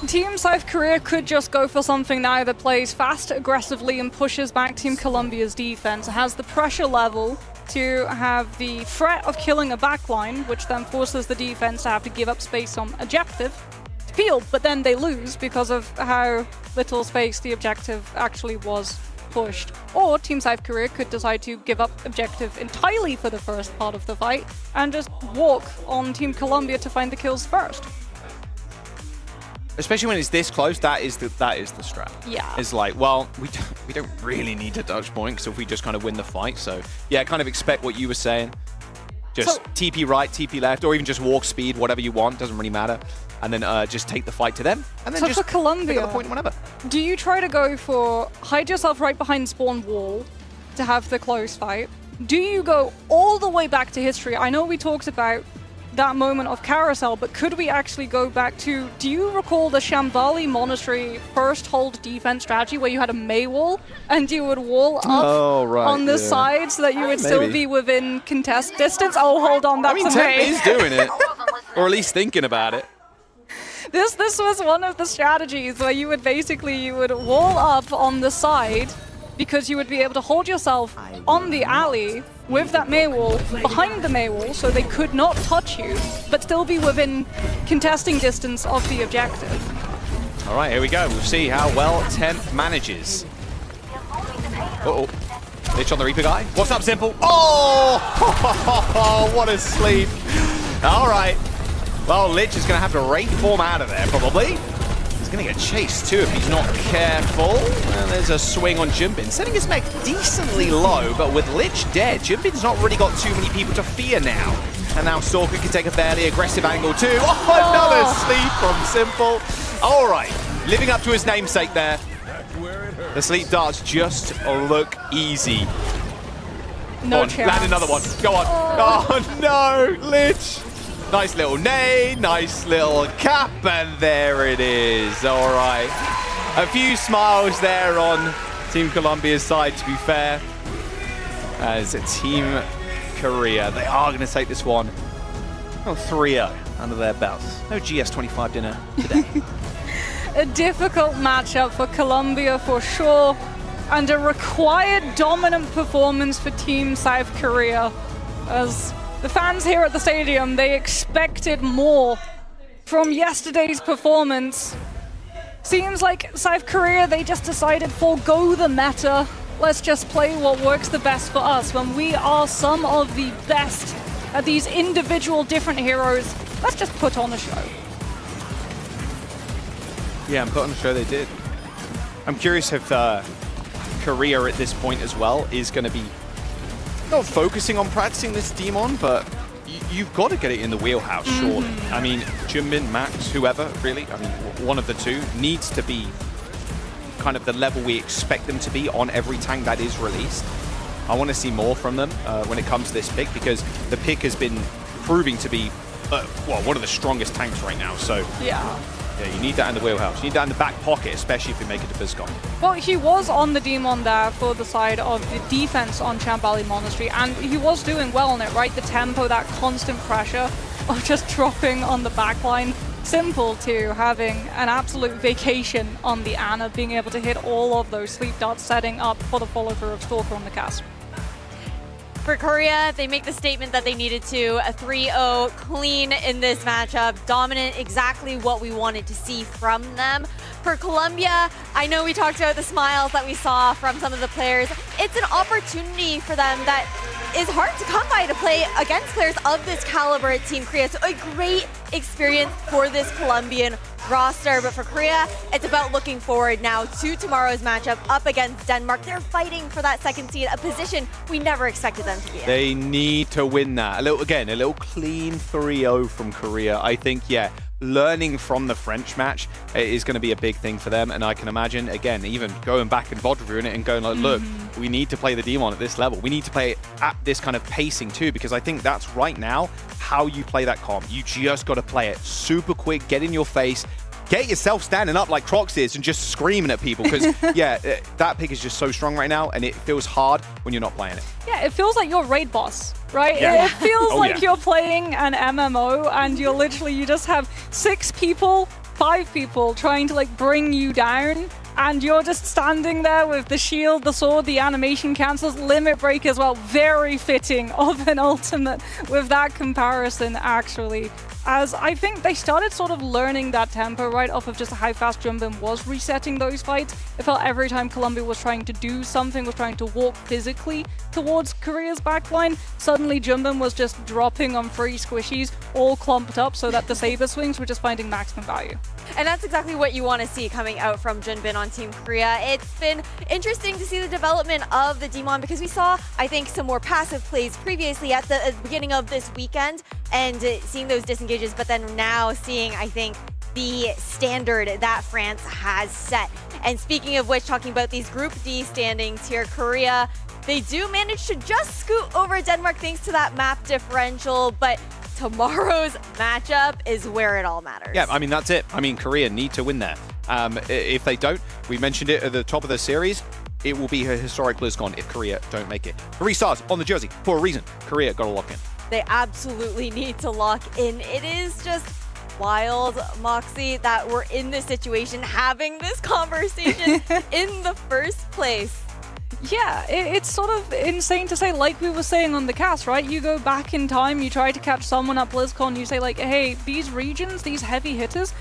Team South Korea could just go for something now that plays fast, aggressively, and pushes back Team Colombia's defense. It has the pressure level to have the threat of killing a backline, which then forces the defense to have to give up space on objective to peel, but then they lose because of how little space the objective actually was pushed, or Team South Korea could decide to give up objective entirely for the first part of the fight and just walk on Team Colombia to find the kills first. Especially when it's this close, that is the strat. Yeah. It's like, well, we don't really need to Dutch point, because if we just kind of win the fight. So yeah, kind of expect what you were saying. Just TP right, TP left, or even just walk speed, whatever you want, doesn't really matter. And then just take the fight to them, and then so just for Colombia, pick up the point whenever. Do you try to go for hide yourself right behind spawn wall to have the close fight? Do you go all the way back to history? I know we talked about that moment of carousel, but could we actually go back to, do you recall the Shambali Monastery first hold defense strategy where you had a May wall and you would wall up on the side so that you would still be within contest distance? Oh, hold on, that's Temp is doing it, or at least thinking about it. This was one of the strategies where you would wall up on the side because you would be able to hold yourself on the alley with that May wall, behind the May wall, so they could not touch you, but still be within contesting distance of the objective. All right, here we go. We'll see how well Temp manages. Uh-oh. Lich on the Reaper guy. What's up, Simple? Oh, what a sleep. All right. Well, Lich is going to have to Wraith form out of there, probably. He's going to get chased, too, if he's not careful. And there's a swing on Jimbin, setting his mech decently low, but with Lich dead, Jimbin's not really got too many people to fear now. And now Stalker can take a fairly aggressive angle, too. Oh, another sleep from Simple. All right, living up to his namesake there. The sleep darts just look easy. No chance. Land another one. Go on. Oh no, Lich. Nice little nade, nice little cap, and there it is. All right. A few smiles there on Team Colombia's side, to be fair. As Team Korea, they are going to take this one 3-0 under their belts. No GS25 dinner today. A difficult matchup for Colombia for sure, and a required dominant performance for Team South Korea, as the fans here at the stadium, they expected more from yesterday's performance. Seems like South Korea, they just decided forgo the meta. Let's just play what works the best for us. When we are some of the best at these individual different heroes, let's just put on a show. Yeah, and put on a show they did. I'm curious if Korea at this point as well is going to be not focusing on practicing this Demon, but you've got to get it in the wheelhouse, surely. I mean, Jimbin, Max, whoever, really, I mean, one of the two needs to be kind of the level we expect them to be on every tank that is released. I want to see more from them when it comes to this pick, because the pick has been proving to be, well, one of the strongest tanks right now, so... Yeah, you need that in the wheelhouse. You need that in the back pocket, especially if you make it to BlizzCon. Well, he was on the Demon there for the side of the defense on Shambali Monastery, and he was doing well on it, right? The tempo, that constant pressure of just dropping on the backline. Simple to having an absolute vacation on the Ana, being able to hit all of those sleep darts, setting up for the follow-through of Stalker on the cast. For Korea, they make the statement that they needed to. A 3-0 clean in this matchup. Dominant, exactly what we wanted to see from them. For Colombia, I know we talked about the smiles that we saw from some of the players. It's an opportunity for them that is hard to come by to play against players of this caliber at Team Korea. So a great experience for this Colombian roster. But for Korea, it's about looking forward now to tomorrow's matchup up against Denmark. They're fighting for that second seed, a position we never expected them to be in. They need to win that. A little clean 3-0 from Korea. I think, yeah, learning from the French match is going to be a big thing for them. And I can imagine, again, even going back and VOD reviewing it and going like, look, we need to play the Demon at this level. We need to play it at this kind of pacing too, because I think that's right now how you play that comp. You just got to play it super quick, get in your face, get yourself standing up like Crocs is and just screaming at people, because yeah, that pick is just so strong right now, and it feels hard when you're not playing it. Yeah, it feels like you're raid boss, right? Yeah. It feels like you're playing an MMO, and you're literally, you just have 6 people, 5 people trying to like bring you down, and you're just standing there with the shield, the sword, the animation cancels, limit break as well. Very fitting of an ultimate with that comparison, actually. as I think they started sort of learning that tempo right off of just how fast Jumbin was resetting those fights. It felt every time Colombia was trying to do something, was trying to walk physically towards Korea's backline, suddenly Jumbin was just dropping on free squishies, all clumped up so that the saber swings were just finding maximum value. And that's exactly what you want to see coming out from Junbin on Team Korea. It's been interesting to see the development of the Demon because we saw, I think, some more passive plays previously at the beginning of this weekend and seeing those disengages, but then now seeing, I think, the standard that France has set. And speaking of which, talking about these Group D standings here, Korea, they do manage to just scoot over Denmark thanks to that map differential, but tomorrow's matchup is where it all matters. Yeah, I mean, that's it. I mean, Korea need to win there. If they don't, we mentioned it at the top of the series, it will be a historic BlizzCon if Korea don't make it. 3 stars on the jersey for a reason. Korea got to lock in. They absolutely need to lock in. It is just wild, Moxie, that we're in this situation, having this conversation in the first place. Yeah, it's sort of insane to say, like we were saying on the cast, right? You go back in time, you try to catch someone at BlizzCon, you say like, hey, these regions, these heavy hitters,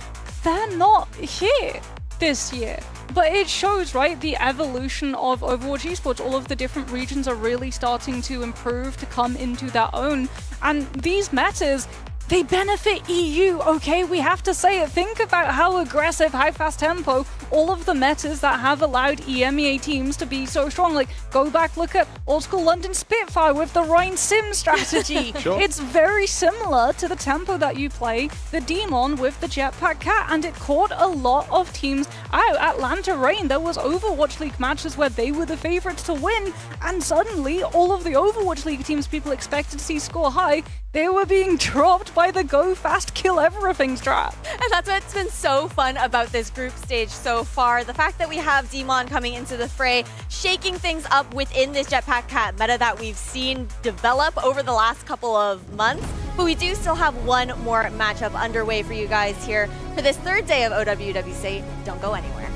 they're not here this year. But it shows, right, the evolution of Overwatch Esports. All of the different regions are really starting to improve, to come into their own. And these metas, they benefit EU, okay? We have to say it. Think about how aggressive, how fast tempo, all of the metas that have allowed EMEA teams to be so strong. Like, go back, look at old school London Spitfire with the Rhine Sim strategy. Sure. It's very similar to the tempo that you play the Demon with the Jetpack Cat, and it caught a lot of teams out. Atlanta Reign, there was Overwatch League matches where they were the favorites to win, and suddenly all of the Overwatch League teams people expected to see score high, they were being dropped by the go fast, kill everything strat. And that's what's been so fun about this group stage so far. The fact that we have Demon coming into the fray, shaking things up within this Jetpack Cat meta that we've seen develop over the last couple of months. But we do still have one more matchup underway for you guys here for this third day of OWWC. Don't go anywhere.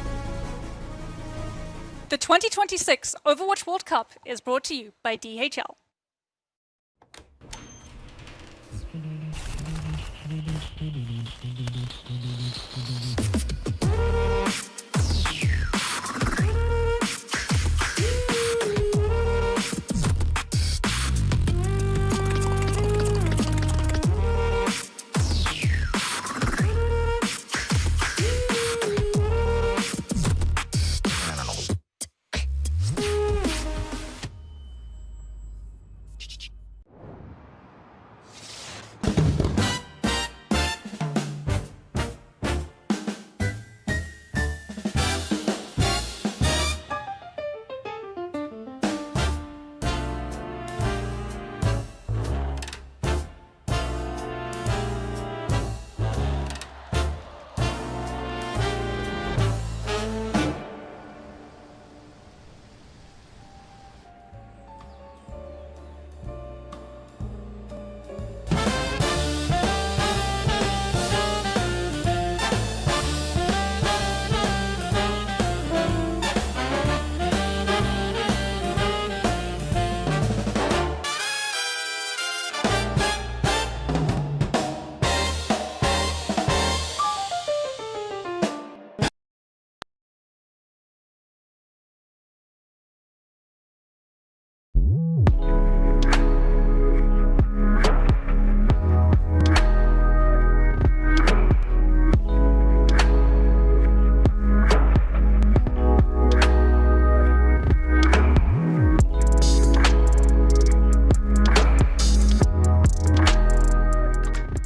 The 2026 Overwatch World Cup is brought to you by DHL.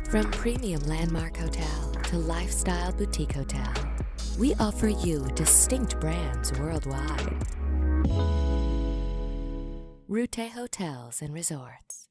From premium landmark hotel to lifestyle boutique hotel, we offer you distinct brands worldwide. Route Hotels and Resorts.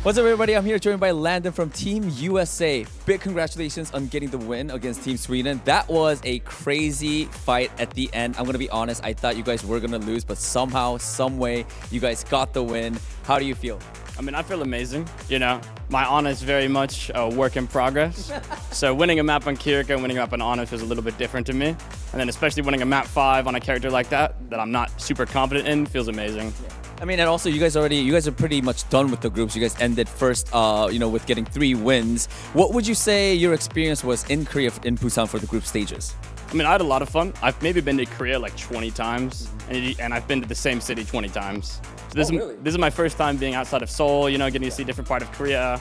What's up, everybody? I'm here joined by Landon from Team USA. Big congratulations on getting the win against Team Sweden. That was a crazy fight at the end. I'm going to be honest, I thought you guys were going to lose, but somehow, some way, you guys got the win. How do you feel? I mean, I feel amazing. You know, my Ana is very much a work in progress. So winning a map on Kirika and winning a map on Ana feels a little bit different to me. And then especially winning a map 5 on a character like that I'm not super confident in, feels amazing. Yeah. I mean, and also you guys are pretty much done with the groups. You guys ended first, with getting 3 wins. What would you say your experience was in Korea, in Busan for the group stages? I mean, I had a lot of fun. I've maybe been to Korea like 20 times, and I've been to the same city 20 times. So this is my first time being outside of Seoul, getting to see a different part of Korea.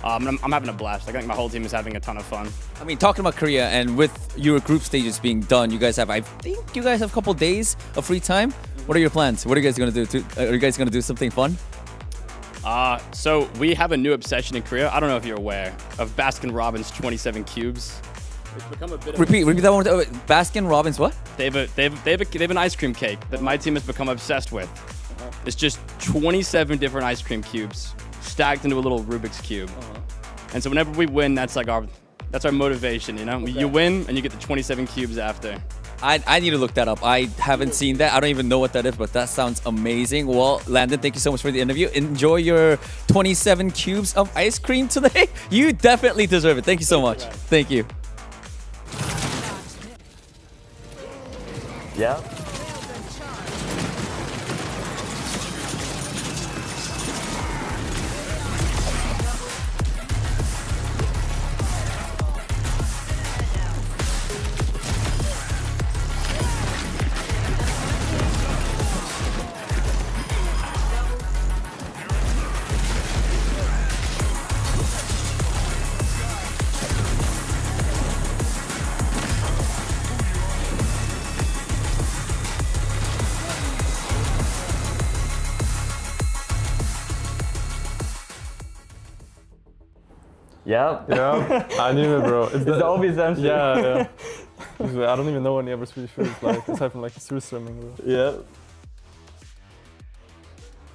I'm having a blast. I think my whole team is having a ton of fun. I mean, talking about Korea and with your group stages being done, I think you guys have a couple days of free time. What are your plans? What are you guys going to do? Are you guys going to do something fun? So we have a new obsession in Korea. I don't know if you're aware of Baskin-Robbins 27 cubes. It's become a bit Repeat that one. Baskin-Robbins what? They have an ice cream cake that my team has become obsessed with. It's just 27 different ice cream cubes stacked into a little Rubik's Cube. And so whenever we win, that's our motivation, Okay. You win and you get the 27 cubes after. I need to look that up. I haven't seen that. I don't even know what that is, but that sounds amazing. Well, Landon, thank you so much for the interview. Enjoy your 27 cubes of ice cream today. You definitely deserve it. Thank you so much. Thank you. Yeah. Yeah. Yeah, I knew it, bro. It's the obvious answer. Yeah. Usually, I don't even know any other Swedish foods, aside from surströmming, bro. Yeah.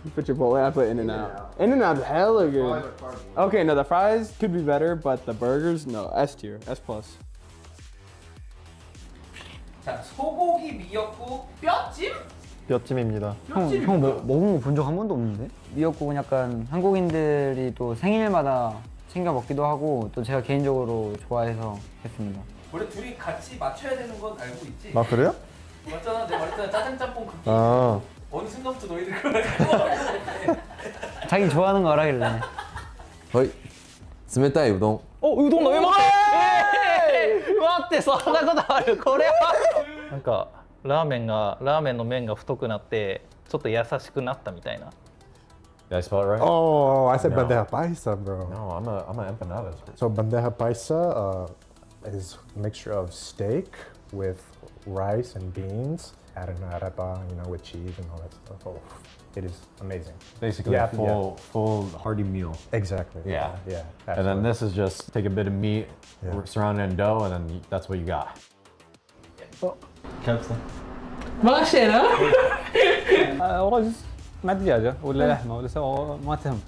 You put your bowl in, I put In-N-Out. In-N-Out is hella good. Okay, no, the fries could be better, but the burgers, no, S tier, S+. 자, 소고기 미역국 뼈찜? 뼈찜입니다. 형 먹은 거 본 적 한 번도 없는데? 미역국은 약간 한국인들이 또 생일마다 챙겨 먹기도 하고 또 제가 개인적으로 좋아해서 했습니다. 원래 둘이 같이 맞춰야 되는 건 알고 있지? 아, 그래요? 맞잖아, 내가 말했잖아, 짜장짬뽕 크기. 아. 어느 순간부터 너희들 그걸 좋아하는 자기 좋아하는 거 알아길래. 어이, 冷たい 우동. 우동 너무 맛있어! 待って、そんなことある？これは。なんかラーメンの麺が太くなってちょっと優しくなったみたいな。Did I spell it right? Oh, I said No. bandeja paisa, bro. No, I'm a empanadas. So bandeja paisa is a mixture of steak with rice and beans, add an arepa, with cheese and all that stuff. Oh, it is amazing. Basically a full hearty meal. Exactly. Yeah. Yeah. And then this is just take a bit of meat, surround it in dough, and then that's what you got. كبسة. ما شينا رز مع دجاجة ولا لحمة ولا سوا ما تهم.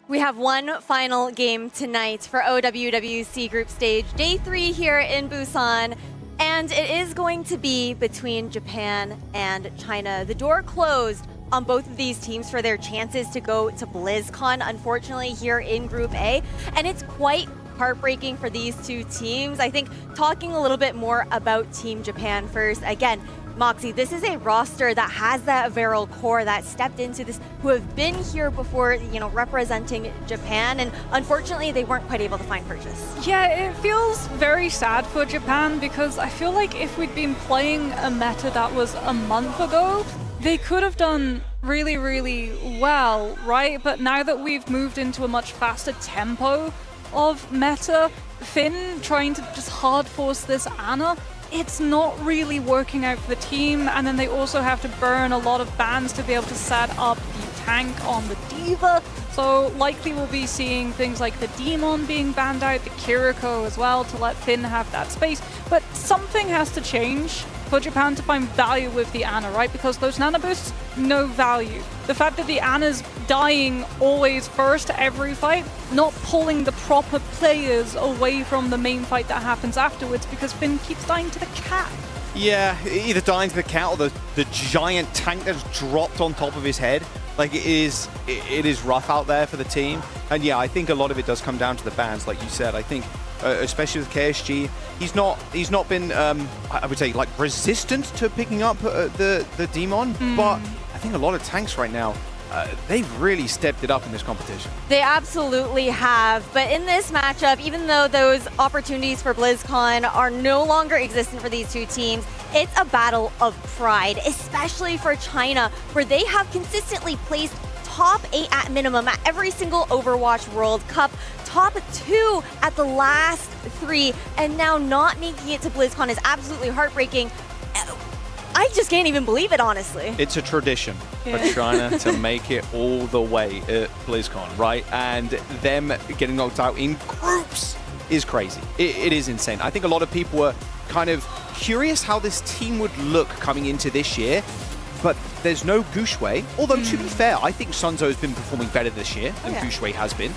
We have one final game tonight for OWWC Group Stage, Day 3 here in Busan. And it is going to be between Japan and China. The door closed on both of these teams for their chances to go to BlizzCon, unfortunately, here in Group A. And it's quite heartbreaking for these two teams. I think talking a little bit more about Team Japan first. Again, Moxie, this is a roster that has that virile core that stepped into this, who have been here before, representing Japan, and unfortunately they weren't quite able to find purchase. Yeah, it feels very sad for Japan because I feel like if we'd been playing a meta that was a month ago, they could have done really, really well, right? But now that we've moved into a much faster tempo of meta, Finn trying to just hard force this Ana, it's not really working out for the team, and then they also have to burn a lot of bans to be able to set up the tank on the Diva. So likely we'll be seeing things like the Demon being banned out, the Kiriko as well, to let Finn have that space. But something has to change for Japan to find value with the Ana, right? Because those nano boosts, no value. The fact that the Ana's dying always first every fight, not pulling the proper players away from the main fight that happens afterwards because Finn keeps dying to the cat. Yeah, either dying to the cat or the giant tank that's dropped on top of his head. Like, it is rough out there for the team. And yeah, I think a lot of it does come down to the bans, like you said. I think, especially with KSG, he's not been, I would say, like, resistant to picking up the Demon. But I think a lot of tanks right now, they've really stepped it up in this competition. They absolutely have, but in this matchup, even though those opportunities for BlizzCon are no longer existent for these two teams, it's a battle of pride, especially for China, where they have consistently placed top 8 at minimum at every single Overwatch World Cup, top 2 at the last 3, and now not making it to BlizzCon is absolutely heartbreaking. I just can't even believe it, honestly. It's a tradition for China to make it all the way at BlizzCon, right? And them getting knocked out in groups is crazy. It is insane. I think a lot of people were kind of curious how this team would look coming into this year, but there's no Gushwei. Although, to be fair, I think Sunzo has been performing better this year than Gushwei has been.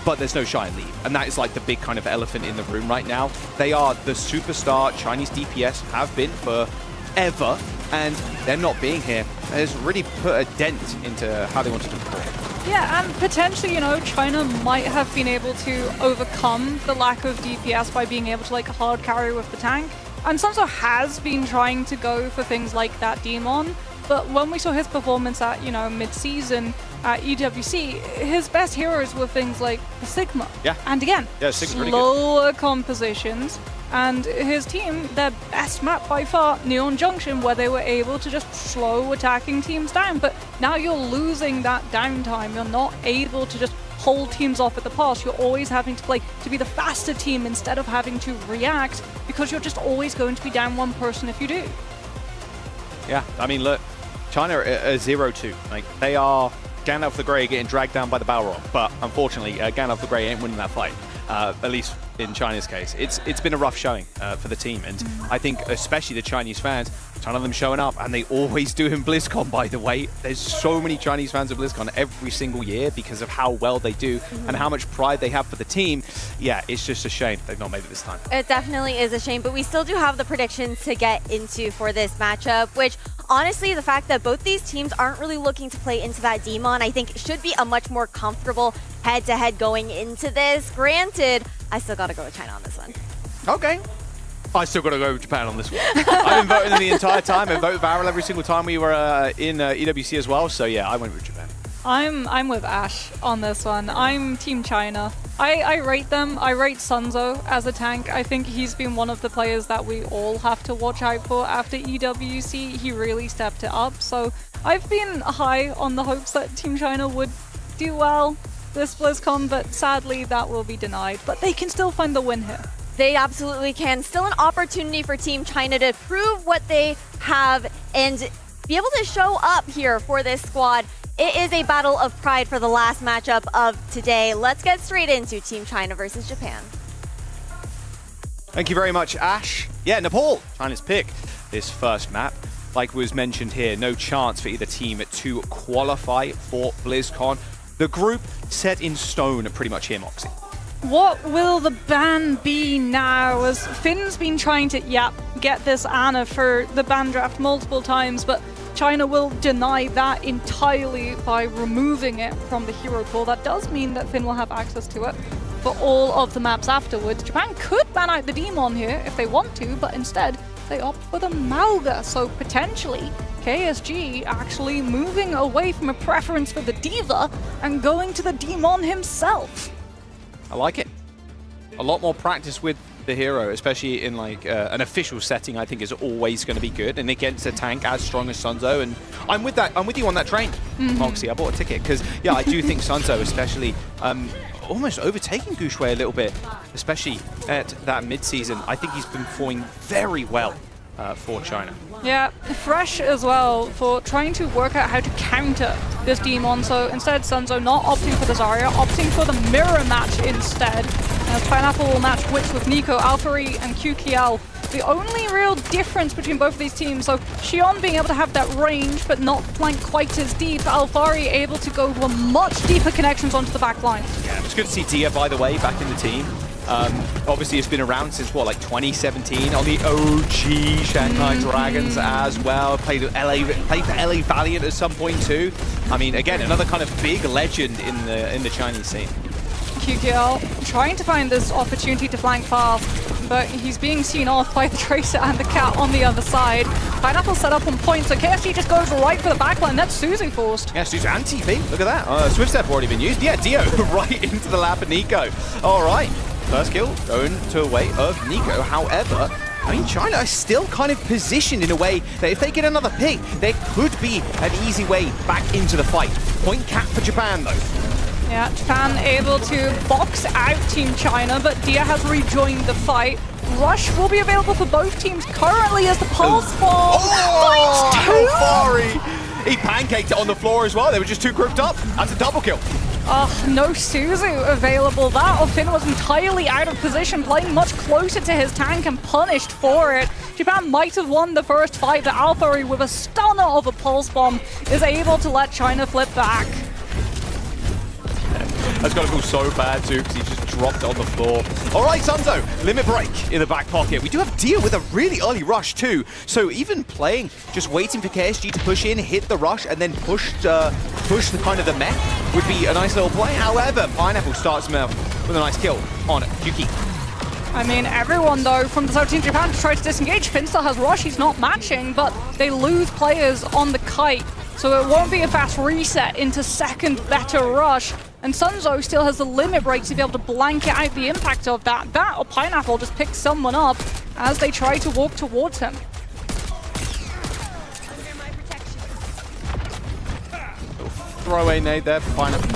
But there's no Shine Leave, and that is like the big kind of elephant in the room right now. They are the superstar Chinese DPS, have been for ever, and them not being here has really put a dent into how they wanted to perform. Yeah, and potentially, you know, China might have been able to overcome the lack of DPS by being able to like hard carry with the tank. And Sunzo has been trying to go for things like that Demon, but when we saw his performance at, you know, mid-season at EWC, his best heroes were things like the Sigma. Yeah. And again, Sigma's slower compositions. And his team, their best map by far, Neon Junction, where they were able to just slow attacking teams down. But now you're losing that downtime. You're not able to just hold teams off at the pass. You're always having to play to be the faster team instead of having to react, because you're just always going to be down one person if you do. Yeah, I mean, look, China are 0-2. Like, they are Gandalf the Grey getting dragged down by the Balrog, but unfortunately, Gandalf the Grey ain't winning that fight. At least in China's case. It's been a rough showing for the team, and I think especially the Chinese fans, a ton of them showing up, and they always do in BlizzCon, by the way. There's so many Chinese fans at BlizzCon every single year because of how well they do and how much pride they have for the team. Yeah, it's just a shame they've not made it this time. It definitely is a shame, but we still do have the predictions to get into for this matchup, which honestly, the fact that both these teams aren't really looking to play into that Demon, I think should be a much more comfortable head-to-head going into this. Granted, I still gotta go with China on this one. Okay. I still got to go with Japan on this one. I've been voting them the entire time. I voted Varel every single time we were in EWC as well. So yeah, I went with Japan. I'm with Ash on this one. I'm Team China. I rate them. I rate Sunzo as a tank. I think he's been one of the players that we all have to watch out for after EWC. He really stepped it up. So I've been high on the hopes that Team China would do well this BlizzCon, but sadly that will be denied. But they can still find the win here. They absolutely can. Still an opportunity for Team China to prove what they have and be able to show up here for this squad. It is a battle of pride for the last matchup of today. Let's get straight into Team China versus Japan. Thank you very much, Ash. Yeah, Nepal, China's pick this first map. Like was mentioned here, no chance for either team to qualify for BlizzCon. The group set in stone pretty much here, Moxie. What will the ban be now? As Finn's been trying to, get this Ana for the ban draft multiple times, but China will deny that entirely by removing it from the hero pool. That does mean that Finn will have access to it for all of the maps afterwards. Japan could ban out the Demon here if they want to, but instead they opt for the Mauga, so potentially KSG actually moving away from a preference for the Diva and going to the Demon himself. I like it. A lot more practice with the hero, especially in like an official setting, I think is always going to be good. And against a tank as strong as Sunzo, and I'm with that. I'm with you on that train, Moxie. I bought a ticket because I do think Sunzo, especially almost overtaking Gushwei a little bit, especially at that mid-season. I think he's been performing very well for China. Yeah, fresh as well for trying to work out how to counter this Demon. So instead, Sunzo not opting for the Zarya, opting for the mirror match instead. As Pineapple will match Witch with Nico, Alpari and QKL the only real difference between both of these teams. So Xion being able to have that range, but not flank quite as deep. Alphari able to go for much deeper connections onto the back line. Yeah, it's good to see Dia, by the way, back in the team. Obviously, it's been around since, what, like 2017 on the OG Shanghai Dragons as well. Played for LA Valiant at some point too. I mean, again, another kind of big legend in the Chinese scene. QQL trying to find this opportunity to flank fast, but he's being seen off by the Tracer and the Cat on the other side. Pineapple set up on point, so KFC just goes right for the backline. That's Suzu forced. Yeah, Suzu and TP. Look at that. Swift Step already been used. Yeah, Dio right into the lap of Nico. All right. First kill going to a way of Nico. However, I mean, China is still kind of positioned in a way that if they get another pick, there could be an easy way back into the fight. Point cap for Japan, though. Yeah, Japan able to box out Team China, but Dia has rejoined the fight. Rush will be available for both teams currently as the Pulse Bomb finds two. Alphari! He pancaked it on the floor as well. They were just too grouped up. That's a double kill. No Suzu available. That Finn was entirely out of position, playing much closer to his tank and punished for it. Japan might have won the first fight, but Alphari with a stunner of a Pulse Bomb is able to let China flip back. That's got to feel so bad too, because he just dropped on the floor. All right, Sunzo, limit break in the back pocket. We do have Dia with a really early rush too. So even playing, just waiting for KSG to push in, hit the rush, and then push the kind of the mech would be a nice little play. However, Pineapple starts him out with a nice kill on Yuki. I mean, everyone, though, from the South Team Japan to try to disengage. Finn still has rush, he's not matching, but they lose players on the kite. So it won't be a fast reset into second better rush. And Sunzo still has the limit break to be able to blanket out the impact of that. That or Pineapple just picks someone up as they try to walk towards him. Throwaway nade there for Pineapple.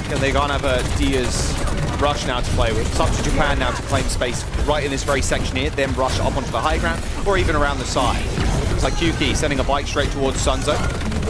Yeah, they can't have Dia's rush now to play with. It's up to Japan now to claim space right in this very section here, then rush up onto the high ground or even around the side. Looks like Kyuki sending a bike straight towards Sunzo.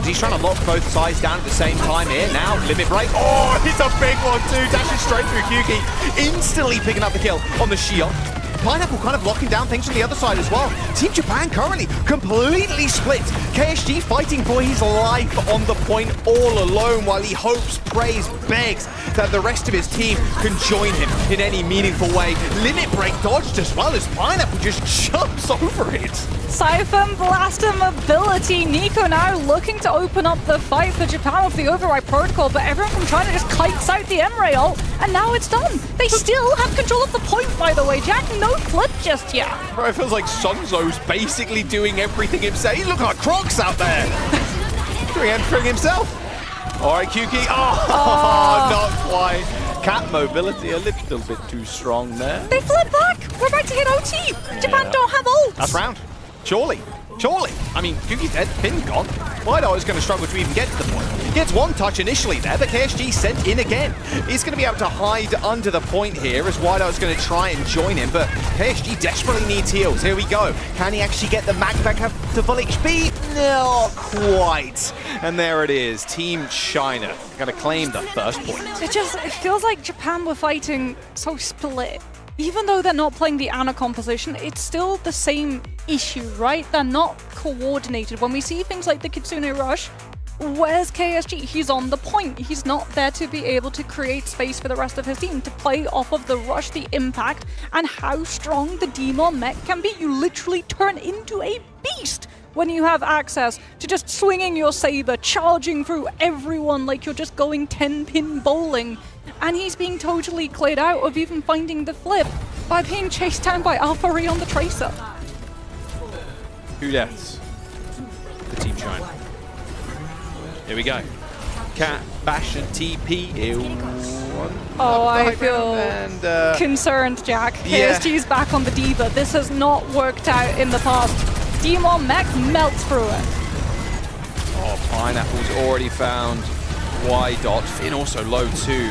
He's trying to lock both sides down at the same time here. Now, limit break. Oh, it's a big one too. Dashes straight through Kyuki. Instantly picking up the kill on the Shield. Pineapple kind of locking down things from the other side as well. Team Japan currently completely split. KSG fighting for his life on the point all alone while he hopes, prays, begs that the rest of his team can join him in any meaningful way. Limit break dodged as well as Pineapple just jumps over it. Siphon Blaster mobility. Nico now looking to open up the fight for Japan with the override protocol, but everyone from China just kites out the M-Ray ult, and now it's done. They still have control of the point, by the way. Jack, no flip just yet. Bro, it feels like Sunzo's basically doing everything himself. He looks like Crocs out there. Doing everything himself. All right, QQ. Oh, not quite. Cat mobility a little bit too strong there. They flip back. We're about to hit OT. Japan don't have ult. That's round. Surely. I mean, QQ's dead, Finn gone. Wido is going to struggle to even get to the point. He gets one touch initially there, but KSG sent in again. He's going to be able to hide under the point here as Wido is going to try and join him, but KSG desperately needs heals. Here we go. Can he actually get the mag back up to full HP? Not quite. And there it is. Team China going to claim the first point. It feels like Japan were fighting so split. Even though they're not playing the Ana composition, it's still the same issue, right? They're not coordinated. When we see things like the Kitsune Rush, where's KSG? He's on the point. He's not there to be able to create space for the rest of his team, to play off of the rush, the impact, and how strong the Demon mech can be. You literally turn into a beast when you have access to just swinging your saber, charging through everyone like you're just going 10-pin bowling. And he's being totally cleared out of even finding the flip by being chased down by Alphari on the Tracer. Who left? The Team China. Here we go. Cat, Bash, and TP. Oh, I feel concerned, Jack. KSG's back on the D.Va. This has not worked out in the past. Demon mech melts through it. Oh, Pineapple's already found Y-Dot. Finn also low too.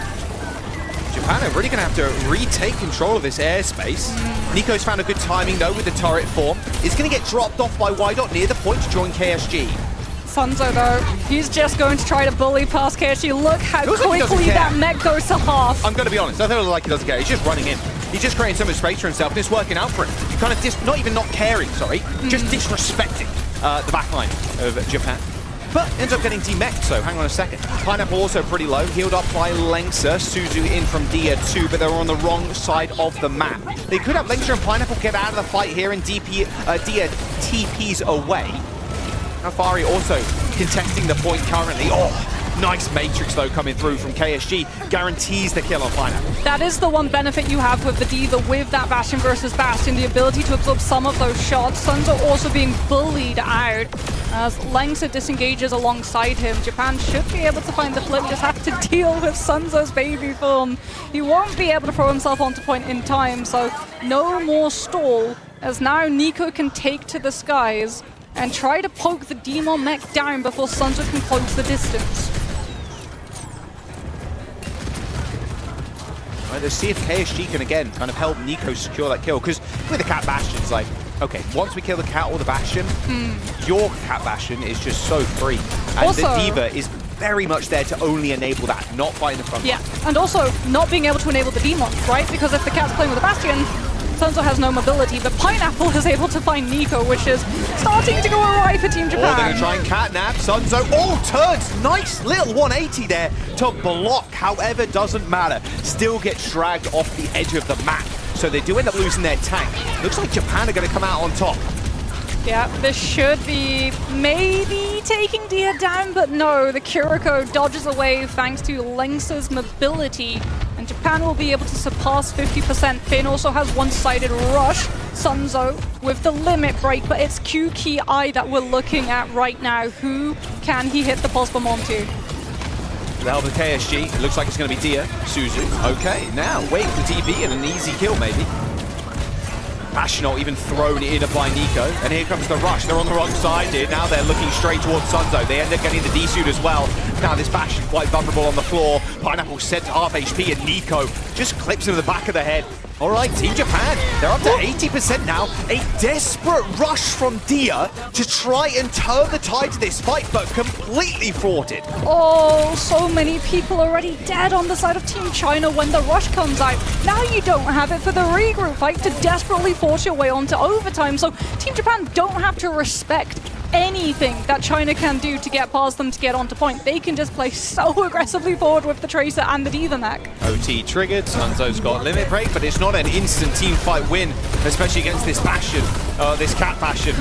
Japan are really going to have to retake control of this airspace. Nico's found a good timing though with the turret form. It's going to get dropped off by Y-Dot near the point to join KSG. Sunzo though, he's just going to try to bully past KSG. Look how quickly that mech goes to half. I'm going to be honest, I feel like he doesn't care. He's just running in. He's just creating so much space for himself, and it's working out for him. Kind of not caring, just disrespecting the backline of Japan. But ends up getting demeched, so hang on a second. Pineapple also pretty low, healed up by Lengsa. Suzu in from Dia too, but they're on the wrong side of the map. They could have Lengsa and Pineapple get out of the fight here, and Dia TPs away. Alfari also contesting the point currently. Oh, nice Matrix though coming through from KSG. Guarantees the kill on Pineapple. That is the one benefit you have with the D.Va, with that Bastion versus Bastion, the ability to absorb some of those shots. Sunzo also being bullied out as Lengsa disengages alongside him. Japan should be able to find the flip, just have to deal with Sunzo's baby form. He won't be able to throw himself onto point in time, so no more stall, as now Nico can take to the skies and try to poke the Demon mech down before Sunzo can close the distance. Right, let's see if KSG can again kind of help Nico secure that kill, because with the Cat Bastion, it's like, okay, once we kill the Cat or the Bastion, your Cat Bastion is just so free. And also, the D.Va is very much there to only enable that, not fight in the front line. And also not being able to enable the Demon, right? Because if the Cat's playing with a Bastion, Sunzo has no mobility, but Pineapple is able to find Nico, which is starting to go awry for Team Japan. Oh, they're going to try and catnap Sunzo. Oh, turns. Nice little 180 there to block. However, doesn't matter. Still gets dragged off the edge of the map. So they do end up losing their tank. Looks like Japan are going to come out on top. Yeah, this should be maybe taking Dia down, but no, the Kiriko dodges away thanks to Lengsa's mobility, and Japan will be able to surpass 50%. Finn also has one-sided rush. Sunzo with the limit break, but it's QKI that we're looking at right now. Who can he hit the pulse bomb onto? With the help of KSG, it looks like it's going to be Dia. Suzu, okay, now waiting for DB and an easy kill maybe. Astronaut even thrown in by Nico, and here comes the rush. They're on the wrong side here. Now they're looking straight towards Sunzo. They end up getting the D-suit as well. Now this Bastion quite vulnerable on the floor. Pineapple sent to half HP, and Nico just clips him in the back of the head. All right, Team Japan, they're up to 80% now. A desperate rush from Dia to try and turn the tide to this fight, but completely thwarted. Oh, so many people already dead on the side of Team China when the rush comes out. Now you don't have it for the regroup fight to desperately force your way onto overtime. So Team Japan don't have to respect anything that China can do to get past them to get onto point. They can just play so aggressively forward with the Tracer and the D.Va mech. OT triggered, Sunzo's got limit break, but it's not an instant team fight win, especially against this Bastion, this Cat Bastion.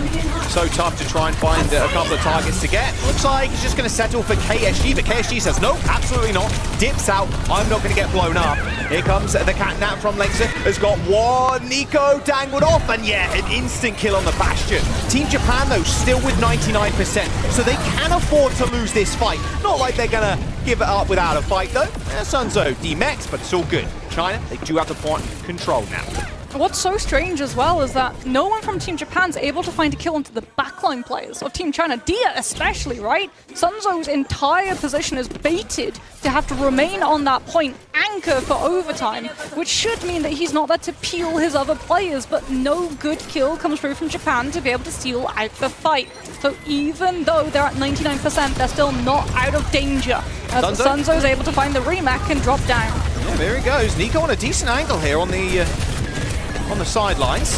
So tough to try and find a couple of targets to get. Looks like he's just going to settle for KSG, but KSG says, nope, absolutely not. Dips out, I'm not going to get blown up. Here comes the Catnap from Lengsa, has got one, Nico dangled off, and yeah, an instant kill on the Bastion. Team Japan, though, still with 99%, so they can afford to lose this fight. Not like they're going to give it up without a fight, though. Sunzo D-Mex, but it's all good. China, they do have the point control now. What's so strange as well is that no one from Team Japan's able to find a kill onto the backline players of Team China. Dia especially, right? Sunzo's entire position is baited to have to remain on that point, anchor for overtime, which should mean that he's not there to peel his other players, but no good kill comes through from Japan to be able to seal out the fight. So even though they're at 99%, they're still not out of danger, as Sunzo's able to find the remake and drop down. Yeah, there he goes. Nico on a decent angle here on the sidelines.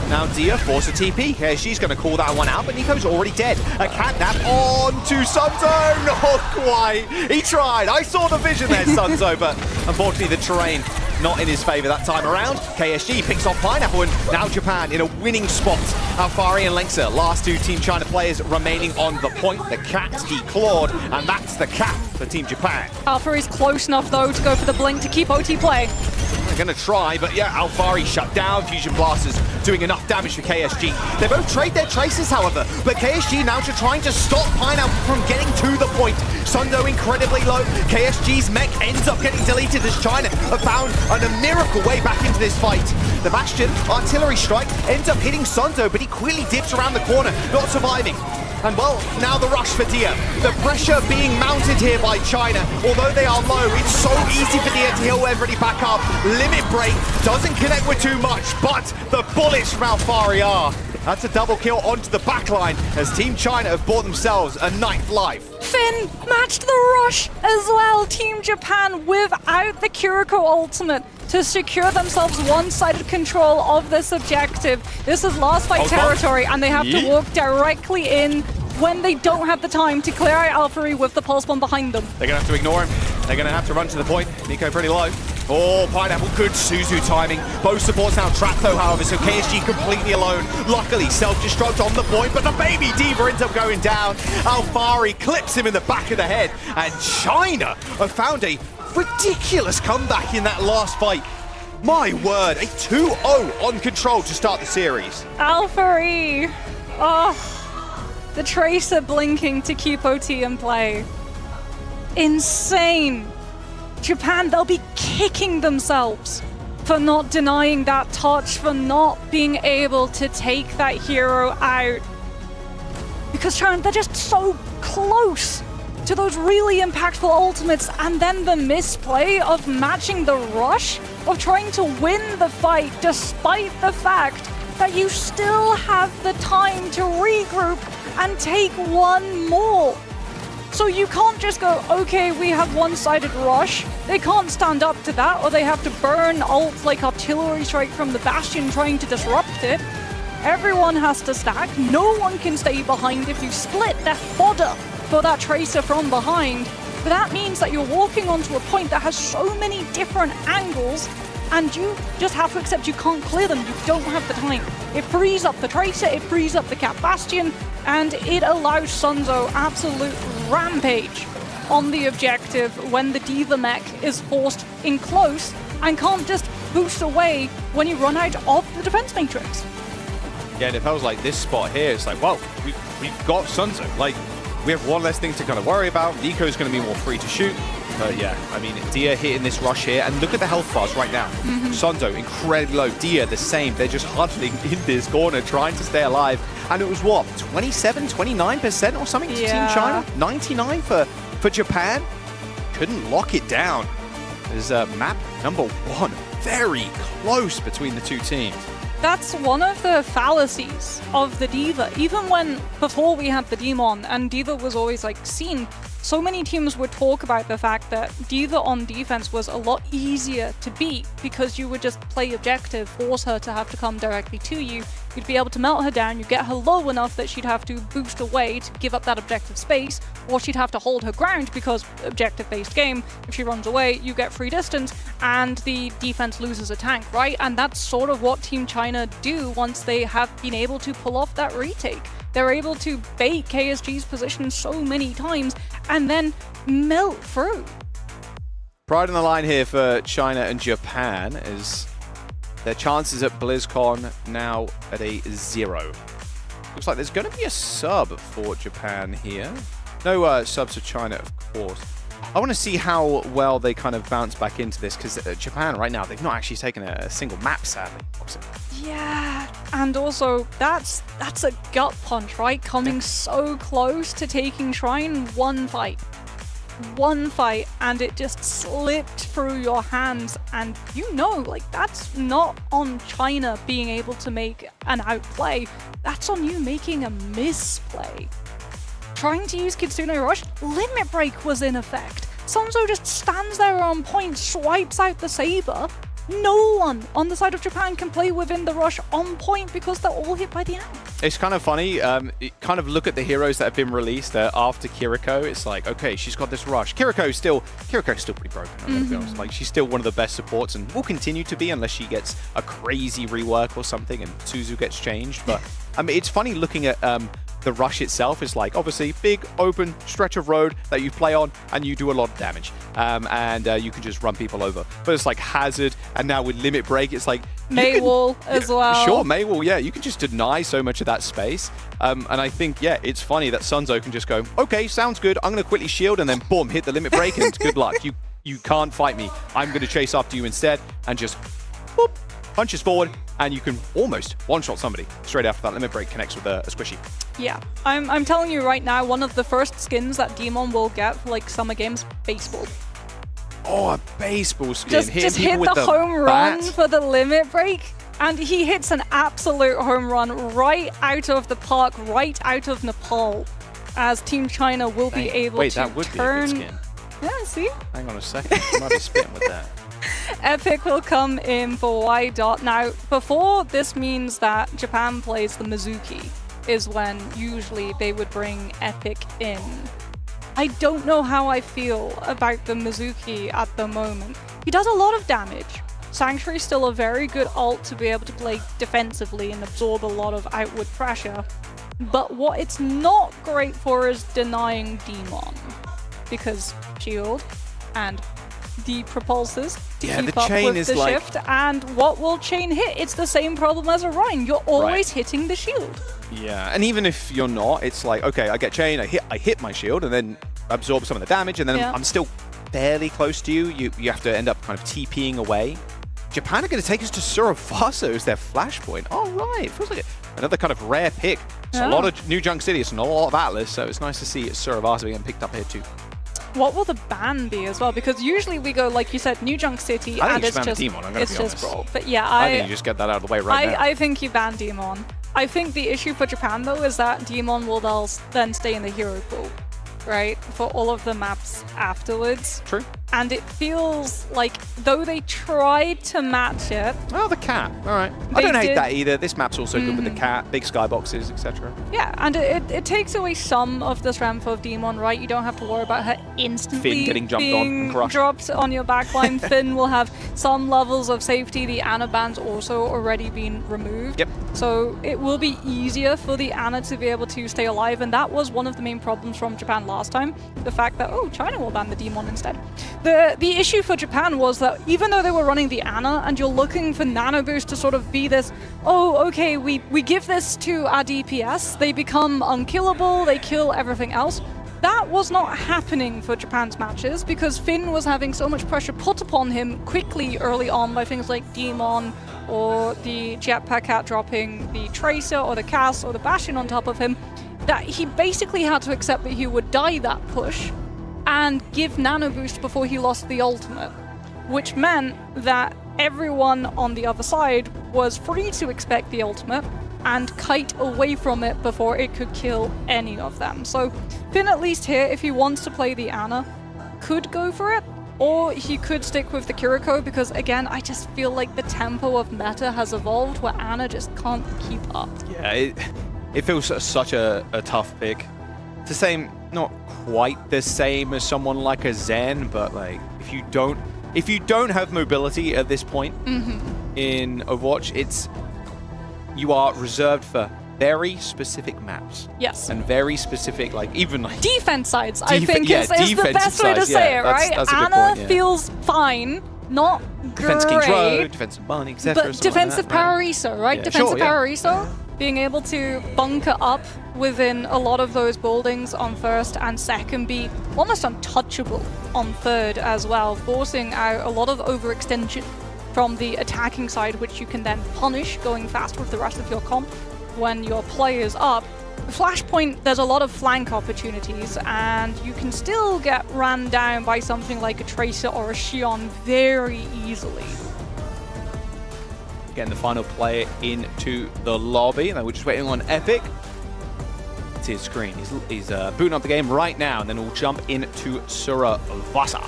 Now Dia force a TP. She's going to call that one out, but Nico's already dead. A catnap on to Sunzo. Not quite. He tried. I saw the vision there, Sunzo, but unfortunately the terrain not in his favor that time around. KSG picks off Pineapple, and now Japan in a winning spot. Alfari and Lengsa, last two Team China players remaining on the point. The Cat's declawed, and that's the cap for Team Japan. Alfari's close enough, though, to go for the blink to keep OT play. They're going to try, but yeah, Alfari shut down. Fusion Blasters doing enough damage for KSG. They both trade their traces, however, but KSG now trying to stop Pineapple from getting to the point. Sunzo incredibly low. KSG's mech ends up getting deleted as China have found a miracle way back into this fight. The Bastion artillery strike ends up hitting Sunzo, but he quickly dips around the corner, not surviving. And well, now the rush for Dia. The pressure being mounted here by China. Although they are low, it's so easy for Dia to heal everybody back up. Limit break doesn't connect with too much, but the bullets from Alfari are That's a double kill onto the backline as Team China have bought themselves a 9th life. Finn matched the rush as well. Team Japan without the Kiriko ultimate to secure themselves one-sided control of this objective. This is last fight territory, and they have to walk directly in when they don't have the time to clear out Alpha with the pulse bomb behind them. They're going to have to ignore him. They're going to have to run to the point. Nico pretty low. Oh, Pineapple, good Suzu timing. Both supports now trapped though, however, so KSG completely alone. Luckily, self-destruct on the point, but the baby Diva ends up going down. Alfari clips him in the back of the head, and China have found a ridiculous comeback in that last fight. My word, a 2-0 on control to start the series. Alpha, the Tracer blinking to keep OT in play. Insane. Japan, they'll be kicking themselves for not denying that touch, for not being able to take that hero out. Because China, they're just so close to those really impactful ultimates, and then the misplay of matching the rush, of trying to win the fight despite the fact that you still have the time to regroup and take one more. So you can't just go, okay, we have one-sided rush. They can't stand up to that, or they have to burn ult like artillery strike from the Bastion trying to disrupt it. Everyone has to stack. No one can stay behind. If you split, they're fodder for that Tracer from behind. But that means that you're walking onto a point that has so many different angles, and you just have to accept you can't clear them. You don't have the time. It frees up the Tracer, it frees up the Cat Bastion, and it allows Sunzo absolute rampage on the objective when the Diva mech is forced in close and can't just boost away when you run out of the defense matrix. Yeah, and it feels like this spot here, it's like, well, we've got Sunzo. Like, we have one less thing to kind of worry about. Nico's going to be more free to shoot. But yeah, I mean, Dia hitting this rush here, and look at the health bars right now. Sunzo, incredibly low. Dia, the same. They're just huddling in this corner, trying to stay alive. And it was what, 27, 29% or something to Team China? 99 for Japan? Couldn't lock it down. There's map number 1. Very close between the two teams. That's one of the fallacies of the Diva. Even when, before we had the Demon, and Diva was always like seen, so many teams would talk about the fact that Diva on defense was a lot easier to beat because you would just play objective, force her to have to come directly to you. You'd be able to melt her down, you'd get her low enough that she'd have to boost away to give up that objective space, or she'd have to hold her ground because objective-based game, if she runs away, you get free distance, and the defense loses a tank, right? And that's sort of what Team China do once they have been able to pull off that retake. They're able to bait KSG's position so many times and then melt through. Pride on the line here for China and Japan is their chances at BlizzCon now at a 0. Looks like there's going to be a sub for Japan here. No subs for China, of course. I want to see how well they kind of bounce back into this, because Japan right now, they've not actually taken a single map, sadly. Yeah, and also that's a gut punch, right? Coming so close to taking Shrine, one fight, and it just slipped through your hands, and you know, like, that's not on China being able to make an outplay, that's on you making a misplay. Trying to use Kitsune Rush, Limit Break was in effect. Sunzo just stands there on point, swipes out the Saber. No one on the side of Japan can play within the rush on point because they're all hit by the amp. It's kind of funny. Kind of look at the heroes that have been released after Kiriko. It's like, okay, she's got this rush. Kiriko's still pretty broken, I'm going to be honest. Like, she's still one of the best supports and will continue to be unless she gets a crazy rework or something and Suzu gets changed. But I mean, it's funny looking at the rush itself. Is like, obviously, big open stretch of road that you play on and you do a lot of damage. And you can just run people over. But it's like Hazard, and now with Limit Break, it's like Maywall as well. Sure, Maywall, yeah, you can just deny so much of that space. And I think, yeah, it's funny that Sunzo can just go, okay, sounds good, I'm going to quickly shield, and then boom, hit the Limit Break, and good luck. You can't fight me. I'm going to chase after you instead, and just boop, punches forward, and you can almost one-shot somebody straight after that Limit Break connects with a squishy. Yeah, I'm telling you right now, one of the first skins that Demon will get for like summer games, baseball. Oh, a baseball skin. Just hit the home run for the Limit Break. And he hits an absolute home run right out of the park, right out of Nepal, as Team China will be able Wait, to that would turn. be a good skin. Yeah, see? Hang on a second. I might be spitting with that. Epic will come in for Y dot. Now, before this means that Japan plays the Mizuki, is when usually they would bring Epic in. I don't know how I feel about the Mizuki at the moment. He does a lot of damage. Sanctuary's still a very good ult to be able to play defensively and absorb a lot of outward pressure. But what it's not great for is denying Demon, because shield and the propulsors to Yeah, keep the up chain with is the like- shift, and what will chain hit? It's the same problem as a Rhine. You're always hitting the shield. Yeah, and even if you're not, it's like, okay, I get chain, I hit my shield, and then absorb some of the damage, and then Yeah. I'm still fairly close to you. You have to end up kind of TPing away. Japan are going to take us to Suravaso as their flashpoint. Oh, right. Feels like another kind of rare pick. It's a lot of New Junk City, it's not a lot of Atlas, so it's nice to see Suravaso getting picked up here too. What will the ban be as well? Because usually we go, like you said, New Junk City, I think and you it's ban just Demon, I'm gonna it's be just honest. Brawl. But yeah, I think you just get that out of the way right now. I think you ban Demon. I think the issue for Japan though is that Demon will then stay in the hero pool, right, for all of the maps afterwards. True. And it feels like, though they tried to match it. Oh, the cat. All right. I don't hate that either. This map's also good with the cat, big skyboxes, etc. Yeah, and it takes away some of the strength of Demon, right? You don't have to worry about her instantly Finn getting jumped on and crushed. dropped on your backline. Finn will have some levels of safety. The Ana ban's also already been removed. Yep. So it will be easier for the Ana to be able to stay alive, and that was one of the main problems from Japan last time. The fact that, oh, China will ban the Demon instead. The issue for Japan was that even though they were running the Ana, and you're looking for Nano Boost to sort of be this, oh, okay, we give this to our DPS, they become unkillable, they kill everything else. That was not happening for Japan's matches because Finn was having so much pressure put upon him quickly early on by things like Demon or the Jetpack Cat dropping the Tracer or the Cass or the Bastion on top of him, that he basically had to accept that he would die that push and give Nano Boost before he lost the ultimate, which meant that everyone on the other side was free to expect the ultimate and kite away from it before it could kill any of them. So Finn, at least here, if he wants to play the Ana, could go for it, or he could stick with the Kiriko, because again, I just feel like the tempo of meta has evolved where Ana just can't keep up. Yeah, it feels such a tough pick. It's the same, not quite the same as someone like a Zen, but like if you don't have mobility at this point in Overwatch, you are reserved for very specific maps. Yes. And very specific, like even like defense sides, I think yeah, is the best way to sides, say yeah, it, right? that's a good Ana point, yeah. feels fine, not Defense great, Kings Road, Defensive Money, etc. but defensive power ESO, right? Yeah, Defensive sure, yeah. power ESO, being able to bunker up within a lot of those buildings on first and second, be almost untouchable on third as well, forcing out a lot of overextension from the attacking side, which you can then punish going fast with the rest of your comp when your play is up. Flashpoint, there's a lot of flank opportunities, and you can still get ran down by something like a Tracer or a Xion very easily. Getting the final player into the lobby, and we're just waiting on Epic. It's his screen. He's booting up the game right now, and then we'll jump into Suravaso.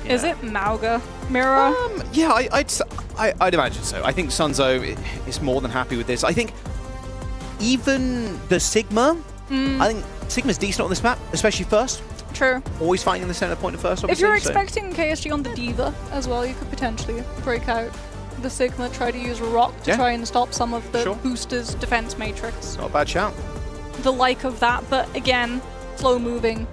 Is it Mauga Mirror? Yeah, I'd imagine so. I think Sunzo is more than happy with this. I think even the Sigma, I think Sigma's decent on this map, especially first. True. Always fighting in the center point of first, obviously. If you're so- expecting KSG on the Diva as well, you could potentially break out the Sigma, try to use Rock to try and stop some of the boosters' defense matrix. Not a bad shout. The like of that, but again, slow moving,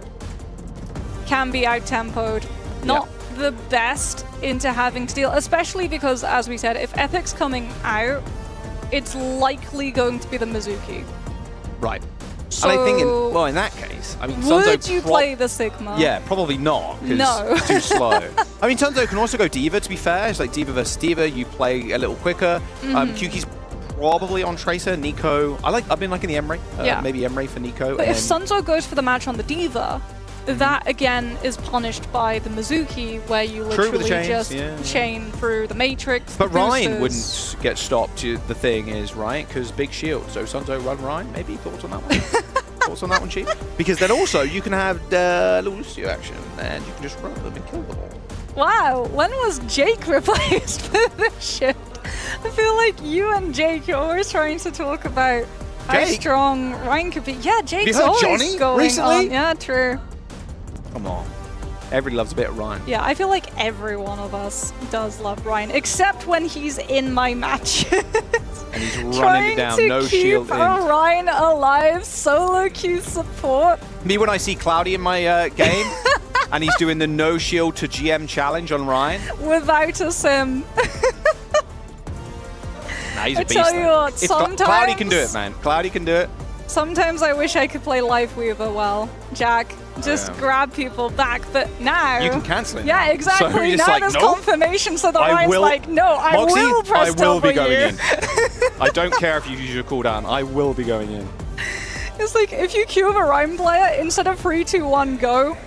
can be out-tempoed, not the best into having to deal, especially because, as we said, if Epic's coming out, it's likely going to be the Mizuki. Right. So, and I think, in that case, I mean, would Sunzo you play the Sigma? Yeah, probably not, because No. it's too slow. I mean, Sunzo can also go Diva, to be fair. It's like Diva versus Diva. You play a little quicker. Kyuki's probably on Tracer. Nico, I've been liking the Emre. Maybe Emre for Nico. But and if Sunzo goes for the match on the Diva, that again is punished by the Mizuki, where you True with the literally chains, just chain through the matrix. But the Ryan boosters. wouldn't get stopped. The thing is, right? Because big shield. So Sunzo run Ryan. Maybe thoughts on that one? Thoughts on that one, Chief? Because then also you can have the Lucio action, and you can just run them and kill them all. Wow, when was Jake replaced for this shift? I feel like you and Jake are always trying to talk about how Jake? strong Ryan could be. Yeah, Jake's heard always Johnny going recently? on. Yeah, true. Come on. Everybody loves a bit of Ryan. Yeah, I feel like every one of us does love Ryan, except when he's in my match. And he's running Trying it down, to no keep shield in. Ryan alive, solo queue support. Me when I see Cloudy in my game, and he's doing the no shield to GM challenge on Ryan. Without a sim. Nah, he's a I beast. tell you though. what, If Cloudy can do it, sometimes- man. Cloudy can do it. Sometimes I wish I could play Lifeweaver well, Jack. Just Yeah. grab people back, but now... You can cancel it Yeah, now. exactly. So you're just now like, there's nope. confirmation, so the I Ryan's will- like, no, I Moxie, will press I will be W. going in. I don't care if you use your cooldown. I will be going in. It's like, if you queue a Ryan player, instead of 3, 2, 1, go,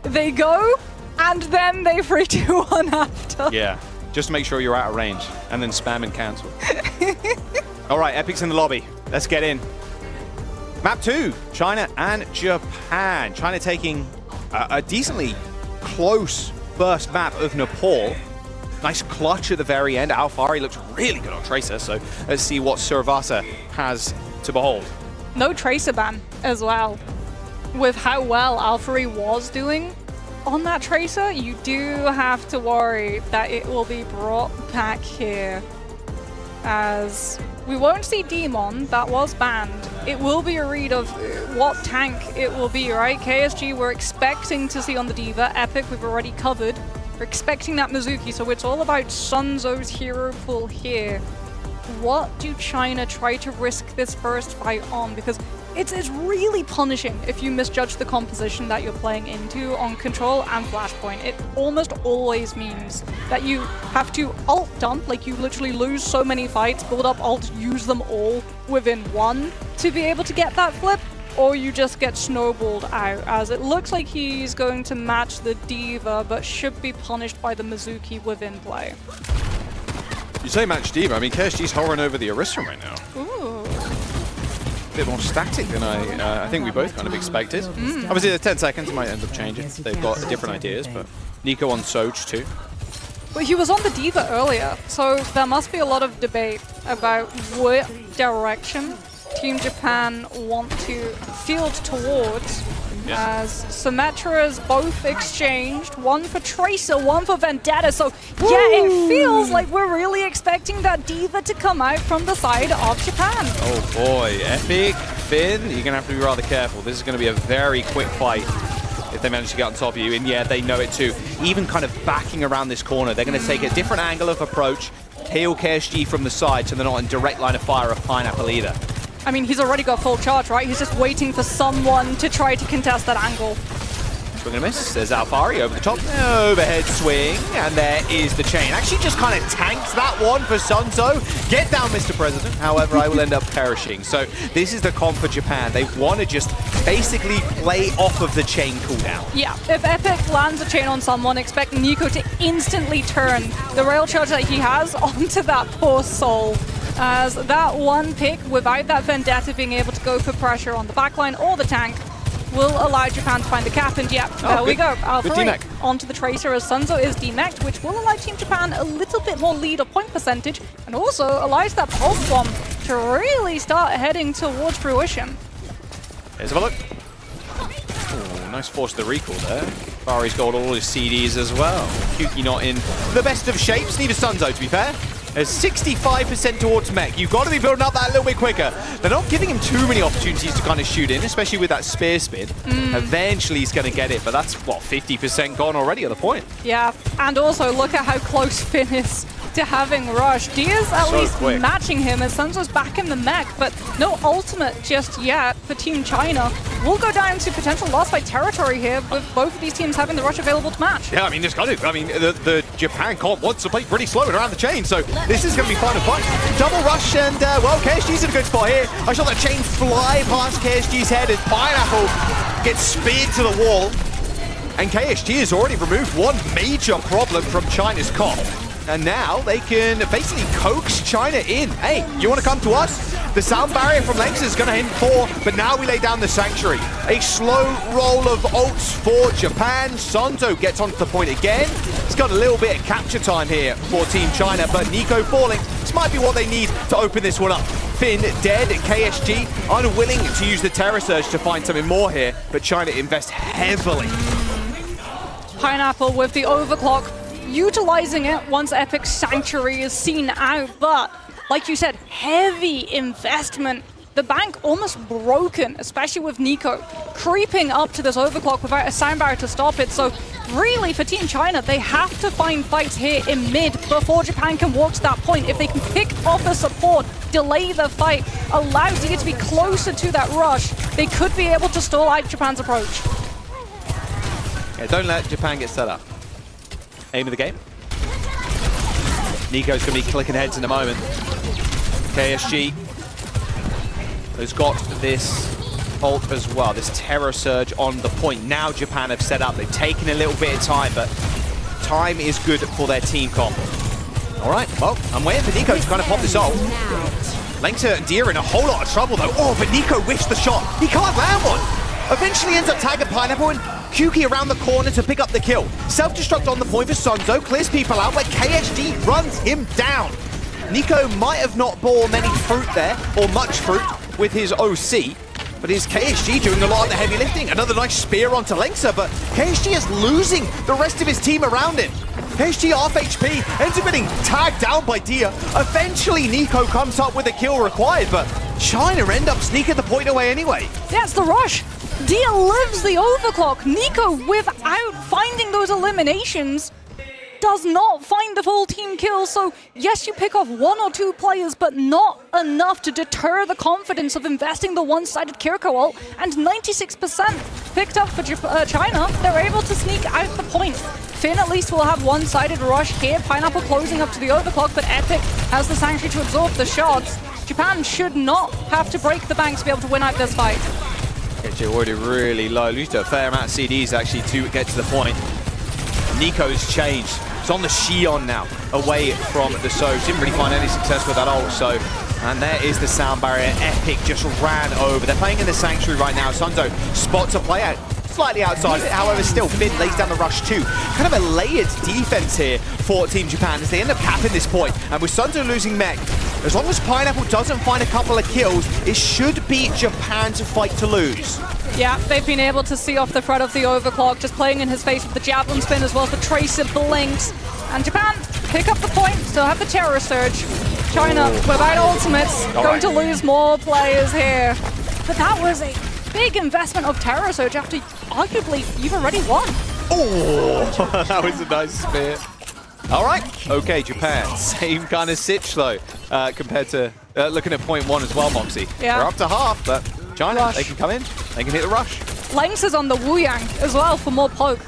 they go, and then they 3, 2, 1 after. Yeah. Just make sure you're out of range, and then spam and cancel. All right, Epic's in the lobby. Let's get in. Map 2, China and Japan. China taking a decently close first map of Nepal. Nice clutch at the very end. Alfari looks really good on Tracer, so let's see what Survasa has to behold. No Tracer ban as well. With how well Alfari was doing on that Tracer, you do have to worry that it will be brought back here. As we won't see Demon, that was banned. It will be a read of what tank it will be, right? KSG we're expecting to see on the Diva. Epic we've already covered. We're expecting that Mizuki, so it's all about Sunzo's hero pool here. What do China try to risk this first fight on? Because it's really punishing if you misjudge the composition that you're playing into on Control and Flashpoint. It almost always means that you have to ult dump, like you literally lose so many fights, build up ult, use them all within one to be able to get that flip, or you just get snowballed out, as it looks like he's going to match the Diva, but should be punished by the Mizuki within play. You say match Diva. I mean, KSG's hovering over the Orisa right now. Ooh. A bit more static than I think we both kind of expected. Obviously, the 10 seconds might end up changing. They've got different ideas, but Nico on Soj too. But he was on the Diva earlier, so there must be a lot of debate about what direction Team Japan want to field towards. As Symmetra's both exchanged, one for Tracer, one for Vendetta, so yeah, it feels like we're really expecting that Diva to come out from the side of Japan. Oh boy, Epic, Finn, you're going to have to be rather careful. This is going to be a very quick fight if they manage to get on top of you, and yeah, they know it too. Even kind of backing around this corner, they're going to take a different angle of approach, heal KSG from the side so they're not in direct line of fire of Pineapple either. I mean, he's already got full charge, right? He's just waiting for someone to try to contest that angle. Swing and a miss. There's Alfari over the top. Overhead swing, and there is the chain. Actually just kind of tanks that one for Sunzo. Get down, Mr. President. However, I will end up perishing. So this is the comp for Japan. They want to just basically play off of the chain cooldown. Yeah, if Epic lands a chain on someone, expect Nico to instantly turn the rail charge that he has onto that poor soul. As that one pick, without that Vendetta being able to go for pressure on the backline or the tank, will allow Japan to find the cap, and yeah, there we go. Alpha onto the Tracer as Sunzo is demeched, which will allow Team Japan a little bit more lead of point percentage, and also allows that Pulse Bomb to really start heading towards fruition. Here's a look. Oh, nice force the recall there. Fari's got all his CDs as well. Kuki not in the best of shapes, neither Sunzo to be fair. There's 65% towards mech. You've got to be building up that a little bit quicker. They're not giving him too many opportunities to kind of shoot in, especially with that spear spin. Eventually he's going to get it, but that's, what, 50% gone already at the point. Yeah, and also look at how close Finn is to having Rush. Diaz at least quick. matching him as Sunzo's back in the mech, but no ultimate just yet for Team China. We'll go down to potential loss by territory here, with both of these teams having the Rush available to match. Yeah, I mean, there's got to. I mean, the Japan comp wants to play pretty slow and around the chain, so this is going to be fun and fun. Double rush, and well, KSG's in a good spot here. I saw that chain fly past KSG's head as Pineapple gets speared to the wall. And KSG has already removed one major problem from China's comp. And now they can basically coax China in. Hey, you want to come to us? The sound barrier from Lengths is going to hit 4, but now we lay down the Sanctuary. A slow roll of ults for Japan. Sonzo gets onto the point again. It's got a little bit of capture time here for Team China, but Nico falling. This might be what they need to open this one up. Finn dead, KSG unwilling to use the Terror Surge to find something more here, but China invest heavily. Pineapple with the overclock, utilizing it once Epic's Sanctuary is seen out, but like you said, heavy investment. The bank almost broken, especially with Nico creeping up to this overclock without a sound barrier to stop it. So really for Team China, they have to find fights here in mid before Japan can walk to that point. If they can pick off the support, delay the fight, allow Dia to be closer to that rush, they could be able to stall out Japan's approach. Yeah, don't let Japan get set up. Aim of the game. Nico's going to be clicking heads in a moment. KSG has got this ult as well, this Terror Surge on the point. Now Japan have set up. They've taken a little bit of time, but time is good for their team comp. All right, well, I'm waiting for Nico to kind of pop this ult. Lengta and Dia in a whole lot of trouble though. Oh, but Nico whiffs the shot. He can't land one. Eventually ends up tagging Pineapple and Kuki around the corner to pick up the kill. Self-destruct on the point for Sonzo, clears people out, but KSG runs him down. Nico might have not bore many fruit there, or much fruit, with his OC, but is KSG doing a lot of the heavy lifting? Another nice spear onto Lengsa, but KSG is losing the rest of his team around him. KSG off HP, ends up getting tagged down by Dia. Eventually Nico comes up with a kill required, but China end up sneaking the point away anyway. That's the rush. Dia lives the overclock. Nico, without finding those eliminations, does not find the full team kill. So yes, you pick off 1 or 2 players, but not enough to deter the confidence of investing the one-sided Kiriko ult. And 96% picked up for China. They're able to sneak out the point. Finn at least will have one-sided rush here. Pineapple closing up to the overclock, but Epic has the Sanctuary to absorb the shots. Japan should not have to break the bank to be able to win out this fight. KSG already really low. Losed a fair amount of CDs actually to get to the point. Nico's changed. It's on the Xion now, away from the Sogs. Didn't really find any success with that ult, so... And there is the sound barrier. Epic just ran over. They're playing in the Sanctuary right now. Sonzo spots a play out slightly outside it. However, still, Finn lays down the rush too. Kind of a layered defense here for Team Japan as they end up capping this point. And with Sonzo losing mech, as long as Pineapple doesn't find a couple of kills, it should be Japan's fight to lose. Yeah, they've been able to see off the threat of the overclock, just playing in his face with the javelin spin as well as the tracer blinks. And Japan pick up the point, still have the Terror Surge. China, without ultimates, going to lose more players here. But that was a big investment of Terror Surge after arguably you've already won. Oh, that was a nice spear. All right, okay, Japan, same kind of sitch though, compared to looking at point 1 as well, Moxie. Yeah. They're up to half, but China, Rush. they can come in, they can hit the rush. Lengths is on the Wu Yang as well for more poke.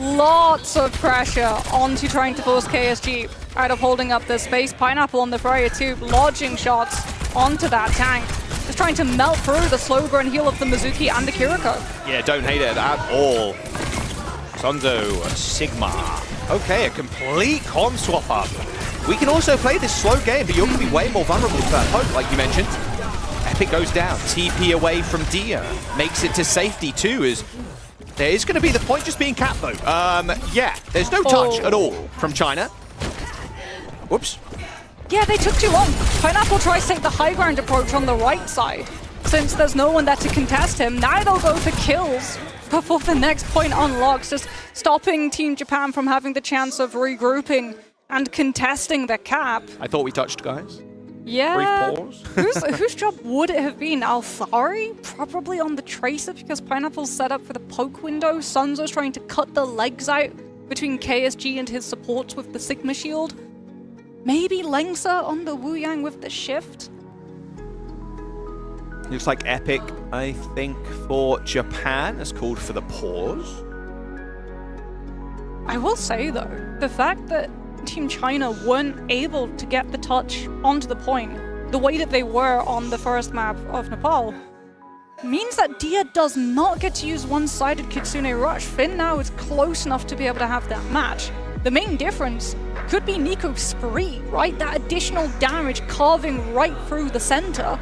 Lots of pressure onto trying to force KSG out of holding up the space. Pineapple on the Freya too, lodging shots onto that tank. Just trying to melt through the slow burn heal of the Mizuki and the Kiriko. Yeah, don't hate it at all. Sonzo, Sigma. Okay, a complete com swap up. We can also play this slow game, but you're going to be way more vulnerable to that poke, like you mentioned. Epic goes down, TP away from Dia. Makes it to safety too, as there is going to be the point just being capped though. Yeah, there's no touch at all from China. Whoops. Yeah, they took too long. Pineapple tries to take the high ground approach on the right side. Since there's no one there to contest him, now they'll go for kills before the next point unlocks, just stopping Team Japan from having the chance of regrouping and contesting the cap. I thought we touched, guys. Yeah. Brief pause. Whose job would it have been? Althari? Probably on the Tracer because Pineapple's set up for the poke window. Sonzo's trying to cut the legs out between KSG and his supports with the Sigma shield. Maybe Lengsa on the Wu Yang with the shift? Looks like Epic, I think, for Japan has called for the pause. I will say, though, the fact that Team China weren't able to get the touch onto the point the way that they were on the first map of Nepal means that Dia does not get to use one-sided Kitsune Rush. Finn now is close enough to be able to have that match. The main difference could be Nico's spree, right? That additional damage carving right through the center.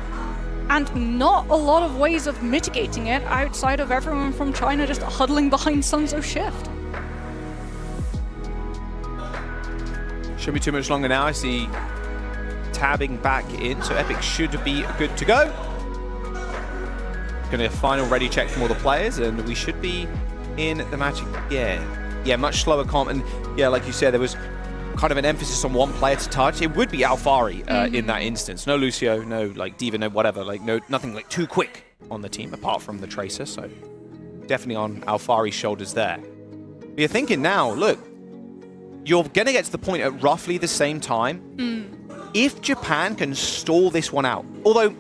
And not a lot of ways of mitigating it outside of everyone from China just huddling behind Sunzo's shift. Shouldn't be too much longer now. I see tabbing back in, so Epic should be good to go. Gonna final ready check from all the players, and we should be in the match again. Yeah, much slower comp, and yeah, like you said, there was kind of an emphasis on one player to touch. It would be Alphari in that instance. No Lucio, no like D.Va, no whatever, like nothing like too quick on the team apart from the Tracer, so definitely on Alphari's shoulders there. But you're thinking now, look, you're gonna get to the point at roughly the same time. If Japan can stall this one out, although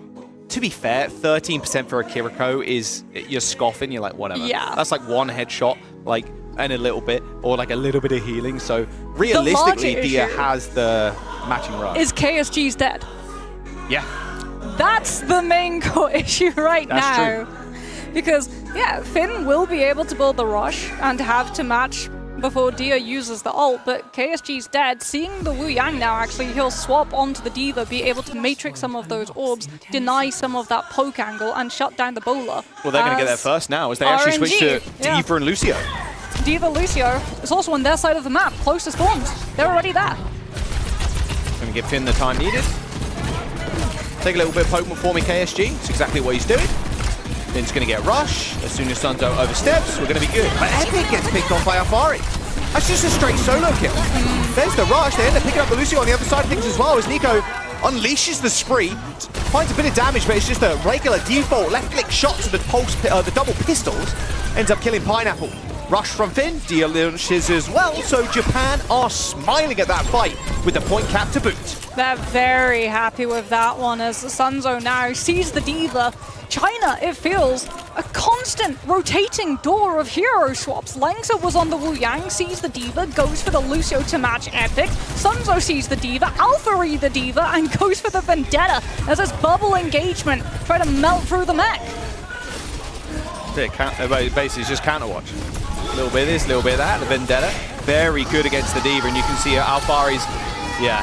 to be fair, 13% for a Kiriko is, you're scoffing, you're like, whatever. Yeah. That's like one headshot, like, and a little bit, or like a little bit of healing. So realistically, Dia has the matching rush. Is KSG's dead? Yeah. That's the main core issue right now. True. Because, yeah, Finn will be able to build the rush and have to match before Dia uses the ult, but KSG's dead. Seeing the Wu Yang now, actually, he'll swap onto the D.Va, be able to matrix some of those orbs, deny some of that poke angle, and shut down the bowler. Well, they're going to get there first now, as they actually switch to D.Va and Lucio. D.Va, Lucio is also on their side of the map, close to Storms. They're already there. Going to give Finn the time needed. Take a little bit of poke for me, KSG. It's exactly what he's doing. Finn's going to get rush. As soon as Sunzo oversteps, we're going to be good. But Epic gets picked off by Alphari. That's just a straight solo kill. There's the rush. They end up picking up the Lucio on the other side of things as well, as Nico unleashes the spree. Finds a bit of damage, but it's just a regular default left-click shot to the pulse, the double pistols. Ends up killing Pineapple. Rush from Finn. Dia launches as well. So Japan are smiling at that fight with the point cap to boot. They're very happy with that one, as Sunzo now sees the D.Va. China, it feels, a constant rotating door of hero swaps. Langsa was on the Wu Yang, sees the D.Va, goes for the Lucio to match Epic. Sunzo sees the D.Va, Alphari the D.Va, and goes for the Vendetta as this bubble engagement try to melt through the mech. Basically, it's just counterwatch. A little bit of this, a little bit of that. The Vendetta, very good against the D.Va, and you can see Alphari's,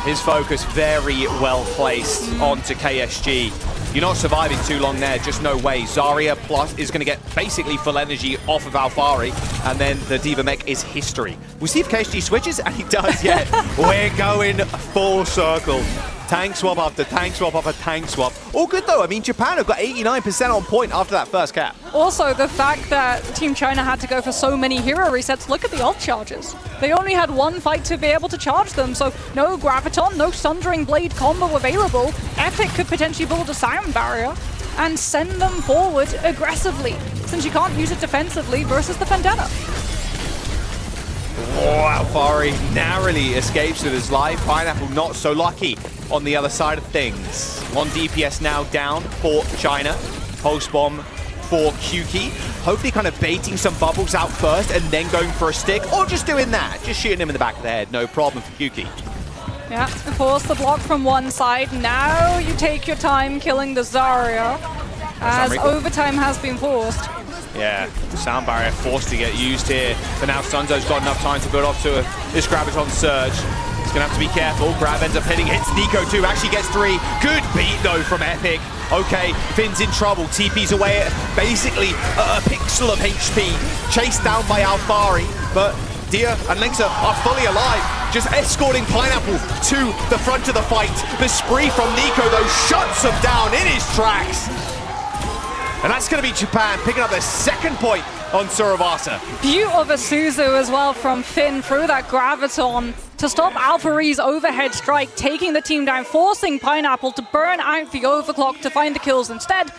his focus very well placed onto KSG. You're not surviving too long there, just no way. Zarya plus is going to get basically full energy off of Alphari, and then the D.Va mech is history. We'll see if KSG switches, and he does, We're going full circle. Tank swap after tank swap after tank swap. All good though. I mean, Japan have got 89% on point after that first cap. Also, the fact that Team China had to go for so many hero resets, look at the ult charges. They only had one fight to be able to charge them, so no Graviton, no Sundering Blade combo available. Epic could potentially build a sound barrier and send them forward aggressively, since you can't use it defensively versus the Vendetta. Oh, Alphari narrowly escapes with his life. Pineapple not so lucky on the other side of things. 1 DPS now down for China. Pulse bomb for Kyuki. Hopefully kind of baiting some bubbles out first and then going for a stick, or just doing that. Just shooting him in the back of the head. No problem for Kyuki. Yeah, force the block from one side. Now you take your time killing the Zarya, as overtime has been forced. Yeah, sound barrier forced to get used here. But now Sunzo's got enough time to build up to this Graviton surge. He's going to have to be careful. Grab ends up hitting, hits Nico too, actually gets 3. Good beat though from Epic. Okay, Finn's in trouble. TP's away at basically a pixel of HP. Chased down by Alphari, but Dia and Linksa are fully alive. Just escorting Pineapple to the front of the fight. The spree from Nico though shuts him down in his tracks. And that's going to be Japan picking up their second point on Suravasa. Beaut of a Suzu as well from Finn through that Graviton to stop Alphari's overhead strike, taking the team down, forcing Pineapple to burn out the overclock to find the kills instead,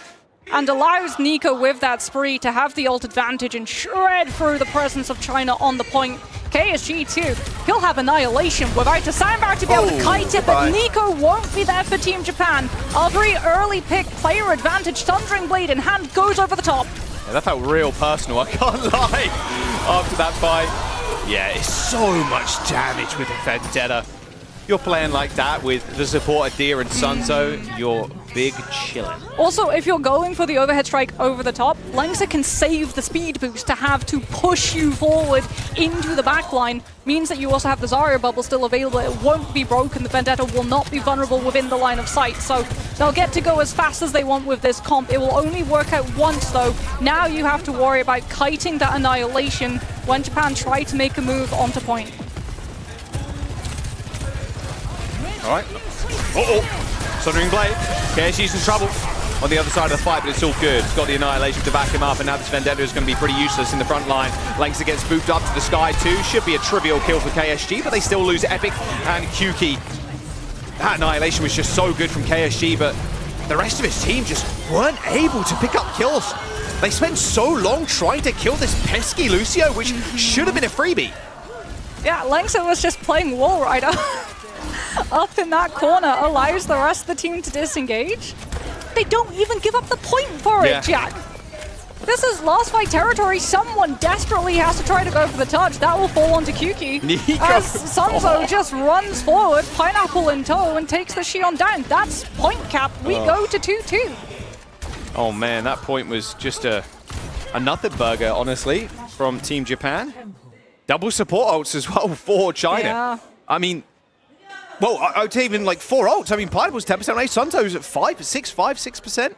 and allows Nico with that spree to have the ult advantage and shred through the presence of China on the point. KSG too, he'll have Annihilation without a soundbar to be able to kite it, but Nico won't be there for Team Japan. Alphari early pick, player advantage, Thundering Blade in hand, goes over the top. Yeah, that felt real personal, I can't lie, after that fight. Yeah, it's so much damage with the Vendetta. You're playing like that with the support of Dia and Sunzo, you're big chillin'. Also, if you're going for the overhead strike over the top, Lengsa can save the speed boost to have to push you forward into the backline. Means that you also have the Zarya bubble still available. It won't be broken. The Vendetta will not be vulnerable within the line of sight. So they'll get to go as fast as they want with this comp. It will only work out once though. Now you have to worry about kiting that Annihilation when Japan try to make a move onto point. All right. Sundering Blade. KSG's in trouble on the other side of the fight, but it's all good. He's got the Annihilation to back him up, and now this Vendetta is going to be pretty useless in the front line. Lengsa gets booped up to the sky too. Should be a trivial kill for KSG, but they still lose Epic and Kyuki. That Annihilation was just so good from KSG, but the rest of his team just weren't able to pick up kills. They spent so long trying to kill this pesky Lucio, which should have been a freebie. Yeah, Lengsa was just playing Wall Rider. Up in that corner, allows the rest of the team to disengage. They don't even give up the point for it, Jack. This is last fight territory. Someone desperately has to try to go for the touch. That will fall onto Kyuki. As Sunzo just runs forward, Pineapple in tow, and takes the Shion down. That's point cap. We go to 2-2. Oh man, that point was just another burger, honestly, from Team Japan. Double support ults as well for China. Yeah. I mean, well, I would say even like 4 ults. I mean, Pineapple's 10%, right? Sunto's at 6%.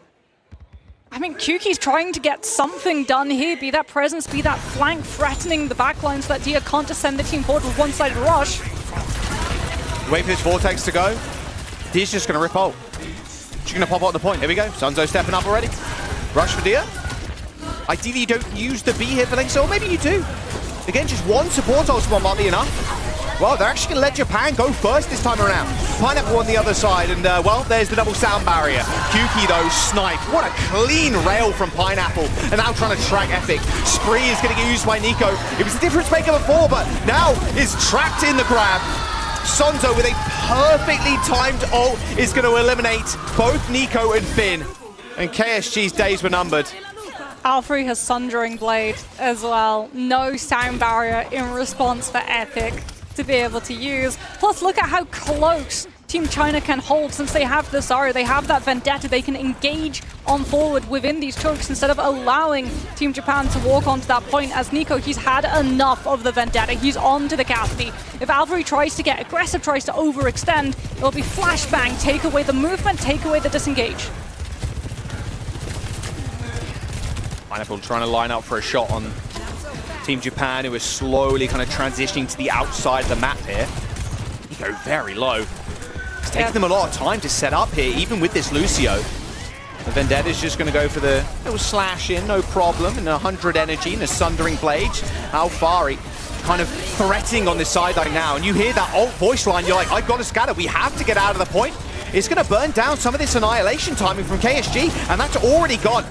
I mean, Kyuki's trying to get something done here, be that presence, be that flank, threatening the backline so that Dia can't just send the team forward with one-sided rush. Wait for this Vortex to go. Dia's just going to rip ult. She's going to pop out the point. Here we go. Sunzo stepping up already. Rush for Dia. Ideally, you don't use the B here for Lengsa, or maybe you do. Again, just one support ult from might be enough. Well, they're actually going to let Japan go first this time around. Pineapple on the other side, and well, there's the double sound barrier. Kyuki, though, sniped. What a clean rail from Pineapple, and now trying to track Epic. Spree is going to get used by Nico. It was a difference maker before, but now is tracked in the grab. Sonzo with a perfectly timed ult is going to eliminate both Nico and Finn. And KSG's days were numbered. Alfrey has Sundering Blade as well. No sound barrier in response for Epic to be able to use. Plus, look at how close Team China can hold since they have the Zarya. They have that Vendetta. They can engage on forward within these chokes instead of allowing Team Japan to walk onto that point. As Nico, he's had enough of the Vendetta. He's on to the Cassidy. If Alfrey tries to get aggressive, tries to overextend, it'll be flashbang, take away the movement, take away the disengage. Pineapple trying to line up for a shot on Team Japan, who is slowly kind of transitioning to the outside of the map here. You go very low. It's taking them a lot of time to set up here, even with this Lucio. The Vendetta's just going to go for the little slash in, no problem, and 100 energy and a Sundering Blade. Alfari kind of threatening on this sideline now, and you hear that ult voice line, you're like, I've got to scatter, we have to get out of the point. It's going to burn down some of this Annihilation timing from KSG, and that's already gone.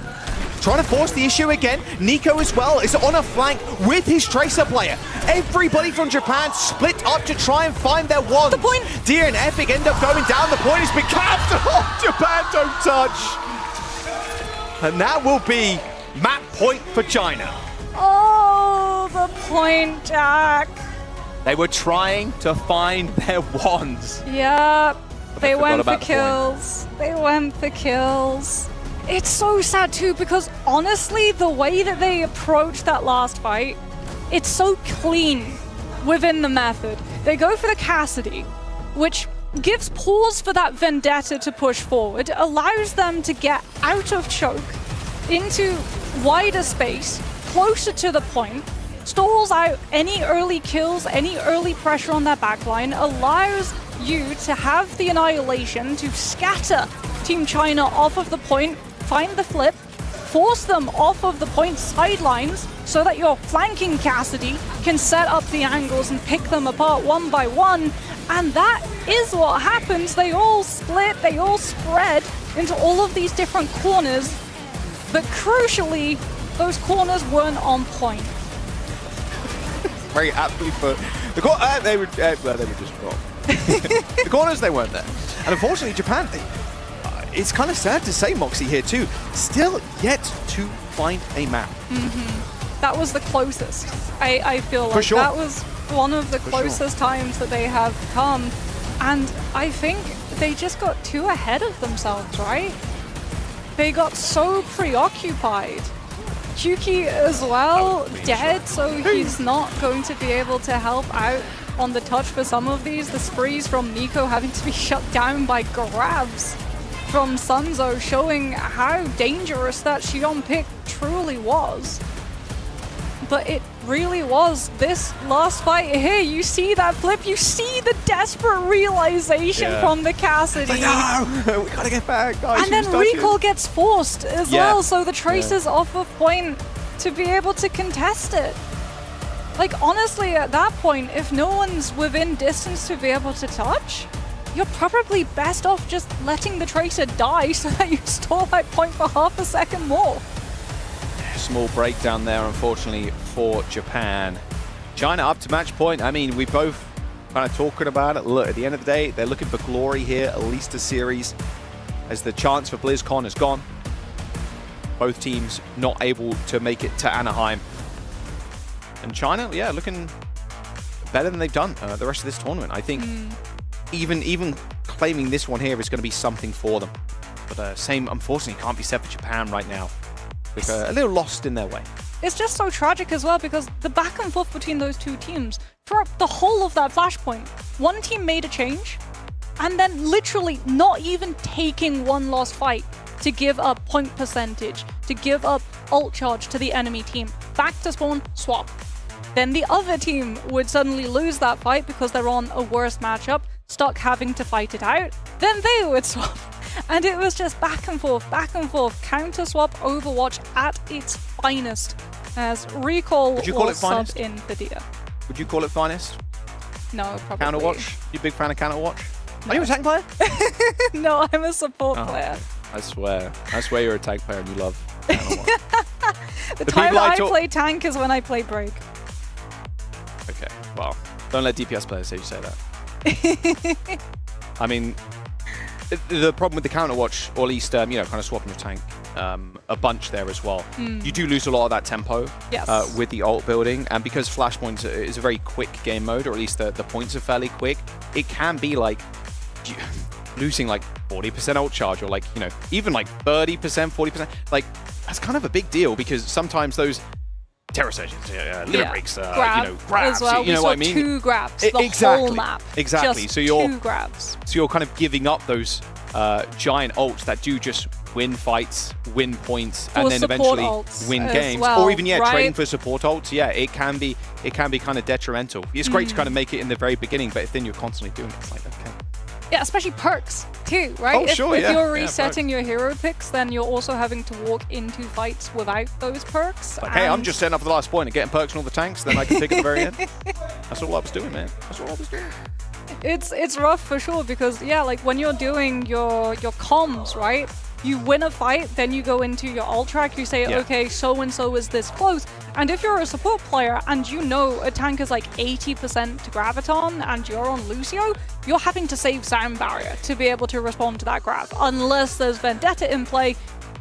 Trying to force the issue again. Nico as well is on a flank with his Tracer player. Everybody from Japan split up to try and find their wands. The point. Dia and Epic end up going down. The point has been capped. Oh, Japan don't touch. And that will be map point for China. Oh, the point, Jack. They were trying to find their wands. Yeah, they went for the kills. They went for kills. It's so sad too, because honestly, the way that they approached that last fight, it's so clean within the method. They go for the Cassidy, which gives pause for that Vendetta to push forward, allows them to get out of choke into wider space, closer to the point, stalls out any early kills, any early pressure on that backline, allows you to have the Annihilation to scatter Team China off of the point, find the flip, force them off of the point sidelines so that your flanking Cassidy can set up the angles and pick them apart one by one. And that is what happens. They all split, they all spread into all of these different corners. But crucially, those corners weren't on point. Very aptly put. They were just wrong. The corners, they weren't there. And unfortunately, Japan, it's kind of sad to say, Moxie here too, still yet to find a map. That was the closest, I feel like. For sure. That was one of the closest times that they have come. And I think they just got too ahead of themselves, right? They got so preoccupied. Kyuki as well, dead, so he's not going to be able to help out on the touch for some of these. The sprees from Nico having to be shut down by grabs from Sunzo, showing how dangerous that Xion pick truly was. But it really was this last fight here. You see that flip, you see the desperate realization from the Cassidy. No, we gotta get back, guys. And then recall gets forced as well, so the Trace is off of point to be able to contest it. Like, honestly, at that point, if no one's within distance to be able to touch, you're probably best off just letting the Tracer die so that you store that point for half a second more. Small breakdown there, unfortunately, for Japan. China up to match point. I mean, we both kind of talking about it. Look, at the end of the day, they're looking for glory here, at least a series, as the chance for BlizzCon is gone. Both teams not able to make it to Anaheim. And China, yeah, looking better than they've done the rest of this tournament. I think even claiming this one here is going to be something for them. But same, unfortunately, can't be said for Japan right now. A little lost in their way. It's just so tragic as well, because the back and forth between those two teams throughout the whole of that flashpoint, one team made a change and then literally not even taking one lost fight to give up point percentage, to give up ult charge to the enemy team. Back to spawn, swap. Then the other team would suddenly lose that fight because they're on a worse matchup, stuck having to fight it out. Then they would swap. And it was just back and forth, counter swap Overwatch at its finest, as Recall was subbed in the Dia. Would you call it finest? No, probably. Counterwatch? You a big fan of Counterwatch? No. Are you a tank player? No, I'm a support player. I swear you're a tank player and you love Counterwatch. The time that I play tank is when I play Break. Okay, well, don't let DPS players say you say that. I mean, the problem with the Counterwatch, or at least, you know, kind of swapping your tank a bunch there as well. You do lose a lot of that tempo with the ult building, and because Flashpoint is a very quick game mode, or at least the points are fairly quick, it can be like losing like 40% ult charge, or like, you know, even like 30%, 40%. Like, that's kind of a big deal, because sometimes those Terror Surgeons, limit breaks, you know, grabs, as well. you know what I mean? 2 grabs, the whole map. Exactly. Just so you're 2 grabs. So you're kind of giving up those giant ults that do just win fights, win points, and then eventually win games. Well, or even trading for support ults. Yeah, it can be kind of detrimental. It's great to kind of make it in the very beginning, but if then you're constantly doing it, it's like, okay. Yeah, especially perks too, right? Oh, sure, if you're resetting your hero picks, then you're also having to walk into fights without those perks. Like, hey, I'm just setting up for the last point and getting perks on all the tanks, then I can pick at the very end. That's all I was doing, man. That's all I was doing. It's rough for sure, because yeah, like when you're doing your comms, right? You win a fight, then you go into your ult track, you say, okay, so-and-so is this close. And if you're a support player and you know a tank is like 80% to Graviton and you're on Lucio, you're having to save Sound Barrier to be able to respond to that grab, unless there's Vendetta in play,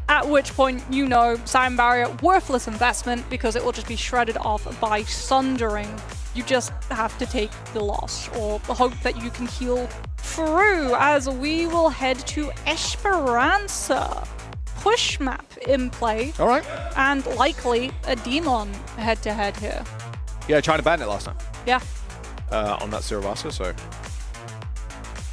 at which point, you know, Sound Barrier, worthless investment, because it will just be shredded off by Sundering. You just have to take the loss, or hope that you can heal through, as we will head to Esperanza. Push map in play. All right. And likely a Demon head-to-head here. Yeah, China banned it last time. Yeah. On that Surabasa, so yeah,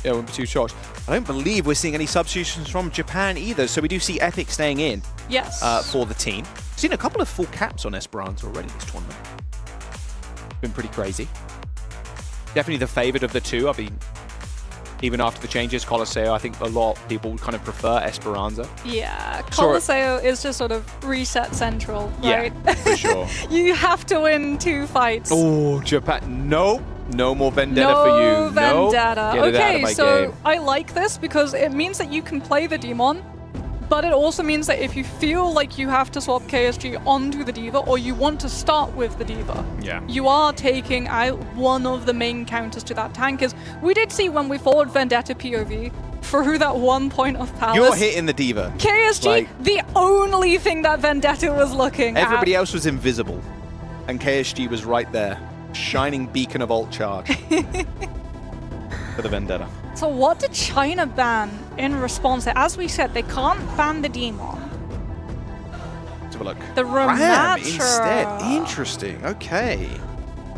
it wouldn't be too shocked. I don't believe we're seeing any substitutions from Japan either, so we do see Epic staying in. Yes. For the team. We've seen a couple of full caps on Esperanza already this tournament. Been pretty crazy. Definitely the favourite of the two. I mean, even after the changes, Colosseo, I think a lot of people kind of prefer Esperanza. Yeah, Colosseo is just sort of reset central, right? Yeah, for sure. You have to win 2 fights. Oh, Japan. No more Vendetta for you. No Vendetta. Get it out of my game. I like this because it means that you can play the Demon, but it also means that if you feel like you have to swap KSG onto the D.Va, or you want to start with the D.Va, you are taking out one of the main counters to that tank. Is we did see when we followed Vendetta POV through that 1 point of Palace. You're hitting the D.Va. KSG, like, the only thing that Vendetta was looking at. Everybody else was invisible, and KSG was right there, shining beacon of ult charge for the Vendetta. So what did China ban in response? As we said, they can't ban the Demon. Let's have a look. The Ram Ramattra. instead. Interesting. Okay.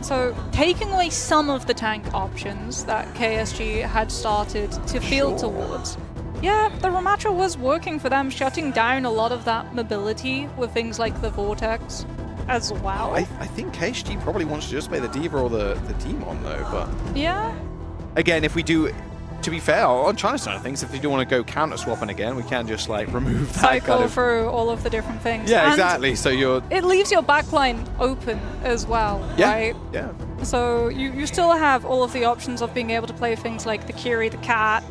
So taking away some of the tank options that KSG had started to field towards. Yeah, the Ramattra was working for them, shutting down a lot of that mobility with things like the Vortex as well. I think KSG probably wants to just play the D.Va or the Demon though, but... Yeah. Again, if we do... To be fair, on China's side of things, if we do want to go counter-swapping again, we can just like remove that Cycle kind of... through all of the different things. Yeah, And exactly. So you're... it leaves your backline open as well, Yeah, right? yeah. So you still have all of the options of being able to play things like the Kiri, the Cat,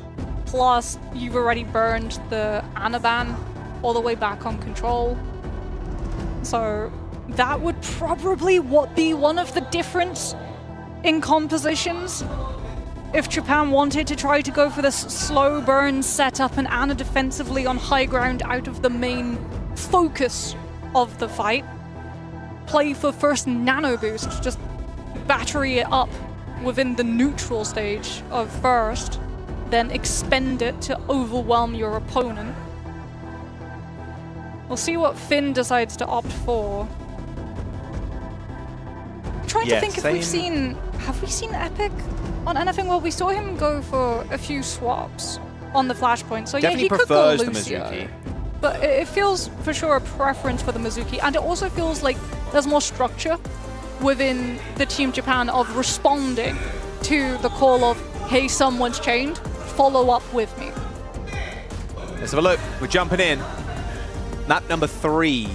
plus you've already burned the Anaban all the way back on control. So that would probably be one of the difference in compositions. If Japan wanted to try to go for this slow burn setup and Ana defensively on high ground out of the main focus of the fight, play for first nano boost, just battery it up within the neutral stage of first, then expend it to overwhelm your opponent. We'll see what Finn decides to opt for. I'm trying to think if we've seen... Have we seen Epic on anything? Well, we saw him go for a few swaps on the Flashpoint, so Definitely yeah, he could go prefers the Lucio. Mizuki. But it feels for sure a preference for the Mizuki, and it also feels like there's more structure within the Team Japan of responding to the call of, hey, someone's chained, follow up with me. Let's have a look. We're jumping in. Map number 3.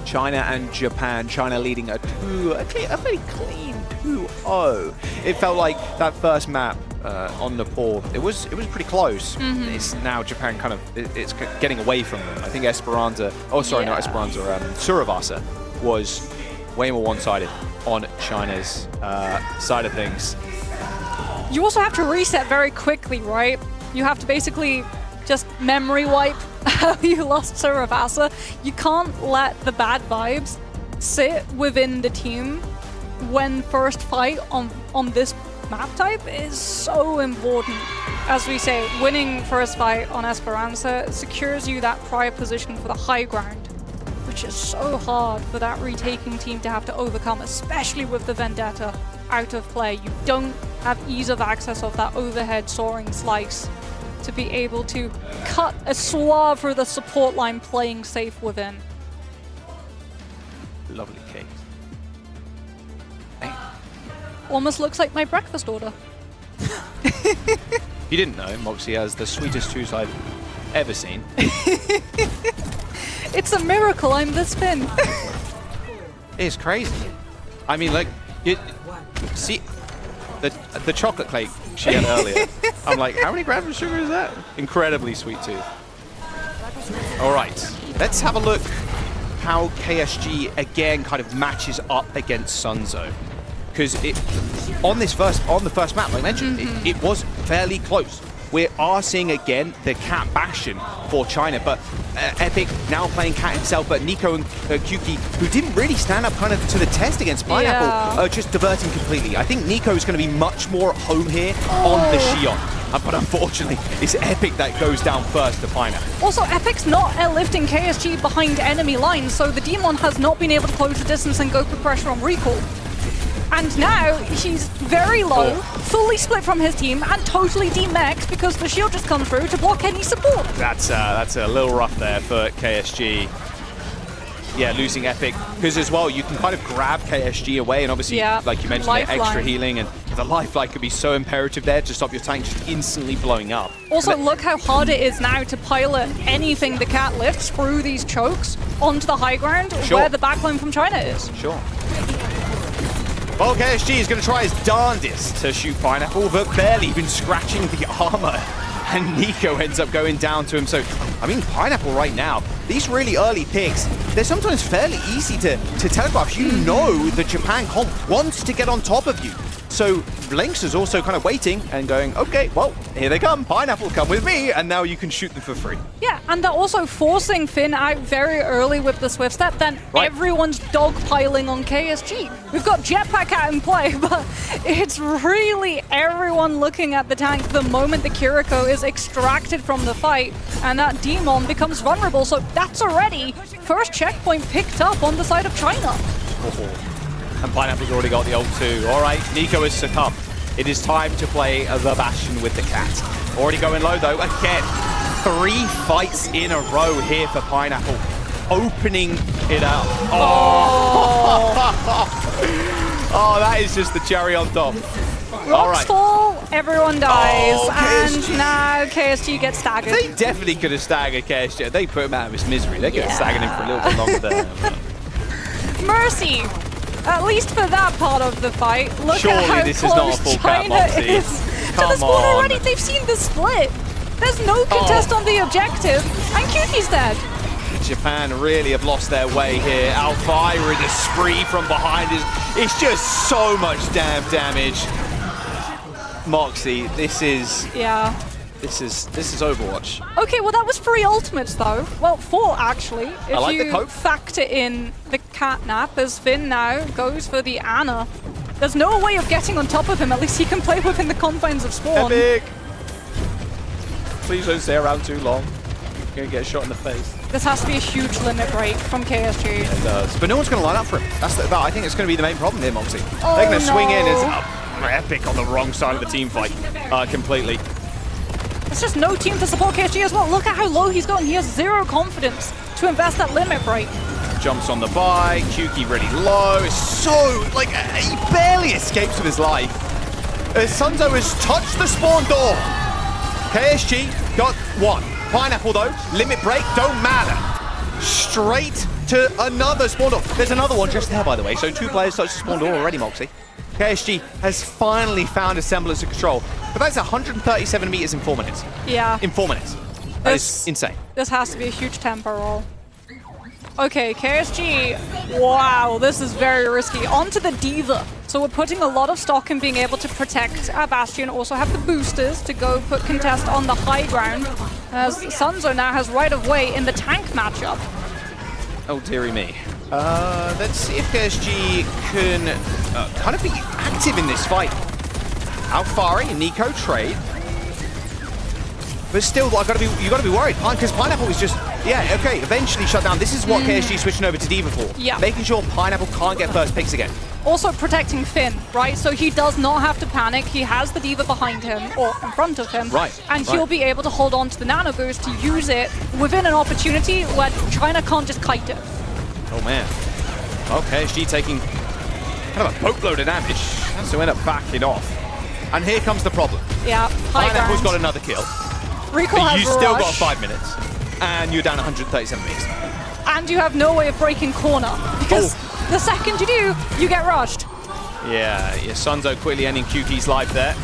China and Japan. China leading a very clean 2-0. It felt like that first map on Nepal, it was pretty close. It's now Japan kind of, it's getting away from them. I think Esperanza, not Esperanza, Suravasa was way more one-sided on China's side of things. You also have to reset very quickly, right? You have to basically just memory wipe how you lost Suravasa. You can't let the bad vibes sit within the team when first fight on this map type is so important. As we say, winning first fight on Esperanza secures you that prior position for the high ground, which is so hard for that retaking team to have to overcome, especially with the Vendetta out of play. You don't have ease of access of that overhead soaring slice to be able to cut a swath through the support line playing safe within. Lovely cake. Almost looks like my breakfast order. You didn't know, Moxie has the sweetest tooth I've ever seen. It's a miracle I'm this thin. It's crazy. I mean, like, you see the chocolate cake she had earlier. I'm like, how many grams of sugar is that? Incredibly sweet tooth. All right, let's have a look how KSG again kind of matches up against Sunzo. Because on the first map, like I mentioned, it was fairly close. We are seeing again the Cat Bastion for China, but Epic now playing Cat himself, but Nico and Kyuki, who didn't really stand up kind of to the test against Pineapple, just diverting completely. I think Nico is going to be much more at home here on the Xion. But unfortunately, it's Epic that goes down first to Pineapple. Also, Epic's not airlifting KSG behind enemy lines, so the Demon has not been able to close the distance and go for pressure on recall. And now he's very low, fully split from his team, and totally demexed because the shield just comes through to block any support. That's a little rough there for KSG. Yeah, losing Epic. Because as well, you can kind of grab KSG away, and obviously, like you mentioned, the extra healing, and the lifeline could be so imperative there to stop your tank just instantly blowing up. Also, look how hard it is now to pilot anything the Cat lifts through these chokes onto the high ground where the backline from China is. Sure. Well, KSG is going to try his darndest to shoot Pineapple, but barely even scratching the armor. And Nico ends up going down to him. So, I mean, Pineapple right now, these really early picks, they're sometimes fairly easy to telegraph. You know the Japan comp wants to get on top of you. So Lynx is also kind of waiting and going, okay, well, here they come. Pineapple, come with me, and now you can shoot them for free. Yeah, and they're also forcing Finn out very early with the Swift Step, then everyone's dogpiling on KSG. We've got Jetpack out in play, but it's really everyone looking at the tank the moment the Kiriko is extracted from the fight, and that Demon becomes vulnerable, so that's already first checkpoint picked up on the side of China. And Pineapple's already got the ult too. All right, Nico has succumbed. It is time to play the Bastion with the cat. Already going low though. Again, 3 fights in a row here for Pineapple. Opening it up. Oh, that is just the cherry on top. Rocks fall, everyone dies, and now KSG gets staggered. They definitely could have staggered KSG. They put him out of his misery. They could have staggered him for a little bit longer there. Mercy! At least for that part of the fight. Look Surely at how this is not a close full cap, China Moxie. is to the spawn already. They've seen the split. There's no contest on the objective, and Kuki's dead. Japan really have lost their way here. Alfire in a spree from behind. It's just so much damn damage. Moxie, this is Overwatch. Okay, well that was 3 ultimates though. Well, 4 actually. If like the you cope. factor in the catnap as Finn now goes for the Ana. There's no way of getting on top of him. At least he can play within the confines of spawn. Epic! Please don't stay around too long. You're gonna get a shot in the face. This has to be a huge limit break from KSG. It does. But no one's gonna line up for him. I think it's gonna be the main problem here, Moxie. They're gonna swing in as Epic on the wrong side of the team fight completely. There's just no team to support KSG as well. Look at how low he's gotten. He has 0 confidence to invest that limit break. Jumps on the bike, Kyuki really low. It's so, like, he barely escapes with his life. As Sunzo has touched the spawn door. KSG got 1. Pineapple though, limit break, don't matter. Straight to another spawn door. There's another one just there, by the way. So 2 players touched the spawn door already, Moxie. KSG has finally found a semblance of control. But that's 137 meters in 4 minutes. Yeah. In 4 minutes. That is insane. This has to be a huge tempo roll. Okay, KSG. Wow, this is very risky. Onto the Diva. So we're putting a lot of stock in being able to protect our Bastion. Also have the boosters to go put contest on the high ground. As Sunzo now has right of way in the tank matchup. Oh, dearie me. Let's see if KSG can kind of be active in this fight. Alfari and Nico trade. But still, you got to be worried, because Pineapple is just, okay, eventually shut down. This is what KSG is switching over to Diva for. Yeah. Making sure Pineapple can't get first picks again. Also protecting Finn, right? So he does not have to panic. He has the Diva behind him, or in front of him. Right. And he'll be able to hold on to the Nano Boost to use it within an opportunity where China can't just kite it. Oh, man. Okay, KSG taking kind of a boatload of damage. Has to end up backing off. And here comes the problem. Yeah, high Pineapple's ground. got another kill. Rico has You still rush, got 5 minutes. And you're down 137 meters. and you have no way of breaking corner, because the second you do, you get rushed. Yeah, Sunzo quickly ending QT's life there.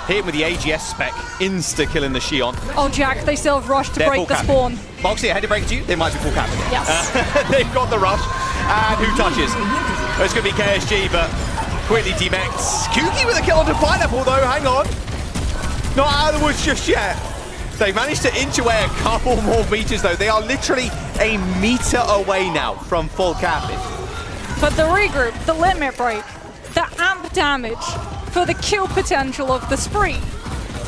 Hit him with the AGS spec, insta-killing the Shion. Oh, Jack, they still have rushed to break the spawn. Moxie, I had to break it to you. They might be full cap again. Yes. They've got the rush. And who touches? It's going to be KSG, but quickly demects. Kuki with a kill onto Pineapple, though. Hang on. Not out of the woods just yet. They've managed to inch away a couple more meters, though. They are literally a meter away now from full capping. But the regroup, the limit break, the amp damage for the kill potential of the spree.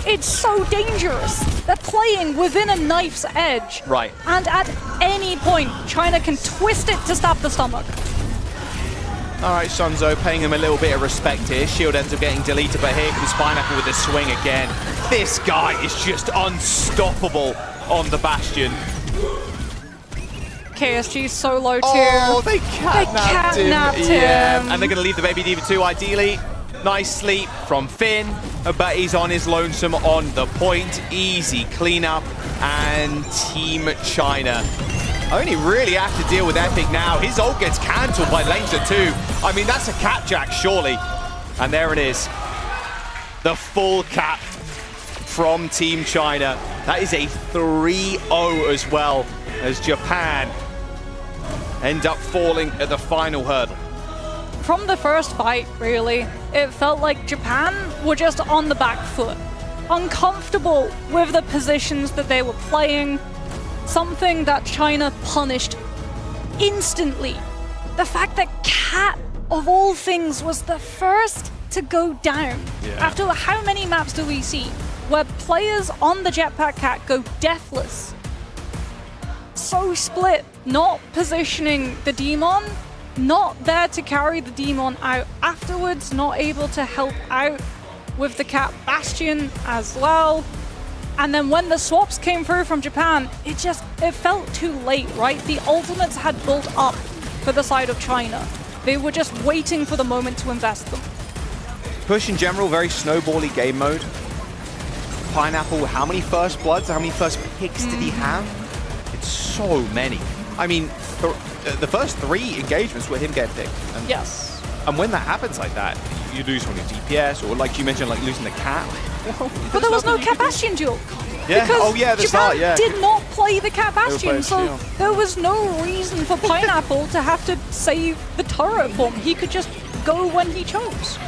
It's so dangerous. They're playing within a knife's edge. Right. And at any point, China can twist it to stab the stomach. All right, Sunzo paying him a little bit of respect here. Shield ends up getting deleted, but here comes Pineapple with the swing again. This guy is just unstoppable on the Bastion. KSG's so low too. Oh, they catnapped him. Yeah, and they're going to leave the Baby Diva 2 ideally. Nice sleep from Finn, but he's on his lonesome on the point. Easy cleanup, and Team China only really have to deal with Epic now. His ult gets cancelled by Langer too. I mean, that's a cap jack, surely. And there it is. The full cap from Team China. That is a 3-0 as well, as Japan end up falling at the final hurdle. from the first fight, really, it felt like Japan were just on the back foot, uncomfortable with the positions that they were playing, something that China punished instantly. The fact that Cat, of all things, was the first to go down. After how many maps do we see where players on the Jetpack Cat go deathless? So split, not positioning the Demon, not there to carry the Demon out afterwards, not able to help out with the Cat Bastion as well. And then when the swaps came through from Japan, it felt too late, right? The ultimates had built up for the side of China. They were just waiting for the moment to invest them. Push in general, very snowbally game mode. Pineapple, how many first bloods, how many first picks did he have? It's so many. I mean, the first 3 engagements were him getting picked. And, yes. And when that happens like that, you lose on your DPS, or like you mentioned, like losing the Cat. But there was no Cat Bastion duel. Yeah. Because the Japan start, did not play the Cat Bastion, so Shield. there was no reason for Pineapple to have to save the turret for him. He could just go when he chose.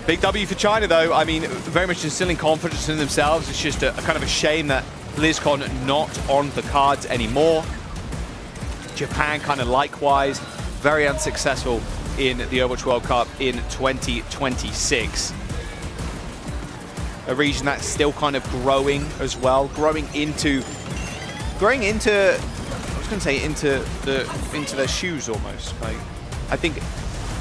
Big W for China, though. I mean, very much instilling confidence in themselves. It's just a kind of a shame that BlizzCon not on the cards anymore. Japan kind of likewise, very unsuccessful in the Overwatch World Cup in 2026. A region that's still kind of growing as well, growing into I was going to say into their shoes almost. Like, I think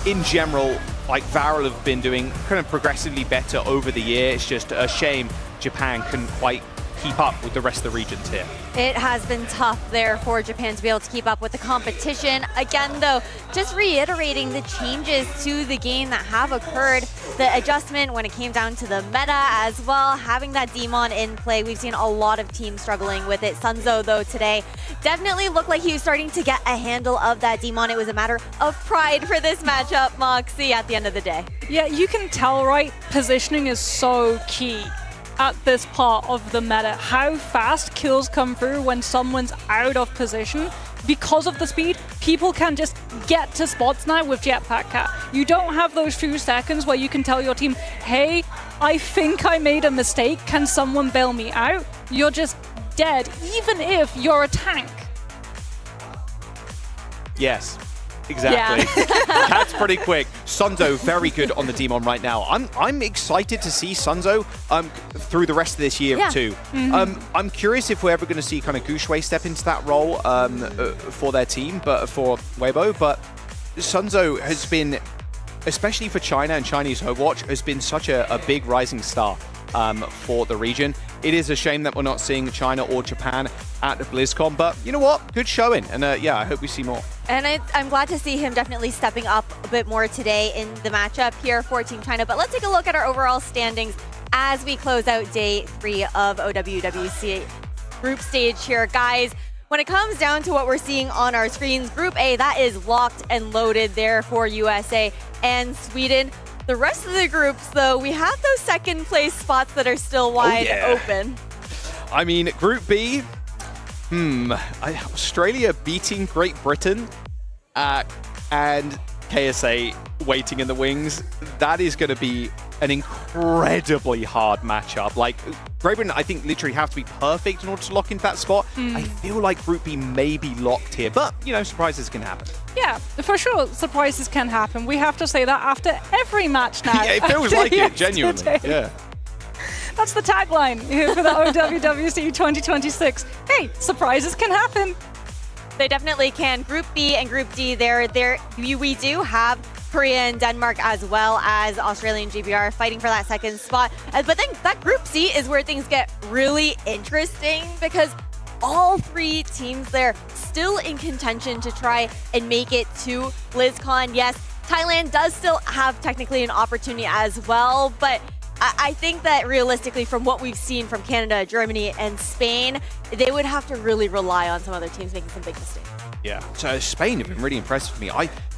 in general, like Varel have been doing kind of progressively better over the year. It's just a shame Japan couldn't quite keep up with the rest of the regions here. It has been tough there for Japan to be able to keep up with the competition. Again, though, just reiterating the changes to the game that have occurred, the adjustment when it came down to the meta as well, having that Demon in play. We've seen a lot of teams struggling with it. Sunzo, though, today definitely looked like he was starting to get a handle of that Demon. It was a matter of pride for this matchup, Moxie, at the end of the day. Yeah, you can tell, right? Positioning is so key at this part of the meta. How fast kills come through when someone's out of position. Because of the speed, people can just get to spots now with Jetpack Cat. You don't have those few seconds where you can tell your team, hey, I think I made a mistake, can someone bail me out? You're just dead, even if you're a tank. Yes, exactly. Yeah. Cat's pretty quick. Sunzo very good on the Demon right now. I'm excited to see Sunzo through the rest of this year too. I'm curious if we're ever going to see kind of Gushui step into that role for their team, but for Weibo. But Sunzo has been, especially for China and Chinese Overwatch, has been such a big rising star for the region. It is a shame that we're not seeing China or Japan at the BlizzCon, but you know what? Good showing, and yeah, I hope we see more. And I'm glad to see him definitely stepping up a bit more today in the matchup here for Team China. But let's take a look at our overall standings as we close out day 3 of OWWC group stage here. Guys, when it comes down to what we're seeing on our screens, Group A, that is locked and loaded there for USA and Sweden. The rest of the groups, though, we have those second place spots that are still wide open. I mean, Group B, Australia beating Great Britain and KSA waiting in the wings. That is going to be an incredibly hard matchup. Like, Great Britain, I think, literally have to be perfect in order to lock into that spot. I feel like Group B may be locked here, but, you know, surprises can happen. Yeah, for sure, surprises can happen. We have to say that after every match now. Yeah, it feels like it, genuinely. Yeah. That's the tagline here for the OWWC 2026. Hey, surprises can happen. They definitely can. Group B and Group D, we do have Korea and Denmark as well as Australia and GBR fighting for that second spot. But then that Group C is where things get really interesting because all 3 teams there still in contention to try and make it to BlizzCon. Yes, Thailand does still have technically an opportunity as well, but I think that realistically from what we've seen from Canada, Germany, and Spain, they would have to really rely on some other teams making some big mistakes. Yeah, so Spain have been really impressive for me.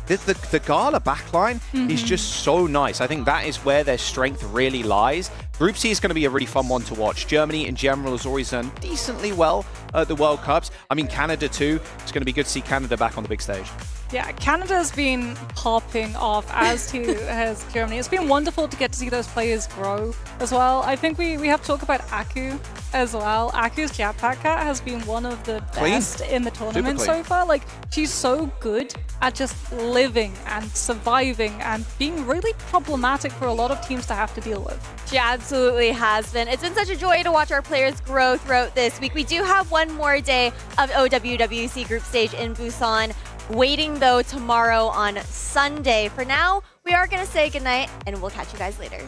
The Gala backline is just so nice. I think that is where their strength really lies. Group C is going to be a really fun one to watch. Germany in general has always done decently well at the World Cups. I mean, Canada too. It's going to be good to see Canada back on the big stage. Yeah, Canada's been popping off, as has Germany. It's been wonderful to get to see those players grow as well. I think we have to talk about Aku as well. Aku's Jetpack Cat has been one of the best in the tournament so far. Like, she's so good at just living and surviving and being really problematic for a lot of teams to have to deal with. She absolutely has been. It's been such a joy to watch our players grow throughout this week. We do have one more day of OWWC Group Stage in Busan. Waiting, though, tomorrow on Sunday. For now, we are going to say goodnight, and we'll catch you guys later.